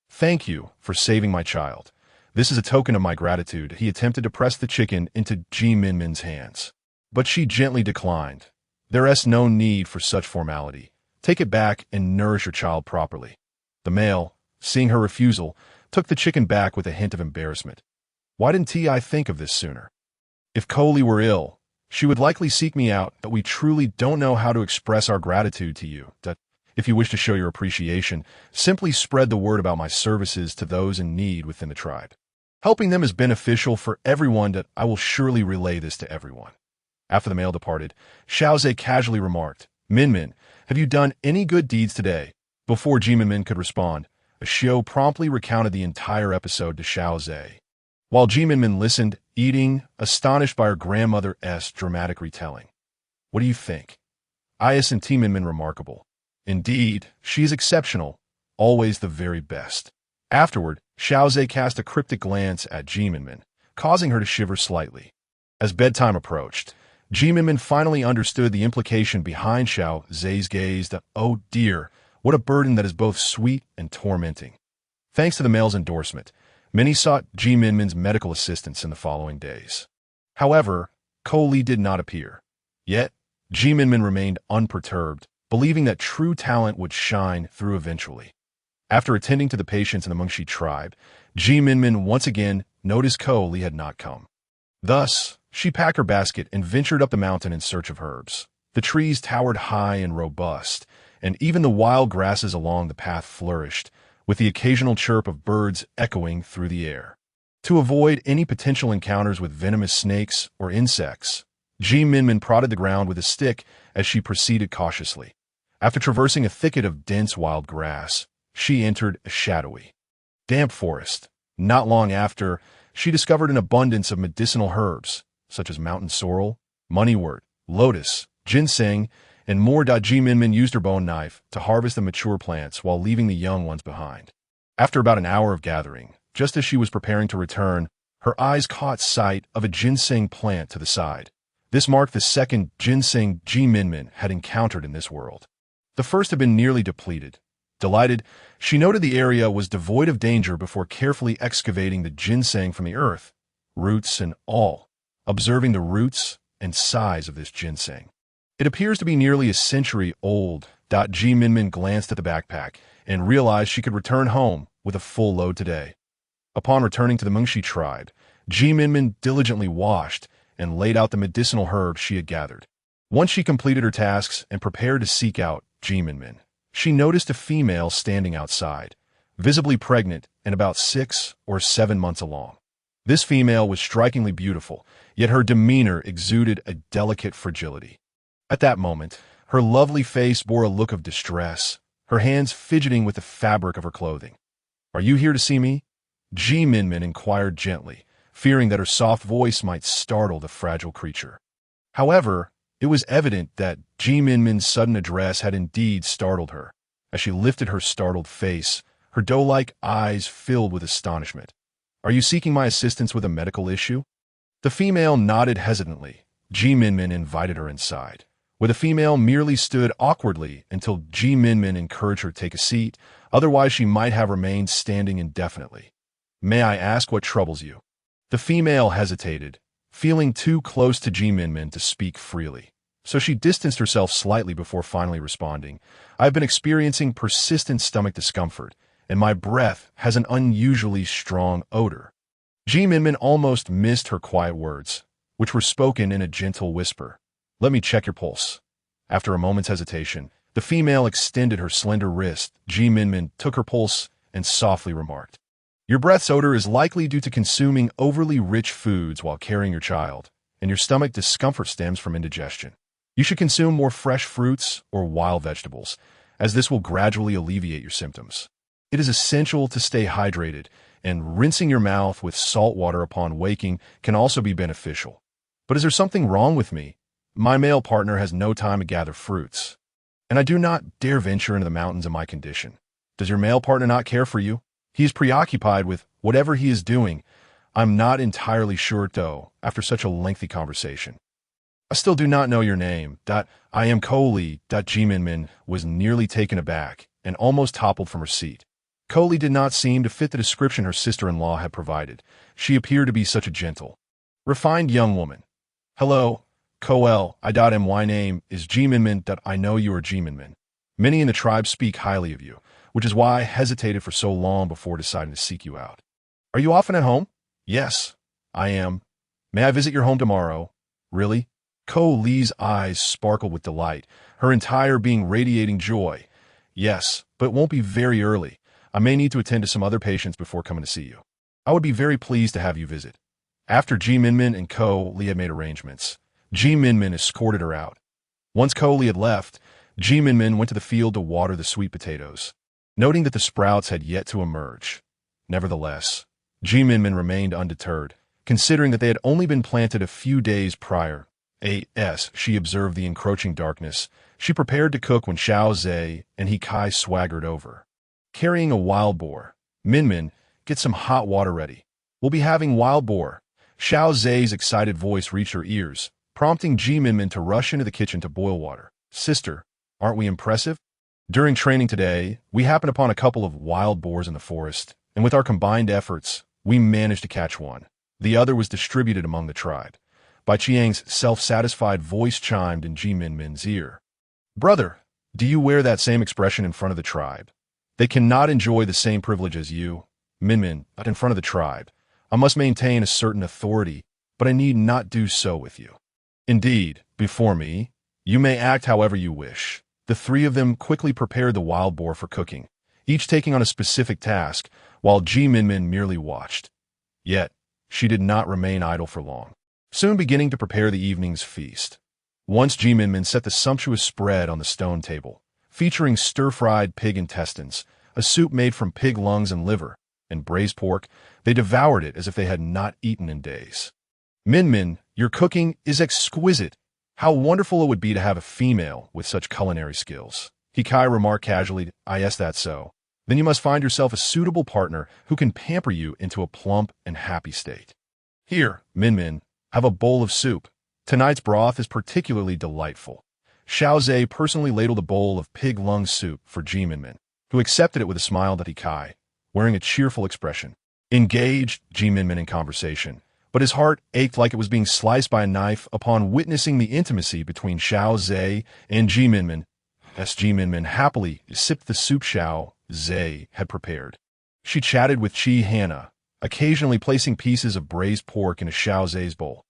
[SPEAKER 1] "Thank you for saving my child. This is a token of my gratitude." He attempted to press the chicken into Minmin's hands, but she gently declined. "There is no need for such formality. Take it back and nourish your child properly." The male, seeing her refusal, took the chicken back with a hint of embarrassment. "Why didn't I think of this sooner? If Li were ill, she would likely seek me out, but we truly don't know how to express our gratitude to you. If you wish to show your appreciation, simply spread the word about my services to those in need within the tribe. Helping them is beneficial for everyone. I will surely relay this to everyone." After the male departed, Xiao Ze casually remarked, "Minmin, have you done any good deeds today?" Before Minmin could respond, Xiao promptly recounted the entire episode to Xiao Ze. While Minmin listened, eating, astonished by her grandmother's dramatic retelling. "What do you think?" "Is and Minmin remarkable. Indeed, she is exceptional, always the very best." Afterward, Xiao Ze cast a cryptic glance at Minmin, causing her to shiver slightly. As bedtime approached, Minmin finally understood the implication behind Xiao Ze's gaze that, oh dear, what a burden that is both sweet and tormenting. Thanks to the male's endorsement, many sought Minmin's medical assistance in the following days. However, Li did not appear. Yet, Minmin remained unperturbed, believing that true talent would shine through eventually. After attending to the patients in the Mengshi tribe, Minmin once again noticed Li had not come. Thus, she packed her basket and ventured up the mountain in search of herbs. The trees towered high and robust, and even the wild grasses along the path flourished, with the occasional chirp of birds echoing through the air. To avoid any potential encounters with venomous snakes or insects, Minmin prodded the ground with a stick as she proceeded cautiously. After traversing a thicket of dense wild grass, she entered a shadowy, damp forest. Not long after, she discovered an abundance of medicinal herbs, such as mountain sorrel, moneywort, lotus, ginseng, and more. Minmin used her bone knife to harvest the mature plants while leaving the young ones behind. After about an hour of gathering, just as she was preparing to return, her eyes caught sight of a ginseng plant to the side. This marked the second ginseng Minmin had encountered in this world. The first had been nearly depleted. Delighted, she noted the area was devoid of danger before carefully excavating the ginseng from the earth, roots and all, observing the roots and size of this ginseng. It appears to be nearly a century old. Minmin glanced at the backpack and realized she could return home with a full load today. Upon returning to the Mengshi tribe, Minmin diligently washed and laid out the medicinal herbs she had gathered. Once she completed her tasks and prepared to seek out Minmin, she noticed a female standing outside, visibly pregnant and about 6 or 7 months along. This female was strikingly beautiful, yet her demeanor exuded a delicate fragility. At that moment, her lovely face bore a look of distress, her hands fidgeting with the fabric of her clothing. "Are you here to see me?" Minmin inquired gently, fearing that her soft voice might startle the fragile creature. However, it was evident that Minmin's sudden address had indeed startled her. As she lifted her startled face, her doe-like eyes filled with astonishment. "Are you seeking my assistance with a medical issue?" The female nodded hesitantly. Minmin invited her inside, where the female merely stood awkwardly until Minmin encouraged her to take a seat, otherwise she might have remained standing indefinitely. "May I ask what troubles you?" The female hesitated, feeling too close to Minmin to speak freely. So she distanced herself slightly before finally responding. "I've been experiencing persistent stomach discomfort, and my breath has an unusually strong odor." Minmin almost missed her quiet words, which were spoken in a gentle whisper. "Let me check your pulse." After a moment's hesitation, the female extended her slender wrist. Minmin took her pulse and softly remarked, "Your breath's odor is likely due to consuming overly rich foods while carrying your child, and your stomach discomfort stems from indigestion. You should consume more fresh fruits or wild vegetables, as this will gradually alleviate your symptoms. It is essential to stay hydrated, and rinsing your mouth with salt water upon waking can also be beneficial. But is there something wrong with me? My male partner has no time to gather fruits, and I do not dare venture into the mountains in my condition. Does your male partner not care for you? He is preoccupied with whatever he is doing. I'm not entirely sure, though, after such a lengthy conversation. I still do not know your name. I am Li. Minmin was nearly taken aback and almost toppled from her seat. Li did not seem to fit the description her sister-in-law had provided. She appeared to be such a gentle, refined young woman. "Hello, my name is Minmin. I know you are Minmin. Many in the tribe speak highly of you, which is why I hesitated for so long before deciding to seek you out. Are you often at home?" "Yes, I am. May I visit your home tomorrow?" "Really?" Li's eyes sparkled with delight, her entire being radiating joy. "Yes, but it won't be very early. I may need to attend to some other patients before coming to see you. I would be very pleased to have you visit." After Minmin and Li had made arrangements, Minmin escorted her out. Once Li had left, Minmin went to the field to water the sweet potatoes, noting that the sprouts had yet to emerge. Nevertheless, Minmin remained undeterred, considering that they had only been planted a few days prior. As she observed the encroaching darkness, she prepared to cook when Xiao Ze and Kai swaggered over. Carrying a wild boar, Minmin, get some hot water ready. We'll be having wild boar." Xiao Ze's excited voice reached her ears, prompting Minmin to rush into the kitchen to boil water. "Sister, aren't we impressive? During training today, we happened upon a couple of wild boars in the forest, and with our combined efforts, we managed to catch one. The other was distributed among the tribe." Bai Qiang's self-satisfied voice chimed in Minmin's ear. "Brother, do you wear that same expression in front of the tribe? They cannot enjoy the same privilege as you, Minmin, but in front of the tribe. I must maintain a certain authority, but I need not do so with you. Indeed, before me, you may act however you wish." The three of them quickly prepared the wild boar for cooking, each taking on a specific task, while Minmin merely watched. Yet, she did not remain idle for long, soon beginning to prepare the evening's feast. Once Minmin set the sumptuous spread on the stone table, featuring stir-fried pig intestines, a soup made from pig lungs and liver, and braised pork, they devoured it as if they had not eaten in days. "Minmin, your cooking is exquisite. How wonderful it would be to have a female with such culinary skills." Hikai remarked casually. "Yes, that's so. Then you must find yourself a suitable partner who can pamper you into a plump and happy state. Here, Minmin, have a bowl of soup. Tonight's broth is particularly delightful." Xiao Ze personally ladled a bowl of pig lung soup for Minmin, who accepted it with a smile at Hikai, wearing a cheerful expression. Engaged Minmin in conversation, but his heart ached like it was being sliced by a knife upon witnessing the intimacy between Xiao Ze and Minmin. As Minmin happily sipped the soup Xiao Ze had prepared, she chatted with Haina, occasionally placing pieces of braised pork into Xiao Ze's bowl.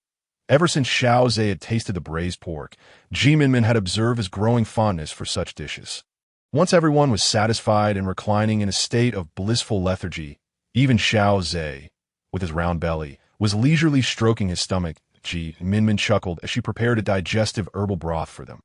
[SPEAKER 1] Ever since Xiao Ze had tasted the braised pork, Minmin had observed his growing fondness for such dishes. Once everyone was satisfied and reclining in a state of blissful lethargy, even Xiao Ze, with his round belly, was leisurely stroking his stomach. Minmin chuckled as she prepared a digestive herbal broth for them.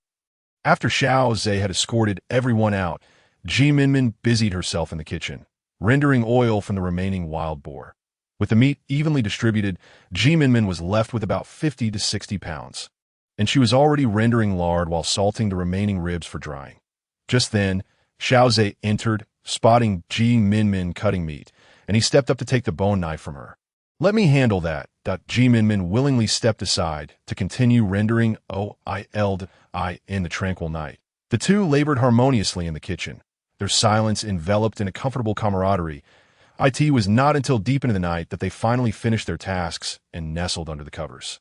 [SPEAKER 1] After Xiao Ze had escorted everyone out, Minmin busied herself in the kitchen, rendering oil from the remaining wild boar. With the meat evenly distributed, Minmin was left with about 50 to 60 pounds, and she was already rendering lard while salting the remaining ribs for drying. Just then, Xiao Ze entered, spotting Minmin cutting meat, and he stepped up to take the bone knife from her. "Let me handle that." Minmin willingly stepped aside to continue rendering oiled in the tranquil night. The two labored harmoniously in the kitchen, their silence enveloped in a comfortable camaraderie. It was not until deep into the night that they finally finished their tasks and nestled under the covers.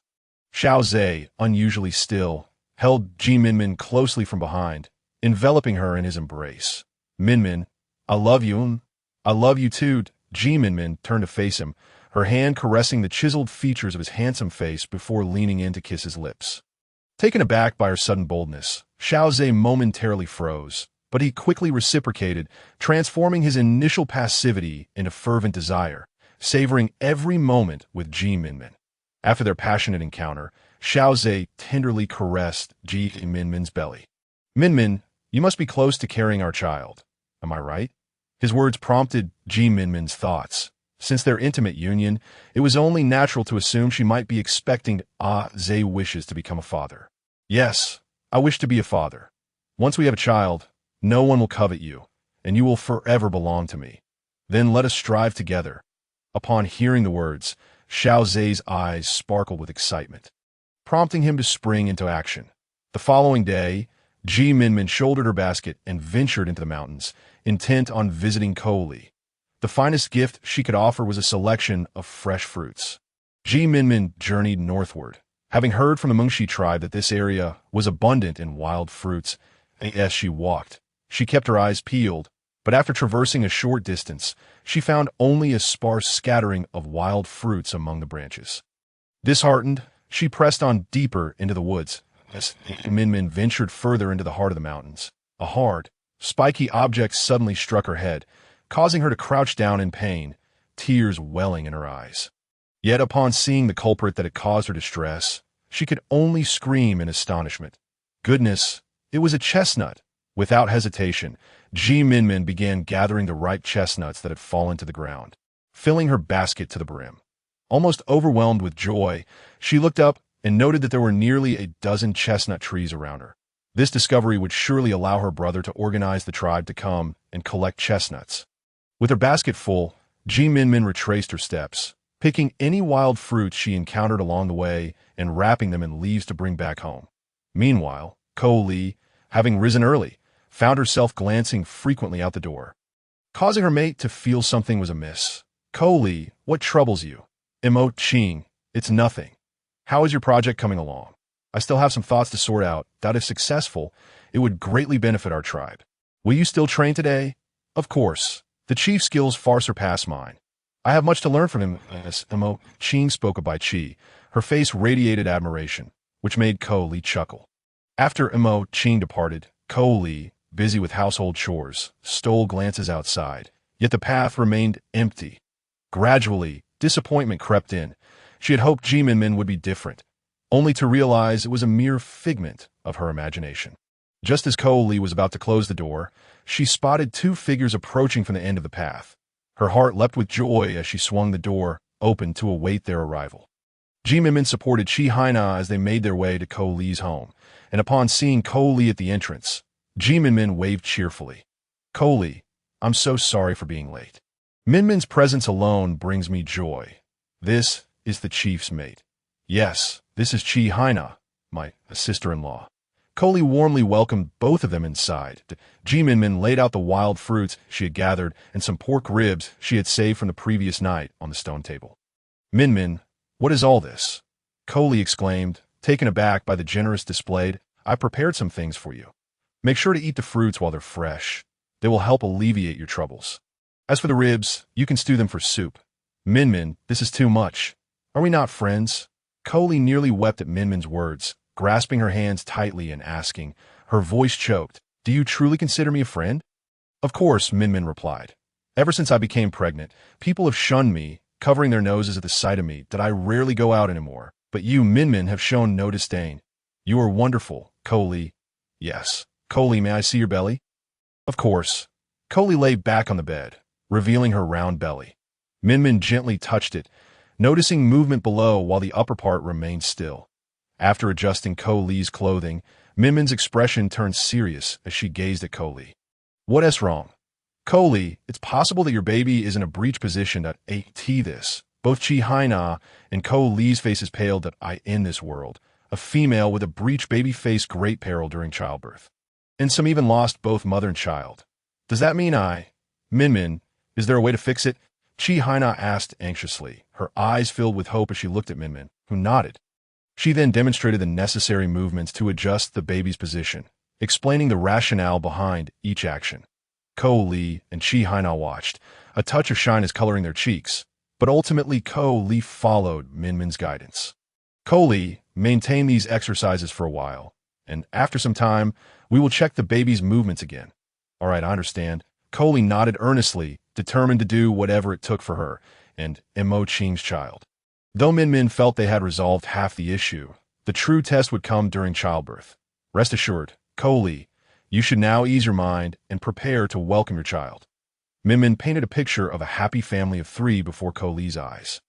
[SPEAKER 1] Xiao Ze, unusually still, held Minmin closely from behind, enveloping her in his embrace. "Minmin, I love you. I love you too." Minmin turned to face him, her hand caressing the chiseled features of his handsome face before leaning in to kiss his lips. Taken aback by her sudden boldness, Xiao Ze momentarily froze, but he quickly reciprocated, transforming his initial passivity into fervent desire, savoring every moment with Minmin. After their passionate encounter, Xiao Ze tenderly caressed Minmin's belly. "Minmin, you must be close to carrying our child. Am I right?" His words prompted Minmin's thoughts. Since their intimate union, it was only natural to assume she might be expecting Ze wishes to become a father. "Yes, I wish to be a father. Once we have a child, no one will covet you, and you will forever belong to me. Then let us strive together." Upon hearing the words, Xiao Ze's eyes sparkled with excitement, prompting him to spring into action. The following day, Minmin shouldered her basket and ventured into the mountains, intent on visiting Cooperative. The finest gift she could offer was a selection of fresh fruits. Minmin journeyed northward, having heard from the Mengshi tribe that this area was abundant in wild fruits. As she walked, she kept her eyes peeled, but after traversing a short distance, she found only a sparse scattering of wild fruits among the branches. Disheartened, she pressed on deeper into the woods. As Minmin ventured further into the heart of the mountains, a hard, spiky object suddenly struck her head, causing her to crouch down in pain, tears welling in her eyes. Yet upon seeing the culprit that had caused her distress, she could only scream in astonishment. Goodness, it was a chestnut! Without hesitation, Minmin began gathering the ripe chestnuts that had fallen to the ground, filling her basket to the brim. Almost overwhelmed with joy, she looked up and noted that there were nearly a dozen chestnut trees around her. This discovery would surely allow her brother to organize the tribe to come and collect chestnuts. With her basket full, Minmin retraced her steps, picking any wild fruits she encountered along the way and wrapping them in leaves to bring back home. Meanwhile, Li, having risen early, found herself glancing frequently out the door, causing her mate to feel something was amiss. Li, what troubles you? Ching, it's nothing. How is your project coming along? I still have some thoughts to sort out that if successful, it would greatly benefit our tribe. Will you still train today? Of course. The chief's skills far surpass mine. I have much to learn from him, as Ching spoke of Bai Chi. Her face radiated admiration, which made Li chuckle. After Ching departed, Li, busy with household chores, stole glances outside, yet the path remained empty. Gradually, disappointment crept in. She had hoped Minmin would be different, only to realize it was a mere figment of her imagination. Just as Li was about to close the door, she spotted two figures approaching from the end of the path. Her heart leapt with joy as she swung the door open to await their arrival. Minmin supported Haina as they made their way to Li's home, and upon seeing Li at the entrance, Minmin waved cheerfully. Li, I'm so sorry for being late. Minmin's presence alone brings me joy. This is the chief's mate. Yes, this is Haina, my sister-in-law. Li warmly welcomed both of them inside. Minmin laid out the wild fruits she had gathered and some pork ribs she had saved from the previous night on the stone table. Minmin, what is all this? Li exclaimed, taken aback by the generous display. I prepared some things for you. Make sure to eat the fruits while they're fresh. They will help alleviate your troubles. As for the ribs, you can stew them for soup. Minmin, this is too much. Are we not friends? Li nearly wept at Minmin's words, grasping her hands tightly and asking, her voice choked, do you truly consider me a friend? Of course, Minmin replied. Ever since I became pregnant, people have shunned me, covering their noses at the sight of me, that I rarely go out anymore. But you, Minmin, have shown no disdain. You are wonderful, Li. Yes. Li, may I see your belly? Of course. Li lay back on the bed, revealing her round belly. Minmin gently touched it, noticing movement below while the upper part remained still. After adjusting Li's clothing, Minmin's expression turned serious as she gazed at Li. What is wrong? Li, it's possible that your baby is in a breech position at this. Both Haina and Li's faces paled that I in this world. A female with a breech baby faced great peril during childbirth. And some even lost both mother and child. Does that mean Minmin, is there a way to fix it? Haina asked anxiously, her eyes filled with hope as she looked at Minmin, who nodded. She then demonstrated the necessary movements to adjust the baby's position, explaining the rationale behind each action. Li and Haina watched, a touch of shyness coloring their cheeks, but ultimately Li followed Minmin's guidance. Li, maintain these exercises for a while, and after some time, we will check the baby's movements again. All right, I understand. Li nodded earnestly, determined to do whatever it took for her and Ching's child. Though Minmin felt they had resolved half the issue, the true test would come during childbirth. Rest assured, Li, you should now ease your mind and prepare to welcome your child. Minmin painted a picture of a happy family of 3 before Li's eyes.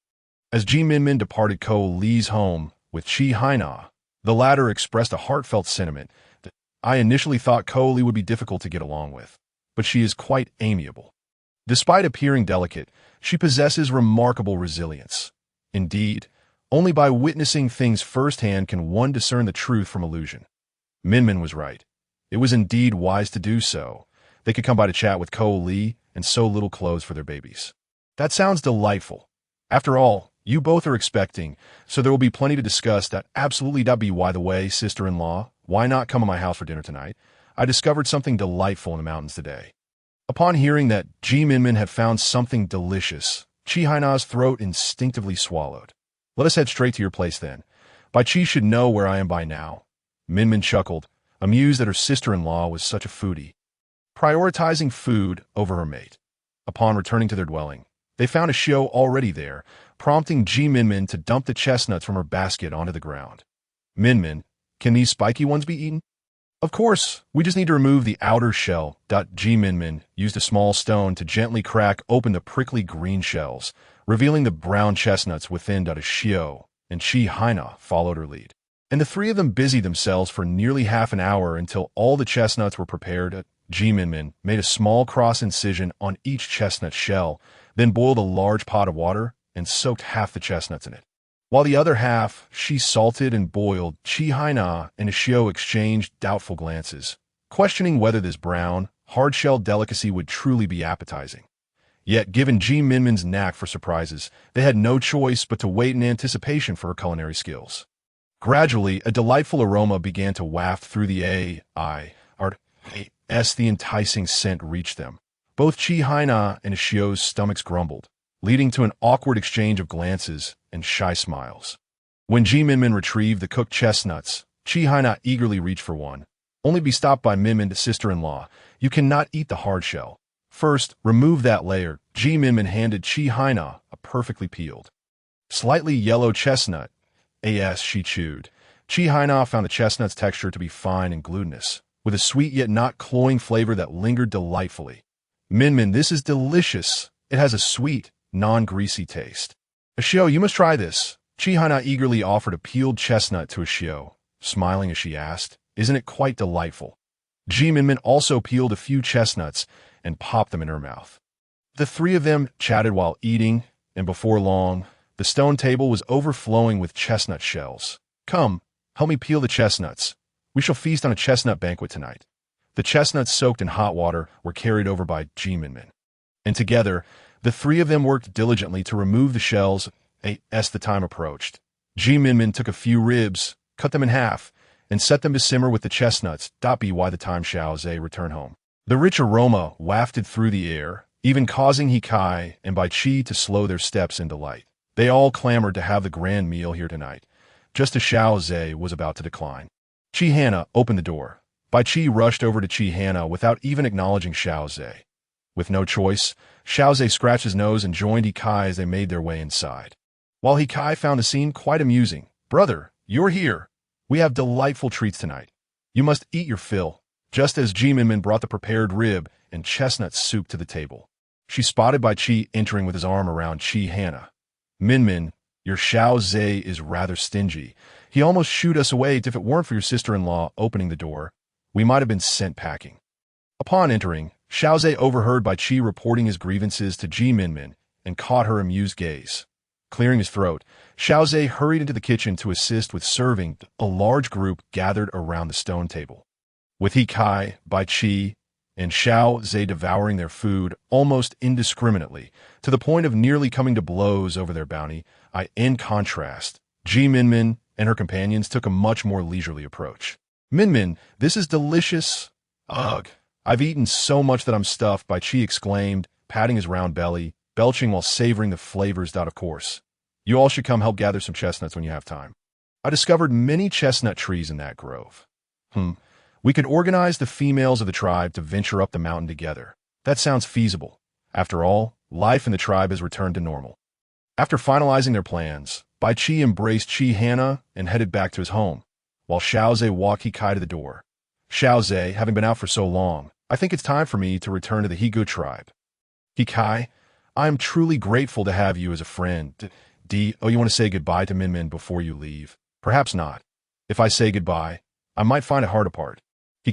[SPEAKER 1] As Minmin departed Li's home with Haina, the latter expressed a heartfelt sentiment that I initially thought Li would be difficult to get along with, but she is quite amiable. Despite appearing delicate, she possesses remarkable resilience. Indeed, only by witnessing things firsthand can one discern the truth from illusion. Minmin was right. It was indeed wise to do so. They could come by to chat with Li and sew little clothes for their babies. That sounds delightful. After all, you both are expecting, so there will be plenty to discuss. That absolutely be. By the way, sister-in-law, why not come to my house for dinner tonight? I discovered something delightful in the mountains today. Upon hearing that Minmin had found something delicious, Haina's throat instinctively swallowed. Let us head straight to your place then. Bai Chi should know where I am by now. Minmin chuckled, amused that her sister-in-law was such a foodie, prioritizing food over her mate. Upon returning to their dwelling, they found a Xiao already there, prompting Minmin to dump the chestnuts from her basket onto the ground. Minmin, can these spiky ones be eaten? Of course, we just need to remove the outer shell. Minmin used a small stone to gently crack open the prickly green shells, revealing the brown chestnuts within. Xiao and Haina followed her lead, and the 3 of them busied themselves for nearly half an hour until all the chestnuts were prepared. Minmin made a small cross incision on each chestnut shell, then boiled a large pot of water and soaked half the chestnuts in it. While the other half she salted and boiled, Haina and Xiao exchanged doubtful glances, questioning whether this brown, hard-shelled delicacy would truly be appetizing. Yet, given Minmin's knack for surprises, they had no choice but to wait in anticipation for her culinary skills. Gradually, a delightful aroma began to waft through the air as the enticing scent reached them. Both Haina and Xiao's stomachs grumbled, leading to an awkward exchange of glances and shy smiles. When Minmin retrieved the cooked chestnuts, Haina eagerly reached for one, only to be stopped by Minmin's sister-in-law. "You cannot eat the hard shell. First, remove that layer." Minmin handed Haina a perfectly peeled, slightly yellow chestnut. As she chewed, Haina found the chestnut's texture to be fine and glutinous, with a sweet yet not cloying flavor that lingered delightfully. "Minmin, this is delicious. It has a sweet, non-greasy taste." "Xiao, you must try this." Haina eagerly offered a peeled chestnut to Xiao, smiling as she asked, "Isn't it quite delightful?" Minmin also peeled a few chestnuts and popped them in her mouth. The three of them chatted while eating, and before long, the stone table was overflowing with chestnut shells. "Come, help me peel the chestnuts. We shall feast on a chestnut banquet tonight." The chestnuts soaked in hot water were carried over by Minmin, and together, the three of them worked diligently to remove the shells. As the time approached, Minmin took a few ribs, cut them in half, and set them to simmer with the chestnuts. By the time Xiao Ze returned home, the rich aroma wafted through the air, even causing Kai and Bai Qi to slow their steps in delight. They all clamored to have the grand meal here tonight, just as Xiao Ze was about to decline. Haina opened the door. Bai Qi rushed over to Haina without even acknowledging Xiao Ze. With no choice, Xiao Ze scratched his nose and joined Kai as they made their way inside. While Kai found the scene quite amusing. "Brother, you're here. We have delightful treats tonight. You must eat your fill." Just as Minmin brought the prepared rib and chestnut soup to the table, she spotted Bai Qi entering with his arm around Haina. "Minmin, your Xiao Ze is rather stingy. He almost shooed us away. If it weren't for your sister-in-law opening the door, we might have been sent packing." Upon entering, Xiao Ze overheard Bai Qi reporting his grievances to Minmin and caught her amused gaze. Clearing his throat, Xiao Ze hurried into the kitchen to assist with serving. A large group gathered around the stone table, with Kai, Bai Qi, and Xiao Ze devouring their food almost indiscriminately, to the point of nearly coming to blows over their bounty. In contrast, Minmin and her companions took a much more leisurely approach. "Minmin, this is delicious." "Ugh, I've eaten so much that I'm stuffed," Bai Qi exclaimed, patting his round belly, belching while savoring the flavors. "Of course. You all should come help gather some chestnuts when you have time. I discovered many chestnut trees in that grove." We could organize the females of the tribe to venture up the mountain together. That sounds feasible. After all, life in the tribe has returned to normal." After finalizing their plans, Bai Qi embraced Haina and headed back to his home, while Xiao Ze walked Kai to the door. "Xiao Ze, having been out for so long, I think it's time for me to return to the Higu tribe." "Kai, I am truly grateful to have you as a friend. You want to say goodbye to Minmin before you leave?" "Perhaps not. If I say goodbye, I might find it hard to part."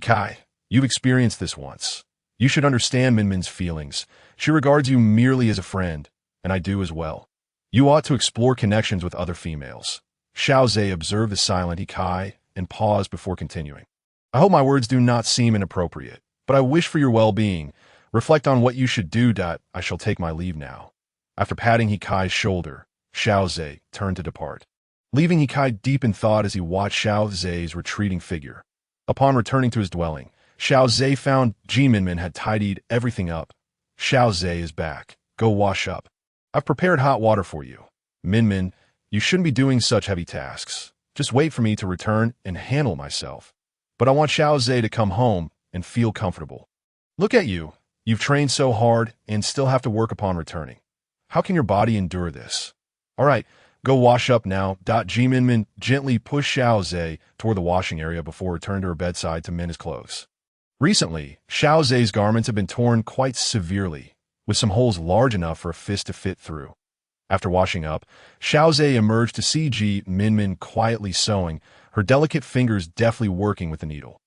[SPEAKER 1] "Kai, you've experienced this once. You should understand Minmin's feelings. She regards you merely as a friend, and I do as well. You ought to explore connections with other females." Xiao Ze observed the silent Kai and paused before continuing. "I hope my words do not seem inappropriate, but I wish for your well-being. Reflect on what you should do. I shall take my leave now." After patting Kai's shoulder, Xiao Ze turned to depart, leaving Kai deep in thought as he watched Xiao Ze's retreating figure. Upon returning to his dwelling, Xiao Ze found Minmin had tidied everything up. "Xiao Ze is back. Go wash up. I've prepared hot water for you." "Minmin, you shouldn't be doing such heavy tasks. Just wait for me to return and handle myself. But I want Xiao Ze to come home and feel comfortable. Look at you. You've trained so hard and still have to work upon returning. How can your body endure this? All right, go wash up now." Minmin gently pushed Xiao Ze toward the washing area before returning to her bedside to mend his clothes. Recently, Xiao Ze's garments had been torn quite severely, with some holes large enough for a fist to fit through. After washing up, Xiao Ze emerged to see Minmin quietly sewing, her delicate fingers deftly working with the needle.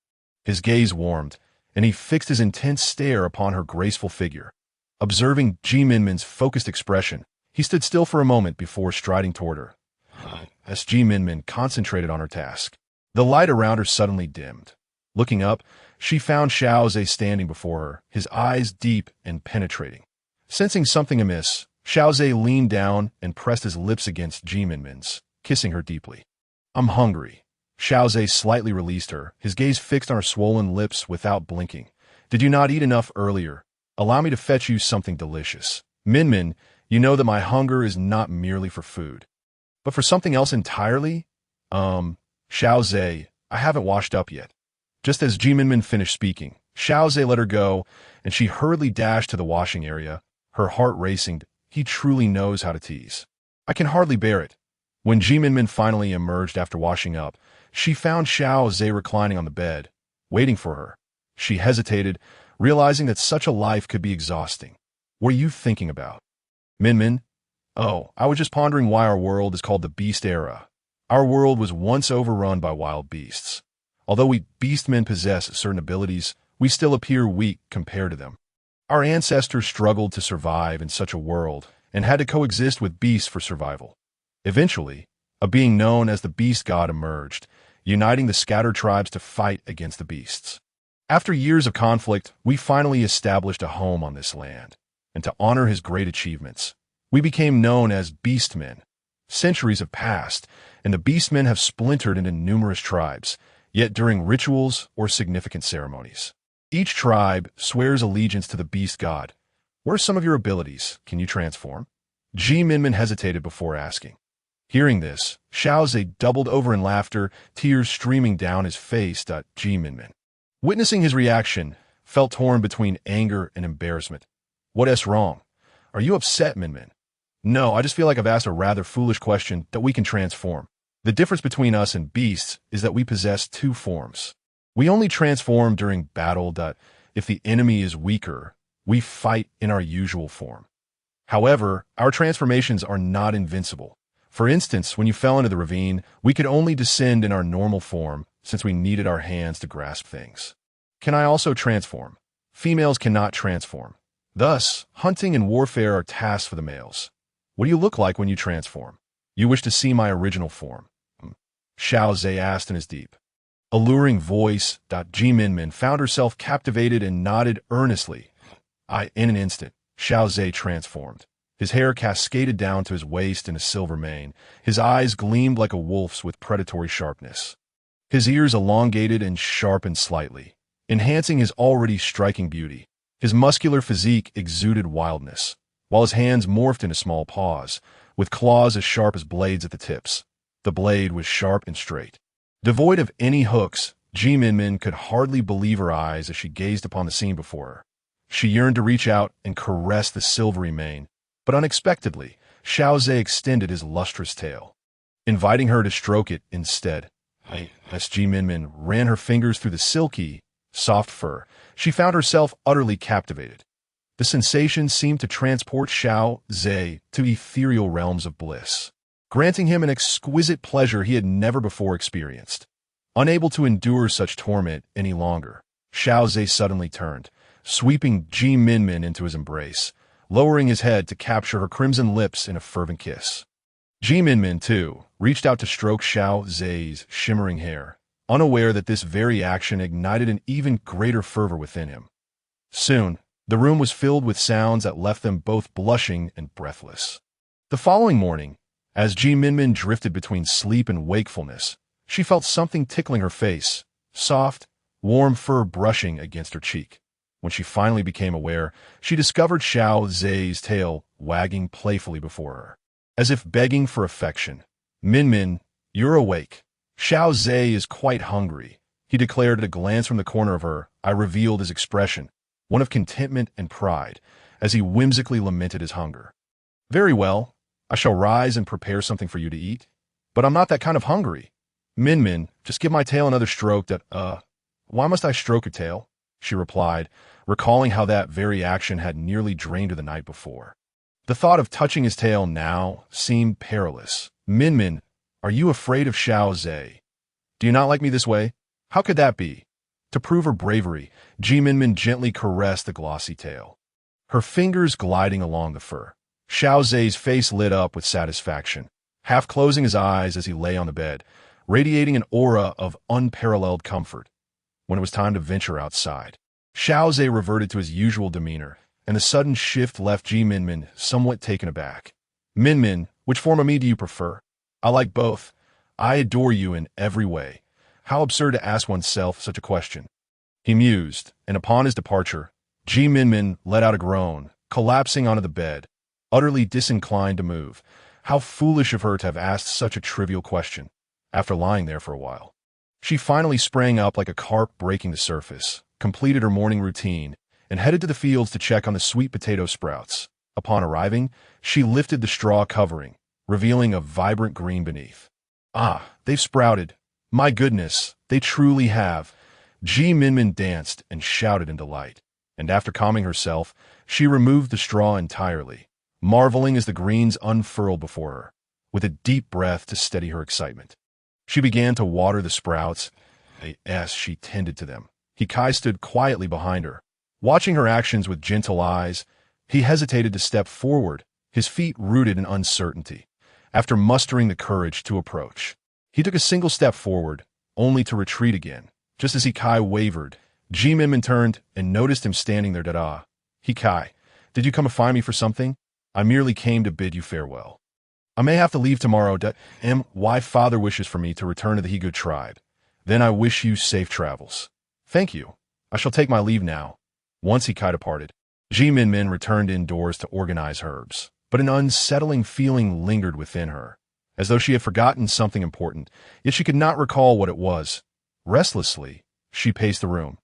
[SPEAKER 1] His gaze warmed, and he fixed his intense stare upon her graceful figure. Observing Minmin's focused expression, he stood still for a moment before striding toward her. As Minmin concentrated on her task, the light around her suddenly dimmed. Looking up, she found Xiao Ze standing before her, his eyes deep and penetrating. Sensing something amiss, Xiao Ze leaned down and pressed his lips against Minmin's, kissing her deeply. "I'm hungry." Xiao Ze slightly released her, his gaze fixed on her swollen lips without blinking. "Did you not eat enough earlier? Allow me to fetch you something delicious." "Minmin, you know that my hunger is not merely for food, but for something else entirely?" Xiao Ze, I haven't washed up yet." Just as Minmin finished speaking, Xiao Ze let her go, and she hurriedly dashed to the washing area, her heart racing. He truly knows how to tease. "I can hardly bear it." When Minmin finally emerged after washing up, she found Xiao Ze reclining on the bed, waiting for her. She hesitated, realizing that such a life could be exhausting. "What are you thinking about?" "Minmin? Oh, I was just pondering why our world is called the Beast Era. Our world was once overrun by wild beasts. Although we beastmen possess certain abilities, we still appear weak compared to them. Our ancestors struggled to survive in such a world and had to coexist with beasts for survival. Eventually, a being known as the Beast God emerged, uniting the scattered tribes to fight against the beasts. After years of conflict, we finally established a home on this land, and to honor his great achievements, we became known as Beastmen. Centuries have passed, and the Beastmen have splintered into numerous tribes, yet during rituals or significant ceremonies, each tribe swears allegiance to the Beast God. "What are some of your abilities? Can you transform?" Minmin hesitated before asking. Hearing this, Xiao Ze doubled over in laughter, tears streaming down his face. Minmin, witnessing his reaction, felt torn between anger and embarrassment. "What's wrong? Are you upset, Minmin?" "No, I just feel like I've asked a rather foolish question that we can transform. The difference between us and beasts is that we possess two forms. We only transform during battle. If the enemy is weaker, we fight in our usual form. However, our transformations are not invincible. For instance, when you fell into the ravine, we could only descend in our normal form since we needed our hands to grasp things. Can I also transform? Females cannot transform. Thus, hunting and warfare are tasks for the males. What do you look like when you transform?" "You wish to see my original form?" Xiao Ze asked in his deep, alluring voice. Minmin found herself captivated and nodded earnestly. In an instant, Xiao Ze transformed. His hair cascaded down to his waist in a silver mane. His eyes gleamed like a wolf's with predatory sharpness. His ears elongated and sharpened slightly, enhancing his already striking beauty. His muscular physique exuded wildness, while his hands morphed into small paws, with claws as sharp as blades at the tips. The blade was sharp and straight. Devoid of any hooks, Minmin could hardly believe her eyes as she gazed upon the scene before her. She yearned to reach out and caress the silvery mane, but unexpectedly, Xiao Ze extended his lustrous tail, inviting her to stroke it instead. As Minmin ran her fingers through the silky, soft fur, she found herself utterly captivated. The sensation seemed to transport Xiao Ze to ethereal realms of bliss, granting him an exquisite pleasure he had never before experienced. Unable to endure such torment any longer, Xiao Ze suddenly turned, sweeping Minmin into his embrace, lowering his head to capture her crimson lips in a fervent kiss. Minmin, too, reached out to stroke Xiao Ze's shimmering hair, unaware that this very action ignited an even greater fervor within him. Soon, the room was filled with sounds that left them both blushing and breathless. The following morning, as Minmin drifted between sleep and wakefulness, she felt something tickling her face, soft, warm fur brushing against her cheek. When she finally became aware, she discovered Xiao Ze's tail wagging playfully before her, as if begging for affection. "Minmin, you're awake. Xiao Ze is quite hungry," he declared at a glance from the corner of her. I revealed his expression, one of contentment and pride, as he whimsically lamented his hunger. "Very well. I shall rise and prepare something for you to eat. But I'm not that kind of hungry." "Minmin, just give my tail another stroke. Why must I stroke your tail?" she replied, recalling how that very action had nearly drained her the night before. The thought of touching his tail now seemed perilous. "Minmin, are you afraid of Xiao Ze? Do you not like me this way? How could that be?" To prove her bravery, Minmin gently caressed the glossy tail. her fingers gliding along the fur. Xiao Ze's face lit up with satisfaction, half closing his eyes as he lay on the bed, radiating an aura of unparalleled comfort. When it was time to venture outside, Xiao Ze reverted to his usual demeanor, and the sudden shift left Minmin somewhat taken aback. Minmin, which form of me do you prefer? I like both. I adore you in every way. How absurd to ask oneself such a question. He mused, and upon his departure, Minmin let out a groan, collapsing onto the bed, utterly disinclined to move. How foolish of her to have asked such a trivial question. After lying there for a while, she finally sprang up like a carp breaking the surface, completed her morning routine, and headed to the fields to check on the sweet potato sprouts. Upon arriving, she lifted the straw covering, revealing a vibrant green beneath. Ah, they've sprouted. My goodness, they truly have. Minmin danced and shouted in delight, and after calming herself, she removed the straw entirely, marveling as the greens unfurled before her, with a deep breath to steady her excitement. She began to water the sprouts as she tended to them. Hikai stood quietly behind her, watching her actions with gentle eyes. He hesitated to step forward, his feet rooted in uncertainty. After mustering the courage to approach, he took a single step forward, only to retreat again. Just as Hikai wavered, Minmin turned and noticed him standing there. Dada. Hikai, did you come to find me for something? I merely came to bid you farewell. I may have to leave tomorrow. My father wishes for me to return to the Higu tribe. Then I wish you safe travels. Thank you. I shall take my leave now. Once Hikai departed, Minmin returned indoors to organize herbs, but an unsettling feeling lingered within her, as though she had forgotten something important, yet she could not recall what it was. Restlessly, she paced the room,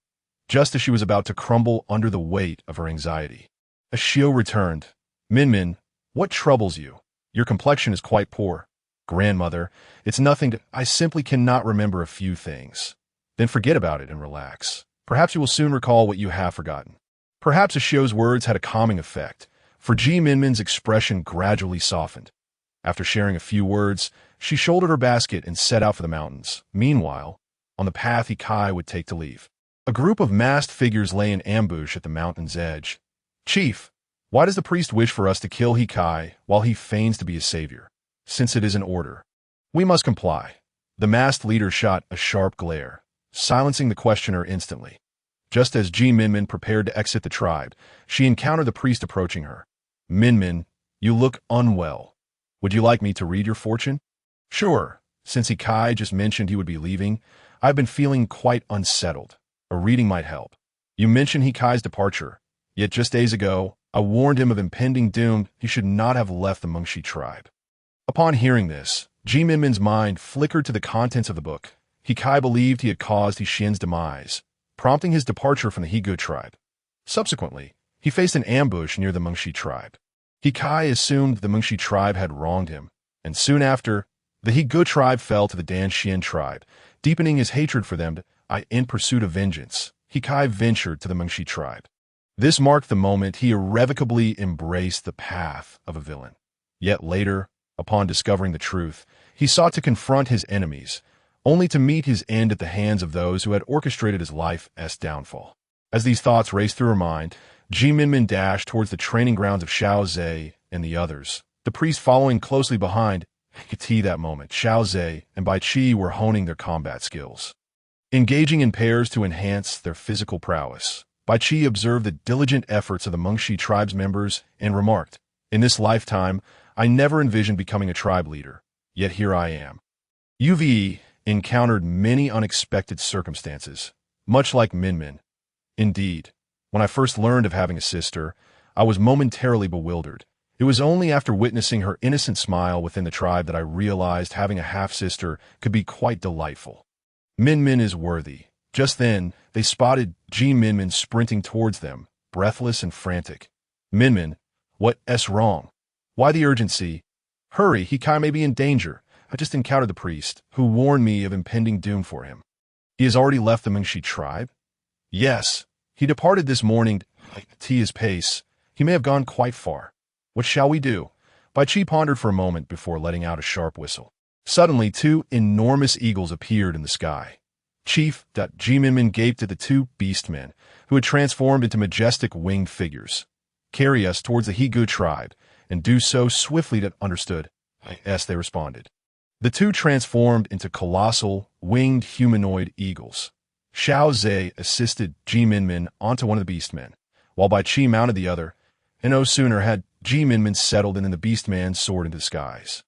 [SPEAKER 1] just as she was about to crumble under the weight of her anxiety. As Xiao returned, Minmin, what troubles you? Your complexion is quite poor. Grandmother, it's nothing. I simply cannot remember a few things. Then forget about it and relax. Perhaps you will soon recall what you have forgotten. Perhaps Xiao's words had a calming effect, for Minmin's expression gradually softened. After sharing a few words, she shouldered her basket and set out for the mountains. Meanwhile, on the path Hikai would take to leave, a group of masked figures lay in ambush at the mountain's edge. Chief, why does the priest wish for us to kill Hikai while he feigns to be a savior? Since it is an order, we must comply. The masked leader shot a sharp glare, silencing the questioner instantly. Just as Minmin prepared to exit the tribe, she encountered the priest approaching her. Minmin, you look unwell. Would you like me to read your fortune? Sure. Since Hikai just mentioned he would be leaving, I've been feeling quite unsettled. A reading might help. You mentioned Hikai's departure, yet just days ago, I warned him of impending doom. He should not have left the Mengshi tribe. Upon hearing this, Minmin's mind flickered to the contents of the book. Hikai believed he had caused Hixin's demise, prompting his departure from the Higu tribe. Subsequently, he faced an ambush near the Mengshi tribe. Hikai assumed the Mengshi tribe had wronged him, and soon after, the Higu tribe fell to the Danxian tribe, deepening his hatred for them. In pursuit of vengeance, Hikai ventured to the Mengshi tribe. This marked the moment he irrevocably embraced the path of a villain. Yet later, upon discovering the truth, he sought to confront his enemies, only to meet his end at the hands of those who had orchestrated his life's downfall. As these thoughts raced through her mind, Minmin dashed towards the training grounds of Xiao Ze and the others, the priest following closely behind. He could see that moment. Xiao Ze and Bai Qi were honing their combat skills, engaging in pairs to enhance their physical prowess. Bai Qi observed the diligent efforts of the Mengshi tribe's members and remarked, "In this lifetime, I never envisioned becoming a tribe leader, yet here I am." Uve encountered many unexpected circumstances, much like Minmin. Indeed, when I first learned of having a sister, I was momentarily bewildered. It was only after witnessing her innocent smile within the tribe that I realized having a half-sister could be quite delightful. Minmin is worthy. Just then, they spotted Minmin sprinting towards them, breathless and frantic. Minmin, what's wrong? Why the urgency? Hurry, Hikai may be in danger. I just encountered the priest, who warned me of impending doom for him. He has already left the Mengshi tribe? Yes, he departed this morning at his pace. He may have gone quite far. What shall we do? Bai Qi pondered for a moment before letting out a sharp whistle. Suddenly, two enormous eagles appeared in the sky. Chief, Minmin gaped at the two beast men, who had transformed into majestic winged figures. carry us towards the Higu tribe, and do so swiftly that understood. Yes, they responded. The two transformed into colossal, winged humanoid eagles. Xiao Ze assisted Minmin onto one of the beastmen, while Bai Qi mounted the other, and no sooner had Minmin settled than the beastman soared into the skies,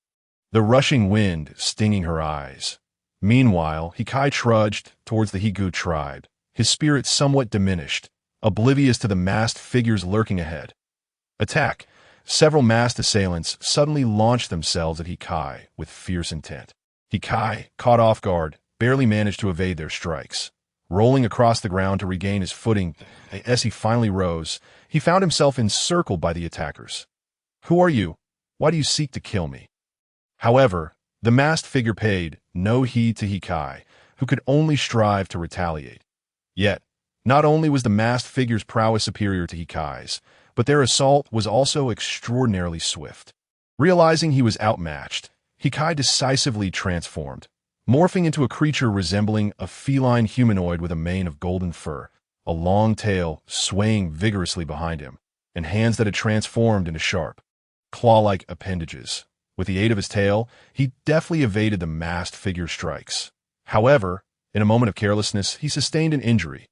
[SPEAKER 1] the rushing wind stinging her eyes. Meanwhile, Hikai trudged towards the Higu tribe, his spirit somewhat diminished, oblivious to the masked figures lurking ahead. Attack! Several masked assailants suddenly launched themselves at Hikai with fierce intent. Hikai, caught off guard, barely managed to evade their strikes. Rolling across the ground to regain his footing, as he finally rose, he found himself encircled by the attackers. "Who are you? Why do you seek to kill me?" However, the masked figure paid no heed to Hikai, who could only strive to retaliate. Yet, not only was the masked figure's prowess superior to Hikai's, but their assault was also extraordinarily swift. Realizing he was outmatched, Hikai decisively transformed, morphing into a creature resembling a feline humanoid with a mane of golden fur, a long tail swaying vigorously behind him, and hands that had transformed into sharp, claw-like appendages. With the aid of his tail, he deftly evaded the masked figure's strikes. However, in a moment of carelessness, he sustained an injury.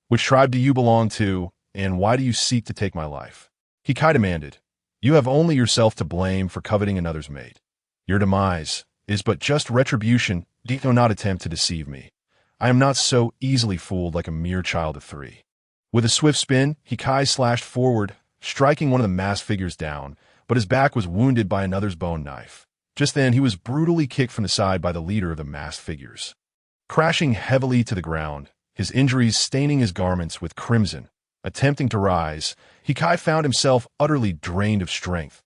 [SPEAKER 1] "Which tribe do you belong to, and why do you seek to take my life?" Hikai demanded. "You have only yourself to blame for coveting another's mate. Your demise is but just retribution. Do not attempt to deceive me. I am not so easily fooled like a mere child of 3. With a swift spin, Hikai slashed forward, striking one of the masked figures down, but his back was wounded by another's bone knife. Just then, he was brutally kicked from the side by the leader of the masked figures. Crashing heavily to the ground, his injuries staining his garments with crimson, attempting to rise, Hikai found himself utterly drained of strength.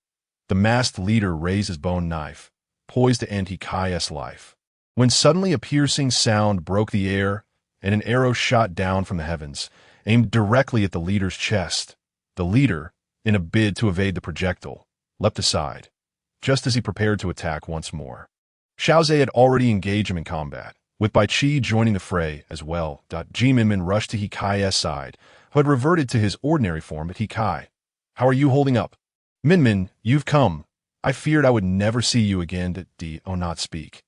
[SPEAKER 1] The masked leader raised his bone knife, poised to end Hikai's life, when suddenly a piercing sound broke the air, and an arrow shot down from the heavens, aimed directly at the leader's chest. The leader, in a bid to evade the projectile, leapt aside, just as he prepared to attack once more. Xiao Ze had already engaged him in combat, with Bai Qi joining the fray as well. Minmin rushed to Hikai's side, who had reverted to his ordinary form at Hikai. "How are you holding up?" "Minmin, you've come. I feared I would never see you again. Not speak.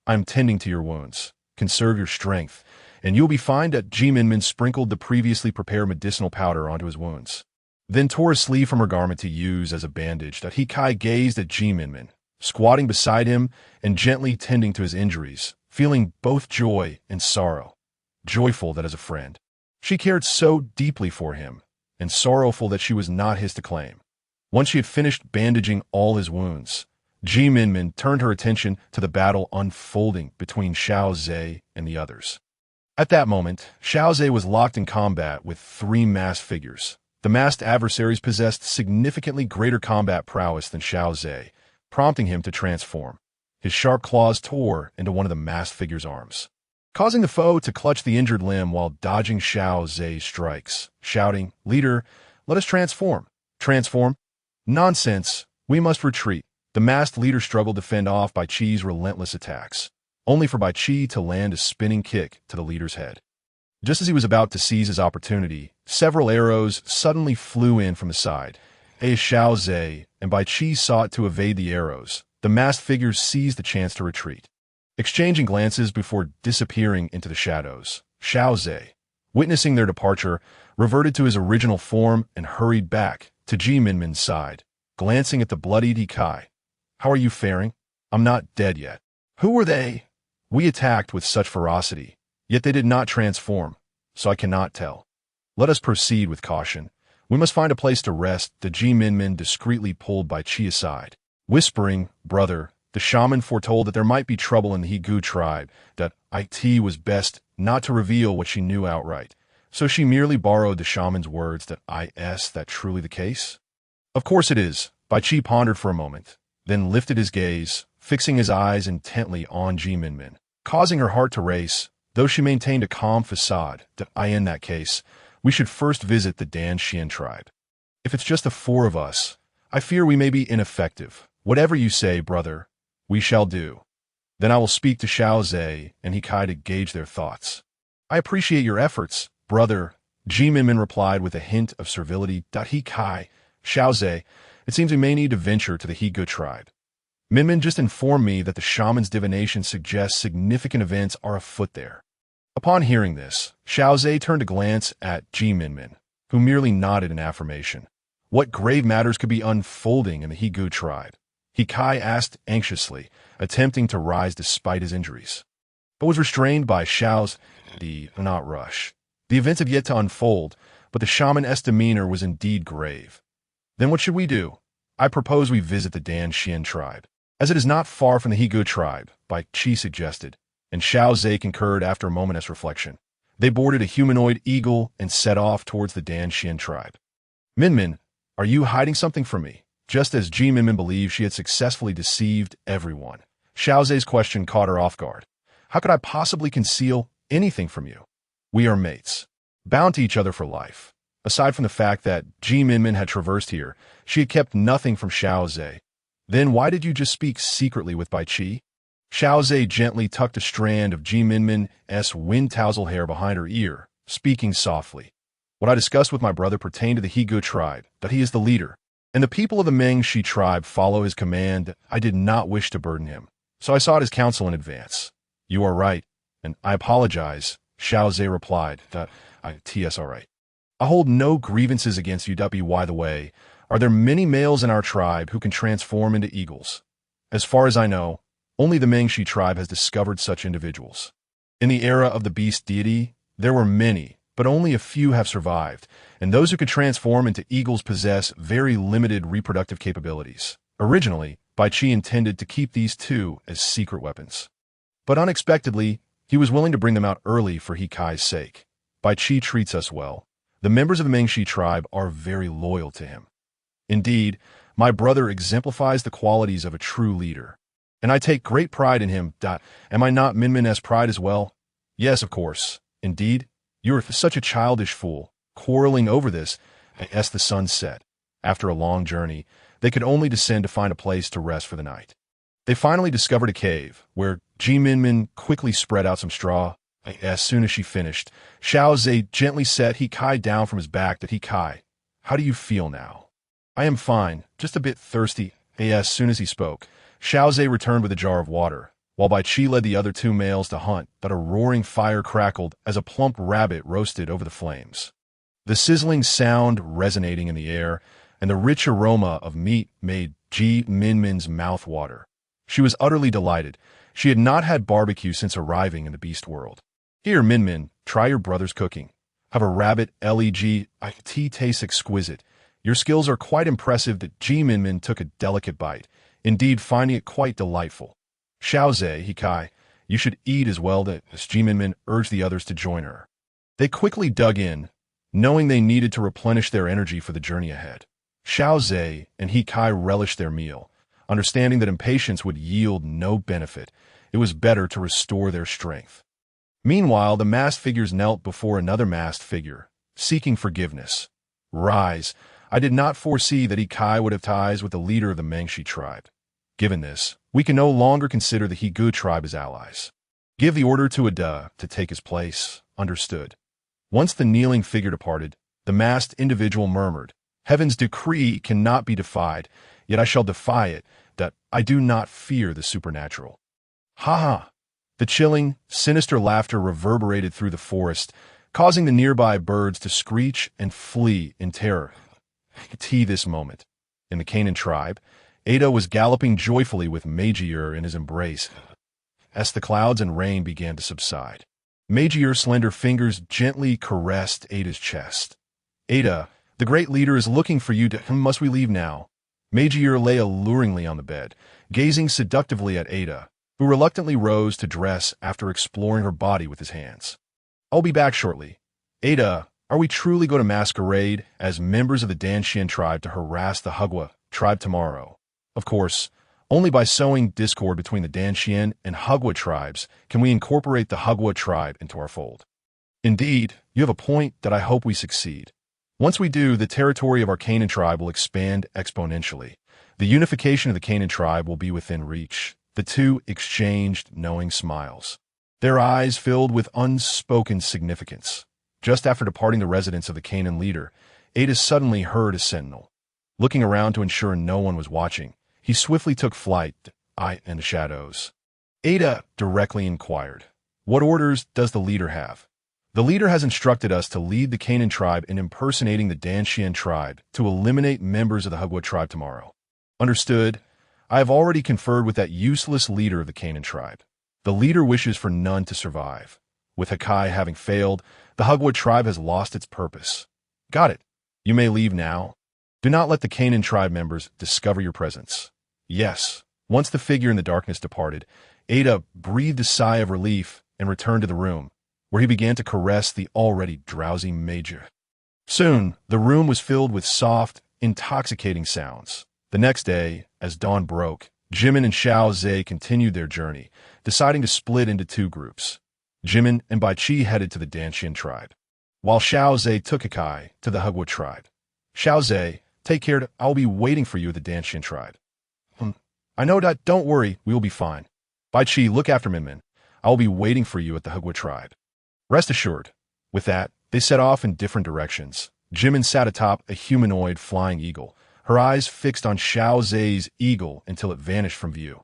[SPEAKER 1] I am tending to your wounds. Conserve your strength, and you'll be fine." Minmin sprinkled the previously prepared medicinal powder onto his wounds, then tore a sleeve from her garment to use as a bandage. Hikai gazed at Minmin, squatting beside him and gently tending to his injuries, feeling both joy and sorrow. Joyful that as a friend, she cared so deeply for him, and sorrowful that she was not his to claim. Once she had finished bandaging all his wounds, Minmin turned her attention to the battle unfolding between Xiao Ze and the others. At that moment, Xiao Ze was locked in combat with 3 masked figures. The masked adversaries possessed significantly greater combat prowess than Xiao Ze, prompting him to transform. His sharp claws tore into one of the masked figure's arms, causing the foe to clutch the injured limb while dodging Xiao Ze's strikes, shouting, "Leader, let us transform." "Transform? Nonsense! We must retreat." The masked leader struggled to fend off Bai Qi's relentless attacks, only for Bai Qi to land a spinning kick to the leader's head. Just as he was about to seize his opportunity, several arrows suddenly flew in from the side. As Xiao Ze and Bai Qi sought to evade the arrows, the masked figures seized the chance to retreat. Exchanging glances before disappearing into the shadows, Xiao Ze, witnessing their departure, reverted to his original form and hurried back to Minmin's side, glancing at the bloodied Hikai. "How are you faring?" "I'm not dead yet." "Who were they?" "We attacked with such ferocity, yet they did not transform, so I cannot tell." "Let us proceed with caution. We must find a place to rest." The Minmin discreetly pulled Bai Qi aside, whispering, "Brother, the shaman foretold that there might be trouble in the Higu tribe, that it was best not to reveal what she knew outright. So she merely borrowed the shaman's words. That truly the case?" "Of course it is." Bai Qi pondered for a moment, then lifted his gaze, fixing his eyes intently on Minmin, causing her heart to race, though she maintained a calm facade. In that case, we should first visit the Dan Xian tribe. If it's just the 4 of us, I fear we may be ineffective. Whatever you say, brother, we shall do. Then I will speak to Xiao Ze and Hikai to gauge their thoughts." "I appreciate your efforts, brother," Minmin replied with a hint of servility. Hikai, Xiao Ze, it seems we may need to venture to the He Good tribe. Minmin just informed me that the shaman's divination suggests significant events are afoot there. Upon hearing this, Xiao Ze turned a glance at Minmin, who merely nodded in affirmation. What grave matters could be unfolding in the He Good tribe? He Kai asked anxiously, attempting to rise despite his injuries, but was restrained by Xiao's not rush. The events have yet to unfold, but the shaman's demeanor was indeed grave. Then what should we do? I propose we visit the Dan Xian tribe, as it is not far from the He Good tribe, Bai Qi suggested, and Xiao Ze concurred after a moment's reflection. They boarded a humanoid eagle and set off towards the Dan Xian tribe. Minmin, are you hiding something from me? Just as Minmin believed she had successfully deceived everyone. Xiao Ze's question caught her off guard. How could I possibly conceal anything from you? We are mates, bound to each other for life. Aside from the fact that Minmin had traversed here, she had kept nothing from Xiao Ze. Then why did you just speak secretly with Bai Qi? Xiao Ze gently tucked a strand of Minmin's wind tousle hair behind her ear, speaking softly. What I discussed with my brother pertained to the He Good tribe, that he is the leader, and the people of the Mengshi tribe follow his command. I did not wish to burden him, so I sought his counsel in advance. You are right, and I apologize, Xiao Ze replied. All right. I hold no grievances against you. By the way, are there many males in our tribe who can transform into eagles? As far as I know, only the Mengshi tribe has discovered such individuals. In the era of the beast deity, there were many, but only a few have survived, and those who can transform into eagles possess very limited reproductive capabilities. Originally, Bai Qi intended to keep these two as secret weapons. But unexpectedly, he was willing to bring them out early for He Kai's sake. Bai Qi treats us well. The members of the Mengshi tribe are very loyal to him. Indeed, my brother exemplifies the qualities of a true leader, and I take great pride in him. Am I not Minmin's pride as well? Yes, of course. Indeed, you're such a childish fool, quarreling over this. As the sun set, after a long journey, they could only descend to find a place to rest for the night. They finally discovered a cave, where Minmin quickly spread out some straw. As soon as she finished, Xiao Ze gently set He Kai down from his back. He Kai, how do you feel now? I am fine, just a bit thirsty. As soon as he spoke, Xiao Ze returned with a jar of water, while Bai Qi led the other two males to hunt. But a roaring fire crackled as a plump rabbit roasted over the flames. The sizzling sound resonating in the air, and the rich aroma of meat made Minmin's mouth water. She was utterly delighted. She had not had barbecue since arriving in the beast world. Here, Minmin, try your brother's cooking. Have a rabbit leg. Tea tastes exquisite. Your skills are quite impressive. That Minmin took a delicate bite, indeed finding it quite delightful. Xiao Ze, He Kai, you should eat as well. That Minmin urged the others to join her. They quickly dug in, knowing they needed to replenish their energy for the journey ahead. Xiao Ze and He Kai relished their meal, understanding that impatience would yield no benefit. It was better to restore their strength. Meanwhile, the masked figures knelt before another masked figure, seeking forgiveness. Rise. I did not foresee that He Kai would have ties with the leader of the Mengshi tribe. Given this, we can no longer consider the He Good tribe as allies. Give the order to Ada to take his place. Understood. Once the kneeling figure departed, the masked individual murmured, Heaven's decree cannot be defied, yet I shall defy it, that I do not fear the supernatural. Ha ha! The chilling, sinister laughter reverberated through the forest, causing the nearby birds to screech and flee in terror. This moment, in the Canaan tribe, Ada was galloping joyfully with Magier in his embrace. As the clouds and rain began to subside, Magier's slender fingers gently caressed Ada's chest. Ada, the great leader is looking for you. Must we leave now? Magier lay alluringly on the bed, gazing seductively at Ada, who reluctantly rose to dress after exploring her body with his hands. I'll be back shortly. Ada, are we truly going to masquerade as members of the Danshan tribe to harass the Hugwa tribe tomorrow? Of course, only by sowing discord between the Danshan and Hugwa tribes can we incorporate the Hugwa tribe into our fold. Indeed, you have a point that I hope we succeed. Once we do, the territory of our Canaan tribe will expand exponentially. The unification of the Canaan tribe will be within reach. The two exchanged knowing smiles, their eyes filled with unspoken significance. Just after departing the residence of the Canaan leader, Ada suddenly heard a sentinel. Looking around to ensure no one was watching, he swiftly took flight, in the shadows. Ada directly inquired, "What orders does the leader have?" "The leader has instructed us to lead the Canaan tribe in impersonating the Danshian tribe to eliminate members of the Hugwa tribe tomorrow." "Understood. I have already conferred with that useless leader of the Canaan tribe. The leader wishes for none to survive. With Hakai having failed, the Hugwa tribe has lost its purpose." "Got it. You may leave now. Do not let the Canaan tribe members discover your presence." "Yes." Once the figure in the darkness departed, Ada breathed a sigh of relief and returned to the room, where he began to caress the already drowsy Major. Soon, the room was filled with soft, intoxicating sounds. The next day, as dawn broke, Jimin and Xiao Ze continued their journey, deciding to split into two groups. Jimin and Bai Chi headed to the Danshian tribe, while Xiao Ze took Hakai to the Hugwa tribe. "Xiao Ze, take care. I will be waiting for you at the Danshian tribe." "I know that. Don't worry. We will be fine." "Bai Chi, look after Minmin. I will be waiting for you at the Hugwa tribe." "Rest assured." With that, they set off in different directions. Jimin sat atop a humanoid flying eagle, her eyes fixed on Xiao Ze's eagle until it vanished from view.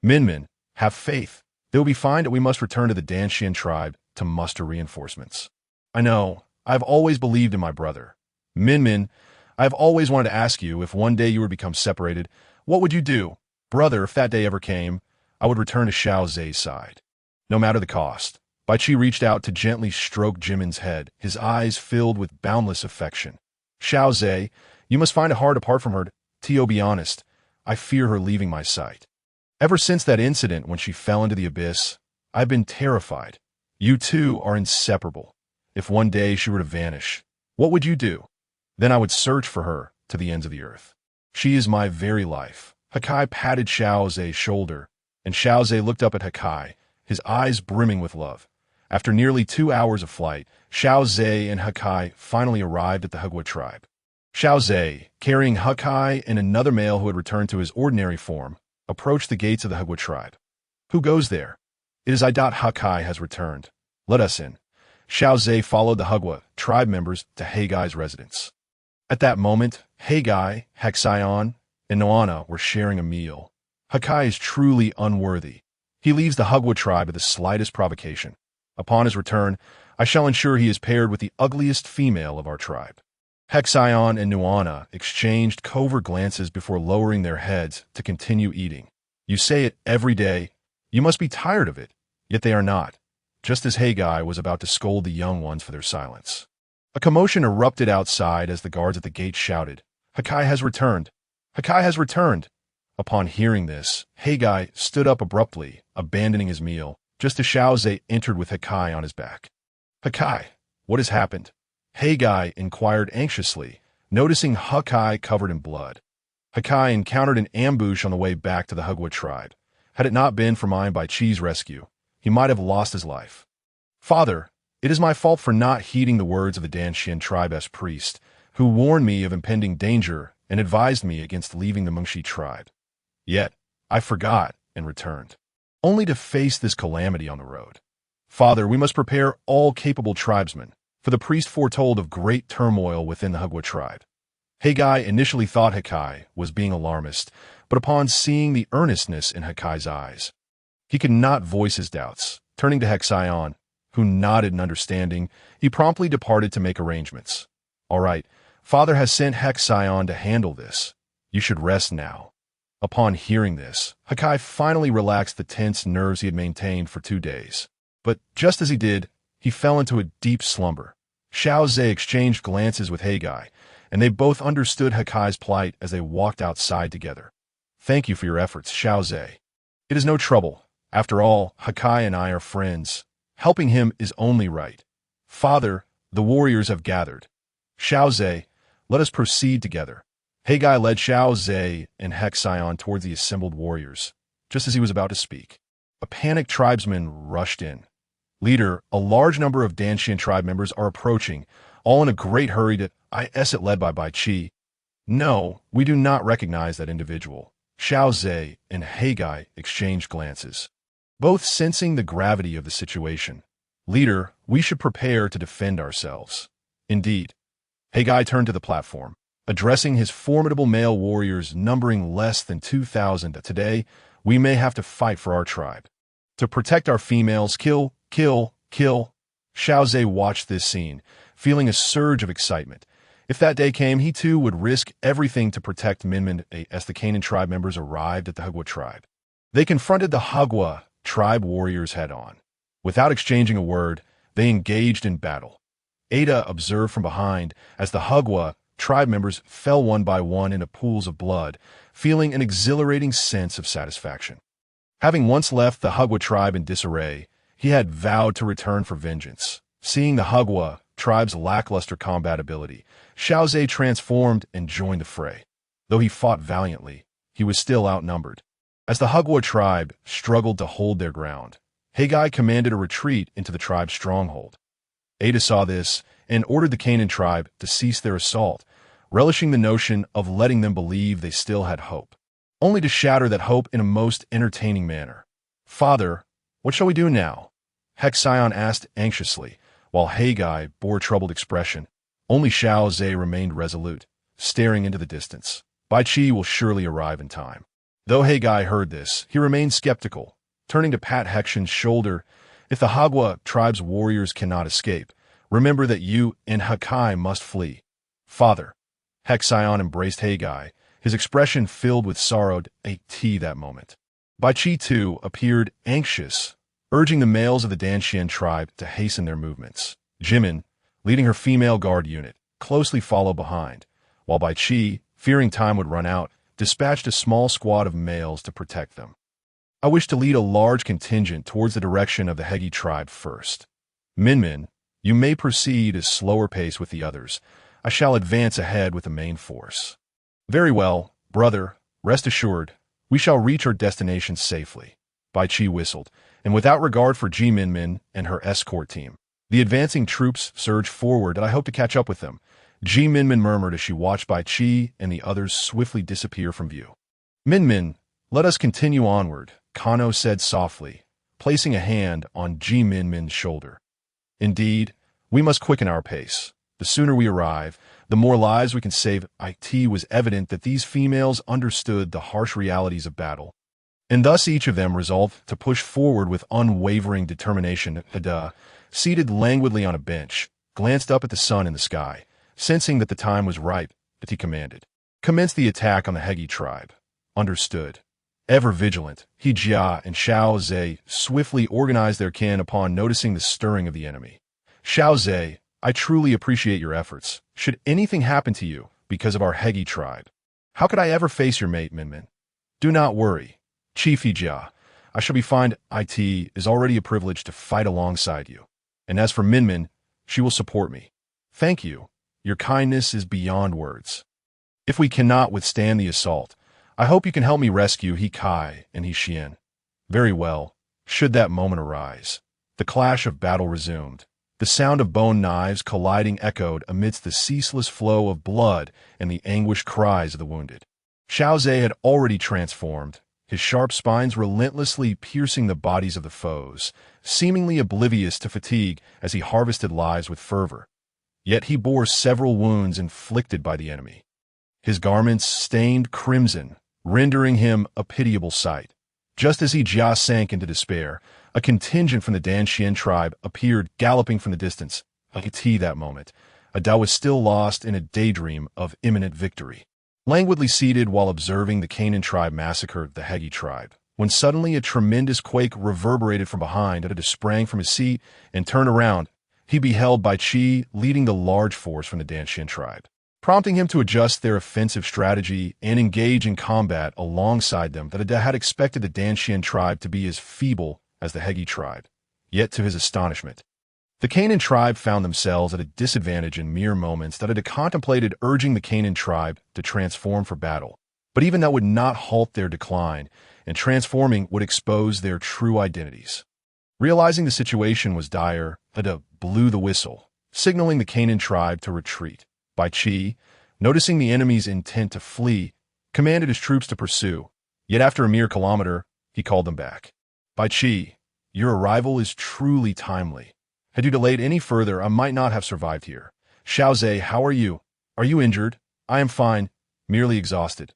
[SPEAKER 1] "Minmin, have faith. They will be fine, and we must return to the Danshian tribe to muster reinforcements." "I know. I have always believed in my brother." "Minmin, I have always wanted to ask you, if one day you were to become separated, what would you do?" "Brother, if that day ever came, I would return to Xiao Ze's side, no matter the cost." Bai Chi reached out to gently stroke Jimin's head, his eyes filled with boundless affection. "Xiao Ze, you must find it hard apart from her. To be honest, I fear her leaving my sight. Ever since that incident when she fell into the abyss, I've been terrified. You two are inseparable. If one day she were to vanish, what would you do?" "Then I would search for her to the ends of the earth. She is my very life." Hakai patted Xiao Ze's shoulder, and Xiao Ze looked up at Hakai, his eyes brimming with love. After nearly 2 hours of flight, Xiao Ze and Hakai finally arrived at the Hugwa tribe. Xiao Ze, carrying Hakai and another male who had returned to his ordinary form, approached the gates of the Hugwa tribe. "Who goes there?" "It is I. Hakai has returned. Let us in." Xiao Ze followed the Hugwa tribe members to Haigai's residence. At that moment, Haigai, Haxion, and Noana were sharing a meal. "Hakai is truly unworthy. He leaves the Hugwa tribe at the slightest provocation. Upon his return, I shall ensure he is paired with the ugliest female of our tribe." Haxion and Noana exchanged covert glances before lowering their heads to continue eating. "You say it every day. You must be tired of it." Yet they are not, just as Haigai was about to scold the young ones for their silence. A commotion erupted outside as the guards at the gate shouted, "Hakai has returned! Hakai has returned!" Upon hearing this, Haigai stood up abruptly, abandoning his meal, just as Xiao Ze entered with Hakai on his back. "Hakai, what has happened?" Haigai inquired anxiously, noticing Hakai covered in blood. Hakai encountered an ambush on the way back to the Hugwa tribe. Had it not been for mine Bai Chi's rescue, he might have lost his life. "Father, it is my fault for not heeding the words of the Danshian tribe's priest, who warned me of impending danger and advised me against leaving the Mengshi tribe. Yet, I forgot and returned, only to face this calamity on the road. Father, we must prepare all capable tribesmen, for the priest foretold of great turmoil within the Hugwa tribe." Haigai initially thought Hakai was being alarmist, but upon seeing the earnestness in Hakai's eyes, he could not voice his doubts. Turning to Haxion, who nodded in understanding, he promptly departed to make arrangements. "All right, Father has sent Haxion to handle this. You should rest now." Upon hearing this, Hakai finally relaxed the tense nerves he had maintained for 2 days. But just as he did, he fell into a deep slumber. Xiao Ze exchanged glances with Haigai, and they both understood Hakai's plight as they walked outside together. "Thank you for your efforts, Xiao Ze. It is no trouble. After all, Hakai and I are friends. Helping him is only right. Father, the warriors have gathered. Xiao Ze, let us proceed together." Haigai led Xiao Ze and Haxion towards the assembled warriors. Just as he was about to speak, a panicked tribesman rushed in. "Leader, a large number of Danshian tribe members are approaching, all in a great hurry to it led by Bai Chi." "No, we do not recognize that individual." Xiao Ze and Haigai exchanged glances, both sensing the gravity of the situation. "Leader, we should prepare to defend ourselves." "Indeed." Haigai turned to the platform. addressing his formidable male warriors numbering less than 2,000. Today, we may have to fight for our tribe. To protect our females, kill, kill, kill. Xiao Ze watched this scene, feeling a surge of excitement. If that day came, he too would risk everything to protect Minmin. As the Canaan tribe members arrived at the Hagwa tribe, they confronted the Hagwa tribe warriors head-on. Without exchanging a word, they engaged in battle. Ada observed from behind as the Hagwa tribe members fell one by one into pools of blood, feeling an exhilarating sense of satisfaction. Having once left the Hagwa tribe in disarray, he had vowed to return for vengeance. Seeing the Hagwa tribe's lackluster combat ability, Xiao Ze transformed and joined the fray. Though he fought valiantly, he was still outnumbered. As the Hagwa tribe struggled to hold their ground, Haggai commanded a retreat into the tribe's stronghold. Ada saw this and ordered the Canaan tribe to cease their assault, relishing the notion of letting them believe they still had hope, only to shatter that hope in a most entertaining manner. "Father, what shall we do now?" Hexion asked anxiously, while Haggai bore troubled expression. Only Xiao Ze remained resolute, staring into the distance. Bai Qi will surely arrive in time. Though Haggai heard this, he remained skeptical, turning to pat Hexion's shoulder. "If the Hagwa tribe's warriors cannot escape, remember that you and Hakai must flee." "Father." Hexion embraced Haggai, his expression filled with sorrow that moment. Bai Qi too appeared anxious, urging the males of the Danxian tribe to hasten their movements. Jimin, leading her female guard unit, closely followed behind, while Bai Qi, fearing time would run out, dispatched a small squad of males to protect them. "I wish to lead a large contingent towards the direction of the Hegi tribe first. Minmin, you may proceed at slower pace with the others. I shall advance ahead with the main force." "Very well, brother. Rest assured, we shall reach our destination safely." Bai Qi whistled, and without regard for Minmin and her escort team, the advancing troops surged forward, and I hope to catch up with them. Minmin murmured as she watched Bai Qi and the others swiftly disappear from view. "Minmin, let us continue onward," Kano said softly, placing a hand on Minmin's shoulder. "Indeed, we must quicken our pace. The sooner we arrive, the more lives we can save." It was evident that these females understood the harsh realities of battle, and thus each of them resolved to push forward with unwavering determination. Ada, seated languidly on a bench, glanced up at the sun in the sky, sensing that the time was ripe, that he commanded. "Commence the attack on the Hegi tribe." "Understood." Ever vigilant, Jia and Xiao Ze swiftly organized their kin upon noticing the stirring of the enemy. "Xiao Ze, I truly appreciate your efforts. Should anything happen to you because of our Hegi tribe, how could I ever face your mate, Minmin?" "Do not worry, Chief Jia. I shall be fine. It is already a privilege to fight alongside you. And as for Minmin, she will support me." "Thank you. Your kindness is beyond words. If we cannot withstand the assault, I hope you can help me rescue He Kai and He Xian." "Very well, should that moment arise." The clash of battle resumed. The sound of bone knives colliding echoed amidst the ceaseless flow of blood and the anguished cries of the wounded. Xiao Ze had already transformed, his sharp spines relentlessly piercing the bodies of the foes, seemingly oblivious to fatigue as he harvested lives with fervor. Yet he bore several wounds inflicted by the enemy. His garments stained crimson, rendering him a pitiable sight. Just as Jia sank into despair, a contingent from the Danxian tribe appeared galloping from the distance. That moment, Ada was still lost in a daydream of imminent victory. Languidly seated while observing the Canaan tribe massacre the Hegi tribe, when suddenly a tremendous quake reverberated from behind. Ada sprang from his seat and turned around. He beheld Bai Qi leading the large force from the Danxian tribe, prompting him to adjust their offensive strategy and engage in combat alongside them. That Ada had expected the Danxian tribe to be as feeble as the Hegi tribe. Yet to his astonishment, the Canaan tribe found themselves at a disadvantage in mere moments. That Ada contemplated urging the Canaan tribe to transform for battle, but even that would not halt their decline, and transforming would expose their true identities. Realizing the situation was dire, Ada blew the whistle, signaling the Canaan tribe to retreat. Bai Qi, noticing the enemy's intent to flee, commanded his troops to pursue. Yet after a mere kilometer, he called them back. "Bai Qi, your arrival is truly timely. Had you delayed any further, I might not have survived here." "Xiao Ze, how are you? Are you injured?" I am fine, merely exhausted.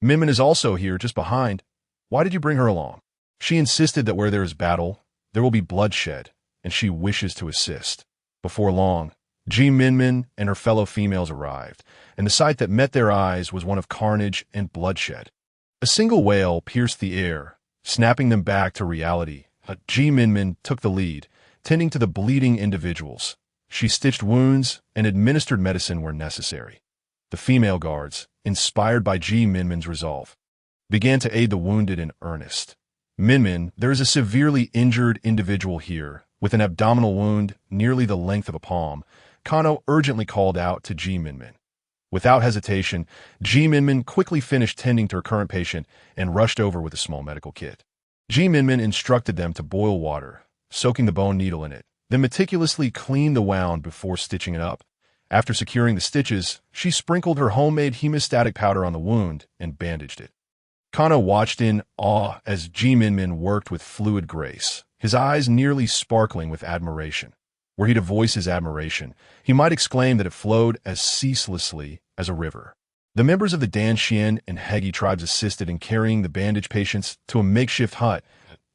[SPEAKER 1] Minmin is also here, just behind. Why did you bring her along? She insisted that where there is battle, there will be bloodshed, and she wishes to assist. Before long, Minmin and her fellow females arrived, and the sight that met their eyes was one of carnage and bloodshed. A single wail pierced the air, snapping them back to reality. Minmin took the lead, tending to the bleeding individuals. She stitched wounds and administered medicine where necessary. The female guards, inspired by Minmin's resolve, began to aid the wounded in earnest. Minmin, there is a severely injured individual here, with an abdominal wound nearly the length of a palm. Kano urgently called out to Minmin. Without hesitation, Minmin quickly finished tending to her current patient and rushed over with a small medical kit. Minmin instructed them to boil water, soaking the bone needle in it, then meticulously clean the wound before stitching it up. After securing the stitches, she sprinkled her homemade hemostatic powder on the wound and bandaged it. Kano watched in awe as Minmin worked with fluid grace, his eyes nearly sparkling with admiration. Were he to voice his admiration, he might exclaim that it flowed as ceaselessly as a river. The members of the Danshian and Hegi tribes assisted in carrying the bandaged patients to a makeshift hut.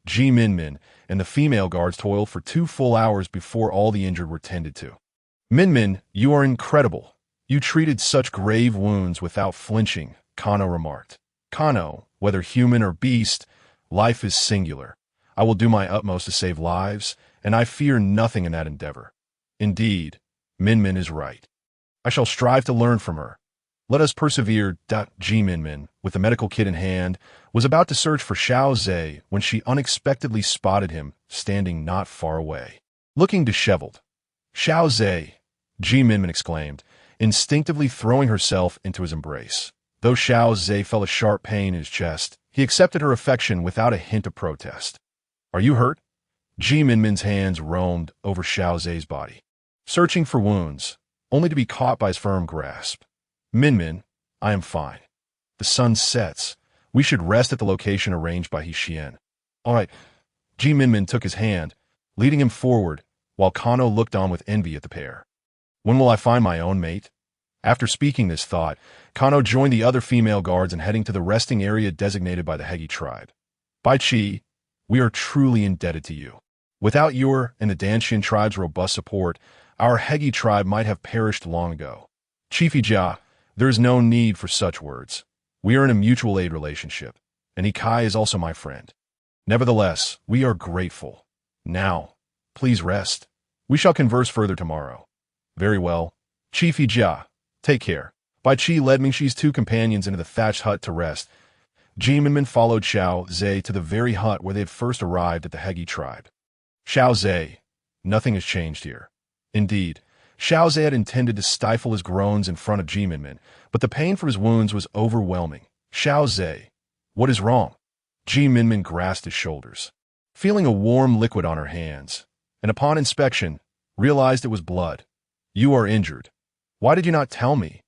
[SPEAKER 1] Minmin and the female guards toiled for 2 full hours before all the injured were tended to. Minmin, you are incredible. You treated such grave wounds without flinching, Kano remarked. Kano, whether human or beast, life is singular. I will do my utmost to save lives, and I fear nothing in that endeavor. Indeed, Minmin is right. I shall strive to learn from her. Let us persevere. Minmin, with the medical kit in hand, was about to search for Xiao Ze when she unexpectedly spotted him standing not far away. Looking disheveled. Xiao Ze, Minmin exclaimed, instinctively throwing herself into his embrace. Though Xiao Ze felt a sharp pain in his chest, he accepted her affection without a hint of protest. Are you hurt? Minmin's hands roamed over Xiao Ze's body, searching for wounds, only to be caught by his firm grasp. Minmin, I am fine. The sun sets. We should rest at the location arranged by Hixien. All right. Minmin took his hand, leading him forward, while Kano looked on with envy at the pair. When will I find my own mate? After speaking this thought, Kano joined the other female guards in heading to the resting area designated by the Hegi tribe. Bai Chi, we are truly indebted to you. Without your and the Danshian tribe's robust support, our Hegi tribe might have perished long ago. Chiefy Jia, there is no need for such words. We are in a mutual aid relationship, and Ikai is also my friend. Nevertheless, we are grateful. Now, please rest. We shall converse further tomorrow. Very well. Chiefy Jia, take care. Bai Chi led Mingxi's 2 companions into the thatched hut to rest. Minmin followed Xiao Ze to the very hut where they had first arrived at the Hegi tribe. Xiao Ze, nothing has changed here. Indeed, Xiao Ze had intended to stifle his groans in front of Minmin, but the pain from his wounds was overwhelming. Xiao Ze, what is wrong? Minmin grasped his shoulders, feeling a warm liquid on her hands, and upon inspection, realized it was blood. You are injured. Why did you not tell me?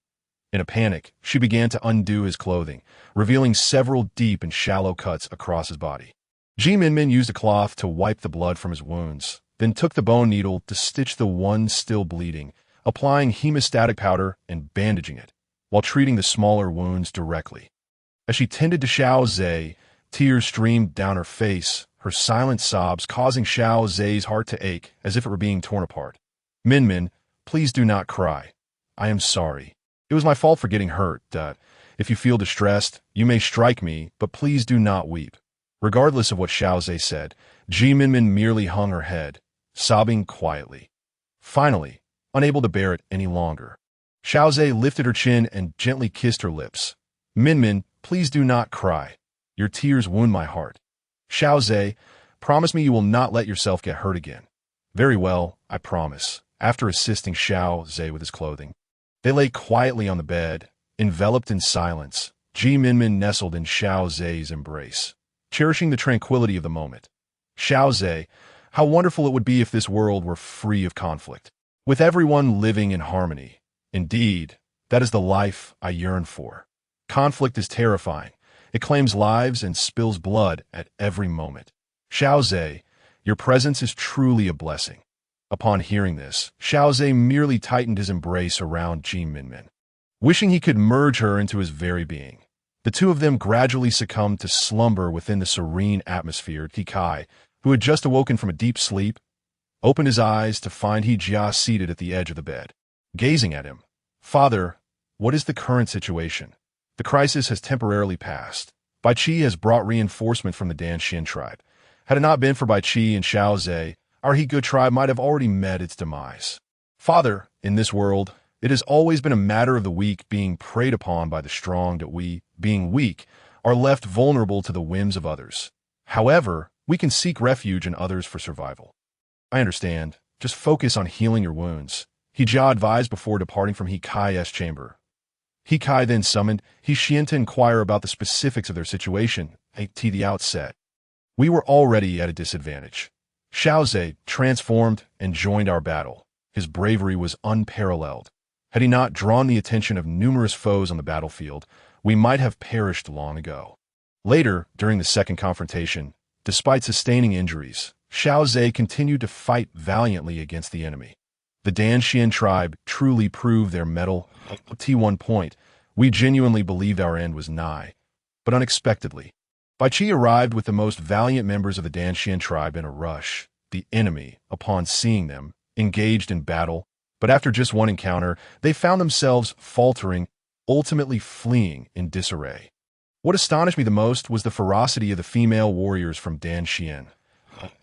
[SPEAKER 1] In a panic, she began to undo his clothing, revealing several deep and shallow cuts across his body. Minmin used a cloth to wipe the blood from his wounds, then took the bone needle to stitch the one still bleeding, applying hemostatic powder and bandaging it, while treating the smaller wounds directly. As she tended to Xiao Ze, tears streamed down her face, her silent sobs causing Xiao Ze's heart to ache as if it were being torn apart. Minmin, please do not cry. I am sorry. It was my fault for getting hurt. If you feel distressed, you may strike me, but please do not weep. Regardless of what Xiao Ze said, Minmin merely hung her head, sobbing quietly. Finally, unable to bear it any longer, Xiao Ze lifted her chin and gently kissed her lips. Minmin, please do not cry. Your tears wound my heart. Xiao Ze, promise me you will not let yourself get hurt again. Very well, I promise. After assisting Xiao Ze with his clothing, they lay quietly on the bed, enveloped in silence. Minmin nestled in Xiao Ze's embrace, cherishing the tranquility of the moment. Xiao Ze, how wonderful it would be if this world were free of conflict, with everyone living in harmony. Indeed, that is the life I yearn for. Conflict is terrifying. It claims lives and spills blood at every moment. Xiao Ze, your presence is truly a blessing. Upon hearing this, Xiao Ze merely tightened his embrace around Minmin. wishing he could merge her into his very being. The two of them gradually succumbed to slumber within the serene atmosphere. Kai, who had just awoken from a deep sleep, opened his eyes to find Jia seated at the edge of the bed, gazing at him. Father, what is the current situation? The crisis has temporarily passed. Bai Qi has brought reinforcement from the Danshin tribe. Had it not been for Bai Qi and Xiao Ze, our He Good tribe might have already met its demise. Father, in this world, it has always been a matter of the weak being preyed upon by the strong, that we, being weak, are left vulnerable to the whims of others. However, we can seek refuge in others for survival. I understand. Just focus on healing your wounds, He Jia advised before departing from He Kai's chamber. He Kai then summoned He Xian to inquire about the specifics of their situation. At the outset, we were already at a disadvantage. Xiao Ze transformed and joined our battle. His bravery was unparalleled. Had he not drawn the attention of numerous foes on the battlefield, we might have perished long ago. Later, during the second confrontation, despite sustaining injuries, Xiao Ze continued to fight valiantly against the enemy. The Danshin tribe truly proved their mettle. At one point, we genuinely believed our end was nigh, but unexpectedly, Bai Qi arrived with the most valiant members of the Danshin tribe in a rush. The enemy, upon seeing them, engaged in battle, but after just one encounter, they found themselves faltering, ultimately fleeing in disarray. What astonished me the most was the ferocity of the female warriors from Danshin.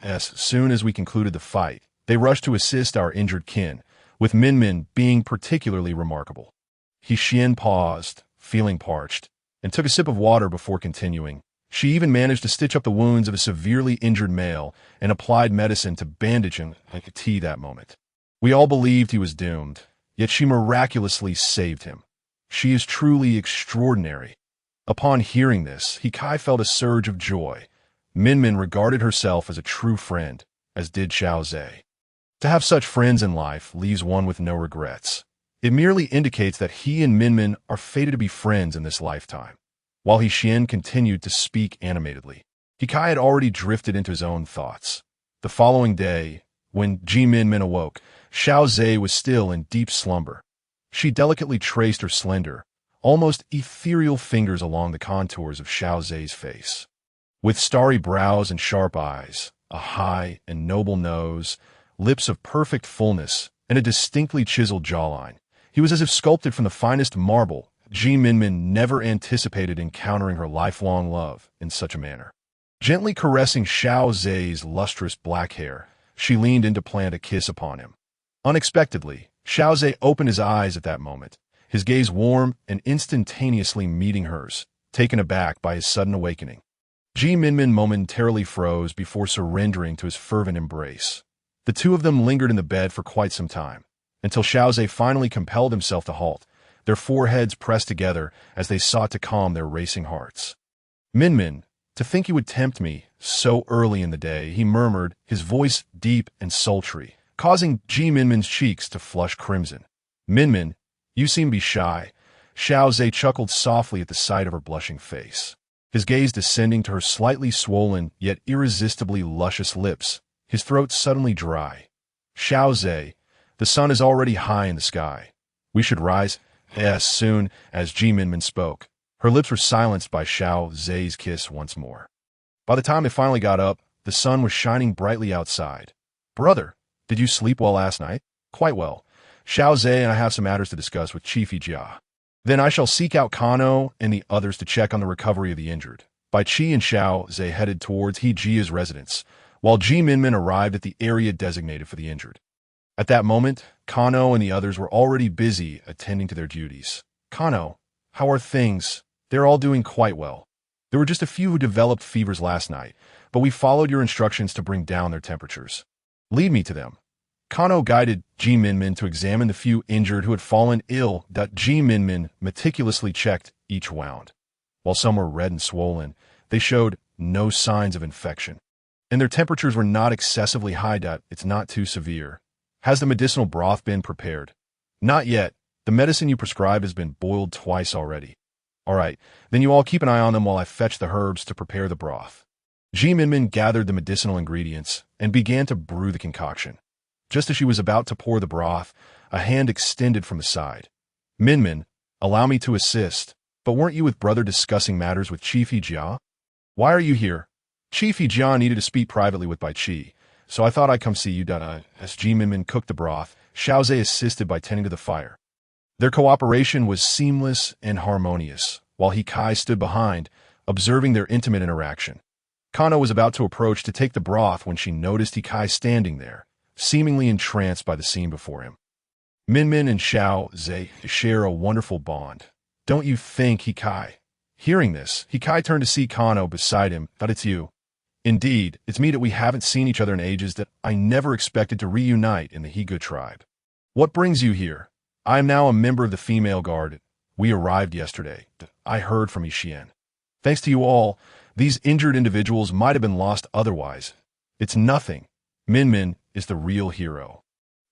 [SPEAKER 1] As soon as we concluded the fight, they rushed to assist our injured kin, with Minmin being particularly remarkable. He Xian paused, feeling parched, and took a sip of water before continuing. She even managed to stitch up the wounds of a severely injured male and applied medicine to bandage him like a tea that moment. We all believed he was doomed, yet she miraculously saved him. She is truly extraordinary. Upon hearing this, He Kai felt a surge of joy. Minmin regarded herself as a true friend, as did Xiao Ze. To have such friends in life leaves one with no regrets. It merely indicates that he and Minmin are fated to be friends in this lifetime. While He Xian continued to speak animatedly, He Kai had already drifted into his own thoughts. The following day, when Minmin awoke, Xiao Ze was still in deep slumber. She delicately traced her slender, almost ethereal fingers along the contours of Xiao Ze's face. With starry brows and sharp eyes, a high and noble nose, lips of perfect fullness, and a distinctly chiseled jawline, he was as if sculpted from the finest marble. Minmin never anticipated encountering her lifelong love in such a manner. Gently caressing Xiao Ze's lustrous black hair, she leaned in to plant a kiss upon him. Unexpectedly, Xiao Ze opened his eyes at that moment, his gaze warm and instantaneously meeting hers, taken aback by his sudden awakening. Minmin momentarily froze before surrendering to his fervent embrace. The two of them lingered in the bed for quite some time, until Xiao Ze finally compelled himself to halt, their foreheads pressed together as they sought to calm their racing hearts. Minmin, to think you would tempt me so early in the day, he murmured, his voice deep and sultry, causing Minmin's cheeks to flush crimson. Minmin, you seem to be shy. Xiao Ze chuckled softly at the sight of her blushing face, his gaze descending to her slightly swollen yet irresistibly luscious lips, his throat suddenly dry. Xiao Ze, the sun is already high in the sky. We should rise. As soon as Minmin spoke, her lips were silenced by Xiao Ze's kiss once more. By the time they finally got up, the sun was shining brightly outside. Brother, did you sleep well last night? Quite well. Xiao Ze and I have some matters to discuss with Chief Jia. Then I shall seek out Kano and the others to check on the recovery of the injured. Bai Qi and Xiao Ze headed towards He Jia's residence, while Minmin arrived at the area designated for the injured. At that moment, Kano and the others were already busy attending to their duties. Kano, how are things? They're all doing quite well. There were just a few who developed fevers last night, but we followed your instructions to bring down their temperatures. Lead me to them. Kano guided Minmin to examine the few injured who had fallen ill. Minmin meticulously checked each wound. While some were red and swollen, they showed no signs of infection, and their temperatures were not excessively high. It's not too severe. Has the medicinal broth been prepared? Not yet. The medicine you prescribed has been boiled twice already. All right, then you all keep an eye on them while I fetch the herbs to prepare the broth. Minmin gathered the medicinal ingredients and began to brew the concoction. Just as she was about to pour the broth, a hand extended from the side. Minmin, Allow me to assist. But weren't you with brother discussing matters with Chief Jia? Why are you here? Chief Jia needed to speak privately with Bai Qi, so I thought I'd come see you. As Minmin cooked the broth, Xiao Ze assisted by tending to the fire. Their cooperation was seamless and harmonious, while Kai stood behind, observing their intimate interaction. Kano was about to approach to take the broth when she noticed Kai standing there, seemingly entranced by the scene before him. Minmin and Xiao Ze share a wonderful bond. Don't you think, Kai? Hearing this, Kai turned to see Kano beside him. That it's you. Indeed, it's me that we haven't seen each other in ages, that I never expected to reunite in the Higu tribe. What brings you here? I am now a member of the female guard. We arrived yesterday. I heard from Xian. Thanks to you all, these injured individuals might have been lost otherwise. It's nothing. Minmin is the real hero.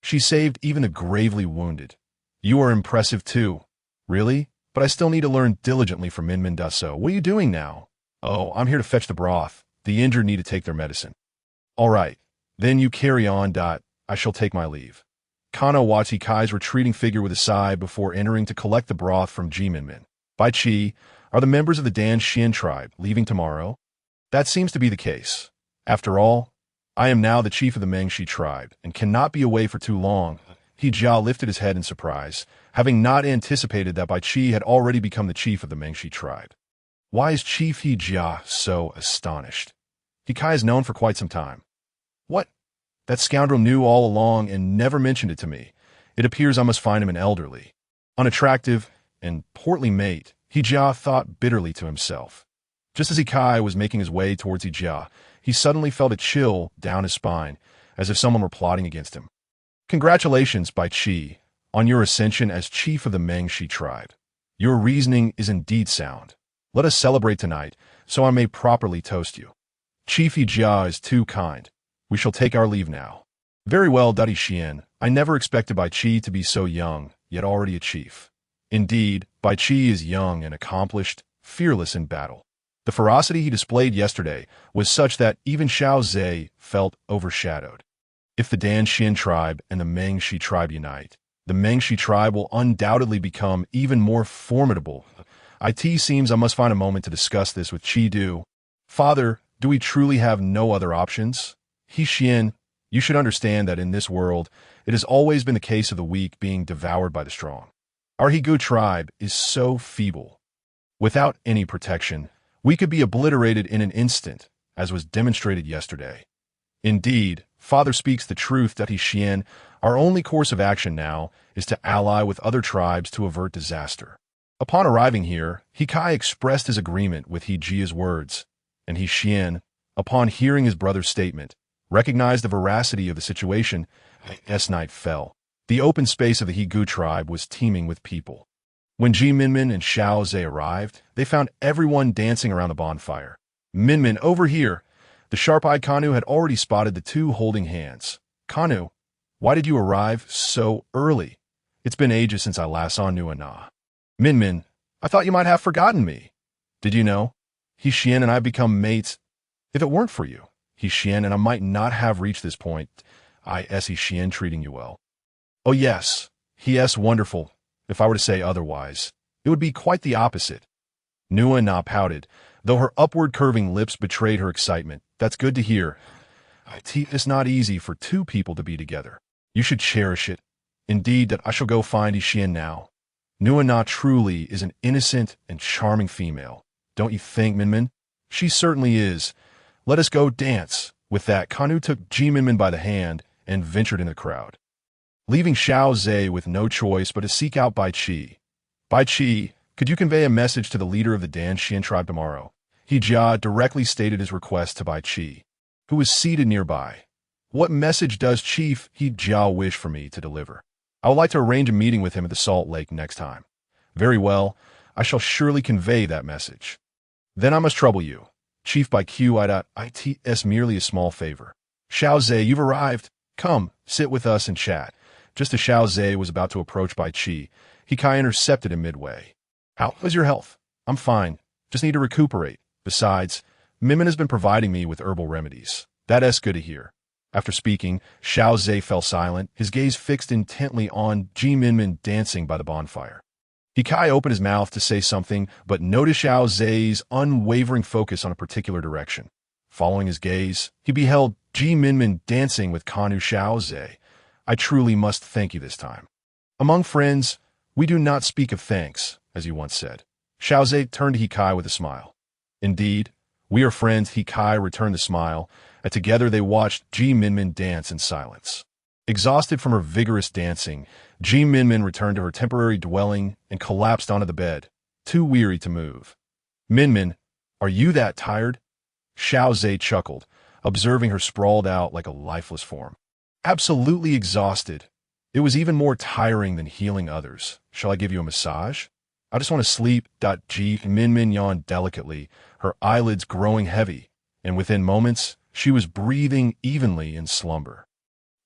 [SPEAKER 1] She saved even the gravely wounded. You are impressive too. Really? But I still need to learn diligently from Minmin Daso. What are you doing now? Oh, I'm here to fetch the broth. The injured need to take their medicine. All right. Then you carry on. I shall take my leave. Kano watched Kai's retreating figure with a sigh before entering to collect the broth from Minmin. Bai Qi, are the members of the Dan Xian tribe leaving tomorrow? That seems to be the case. After all, I am now the chief of the Mengshi tribe and cannot be away for too long. Jia lifted his head in surprise, having not anticipated that Bai Qi had already become the chief of the Mengshi tribe. Why is Chief Jia so astonished? Kai is known for quite some time. What? That scoundrel knew all along and never mentioned it to me. It appears I must find him an elderly, unattractive, and portly mate. Jia thought bitterly to himself. Just as Kai was making his way towards Jia, he suddenly felt a chill down his spine, as if someone were plotting against him. Congratulations, Bai Qi, on your ascension as chief of the Mengshi tribe. Your reasoning is indeed sound. Let us celebrate tonight, so I may properly toast you. Chief Jia is too kind. We shall take our leave now. Very well, Daddy Xian. I never expected Bai Qi to be so young, yet already a chief. Indeed, Bai Qi is young and accomplished, fearless in battle. The ferocity he displayed yesterday was such that even Xiao Ze felt overshadowed. If the Dan Xian tribe and the Mengshi tribe unite, the Mengshi tribe will undoubtedly become even more formidable. It seems I must find a moment to discuss this with Qi Du. Father, do we truly have no other options? Xian, you should understand that in this world, it has always been the case of the weak being devoured by the strong. Our Higu tribe is so feeble. Without any protection, we could be obliterated in an instant, as was demonstrated yesterday. Indeed, Father speaks the truth that Xian, our only course of action now is to ally with other tribes to avert disaster. Upon arriving here, Kai expressed his agreement with Jia's words, and Xian, upon hearing his brother's statement, recognized the veracity of the situation. As night fell, the open space of the Higu tribe was teeming with people. When Minmin and Xiao Ze arrived, they found everyone dancing around the bonfire. Minmin, over here! The sharp-eyed Kanu had already spotted the two holding hands. Kanu, why did you arrive so early? It's been ages since I last saw Nuana. Minmin, I thought you might have forgotten me. Did you know? Xian and I become mates. If it weren't for you, Xian and I might not have reached this point. Xian treating you well. Oh yes, wonderful. If I were to say otherwise, it would be quite the opposite. Nuana pouted, though her upward curving lips betrayed her excitement. That's good to hear. It's not easy for two people to be together. You should cherish it. Indeed, that I shall go find Xian now. Nuana truly is an innocent and charming female. Don't you think, Minmin? She certainly is. Let us go dance. With that, Kanu took Minmin by the hand and ventured in the crowd, leaving Xiao Ze with no choice but to seek out Bai Qi. Bai Qi, could you convey a message to the leader of the Dan Xian tribe tomorrow? Jia directly stated his request to Bai Qi, who was seated nearby. What message does Chief Jia wish for me to deliver? I would like to arrange a meeting with him at the Salt Lake next time. Very well, I shall surely convey that message. Then I must trouble you. Chief Bai Qi, it's merely a small favor. Xiao Ze, you've arrived. Come, sit with us and chat. Just as Xiao Ze was about to approach Bai Qi, Kai intercepted him midway. How is your health? I'm fine. Just need to recuperate. Besides, Minmin has been providing me with herbal remedies. That's good to hear. After speaking, Xiao Ze fell silent, his gaze fixed intently on Minmin dancing by the bonfire. Hikai opened his mouth to say something, but noticed Xiao Ze's unwavering focus on a particular direction. Following his gaze, he beheld Minmin dancing with Kanu Xiao Ze. I truly must thank you this time. Among friends, we do not speak of thanks, as you once said. Xiao Ze turned to Hikai with a smile. Indeed, we are friends, Hikai returned the smile, and together they watched Minmin dance in silence. Exhausted from her vigorous dancing, Minmin returned to her temporary dwelling and collapsed onto the bed, too weary to move. Minmin, are you that tired? Xiao Ze chuckled, observing her sprawled out like a lifeless form. Absolutely exhausted. It was even more tiring than healing others. Shall I give you a massage? I just want to sleep. Minmin yawned delicately, her eyelids growing heavy, and within moments, she was breathing evenly in slumber.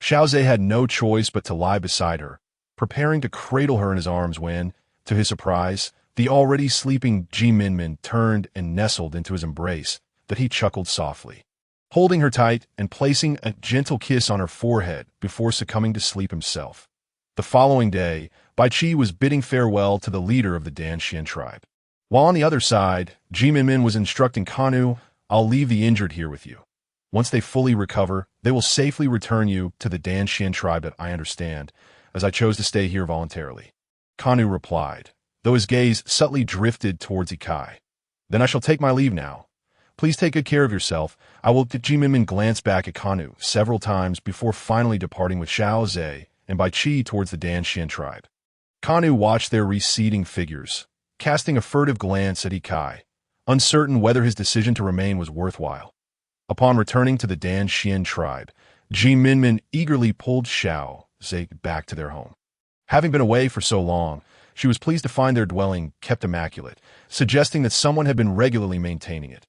[SPEAKER 1] Xiao Ze had no choice but to lie beside her, preparing to cradle her in his arms when, to his surprise, the already sleeping Minmin turned and nestled into his embrace, that he chuckled softly, holding her tight and placing a gentle kiss on her forehead before succumbing to sleep himself. The following day, Bai Qi was bidding farewell to the leader of the Danxian tribe. While on the other side, Minmin was instructing Kanu, I'll leave the injured here with you. Once they fully recover, they will safely return you to the Danxian tribe that I understand, as I chose to stay here voluntarily. Kanu replied, though his gaze subtly drifted towards Hikai. Then I shall take my leave now. Please take good care of yourself. I will. Minmin glanced back at Kanu several times before finally departing with Xiao Ze and Bai Qi towards the Danxian tribe. Kanu watched their receding figures, casting a furtive glance at Hikai, uncertain whether his decision to remain was worthwhile. Upon returning to the Danxian tribe, Minmin eagerly pulled Xiao Ze back to their home. Having been away for so long, she was pleased to find their dwelling kept immaculate, suggesting that someone had been regularly maintaining it.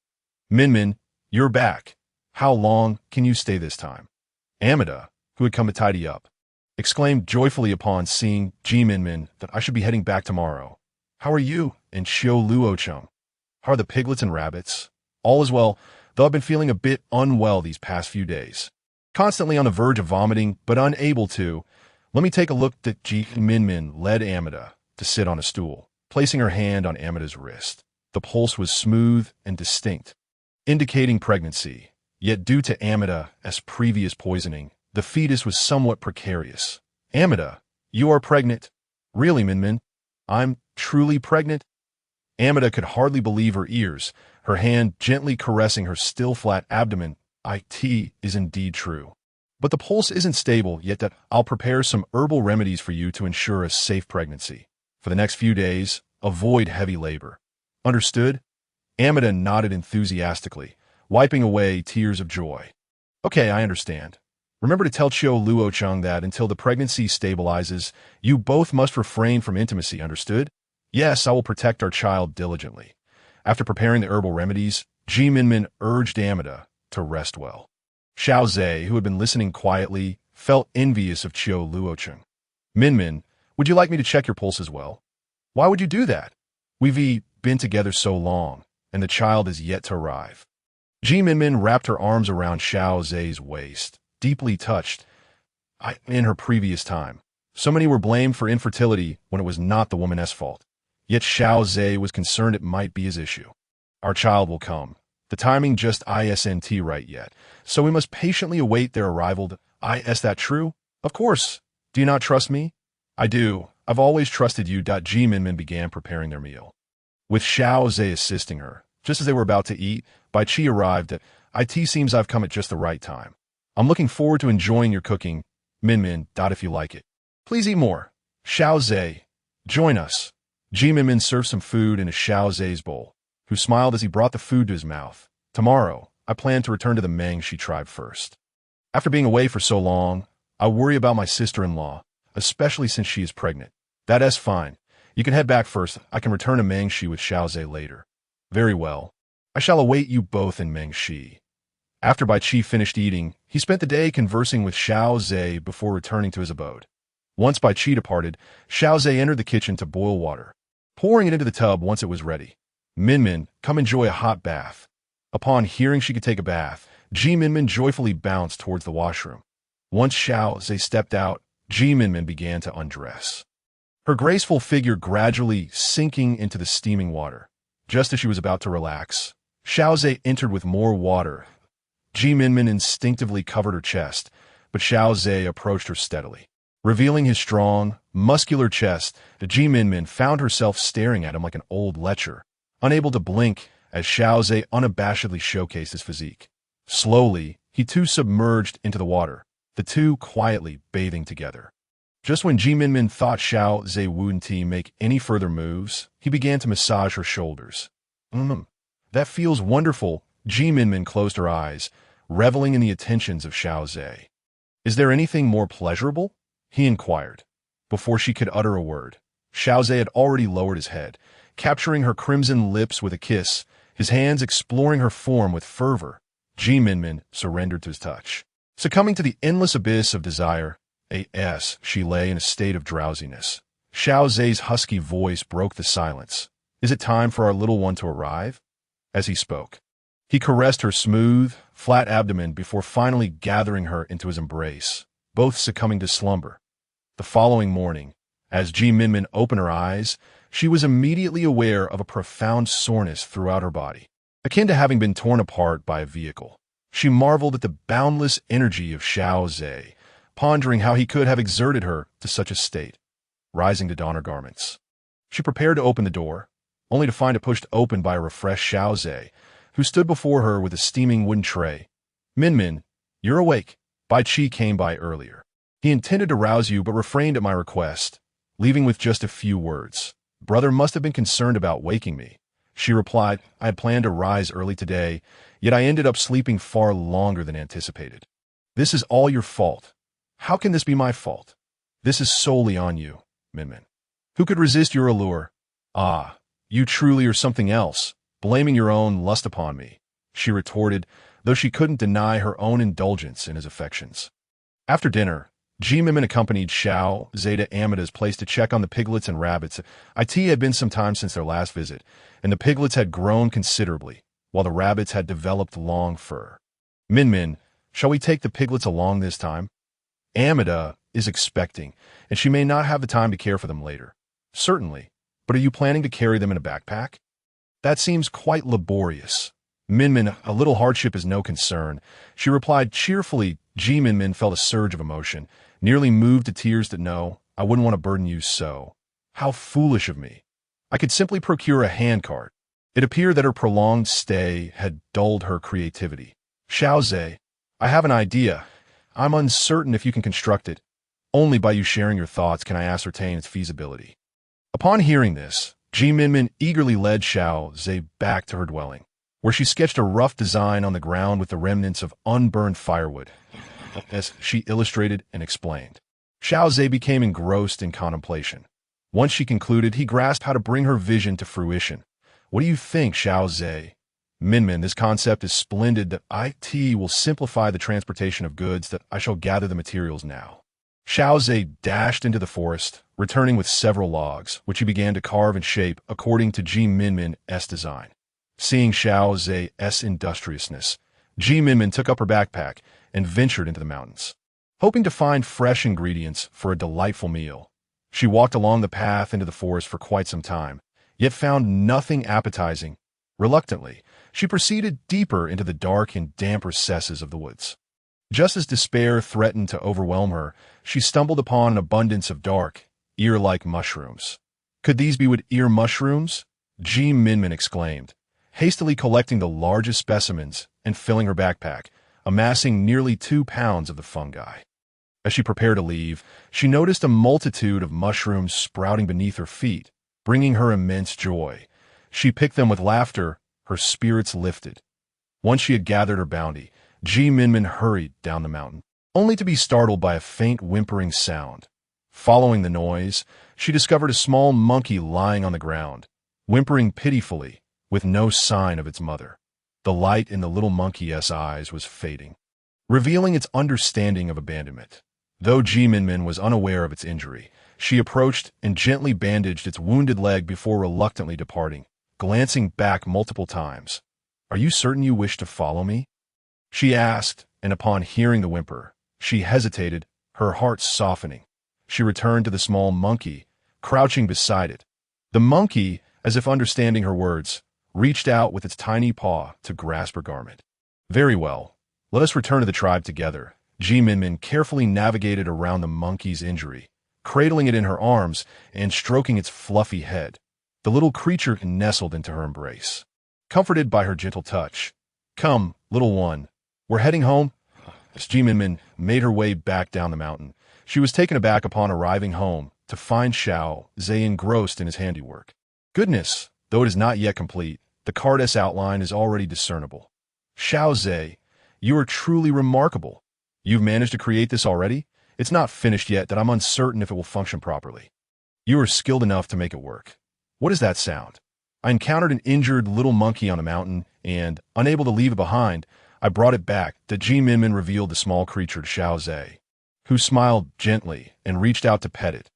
[SPEAKER 1] Minmin, you're back. How long can you stay this time? Amida, who had come to tidy up, exclaimed joyfully upon seeing Minmin that I should be heading back tomorrow. How are you and Xiao Luocheng? How are the piglets and rabbits? All is well, though I've been feeling a bit unwell these past few days. Constantly on the verge of vomiting, but unable to. Let me take a look. Minmin led Amida to sit on a stool, placing her hand on Amida's wrist. The pulse was smooth and distinct, indicating pregnancy, yet due to Amida's previous poisoning, the fetus was somewhat precarious. Amida, you are pregnant? Really, Minmin? I'm truly pregnant? Amida could hardly believe her ears, her hand gently caressing her still flat abdomen. It is indeed true. But the pulse isn't stable yet. That I'll prepare some herbal remedies for you to ensure a safe pregnancy. For the next few days, avoid heavy labor. Understood? Amida nodded enthusiastically, wiping away tears of joy. Okay, I understand. Remember to tell Xiao Luocheng that until the pregnancy stabilizes, you both must refrain from intimacy, understood? Yes, I will protect our child diligently. After preparing the herbal remedies, Minmin urged Amida to rest well. Xiao Ze, who had been listening quietly, felt envious of Xiao Luocheng. Minmin, would you like me to check your pulse as well? Why would you do that? We've been together so long, and the child is yet to arrive. Minmin wrapped her arms around Xiao Ze's waist, deeply touched. In her previous time, so many were blamed for infertility when it was not the woman's fault. Yet Xiao Ze was concerned it might be his issue. Our child will come. The timing just isn't right yet, so we must patiently await their arrival. Is that true? Of course. Do you not trust me? I do. I've always trusted you. Minmin began preparing their meal, with Xiao Ze assisting her. Just as they were about to eat, Bai Qi arrived. It seems I've come at just the right time. I'm looking forward to enjoying your cooking. Minmin, if you like it. Please eat more. Xiao Ze, join us. Minmin served some food in a Xiao Ze's bowl, who smiled as he brought the food to his mouth. Tomorrow, I plan to return to the Mengshi tribe first. After being away for so long, I worry about my sister-in-law, especially since she is pregnant. That's fine. You can head back first. I can return to Mengshi with Xiao Ze later. Very well. I shall await you both in Mengshi. After Bai Qi finished eating, he spent the day conversing with Xiao Ze before returning to his abode. Once Bai Qi departed, Xiao Ze entered the kitchen to boil water, pouring it into the tub once it was ready. Minmin, come enjoy a hot bath. Upon hearing she could take a bath, Minmin joyfully bounced towards the washroom. Once Xiao Ze stepped out, Minmin began to undress. her graceful figure gradually sinking into the steaming water. Just as she was about to relax, Xiao Ze entered with more water. Minmin instinctively covered her chest, but Xiao Ze approached her steadily. Revealing his strong, muscular chest, Minmin found herself staring at him like an old lecher, unable to blink as Xiao Ze unabashedly showcased his physique. Slowly, he too submerged into the water, the two quietly bathing together. Just when Minmin thought Xiao Ze wouldn't make any further moves, he began to massage her shoulders. That feels wonderful. Minmin closed her eyes, reveling in the attentions of Xiao Ze. Is there anything more pleasurable? He inquired. Before she could utter a word, Xiao Ze had already lowered his head, capturing her crimson lips with a kiss, his hands exploring her form with fervor. Minmin surrendered to his touch. Succumbing to the endless abyss of desire, she lay in a state of drowsiness. Xiao Ze's husky voice broke the silence. Is it time for our little one to arrive? As he spoke, he caressed her smooth, flat abdomen before finally gathering her into his embrace, both succumbing to slumber. The following morning, as Minmin opened her eyes, she was immediately aware of a profound soreness throughout her body, akin to having been torn apart by a vehicle. She marveled at the boundless energy of Xiao Ze, pondering how he could have exerted her to such a state. Rising to don her garments, she prepared to open the door, only to find it pushed open by a refreshed Xiao Ze, who stood before her with a steaming wooden tray. Minmin, you're awake. Bai Qi came by earlier. He intended to rouse you but refrained at my request, leaving with just a few words. Brother must have been concerned about waking me. She replied, I had planned to rise early today, yet I ended up sleeping far longer than anticipated. This is all your fault. How can this be my fault? This is solely on you, Minmin. Who could resist your allure? Ah, you truly are something else, blaming your own lust upon me, she retorted, though she couldn't deny her own indulgence in his affections. After dinner, Minmin accompanied Xiao Ze to Amida's place to check on the piglets and rabbits. It had been some time since their last visit, and the piglets had grown considerably, while the rabbits had developed long fur. Minmin, shall we take the piglets along this time? Amida is expecting, and she may not have the time to care for them later. Certainly, but are you planning to carry them in a backpack? That seems quite laborious. Minmin, a little hardship is no concern, she replied cheerfully. Minmin felt a surge of emotion, nearly moved to tears that no, I wouldn't want to burden you so. How foolish of me. I could simply procure a handcart. It appeared that her prolonged stay had dulled her creativity. Xiao Ze, I have an idea. I'm uncertain if you can construct it. Only by you sharing your thoughts can I ascertain its feasibility. Upon hearing this, Minmin eagerly led Xiao Ze back to her dwelling, where she sketched a rough design on the ground with the remnants of unburned firewood, as she illustrated and explained. Xiao Ze became engrossed in contemplation. Once she concluded, he grasped how to bring her vision to fruition. What do you think, Xiao Ze? Minmin, this concept is splendid. That IT will simplify the transportation of goods. That I shall gather the materials now. Xiao Ze dashed into the forest, returning with several logs, which he began to carve and shape according to Minmin's design. Seeing Xiao Ze's industriousness, Minmin took up her backpack and ventured into the mountains, hoping to find fresh ingredients for a delightful meal. She walked along the path into the forest for quite some time, yet found nothing appetizing. Reluctantly, she proceeded deeper into the dark and damp recesses of the woods. Just as despair threatened to overwhelm her, she stumbled upon an abundance of dark, ear-like mushrooms. Could these be ear mushrooms? Minmin exclaimed, hastily collecting the largest specimens and filling her backpack, amassing nearly 2 pounds of the fungi. As she prepared to leave, she noticed a multitude of mushrooms sprouting beneath her feet, bringing her immense joy. She picked them with laughter, her spirits lifted. Once she had gathered her bounty, Minmin hurried down the mountain, only to be startled by a faint whimpering sound. Following the noise, she discovered a small monkey lying on the ground, whimpering pitifully, with no sign of its mother. The light in the little monkey's eyes was fading, revealing its understanding of abandonment. Though Minmin was unaware of its injury, she approached and gently bandaged its wounded leg before reluctantly departing, glancing back multiple times. Are you certain you wish to follow me? She asked, and upon hearing the whimper, she hesitated, her heart softening. She returned to the small monkey, crouching beside it. The monkey, as if understanding her words, reached out with its tiny paw to grasp her garment. Very well. Let us return to the tribe together. Minmin carefully navigated around the monkey's injury, cradling it in her arms and stroking its fluffy head. The little creature nestled into her embrace, comforted by her gentle touch. Come, little one. We're heading home. As Minmin made her way back down the mountain, she was taken aback upon arriving home to find Xiao Ze engrossed in his handiwork. Goodness, though it is not yet complete, the card's outline is already discernible. Xiao Ze, you are truly remarkable. You've managed to create this already? It's not finished yet that I'm uncertain if it will function properly. You are skilled enough to make it work. What does that sound? I encountered an injured little monkey on the mountain, and, unable to leave it behind, I brought it back. The Minmin revealed the small creature to Xiao Ze, who smiled gently and reached out to pet it.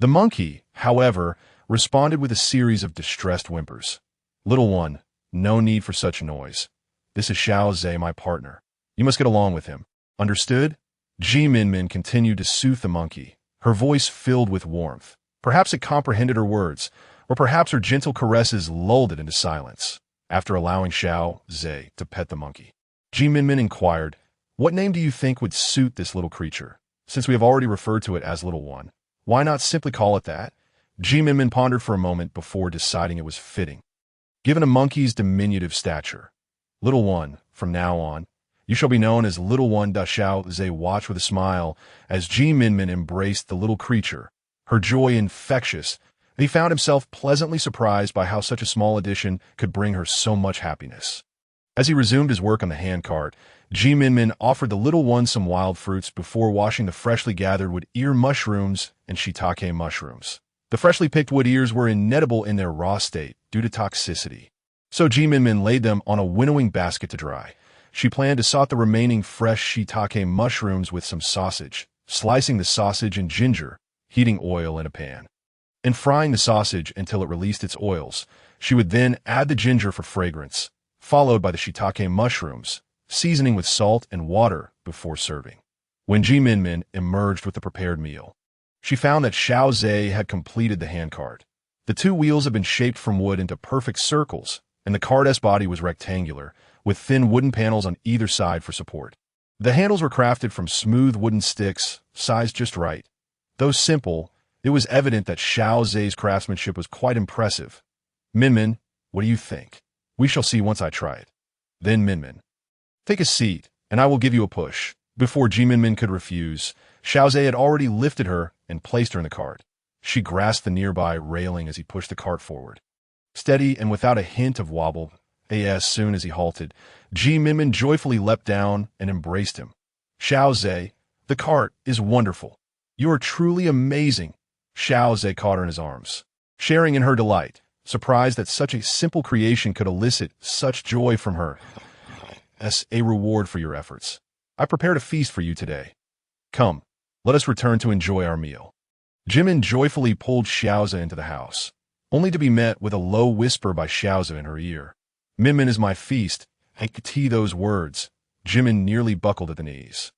[SPEAKER 1] The monkey, however, responded with a series of distressed whimpers. Little one, no need for such noise. This is Xiao Ze, my partner. You must get along with him. Understood? Minmin continued to soothe the monkey, her voice filled with warmth. Perhaps it comprehended her words, or perhaps her gentle caresses lulled it into silence. After allowing Xiao Ze to pet the monkey, Minmin inquired, "What name do you think would suit this little creature? Since we have already referred to it as Little One, why not simply call it that?" Minmin pondered for a moment before deciding it was fitting. Given a monkey's diminutive stature, Little One, from now on, you shall be known as Little One. Xiao Ze watched with a smile as Minmin embraced the little creature, her joy infectious, and he found himself pleasantly surprised by how such a small addition could bring her so much happiness. As he resumed his work on the handcart, Minmin offered the little one some wild fruits before washing the freshly gathered wood ear mushrooms and shiitake mushrooms. The freshly picked wood ears were inedible in their raw state due to toxicity, so Minmin laid them on a winnowing basket to dry. She planned to saute the remaining fresh shiitake mushrooms with some sausage, slicing the sausage and ginger, heating oil in a pan, and frying the sausage until it released its oils. She would then add the ginger for fragrance, followed by the shiitake mushrooms, seasoning with salt and water before serving. When Minmin emerged with the prepared meal, she found that Xiao Ze had completed the handcart. The two wheels had been shaped from wood into perfect circles, and the cart's body was rectangular, with thin wooden panels on either side for support. The handles were crafted from smooth wooden sticks, sized just right. Though simple, it was evident that Xiao Ze's craftsmanship was quite impressive. Minmin, what do you think? We shall see once I try it. Then Minmin, take a seat, and I will give you a push. Before Minmin could refuse, Xiao Ze had already lifted her and placed her in the cart. She grasped the nearby railing as he pushed the cart forward. Steady and without a hint of wobble, as soon as he halted, Minmin joyfully leapt down and embraced him. Xiao Ze, the cart is wonderful. You are truly amazing. Xiao Ze caught her in his arms, sharing in her delight, surprised that such a simple creation could elicit such joy from her. As a reward for your efforts, I prepared a feast for you today. Come, let us return to enjoy our meal. Minmin joyfully pulled Xiao Ze into the house, only to be met with a low whisper by Xiao Ze in her ear. Minmin is my feast. I could see those words. Minmin nearly buckled at the knees.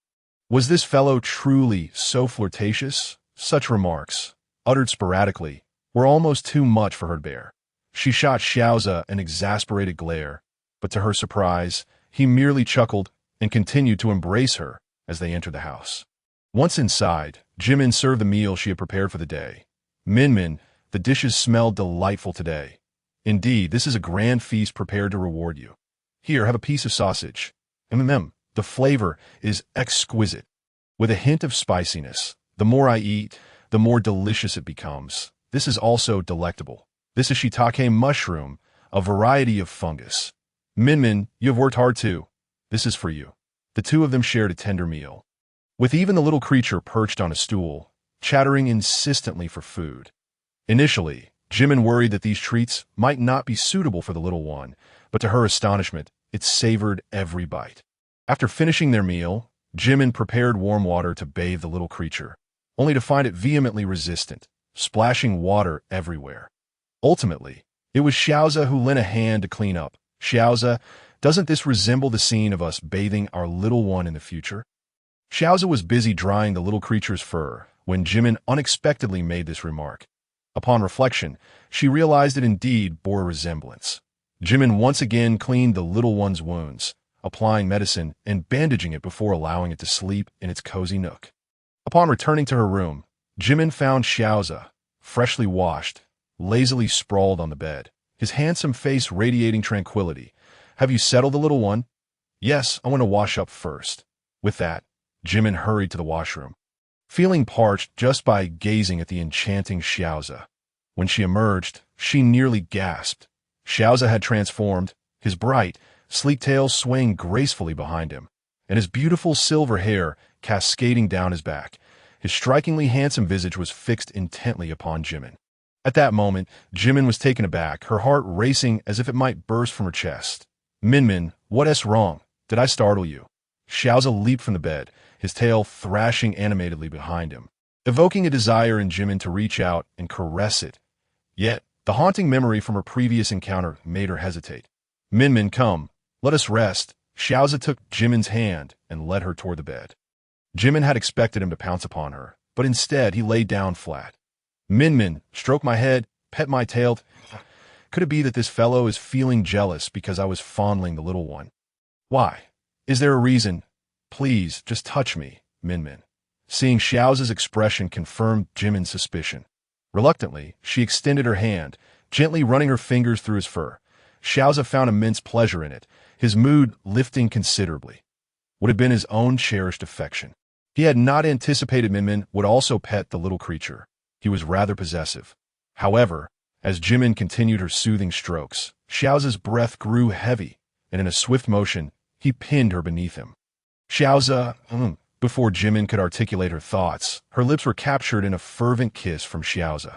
[SPEAKER 1] Was this fellow truly so flirtatious? Such remarks, uttered sporadically, were almost too much for her to bear. She shot Xiao Ze an exasperated glare, but to her surprise, he merely chuckled and continued to embrace her as they entered the house. Once inside, Minmin served the meal she had prepared for the day. Minmin, the dishes smelled delightful today. Indeed, this is a grand feast prepared to reward you. Here, have a piece of sausage. The flavor is exquisite. With a hint of spiciness, the more I eat, the more delicious it becomes. This is also delectable. This is shiitake mushroom, a variety of fungus. Minmin, you have worked hard too. This is for you. The two of them shared a tender meal, with even the little creature perched on a stool, chattering insistently for food. Initially, Minmin worried that these treats might not be suitable for the little one, but to her astonishment, it savored every bite. After finishing their meal, Minmin prepared warm water to bathe the little creature, only to find it vehemently resistant, splashing water everywhere. Ultimately, it was Xiao Ze who lent a hand to clean up. Xiao Ze, doesn't this resemble the scene of us bathing our little one in the future? Xiao Ze was busy drying the little creature's fur when Minmin unexpectedly made this remark. Upon reflection, she realized it indeed bore a resemblance. Jimin once again cleaned the little one's wounds, applying medicine and bandaging it before allowing it to sleep in its cozy nook. Upon returning to her room, Jimin found Xiao Ze, freshly washed, lazily sprawled on the bed, his handsome face radiating tranquility. "Have you settled the little one?" "Yes, I want to wash up first." With that, Jimin hurried to the washroom, feeling parched just by gazing at the enchanting Xiao Ze. When she emerged, she nearly gasped. Xiao Ze had transformed, his bright, sleek tail swaying gracefully behind him, and his beautiful silver hair cascading down his back. His strikingly handsome visage was fixed intently upon Jimin. At that moment, Jimin was taken aback, her heart racing as if it might burst from her chest. "Minmin, what's wrong? Did I startle you?" Xiao Ze leaped from the bed, his tail thrashing animatedly behind him, evoking a desire in Jimin to reach out and caress it. Yet, the haunting memory from her previous encounter made her hesitate. "Minmin, come, let us rest." Xiao Ze took Jimin's hand and led her toward the bed. Jimin had expected him to pounce upon her, but instead he lay down flat. "Minmin, stroke my head, pet my tail." Could it be that this fellow is feeling jealous because I was fondling the little one? "Why? Is there a reason?" "Please, just touch me, Minmin." Seeing Xiao Ze's expression confirmed Jimin's suspicion. Reluctantly, she extended her hand, gently running her fingers through his fur. Xiao Ze found immense pleasure in it, his mood lifting considerably. Would have been his own cherished affection. He had not anticipated Minmin would also pet the little creature. He was rather possessive. However, as Jimin continued her soothing strokes, Xiao Ze's breath grew heavy, and in a swift motion, he pinned her beneath him. "Xiao Ze," Before Jimin could articulate her thoughts, her lips were captured in a fervent kiss from Xiao Ze.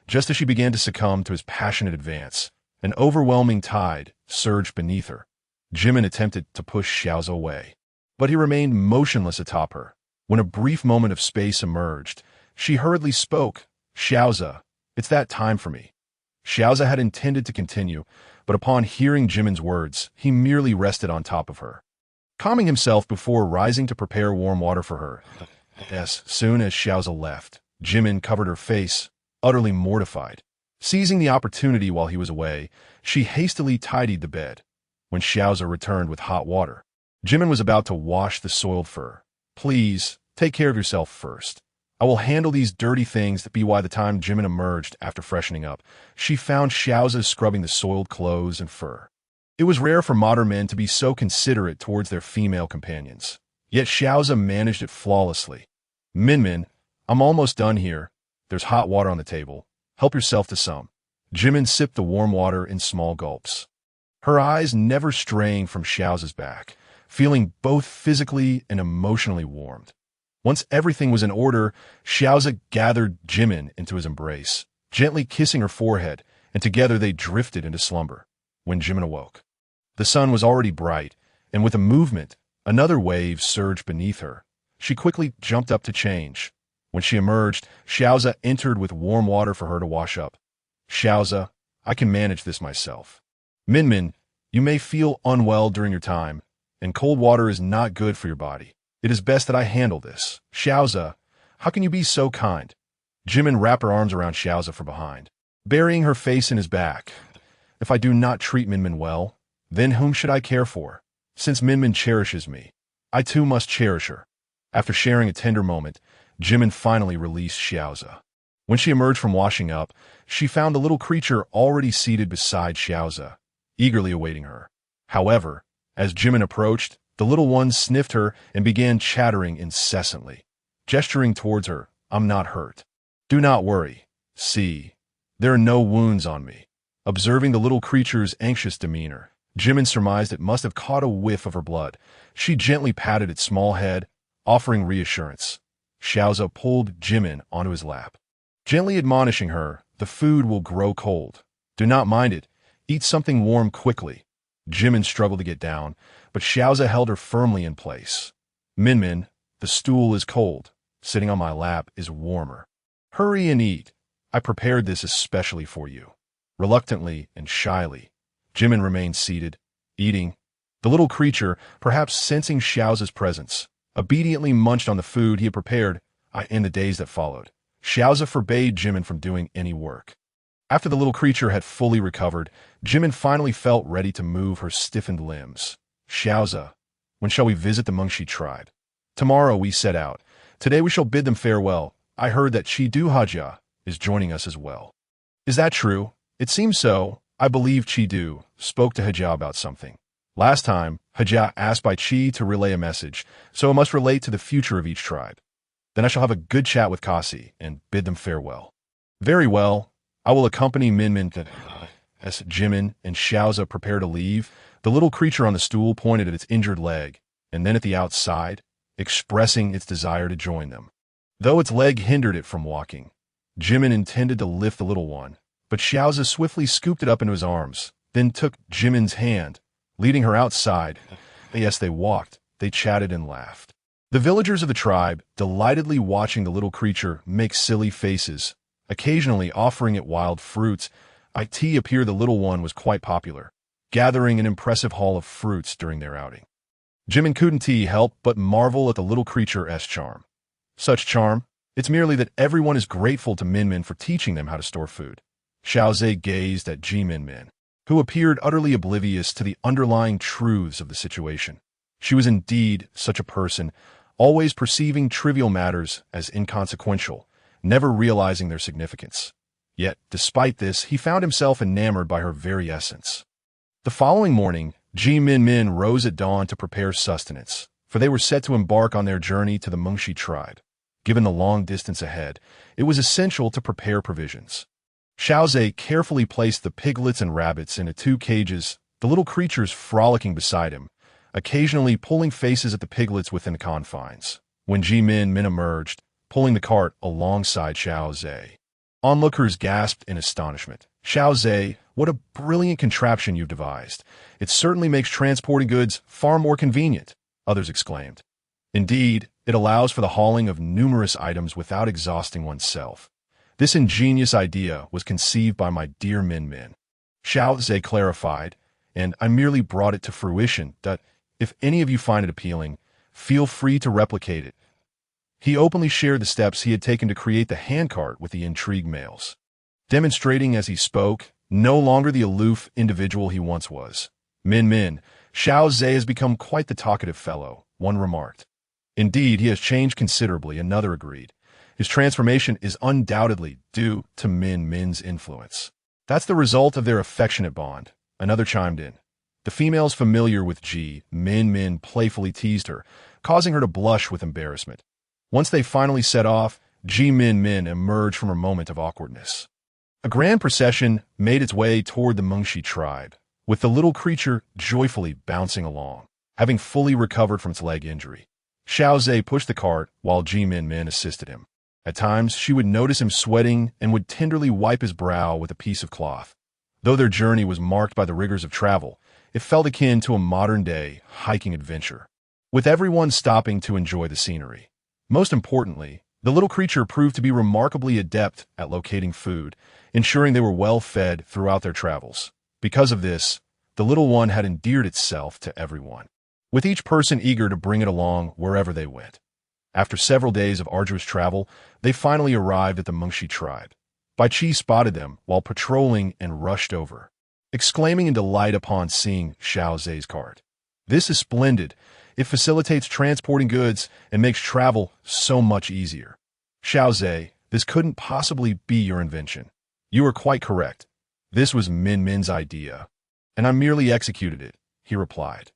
[SPEAKER 1] Just as she began to succumb to his passionate advance, an overwhelming tide surged beneath her. Jimin attempted to push Xiao Ze away, but he remained motionless atop her. When a brief moment of space emerged, she hurriedly spoke. "Xiao Ze, it's that time for me." Xiao Ze had intended to continue, but upon hearing Jimin's words, he merely rested on top of her, calming himself before rising to prepare warm water for her. As soon as Xiao Ze left, Jimin covered her face, utterly mortified. Seizing the opportunity while he was away, she hastily tidied the bed. When Xiao Ze returned with hot water, Jimin was about to wash the soiled fur. "Please, take care of yourself first. I will handle these dirty things." By the time Jimin emerged after freshening up, she found Xiao Ze scrubbing the soiled clothes and fur. It was rare for modern men to be so considerate towards their female companions. Yet Xiao Ze managed it flawlessly. "Minmin, I'm almost done here. There's hot water on the table. Help yourself to some." Jimin sipped the warm water in small gulps, her eyes never straying from Xiao Ze's back, feeling both physically and emotionally warmed. Once everything was in order, Xiao Ze gathered Jimin into his embrace, gently kissing her forehead, and together they drifted into slumber. When Jimin awoke, the sun was already bright, and with a movement, another wave surged beneath her. She quickly jumped up to change. When she emerged, Xiao Ze entered with warm water for her to wash up. "Xiao Ze, I can manage this myself." "Minmin, you may feel unwell during your time, and cold water is not good for your body. It is best that I handle this." "Xiao Ze, how can you be so kind?" Jimin wrapped her arms around Xiao Ze from behind, burying her face in his back. "If I do not treat Minmin well, then whom should I care for? Since Minmin cherishes me, I too must cherish her." After sharing a tender moment, Jimin finally released Xiao Ze. When she emerged from washing up, she found the little creature already seated beside Xiao Ze, eagerly awaiting her. However, as Jimin approached, the little one sniffed her and began chattering incessantly, gesturing towards her. "I'm not hurt. Do not worry. See, there are no wounds on me." Observing the little creature's anxious demeanor, Jimin surmised it must have caught a whiff of her blood. She gently patted its small head, offering reassurance. Xiao Ze pulled Jimin onto his lap, gently admonishing her, "The food will grow cold. Do not mind it. Eat something warm quickly." Jimin struggled to get down, but Xiao Ze held her firmly in place. "Minmin, the stool is cold. Sitting on my lap is warmer. Hurry and eat. I prepared this especially for you." Reluctantly and shyly, Jimin remained seated, eating. The little creature, perhaps sensing Xiao Ze's presence, obediently munched on the food he had prepared in the days that followed. Xiao Ze forbade Jimin from doing any work. After the little creature had fully recovered, Jimin finally felt ready to move her stiffened limbs. Xiao Ze, when shall we visit the Mengshi tribe? Tomorrow we set out. Today we shall bid them farewell. I heard that Chidu Hajia is joining us as well. Is that true? It seems so. I believe Chidu spoke to Hajia about something. Last time, Hajia asked by Chi to relay a message, so it must relate to the future of each tribe. Then I shall have a good chat with Kasi and bid them farewell. Very well. I will accompany Minmin to... As Jimin and Xiao Ze prepare to leave, the little creature on the stool pointed at its injured leg, and then at the outside, expressing its desire to join them. Though its leg hindered it from walking, Jimin intended to lift the little one, but Xiao Ze swiftly scooped it up into his arms, then took Jimin's hand, leading her outside. Yes, they walked, they chatted and laughed. The villagers of the tribe, delightedly watching the little creature make silly faces, occasionally offering it wild fruits, it appeared the little one was quite popular, gathering an impressive haul of fruits during their outing. Jimin couldn't help but marvel at the little creature's charm. Such charm? It's merely that everyone is grateful to Minmin for teaching them how to store food. Xiao Ze gazed at Minmin, who appeared utterly oblivious to the underlying truths of the situation. She was indeed such a person, always perceiving trivial matters as inconsequential, never realizing their significance. Yet, despite this, he found himself enamored by her very essence. The following morning, Minmin rose at dawn to prepare sustenance, for they were set to embark on their journey to the Mengshi tribe. Given the long distance ahead, it was essential to prepare provisions. Xiao Ze carefully placed the piglets and rabbits into 2 cages, the little creatures frolicking beside him, occasionally pulling faces at the piglets within the confines. When Minmin emerged, pulling the cart alongside Xiao Ze, onlookers gasped in astonishment. Xiao Ze, what a brilliant contraption you've devised. It certainly makes transporting goods far more convenient, others exclaimed. Indeed, it allows for the hauling of numerous items without exhausting oneself. This ingenious idea was conceived by my dear Minmin. Xiao Ze clarified, and I merely brought it to fruition that, if any of you find it appealing, feel free to replicate it. He openly shared the steps he had taken to create the handcart with the intrigued males, demonstrating as he spoke, no longer the aloof individual he once was. Minmin, Xiao Ze has become quite the talkative fellow, one remarked. Indeed, he has changed considerably, another agreed. His transformation is undoubtedly due to Min's influence. That's the result of their affectionate bond, another chimed in. The females familiar with Minmin playfully teased her, causing her to blush with embarrassment. Once they finally set off, Minmin emerged from her moment of awkwardness. A grand procession made its way toward the Mengshi tribe, with the little creature joyfully bouncing along, having fully recovered from its leg injury. Xiao Ze pushed the cart while Minmin assisted him. At times, she would notice him sweating and would tenderly wipe his brow with a piece of cloth. Though their journey was marked by the rigors of travel, it felt akin to a modern-day hiking adventure, with everyone stopping to enjoy the scenery. Most importantly, the little creature proved to be remarkably adept at locating food, ensuring they were well fed throughout their travels. Because of this, the little one had endeared itself to everyone, with each person eager to bring it along wherever they went. After several days of arduous travel, they finally arrived at the Mengshi tribe. Bai Qi spotted them while patrolling and rushed over, exclaiming in delight upon seeing Xiao Ze's cart. This is splendid. It facilitates transporting goods and makes travel so much easier. Xiao Ze, this couldn't possibly be your invention. You are quite correct. This was Min's idea, and I merely executed it, he replied.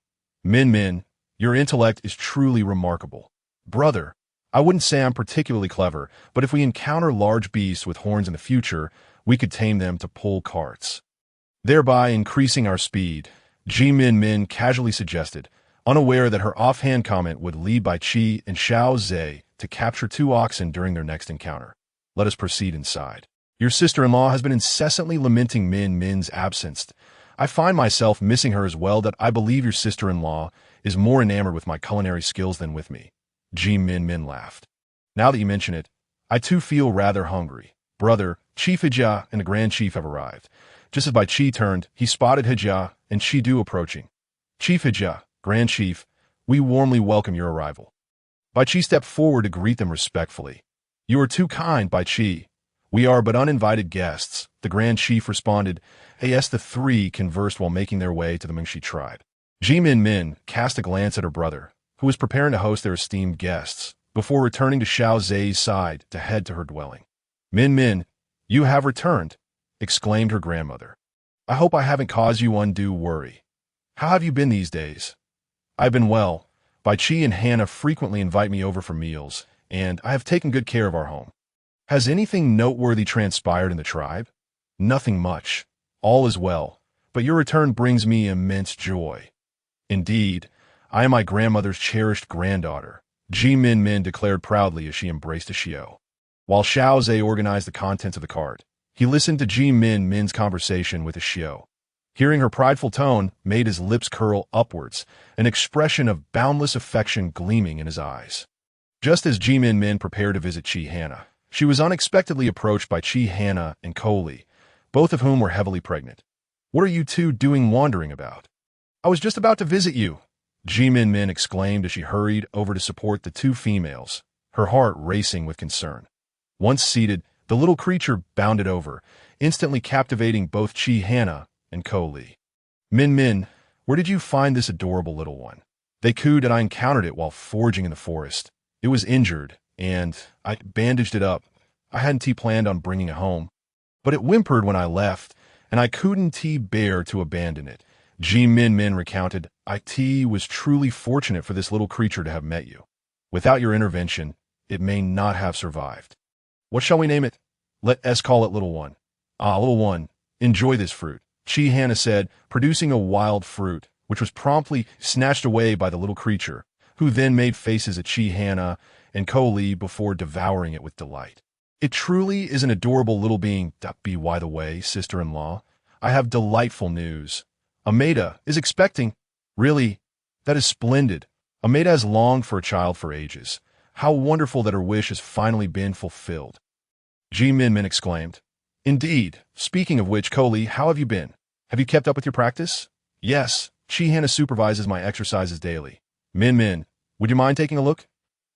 [SPEAKER 1] Minmin, your intellect is truly remarkable. Brother, I wouldn't say I'm particularly clever, but if we encounter large beasts with horns in the future, we could tame them to pull carts, thereby increasing our speed, Minmin casually suggested, unaware that her offhand comment would lead Bai Qi and Xiao Ze to capture 2 oxen during their next encounter. Let us proceed inside. Your sister-in-law has been incessantly lamenting Min's absence. I find myself missing her as well that I believe your sister-in-law is more enamored with my culinary skills than with me. Minmin laughed. Now that you mention it, I too feel rather hungry. Brother, Chief Hijia and the Grand Chief have arrived. Just as Bai Qi turned, he spotted Hijia and Shidu approaching. Chief Hijia, Grand Chief, we warmly welcome your arrival. Bai Qi stepped forward to greet them respectfully. You are too kind, Bai Chi. We are but uninvited guests, the Grand Chief responded, as the three conversed while making their way to the Mingxi tribe. Minmin cast a glance at her brother, who was preparing to host their esteemed guests, before returning to Xiao Ze's side to head to her dwelling. Minmin, you have returned, exclaimed her grandmother. I hope I haven't caused you undue worry. How have you been these days? I've been well. Bai Chi and Haina frequently invite me over for meals, and I have taken good care of our home. Has anything noteworthy transpired in the tribe? Nothing much. All is well, but your return brings me immense joy. Indeed, I am my grandmother's cherished granddaughter, Minmin declared proudly as she embraced a Xiao. While Xiao Ze organized the contents of the cart, he listened to Minmin's conversation with a Xiao. Hearing her prideful tone made his lips curl upwards, an expression of boundless affection gleaming in his eyes. Just as Minmin prepared to visit Haina, she was unexpectedly approached by Haina and Li, both of whom were heavily pregnant. What are you two doing wandering about? I was just about to visit you, Minmin exclaimed as she hurried over to support the two females, her heart racing with concern. Once seated, the little creature bounded over, instantly captivating both Haina and Li. Minmin, where did you find this adorable little one? They cooed and I encountered it while foraging in the forest. It was injured, and I bandaged it up. I hadn't planned on bringing it home. But it whimpered when I left, and I couldn't bear to abandon it. Minmin recounted, I was truly fortunate for this little creature to have met you. Without your intervention, it may not have survived. What shall we name it? Let us call it Little One. Ah, Little One, enjoy this fruit, Haina said, producing a wild fruit, which was promptly snatched away by the little creature, who then made faces at Haina and Li before devouring it with delight. It truly is an adorable little being. By the way, sister-in-law, I have delightful news. Ameda is expecting. Really? That is splendid. Ameda has longed for a child for ages. How wonderful that her wish has finally been fulfilled. Minmin exclaimed. Indeed. Speaking of which, Li, how have you been? Have you kept up with your practice? Yes. Haina supervises my exercises daily. Minmin, would you mind taking a look?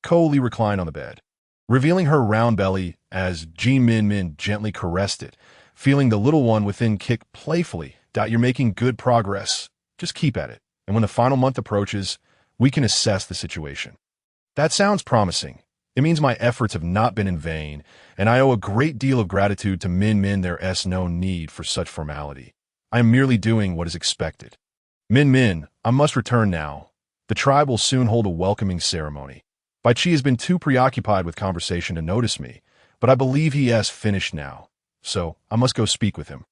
[SPEAKER 1] Li reclined on the bed, revealing her round belly as Minmin gently caressed it, feeling the little one within kick playfully. You're making good progress. Just keep at it, and when the final month approaches, we can assess the situation. That sounds promising. It means my efforts have not been in vain, and I owe a great deal of gratitude to Minmin. There's no need for such formality. I am merely doing what is expected. Minmin, I must return now. The tribe will soon hold a welcoming ceremony. Bai Chi has been too preoccupied with conversation to notice me, but I believe he has finished now, so I must go speak with him.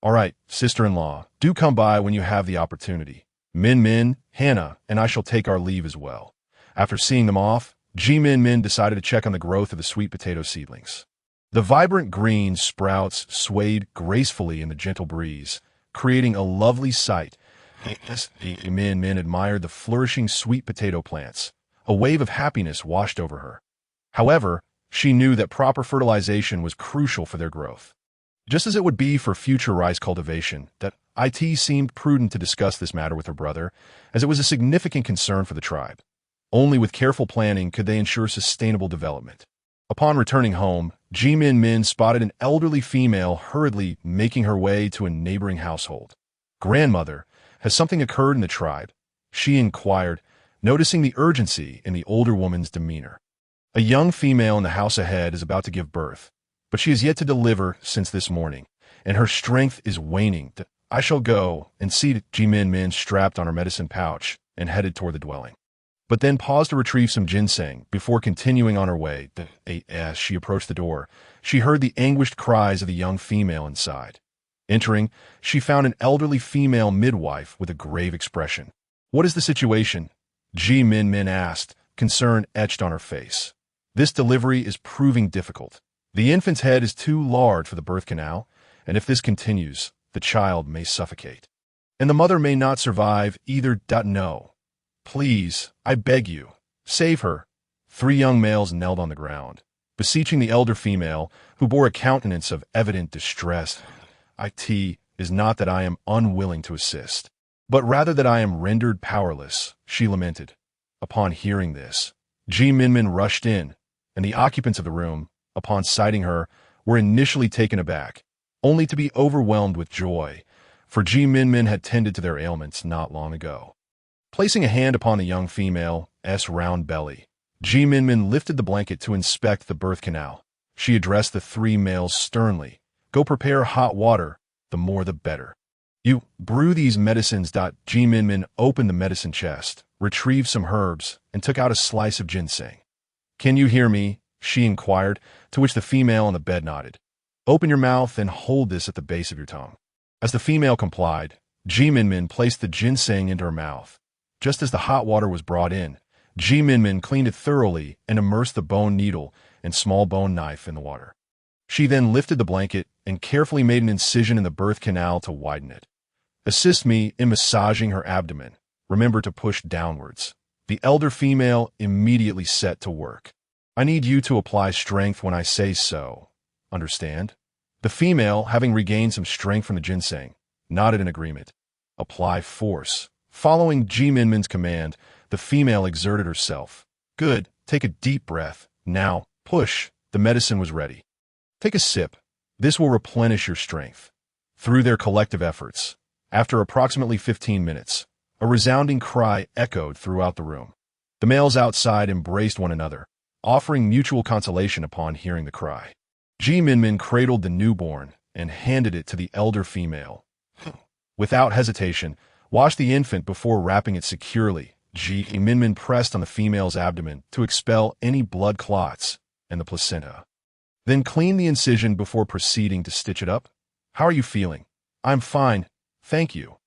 [SPEAKER 1] All right, sister-in-law, do come by when you have the opportunity. Minmin, Haina, and I shall take our leave as well. After seeing them off, Minmin decided to check on the growth of the sweet potato seedlings. The vibrant green sprouts swayed gracefully in the gentle breeze, creating a lovely sight. Minmin admired the flourishing sweet potato plants. A wave of happiness washed over her. However, she knew that proper fertilization was crucial for their growth. Just as it would be for future rice cultivation, that it seemed prudent to discuss this matter with her brother, as it was a significant concern for the tribe. Only with careful planning could they ensure sustainable development. Upon returning home, Minmin spotted an elderly female hurriedly making her way to a neighboring household. Grandmother, has something occurred in the tribe? She inquired, noticing the urgency in the older woman's demeanor. A young female in the house ahead is about to give birth, but she is yet to deliver since this morning, and her strength is waning. I shall go and see Minmin strapped on her medicine pouch and headed toward the dwelling, but then paused to retrieve some ginseng before continuing on her way. As she approached the door, she heard the anguished cries of the young female inside. Entering, she found an elderly female midwife with a grave expression. What is the situation? Minmin asked, concern etched on her face. This delivery is proving difficult. The infant's head is too large for the birth canal, and if this continues, the child may suffocate. And the mother may not survive either. No. Please, I beg you, save her. 3 young males knelt on the ground, beseeching the elder female, who bore a countenance of evident distress. It is not that I am unwilling to assist, but rather that I am rendered powerless, she lamented. Upon hearing this, Minmin rushed in, and the occupants of the room, upon sighting her, were initially taken aback, only to be overwhelmed with joy, for Minmin had tended to their ailments not long ago. Placing a hand upon the young female's round belly, Minmin lifted the blanket to inspect the birth canal. She addressed the three males sternly. "Go prepare hot water, the more the better. You brew these medicines." Minmin opened the medicine chest, retrieved some herbs, and took out a slice of ginseng. "Can you hear me?" she inquired, to which the female on the bed nodded. "Open your mouth and hold this at the base of your tongue." As the female complied, Minmin placed the ginseng into her mouth. Just as the hot water was brought in, Minmin cleaned it thoroughly and immersed the bone needle and small bone knife in the water. She then lifted the blanket and carefully made an incision in the birth canal to widen it. "Assist me in massaging her abdomen. Remember to push downwards." The elder female immediately set to work. "I need you to apply strength when I say so. Understand?" The female, having regained some strength from the ginseng, nodded in agreement. "Apply force." Following Minmin's command, the female exerted herself. "Good. Take a deep breath. Now, push." The medicine was ready. "Take a sip. This will replenish your strength." Through their collective efforts, after approximately 15 minutes, a resounding cry echoed throughout the room. The males outside embraced one another, offering mutual consolation upon hearing the cry. Minmin cradled the newborn and handed it to the elder female. Without hesitation, wash the infant before wrapping it securely. Minmin pressed on the female's abdomen to expel any blood clots and the placenta. Then clean the incision before proceeding to stitch it up. "How are you feeling?" "I'm fine, thank you.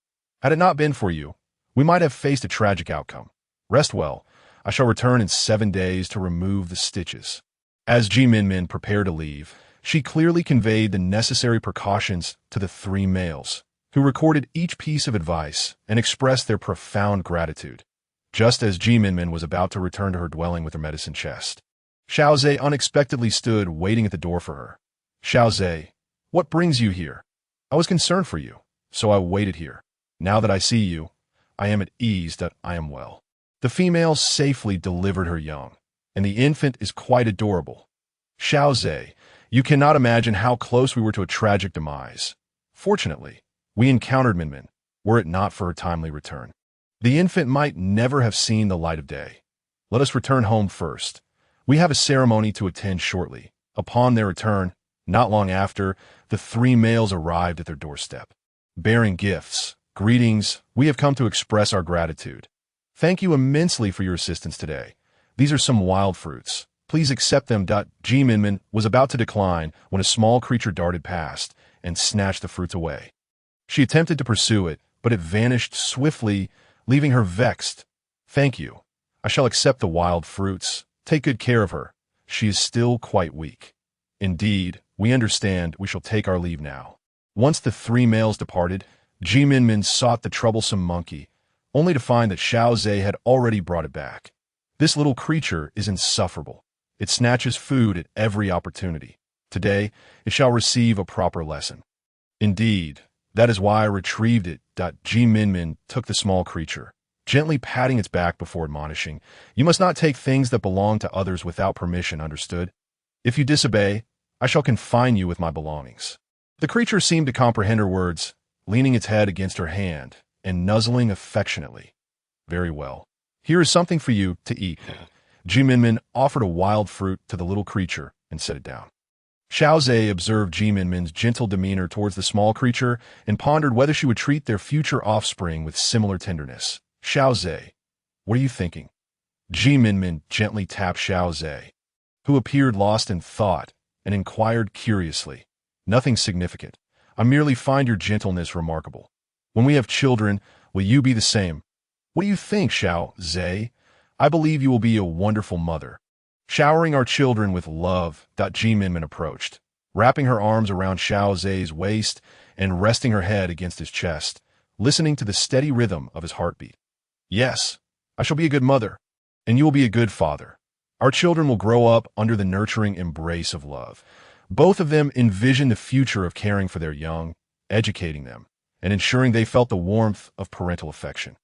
[SPEAKER 1] Had it not been for you, we might have faced a tragic outcome. Rest well. I shall return in 7 days to remove the stitches." As Minmin prepared to leave, she clearly conveyed the necessary precautions to the three males, who recorded each piece of advice and expressed their profound gratitude. Just as Minmin was about to return to her dwelling with her medicine chest, Xiao Ze unexpectedly stood waiting at the door for her. "Xiao Ze, what brings you here?" "I was concerned for you, so I waited here. Now that I see you, I am at ease that I am well." The female safely delivered her young, and the infant is quite adorable. "Xiao Ze, you cannot imagine how close we were to a tragic demise. Fortunately, we encountered Minmin, were it not for her timely return. The infant might never have seen the light of day. Let us return home first. We have a ceremony to attend shortly." Upon their return, not long after, the three males arrived at their doorstep, bearing gifts. "Greetings, we have come to express our gratitude. Thank you immensely for your assistance today. These are some wild fruits. Please accept them." Minmin was about to decline when a small creature darted past and snatched the fruits away. She attempted to pursue it, but it vanished swiftly, leaving her vexed. "Thank you. I shall accept the wild fruits. Take good care of her. She is still quite weak." "Indeed, we understand. We shall take our leave now." Once the three males departed, Minmin sought the troublesome monkey, only to find that Xiao Ze had already brought it back. "This little creature is insufferable. It snatches food at every opportunity. Today, it shall receive a proper lesson." "Indeed, that is why I retrieved it." Minmin took the small creature, gently patting its back before admonishing, "You must not take things that belong to others without permission, understood? If you disobey, I shall confine you with my belongings." The creature seemed to comprehend her words, leaning its head against her hand and nuzzling affectionately. "Very well. Here is something for you to eat." Minmin offered a wild fruit to the little creature and set it down. Xiao Ze observed Minmin's gentle demeanor towards the small creature and pondered whether she would treat their future offspring with similar tenderness. "Xiao Ze, what are you thinking?" Minmin gently tapped Xiao Ze, who appeared lost in thought, and inquired curiously. "Nothing significant. I merely find your gentleness remarkable. When we have children, will you be the same?" "What do you think, Xiao Ze? I believe you will be a wonderful mother." Showering our children with love, Minmin approached, wrapping her arms around Xiao Ze's waist and resting her head against his chest, listening to the steady rhythm of his heartbeat. "Yes, I shall be a good mother, and you will be a good father. Our children will grow up under the nurturing embrace of love." Both of them envisioned the future of caring for their young, educating them, and ensuring they felt the warmth of parental affection.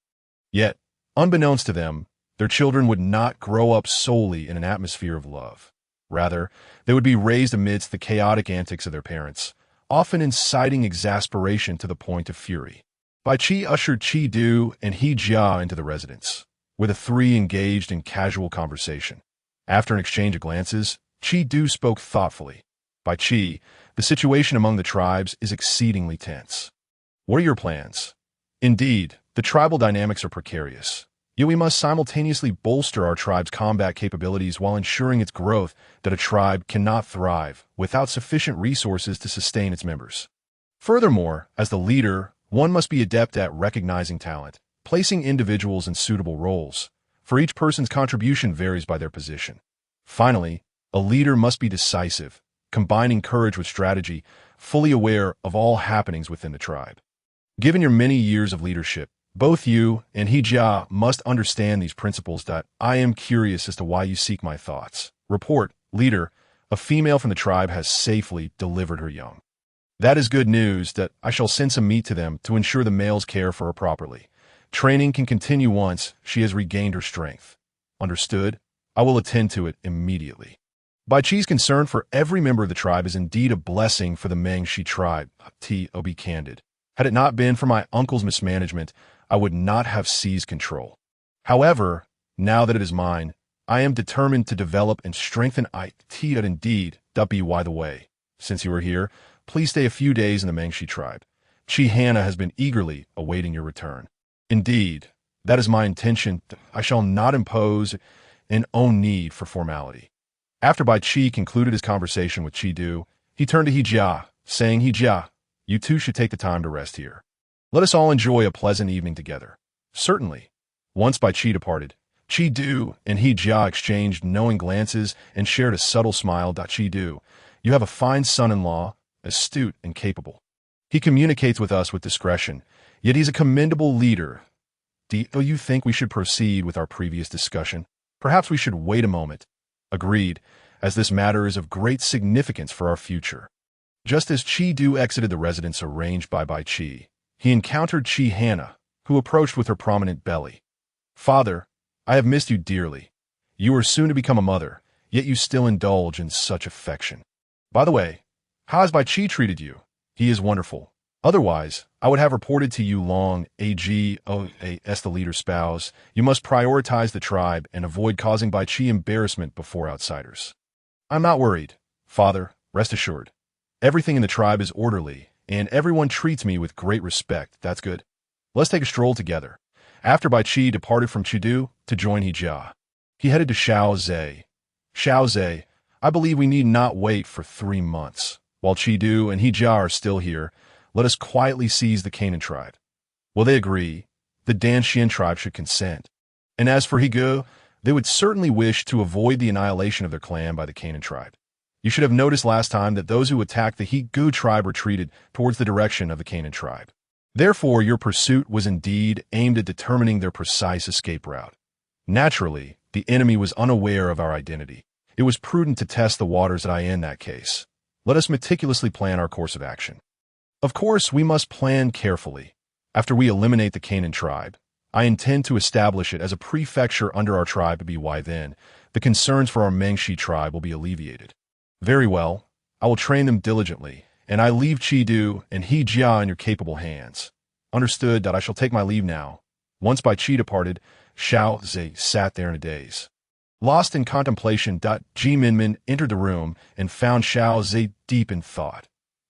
[SPEAKER 1] Yet, unbeknownst to them, their children would not grow up solely in an atmosphere of love. Rather, they would be raised amidst the chaotic antics of their parents, often inciting exasperation to the point of fury. Bai Qi ushered Qi Du and He Jia into the residence, where the three engaged in casual conversation. After an exchange of glances, Qi Du spoke thoughtfully. Bai Qi, the situation among the tribes is exceedingly tense. What are your plans? Indeed, the tribal dynamics are precarious. Yet we must simultaneously bolster our tribe's combat capabilities while ensuring its growth, that a tribe cannot thrive without sufficient resources to sustain its members. Furthermore, as the leader, one must be adept at recognizing talent, placing individuals in suitable roles, for each person's contribution varies by their position. Finally, a leader must be decisive, combining courage with strategy, fully aware of all happenings within the tribe. Given your many years of leadership, both you and He Jia must understand these principles. I am curious as to why you seek my thoughts. Report, leader, a female from the tribe has safely delivered her young. That is good news. That I shall send some meat to them to ensure the males care for her properly. Training can continue once she has regained her strength. Understood? I will attend to it immediately. Bai Qi's concern for every member of the tribe is indeed a blessing for the Mengshi tribe. To be candid. Had it not been for my uncle's mismanagement, I would not have seized control. However, now that it is mine, I am determined to develop and strengthen it. Indeed. By the way, since you are here, please stay a few days in the Mengshi tribe. Haina has been eagerly awaiting your return. Indeed, that is my intention. I shall not impose an own need for formality. After Bai Qi concluded his conversation with Qi Du, he turned to He Jia, saying, He Jia, you two should take the time to rest here. Let us all enjoy a pleasant evening together. Certainly. Once Bai Qi departed, Qi Du and He Jia exchanged knowing glances and shared a subtle smile. Qi Du, you have a fine son-in-law, astute and capable. He communicates with us with discretion, yet he's a commendable leader. Do you think we should proceed with our previous discussion? Perhaps we should wait a moment. Agreed, as this matter is of great significance for our future. Just as Qi Du exited the residence arranged by Bai Qi, he encountered Haina, who approached with her prominent belly. Father, I have missed you dearly. You are soon to become a mother, yet you still indulge in such affection. By the way, how has Bai Qi treated you? He is wonderful. Otherwise, I would have reported to you long. As the leader's spouse, you must prioritize the tribe and avoid causing Bai Qi embarrassment before outsiders. I'm not worried, Father, rest assured. Everything in the tribe is orderly, and everyone treats me with great respect. That's good. Let's take a stroll together. After Bai Qi departed from Qi Du to join He Jia, he headed to Xiao Ze. Xiao Ze, I believe we need not wait for 3 months. While Qi Du and He Jia are still here, let us quietly seize the Canaan tribe. Will they agree? The Danxian tribe should consent. And as for He Gu, they would certainly wish to avoid the annihilation of their clan by the Canaan tribe. You should have noticed last time that those who attacked the He Gu tribe retreated towards the direction of the Canaan tribe. Therefore, your pursuit was indeed aimed at determining their precise escape route. Naturally, the enemy was unaware of our identity. It was prudent to test the waters in that case. Let us meticulously plan our course of action. Of course, we must plan carefully. After we eliminate the Canaan tribe, I intend to establish it as a prefecture under our tribe. Then, the concerns for our Mengshi tribe will be alleviated. Very well, I will train them diligently, and I leave Qi Du and He Jia in your capable hands. Understood. I shall take my leave now. Once Bai Qi departed, Xiao Ze sat there in a daze. Lost in contemplation, Minmin entered the room and found Xiao Ze deep in thought.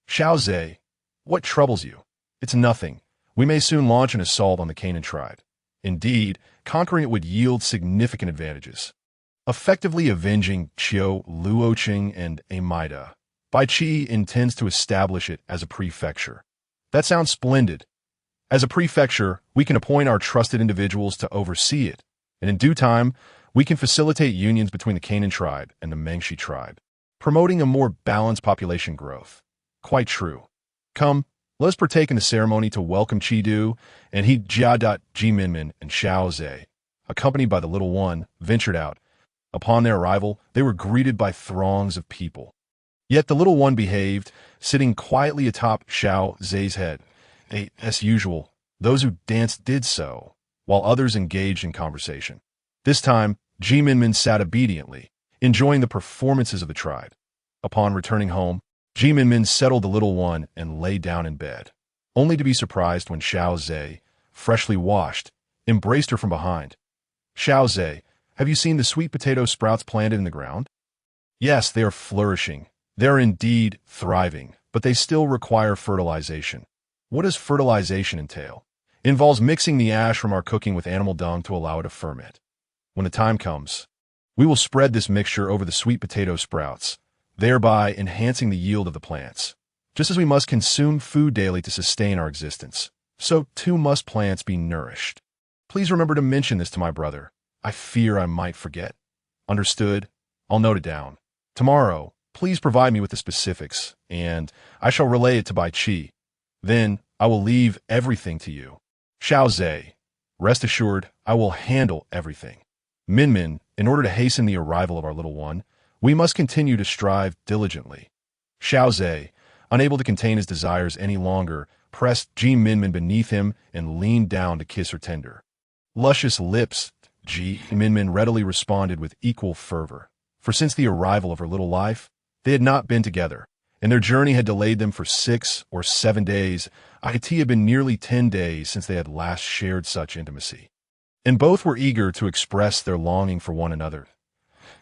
[SPEAKER 1] Xiao Ze, what troubles you? It's nothing. We may soon launch an assault on the Canaan tribe. Indeed, conquering it would yield significant advantages. Effectively avenging Qiu, Luoqing, and Amida, Bai Qi intends to establish it as a prefecture. That sounds splendid. As a prefecture, we can appoint our trusted individuals to oversee it, and in due time, we can facilitate unions between the Canaan tribe and the Mengshi tribe, promoting a more balanced population growth. Quite true. Come, let us partake in the ceremony to welcome Qi Du and He Jia. Minmin and Xiao Ze, accompanied by the little one, ventured out. Upon their arrival, they were greeted by throngs of people. Yet the little one behaved, sitting quietly atop Xiao Ze's head. As usual, those who danced did so, while others engaged in conversation. This time, Minmin sat obediently, enjoying the performances of the tribe. Upon returning home, Minmin settled the little one and lay down in bed, only to be surprised when Xiao Ze, freshly washed, embraced her from behind. "Xiao Ze, have you seen the sweet potato sprouts planted in the ground?" "Yes, they are flourishing. They are indeed thriving, but they still require fertilization." "What does fertilization entail?" "Involves mixing the ash from our cooking with animal dung to allow it to ferment. When the time comes, we will spread this mixture over the sweet potato sprouts, thereby enhancing the yield of the plants. Just as we must consume food daily to sustain our existence, so too must plants be nourished. Please remember to mention this to my brother. I fear I might forget." "Understood. I'll note it down. Tomorrow, please provide me with the specifics, and I shall relay it to Bai Qi. Then I will leave everything to you." "Xiao Ze, rest assured, I will handle everything." "Minmin, in order to hasten the arrival of our little one, we must continue to strive diligently." Xiao Ze, unable to contain his desires any longer, pressed Minmin beneath him and leaned down to kiss her tender, luscious lips. Minmin readily responded with equal fervor, for since the arrival of her little life, they had not been together, and their journey had delayed them for 6 or 7 days. It had been nearly 10 days since they had last shared such intimacy, and both were eager to express their longing for one another.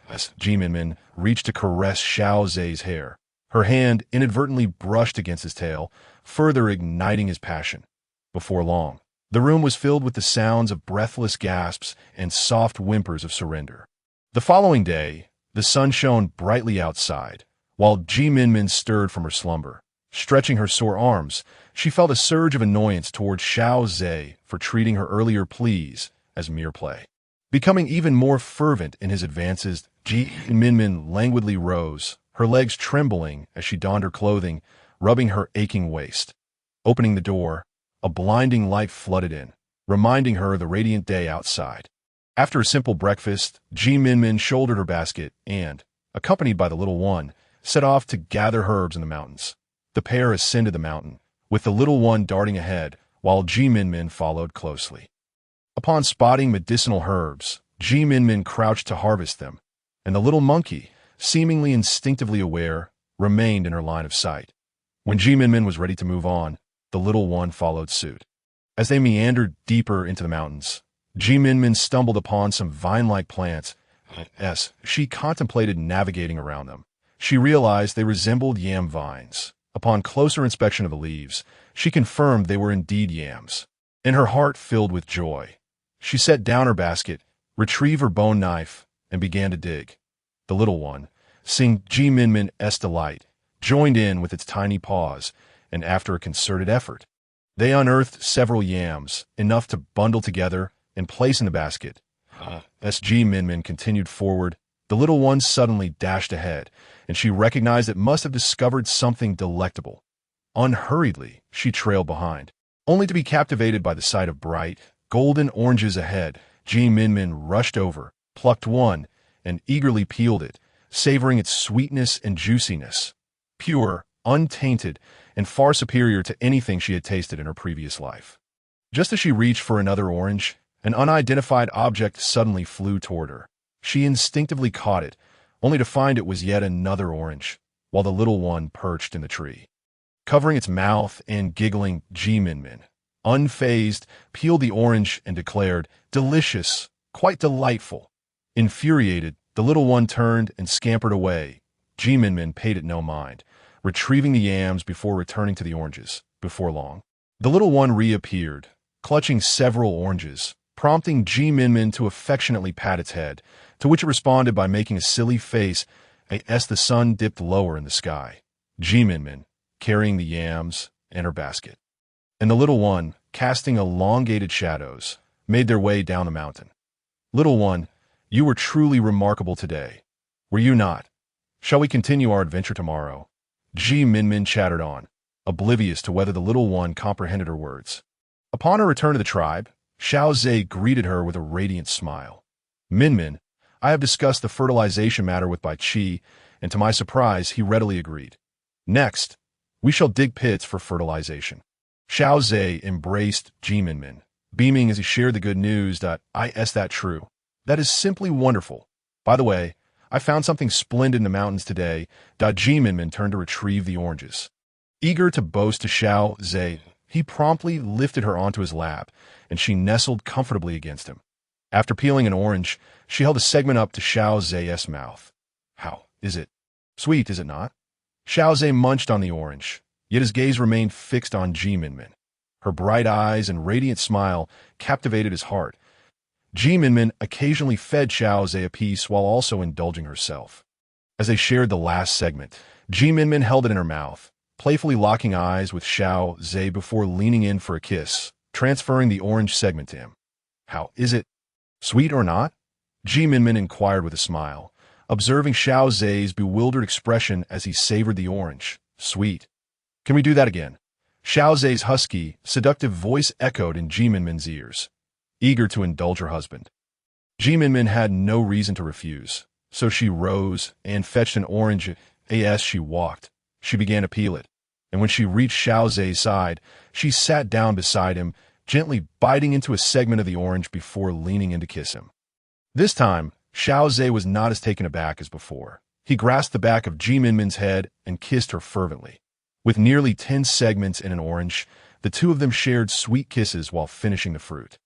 [SPEAKER 1] As Minmin reached to caress Xiao Ze's hair, her hand inadvertently brushed against his tail, further igniting his passion. Before long, the room was filled with the sounds of breathless gasps and soft whimpers of surrender. The following day, the sun shone brightly outside, while Minmin stirred from her slumber. Stretching her sore arms, she felt a surge of annoyance toward Xiao Ze for treating her earlier pleas as mere play. Becoming even more fervent in his advances, Minmin languidly rose, her legs trembling as she donned her clothing, rubbing her aching waist. Opening the door, a blinding light flooded in, reminding her of the radiant day outside. After a simple breakfast, Minmin shouldered her basket and, accompanied by the little one, set off to gather herbs in the mountains. The pair ascended the mountain, with the little one darting ahead, while Minmin followed closely. Upon spotting medicinal herbs, Minmin crouched to harvest them, and the little monkey, seemingly instinctively aware, remained in her line of sight. When Minmin was ready to move on, the little one followed suit. As they meandered deeper into the mountains, Minmin stumbled upon some vine-like plants. As she contemplated navigating around them, she realized they resembled yam vines. Upon closer inspection of the leaves, she confirmed they were indeed yams, and her heart filled with joy. She set down her basket, retrieved her bone knife, and began to dig. The little one, seeing Minmin's delight, joined in with its tiny paws, and after a concerted effort, they unearthed several yams, enough to bundle together and place in the basket. As Minmin continued forward, the little one suddenly dashed ahead, and she recognized it must have discovered something delectable. Unhurriedly, she trailed behind, only to be captivated by the sight of bright, golden oranges ahead. Minmin rushed over, plucked one, and eagerly peeled it, savoring its sweetness and juiciness. Pure, untainted, and far superior to anything she had tasted in her previous life. Just as she reached for another orange, an unidentified object suddenly flew toward her. She instinctively caught it, only to find it was yet another orange, while the little one perched in the tree. Covering its mouth and giggling, Minmin, unfazed, peeled the orange and declared, "Delicious, quite delightful." Infuriated, the little one turned and scampered away. Minmin paid it no mind, retrieving the yams before returning to the oranges. Before long, the little one reappeared, clutching several oranges, prompting Minmin to affectionately pat its head, to which it responded by making a silly face as the sun dipped lower in the sky. Minmin, carrying the yams and her basket, and the little one, casting elongated shadows, made their way down the mountain. "Little one, you were truly remarkable today, were you not? Shall we continue our adventure tomorrow?" Minmin chattered on, oblivious to whether the little one comprehended her words. Upon her return to the tribe, Xiao Ze greeted her with a radiant smile. "Minmin, I have discussed the fertilization matter with Bai Qi, and to my surprise, he readily agreed. Next, we shall dig pits for fertilization." Xiao Ze embraced Minmin, beaming as he shared the good news. Is that true? That is simply wonderful. By the way, I found something splendid in the mountains today. Minmin turned to retrieve the oranges. Eager to boast to Xiao Ze, he promptly lifted her onto his lap, and she nestled comfortably against him. After peeling an orange, she held a segment up to Xiao Ze's mouth. How is it? Sweet, is it not? Xiao Ze munched on the orange, yet his gaze remained fixed on Minmin. Her bright eyes and radiant smile captivated his heart. Minmin occasionally fed Xiao Ze a piece while also indulging herself. As they shared the last segment, Minmin held it in her mouth, playfully locking eyes with Xiao Ze before leaning in for a kiss, transferring the orange segment to him. How is it? Sweet or not? Minmin inquired with a smile, observing Xiao Ze's bewildered expression as he savored the orange. Sweet. Can we do that again? Xiao Ze's husky, seductive voice echoed in Minmin's ears, eager to indulge her husband. Minmin had no reason to refuse, so she rose and fetched an orange. As she walked, she began to peel it, and when she reached Xiao Ze's side, she sat down beside him, gently biting into a segment of the orange before leaning in to kiss him. This time, Xiao Ze was not as taken aback as before. He grasped the back of Minmin's head and kissed her fervently. With nearly 10 segments in an orange, the two of them shared sweet kisses while finishing the fruit.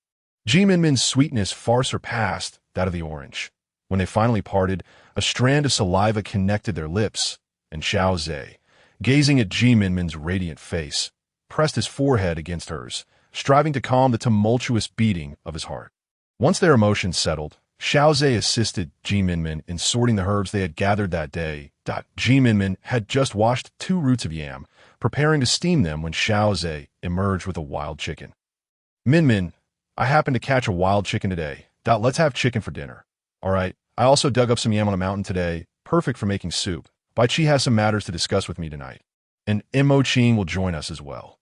[SPEAKER 1] Minmin's sweetness far surpassed that of the orange. When they finally parted, a strand of saliva connected their lips, and Xiao Ze, gazing at Minmin's radiant face, pressed his forehead against hers, striving to calm the tumultuous beating of his heart. Once their emotions settled, Xiao Ze assisted Minmin in sorting the herbs they had gathered that day. Minmin had just washed 2 roots of yam, preparing to steam them when Xiao Ze emerged with a wild chicken. Minmin, I happened to catch a wild chicken today. Let's have chicken for dinner. All right, I also dug up some yam on a mountain today, perfect for making soup. Bai Qi has some matters to discuss with me tonight, and Mo-Ching will join us as well.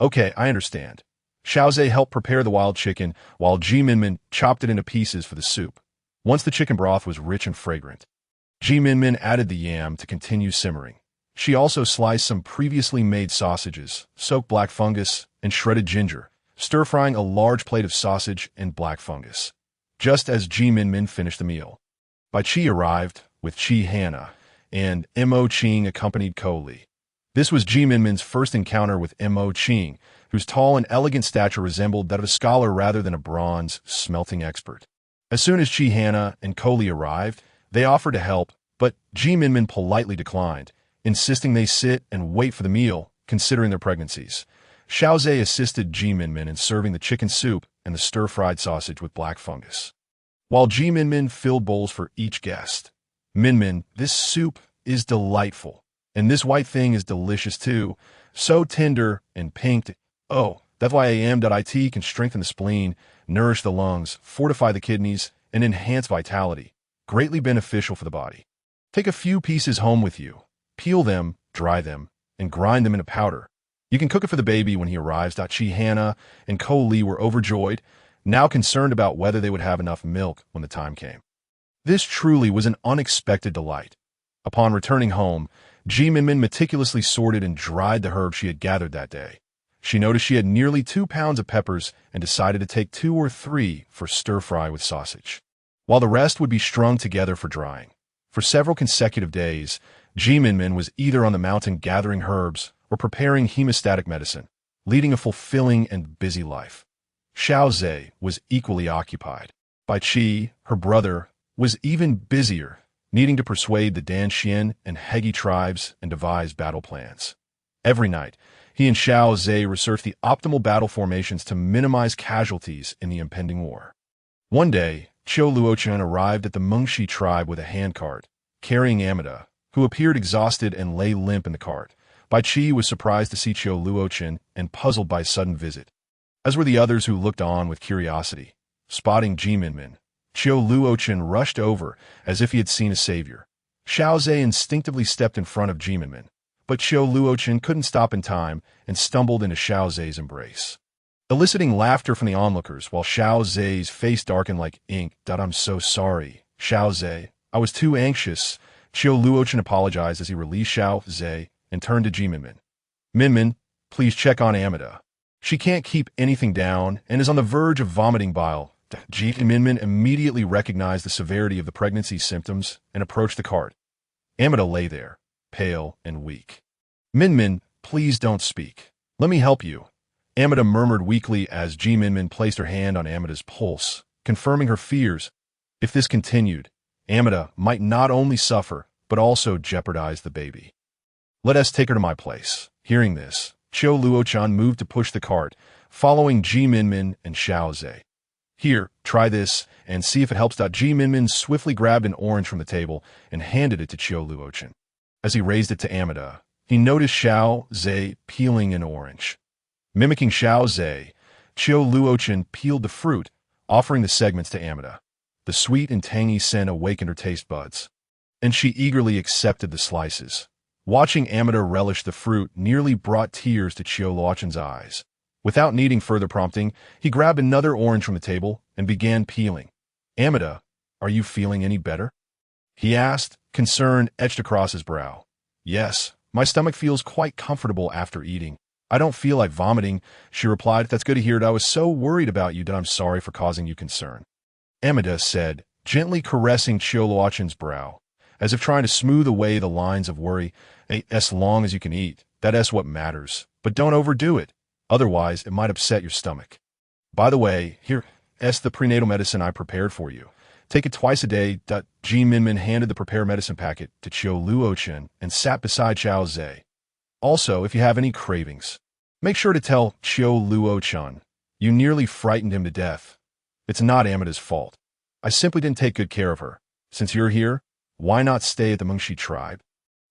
[SPEAKER 1] Okay, I understand. Xiao Ze helped prepare the wild chicken, while Minmin chopped it into pieces for the soup. Once the chicken broth was rich and fragrant, Minmin added the yam to continue simmering. She also sliced some previously made sausages, soaked black fungus, and shredded ginger, stir-frying a large plate of sausage and black fungus. Just as Minmin finished the meal, Bai Qi arrived with Haina, and Mo-Ching accompanied Ko Li. This was Minmin's first encounter with Mo-Ching, whose tall and elegant stature resembled that of a scholar rather than a bronze smelting expert. As soon as Haina and Ko Li arrived, they offered to help, but Minmin politely declined, insisting they sit and wait for the meal, considering their pregnancies. Xiao Ze assisted Minmin in serving the chicken soup and the stir-fried sausage with black fungus, while Minmin filled bowls for each guest. Minmin, this soup is delightful, and this white thing is delicious too, so tender and pink. Oh, that's why am.it can strengthen the spleen, nourish the lungs, fortify the kidneys, and enhance vitality, greatly beneficial for the body. Take a few pieces home with you, peel them, dry them, and grind them into powder. You can cook it for the baby when he arrives. Haina and Ko Li were overjoyed, now concerned about whether they would have enough milk when the time came. This truly was an unexpected delight. Upon returning home, Minmin meticulously sorted and dried the herbs she had gathered that day. She noticed she had nearly 2 pounds of peppers and decided to take 2 or 3 for stir-fry with sausage, while the rest would be strung together for drying. For several consecutive days, Minmin was either on the mountain gathering herbs or preparing hemostatic medicine, leading a fulfilling and busy life. Xiao Ze was equally occupied. Bai Qi, her brother, was even busier, needing to persuade the Danxian and Hegi tribes and devise battle plans. Every night, he and Xiao Ze researched the optimal battle formations to minimize casualties in the impending war. One day, Qiu Luochen arrived at the Mengshi tribe with a handcart, carrying Amida, who appeared exhausted and lay limp in the cart. Bai Qi was surprised to see Qiu Luochen and puzzled by his sudden visit, as were the others who looked on with curiosity. Spotting Minmin, Qiu Luochen rushed over as if he had seen a savior. Xiao Ze instinctively stepped in front of Minmin, but Qiu Luochen couldn't stop in time and stumbled into Xiao Ze's embrace, eliciting laughter from the onlookers while Xiao Ze's face darkened like ink. I'm so sorry, Xiao Ze. I was too anxious. Qiu Luochen apologized as he released Xiao Ze and turned to Minmin. Minmin, please check on Amida. She can't keep anything down and is on the verge of vomiting bile. Minmin immediately recognized the severity of the pregnancy symptoms and approached the cart. Amida lay there, pale and weak. Minmin, please don't speak. Let me help you. Amida murmured weakly as Minmin placed her hand on Amida's pulse, confirming her fears. If this continued, Amida might not only suffer, but also jeopardize the baby. Let us take her to my place. Hearing this, Xiao Luochan moved to push the cart, following Minmin and Xiao Ze. Here, try this, and see if it helps. Minmin swiftly grabbed an orange from the table and handed it to Xiao Luochan. As he raised it to Amida, he noticed Xiao Ze peeling an orange. Mimicking Xiao Ze, Xiao Luochan peeled the fruit, offering the segments to Amida. The sweet and tangy scent awakened her taste buds, and she eagerly accepted the slices. Watching Amida relish the fruit nearly brought tears to Xiao Luochan's eyes. Without needing further prompting, he grabbed another orange from the table and began peeling. Amida, are you feeling any better? He asked, concern etched across his brow. Yes, my stomach feels quite comfortable after eating. I don't feel like vomiting, she replied. That's good to hear. I was so worried about you that I'm sorry for causing you concern. Amida said, gently caressing Xiao Luochan's brow, as if trying to smooth away the lines of worry. As long as you can eat, that's what matters. But don't overdo it. Otherwise, it might upset your stomach. By the way, here's the prenatal medicine I prepared for you. Take it twice a day. Minmin handed the prepared medicine packet to Xiao Luochan and sat beside Xiao Ze. Also, if you have any cravings, make sure to tell Xiao Luochan. You nearly frightened him to death. It's not Amida's fault. I simply didn't take good care of her. Since you're here, why not stay at the Mengshi tribe?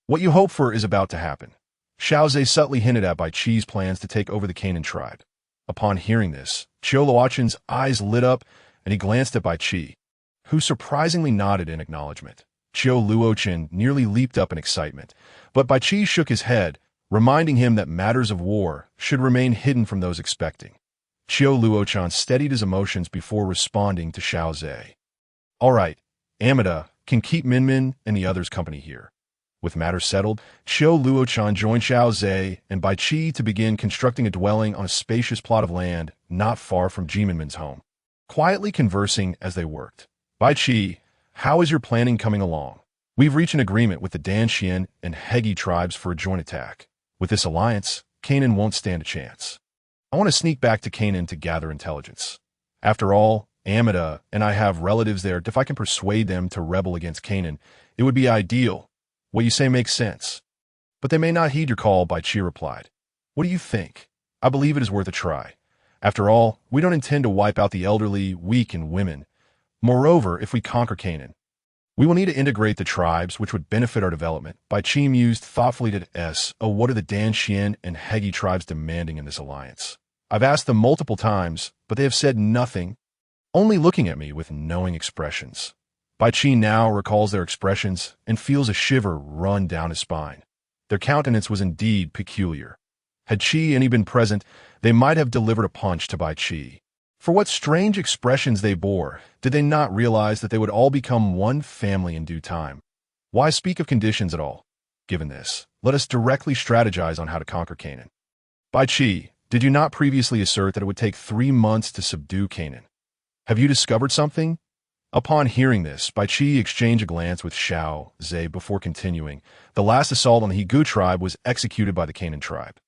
[SPEAKER 1] What you hope for is about to happen. Xiao Ze subtly hinted at by Qi's plans to take over the Canaan tribe. Upon hearing this, Xiao Luochan's eyes lit up and he glanced at Bai Qi, who surprisingly nodded in acknowledgement. Xiao Luochan nearly leaped up in excitement, but Bai Qi shook his head, reminding him that matters of war should remain hidden from those expecting. Xiao Luochan steadied his emotions before responding to Xiao Ze. All right, Amida can keep Minmin and the others company here. With matters settled, Xiao Luochan joined Xiao Ze and Bai Qi to begin constructing a dwelling on a spacious plot of land not far from Minmin's home. Quietly conversing as they worked. Bai Qi, how is your planning coming along? We've reached an agreement with the Danxian and Hegi tribes for a joint attack. With this alliance, Canaan won't stand a chance. I want to sneak back to Canaan to gather intelligence. After all, Amida and I have relatives there. If I can persuade them to rebel against Canaan, it would be ideal. What you say makes sense. But they may not heed your call, Bai Qi replied. What do you think? I believe it is worth a try. After all, we don't intend to wipe out the elderly, weak, and women. Moreover, if we conquer Canaan, we will need to integrate the tribes, which would benefit our development. Bai Qi mused thoughtfully what are the Danxian and Hegi tribes demanding in this alliance? I've asked them multiple times, but they have said nothing, only looking at me with knowing expressions. Bai Qi now recalls their expressions and feels a shiver run down his spine. Their countenance was indeed peculiar. Had Qi and he been present, they might have delivered a punch to Bai Qi. For what strange expressions they bore, did they not realize that they would all become one family in due time? Why speak of conditions at all? Given this, let us directly strategize on how to conquer Canaan. Bai Qi, did you not previously assert that it would take 3 months to subdue Canaan? Have you discovered something? Upon hearing this, Bai Qi exchanged a glance with Xiao Ze before continuing. The last assault on the Hegu tribe was executed by the Canaan tribe.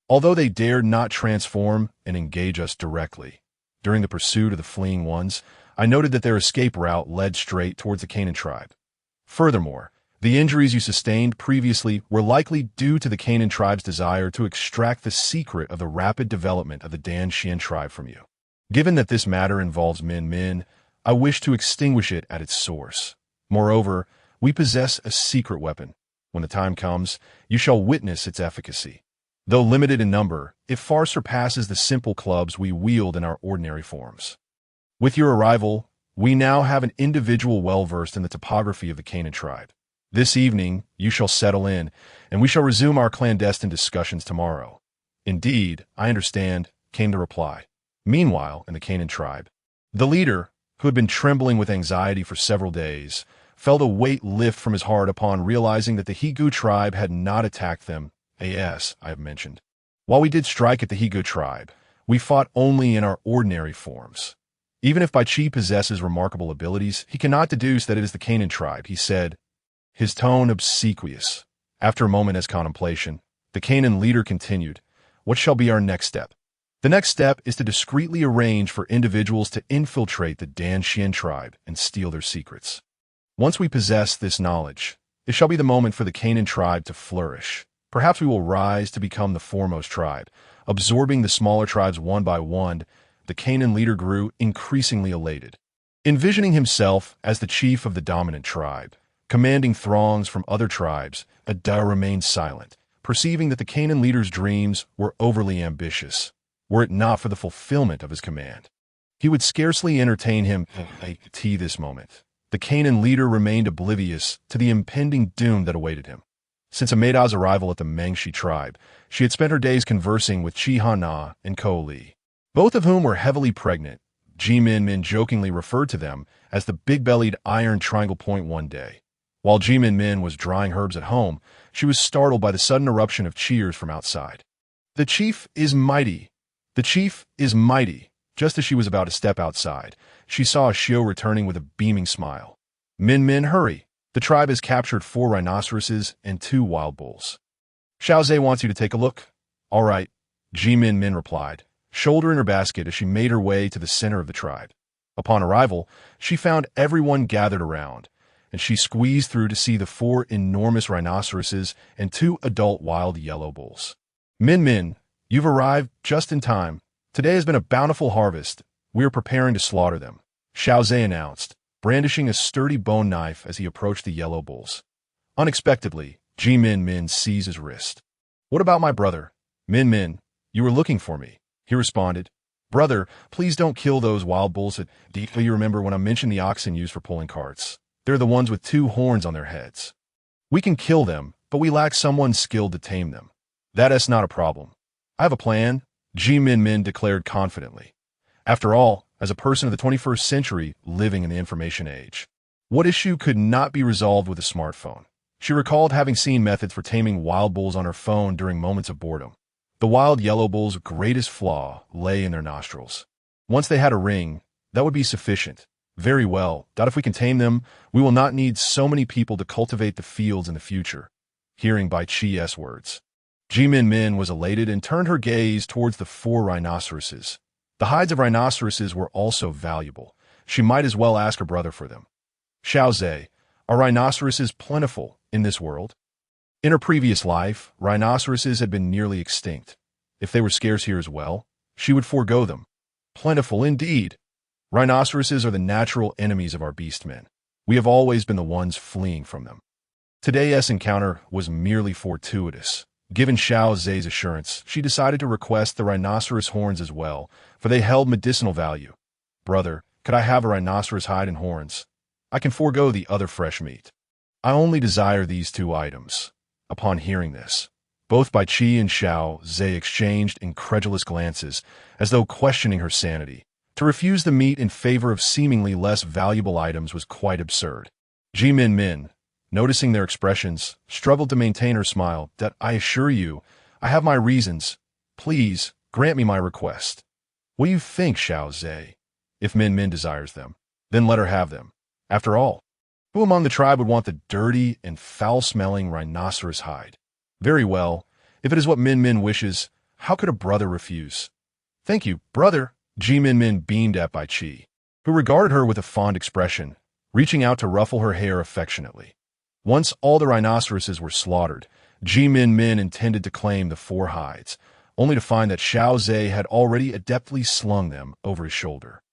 [SPEAKER 1] Although they dared not transform and engage us directly, during the pursuit of the fleeing ones, I noted that their escape route led straight towards the Canaan tribe. Furthermore, the injuries you sustained previously were likely due to the Canaan tribe's desire to extract the secret of the rapid development of the Danxian tribe from you. Given that this matter involves Minmin, I wish to extinguish it at its source. Moreover, we possess a secret weapon. When the time comes, you shall witness its efficacy. Though limited in number, it far surpasses the simple clubs we wield in our ordinary forms. With your arrival, we now have an individual well-versed in the topography of the Canaan tribe. This evening, you shall settle in, and we shall resume our clandestine discussions tomorrow. Indeed, I understand, came the reply. Meanwhile, in the Canaan tribe, the leader, who had been trembling with anxiety for several days, felt a weight lift from his heart upon realizing that the Hegu tribe had not attacked them, as I have mentioned. While we did strike at the Hegu tribe, we fought only in our ordinary forms. Even if Bai Qi possesses remarkable abilities, he cannot deduce that it is the Canaan tribe, he said, his tone obsequious. After a moment as contemplation, the Canaan leader continued, "What shall be our next step?" The next step is to discreetly arrange for individuals to infiltrate the Dan Xian tribe and steal their secrets. Once we possess this knowledge, it shall be the moment for the Canaan tribe to flourish. Perhaps we will rise to become the foremost tribe, absorbing the smaller tribes one by one. The Canaan leader grew increasingly elated, envisioning himself as the chief of the dominant tribe, commanding throngs from other tribes. Ada remained silent, perceiving that the Canaan leader's dreams were overly ambitious. Were it not for the fulfillment of his command, he would scarcely entertain him at this moment. The Canaan leader remained oblivious to the impending doom that awaited him. Since Amida's arrival at the Mengshi tribe, she had spent her days conversing with Haina and Ko Li, both of whom were heavily pregnant. Minmin jokingly referred to them as the big-bellied iron triangle point one day. While Minmin was drying herbs at home, she was startled by the sudden eruption of cheers from outside. "The chief is mighty! The chief is mighty!" Just as she was about to step outside, she saw Xiao returning with a beaming smile. "Minmin, hurry! The tribe has captured 4 rhinoceroses and 2 wild bulls. Xiao Ze wants you to take a look." "All right," Minmin replied, shouldering her basket as she made her way to the center of the tribe. Upon arrival, she found everyone gathered around, and she squeezed through to see the 4 enormous rhinoceroses and 2 adult wild yellow bulls. "Minmin, you've arrived just in time. Today has been a bountiful harvest. We are preparing to slaughter them," Xiao Ze announced, brandishing a sturdy bone knife as he approached the yellow bulls. Unexpectedly, Minmin seized his wrist. "What about my brother?" "Minmin, you were looking for me," he responded. "Brother, please don't kill those wild bulls. Do you remember when I mentioned the oxen used for pulling carts? They're the ones with 2 horns on their heads. We can kill them, but we lack someone skilled to tame them. That's not a problem. I have a plan," Minmin declared confidently. After all, as a person of the 21st century living in the information age, what issue could not be resolved with a smartphone? She recalled having seen methods for taming wild bulls on her phone during moments of boredom. The wild yellow bull's greatest flaw lay in their nostrils. Once they had a ring, that would be sufficient. "Very well, if we can tame them, we will not need so many people to cultivate the fields in the future." Hearing Bai Qi's words, Minmin was elated and turned her gaze towards the 4 rhinoceroses. The hides of rhinoceroses were also valuable. She might as well ask her brother for them. "Xiao Ze, are rhinoceroses plentiful in this world?" In her previous life, rhinoceroses had been nearly extinct. If they were scarce here as well, she would forego them. "Plentiful indeed. Rhinoceroses are the natural enemies of our beastmen. We have always been the ones fleeing from them." Today's encounter was merely fortuitous. Given Xiao Ze's assurance, she decided to request the rhinoceros horns as well, for they held medicinal value. "Brother, could I have a rhinoceros hide and horns? I can forego the other fresh meat. I only desire these 2 items." Upon hearing this, both Bai Qi and Xiao Ze exchanged incredulous glances, as though questioning her sanity. To refuse the meat in favor of seemingly less valuable items was quite absurd. Minmin, noticing their expressions, struggled to maintain her smile. "I assure you, I have my reasons. Please, grant me my request." "What do you think, Xiao Ze? If Minmin desires them, then let her have them. After all, who among the tribe would want the dirty and foul-smelling rhinoceros hide?" "Very well. If it is what Minmin wishes, how could a brother refuse?" "Thank you, brother." Minmin beamed at Bai Qi, who regarded her with a fond expression, reaching out to ruffle her hair affectionately. Once all the rhinoceroses were slaughtered, Minmin intended to claim the 4 hides, only to find that Xiao Ze had already adeptly slung them over his shoulder.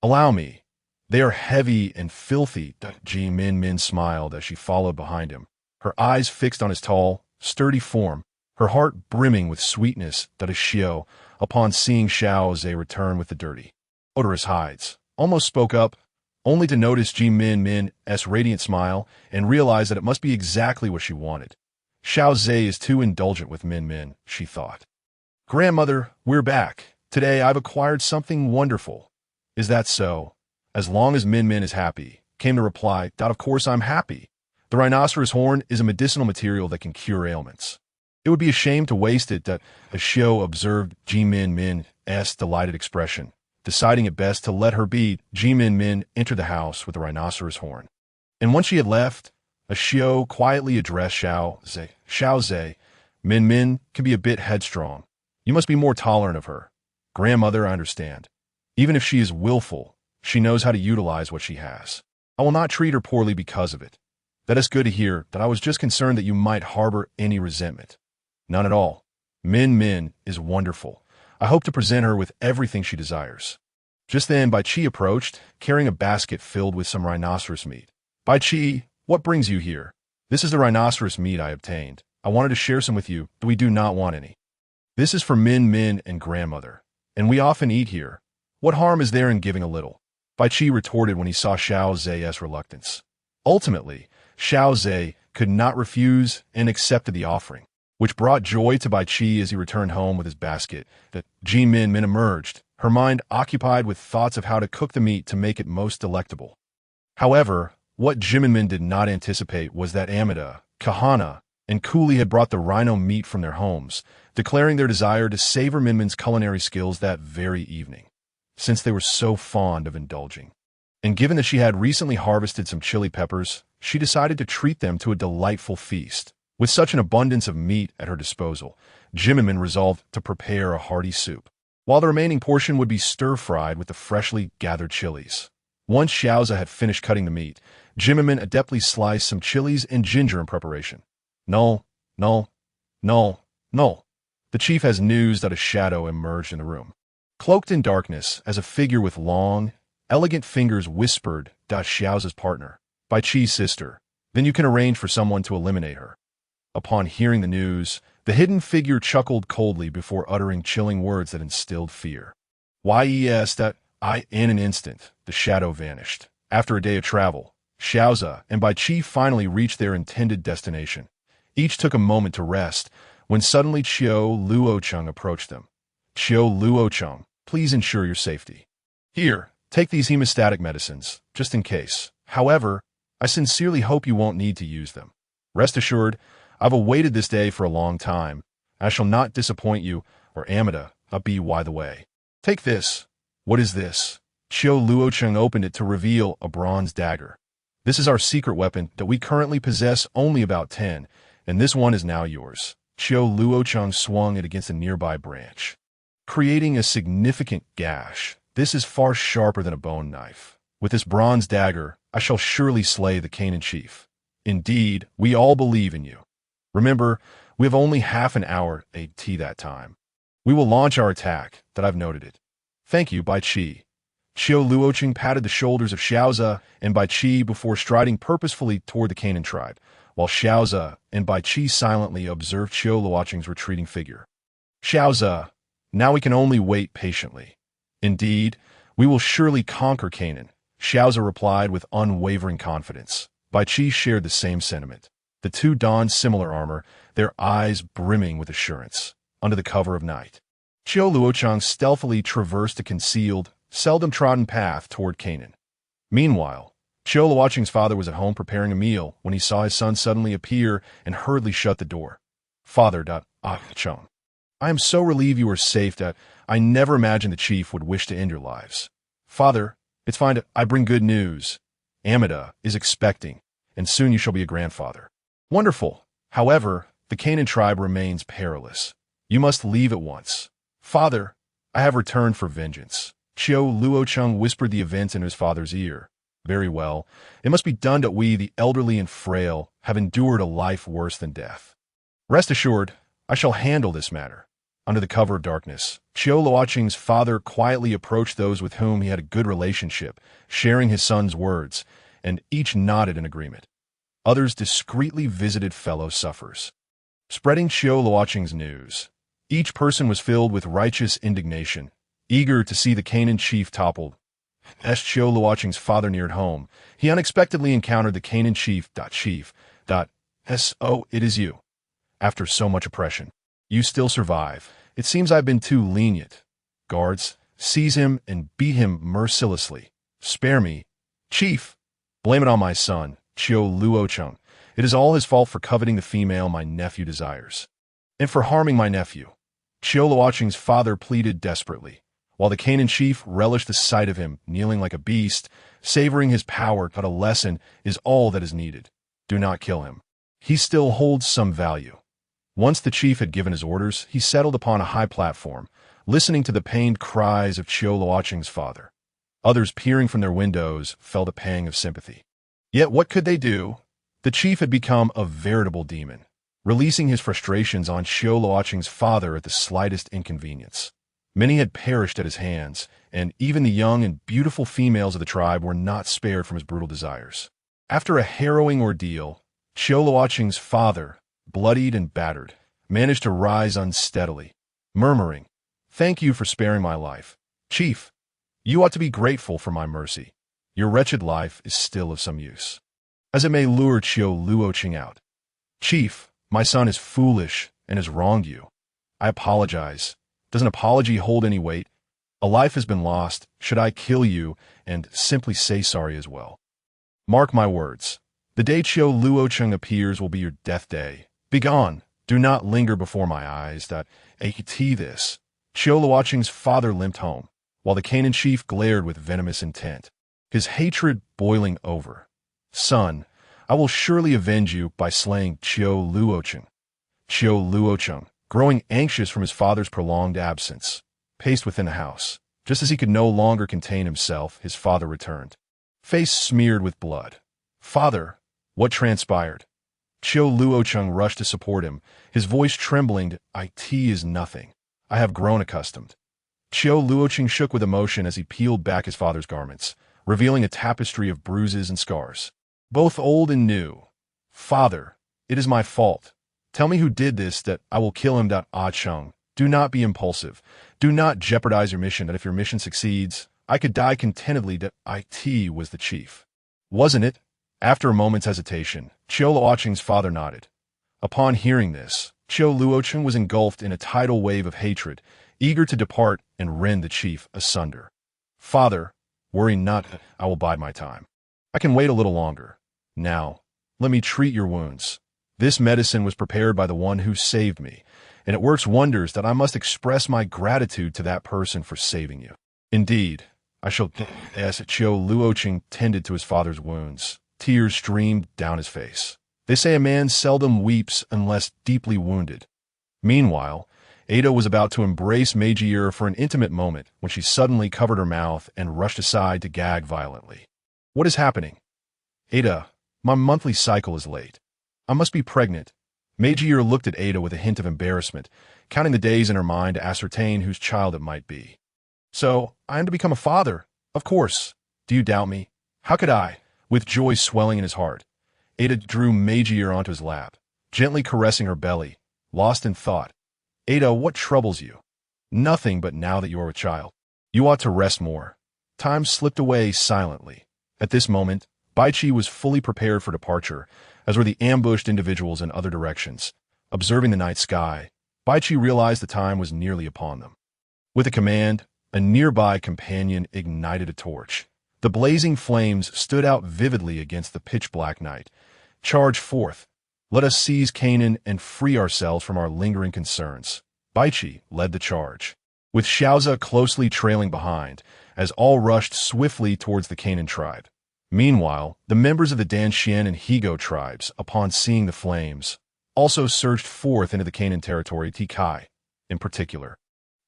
[SPEAKER 1] "Allow me. They are heavy and filthy." Minmin smiled as she followed behind him, her eyes fixed on his tall, sturdy form, her heart brimming with sweetness. Xiao, upon seeing Xiao Ze return with the dirty, odorous hides, almost spoke up, only to notice Minmin's radiant smile and realize that it must be exactly what she wanted. Xiao Ze is too indulgent with Minmin, she thought. "Grandmother, we're back. Today I've acquired something wonderful." "Is that so?" "As long as Minmin is happy," came the reply. "Of course I'm happy. The rhinoceros horn is a medicinal material that can cure ailments. It would be a shame to waste it." As Xiao observed Minmin's delighted expression, deciding it best to let her be. Minmin entered the house with a rhinoceros horn. And once she had left, a Xiao quietly addressed Xiao Ze. Xiao Ze, Minmin can be a bit headstrong. You must be more tolerant of her. Grandmother, I understand. Even if she is willful, she knows how to utilize what she has. I will not treat her poorly because of it. That is good to hear, that I was just concerned that you might harbor any resentment. None at all. Min is wonderful. I hope to present her with everything she desires. Just then, Bai Chi approached, carrying a basket filled with some rhinoceros meat. Bai Chi, what brings you here? This is the rhinoceros meat I obtained. I wanted to share some with you, but we do not want any. This is for Min and grandmother, and we often eat here. What harm is there in giving a little? Bai Chi retorted when he saw Xiao Ze's reluctance. Ultimately, Xiao Ze could not refuse and accepted the offering, which brought joy to Bai Chi as he returned home with his basket. That Minmin emerged, her mind occupied with thoughts of how to cook the meat to make it most delectable. However, what Minmin did not anticipate was that Amida, Haina, and Cooley had brought the rhino meat from their homes, declaring their desire to savor Minmin's culinary skills that very evening, since they were so fond of indulging. And given that she had recently harvested some chili peppers, she decided to treat them to a delightful feast. With such an abundance of meat at her disposal, Minmin resolved to prepare a hearty soup, while the remaining portion would be stir-fried with the freshly gathered chilies. Once Xiao Ze had finished cutting the meat, Minmin adeptly sliced some chilies and ginger in preparation. No. The chief has news that a shadow emerged in the room. Cloaked in darkness, as a figure with long, elegant fingers whispered, Xiao Ze's partner, Bai Chi's sister. Then you can arrange for someone to eliminate her. Upon hearing the news, the hidden figure chuckled coldly before uttering chilling words that instilled fear. In an instant, the shadow vanished. After a day of travel, Xiao Ze and Bai Chi finally reached their intended destination. Each took a moment to rest, when suddenly Qiu Luocheng approached them. Qiu Luocheng, please ensure your safety. Here, take these hemostatic medicines, just in case. However, I sincerely hope you won't need to use them. Rest assured, I've awaited this day for a long time. I shall not disappoint you, or Amida, by the way. Take this. What is this? Qiu Luocheng opened it to reveal a bronze dagger. This is our secret weapon that we currently possess only about 10, and this one is now yours. Qiu Luocheng swung it against a nearby branch, creating a significant gash. This is far sharper than a bone knife. With this bronze dagger, I shall surely slay the Canaan chief. Indeed, we all believe in you. Remember, we have only half an hour AT that time. We will launch our attack, that I've noted it. Thank you, Bai Chi. Qiu Luocheng patted the shoulders of Xiao Ze and Bai Chi before striding purposefully toward the Canaan tribe, while Xiao Ze and Bai Chi silently observed Qiu Luocheng's retreating figure. Xiao Ze, now we can only wait patiently. Indeed, we will surely conquer Canaan, Xiao Ze replied with unwavering confidence. Bai Chi shared the same sentiment. The two donned similar armor, their eyes brimming with assurance, under the cover of night. Qiu Luocheng stealthily traversed a concealed, seldom trodden path toward Canaan. Meanwhile, Qiu Luocheng's father was at home preparing a meal when he saw his son suddenly appear and hurriedly shut the door. Father, Cheng, I am so relieved you are safe that I never imagined the chief would wish to end your lives. Father, it's fine. I bring good news. Amida is expecting, and soon you shall be a grandfather. Wonderful. However, the Canaan tribe remains perilous. You must leave at once. Father, I have returned for vengeance. Qiu Luocheng whispered the event in his father's ear. Very well. It must be done that we, the elderly and frail, have endured a life worse than death. Rest assured, I shall handle this matter. Under the cover of darkness, Qiu Luocheng's father quietly approached those with whom he had a good relationship, sharing his son's words, and each nodded in agreement. Others discreetly visited fellow sufferers. Spreading Qiu Luocheng's news, each person was filled with righteous indignation, eager to see the Canaan chief toppled. As Qiu Luocheng's father neared home, he unexpectedly encountered the Canaan chief. So it is you. After so much oppression, you still survive. It seems I've been too lenient. Guards, seize him and beat him mercilessly. Spare me. Chief, blame it on my son, Qiu Luocheng. It is all his fault for coveting the female my nephew desires. And for harming my nephew. Qiu Luocheng's father pleaded desperately. while the Canaan chief relished the sight of him kneeling like a beast, savoring his power. But a lesson is all that is needed. Do not kill him. He still holds some value. Once the chief had given his orders, he settled upon a high platform, listening to the pained cries of Xiao Ze's father. Others peering from their windows felt a pang of sympathy. Yet what could they do? The chief had become a veritable demon, releasing his frustrations on Xiao Ze's father at the slightest inconvenience. Many had perished at his hands, and even the young and beautiful females of the tribe were not spared from his brutal desires. After a harrowing ordeal, Xiao Ze's father, bloodied and battered, managed to rise unsteadily, murmuring, "Thank you for sparing my life. Chief, you ought to be grateful for my mercy. Your wretched life is still of some use." As it may lure Xiao Ze out. "Chief, my son is foolish and has wronged you. I apologize. Does an apology hold any weight? A life has been lost. Should I kill you and simply say sorry as well? Mark my words. The day Xiao Ze appears will be your death day. Begone. Do not linger before my eyes. That this. Xiao Ze's father limped home, while the Canaan chief glared with venomous intent, his hatred boiling over. "Son, I will surely avenge you by slaying Xiao Ze." Xiao Ze, growing anxious from his father's prolonged absence, paced within the house. Just as he could no longer contain himself, his father returned, face smeared with blood. "Father, what transpired?" Xiao Ze rushed to support him, his voice trembling. "It is nothing. I have grown accustomed." Xiao Ze shook with emotion as he peeled back his father's garments, revealing a tapestry of bruises and scars, both old and new. "Father, it is my fault. Tell me who did this, that I will kill him. Chung. Do not be impulsive. Do not jeopardize your mission, that if your mission succeeds, I could die contentedly. It was the chief. Wasn't it?" After a moment's hesitation, Xiao Ze's father nodded. Upon hearing this, Xiao Ze was engulfed in a tidal wave of hatred, eager to depart and rend the chief asunder. "Father, worry not. I will bide my time. I can wait a little longer. Now, let me treat your wounds. This medicine was prepared by the one who saved me, and it works wonders. That I must express my gratitude to that person for saving you. Indeed, I shall." As Xiao Ze tended to his father's wounds, tears streamed down his face. They say a man seldom weeps unless deeply wounded. Meanwhile, Ada was about to embrace Meiji for an intimate moment when she suddenly covered her mouth and rushed aside to gag violently. "What is happening?" "Ada, my monthly cycle is late. I must be pregnant." Meiji looked at Ada with a hint of embarrassment, counting the days in her mind to ascertain whose child it might be. "So, I am to become a father? Of course. Do you doubt me? How could I?" With joy swelling in his heart, Ada drew Meiji onto his lap, gently caressing her belly, lost in thought. "Ada, what troubles you?" "Nothing, but now that you are a child, you ought to rest more." Time slipped away silently. At this moment, Baichi was fully prepared for departure, as were the ambushed individuals in other directions. Observing the night sky, Baichi realized the time was nearly upon them. With a command, a nearby companion ignited a torch. The blazing flames stood out vividly against the pitch-black night. "Charge forth. Let us seize Canaan and free ourselves from our lingering concerns." Baichi led the charge, with Xiao Ze closely trailing behind, as all rushed swiftly towards the Canaan tribe. Meanwhile, the members of the Danxian and Higo tribes, upon seeing the flames, also surged forth into the Canaan territory. Tikai, in particular,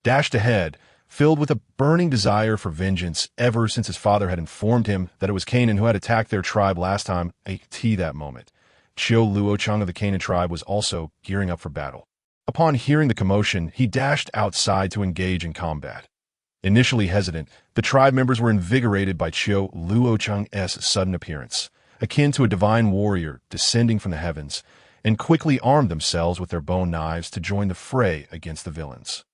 [SPEAKER 1] dashed ahead, filled with a burning desire for vengeance ever since his father had informed him that it was Canaan who had attacked their tribe last time. That moment, Xiao Ze of the Canaan tribe was also gearing up for battle. Upon hearing the commotion, he dashed outside to engage in combat. Initially hesitant, the tribe members were invigorated by Xiao Ze's sudden appearance, akin to a divine warrior descending from the heavens, and quickly armed themselves with their bone knives to join the fray against the villains.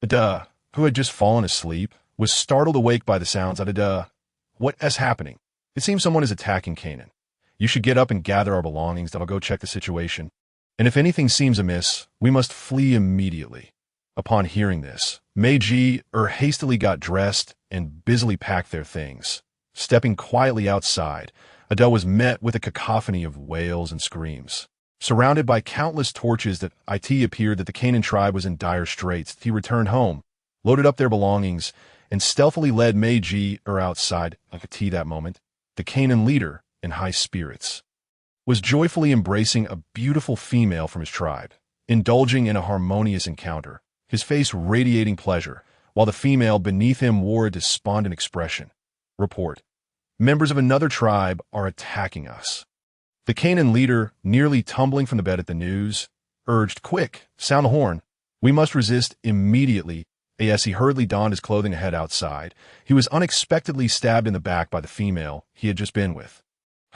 [SPEAKER 1] Ada, who had just fallen asleep, was startled awake by the sounds. Ada, what is happening? It seems someone is attacking Canaan. You should get up and gather our belongings. I'll go check the situation. And if anything seems amiss, we must flee immediately. Upon hearing this, Meiji hastily got dressed and busily packed their things. Stepping quietly outside, Ada was met with a cacophony of wails and screams. Surrounded by countless torches, it appeared that the Canaan tribe was in dire straits. He returned home, loaded up their belongings, and stealthily led Meiji outside of the tea that moment. The Canaan leader, in high spirits, was joyfully embracing a beautiful female from his tribe, indulging in a harmonious encounter, his face radiating pleasure, while the female beneath him wore a despondent expression. Report: members of another tribe are attacking us. The Canaan leader, nearly tumbling from the bed at the news, urged, "Quick, sound the horn. We must resist immediately." As he hurriedly donned his clothing and head outside, he was unexpectedly stabbed in the back by the female he had just been with,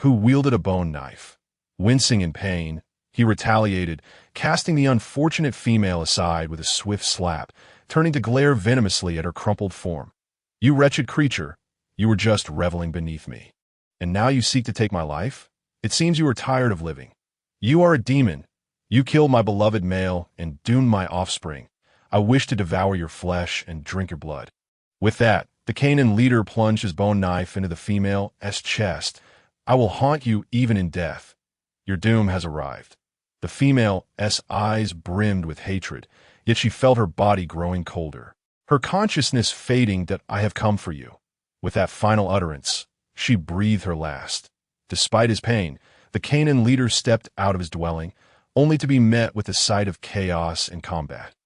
[SPEAKER 1] who wielded a bone knife. Wincing in pain, he retaliated, casting the unfortunate female aside with a swift slap, turning to glare venomously at her crumpled form. "You wretched creature, you were just reveling beneath me. And now you seek to take my life? It seems you are tired of living. You are a demon. You killed my beloved male and doomed my offspring. I wish to devour your flesh and drink your blood." With that, the Canaan leader plunged his bone knife into the female's chest. "I will haunt you even in death. Your doom has arrived." The female's eyes brimmed with hatred, yet she felt her body growing colder, her consciousness fading. "That I have come for you." With that final utterance, she breathed her last. Despite his pain, the Canaan leader stepped out of his dwelling, only to be met with the sight of chaos and combat.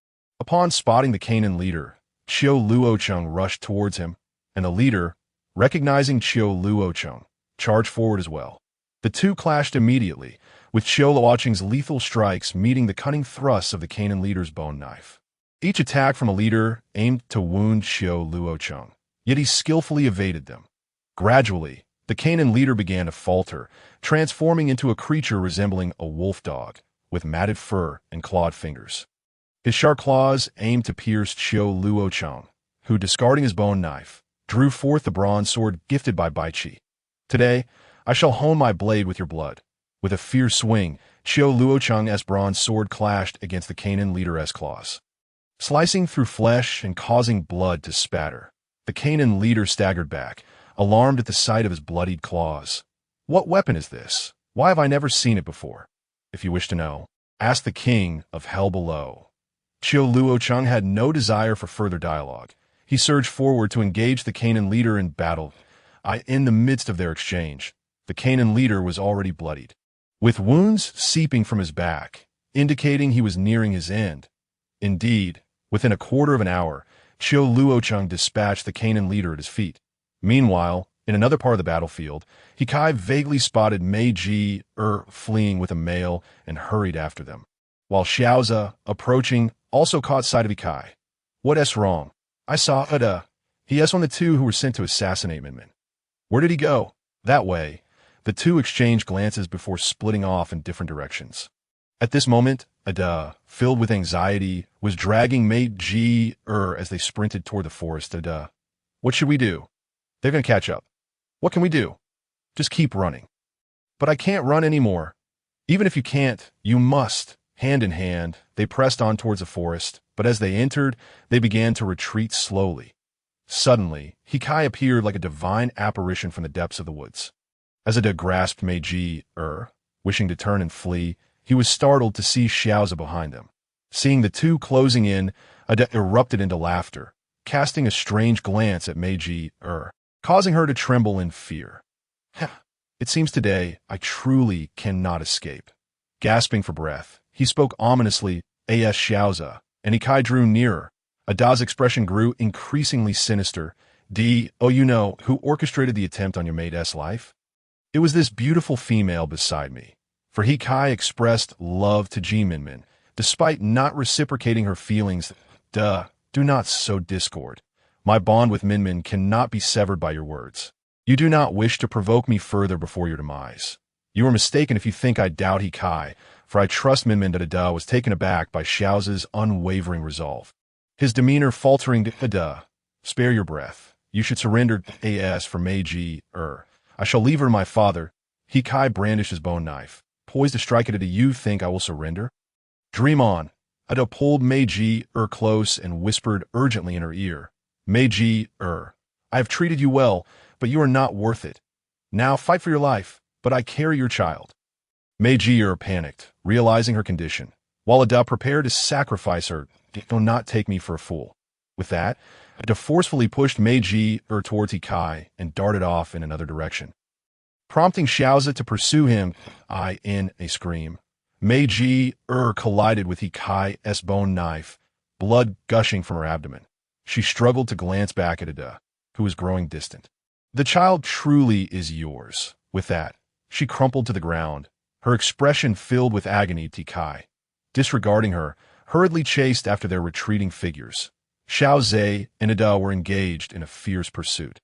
[SPEAKER 1] Upon spotting the Canaan leader, Xiao Luocheng rushed towards him, and the leader, recognizing Xiao Luocheng, charged forward as well. The two clashed immediately, with Xiao Luocheng's lethal strikes meeting the cunning thrusts of the Canaan leader's bone knife. Each attack from a leader aimed to wound Xiao Luocheng, yet he skillfully evaded them. Gradually, the Canaan leader began to falter, transforming into a creature resembling a wolf dog, with matted fur and clawed fingers. His sharp claws aimed to pierce Xiao Luocheng, who, discarding his bone knife, drew forth the bronze sword gifted by Baichi. "Today, I shall hone my blade with your blood." With a fierce swing, Xiao Luocheng's bronze sword clashed against the Canaan leader's claws, slicing through flesh and causing blood to spatter. The Canaan leader staggered back, alarmed at the sight of his bloodied claws. "What weapon is this? Why have I never seen it before?" "If you wish to know, ask the king of hell below." Xiao Luocheng had no desire for further dialogue. He surged forward to engage the Canaan leader in battle. In the midst of their exchange, the Canaan leader was already bloodied, with wounds seeping from his back, indicating he was nearing his end. Indeed, within a quarter of an hour, Xiao Luocheng dispatched the Canaan leader at his feet. Meanwhile, in another part of the battlefield, Hikai vaguely spotted Meiji fleeing with a male and hurried after them, while Xiao Ze, approaching, also caught sight of Hikai. "What's wrong?" "I saw Ada. He is one of the two who were sent to assassinate Minmin." "Where did he go?" "That way." The two exchanged glances before splitting off in different directions. At this moment, Ada, filled with anxiety, was dragging Meiji as they sprinted toward the forest. "Ada, what should we do? They're going to catch up. What can we do?" "Just keep running." "But I can't run anymore." "Even if you can't, you must." Hand in hand, they pressed on towards the forest, but as they entered, they began to retreat slowly. Suddenly, Hikai appeared like a divine apparition from the depths of the woods. As Ada grasped Meiji wishing to turn and flee, he was startled to see Xiao Ze behind them. Seeing the two closing in, Ada erupted into laughter, casting a strange glance at Meiji causing her to tremble in fear. "It seems today I truly cannot escape." Gasping for breath, he spoke ominously, "As Xiao Ze," and Hikai drew nearer. Ada's expression grew increasingly sinister. You know, who orchestrated the attempt on your mate's life?" "It was this beautiful female beside me." For Hikai expressed love to Minmin, despite not reciprocating her feelings. Do not sow discord. My bond with Minmin cannot be severed by your words. You do not wish to provoke me further before your demise. You are mistaken if you think I doubt Hikai, for I trust Minmin that Ada was taken aback by Xiao Ze's unwavering resolve. His demeanor faltering to Ada, "Spare your breath. You should surrender as for Meiji I shall leave her to my father." Hikai brandished his bone knife, poised to strike at Ada. "You think I will surrender? Dream on." Ada pulled Meiji close and whispered urgently in her ear, "Meiji I have treated you well, but you are not worth it. Now fight for your life, but I carry your child." Meiji panicked, realizing her condition, while Ada prepared to sacrifice her. "Do not take me for a fool." With that, Ada forcefully pushed Meiji towards Hikai and darted off in another direction, prompting Xiao Ze to pursue him. In a scream, Meiji collided with Hikai's bone knife, blood gushing from her abdomen. She struggled to glance back at Ada, who was growing distant. The child truly is yours. With that, she crumpled to the ground, her expression filled with agony. Hikai, disregarding her, hurriedly chased after their retreating figures. Xiao Ze and Ada were engaged in a fierce pursuit,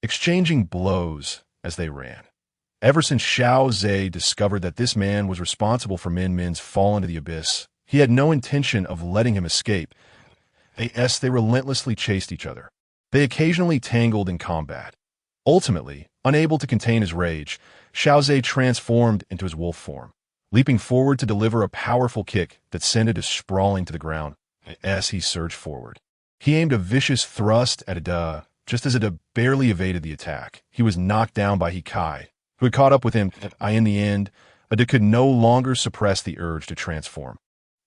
[SPEAKER 1] exchanging blows as they ran. Ever since Xiao Ze discovered that this man was responsible for Minmin's fall into the abyss, he had no intention of letting him escape. They relentlessly chased each other. They occasionally tangled in combat. Ultimately, unable to contain his rage, Xiao Ze transformed into his wolf form, leaping forward to deliver a powerful kick that sent Ada sprawling to the ground. As he surged forward, he aimed a vicious thrust at Ada. Just as Ada barely evaded the attack, he was knocked down by Hikai, who had caught up with him. In the end, Ada could no longer suppress the urge to transform.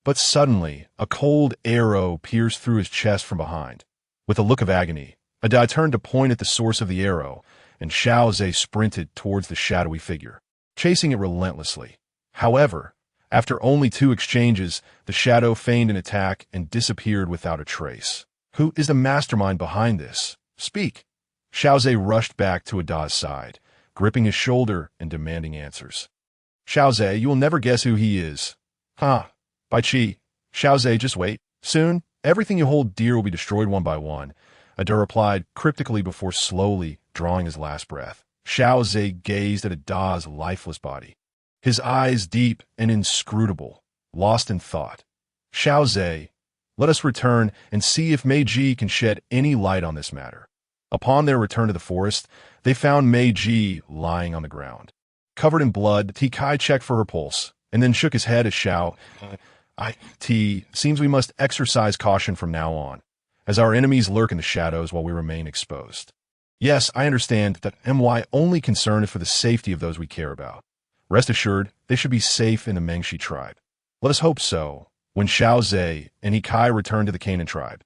[SPEAKER 1] But suddenly, a cold arrow pierced through his chest from behind. With a look of agony, Ada turned to point at the source of the arrow, and Xiao Ze sprinted towards the shadowy figure, chasing it relentlessly. However, after only 2 exchanges, the shadow feigned an attack and disappeared without a trace. Who is the mastermind behind this? Speak! Xiao Ze rushed back to Ada's side, gripping his shoulder and demanding answers. Xiao Ze, you will never guess who he is. Huh. By Chi. Xiao Ze, just wait. Soon, everything you hold dear will be destroyed one by one, Ada replied cryptically before slowly drawing his last breath. Xiao Ze gazed at Ada's lifeless body, his eyes deep and inscrutable, lost in thought. Xiao Ze, let us return and see if Meiji can shed any light on this matter. Upon their return to the forest, they found Meiji lying on the ground, covered in blood. Hikai checked for her pulse, and then shook his head as Xiao. Seems we must exercise caution from now on, as our enemies lurk in the shadows while we remain exposed. Yes, I understand that my only concern is for the safety of those we care about. Rest assured, they should be safe in the Mengshi tribe. Let us hope so. When Xiao Ze and Hikai returned to the Canaan tribe,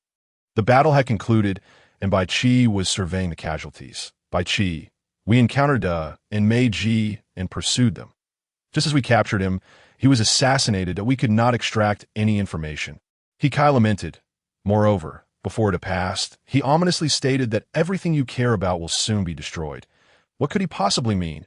[SPEAKER 1] the battle had concluded, and Bai Qi was surveying the casualties. Bai Qi, we encountered and Meiji and pursued them. Just as we captured him, he was assassinated that we could not extract any information. Hikai lamented. Moreover, before it passed, he ominously stated that everything you care about will soon be destroyed. What could he possibly mean?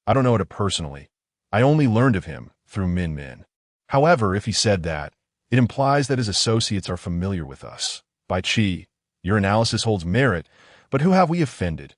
[SPEAKER 1] I don't know it personally. I only learned of him through Minmin. However, if he said that, it implies that his associates are familiar with us. Bai Qi, your analysis holds merit, but who have we offended?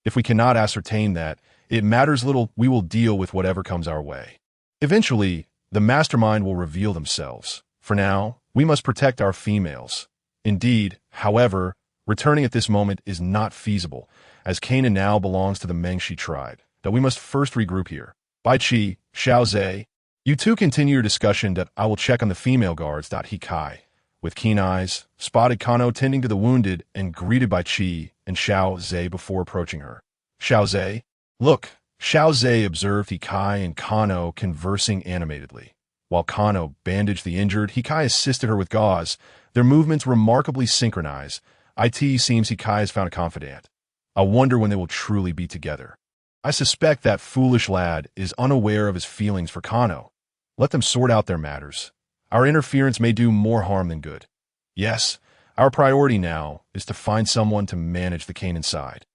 [SPEAKER 1] If we cannot ascertain that, it matters little. We will deal with whatever comes our way. Eventually, the mastermind will reveal themselves. For now, we must protect our females. Indeed, however, returning at this moment is not feasible, as Canaan now belongs to the Mengshi tribe, that we must first regroup here. Bai Qi, Xiao Ze, you two continue your discussion that I will check on the female guards. Hikai, with keen eyes, spotted Kano tending to the wounded and greeted Bai Qi and Xiao Ze before approaching her. Xiao Ze, look. Xiao Ze observed Hikai and Kano conversing animatedly. While Kano bandaged the injured, Hikai assisted her with gauze. Their movements remarkably synchronized. Seems Hikai has found a confidant. I wonder when they will truly be together. I suspect that foolish lad is unaware of his feelings for Kano. Let them sort out their matters. Our interference may do more harm than good. Yes, our priority now is to find someone to manage the Canaan side,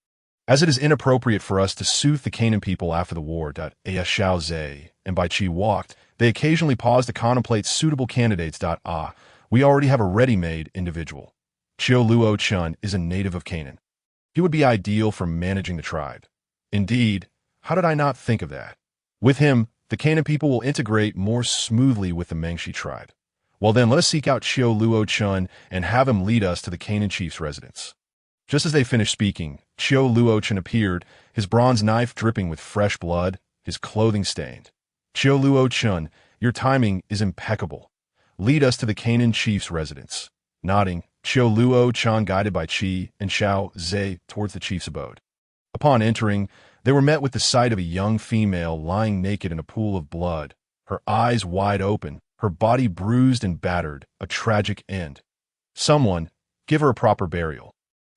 [SPEAKER 1] as it is inappropriate for us to soothe the Canaan people after the war. Xiao Ze and Bai Qi walked. They occasionally paused to contemplate suitable candidates. We already have a ready-made individual. Qiu Luo Chun is a native of Canaan. He would be ideal for managing the tribe. Indeed, how did I not think of that? With him, the Canaan people will integrate more smoothly with the Mengshi tribe. Well then, let us seek out Qiu Luo Chun and have him lead us to the Canaan chief's residence. Just as they finished speaking, Qiu Luo Chun appeared, his bronze knife dripping with fresh blood, his clothing stained. Qiu Luo Chun, your timing is impeccable. Lead us to the Canaan chief's residence. Nodding, Qiu Luo Chun guided Bai Qi and Xiao Ze towards the chief's abode. Upon entering, they were met with the sight of a young female lying naked in a pool of blood, her eyes wide open, her body bruised and battered, a tragic end. Someone, give her a proper burial.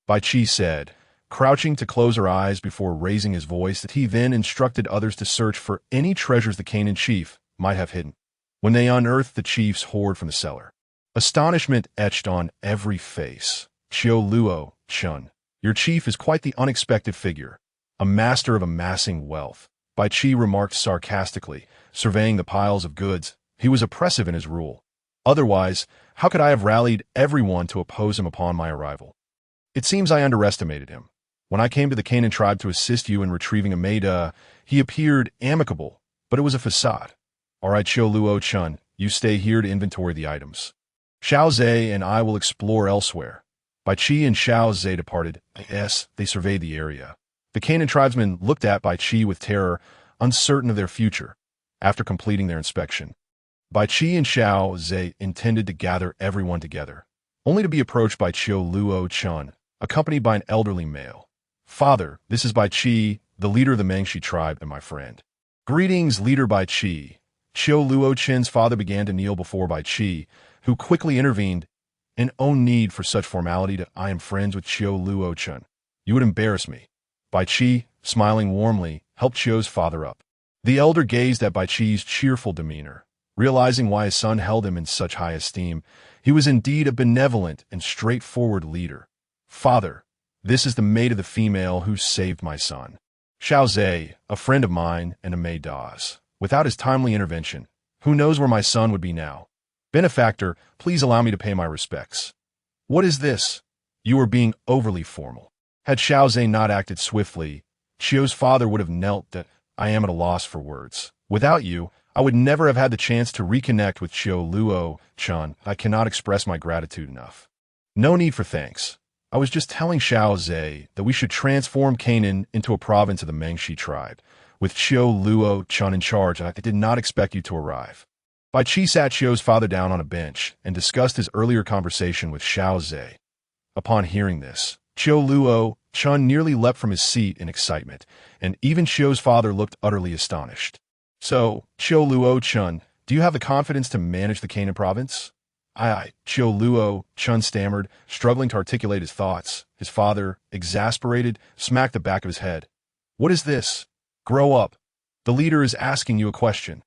[SPEAKER 1] Bai Qi said, crouching to close her eyes before raising his voice, that he then instructed others to search for any treasures the Canaan chief might have hidden. When they unearthed the chief's hoard from the cellar, astonishment etched on every face. Xiao Luo Chun, your chief is quite the unexpected figure, a master of amassing wealth. Bai Qi remarked sarcastically, surveying the piles of goods. He was oppressive in his rule. Otherwise, how could I have rallied everyone to oppose him upon my arrival? It seems I underestimated him. When I came to the Canaan tribe to assist you in retrieving a maid, he appeared amicable, but it was a facade. All right, Xiao Luo Chun, you stay here to inventory the items. Xiao Ze and I will explore elsewhere. Bai Qi and Xiao Ze departed. Yes, they surveyed the area. The Canaan tribesmen looked at Bai Qi with terror, uncertain of their future. After completing their inspection, Bai Qi and Xiao Ze intended to gather everyone together, only to be approached by Xiao Luo Chun, accompanied by an elderly male. Father, this is Bai Qi, the leader of the Mengshi tribe and my friend. Greetings, leader Bai Qi. Xiao Luo Chen's father began to kneel before Bai Qi, who quickly intervened. "In no need for such formality. I am friends with Xiao Luo Chen. You would embarrass me." Bai Qi, smiling warmly, helped Xiao's father up. The elder gazed at Bai Qi's cheerful demeanor. Realizing why his son held him in such high esteem, he was indeed a benevolent and straightforward leader. "Father, this is the maid of the female who saved my son. Xiao Ze, a friend of mine and a maid Das. Without his timely intervention, who knows where my son would be now? Benefactor, please allow me to pay my respects." "What is this? You are being overly formal." Had Xiao Ze not acted swiftly, Xiao's father would have knelt. "That I am at a loss for words. Without you, I would never have had the chance to reconnect with Xiao Luo Chun. I cannot express my gratitude enough." "No need for thanks. I was just telling Xiao Ze that we should transform Canaan into a province of the Mengshi tribe. With Xiao Luo Chun in charge, I did not expect you to arrive." Bai Qi sat Xiao's father down on a bench and discussed his earlier conversation with Xiao Ze. Upon hearing this, Xiao Luo Chun nearly leapt from his seat in excitement, and even Xiao's father looked utterly astonished. "So, Xiao Luo Chun, do you have the confidence to manage the Canaan province?" Aye, Xiao Luo Chun stammered, struggling to articulate his thoughts. His father, exasperated, smacked the back of his head. "What is this? Grow up. The leader is asking you a question."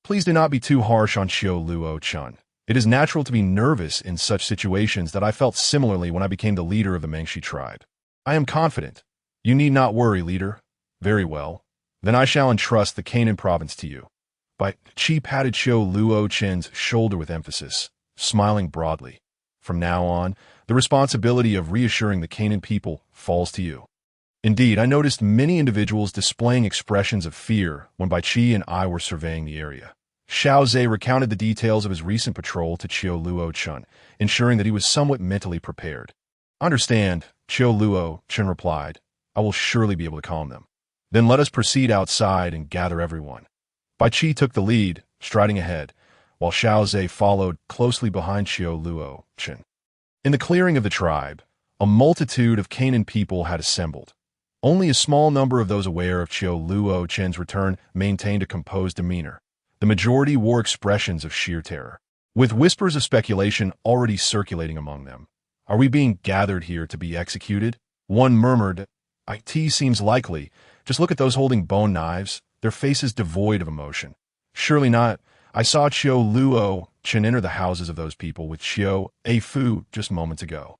[SPEAKER 1] "Please do not be too harsh on Xiao Luo Chun. It is natural to be nervous in such situations that I felt similarly when I became the leader of the Mengshi tribe. I am confident. You need not worry, leader." "Very well. Then I shall entrust the Canaan province to you." Bai Qi patted Xiao Luo Chen's shoulder with emphasis, smiling broadly. "From now on, the responsibility of reassuring the Canaan people falls to you." Indeed, I noticed many individuals displaying expressions of fear when Bai Qi and I were surveying the area. Xiao Ze recounted the details of his recent patrol to Xiao Luo Chun, ensuring that he was somewhat mentally prepared. "Understand," Xiao Luo Chun replied. "I will surely be able to calm them." "Then let us proceed outside and gather everyone." Bai Qi took the lead, striding ahead, while Xiao Ze followed closely behind Xiao Luo Chun. In the clearing of the tribe, a multitude of Canaan people had assembled. Only a small number of those aware of Xiao Luo Chen's return maintained a composed demeanor. The majority wore expressions of sheer terror, with whispers of speculation already circulating among them. "Are we being gathered here to be executed?" One murmured, "It seems likely. Just look at those holding bone knives, their faces devoid of emotion." "Surely not. I saw Xiao Luo Chen enter the houses of those people with Xiao A Fu just moments ago."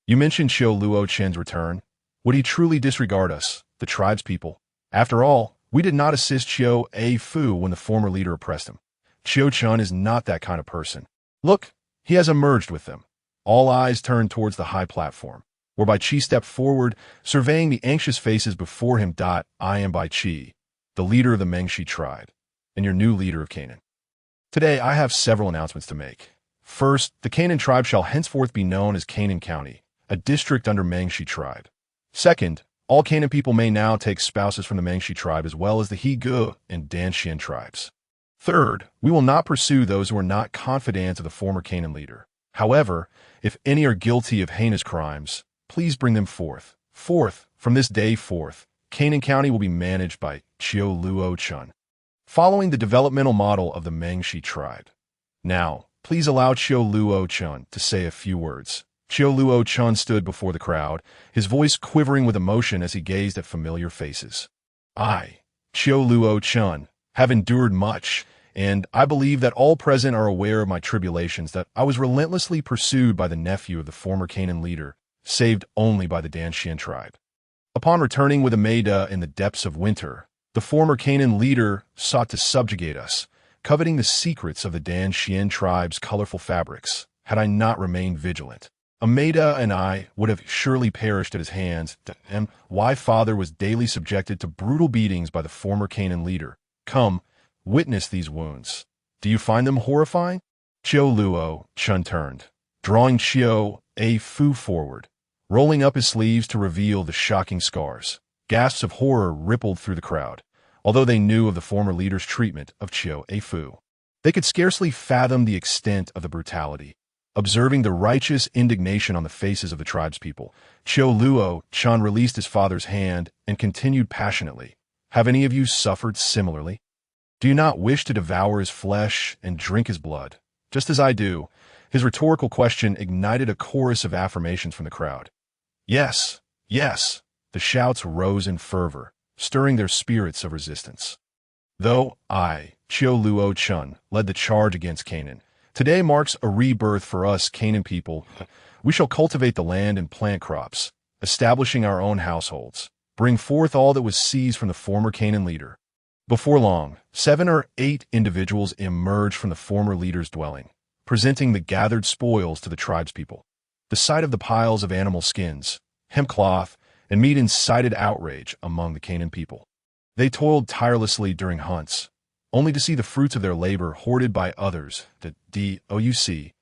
[SPEAKER 1] "You mentioned Xiao Luo Chen's return. Would he truly disregard us, the tribe's people? After all, we did not assist Xiao A Fu when the former leader oppressed him. Xiao Chun is not that kind of person. Look, he has emerged with them." All eyes turned towards the high platform, where Bai Qi stepped forward, surveying the anxious faces before him. "I am Bai Qi, the leader of the Mengshi tribe, and your new leader of Canaan. Today I have several announcements to make. First, the Canaan tribe shall henceforth be known as Canaan County, a district under Mengshi tribe. Second, all Canaan people may now take spouses from the Mengshi tribe as well as the He-Ge and Dan-Xian tribes. Third, we will not pursue those who are not confidants of the former Canaan leader. However, if any are guilty of heinous crimes, please bring them forth. Fourth, from this day forth, Canaan County will be managed by Xiao Luo Chun, following the developmental model of the Mengshi tribe. Now, please allow Xiao Luo Chun to say a few words." Xiao Luo Chun stood before the crowd, his voice quivering with emotion as he gazed at familiar faces. I, Xiao Luo Chun, have endured much, and I believe that all present are aware of my tribulations, that I was relentlessly pursued by the nephew of the former Canaan leader, saved only by the Danshan tribe. Upon returning with Ameda in the depths of winter, the former Canaan leader sought to subjugate us, coveting the secrets of the Danshan tribe's colorful fabrics. Had I not remained vigilant, Ameda and I would have surely perished at his hands, and why father was daily subjected to brutal beatings by the former Canaan leader. Come, witness these wounds. Do you find them horrifying? Xiao Luo Chun turned, drawing Xiao Fu forward, rolling up his sleeves to reveal the shocking scars. Gasps of horror rippled through the crowd, although they knew of the former leader's treatment of Xiao Fu. They could scarcely fathom the extent of the brutality. Observing the righteous indignation on the faces of the tribespeople, Xiao Luo Chun released his father's hand and continued passionately. Have any of you suffered similarly? Do you not wish to devour his flesh and drink his blood, just as I do? His rhetorical question ignited a chorus of affirmations from the crowd. Yes, yes, the shouts rose in fervor, stirring their spirits of resistance. Though I, Xiao Luo Chun, led the charge against Canaan, today marks a rebirth for us Canaan people. We shall cultivate the land and plant crops, establishing our own households, bring forth all that was seized from the former Canaan leader. Before long, 7 or 8 individuals emerged from the former leader's dwelling, presenting the gathered spoils to the tribespeople. The sight of the piles of animal skins, hemp cloth, and meat incited outrage among the Canaan people. They toiled tirelessly during hunts, only to see the fruits of their labor hoarded by others. The DOUC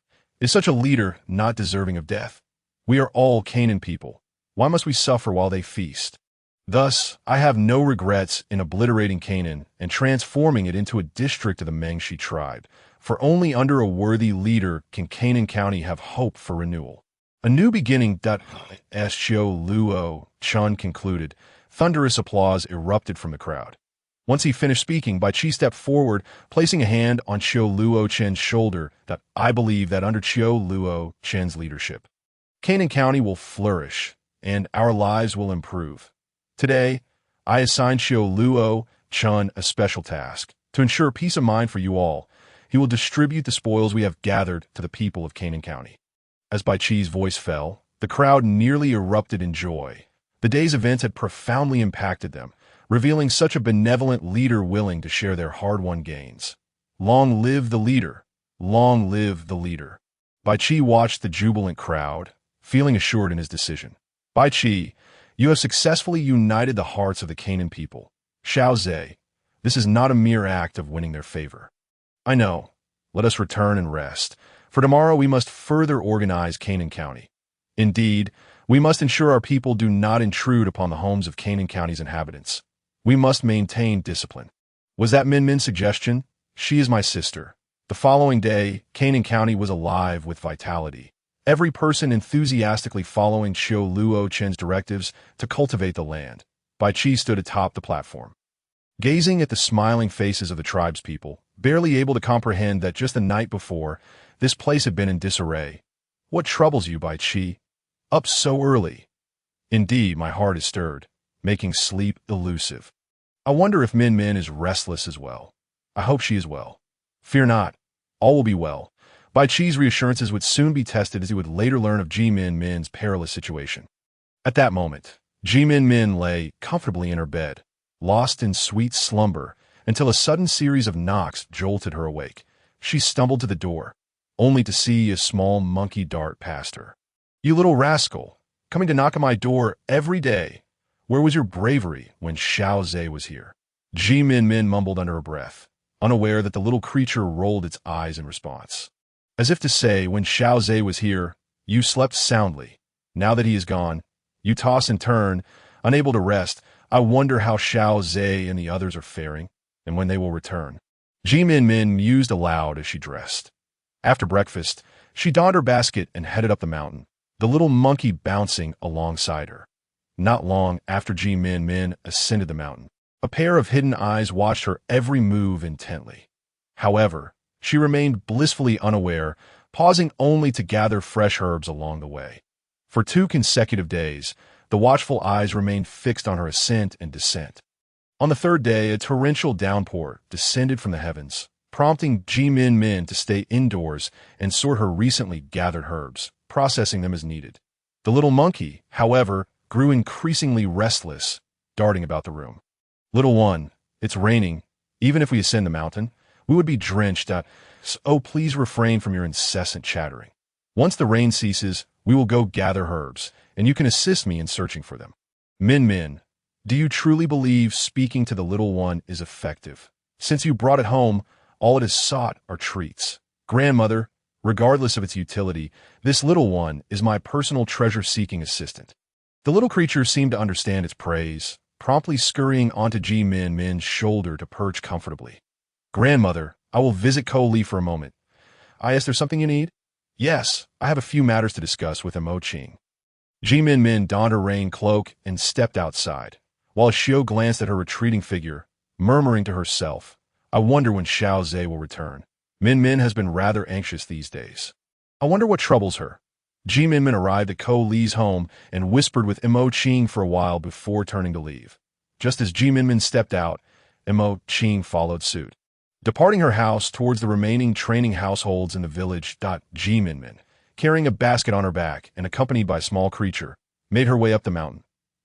[SPEAKER 1] is such a leader not deserving of death. We are all Canaan people. Why must we suffer while they feast? Thus, I have no regrets in obliterating Canaan and transforming it into a district of the Mengshi tribe, for only under a worthy leader can Canaan County have hope for renewal. A new beginning. As Xiao Luo Chun concluded, thunderous applause erupted from the crowd. Once he finished speaking, Bai Chi stepped forward, placing a hand on Xiao Luo Chen's shoulder. I believe that under Xiao Luo Chen's leadership, Canaan County will flourish, and our lives will improve. Today, I assign Xiao Luo Chun a special task, to ensure peace of mind for you all. He will distribute the spoils we have gathered to the people of Canaan County. As Bai Chi's voice fell, the crowd nearly erupted in joy. The day's events had profoundly impacted them, revealing such a benevolent leader willing to share their hard-won gains. Long live the leader! Long live the leader! Bai Chi watched the jubilant crowd, feeling assured in his decision. Bai Chi, you have successfully united the hearts of the Canaan people. Xiao Ze, this is not a mere act of winning their favor. I know. Let us return and rest. For tomorrow we must further organize Canaan County. Indeed, we must ensure our people do not intrude upon the homes of Canaan County's inhabitants. We must maintain discipline. Was that Minmin's suggestion? She is my sister. The following day, Canaan County was alive with vitality. Every person enthusiastically following Xiao Luo Chen's directives to cultivate the land. Bai Chi stood atop the platform, gazing at the smiling faces of the tribespeople, barely able to comprehend that just the night before, this place had been in disarray. What troubles you, Bai Chi? Up so early? Indeed, my heart is stirred, making sleep elusive. I wonder if Minmin is restless as well. I hope she is well. Fear not, all will be well. Bai Chi's reassurances would soon be tested as he would later learn of Ji Minmin's perilous situation. At that moment, Ji Minmin lay comfortably in her bed, lost in sweet slumber, until a sudden series of knocks jolted her awake. She stumbled to the door, only to see a small monkey dart past her. You little rascal, coming to knock on my door every day. Where was your bravery when Xiao Ze was here? Ji Minmin mumbled under her breath, unaware that the little creature rolled its eyes in response. As if to say, when Xiao Ze was here, you slept soundly. Now that he is gone, you toss and turn, unable to rest. I wonder how Xiao Ze and the others are faring, and when they will return. Ji Minmin mused aloud as she dressed. After breakfast, she donned her basket and headed up the mountain, the little monkey bouncing alongside her. Not long after Ji Minmin ascended the mountain, a pair of hidden eyes watched her every move intently. However, she remained blissfully unaware, pausing only to gather fresh herbs along the way. For 2 consecutive days, the watchful eyes remained fixed on her ascent and descent. On the 3rd day, a torrential downpour descended from the heavens, prompting Minmin to stay indoors and sort her recently gathered herbs, processing them as needed. The little monkey, however, grew increasingly restless, darting about the room. "Little one, it's raining. Even if we ascend the mountain, we would be drenched out. So please refrain from your incessant chattering. Once the rain ceases, we will go gather herbs, and you can assist me in searching for them." Minmin, do you truly believe speaking to the little one is effective? Since you brought it home, all it has sought are treats. Grandmother, regardless of its utility, this little one is my personal treasure-seeking assistant. The little creature seemed to understand its praise, promptly scurrying onto Minmin's shoulder to perch comfortably. "Grandmother, I will visit Li for a moment. Is there something you need?" "Yes, I have a few matters to discuss with Moching." Minmin donned her rain cloak and stepped outside, while Xiao glanced at her retreating figure, murmuring to herself, "I wonder when Xiao Ze will return. Minmin has been rather anxious these days. I wonder what troubles her." Minmin arrived at Li's home and whispered with Moching for a while before turning to leave. Just as Minmin stepped out, Moching followed suit. Departing her house towards the remaining training households in the village, Minmin, carrying a basket on her back and accompanied by a small creature, made her way up the mountain.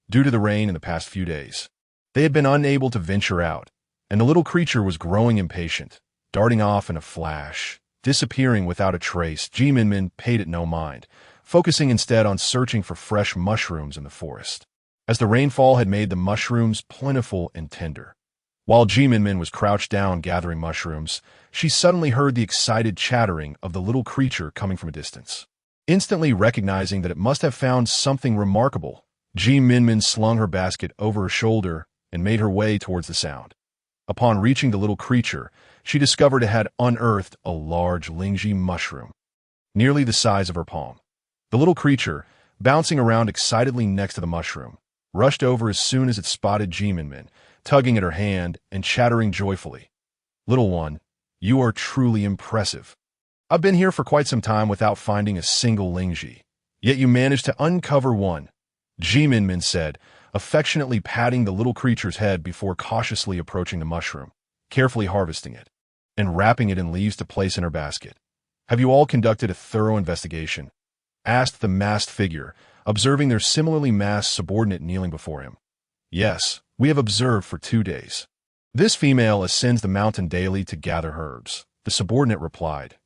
[SPEAKER 1] Due to the rain in the past few days, they had been unable to venture out, and the little creature was growing impatient, darting off in a flash, disappearing without a trace. Minmin paid it no mind, focusing instead on searching for fresh mushrooms in the forest, as the rainfall had made the mushrooms plentiful and tender. While Minmin was crouched down gathering mushrooms, she suddenly heard the excited chattering of the little creature coming from a distance. Instantly recognizing that it must have found something remarkable, Minmin slung her basket over her shoulder and made her way towards the sound. Upon reaching the little creature, she discovered it had unearthed a large lingji mushroom, nearly the size of her palm. The little creature, bouncing around excitedly next to the mushroom, rushed over as soon as it spotted Minmin, tugging at her hand and chattering joyfully. "Little one, you are truly impressive. I've been here for quite some time without finding a single lingji, yet you managed to uncover one," Minmin said, affectionately patting the little creature's head before cautiously approaching the mushroom, carefully harvesting it, and wrapping it in leaves to place in her basket. "Have you all conducted a thorough investigation?" asked the masked figure, observing their similarly masked subordinate kneeling before him. "Yes, we have observed for 2 days. This female ascends the mountain daily to gather herbs," the subordinate replied.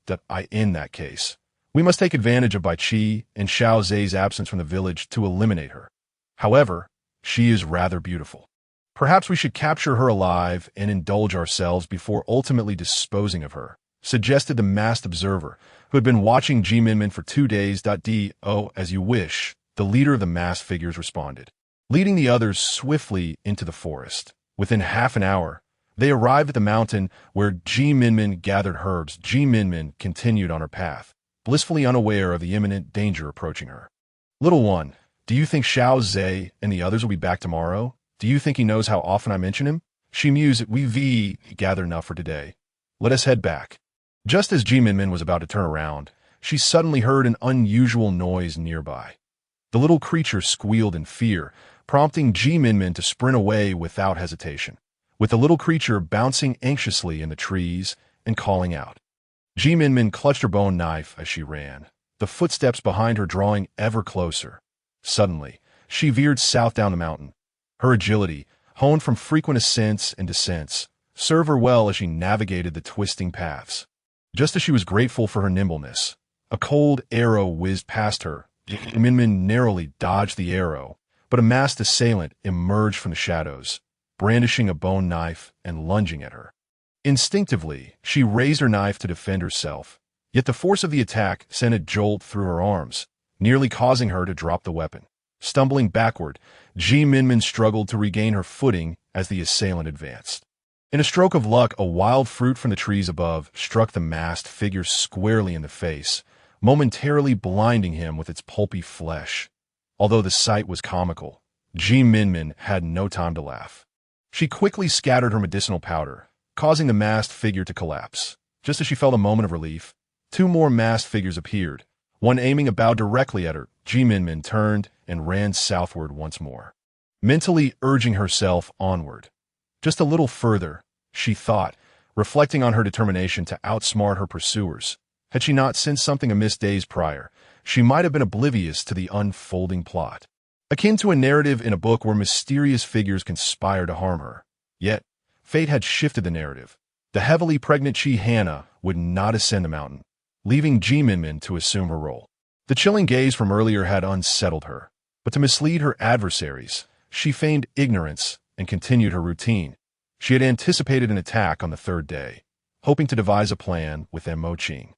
[SPEAKER 1] In that case, we must take advantage of Bai Qi and Xiao Ze's absence from the village to eliminate her. However, she is rather beautiful. Perhaps we should capture her alive and indulge ourselves before ultimately disposing of her," suggested the masked observer, who had been watching Minmin for 2 days. As you wish," the leader of the masked figures responded, leading the others swiftly into the forest. Within half an hour, they arrived at the mountain where Minmin gathered herbs. Minmin continued on her path, blissfully unaware of the imminent danger approaching her. "Little one, do you think Xiao Ze and the others will be back tomorrow? Do you think he knows how often I mention him?" She mused. "We've gathered enough for today. Let us head back." Just as Minmin was about to turn around, she suddenly heard an unusual noise nearby. The little creature squealed in fear, prompting Minmin to sprint away without hesitation, with the little creature bouncing anxiously in the trees and calling out. Minmin clutched her bone knife as she ran, the footsteps behind her drawing ever closer. Suddenly, she veered south down the mountain. Her agility, honed from frequent ascents and descents, served her well as she navigated the twisting paths. Just as she was grateful for her nimbleness, a cold arrow whizzed past her. Minmin narrowly dodged the arrow, but a masked assailant emerged from the shadows, brandishing a bone knife and lunging at her. Instinctively, she raised her knife to defend herself, yet the force of the attack sent a jolt through her arms, nearly causing her to drop the weapon. Stumbling backward, Minmin struggled to regain her footing as the assailant advanced. In a stroke of luck, a wild fruit from the trees above struck the masked figure squarely in the face, momentarily blinding him with its pulpy flesh. Although the sight was comical, Minmin had no time to laugh. She quickly scattered her medicinal powder, causing the masked figure to collapse. Just as she felt a moment of relief, Two more masked figures appeared, one aiming a bow directly at her. Minmin turned and ran southward once more, mentally urging herself onward. Just a little further, she thought, reflecting on her determination to outsmart her pursuers. Had she not sensed something amiss days prior, she might have been oblivious to the unfolding plot. Akin to a narrative in a book where mysterious figures conspire to harm her. Yet, fate had shifted the narrative. The heavily pregnant Haina would not ascend the mountain, leaving Minmin to assume her role. The chilling gaze from earlier had unsettled her, but to mislead her adversaries, she feigned ignorance and continued her routine. She had anticipated an attack on the third day, hoping to devise a plan with Moching.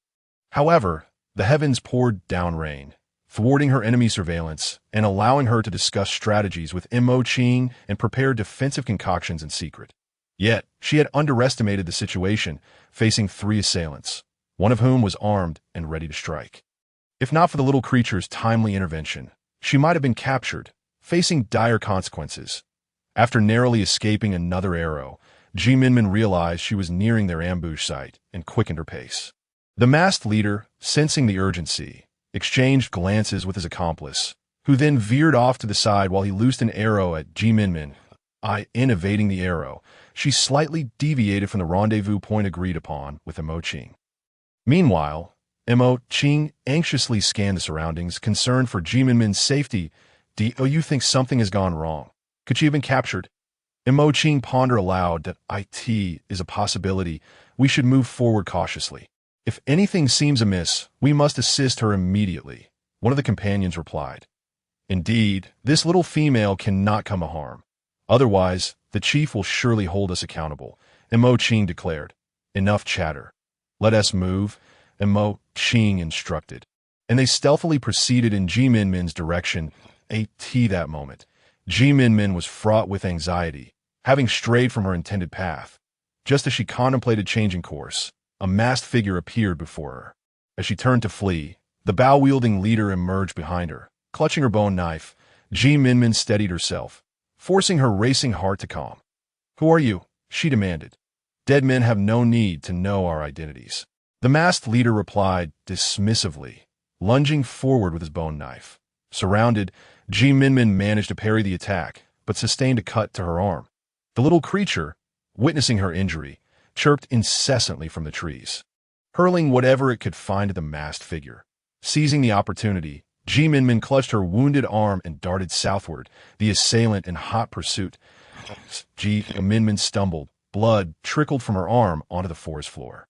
[SPEAKER 1] However, the heavens poured down rain, thwarting her enemy's surveillance and allowing her to discuss strategies with Moching and prepare defensive concoctions in secret. Yet, she had underestimated the situation, facing 3 assailants, one of whom was armed and ready to strike. If not for the little creature's timely intervention, she might have been captured, facing dire consequences. After narrowly escaping another arrow, Minmin realized she was nearing their ambush site and quickened her pace. The masked leader, sensing the urgency, exchanged glances with his accomplice, who then veered off to the side while he loosed an arrow at Minmin. In evading the arrow, she slightly deviated from the rendezvous point agreed upon with Moching. Meanwhile, Moching anxiously scanned the surroundings, concerned for Minmin's safety. You think something has gone wrong? Could she have been captured? Moching pondered aloud that it is a possibility. We should move forward cautiously. If anything seems amiss, we must assist her immediately, one of the companions replied. Indeed, this little female cannot come to harm. Otherwise, the chief will surely hold us accountable, Moching declared. Enough chatter. Let us move, Moching instructed. And they stealthily proceeded in Minmin's direction. That moment, Minmin was fraught with anxiety, having strayed from her intended path. Just as she contemplated changing course, a masked figure appeared before her. As she turned to flee, the bow-wielding leader emerged behind her. Clutching her bone knife, Minmin steadied herself, forcing her racing heart to calm. Who are you? She demanded. Dead men have no need to know our identities. The masked leader replied dismissively, lunging forward with his bone knife. Surrounded, Minmin managed to parry the attack, but sustained a cut to her arm. The little creature, witnessing her injury, chirped incessantly from the trees, hurling whatever it could find at the masked figure. Seizing the opportunity, Minmin clutched her wounded arm and darted southward, the assailant in hot pursuit. Minmin stumbled. Blood trickled from her arm onto the forest floor.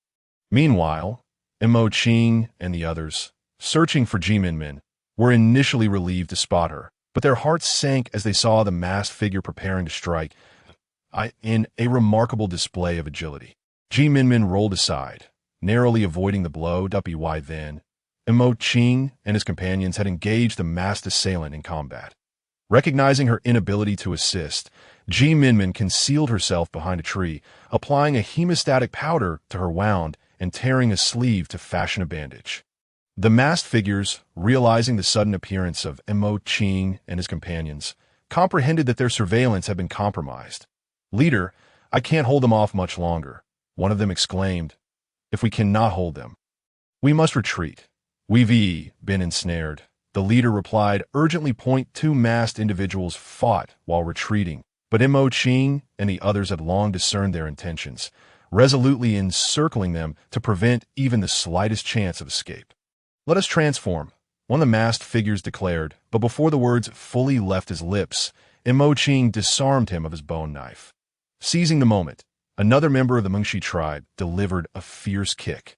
[SPEAKER 1] Meanwhile, Moching and the others, searching for Minmin, were initially relieved to spot her, but their hearts sank as they saw the masked figure preparing to strike. In a remarkable display of agility, Minmin rolled aside, narrowly avoiding the blow. Then, Moching and his companions had engaged the masked assailant in combat. Recognizing her inability to assist, Minmin concealed herself behind a tree, applying a hemostatic powder to her wound and tearing a sleeve to fashion a bandage. The masked figures, realizing the sudden appearance of Moching and his companions, comprehended that their surveillance had been compromised. Leader, I can't hold them off much longer, one of them exclaimed. If we cannot hold them, we must retreat. We've been ensnared, the leader replied. Urgently, two masked individuals fought while retreating, but Moching and the others had long discerned their intentions, resolutely encircling them to prevent even the slightest chance of escape. Let us transform, one of the masked figures declared, but before the words fully left his lips, Moching disarmed him of his bone knife. Seizing the moment, another member of the Mengshi tribe delivered a fierce kick,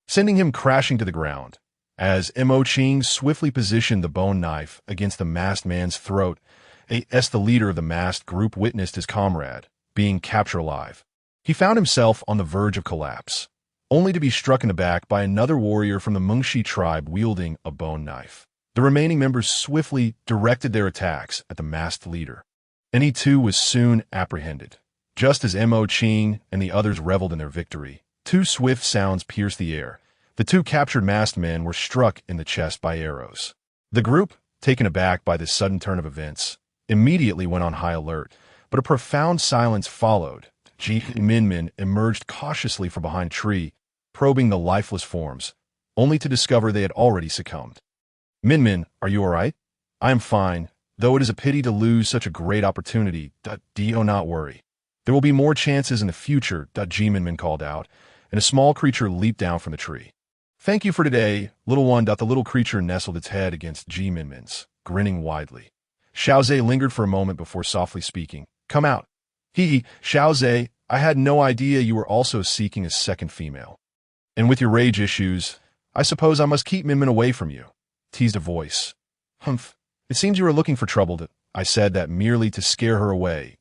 [SPEAKER 1] sending him crashing to the ground. As Moching swiftly positioned the bone knife against the masked man's throat, the leader of the masked group witnessed his comrade being captured alive. He found himself on the verge of collapse, only to be struck in the back by another warrior from the Mengshi tribe wielding a bone knife. The remaining members swiftly directed their attacks at the masked leader, and he too was soon apprehended. Just as Moching and the others reveled in their victory, two swift sounds pierced the air. The two captured masked men were struck in the chest by arrows. The group, taken aback by this sudden turn of events, immediately went on high alert, but a profound silence followed. Minmin emerged cautiously from behind a tree, probing the lifeless forms. only to discover they had already succumbed. Minmin, are you all right? I am fine, though it is a pity to lose such a great opportunity. Do not worry. There will be more chances in the future. Minmin called out, and a small creature leaped down from the tree. Thank you for today, little one. The little creature nestled its head against Minmin's, grinning widely. Xiao Ze lingered for a moment before softly speaking. Come out. Xiao Ze, I had no idea you were also seeking a second female. And with your rage issues, I suppose I must keep Minmin away from you, teased a voice. Humph. It seems you are looking for trouble. I said that merely to scare her away.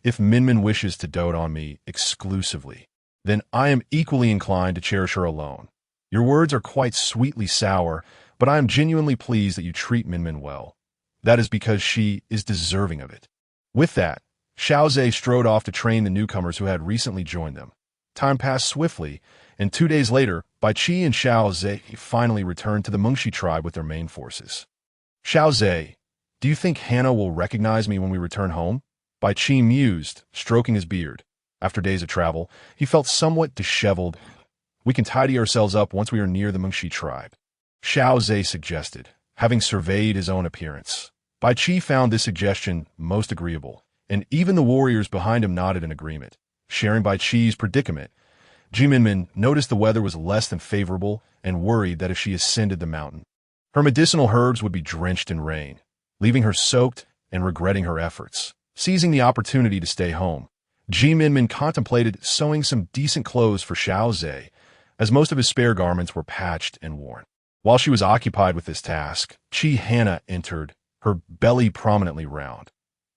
[SPEAKER 1] If Minmin wishes to dote on me exclusively, then I am equally inclined to cherish her alone. Your words are quite sweetly sour, but I am genuinely pleased that you treat Minmin well. That is because she is deserving of it. With that, Xiao Ze strode off to train the newcomers who had recently joined them. Time passed swiftly, and 2 days later, Bai Qi and Xiao Ze finally returned to the Mengshi tribe with their main forces. Xiao Ze, do you think Haina will recognize me when we return home? Bai Qi mused, stroking his beard. After days of travel, he felt somewhat disheveled. We can tidy ourselves up once we are near the Mengshi tribe, Xiao Ze suggested, having surveyed his own appearance. Bai Qi found this suggestion most agreeable, and even the warriors behind him nodded in agreement. Sharing Bai Qi's predicament, Minmin noticed the weather was less than favorable and worried that if she ascended the mountain, her medicinal herbs would be drenched in rain, leaving her soaked and regretting her efforts. Seizing the opportunity to stay home, Minmin contemplated sewing some decent clothes for Xiao Ze, as most of his spare garments were patched and worn. While she was occupied with this task, Haina entered, her belly prominently round.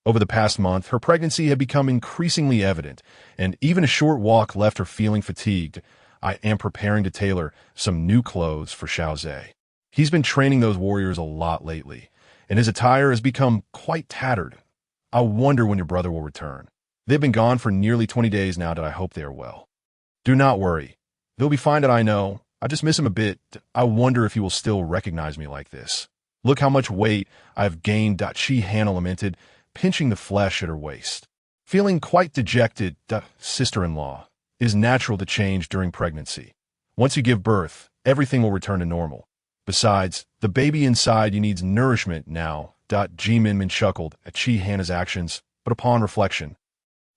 [SPEAKER 1] Over the past month, her pregnancy had become increasingly evident, and even a short walk left her feeling fatigued. I am preparing to tailor some new clothes for Xiao Ze. He's been training those warriors a lot lately, and his attire has become quite tattered. I wonder when your brother will return. They've been gone for nearly 20 days now. I hope they are well. Do not worry. They'll be fine. I know. I just miss him a bit. I wonder if he will still recognize me like this. Look how much weight I've gained. Haina lamented, pinching the flesh at her waist. Feeling quite dejected, sister-in-law, it is natural to change during pregnancy. Once you give birth, everything will return to normal. Besides, the baby inside you needs nourishment now. Minmin chuckled at Haina's actions, but upon reflection,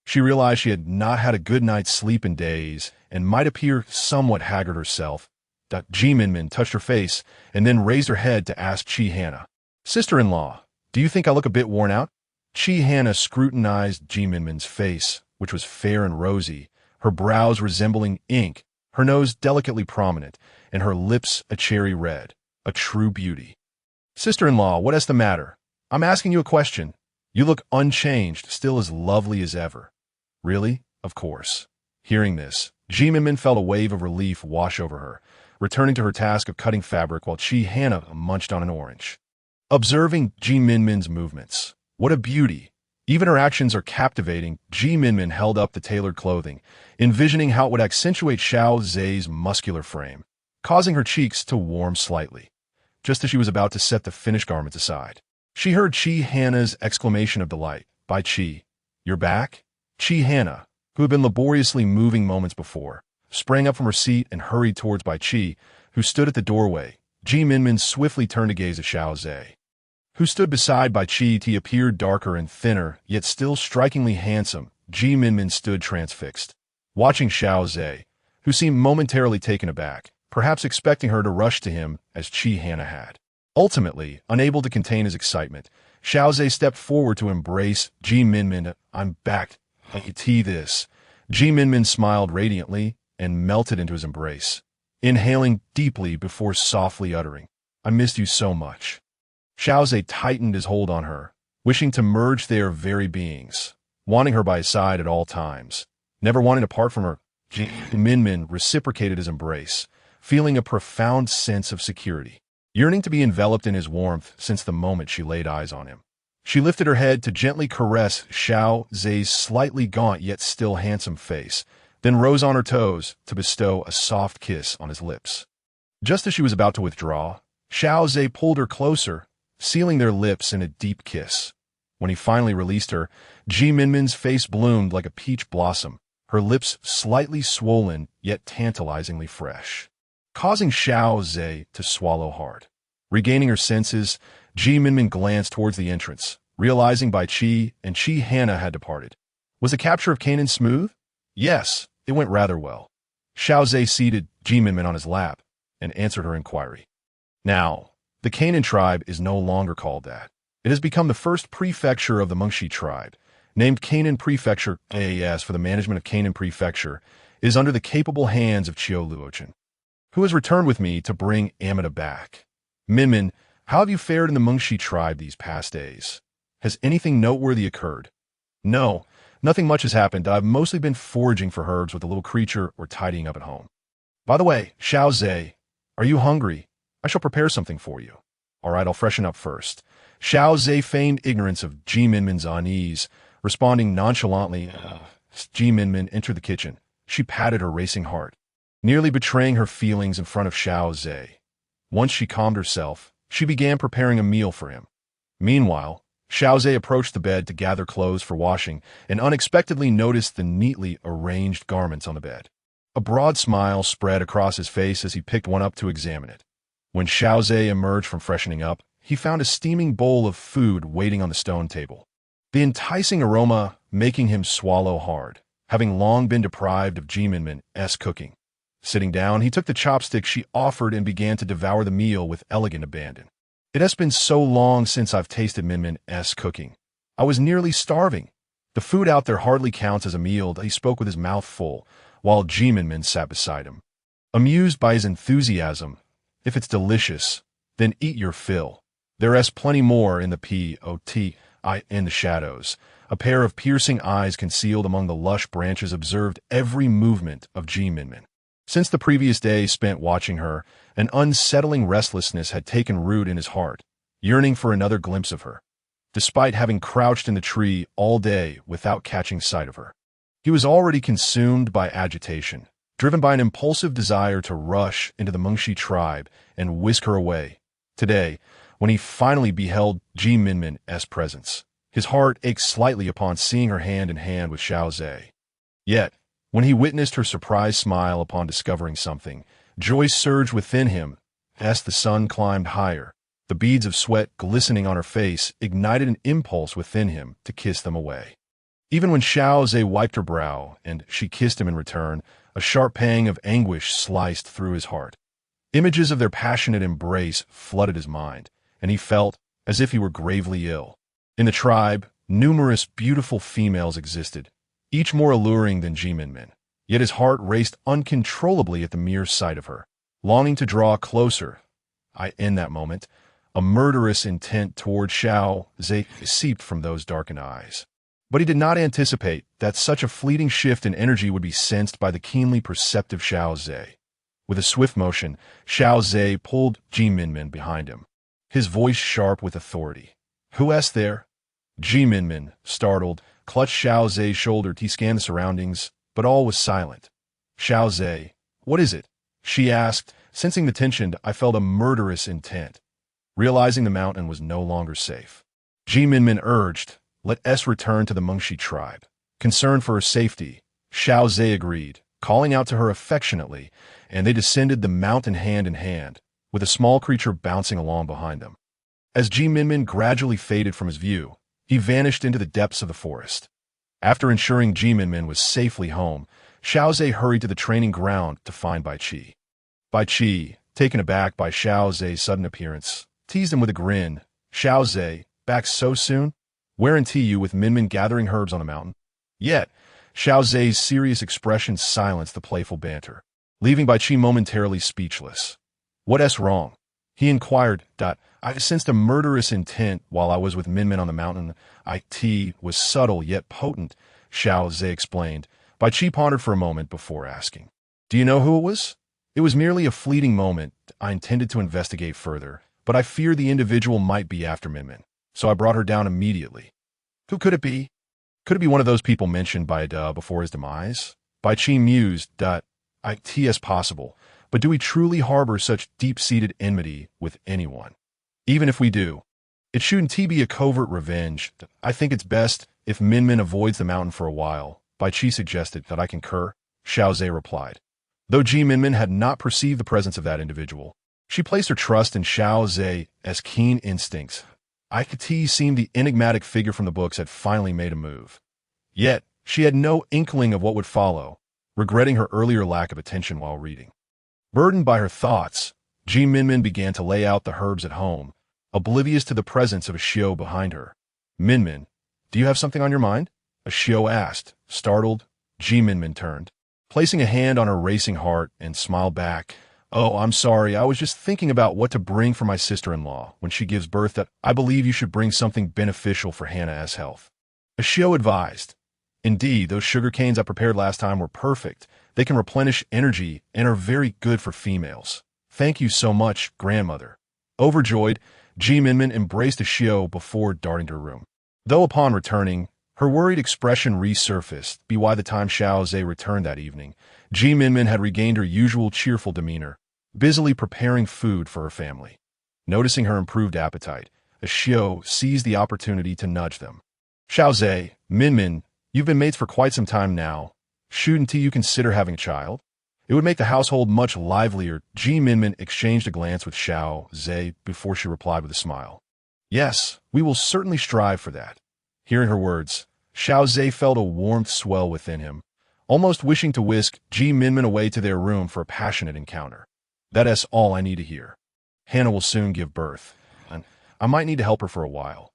[SPEAKER 1] she realized she had not had a good night's sleep in days and might appear somewhat haggard herself. Minmin touched her face and then raised her head to ask Haina, Sister-in-law, do you think I look a bit worn out? Haina scrutinized Minmin's face, which was fair and rosy, her brows resembling ink, her nose delicately prominent, and her lips a cherry red, a true beauty. Sister-in-law, what is the matter? I'm asking you a question. You look unchanged, still as lovely as ever. Really? Of course. Hearing this, Minmin felt a wave of relief wash over her, returning to her task of cutting fabric while Haina munched on an orange. Observing Minmin's movements. What a beauty. Even her actions are captivating. Minmin held up the tailored clothing, envisioning how it would accentuate Xiao Ze's muscular frame, causing her cheeks to warm slightly. Just as she was about to set the finished garments aside, she heard Haina's exclamation of delight. Bai Qi, you're back? Haina, who had been laboriously moving moments before, sprang up from her seat and hurried towards Bai Qi, who stood at the doorway. Minmin swiftly turned to gaze at Xiao Ze, who stood beside Bai Qi. He appeared darker and thinner, yet still strikingly handsome. Minmin stood transfixed, watching Xiao Ze, who seemed momentarily taken aback, perhaps expecting her to rush to him as Haina had. Ultimately, unable to contain his excitement, Xiao Ze stepped forward to embrace Minmin. I'm back. I can see this. Minmin smiled radiantly and melted into his embrace, inhaling deeply before softly uttering, I missed you so much. Xiao Ze tightened his hold on her, wishing to merge their very beings, wanting her by his side at all times, never wanting to part from her. Minmin reciprocated his embrace, feeling a profound sense of security, yearning to be enveloped in his warmth since the moment she laid eyes on him. She lifted her head to gently caress Xiao Ze's slightly gaunt yet still handsome face, then rose on her toes to bestow a soft kiss on his lips. Just as she was about to withdraw, Xiao Ze pulled her closer, sealing their lips in a deep kiss. When he finally released her, Minmin's face bloomed like a peach blossom, her lips slightly swollen yet tantalizingly fresh. causing Xiao Ze to swallow hard. Regaining her senses, Minmin glanced towards the entrance, realizing Bai Qi and Haina had departed. Was the capture of Canaan smooth? Yes, it went rather well. Xiao Ze seated Minmin on his lap and answered her inquiry. Now, the Canaan tribe is no longer called that. It has become the first prefecture of the Mengshi tribe, named Canaan Prefecture. AAS for the management of Canaan Prefecture is under the capable hands of Qiu Luochen, who has returned with me to bring Amida back. Minmin, how have you fared in the Mengshi tribe these past days? Has anything noteworthy occurred? No, nothing much has happened. I've mostly been foraging for herbs with the little creature or tidying up at home. By the way, Xiao Ze, are you hungry? I shall prepare something for you. All right, I'll freshen up first. Xiao Ze feigned ignorance of Minmin's unease, responding nonchalantly. Minmin entered the kitchen. She patted her racing heart, nearly betraying her feelings in front of Xiao Ze. Once she calmed herself, she began preparing a meal for him. Meanwhile, Xiao Ze approached the bed to gather clothes for washing and unexpectedly noticed the neatly arranged garments on the bed. A broad smile spread across his face as he picked one up to examine it. When Xiao Ze emerged from freshening up, he found a steaming bowl of food waiting on the stone table, the enticing aroma making him swallow hard, having long been deprived of Minmin's cooking. Sitting down, he took the chopstick she offered and began to devour the meal with elegant abandon. It has been so long since I've tasted Minmin's cooking. I was nearly starving. The food out there hardly counts as a meal. He spoke with his mouth full, while Minmin sat beside him. Amused by his enthusiasm, if it's delicious, then eat your fill. There's plenty more in the in the shadows. A pair of piercing eyes concealed among the lush branches observed every movement of Minmin. Since the previous day spent watching her, an unsettling restlessness had taken root in his heart, yearning for another glimpse of her. Despite having crouched in the tree all day without catching sight of her, he was already consumed by agitation, driven by an impulsive desire to rush into the Mengshi tribe and whisk her away. Today, when he finally beheld Minmin's presence, his heart ached slightly upon seeing her hand in hand with Xiao Ze. Yet, when he witnessed her surprised smile upon discovering something, joy surged within him as the sun climbed higher. The beads of sweat glistening on her face ignited an impulse within him to kiss them away. Even when Xiao Ze wiped her brow and she kissed him in return, a sharp pang of anguish sliced through his heart. Images of their passionate embrace flooded his mind, and he felt as if he were gravely ill. In the tribe, numerous beautiful females existed, each more alluring than Minmin. Yet his heart raced uncontrollably at the mere sight of her, longing to draw closer. In that moment, a murderous intent toward Xiao Ze seeped from those darkened eyes. But he did not anticipate that such a fleeting shift in energy would be sensed by the keenly perceptive Xiao Ze. With a swift motion, Xiao Ze pulled Minmin behind him, his voice sharp with authority. "Who's there?" Minmin, startled, clutched Xiao Ze's shoulder. He scanned the surroundings, but all was silent. "Xiao Ze, what is it?" she asked. Sensing the tension, I felt a murderous intent. Realizing the mountain was no longer safe, Minmin urged, "Let us return to the Mengshi tribe." Concerned for her safety, Xiao Ze agreed, calling out to her affectionately, and they descended the mountain hand in hand, with a small creature bouncing along behind them. As Minmin gradually faded from his view, he vanished into the depths of the forest. After ensuring Minmin was safely home, Xiao Ze hurried to the training ground to find Bai Qi. Bai Qi, taken aback by Xiao Ze's sudden appearance, teased him with a grin. "Xiao Ze, back so soon? Weren't you with Minmin gathering herbs on the mountain?" Yet, Xiao Ze's serious expression silenced the playful banter, leaving Bai Qi momentarily speechless. "What's wrong?" he inquired. "I sensed a murderous intent while I was with Minmin on the mountain." It was subtle yet potent, Xiao Ze explained. Bai Qi pondered for a moment before asking, "Do you know who it was?" "It was merely a fleeting moment. I intended to investigate further, but I feared the individual might be after Minmin, so I brought her down immediately." "Who could it be?" "Could it be one of those people mentioned by Da before his demise?" Bai Qi mused. "It is possible, but do we truly harbor such deep-seated enmity with anyone? Even if we do, it shouldn't be a covert revenge. I think it's best if Minmin avoids the mountain for a while." Bai Qi suggested. "I concur," Xiao Ze replied. Though Minmin had not perceived the presence of that individual, she placed her trust in Xiao Ze's keen instincts. Ikati seemed the enigmatic figure from the books had finally made a move. Yet, she had no inkling of what would follow, regretting her earlier lack of attention while reading. Burdened by her thoughts, Minmin began to lay out the herbs at home, oblivious to the presence of a Xiao behind her. Minmin, do you have something on your mind? A Xiao asked. Startled, Minmin turned, placing a hand on her racing heart, and smiled back. Oh, I'm sorry, I was just thinking about what to bring for my sister-in-law when she gives birth. That I believe you should bring something beneficial for Haina's health. A Xiao advised. Indeed, those sugar canes I prepared last time were perfect. They can replenish energy and are very good for females. Thank you so much, grandmother. Overjoyed, Minmin embraced a Xiao before darting to her room. Though upon returning, her worried expression resurfaced. By the time Xiao Ze returned that evening, Minmin had regained her usual cheerful demeanor, busily preparing food for her family. Noticing her improved appetite, a Xiao seized the opportunity to nudge them. Xiao Ze, Minmin, you've been mates for quite some time now. Shouldn't you consider having a child? It would make the household much livelier. Minmin exchanged a glance with Xiao Ze before she replied with a smile. Yes, we will certainly strive for that. Hearing her words, Xiao Ze felt a warmth swell within him, almost wishing to whisk Minmin away to their room for a passionate encounter. That's all I need to hear. Haina will soon give birth, and I might need to help her for a while.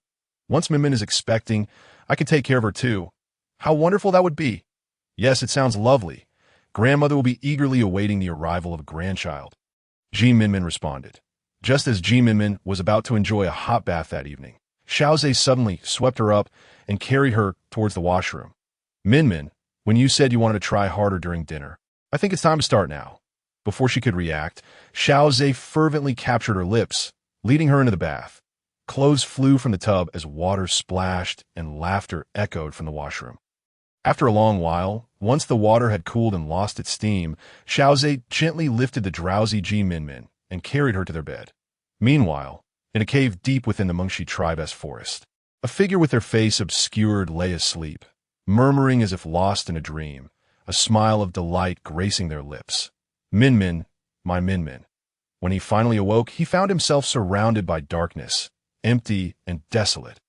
[SPEAKER 1] Once Minmin is expecting, I can take care of her too. How wonderful that would be. Yes, it sounds lovely. Grandmother will be eagerly awaiting the arrival of a grandchild. Minmin responded. Just as Minmin was about to enjoy a hot bath that evening, Xiao Ze suddenly swept her up and carried her towards the washroom. Minmin, when you said you wanted to try harder during dinner, I think it's time to start now. Before she could react, Xiao Ze fervently captured her lips, leading her into the bath. Clothes flew from the tub as water splashed and laughter echoed from the washroom. After a long while, once the water had cooled and lost its steam, Xiao Ze gently lifted the drowsy Minmin and carried her to their bed. Meanwhile, in a cave deep within the Mengshi tribe's forest, a figure with their face obscured lay asleep, murmuring as if lost in a dream, a smile of delight gracing their lips. Minmin, my Minmin. When he finally awoke, he found himself surrounded by darkness, empty and desolate.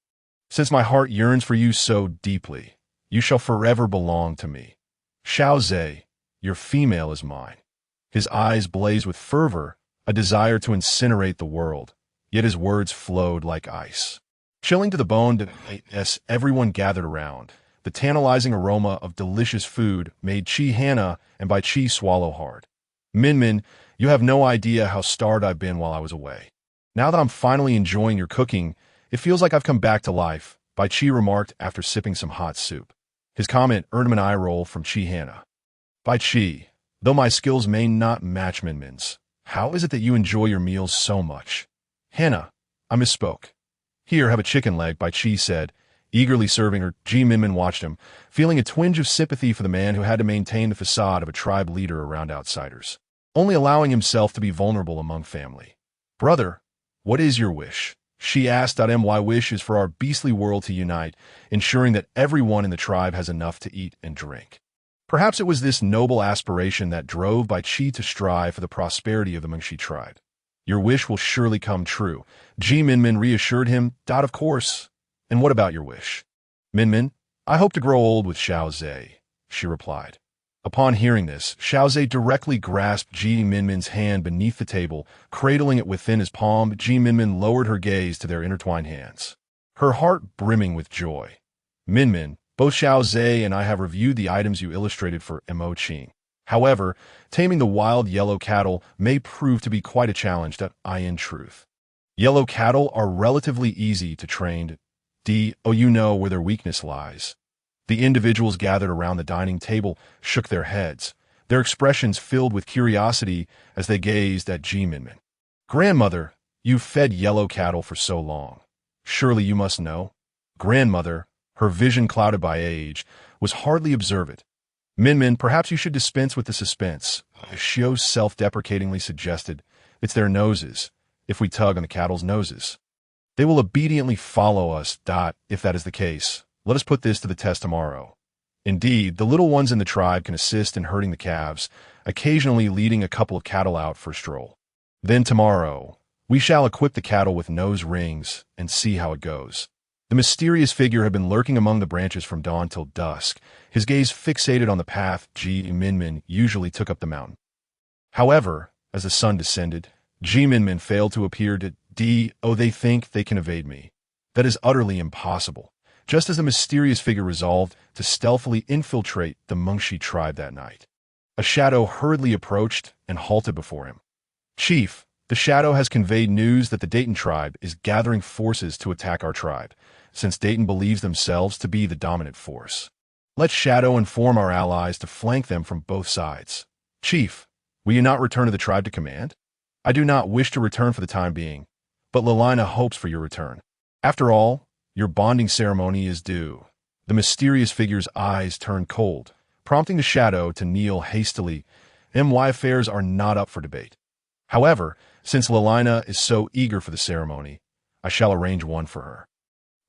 [SPEAKER 1] Since my heart yearns for you so deeply, you shall forever belong to me. Xiao Ze, your female is mine. His eyes blazed with fervor, a desire to incinerate the world, yet his words flowed like ice. Chilling to the bone as everyone gathered around, the tantalizing aroma of delicious food made Haina and by swallow hard. Minmin, you have no idea how starved I've been while I was away. Now that I'm finally enjoying your cooking, it feels like I've come back to life, remarked after sipping some hot soup. His comment earned him an eye roll from Haina. Though my skills may not match Minmin's, how is it that you enjoy your meals so much? Haina, I misspoke. Here, have a chicken leg, said, eagerly serving her. Minmin watched him, feeling a twinge of sympathy for the man who had to maintain the facade of a tribe leader around outsiders, only allowing himself to be vulnerable among family. Brother, what is your wish? She asked. My wish is for our beastly world to unite, ensuring that everyone in the tribe has enough to eat and drink. Perhaps it was this noble aspiration that drove to strive for the prosperity of the Mengshi tribe. Your wish will surely come true, Minmin reassured him. Of course. And what about your wish? Minmin, I hope to grow old with Xiao Ze, she replied. Upon hearing this, Xiao Ze directly grasped Minmin's hand beneath the table, cradling it within his palm. Minmin lowered her gaze to their intertwined hands, her heart brimming with joy. Minmin, both Xiao Ze and I have reviewed the items you illustrated for Mo-Ching. However, taming the wild yellow cattle may prove to be quite a challenge. In truth, yellow cattle are relatively easy to train. You know where their weakness lies. The individuals gathered around the dining table shook their heads, their expressions filled with curiosity as they gazed at Minmin. Grandmother, you've fed yellow cattle for so long. Surely you must know. Grandmother, her vision clouded by age, was hardly observant. Minmin, perhaps you should dispense with the suspense. Xiao self-deprecatingly suggested. It's their noses. If we tug on the cattle's noses, they will obediently follow us. If that is the case, let us put this to the test tomorrow. Indeed, the little ones in the tribe can assist in herding the calves. occasionally leading a couple of cattle out for a stroll. Then tomorrow, we shall equip the cattle with nose rings and see how it goes. The mysterious figure had been lurking among the branches from dawn till dusk, his gaze fixated on the path Minmin usually took up the mountain. However, as the sun descended, Minmin failed to appear to they think they can evade me. That is utterly impossible, just as the mysterious figure resolved to stealthily infiltrate the Mengshi tribe that night. A shadow hurriedly approached and halted before him. "Chief, the shadow has conveyed news that the Dayton tribe is gathering forces to attack our tribe, since Dayton believes themselves to be the dominant force. Let Shadow inform our allies to flank them from both sides. Chief, will you not return to the tribe to command? I do not wish to return for the time being, but Lilina hopes for your return. After all, your bonding ceremony is due." The mysterious figure's eyes turned cold, prompting the shadow to kneel hastily. My affairs are not up for debate. However, since Lilina is so eager for the ceremony, I shall arrange one for her.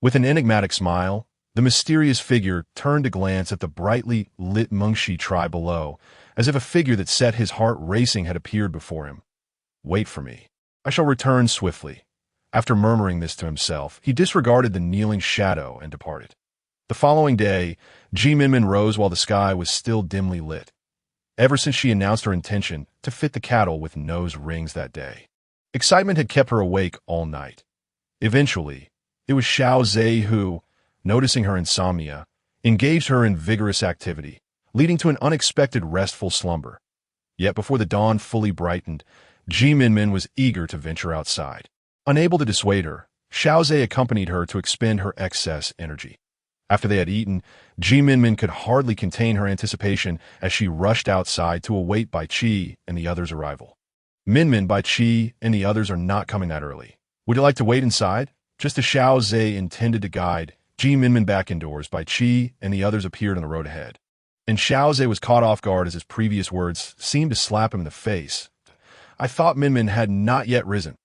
[SPEAKER 1] With an enigmatic smile, the mysterious figure turned to glance at the brightly lit Mengshi tribe below, as if a figure that set his heart racing had appeared before him. "Wait for me. I shall return swiftly." After murmuring this to himself, he disregarded the kneeling shadow and departed. The following day, Minmin rose while the sky was still dimly lit. Ever since she announced her intention to fit the cattle with nose rings that day, excitement had kept her awake all night. Eventually, it was Xiao Ze who, noticing her insomnia, engaged her in vigorous activity, leading to an unexpected restful slumber. Yet before the dawn fully brightened, Minmin was eager to venture outside. Unable to dissuade her, Xiao Ze accompanied her to expend her excess energy. After they had eaten, Minmin could hardly contain her anticipation as she rushed outside to await Bai Qi and the others' arrival. "Minmin, Bai Qi and the others are not coming that early. Would you like to wait inside?" Just as Xiao Ze intended to guide Minmin back indoors, Bai Qi and the others appeared on the road ahead. And Xiao Ze was caught off guard as his previous words seemed to slap him in the face. "I thought Minmin had not yet risen.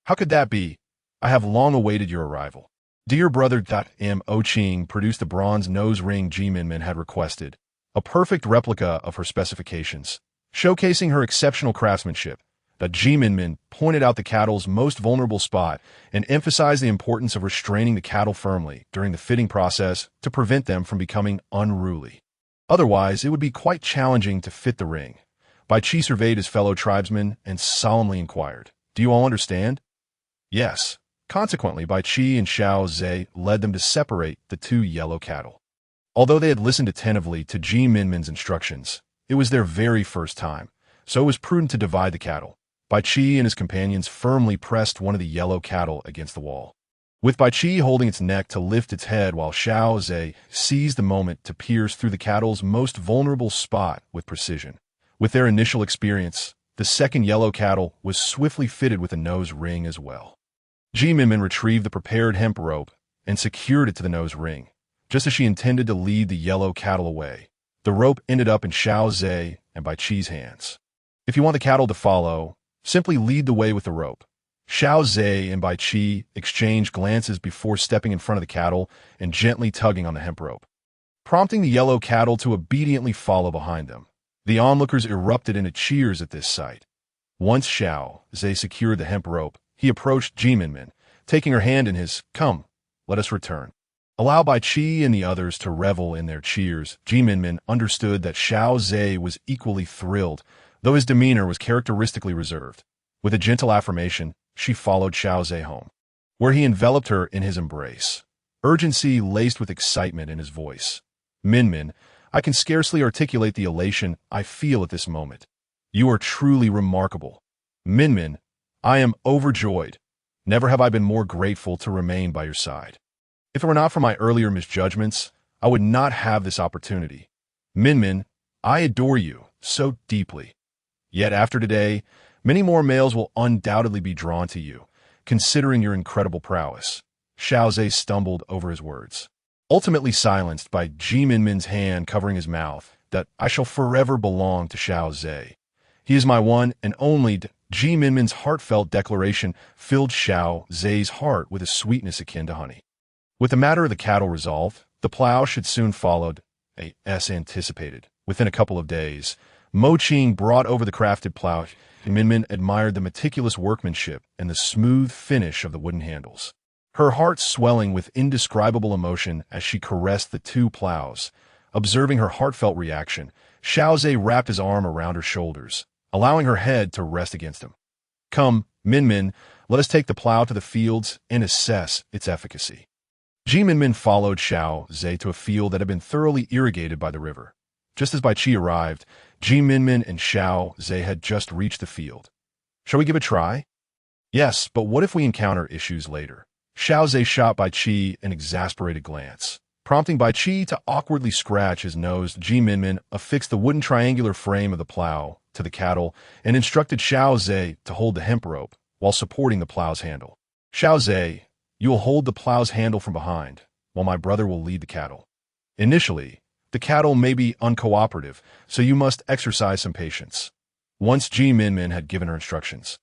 [SPEAKER 1] How could that be? I have long awaited your arrival." Dear brother Mo Qing produced the bronze nose ring Minmin had requested, a perfect replica of her specifications, showcasing her exceptional craftsmanship. Minmin pointed out the cattle's most vulnerable spot and emphasized the importance of restraining the cattle firmly during the fitting process to prevent them from becoming unruly. Otherwise, it would be quite challenging to fit the ring. Bai Qi surveyed his fellow tribesmen and solemnly inquired, "Do you all understand?" "Yes." Consequently, Bai Qi and Xiao Ze led them to separate the two yellow cattle. Although they had listened attentively to Minmin's instructions, it was their very first time, so it was prudent to divide the cattle. Bai Qi and his companions firmly pressed one of the yellow cattle against the wall, with Bai Qi holding its neck to lift its head while Xiao Ze seized the moment to pierce through the cattle's most vulnerable spot with precision. With their initial experience, the second yellow cattle was swiftly fitted with a nose ring as well. Minmin retrieved the prepared hemp rope and secured it to the nose ring, just as she intended to lead the yellow cattle away. The rope ended up in Xiao Ze and Bai Qi's hands. "If you want the cattle to follow, simply lead the way with the rope." Xiao Ze and Bai Qi exchanged glances before stepping in front of the cattle and gently tugging on the hemp rope, prompting the yellow cattle to obediently follow behind them. The onlookers erupted into cheers at this sight. Once Xiao Ze secured the hemp rope, he approached Minmin, taking her hand in his. "Come, let us return." Allow Bai Qi and the others to revel in their cheers. Minmin understood that Xiao Ze was equally thrilled, though his demeanor was characteristically reserved. With a gentle affirmation, she followed Xiao Ze home, where he enveloped her in his embrace, urgency laced with excitement in his voice. "Minmin, I can scarcely articulate the elation I feel at this moment. You are truly remarkable. Minmin, I am overjoyed. Never have I been more grateful to remain by your side. If it were not for my earlier misjudgments, I would not have this opportunity. Minmin, I adore you so deeply. Yet after today, many more males will undoubtedly be drawn to you, considering your incredible prowess." Xiao Ze stumbled over his words, ultimately silenced by Minmin's hand covering his mouth. "That I shall forever belong to Xiao Ze. He is my one and only." Minmin's heartfelt declaration filled Xiao Ze's heart with a sweetness akin to honey. With the matter of the cattle resolved, the plow should soon follow, as anticipated. Within a couple of days, Mo-Ching brought over the crafted plow, and Minmin admired the meticulous workmanship and the smooth finish of the wooden handles. Her heart swelling with indescribable emotion as she caressed the two plows. Observing her heartfelt reaction, Xiao Ze wrapped his arm around her shoulders, allowing her head to rest against him. "Come, Minmin, let us take the plow to the fields and assess its efficacy." Minmin followed Xiao Ze to a field that had been thoroughly irrigated by the river. Just as Bai Qi arrived, Minmin and Xiao Ze had just reached the field. "Shall we give it a try?" "Yes, but what if we encounter issues later?" Xiao Ze shot Bai Qi an exasperated glance, prompting Bai Qi to awkwardly scratch his nose. Minmin affixed the wooden triangular frame of the plow to the cattle and instructed Xiao Ze to hold the hemp rope while supporting the plow's handle. "Xiao Ze, you will hold the plow's handle from behind, while my brother will lead the cattle. Initially, the cattle may be uncooperative, so you must exercise some patience." Once Minmin had given her instructions,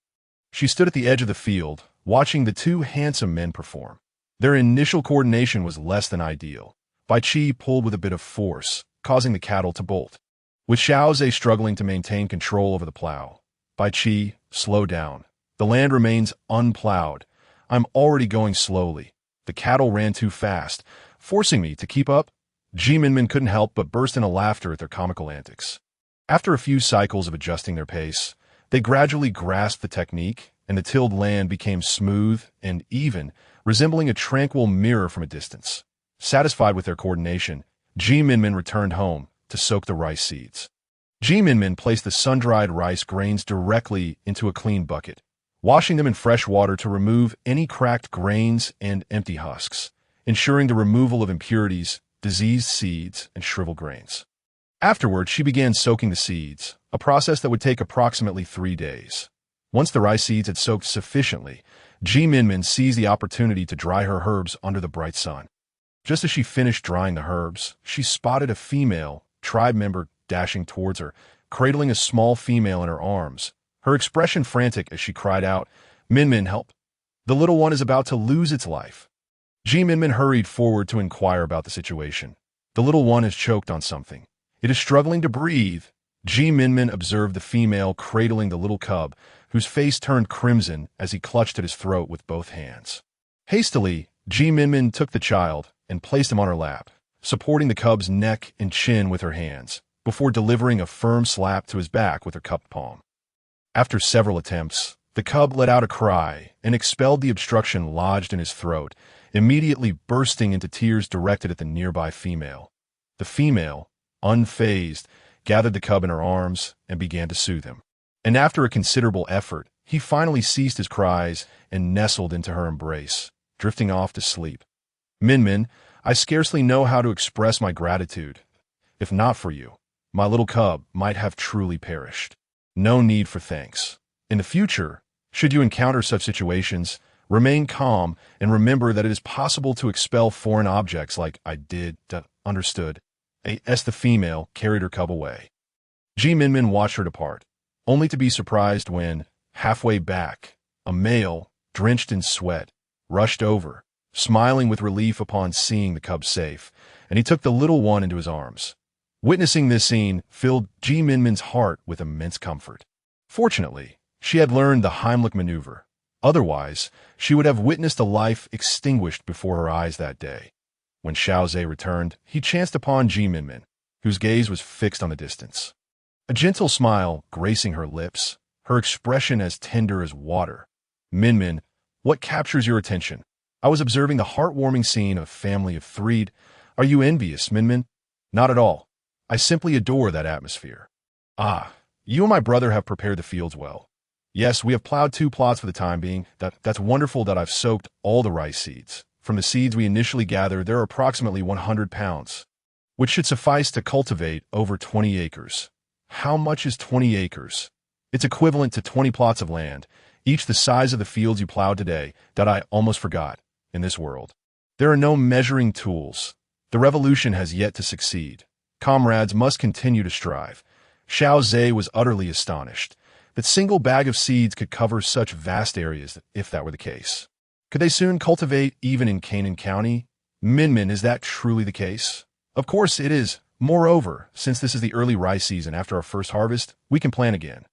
[SPEAKER 1] she stood at the edge of the field, watching the two handsome men perform. Their initial coordination was less than ideal. Bai Qi pulled with a bit of force, causing the cattle to bolt. With Xiao Ze struggling to maintain control over the plow, Bai Qi, slow down. The land remains unplowed. I'm already going slowly. The cattle ran too fast, forcing me to keep up. Minmin couldn't help but burst into laughter at their comical antics. After a few cycles of adjusting their pace, they gradually grasped the technique, and the tilled land became smooth and even, resembling a tranquil mirror from a distance. Satisfied with their coordination, Minmin returned home to soak the rice seeds. Minmin placed the sun-dried rice grains directly into a clean bucket, washing them in fresh water to remove any cracked grains and empty husks, ensuring the removal of impurities, diseased seeds, and shriveled grains. Afterward, she began soaking the seeds, a process that would take approximately 3 days. Once the rice seeds had soaked sufficiently, Minmin seized the opportunity to dry her herbs under the bright sun. Just as she finished drying the herbs, she spotted a female tribe member dashing towards her, cradling a small female in her arms, her expression frantic as she cried out, "Minmin, help! The little one is about to lose its life." Minmin hurried forward to inquire about the situation. "The little one is choked on something. It is struggling to breathe." Minmin observed the female cradling the little cub, whose face turned crimson as he clutched at his throat with both hands. Hastily, Minmin took the child and placed him on her lap, supporting the cub's neck and chin with her hands, before delivering a firm slap to his back with her cupped palm. After several attempts, the cub let out a cry and expelled the obstruction lodged in his throat, immediately bursting into tears directed at the nearby female. The female, unfazed, gathered the cub in her arms and began to soothe him. And after a considerable effort, he finally ceased his cries and nestled into her embrace, drifting off to sleep. "Minmin, I scarcely know how to express my gratitude. If not for you, my little cub might have truly perished. No need for thanks. In the future, should you encounter such situations, remain calm and remember that it is possible to expel foreign objects like I did. Understood?" As the female carried her cub away. Minmin watched her depart, only to be surprised when, halfway back, a male, drenched in sweat, rushed over, smiling with relief upon seeing the cub safe, and he took the little one into his arms. Witnessing this scene filled Minmin's heart with immense comfort. Fortunately, she had learned the Heimlich maneuver. Otherwise, she would have witnessed a life extinguished before her eyes that day. When Xiao Ze returned, he chanced upon Minmin, whose gaze was fixed on the distance. A gentle smile gracing her lips, her expression as tender as water. "Minmin, what captures your attention?" "I was observing the heartwarming scene of a family of 3. Are you envious, Minmin?" "Not at all. I simply adore that atmosphere." "Ah, you and my brother have prepared the fields well." "Yes, we have plowed 2 plots for the time being. That's wonderful that I've soaked all the rice seeds. From the seeds we initially gathered, there are approximately 100 pounds, which should suffice to cultivate over 20 acres. How much is 20 acres? It's equivalent to 20 plots of land, each the size of the fields you plowed today. That I almost forgot. In this world, there are no measuring tools. The revolution has yet to succeed. Comrades must continue to strive. Xiao Ze was utterly astonished that single bag of seeds could cover such vast areas if that were the case. Could they soon cultivate even in Canaan County? Minmin, is that truly the case? Of course it is. Moreover, since this is the early rice season after our first harvest, we can plan again.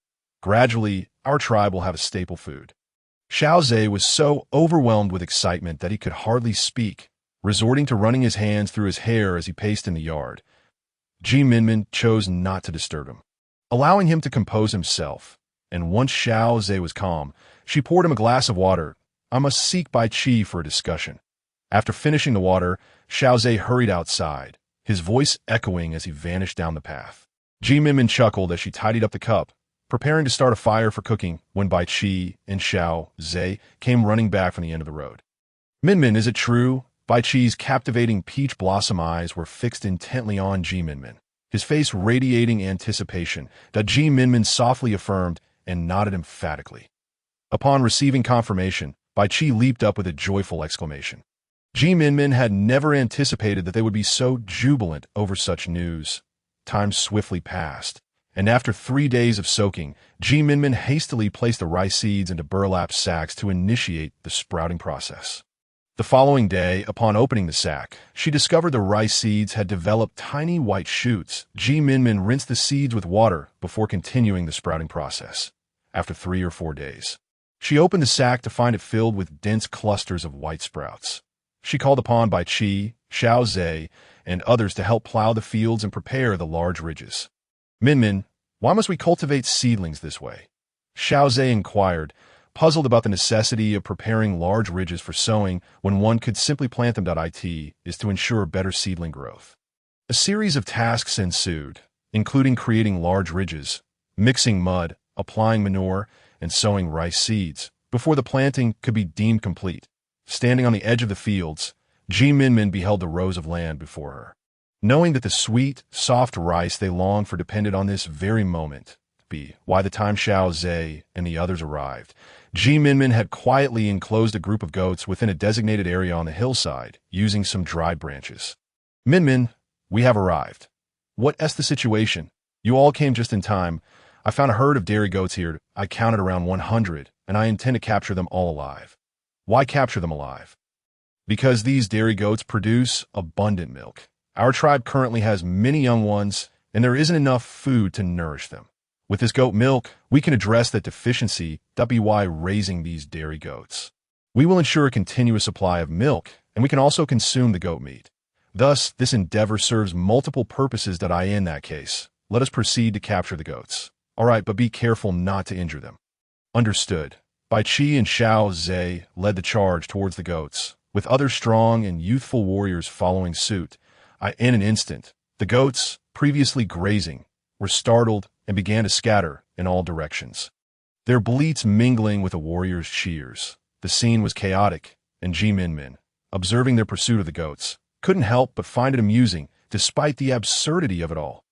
[SPEAKER 1] Gradually, our tribe will have a staple food. Xiao Ze was so overwhelmed with excitement that he could hardly speak, resorting to running his hands through his hair as he paced in the yard. Minmin chose not to disturb him, allowing him to compose himself, and once Xiao Ze was calm, she poured him a glass of water. I must seek Bai Qi for a discussion. After finishing the water, Xiao Ze hurried outside, his voice echoing as he vanished down the path. Minmin chuckled as she tidied up the cup, preparing to start a fire for cooking when Bai Qi and Xiao Ze came running back from the end of the road. Minmin, is it true? Bai Qi's captivating peach blossom eyes were fixed intently on Minmin, his face radiating anticipation that Minmin softly affirmed and nodded emphatically. Upon receiving confirmation, Bai Qi leaped up with a joyful exclamation. Minmin had never anticipated that they would be so jubilant over such news. Time swiftly passed, and after 3 days of soaking, Minmin hastily placed the rice seeds into burlap sacks to initiate the sprouting process. The following day, upon opening the sack, she discovered the rice seeds had developed tiny white shoots. Minmin rinsed the seeds with water before continuing the sprouting process. After 3 or 4 days, she opened the sack to find it filled with dense clusters of white sprouts. She called upon Bai Qi, Xiao Ze, and others to help plow the fields and prepare the large ridges. Minmin, why must we cultivate seedlings this way? Xiao Ze inquired, puzzled about the necessity of preparing large ridges for sowing when one could simply plant them. It is to ensure better seedling growth. A series of tasks ensued, including creating large ridges, mixing mud, applying manure, and sowing rice seeds, before the planting could be deemed complete. Standing on the edge of the fields, Minmin beheld the rows of land before her. Knowing that the sweet, soft rice they longed for depended on this very moment, by the time Xiao Ze and the others arrived, Minmin had quietly enclosed a group of goats within a designated area on the hillside, using some dried branches. Minmin, we have arrived. What is the situation? You all came just in time. I found a herd of dairy goats here. I counted around 100, and I intend to capture them all alive. Why capture them alive? Because these dairy goats produce abundant milk. Our tribe currently has many young ones, and there isn't enough food to nourish them. With this goat milk, we can address that deficiency by raising these dairy goats. We will ensure a continuous supply of milk, and we can also consume the goat meat. Thus, this endeavor serves multiple purposes. In that case, let us proceed to capture the goats. All right, but be careful not to injure them. Understood. Bai Qi and Xiao Ze led the charge towards the goats, with other strong and youthful warriors following suit. In an instant, the goats, previously grazing, were startled and began to scatter in all directions, their bleats mingling with the warriors' cheers. The scene was chaotic, and Minmin, observing their pursuit of the goats, couldn't help but find it amusing, despite the absurdity of it all.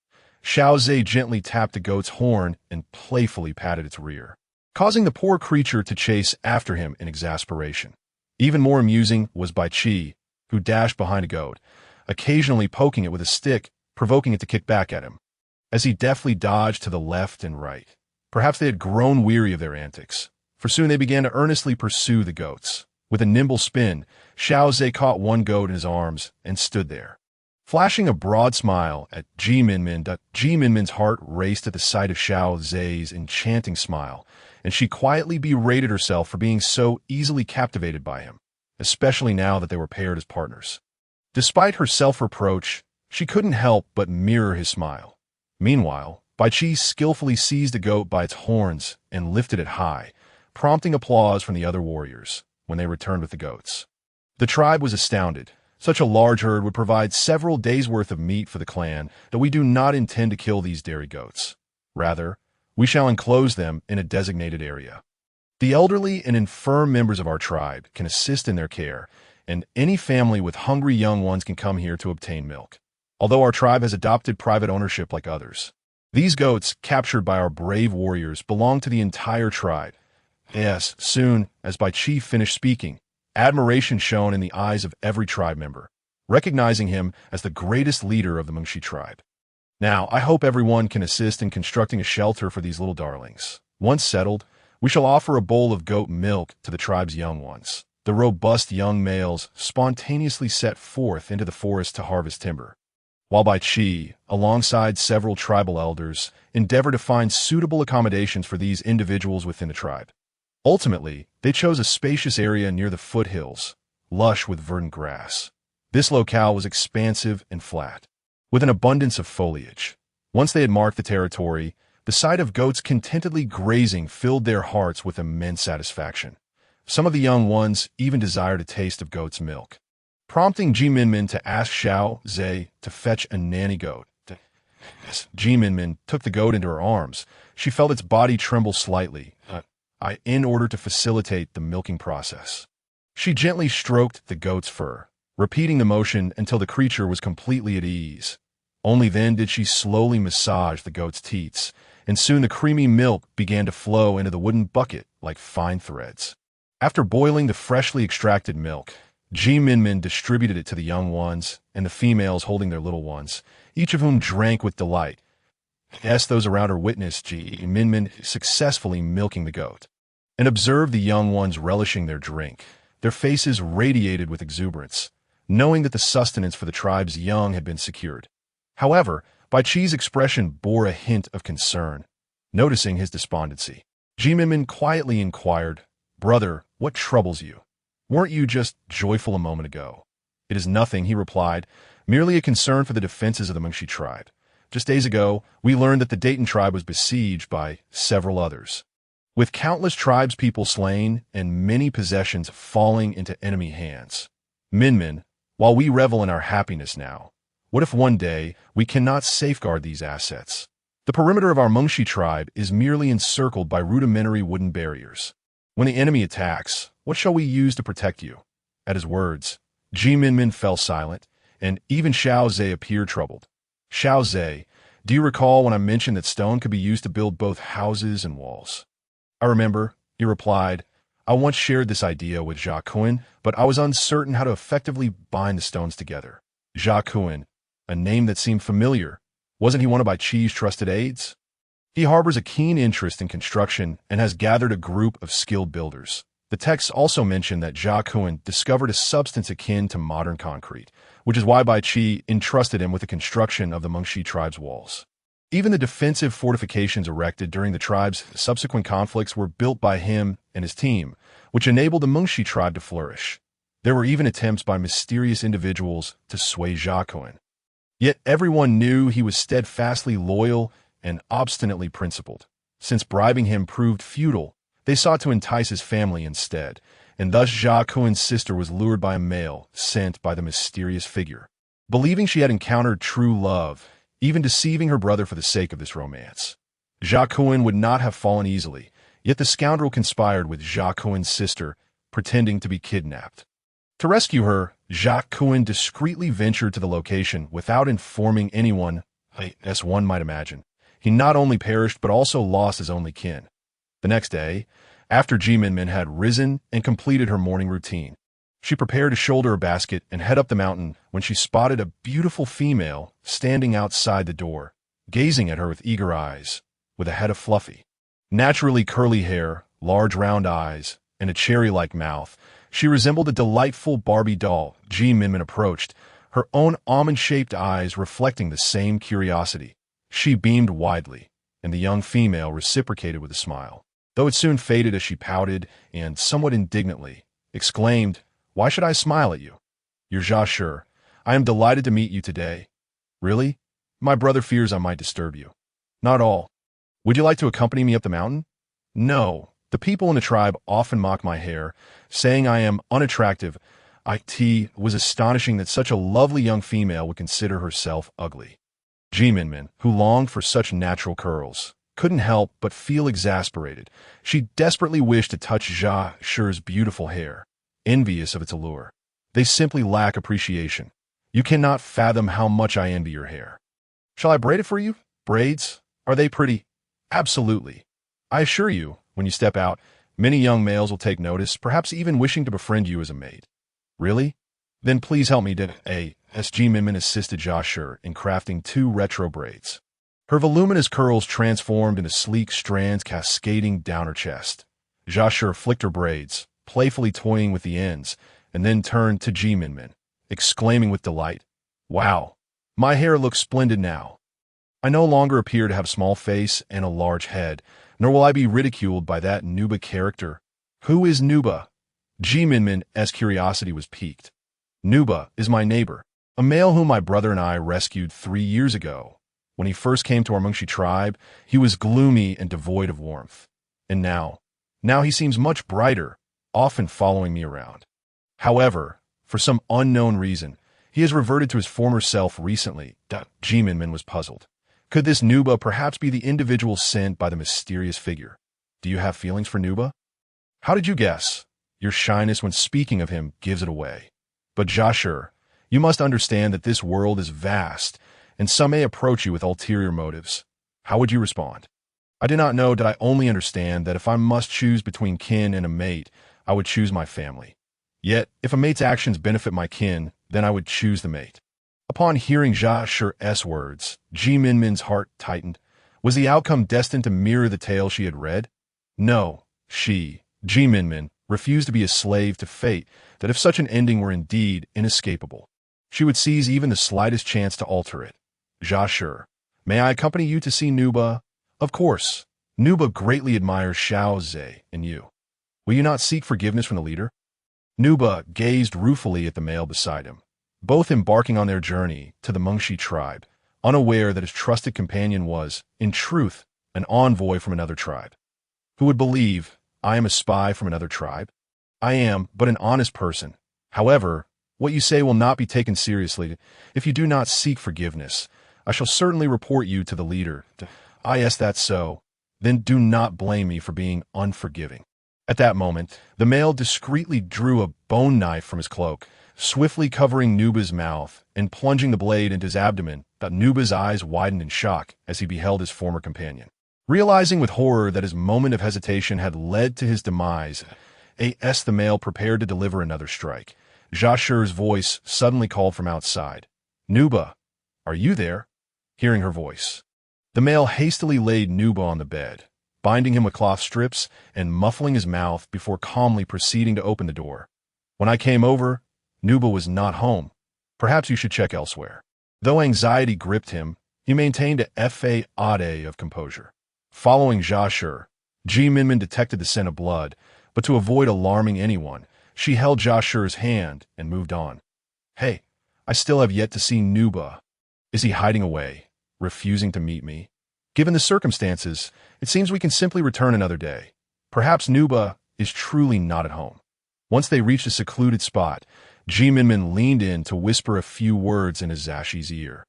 [SPEAKER 1] Xiao Ze gently tapped the goat's horn and playfully patted its rear, causing the poor creature to chase after him in exasperation. Even more amusing was Bai Qi, who dashed behind a goat, occasionally poking it with a stick, provoking it to kick back at him, as he deftly dodged to the left and right. Perhaps they had grown weary of their antics, for soon they began to earnestly pursue the goats. With a nimble spin, Xiao Ze caught one goat in his arms and stood there, flashing a broad smile at Minmin. Minmin's heart raced at the sight of Xiao Ze's enchanting smile, and she quietly berated herself for being so easily captivated by him, especially now that they were paired as partners. Despite her self-reproach, she couldn't help but mirror his smile. Meanwhile, Bai Qi skillfully seized the goat by its horns and lifted it high, prompting applause from the other warriors when they returned with the goats. The tribe was astounded. Such a large herd would provide several days' worth of meat for the clan, that we do not intend to kill these dairy goats. Rather, we shall enclose them in a designated area. The elderly and infirm members of our tribe can assist in their care, and any family with hungry young ones can come here to obtain milk. Although our tribe has adopted private ownership like others, these goats, captured by our brave warriors, belong to the entire tribe. Yes, soon, as Bai Qi finished speaking, admiration shone in the eyes of every tribe member, recognizing him as the greatest leader of the Mengshi tribe. Now, I hope everyone can assist in constructing a shelter for these little darlings. Once settled, we shall offer a bowl of goat milk to the tribe's young ones. The robust young males spontaneously set forth into the forest to harvest timber. while Bai Qi, alongside several tribal elders, endeavored to find suitable accommodations for these individuals within the tribe. Ultimately, they chose a spacious area near the foothills, lush with verdant grass. This locale was expansive and flat, with an abundance of foliage. Once they had marked the territory, the sight of goats contentedly grazing filled their hearts with immense satisfaction. Some of the young ones even desired a taste of goat's milk, prompting Minmin to ask Xiao Ze to fetch a nanny goat. As Minmin took the goat into her arms, she felt its body tremble slightly, in order to facilitate the milking process. She gently stroked the goat's fur, repeating the motion until the creature was completely at ease. Only then did she slowly massage the goat's teats, and soon the creamy milk began to flow into the wooden bucket like fine threads. After boiling the freshly extracted milk, Minmin distributed it to the young ones and the females holding their little ones, each of whom drank with delight. As those around her witnessed Minmin successfully milking the goat, and observed the young ones relishing their drink. Their faces radiated with exuberance, knowing that the sustenance for the tribe's young had been secured. However, Bai Qi's expression bore a hint of concern. Noticing his despondency, Minmin quietly inquired, "Brother, what troubles you? Weren't you just joyful a moment ago?" "It is nothing," he replied, "merely a concern for the defenses of the Mengshi tribe. Just days ago, we learned that the Dayton tribe was besieged by several others, with countless tribespeople slain and many possessions falling into enemy hands. Minmin, while we revel in our happiness now, what if one day we cannot safeguard these assets? The perimeter of our Mengshi tribe is merely encircled by rudimentary wooden barriers. When the enemy attacks, what shall we use to protect you?" At his words, Minmin fell silent, and even Xiao Ze appeared troubled. "Xiao Ze, do you recall when I mentioned that stone could be used to build both houses and walls?" "I remember," he replied. "I once shared this idea with Jia Kun, but I was uncertain how to effectively bind the stones together." Jia Kun, a name that seemed familiar. Wasn't he one of Bai Qi's trusted aides? He harbors a keen interest in construction and has gathered a group of skilled builders. The texts also mention that Jia Kun discovered a substance akin to modern concrete, which is why Bai Qi entrusted him with the construction of the Mengshi tribe's walls. Even the defensive fortifications erected during the tribe's subsequent conflicts were built by him and his team, which enabled the Mengshi tribe to flourish. There were even attempts by mysterious individuals to sway Jia Kun. Yet everyone knew he was steadfastly loyal and obstinately principled. Since bribing him proved futile, they sought to entice his family instead, and thus Jia Kun's sister was lured by a male sent by the mysterious figure. Believing she had encountered true love, even deceiving her brother for the sake of this romance, Jia Kun would not have fallen easily, yet the scoundrel conspired with Jia Kun's sister, pretending to be kidnapped. To rescue her, Jia Kun discreetly ventured to the location without informing anyone, as one might imagine. He not only perished but also lost his only kin. The next day, after Minmin had risen and completed her morning routine, she prepared to shoulder a basket and head up the mountain when she spotted a beautiful female standing outside the door, gazing at her with eager eyes, with a head of fluffy, naturally curly hair, large round eyes, and a cherry-like mouth. She resembled a delightful Barbie doll. Minmin approached, her own almond-shaped eyes reflecting the same curiosity. She beamed widely, and the young female reciprocated with a smile, though it soon faded as she pouted and, somewhat indignantly, exclaimed, "Why should I smile at you? You're Jia Shi. I am delighted to meet you today." "Really? My brother fears I might disturb you." "Not all. Would you like to accompany me up the mountain?" "No. The people in the tribe often mock my hair, saying I am unattractive." It was astonishing that such a lovely young female would consider herself ugly. Minmin, who longed for such natural curls, couldn't help but feel exasperated. She desperately wished to touch Jia Shi's beautiful hair, envious of its allure. "They simply lack appreciation. You cannot fathom how much I envy your hair." "Shall I braid it for you?" "Braids? Are they pretty?" "Absolutely. I assure you, when you step out, many young males will take notice, perhaps even wishing to befriend you as a mate." "Really? Then please help me to Minmin assisted Jia Shi in crafting 2 retro braids. Her voluminous curls transformed into sleek strands cascading down her chest. Jia Shi flicked her braids, playfully toying with the ends, and then turned to Minmin, exclaiming with delight, "Wow, My hair looks splendid now. I no longer appear to have a small face and a large head, nor will I be ridiculed by that Nuba character. Who is Nuba? Minmin's curiosity was piqued. Nuba is my neighbor, a male whom my brother and I rescued 3 years ago. When he first came to our Mengshi tribe, he was gloomy and devoid of warmth. And now he seems much brighter, often following me around. However, for some unknown reason, he has reverted to his former self recently. Minmin was puzzled. Could this Nuba perhaps be the individual sent by the mysterious figure? Do you have feelings for Nuba? How did you guess? Your shyness when speaking of him gives it away. But Jasher, you must understand that this world is vast, and some may approach you with ulterior motives. How would you respond? I do not know. Did I only understand that if I must choose between kin and a mate, I would choose my family. Yet, if a mate's actions benefit my kin, then I would choose the mate. Upon hearing Jasher's words, Minmin's heart tightened. Was the outcome destined to mirror the tale she had read? No, she, Minmin, refused to be a slave to fate, that if such an ending were indeed inescapable, she would seize even the slightest chance to alter it. Jasher, may I accompany you to see Nuba? Of course. Nuba greatly admires Xiao Ze and you. Will you not seek forgiveness from the leader? Nuba gazed ruefully at the male beside him, both embarking on their journey to the Mengshi tribe, unaware that his trusted companion was, in truth, an envoy from another tribe. Who would believe I am a spy from another tribe? I am but an honest person. However, what you say will not be taken seriously. If you do not seek forgiveness, I shall certainly report you to the leader. Yes, that's so. Then do not blame me for being unforgiving. At that moment, the male discreetly drew a bone knife from his cloak, swiftly covering Nuba's mouth and plunging the blade into his abdomen. Nuba's eyes widened in shock as he beheld his former companion. Realizing with horror that his moment of hesitation had led to his demise, the male prepared to deliver another strike. Jasher's voice suddenly called from outside. Nuba, are you there? Hearing her voice, the male hastily laid Nuba on the bed, binding him with cloth strips and muffling his mouth before calmly proceeding to open the door. When I came over, Nuba was not home. Perhaps you should check elsewhere. Though anxiety gripped him, he maintained a facade of composure. Following Jasher, Minmin detected the scent of blood, but to avoid alarming anyone, she held Jasher's hand and moved on. Hey, I still have yet to see Nuba. Is he hiding away, refusing to meet me? Given the circumstances, it seems we can simply return another day. Perhaps Nuba is truly not at home. Once they reached a secluded spot, Minmin leaned in to whisper a few words in his Zashi's ear.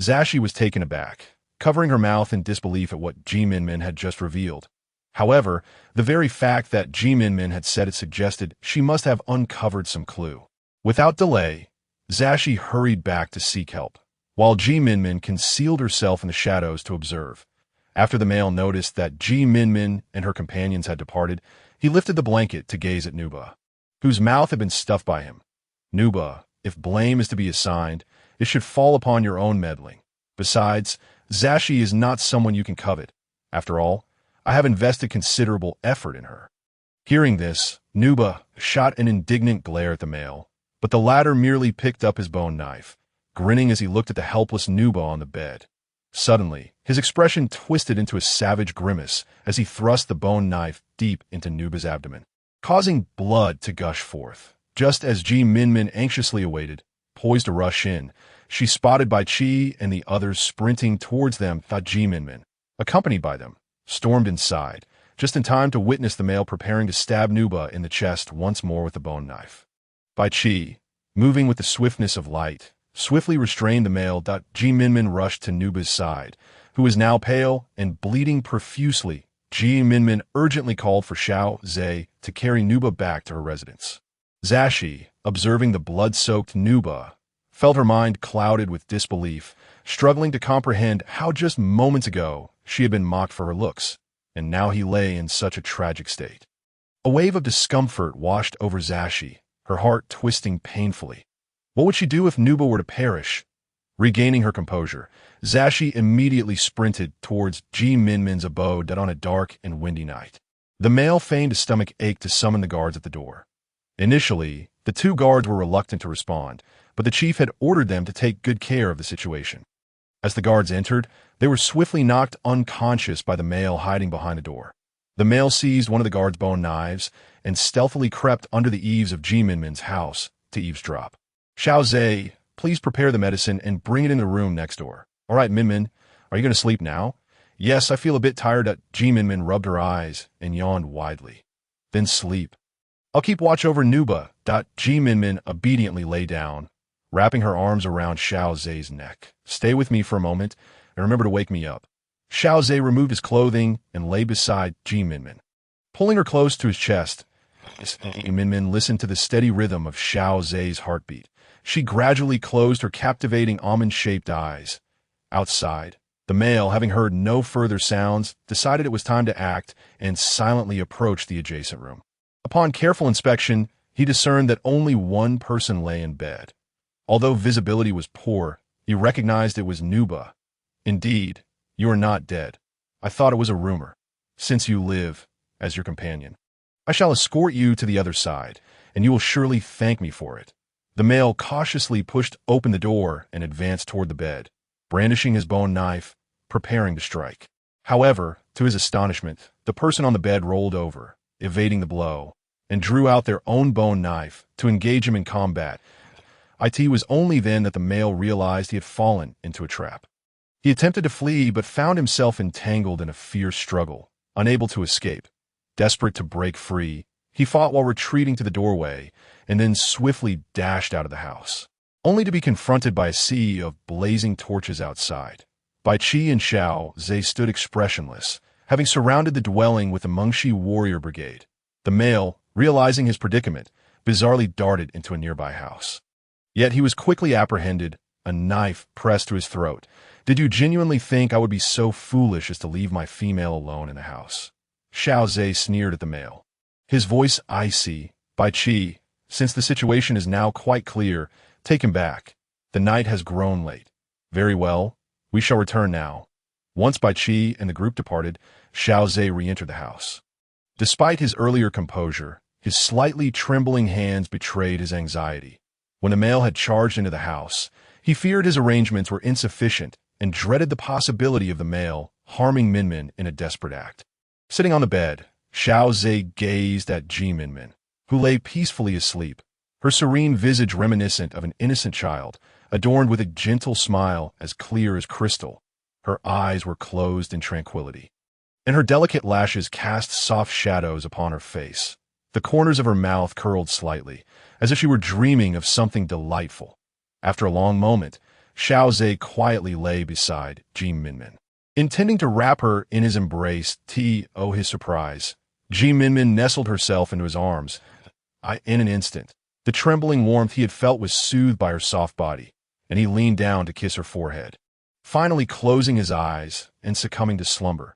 [SPEAKER 1] Zashi was taken aback, covering her mouth in disbelief at what Minmin had just revealed. However, the very fact that Minmin had said it suggested she must have uncovered some clue. Without delay, Zashi hurried back to seek help, while Minmin concealed herself in the shadows to observe. After the male noticed that Minmin and her companions had departed, he lifted the blanket to gaze at Nuba, whose mouth had been stuffed by him. Nuba, if blame is to be assigned, it should fall upon your own meddling. Besides, Zashi is not someone you can covet. After all, I have invested considerable effort in her. Hearing this, Nuba shot an indignant glare at the male, but the latter merely picked up his bone knife, grinning as he looked at the helpless Nuba on the bed. Suddenly, his expression twisted into a savage grimace as he thrust the bone knife deep into Nuba's abdomen, causing blood to gush forth. Just as Minmin anxiously awaited, poised to rush in, she spotted Bai Chi and the others sprinting towards them. Minmin, accompanied by them, stormed inside, just in time to witness the male preparing to stab Nuba in the chest once more with the bone knife. Bai Chi, moving with the swiftness of light, swiftly restrained the male. Minmin rushed to Nuba's side, who was now pale and bleeding profusely. Minmin urgently called for Xiao Ze to carry Nuba back to her residence. Zashi, observing the blood-soaked Nuba, felt her mind clouded with disbelief, struggling to comprehend how just moments ago she had been mocked for her looks, and now he lay in such a tragic state. A wave of discomfort washed over Zashi, her heart twisting painfully. What would she do if Nuba were to perish? Regaining her composure, Zashi immediately sprinted towards Minmin's abode on a dark and windy night. The male feigned a stomach ache to summon the guards at the door. Initially, the two guards were reluctant to respond, but the chief had ordered them to take good care of the situation. As the guards entered, they were swiftly knocked unconscious by the male hiding behind the door. The male seized one of the guards' bone knives and stealthily crept under the eaves of Minmin's house to eavesdrop. Xiao Ze, please prepare the medicine and bring it in the room next door. All right, Minmin, are you going to sleep now? Yes, I feel a bit tired. Minmin rubbed her eyes and yawned widely. Then sleep. I'll keep watch over Nuba. Minmin obediently lay down, wrapping her arms around Xiao Ze's neck. Stay with me for a moment and remember to wake me up. Xiao Ze removed his clothing and lay beside Minmin. Pulling her close to his chest, Minmin listened to the steady rhythm of Xiao Ze's heartbeat. She gradually closed her captivating almond-shaped eyes. Outside, the male, having heard no further sounds, decided it was time to act and silently approached the adjacent room. Upon careful inspection, he discerned that only one person lay in bed. Although visibility was poor, he recognized it was Nuba. Indeed, you are not dead. I thought it was a rumor, since you live as your companion. I shall escort you to the other side, and you will surely thank me for it. The male cautiously pushed open the door and advanced toward the bed, brandishing his bone knife, preparing to strike. However, to his astonishment, the person on the bed rolled over, evading the blow, and drew out their own bone knife to engage him in combat. It was only then that the male realized he had fallen into a trap. He attempted to flee but found himself entangled in a fierce struggle, unable to escape. Desperate to break free, he fought while retreating to the doorway and then swiftly dashed out of the house, only to be confronted by a sea of blazing torches outside. Bai Qi and Xiao Ze stood expressionless, having surrounded the dwelling with the Mengshi warrior brigade. The male, realizing his predicament, bizarrely darted into a nearby house. Yet he was quickly apprehended, a knife pressed to his throat. Did you genuinely think I would be so foolish as to leave my female alone in the house? Xiao Ze sneered at the male, his voice icy. Bai Qi, since the situation is now quite clear, take him back. The night has grown late. Very well, we shall return now. Once Bai Qi and the group departed, Xiao Ze re-entered the house. Despite his earlier composure, his slightly trembling hands betrayed his anxiety. When the male had charged into the house, he feared his arrangements were insufficient and dreaded the possibility of the male harming Minmin in a desperate act. Sitting on the bed, Xiao Ze gazed at Minmin, who lay peacefully asleep, her serene visage reminiscent of an innocent child, adorned with a gentle smile as clear as crystal. Her eyes were closed in tranquility, and her delicate lashes cast soft shadows upon her face. The corners of her mouth curled slightly, as if she were dreaming of something delightful. After a long moment, Xiao Ze quietly lay beside Minmin, intending to wrap her in his embrace. To his surprise, Minmin nestled herself into his arms. In an instant, the trembling warmth he had felt was soothed by her soft body, and he leaned down to kiss her forehead, finally closing his eyes and succumbing to slumber.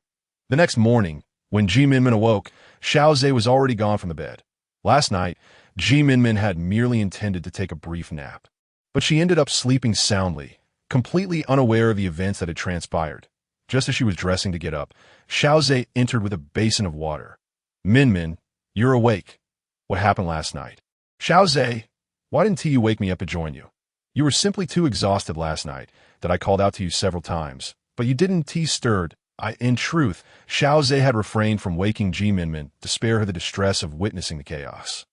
[SPEAKER 1] The next morning, when Minmin awoke, Xiao Ze was already gone from the bed. Last night, Minmin had merely intended to take a brief nap, but she ended up sleeping soundly, completely unaware of the events that had transpired. Just as she was dressing to get up, Xiao Ze entered with a basin of water. Minmin, you're awake. What happened last night? Xiao Ze, why didn't you wake me up to join you? You were simply too exhausted last night that I called out to you several times, but you didn't. Stirred. In truth, Xiao Ze had refrained from waking Minmin to spare her the distress of witnessing the chaos.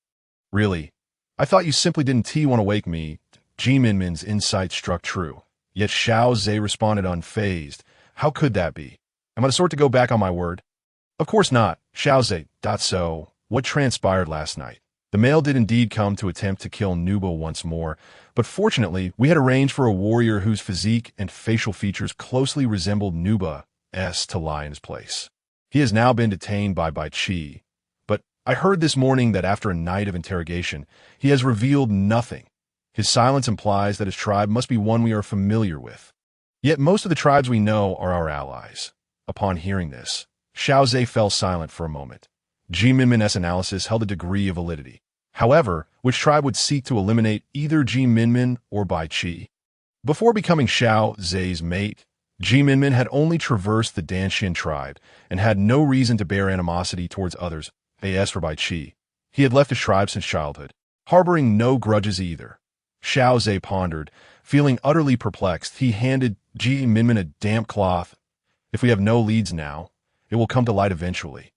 [SPEAKER 1] Really? I thought you simply didn't want to wake me. Minmin's insight struck true. Yet Xiao Ze responded unfazed. How could that be? Am I the sort to go back on my word? Of course not, Xiao Ze. So, what transpired last night? The male did indeed come to attempt to kill Nuba once more, but fortunately, we had arranged for a warrior whose physique and facial features closely resembled Nuba's to lie in his place. He has now been detained by Bai Qi, but I heard this morning that after a night of interrogation, he has revealed nothing. His silence implies that his tribe must be one we are familiar with. Yet most of the tribes we know are our allies. Upon hearing this, Xiao Ze fell silent for a moment. Minmin's analysis held a degree of validity. However, which tribe would seek to eliminate either Minmin or Bai Qi? Before becoming Xiao Ze's mate, Minmin had only traversed the Danshin tribe and had no reason to bear animosity towards others. As for Bai Qi, he had left his tribe since childhood, harboring no grudges either. Xiao Ze pondered. Feeling utterly perplexed, he handed Minmin a damp cloth. If we have no leads now, it will come to light eventually.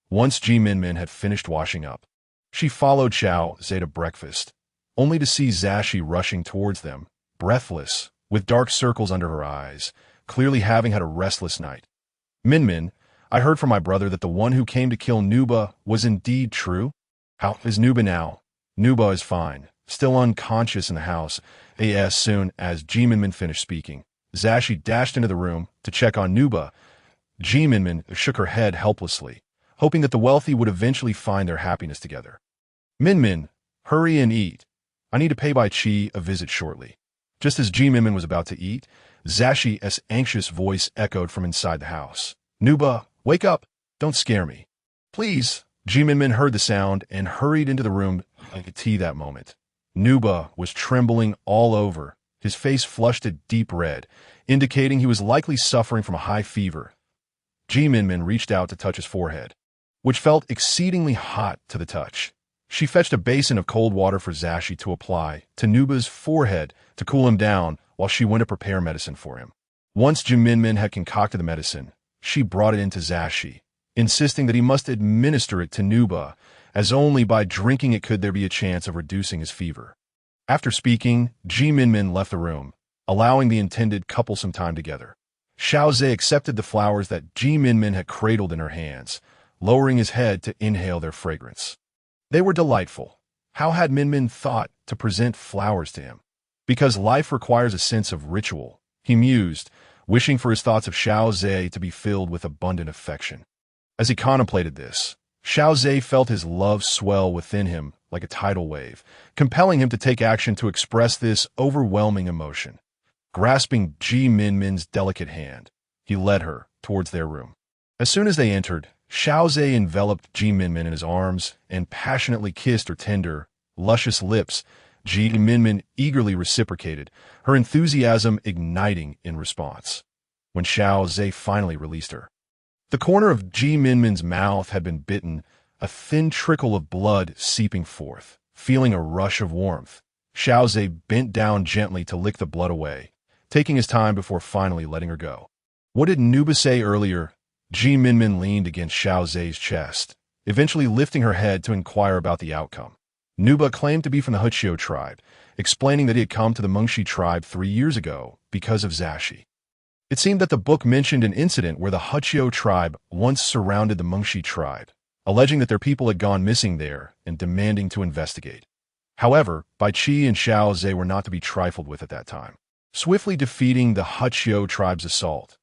[SPEAKER 1] Once Minmin had finished washing up, she followed Xiao Ze to breakfast, only to see Zashi rushing towards them, breathless, with dark circles under her eyes, clearly having had a restless night. Minmin, I heard from my brother that the one who came to kill Nuba was indeed true. How is Nuba now? Nuba is fine, still unconscious in the house. As soon as Minmin finished speaking, Zashi dashed into the room to check on Nuba. Minmin shook her head helplessly, hoping that the wealthy would eventually find their happiness together. Minmin, hurry and eat. I need to pay Bai Qi a visit shortly. Just as Minmin was about to eat, Zashi's anxious voice echoed from inside the house. Nuba, wake up! Don't scare me. Please. Minmin heard the sound and hurried into the room like a tea that moment. Nuba was trembling all over, his face flushed a deep red, indicating he was likely suffering from a high fever. Minmin reached out to touch his forehead, which felt exceedingly hot to the touch. She fetched a basin of cold water for Zashi to apply to Nuba's forehead to cool him down while she went to prepare medicine for him. Once Minmin had concocted the medicine, she brought it into Zashi, insisting that he must administer it to Nuba, as only by drinking it could there be a chance of reducing his fever. After speaking, Minmin left the room, allowing the intended couple some time together. Xiao Ze accepted the flowers that Minmin had cradled in her hands, lowering his head to inhale their fragrance. They were delightful. How had Minmin thought to present flowers to him? Because life requires a sense of ritual, he mused, wishing for his thoughts of Xiao Ze to be filled with abundant affection. As he contemplated this, Xiao Ze felt his love swell within him like a tidal wave, compelling him to take action to express this overwhelming emotion. Grasping Minmin's delicate hand, he led her towards their room. As soon as they entered, Xiao Ze enveloped Minmin in his arms and passionately kissed her tender, luscious lips. Minmin eagerly reciprocated, her enthusiasm igniting in response. When Xiao Ze finally released her, the corner of Minmin's mouth had been bitten, a thin trickle of blood seeping forth. Feeling a rush of warmth, Xiao Ze bent down gently to lick the blood away, taking his time before finally letting her go. What did Nuba say earlier? Minmin leaned against Xiao Ze's chest, eventually lifting her head to inquire about the outcome. Nuba claimed to be from the Huqiu tribe, explaining that he had come to the Mengshi tribe 3 years ago because of Zashi. It seemed that the book mentioned an incident where the Huqiu tribe once surrounded the Mengshi tribe, alleging that their people had gone missing there and demanding to investigate. However, Bai Qi and Xiao Ze were not to be trifled with at that time. Swiftly defeating the Huqiu tribe's assault,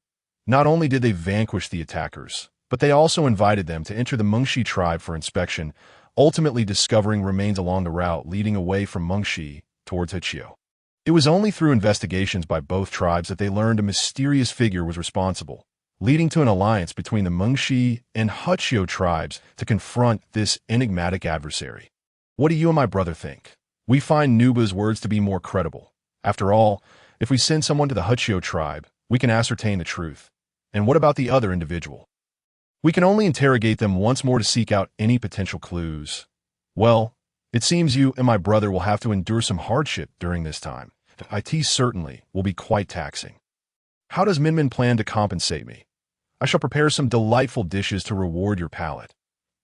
[SPEAKER 1] not only did they vanquish the attackers, but they also invited them to enter the Mengshi tribe for inspection, ultimately discovering remains along the route leading away from Mengshi towards Huqiu. It was only through investigations by both tribes that they learned a mysterious figure was responsible, leading to an alliance between the Mengshi and Huqiu tribes to confront this enigmatic adversary. What do you and my brother think? We find Nuba's words to be more credible. After all, if we send someone to the Huqiu tribe, we can ascertain the truth. And what about the other individual? We can only interrogate them once more to seek out any potential clues. Well, it seems you and my brother will have to endure some hardship during this time. IT certainly will be quite taxing. How does Minmin plan to compensate me? I shall prepare some delightful dishes to reward your palate.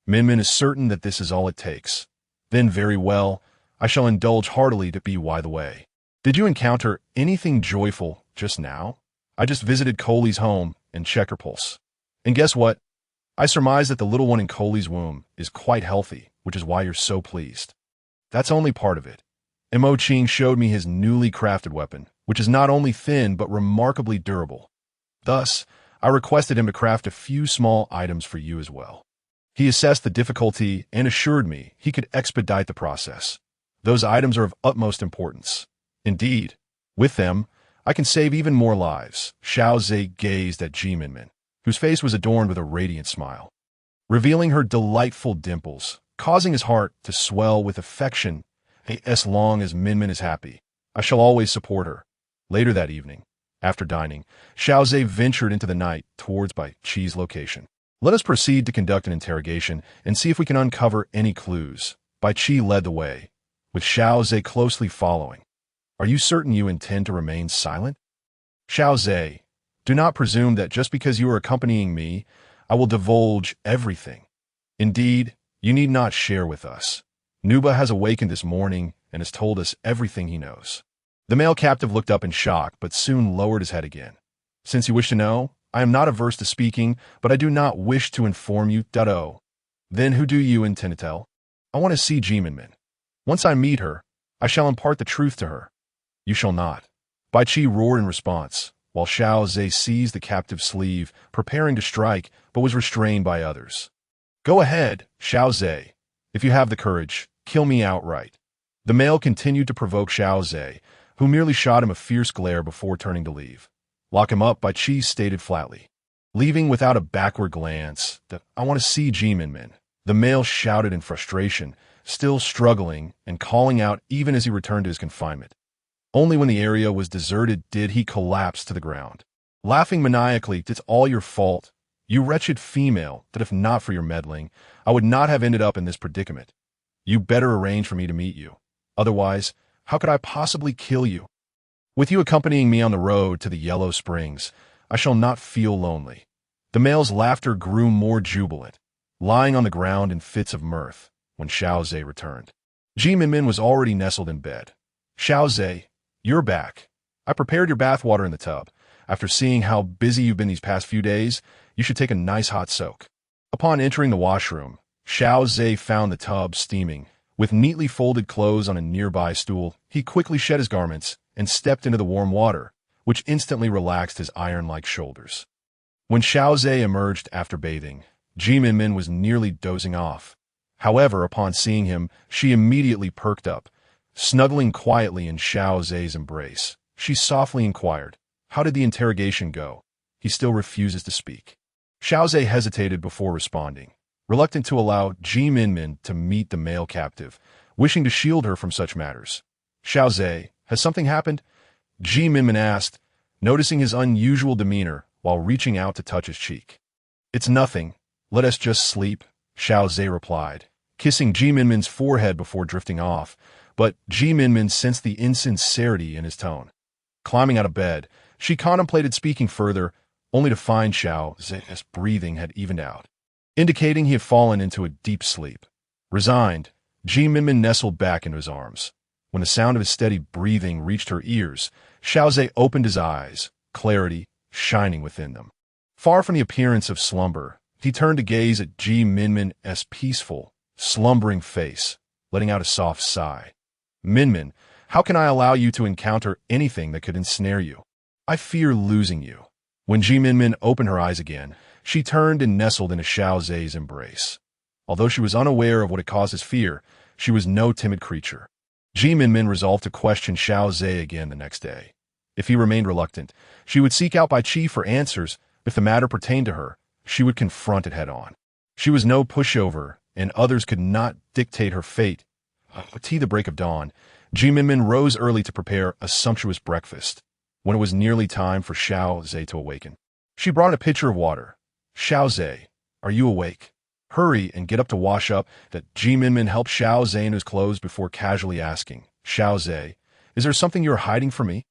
[SPEAKER 1] Minmin is certain that this is all it takes. Then very well, I shall indulge heartily to be by the way. Did you encounter anything joyful just now? I just visited Coley's home and checked her pulse. And guess what? I surmise that the little one in Coley's womb is quite healthy, which is why you're so pleased. That's only part of it. Mo Qing showed me his newly crafted weapon, which is not only thin but remarkably durable. Thus, I requested him to craft a few small items for you as well. He assessed the difficulty and assured me he could expedite the process. Those items are of utmost importance. Indeed, with them, I can save even more lives. Xiao Ze gazed at Minmin, whose face was adorned with a radiant smile, revealing her delightful dimples, causing his heart to swell with affection. As long as Minmin is happy, I shall always support her. Later that evening, after dining, Xiao Ze ventured into the night towards Bai Qi's location. Let us proceed to conduct an interrogation and see if we can uncover any clues. Bai Qi led the way, with Xiao Ze closely following. Are you certain you intend to remain silent? Xiao Ze, do not presume that just because you are accompanying me, I will divulge everything. Indeed, you need not share with us. Nuba has awakened this morning and has told us everything he knows. The male captive looked up in shock, but soon lowered his head again. Since you wish to know, I am not averse to speaking, but I do not wish to inform you. Then who do you intend to tell? I want to see Minmin. Once I meet her, I shall impart the truth to her. You shall not. Bai Qi roared in response, while Xiao Ze seized the captive's sleeve, preparing to strike, but was restrained by others. Go ahead, Xiao Ze. If you have the courage, kill me outright. The male continued to provoke Xiao Ze, who merely shot him a fierce glare before turning to leave. Lock him up, Bai Qi stated flatly. Leaving without a backward glance, that I want to see Minmin. The male shouted in frustration, still struggling and calling out even as he returned to his confinement. Only when the area was deserted did he collapse to the ground. Laughing maniacally, it's all your fault. You wretched female, that if not for your meddling, I would not have ended up in this predicament. You better arrange for me to meet you. Otherwise, how could I possibly kill you? With you accompanying me on the road to the Yellow Springs, I shall not feel lonely. The male's laughter grew more jubilant, lying on the ground in fits of mirth, when Xiao Ze returned. Minmin was already nestled in bed. Xiao Ze, you're back. I prepared your bathwater in the tub. After seeing how busy you've been these past few days, you should take a nice hot soak. Upon entering the washroom, Xiao Ze found the tub steaming. With neatly folded clothes on a nearby stool, he quickly shed his garments and stepped into the warm water, which instantly relaxed his iron-like shoulders. When Xiao Ze emerged after bathing, Minmin was nearly dozing off. However, upon seeing him, she immediately perked up. Snuggling quietly in Xiao Ze's embrace, she softly inquired, "How did the interrogation go?" He still refuses to speak. Xiao Ze hesitated before responding, reluctant to allow Minmin to meet the male captive, wishing to shield her from such matters. "Xiao Ze, has something happened?" Minmin asked, noticing his unusual demeanor while reaching out to touch his cheek. "It's nothing. Let us just sleep," Xiao Ze replied, kissing Minmin's forehead before drifting off, but Minmin sensed the insincerity in his tone. Climbing out of bed, she contemplated speaking further, only to find Xiao Ze's breathing had evened out, indicating he had fallen into a deep sleep. Resigned, Minmin nestled back into his arms. When the sound of his steady breathing reached her ears, Xiao Ze opened his eyes, clarity shining within them. Far from the appearance of slumber, he turned to gaze at Minmin's peaceful, slumbering face, letting out a soft sigh. "Minmin, how can I allow you to encounter anything that could ensnare you? I fear losing you." When Minmin opened her eyes again, she turned and nestled into Xiao Ze's embrace. Although she was unaware of what had caused his fear, she was no timid creature. Minmin resolved to question Xiao Ze again the next day. If he remained reluctant, she would seek out Bai Qi for answers. If the matter pertained to her, she would confront it head-on. She was no pushover, and others could not dictate her fate. At the break of dawn, Minmin rose early to prepare a sumptuous breakfast. When it was nearly time for Xiao Ze to awaken, she brought a pitcher of water. "Xiao Ze, are you awake? Hurry and get up to wash up." That Minmin helped Xiao Ze into his clothes before casually asking, "Xiao Ze, is there something you are hiding from me?"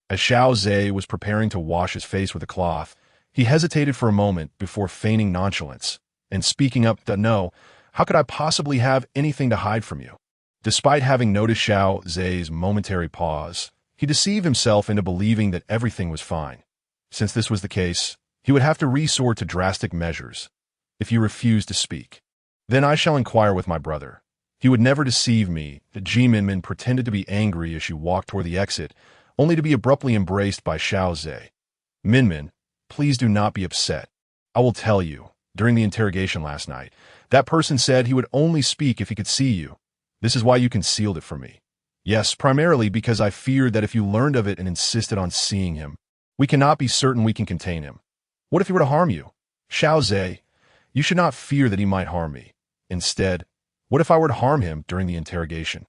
[SPEAKER 1] As Xiao Ze was preparing to wash his face with a cloth, he hesitated for a moment before feigning nonchalance and speaking up that, "No, how could I possibly have anything to hide from you?" Despite having noticed Xiao Ze's momentary pause, he deceived himself into believing that everything was fine. Since this was the case, he would have to resort to drastic measures. "If you refuse to speak, then I shall inquire with my brother. He would never deceive me." That Minmin pretended to be angry as she walked toward the exit, only to be abruptly embraced by Xiao Ze. "Minmin, please do not be upset. I will tell you, during the interrogation last night, that person said he would only speak if he could see you. This is why you concealed it from me. Yes, primarily because I feared that if you learned of it and insisted on seeing him, we cannot be certain we can contain him. What if he were to harm you? Xiao Ze, you should not fear that he might harm me. Instead, what if I were to harm him during the interrogation?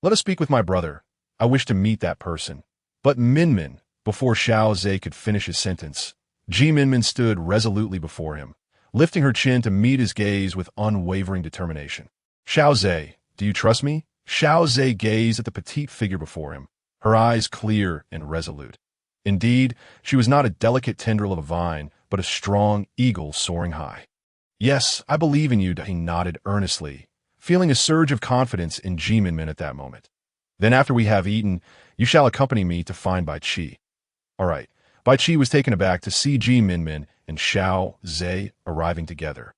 [SPEAKER 1] Let us speak with my brother. I wish to meet that person." But Minmin, before Xiao Ze could finish his sentence, Minmin stood resolutely before him, lifting her chin to meet his gaze with unwavering determination. "Xiao Ze, do you trust me?" Xiao Ze gazed at the petite figure before him, her eyes clear and resolute. Indeed, she was not a delicate tendril of a vine, but a strong eagle soaring high. "Yes, I believe in you," he nodded earnestly, feeling a surge of confidence in Minmin at that moment. "Then after we have eaten, you shall accompany me to find Bai Qi." All right. Bai Qi was taken aback to see Minmin and Xiao Ze arriving together,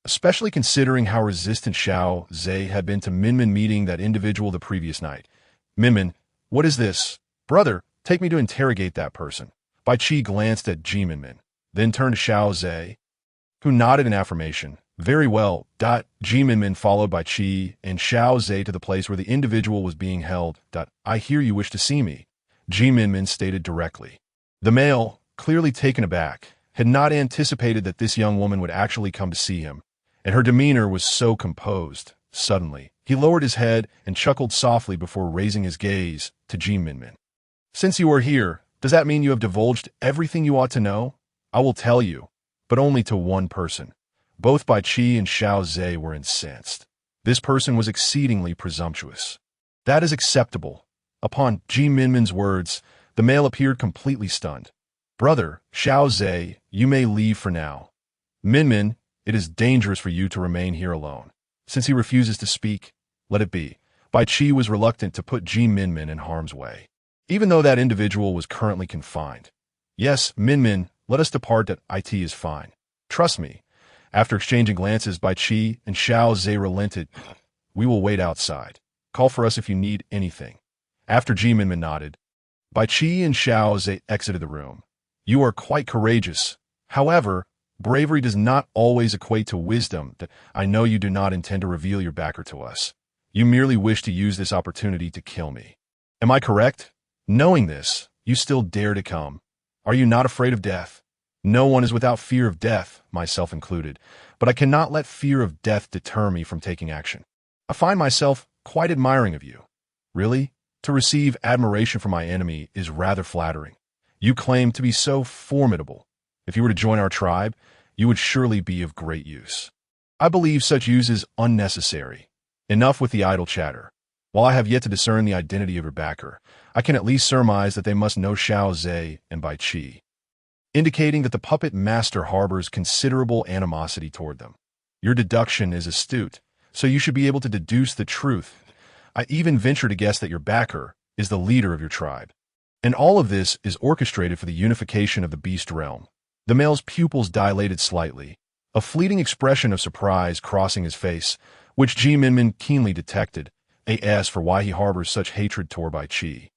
[SPEAKER 1] especially considering how resistant Xiao Ze had been to Minmin meeting that individual the previous night. "Minmin, what is this? Brother, take me to interrogate that person." Bai Qi glanced at Minmin, then turned to Xiao Ze, who nodded in affirmation. "Very well." Minmin followed Bai Qi and Xiao Ze to the place where the individual was being held. "I hear you wish to see me," Minmin stated directly. The male, clearly taken aback, had not anticipated that this young woman would actually come to see him, and her demeanor was so composed. Suddenly, he lowered his head and chuckled softly before raising his gaze to Minmin. "Since you are here, does that mean you have divulged everything you ought to know? I will tell you, but only to one person." Both Bai Qi and Xiao Ze were incensed. This person was exceedingly presumptuous. "That is acceptable." Upon Minmin's words, the male appeared completely stunned. "Brother, Xiao Ze, you may leave for now." "Minmin, it is dangerous for you to remain here alone. Since he refuses to speak, let it be." Bai Qi was reluctant to put Minmin in harm's way, even though that individual was currently confined. "Yes, Minmin, let us depart. It is fine. Trust me." After exchanging glances, Bai Qi and Xiao Ze relented. "We will wait outside. Call for us if you need anything." After Minmin nodded, Bai Qi and Xiao Ze exited the room. "You are quite courageous. However, bravery does not always equate to wisdom. I know you do not intend to reveal your backer to us. You merely wish to use this opportunity to kill me. Am I correct? Knowing this, you still dare to come. Are you not afraid of death?" "No one is without fear of death, myself included, but I cannot let fear of death deter me from taking action. I find myself quite admiring of you." "Really? To receive admiration from my enemy is rather flattering. You claim to be so formidable. If you were to join our tribe, you would surely be of great use." "I believe such use is unnecessary. Enough with the idle chatter. While I have yet to discern the identity of your backer, I can at least surmise that they must know Xiao Ze and Bai Qi, indicating that the puppet master harbors considerable animosity toward them. Your deduction is astute, so you should be able to deduce the truth. I even venture to guess that your backer is the leader of your tribe. And all of this is orchestrated for the unification of the beast realm." The male's pupils dilated slightly, a fleeting expression of surprise crossing his face, which Minmin keenly detected, as for why he harbors such hatred toward Bai Qi.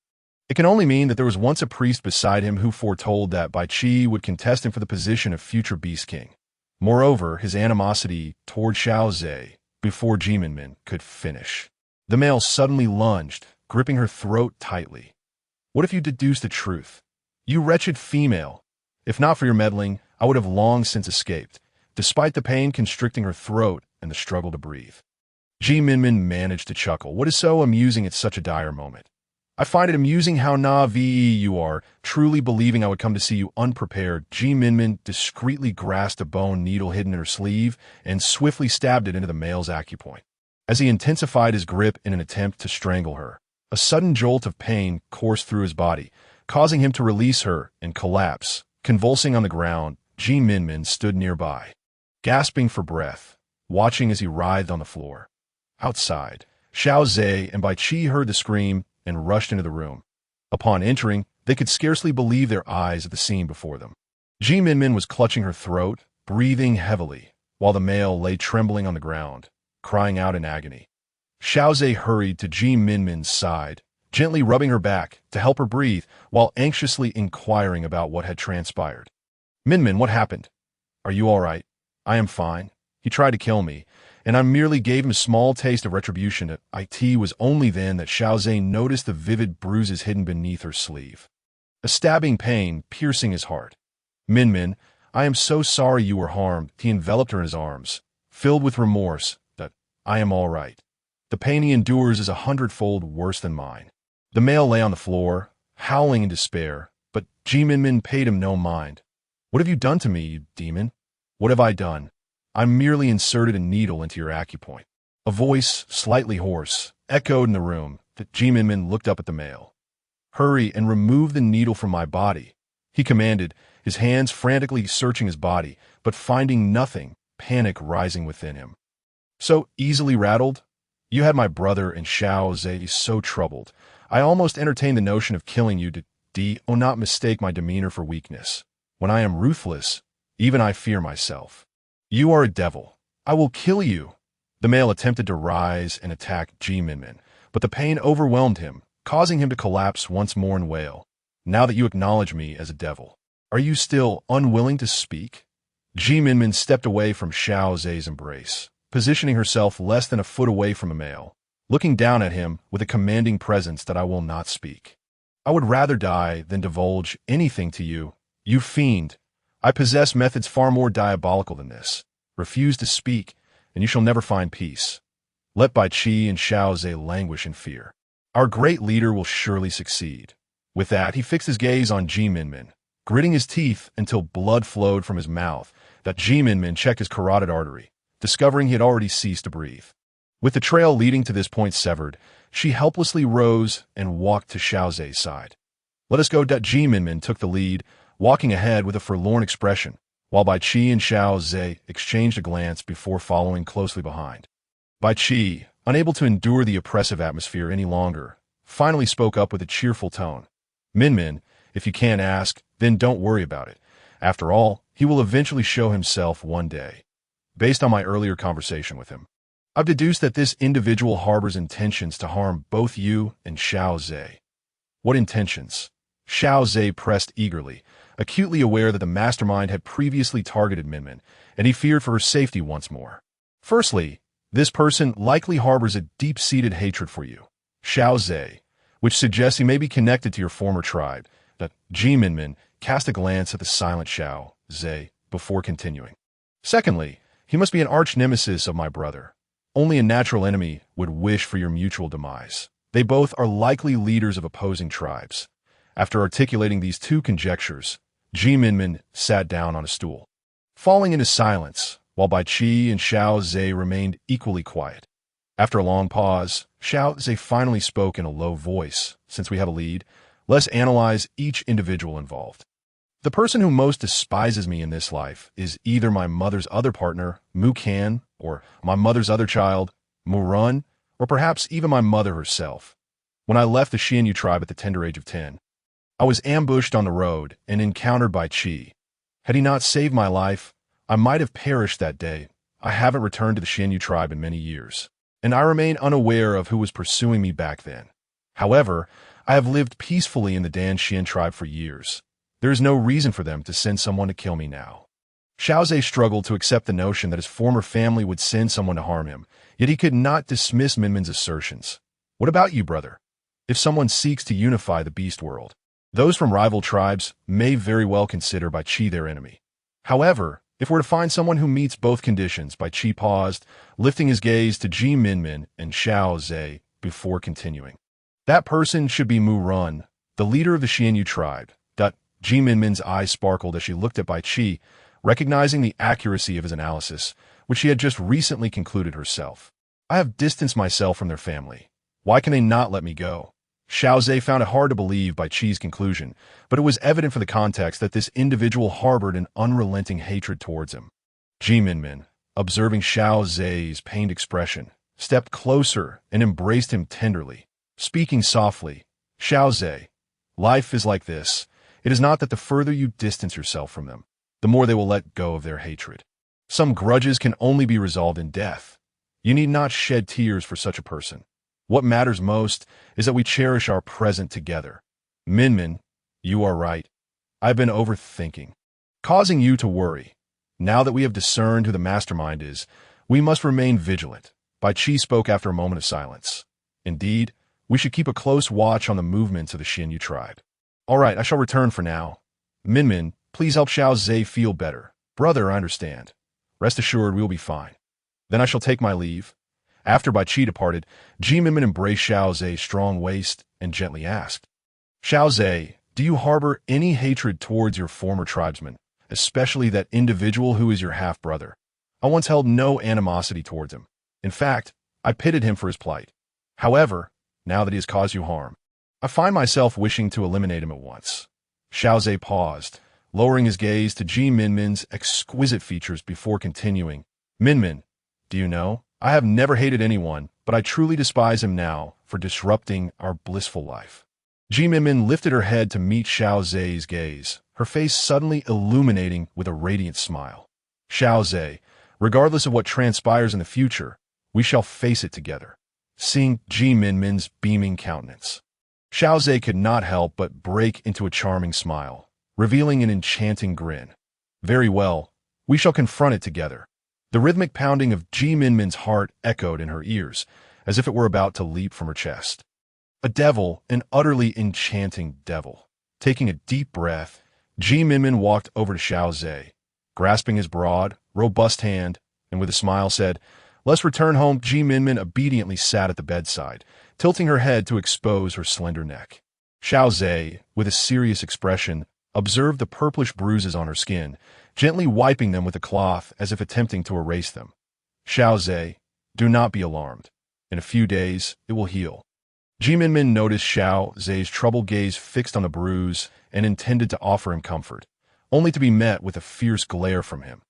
[SPEAKER 1] It can only mean that there was once a priest beside him who foretold that Bai Qi would contest him for the position of future Beast King. Moreover, his animosity toward Xiao Ze before Minmin could finish. The male suddenly lunged, gripping her throat tightly. "What if you deduce the truth? You wretched female! If not for your meddling, I would have long since escaped, despite the pain constricting her throat and the struggle to breathe." Minmin managed to chuckle. "What is so amusing at such a dire moment? I find it amusing how naive you are, truly believing I would come to see you unprepared." Minmin discreetly grasped a bone needle hidden in her sleeve and swiftly stabbed it into the male's acupoint. As he intensified his grip in an attempt to strangle her, a sudden jolt of pain coursed through his body, causing him to release her and collapse. Convulsing on the ground, Minmin stood nearby, gasping for breath, watching as he writhed on the floor. Outside, Xiao Ze and Bai Qi heard the scream and rushed into the room. Upon entering, they could scarcely believe their eyes at the scene before them. Minmin was clutching her throat, breathing heavily, while the male lay trembling on the ground, crying out in agony. Xiao Ze hurried to Minmin's side, gently rubbing her back to help her breathe, while anxiously inquiring about what had transpired. "Minmin, what happened? Are you all right?" "I am fine. He tried to kill me, and I merely gave him a small taste of retribution." It was only then that Xiao Ze noticed the vivid bruises hidden beneath her sleeve, a stabbing pain piercing his heart. "Minmin, I am so sorry you were harmed." He enveloped her in his arms, filled with remorse. "I am all right. The pain he endures is 100-fold worse than mine." The male lay on the floor, howling in despair, but Minmin paid him no mind. "What have you done to me, you demon?" "What have I done? I merely inserted a needle into your acupoint." A voice, slightly hoarse, echoed in the room. Minmin looked up at the male. Hurry and remove the needle from my body, he commanded, his hands frantically searching his body, but finding nothing, panic rising within him. So easily rattled? You had my brother and Xiao Ze so troubled. I almost entertained the notion of killing you to not mistake my demeanor for weakness. When I am ruthless, even I fear myself. You are a devil. I will kill you. The male attempted to rise and attack Minmin, but the pain overwhelmed him, causing him to collapse once more and wail. Now that you acknowledge me as a devil, are you still unwilling to speak? Minmin stepped away from Xiao Ze's embrace, positioning herself less than a foot away from the male, looking down at him with a commanding presence that I will not speak. I would rather die than divulge anything to you, you fiend. I possess methods far more diabolical than this. Refuse to speak, and you shall never find peace. Let Bai Qi and Xiao Ze languish in fear. Our great leader will surely succeed. With that, he fixed his gaze on Minmin, gritting his teeth until blood flowed from his mouth, that Minmin checked his carotid artery, discovering he had already ceased to breathe. With the trail leading to this point severed, she helplessly rose and walked to Xiao Ze's side. Let us go. Minmin took the lead, walking ahead with a forlorn expression, while Bai Qi and Xiao Ze exchanged a glance before following closely behind. Bai Qi, unable to endure the oppressive atmosphere any longer, finally spoke up with a cheerful tone. Minmin, if you can't ask, then don't worry about it. After all, he will eventually show himself one day. Based on my earlier conversation with him, I've deduced that this individual harbors intentions to harm both you and Xiao Ze. What intentions? Xiao Ze pressed eagerly, acutely aware that the mastermind had previously targeted Minmin, and he feared for her safety once more. Firstly, this person likely harbors a deep-seated hatred for you, Xiao Ze, which suggests he may be connected to your former tribe. That Minmin cast a glance at the silent Xiao Ze before continuing. Secondly, he must be an arch-nemesis of my brother. Only a natural enemy would wish for your mutual demise. They both are likely leaders of opposing tribes. After articulating these two conjectures, Minmin sat down on a stool, falling into silence, while Bai Qi and Xiao Ze remained equally quiet. After a long pause, Xiao Ze finally spoke in a low voice. Since we have a lead, let's analyze each individual involved. The person who most despises me in this life is either my mother's other partner, Mu Kan, or my mother's other child, Mu Run, or perhaps even my mother herself. When I left the Xianyu tribe at the tender age of 10, I was ambushed on the road and encountered Bai Qi. Had he not saved my life, I might have perished that day. I haven't returned to the Xianyu tribe in many years, and I remain unaware of who was pursuing me back then. However, I have lived peacefully in the Dan Xian tribe for years. There is no reason for them to send someone to kill me now. Xiao Ze struggled to accept the notion that his former family would send someone to harm him, yet he could not dismiss Minmin's assertions. What about you, brother? If someone seeks to unify the beast world, those from rival tribes may very well consider Bai Qi their enemy. However, if we're to find someone who meets both conditions, Bai Qi paused, lifting his gaze to Minmin and Xiao Ze before continuing. That person should be Mu Run, the leader of the Xianyu tribe. Minmin's eyes sparkled as she looked at Bai Qi, recognizing the accuracy of his analysis, which she had just recently concluded herself. I have distanced myself from their family. Why can they not let me go? Xiao Ze found it hard to believe Bai Qi's conclusion, but it was evident from the context that this individual harbored an unrelenting hatred towards him. Minmin, observing Xiao Ze's pained expression, stepped closer and embraced him tenderly, speaking softly. Xiao Ze, life is like this. It is not that the further you distance yourself from them, the more they will let go of their hatred. Some grudges can only be resolved in death. You need not shed tears for such a person. What matters most is that we cherish our present together. Minmin, you are right. I've been overthinking, causing you to worry. Now that we have discerned who the mastermind is, we must remain vigilant. Bai Qi spoke after a moment of silence. Indeed, we should keep a close watch on the movements of the Xianyu tribe. All right, I shall return for now. Minmin, please help Xiao Ze feel better. Brother, I understand. Rest assured we will be fine. Then I shall take my leave. After Bai Qi departed, Minmin embraced Xiao Ze's strong waist and gently asked, Xiao Ze, do you harbor any hatred towards your former tribesman, especially that individual who is your half-brother? I once held no animosity towards him. In fact, I pitied him for his plight. However, now that he has caused you harm, I find myself wishing to eliminate him at once. Xiao Ze paused, lowering his gaze to Minmin's exquisite features before continuing. Minmin, do you know, I have never hated anyone, but I truly despise him now for disrupting our blissful life. Minmin lifted her head to meet Xiao Ze's gaze, her face suddenly illuminating with a radiant smile. Xiao Ze, regardless of what transpires in the future, we shall face it together. Seeing Minmin's beaming countenance, Xiao Ze could not help but break into a charming smile, revealing an enchanting grin. Very well, we shall confront it together. The rhythmic pounding of Minmin's heart echoed in her ears, as if it were about to leap from her chest. A devil, an utterly enchanting devil. Taking a deep breath, Minmin walked over to Xiao Ze, grasping his broad, robust hand, and with a smile said, "Let's return home." Minmin obediently sat at the bedside, tilting her head to expose her slender neck. Xiao Ze, with a serious expression, observed the purplish bruises on her skin, gently wiping them with a cloth as if attempting to erase them. "Xiao Ze, do not be alarmed. In a few days, it will heal." Minmin noticed Xiao Ze's troubled gaze fixed on the bruise and intended to offer him comfort, only to be met with a fierce glare from him.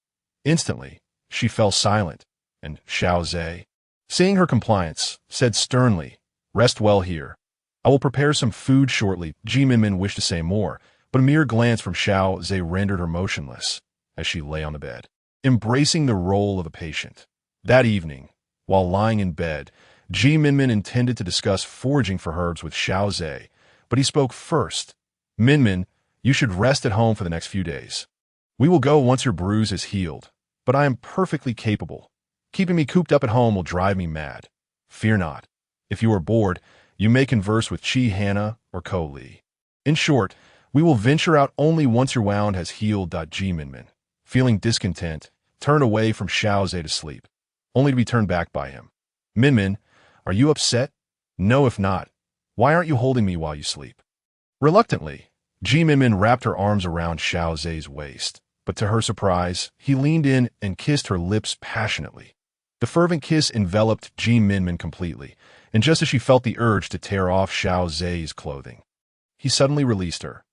[SPEAKER 1] Instantly, she fell silent, and Xiao Ze, seeing her compliance, said sternly, "Rest well here. I will prepare some food shortly." Minmin wished to say more, but a mere glance from Xiao Ze rendered her motionless as she lay on the bed, embracing the role of a patient. That evening, while lying in bed, Minmin intended to discuss foraging for herbs with Xiao Ze, but he spoke first. "Minmin, you should rest at home for the next few days. We will go once your bruise is healed, but I am perfectly capable. Keeping me cooped up at home will drive me mad. Fear not. If you are bored, you may converse with Haina or Li. In short, we will venture out only once your wound has healed." Minmin, feeling discontent, turned away from Xiao Ze to sleep, only to be turned back by him. "Minmin, are you upset? No, if not, why aren't you holding me while you sleep?" Reluctantly, Minmin wrapped her arms around Xiao Ze's waist, but to her surprise, he leaned in and kissed her lips passionately. The fervent kiss enveloped Minmin completely, and just as she felt the urge to tear off Xiao Ze's clothing, he suddenly released her.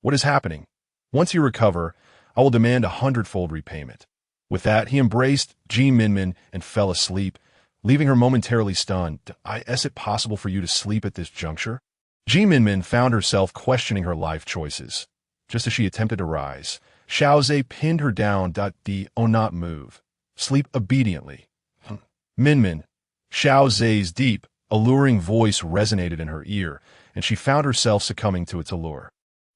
[SPEAKER 1] What is happening? Once you recover, I will demand 100-fold repayment." With that, he embraced Minmin and fell asleep, leaving her momentarily stunned. Is it possible for you to sleep at this juncture? Minmin found herself questioning her life choices. Just as she attempted to rise, Xiao Ze pinned her down. "Oh, not move. Sleep obediently." "Minmin." Xiao Ze's deep, alluring voice resonated in her ear, and she found herself succumbing to its allure,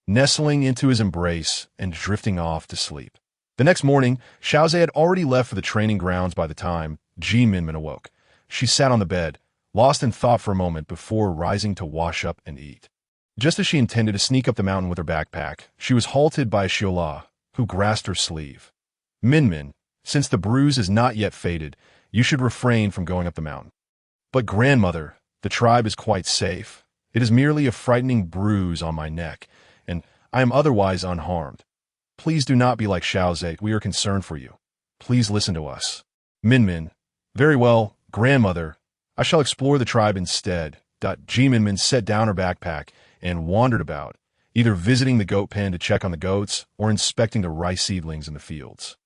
[SPEAKER 1] nestling into his embrace and drifting off to sleep. The next morning, Xiao Ze had already left for the training grounds by the time Minmin awoke. She sat on the bed, lost in thought for a moment before rising to wash up and eat. Just as she intended to sneak up the mountain with her backpack, she was halted by Xiao Ze, who grasped her sleeve. "Minmin, since the bruise is not yet faded, you should refrain from going up the mountain." "But grandmother, the tribe is quite safe. It is merely a frightening bruise on my neck, and I am otherwise unharmed. Please do not be like Xiao Ze. We are concerned for you. Please listen to us." Minmin, "Very well, grandmother. I shall explore the tribe instead." Minmin set down her backpack and wandered about, either visiting the goat pen to check on the goats or inspecting the rice seedlings in the fields.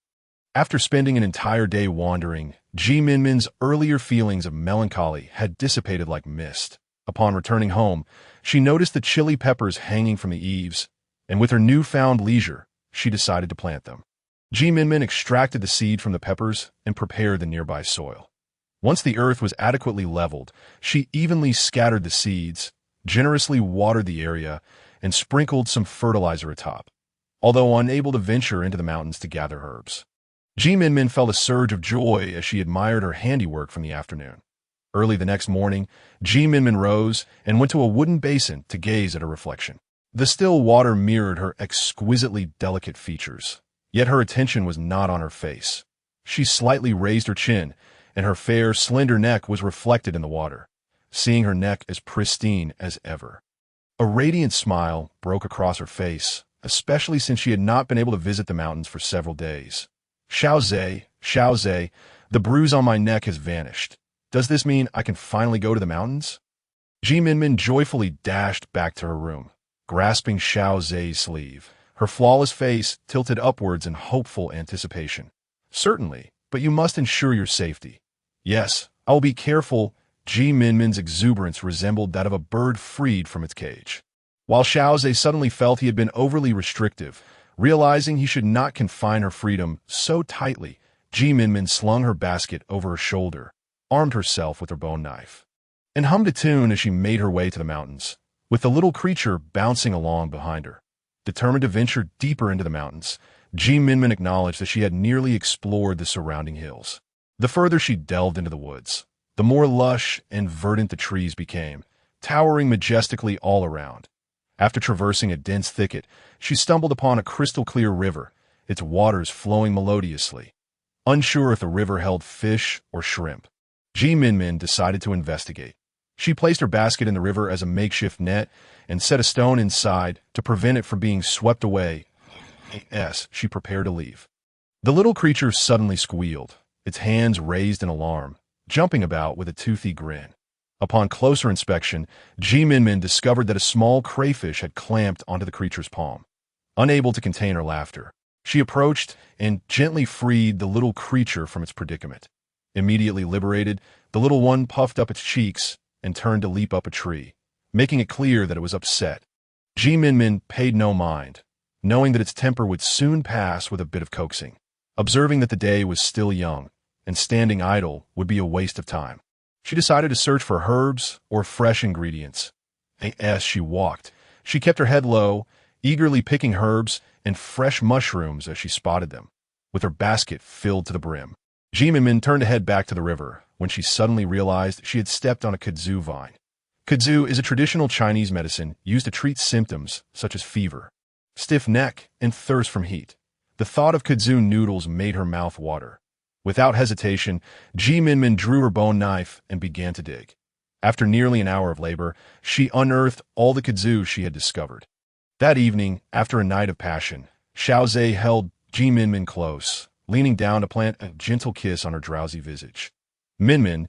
[SPEAKER 1] After spending an entire day wandering, Minmin's earlier feelings of melancholy had dissipated like mist. Upon returning home, she noticed the chili peppers hanging from the eaves, and with her newfound leisure, she decided to plant them. Minmin extracted the seed from the peppers and prepared the nearby soil. Once the earth was adequately leveled, she evenly scattered the seeds, generously watered the area, and sprinkled some fertilizer atop, although unable to venture into the mountains to gather herbs. Minmin felt a surge of joy as she admired her handiwork from the afternoon. Early the next morning, Minmin rose and went to a wooden basin to gaze at her reflection. The still water mirrored her exquisitely delicate features, yet her attention was not on her face. She slightly raised her chin, and her fair, slender neck was reflected in the water, seeing her neck as pristine as ever. A radiant smile broke across her face, especially since she had not been able to visit the mountains for several days. Xiao Ze, the bruise on my neck has vanished. Does this mean I can finally go to the mountains?" Minmin joyfully dashed back to her room, grasping Xiao Ze's sleeve, her flawless face tilted upwards in hopeful anticipation. Certainly, but you must ensure your safety. Yes, I will be careful. Minmin's exuberance resembled that of a bird freed from its cage. While Xiao Ze suddenly felt he had been overly restrictive, realizing he should not confine her freedom so tightly, Minmin slung her basket over her shoulder, armed herself with her bone knife, and hummed a tune as she made her way to the mountains, with the little creature bouncing along behind her. Determined to venture deeper into the mountains, Minmin acknowledged that she had nearly explored the surrounding hills. The further she delved into the woods, the more lush and verdant the trees became, towering majestically all around. After traversing a dense thicket, she stumbled upon a crystal-clear river, its waters flowing melodiously. Unsure if the river held fish or shrimp, Minmin decided to investigate. She placed her basket in the river as a makeshift net and set a stone inside to prevent it from being swept away as she prepared to leave. The little creature suddenly squealed, its hands raised in alarm, jumping about with a toothy grin. Upon closer inspection, Minmin discovered that a small crayfish had clamped onto the creature's palm. Unable to contain her laughter, she approached and gently freed the little creature from its predicament. Immediately liberated, the little one puffed up its cheeks and turned to leap up a tree, making it clear that it was upset. Minmin paid no mind, knowing that its temper would soon pass with a bit of coaxing. Observing that the day was still young, and standing idle would be a waste of time, she decided to search for herbs or fresh ingredients. As she walked, she kept her head low, eagerly picking herbs and fresh mushrooms as she spotted them, with her basket filled to the brim. Minmin turned to head back to the river when she suddenly realized she had stepped on a kudzu vine. Kudzu is a traditional Chinese medicine used to treat symptoms such as fever, stiff neck, and thirst from heat. The thought of kudzu noodles made her mouth water. Without hesitation, Minmin drew her bone knife and began to dig. After nearly an hour of labor, she unearthed all the kudzu she had discovered. That evening, after a night of passion, Xiao Ze held Minmin close, leaning down to plant a gentle kiss on her drowsy visage. Minmin,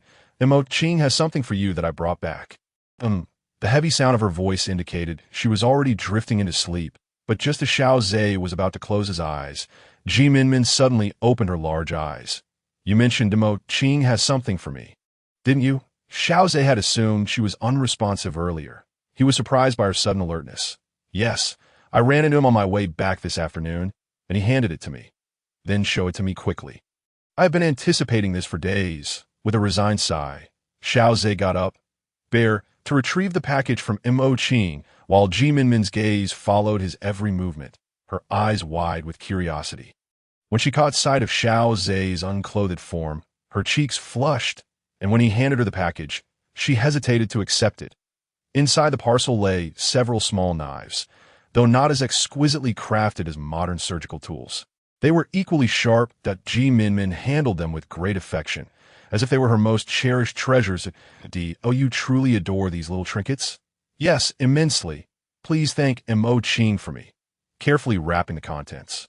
[SPEAKER 1] Ching has something for you that I brought back. The heavy sound of her voice indicated she was already drifting into sleep, but just as Xiao Ze was about to close his eyes, Minmin suddenly opened her large eyes. You mentioned Ching has something for me, didn't you? Xiao Ze had assumed she was unresponsive earlier. He was surprised by her sudden alertness. Yes, I ran into him on my way back this afternoon, and he handed it to me. Then show it to me quickly. I have been anticipating this for days. With a resigned sigh, Xiao Ze got up, to retrieve the package from Ching, while Minmin's gaze followed his every movement, her eyes wide with curiosity. When she caught sight of Xiao Ze's unclothed form, her cheeks flushed, and when he handed her the package, she hesitated to accept it. Inside the parcel lay several small knives, though not as exquisitely crafted as modern surgical tools. They were equally sharp that Minmin handled them with great affection, as if they were her most cherished treasures. You truly adore these little trinkets? Yes, immensely. Please thank Ching for me. Carefully wrapping the contents,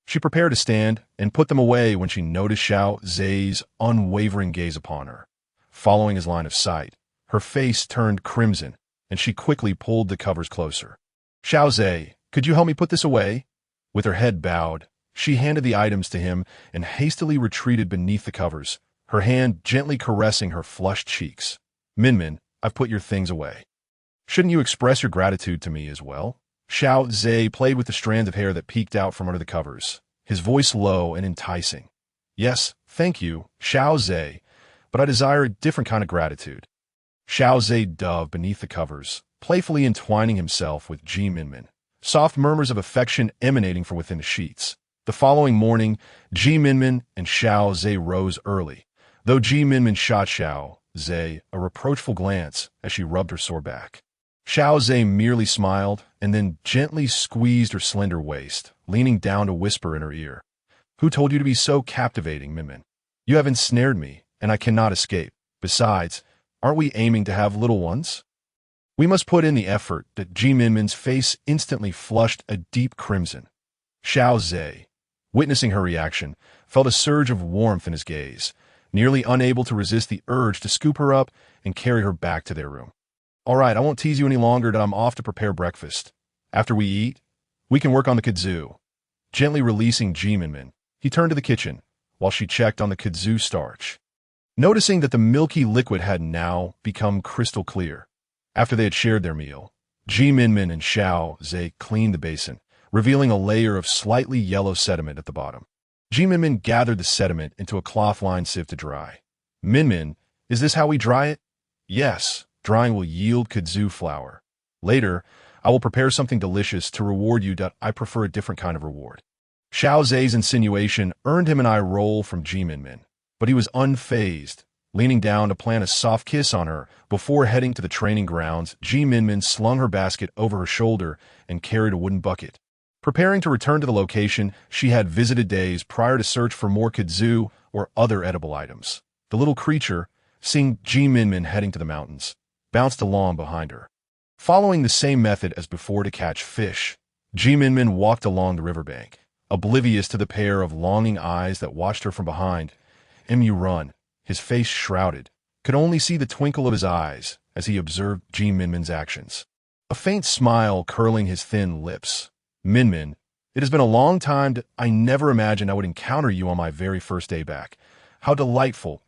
[SPEAKER 1] she prepared to stand and put them away when she noticed Xiao Ze's unwavering gaze upon her. Following his line of sight, her face turned crimson, and she quickly pulled the covers closer. Xiao Ze, could you help me put this away? With her head bowed, she handed the items to him and hastily retreated beneath the covers, her hand gently caressing her flushed cheeks. Minmin, I've put your things away. Shouldn't you express your gratitude to me as well? Xiao Ze played with the strands of hair that peeked out from under the covers, his voice low and enticing. Yes, thank you, Xiao Ze, but I desire a different kind of gratitude. Xiao Ze dove beneath the covers, playfully entwining himself with Minmin, soft murmurs of affection emanating from within the sheets. The following morning, Minmin and Xiao Ze rose early, though Minmin shot Xiao Ze a reproachful glance as she rubbed her sore back. Xiao Ze merely smiled and then gently squeezed her slender waist, leaning down to whisper in her ear. Who told you to be so captivating, Minmin? You have ensnared me, and I cannot escape. Besides, aren't we aiming to have little ones? We must put in the effort. That Minmin's face instantly flushed a deep crimson. Xiao Ze, witnessing her reaction, felt a surge of warmth in his gaze, nearly unable to resist the urge to scoop her up and carry her back to their room. All right, I won't tease you any longer that I'm off to prepare breakfast. After we eat, we can work on the kudzu. Gently releasing Minmin, he turned to the kitchen, while she checked on the kudzu starch. Noticing that the milky liquid had now become crystal clear. After they had shared their meal, Minmin and Xiao Ze cleaned the basin, revealing a layer of slightly yellow sediment at the bottom. Minmin gathered the sediment into a cloth-lined sieve to dry. Minmin, is this how we dry it? Yes, drying will yield kudzu flour. Later, I will prepare something delicious to reward you. I prefer a different kind of reward. Xiao Ze's insinuation earned him an eye roll from Minmin, but he was unfazed, leaning down to plant a soft kiss on her before heading to the training grounds. Minmin slung her basket over her shoulder and carried a wooden bucket. Preparing to return to the location she had visited days prior to search for more kudzu or other edible items. The little creature, seeing Minmin heading to the mountains, bounced along behind her. Following the same method as before to catch fish, Minmin walked along the riverbank, oblivious to the pair of longing eyes that watched her from behind. Run, his face shrouded, could only see the twinkle of his eyes as he observed Minmin's actions. A faint smile curling his thin lips. Minmin, it has been a long time. I never imagined I would encounter you on my very first day back. How delightful.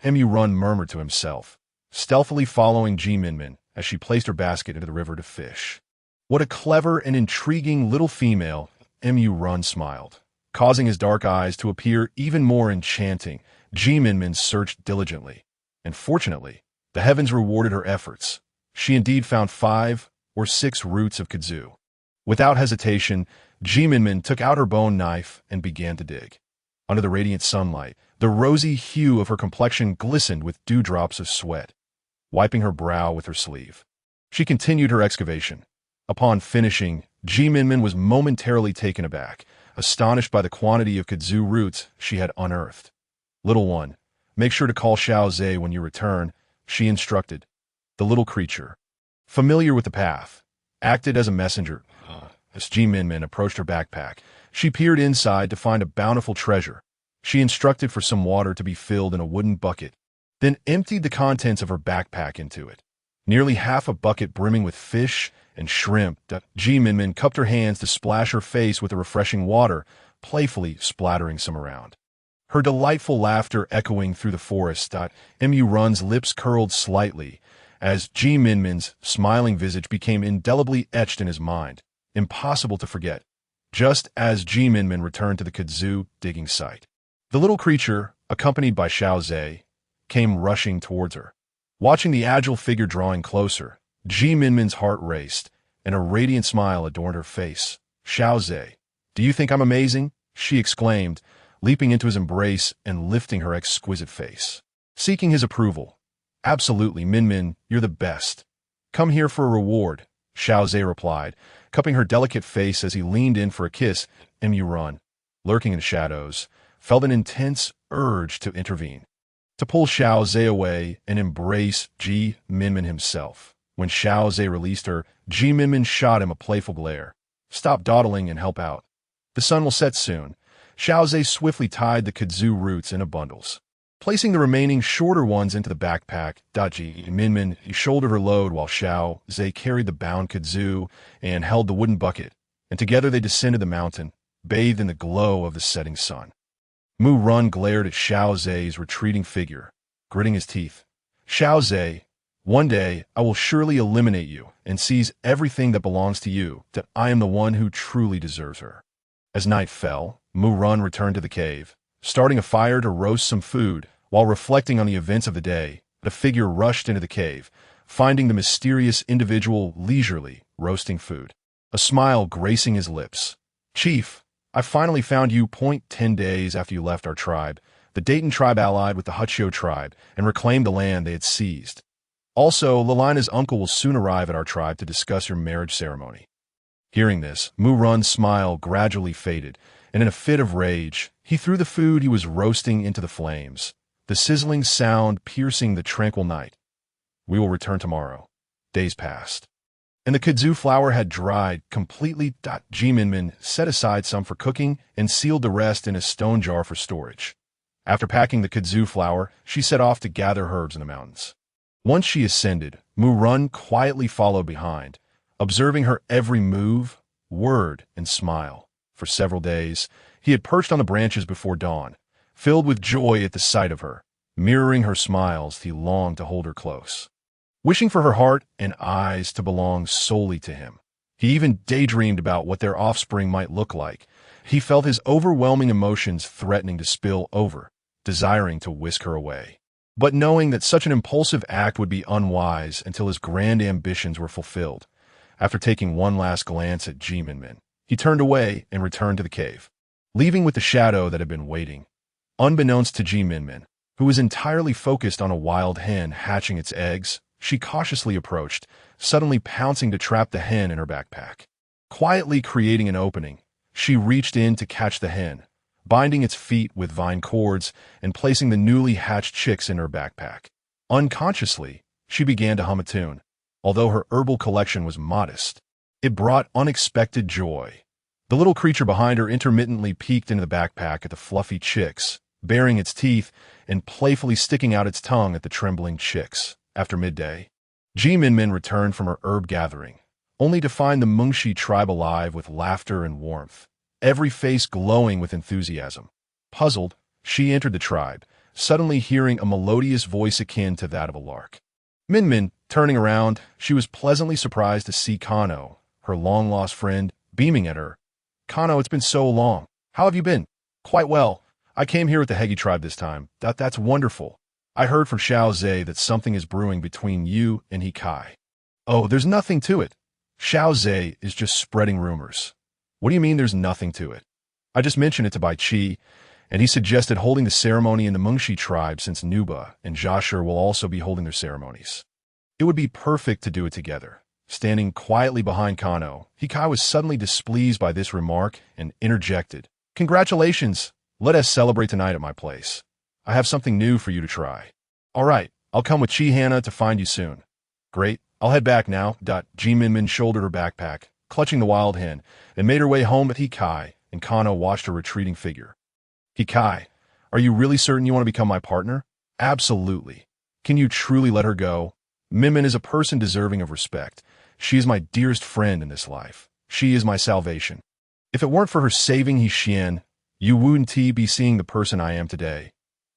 [SPEAKER 1] Run murmured to himself, stealthily following Minmin as she placed her basket into the river to fish. What a clever and intriguing little female, Run smiled, causing his dark eyes to appear even more enchanting. Minmin searched diligently, and fortunately, the heavens rewarded her efforts. She indeed found 5 or 6 roots of kudzu. Without hesitation, Minmin took out her bone knife and began to dig. Under the radiant sunlight, the rosy hue of her complexion glistened with dewdrops of sweat. Wiping her brow with her sleeve, she continued her excavation. Upon finishing, Minmin was momentarily taken aback, astonished by the quantity of kudzu roots she had unearthed. Little one, make sure to call Xiao Ze when you return, she instructed. The little creature, familiar with the path, acted as a messenger. As Minmin approached her backpack, she peered inside to find a bountiful treasure. She instructed for some water to be filled in a wooden bucket, then emptied the contents of her backpack into it. Nearly half a bucket brimming with fish and shrimp. Minmin cupped her hands to splash her face with the refreshing water, playfully splattering some around. Her delightful laughter echoing through the forest. Run's lips curled slightly as Minmin's smiling visage became indelibly etched in his mind, impossible to forget, just as Minmin returned to the kudzu digging site. The little creature, accompanied by Xiao Ze, came rushing towards her. Watching the agile figure drawing closer, Minmin's heart raced, and a radiant smile adorned her face. Xiao Ze, do you think I'm amazing? She exclaimed, leaping into his embrace and lifting her exquisite face. Seeking his approval. Absolutely, Minmin, you're the best. Come here for a reward, Xiao Ze replied, cupping her delicate face as he leaned in for a kiss. Run, lurking in the shadows, felt an intense urge to intervene, to pull Xiao Ze away and embrace Minmin himself. When Xiao Ze released her, Minmin shot him a playful glare. Stop dawdling and help out. The sun will set soon. Xiao Ze swiftly tied the kudzu roots into bundles, placing the remaining shorter ones into the backpack. Minmin shouldered her load while Xiao Ze carried the bound kudzu and held the wooden bucket, and together they descended the mountain, bathed in the glow of the setting sun. Run glared at Xiao Ze's retreating figure, gritting his teeth. Xiao Ze, one day I will surely eliminate you and seize everything that belongs to you, that I am the one who truly deserves her. As night fell, Run returned to the cave, starting a fire to roast some food. While reflecting on the events of the day, the figure rushed into the cave, finding the mysterious individual leisurely roasting food. A smile gracing his lips. Chief, I finally found you. 10 days after you left our tribe, the Dayton tribe allied with the Hutchio tribe and reclaimed the land they had seized. Also, Lalina's uncle will soon arrive at our tribe to discuss your marriage ceremony. Hearing this, Run's smile gradually faded, and in a fit of rage, he threw the food he was roasting into the flames, the sizzling sound piercing the tranquil night. We will return tomorrow. Days passed, and the kudzu flour had dried completely. Minmin set aside some for cooking and sealed the rest in a stone jar for storage. After packing the kudzu flour, she set off to gather herbs in the mountains. Once she ascended, Mu-Run quietly followed behind, observing her every move, word, and smile. For several days, he had perched on the branches before dawn, filled with joy at the sight of her. Mirroring her smiles, he longed to hold her close, wishing for her heart and eyes to belong solely to him. He even daydreamed about what their offspring might look like. He felt his overwhelming emotions threatening to spill over, desiring to whisk her away, but knowing that such an impulsive act would be unwise until his grand ambitions were fulfilled. After taking one last glance at Minmin, he turned away and returned to the cave, leaving with the shadow that had been waiting. Unbeknownst to Minmin, who was entirely focused on a wild hen hatching its eggs, she cautiously approached, suddenly pouncing to trap the hen in her backpack. Quietly creating an opening, she reached in to catch the hen, binding its feet with vine cords and placing the newly hatched chicks in her backpack. Unconsciously, she began to hum a tune. Although her herbal collection was modest, it brought unexpected joy. The little creature behind her intermittently peeked into the backpack at the fluffy chicks, baring its teeth and playfully sticking out its tongue at the trembling chicks. After midday, Minmin returned from her herb gathering, only to find the Mungshi tribe alive with laughter and warmth, every face glowing with enthusiasm. Puzzled, she entered the tribe, suddenly hearing a melodious voice akin to that of a lark. Minmin, turning around, she was pleasantly surprised to see Kano, her long-lost friend, beaming at her. "Kano, it's been so long. How have you been?" "Quite well. I came here with the Hegi tribe this time. That's wonderful. I heard from Xiao Ze that something is brewing between you and Hikai." "Oh, there's nothing to it. Xiao Ze is just spreading rumors." "What do you mean there's nothing to it?" "I just mentioned it to Bai Chi, and he suggested holding the ceremony in the Mungshi tribe since Nuba and Jashur will also be holding their ceremonies. It would be perfect to do it together." Standing quietly behind Kano, Hikai was suddenly displeased by this remark and interjected. "Congratulations! Let us celebrate tonight at my place. I have something new for you to try." "All right, I'll come with Haina to find you soon." "Great, I'll head back now." Minmin shouldered her backpack, clutching the wild hen, and made her way home with Hikai, and Kano watched her retreating figure. "Hikai, are you really certain you want to become my partner?" "Absolutely. Can you truly let her go? Minmin is a person deserving of respect. She is my dearest friend in this life. She is my salvation. If it weren't for her saving Hixien, you wouldn't be seeing the person I am today.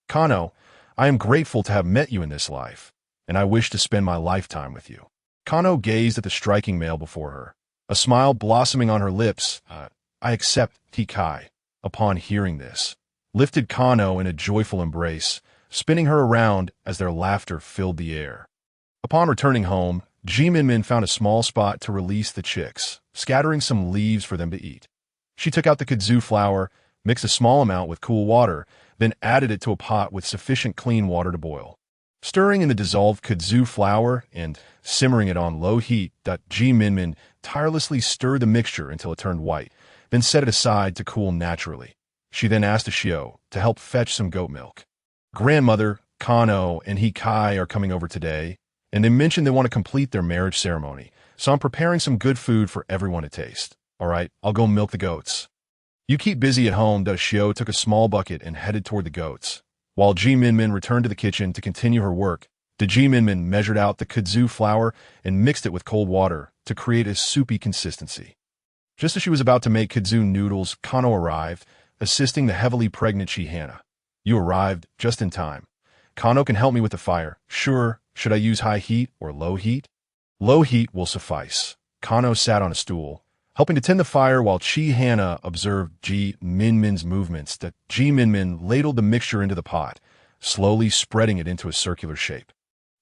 [SPEAKER 1] Kano, I am grateful to have met you in this life, and I wish to spend my lifetime with you." Kano gazed at the striking male before her, a smile blossoming on her lips. "I accept." Hikai, upon hearing this, lifted Kano in a joyful embrace, spinning her around as their laughter filled the air. Upon returning home, Minmin found a small spot to release the chicks, scattering some leaves for them to eat. She took out the kudzu flower, mixed a small amount with cool water, then added it to a pot with sufficient clean water to boil. Stirring in the dissolved kudzu flower and simmering it on low heat, Minmin tirelessly stirred the mixture until it turned white, then set it aside to cool naturally. She then asked Xiao to help fetch some goat milk. "Grandmother, Kano, and Hikai are coming over today, and they mentioned they want to complete their marriage ceremony, so I'm preparing some good food for everyone to taste. All right, I'll go milk the goats. You keep busy at home." Xiao took a small bucket and headed toward the goats, while Minmin returned to the kitchen to continue her work. Minmin measured out the kudzu flour and mixed it with cold water to create a soupy consistency. Just as she was about to make kudzu noodles, Kano arrived, assisting the heavily pregnant Haina. "You arrived just in time. Kano can help me with the fire." "Sure. Should I use high heat or low heat?" "Low heat will suffice." Kano sat on a stool, helping to tend the fire while Haina observed Minmin's movements. Minmin ladled the mixture into the pot, slowly spreading it into a circular shape.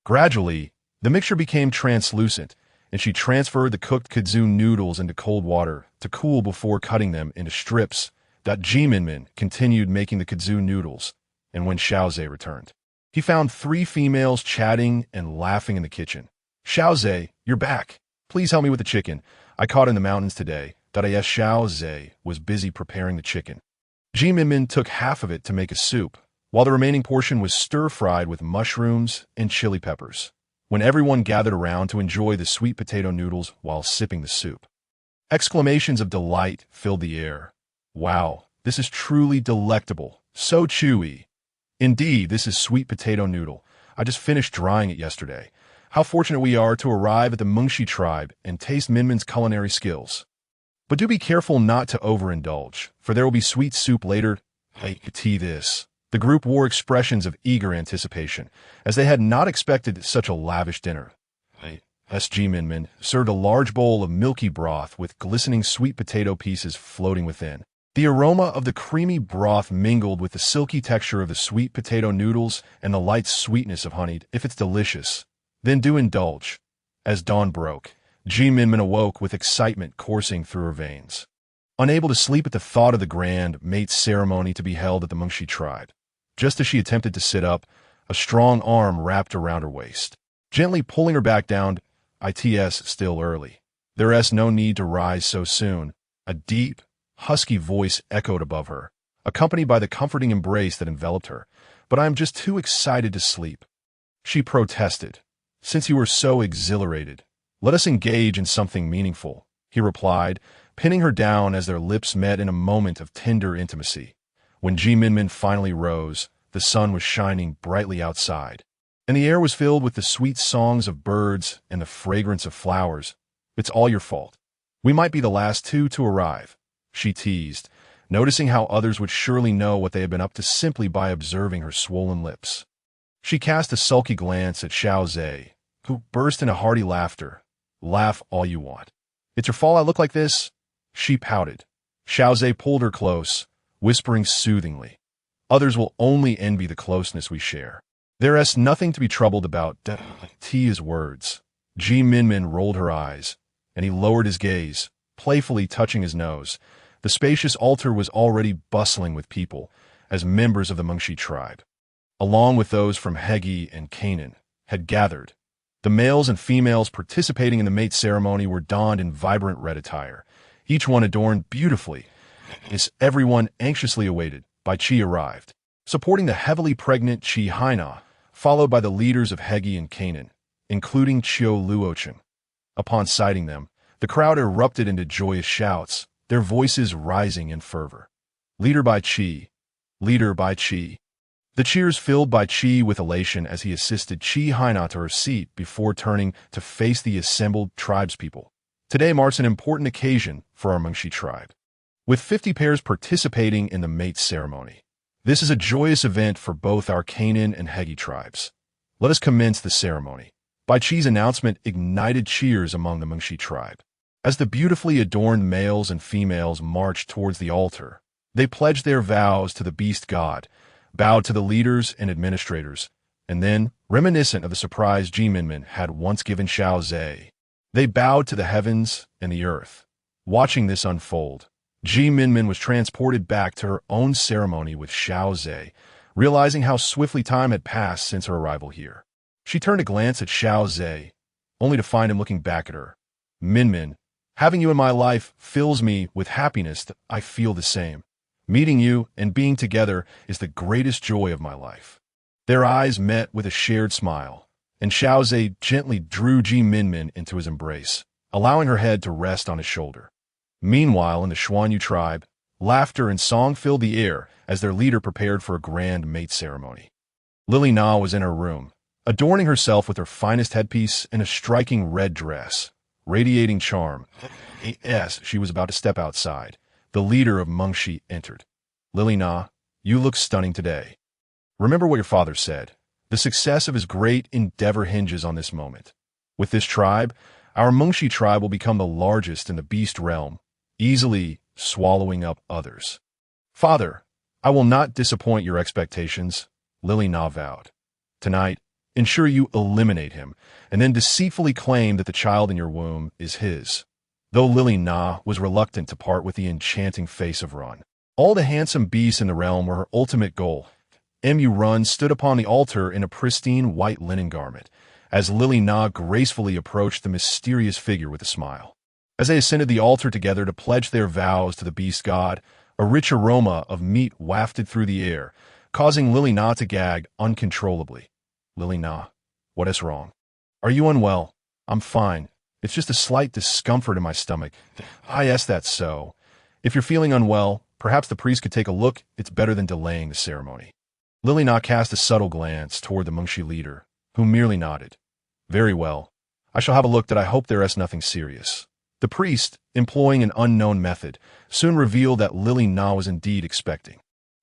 [SPEAKER 1] Gradually, the mixture became translucent, and she transferred the cooked kudzu noodles into cold water to cool before cutting them into strips. Minmin continued making the kudzu noodles, and when Xiao Ze returned, he found 3 females chatting and laughing in the kitchen. "Xiao Ze, you're back. Please help me with the chicken. I caught in the mountains today." Yes, Xiao Ze was busy preparing the chicken. Minmin took half of it to make a soup, while the remaining portion was stir-fried with mushrooms and chili peppers, when everyone gathered around to enjoy the sweet potato noodles while sipping the soup. Exclamations of delight filled the air. "Wow, this is truly delectable. So chewy. Indeed, this is sweet potato noodle. I just finished drying it yesterday. How fortunate we are to arrive at the Mengshi tribe and taste Minmin's culinary skills. But do be careful not to overindulge, for there will be sweet soup later. Tea this. The group wore expressions of eager anticipation, as they had not expected such a lavish dinner. S.G. Minmin served a large bowl of milky broth with glistening sweet potato pieces floating within. The aroma of the creamy broth mingled with the silky texture of the sweet potato noodles and the light sweetness of honey. If it's delicious, then do indulge. As dawn broke, G. Minmin awoke with excitement coursing through her veins. Unable to sleep at the thought of the grand mate ceremony to be held at the Mengshi tribe. Just as she attempted to sit up, a strong arm wrapped around her waist, gently pulling her back down. It's still early. There's no need to rise so soon. A deep, husky voice echoed above her, accompanied by the comforting embrace that enveloped her. But I am just too excited to sleep. She protested. Since you were so exhilarated, let us engage in something meaningful, he replied, pinning her down as their lips met in a moment of tender intimacy. When G. Minmin finally rose, the sun was shining brightly outside, and the air was filled with the sweet songs of birds and the fragrance of flowers. It's all your fault. We might be the last two to arrive, she teased, noticing how others would surely know what they had been up to simply by observing her swollen lips. She cast a sulky glance at Xiao Ze, who burst into hearty laughter. Laugh all you want. It's your fault I look like this? She pouted. Xiao Ze pulled her close, whispering soothingly. Others will only envy the closeness we share. There's nothing to be troubled about. Tea is words. G. Minmin rolled her eyes, and he lowered his gaze, playfully touching his nose. The spacious altar was already bustling with people, as members of the Mengshi tribe, along with those from Hegi and Canaan, had gathered. The males and females participating in the mate ceremony were donned in vibrant red attire, each one adorned beautifully, as everyone anxiously awaited. Bai Qi arrived, supporting the heavily pregnant Qi Haina, followed by the leaders of Hegi and Canaan, including Qiu Luochen. Upon sighting them, the crowd erupted into joyous shouts, their voices rising in fervor. Leader Bai Qi! Leader Bai Qi! The cheers filled Bai Qi with elation as he assisted Qi Haina to her seat before turning to face the assembled tribespeople. Today marks an important occasion for our Mengshi tribe, with 50 pairs participating in the mate ceremony. This is a joyous event for both our Canaan and Hegi tribes. Let us commence the ceremony. Bai Qi's announcement ignited cheers among the Mengshi tribe. As the beautifully adorned males and females marched towards the altar, they pledged their vows to the beast god, bowed to the leaders and administrators, and then, reminiscent of the surprise G. Minmin had once given Xiao Ze, they bowed to the heavens and the earth. Watching this unfold, G. Minmin was transported back to her own ceremony with Xiao Ze, realizing how swiftly time had passed since her arrival here. She turned a glance at Xiao Ze, only to find him looking back at her. Minmin, having you in my life fills me with happiness. That I feel the same. Meeting you and being together is the greatest joy of my life. Their eyes met with a shared smile, and Xiao Ze gently drew G. Minmin into his embrace, allowing her head to rest on his shoulder. Meanwhile, in the Xuanyu tribe, laughter and song filled the air as their leader prepared for a grand mate ceremony. Lily Na was in her room, adorning herself with her finest headpiece and a striking red dress, radiating charm. As she was about to step outside, the leader of Mengshi entered. Lily Na, you look stunning today. Remember what your father said. The success of his great endeavor hinges on this moment. With this tribe, our Mengshi tribe will become the largest in the beast realm, easily swallowing up others. Father, I will not disappoint your expectations, Lily Na vowed. Tonight, ensure you eliminate him, and then deceitfully claim that the child in your womb is his. Though Lily Na was reluctant to part with the enchanting face of Run, all the handsome beasts in the realm were her ultimate goal. Mu Run stood upon the altar in a pristine white linen garment, as Lily Na gracefully approached the mysterious figure with a smile. As they ascended the altar together to pledge their vows to the beast god, a rich aroma of meat wafted through the air, causing Lily Na to gag uncontrollably. Lily Na, what is wrong? Are you unwell? I'm fine. It's just a slight discomfort in my stomach. Yes, that's so. If you're feeling unwell, perhaps the priest could take a look. It's better than delaying the ceremony. Lily Na cast a subtle glance toward the Mengshi leader, who merely nodded. Very well. I shall have a look that I hope there is nothing serious. The priest, employing an unknown method, soon revealed that Lily Na was indeed expecting.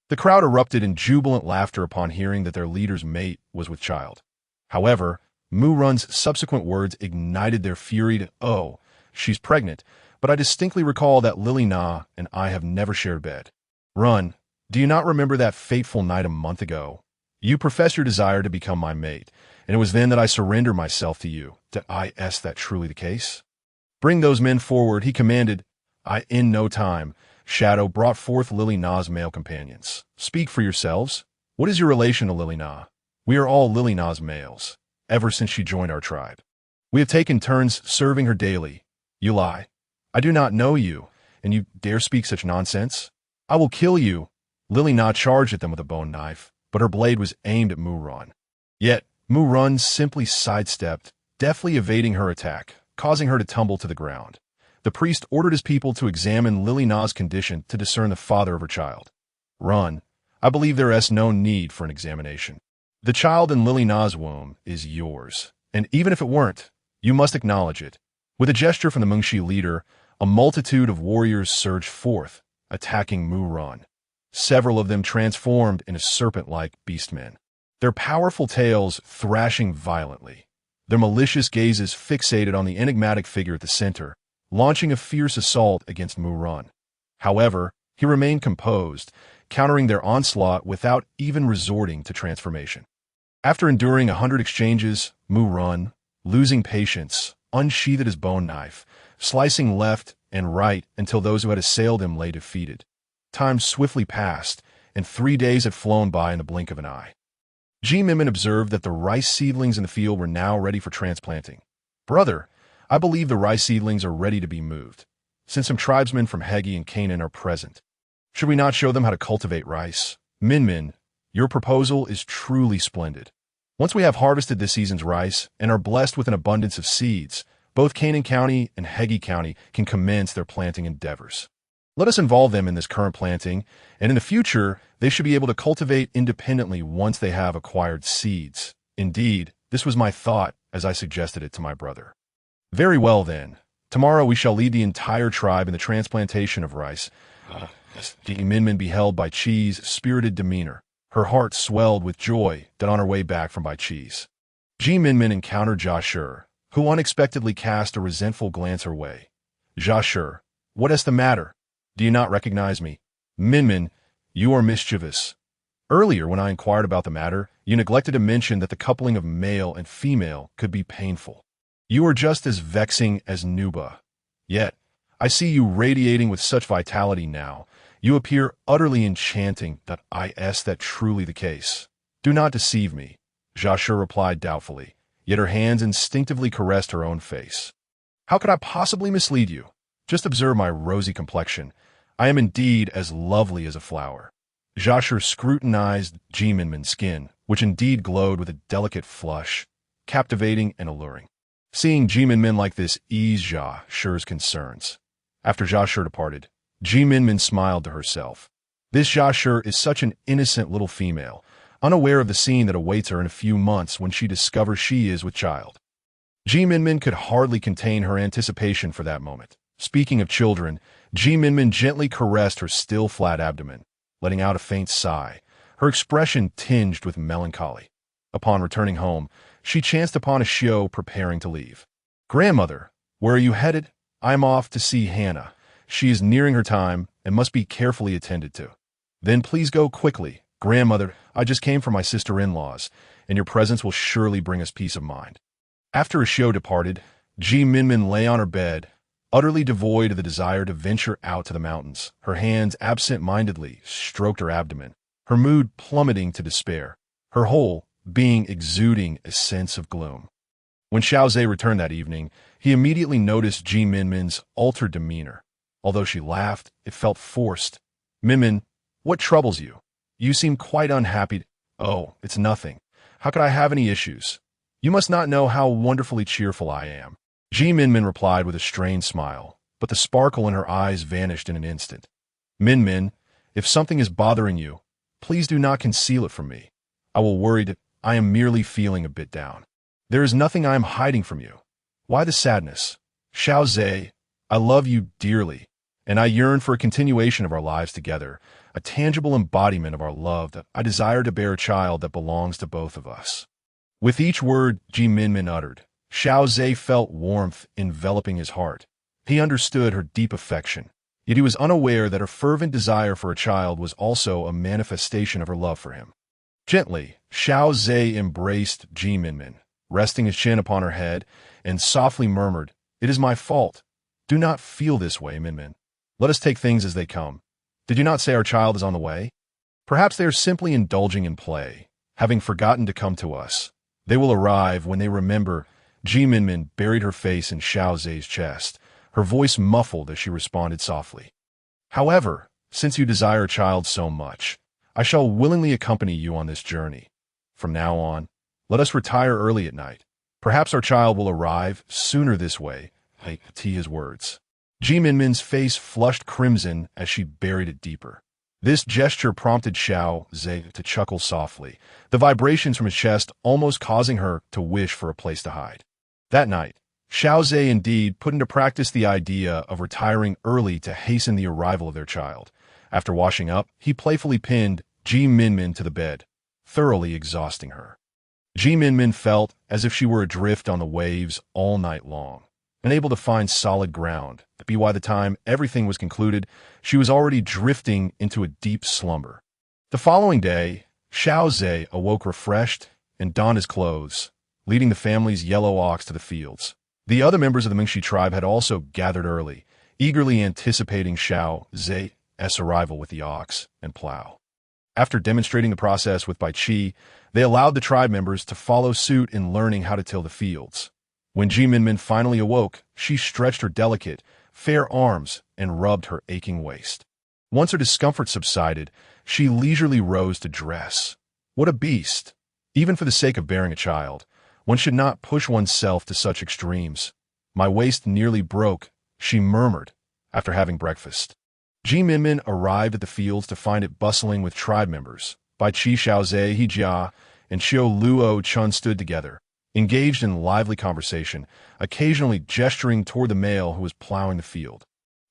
[SPEAKER 1] The crowd erupted in jubilant laughter upon hearing that their leader's mate was with child. However, Mu Run's subsequent words ignited their fury to, "Oh, she's pregnant, but I distinctly recall that Lily Na and I have never shared bed. Run, do you not remember that fateful night a month ago? You professed your desire to become my mate, and it was then that I surrendered myself to you. Is that truly the case? Bring those men forward," he commanded. In no time, Shadow brought forth Lily Na's male companions. "Speak for yourselves. What is your relation to Lily Na? We are all Lily Na's males, ever since she joined our tribe. We have taken turns serving her daily. You lie. I do not know you, and you dare speak such nonsense? I will kill you." Lily Na charged at them with a bone knife, but her blade was aimed at Mu Run. Yet, Mu Run simply sidestepped, deftly evading her attack, causing her to tumble to the ground. The priest ordered his people to examine Lily Na's condition to discern the father of her child. "Run. I believe there is no need for an examination. The child in Lily Na's womb is yours, and even if it weren't, you must acknowledge it." With a gesture from the Mengshi leader, a multitude of warriors surged forth, attacking Mu Run. Several of them transformed into serpent-like beastmen, their powerful tails thrashing violently, their malicious gazes fixated on the enigmatic figure at the center, launching a fierce assault against Mu Run. However, he remained composed, countering their onslaught without even resorting to transformation. After enduring 100 exchanges, Mu Run, losing patience, unsheathed his bone knife, slicing left and right until those who had assailed him lay defeated. Time swiftly passed, and 3 days had flown by in the blink of an eye. Minmin observed that the rice seedlings in the field were now ready for transplanting. "Brother, I believe the rice seedlings are ready to be moved, since some tribesmen from Hegi and Canaan are present. Should we not show them how to cultivate rice? Minmin, your proposal is truly splendid. Once we have harvested this season's rice and are blessed with an abundance of seeds, both Canaan County and Hegi County can commence their planting endeavors. Let us involve them in this current planting, and in the future, they should be able to cultivate independently once they have acquired seeds. Indeed, this was my thought as I suggested it to my brother." "Very well, then. Tomorrow we shall lead the entire tribe in the transplantation of rice." Minmin beheld Bai Chi's spirited demeanor. Her heart swelled with joy that on her way back from Bai Chi's. Minmin encountered Jia Shi, who unexpectedly cast a resentful glance her way. "Jia Shi, what is the matter? Do you not recognize me?" "Minmin, you are mischievous. Earlier, when I inquired about the matter, you neglected to mention that the coupling of male and female could be painful. You are just as vexing as Nuba. Yet, I see you radiating with such vitality now. You appear utterly enchanting. Is that truly the case? Do not deceive me," Jia Shi replied doubtfully, yet her hands instinctively caressed her own face. "How could I possibly mislead you? Just observe my rosy complexion. I am indeed as lovely as a flower." Jia Shi scrutinized Minmin's skin, which indeed glowed with a delicate flush, captivating and alluring. Seeing Minmin like this eased Jia Shi's concerns. After Jia Shi departed, Minmin smiled to herself. This Jia Shi is such an innocent little female, unaware of the scene that awaits her in a few months when she discovers she is with child. Minmin could hardly contain her anticipation for that moment. Speaking of children, Minmin gently caressed her still flat abdomen, letting out a faint sigh, her expression tinged with melancholy. Upon returning home, she chanced upon a Xiao preparing to leave. "Grandmother, where are you headed?" "I am off to see Haina. She is nearing her time and must be carefully attended to." "Then please go quickly." "Grandmother, I just came from my sister-in-law's, and your presence will surely bring us peace of mind." After Xiao departed, Minmin lay on her bed, utterly devoid of the desire to venture out to the mountains. Her hands absent-mindedly stroked her abdomen, her mood plummeting to despair, her whole being exuding a sense of gloom. When Xiao Ze returned that evening, he immediately noticed Minmin's altered demeanor. Although she laughed, it felt forced. "Minmin, what troubles you? You seem quite unhappy." "Oh, it's nothing. How could I have any issues? You must not know how wonderfully cheerful I am." Minmin replied with a strained smile, but the sparkle in her eyes vanished in an instant. "Minmin, if something is bothering you, please do not conceal it from me. I will worry to..." I am merely feeling a bit down. There is nothing I am hiding from you. Why the sadness? Xiao Ze, I love you dearly, and I yearn for a continuation of our lives together, a tangible embodiment of our love that I desire to bear a child that belongs to both of us. With each word Minmin uttered, Xiao Ze felt warmth enveloping his heart. He understood her deep affection, yet he was unaware that her fervent desire for a child was also a manifestation of her love for him. Gently, Xiao Ze embraced Minmin, resting his chin upon her head, and softly murmured, "It is my fault. Do not feel this way, Minmin. Let us take things as they come. Did you not say our child is on the way? Perhaps they are simply indulging in play, having forgotten to come to us. They will arrive when they remember." Minmin buried her face in Xiao Ze's chest, her voice muffled as she responded softly. "However, since you desire a child so much, I shall willingly accompany you on this journey. From now on, let us retire early at night. Perhaps our child will arrive sooner this way." To his words, Minmin's face flushed crimson as she buried it deeper. This gesture prompted Xiao Ze to chuckle softly, the vibrations from his chest almost causing her to wish for a place to hide. That night, Xiao Ze indeed put into practice the idea of retiring early to hasten the arrival of their child. After washing up, he playfully pinned Minmin to the bed, thoroughly exhausting her. Minmin felt as if she were adrift on the waves all night long, unable to find solid ground. By the time everything was concluded, she was already drifting into a deep slumber. The following day, Xiao Ze awoke refreshed and donned his clothes, leading the family's yellow ox to the fields. The other members of the Mingxi tribe had also gathered early, eagerly anticipating Xiao Ze's arrival with the ox and plow. After demonstrating the process with Bai Qi, they allowed the tribe members to follow suit in learning how to till the fields. When Minmin finally awoke, she stretched her delicate, fair arms and rubbed her aching waist. Once her discomfort subsided, she leisurely rose to dress. What a beast! Even for the sake of bearing a child, one should not push oneself to such extremes. "My waist nearly broke," she murmured, after having breakfast. Minmin arrived at the fields to find it bustling with tribe members. Bai Qi, Xiao Ze, Hijia, and Xiao Luo Chun stood together, engaged in lively conversation, occasionally gesturing toward the male who was plowing the field.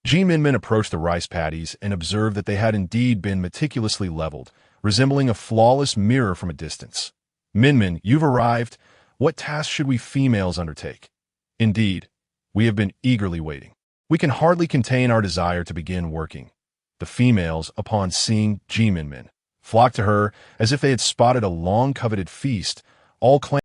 [SPEAKER 1] Minmin approached the rice paddies and observed that they had indeed been meticulously leveled, resembling a flawless mirror from a distance. "Minmin, you've arrived. What task should we females undertake?" "Indeed, we have been eagerly waiting. We can hardly contain our desire to begin working." The females, upon seeing Minmin, flocked to her as if they had spotted a long-coveted feast, all clamoring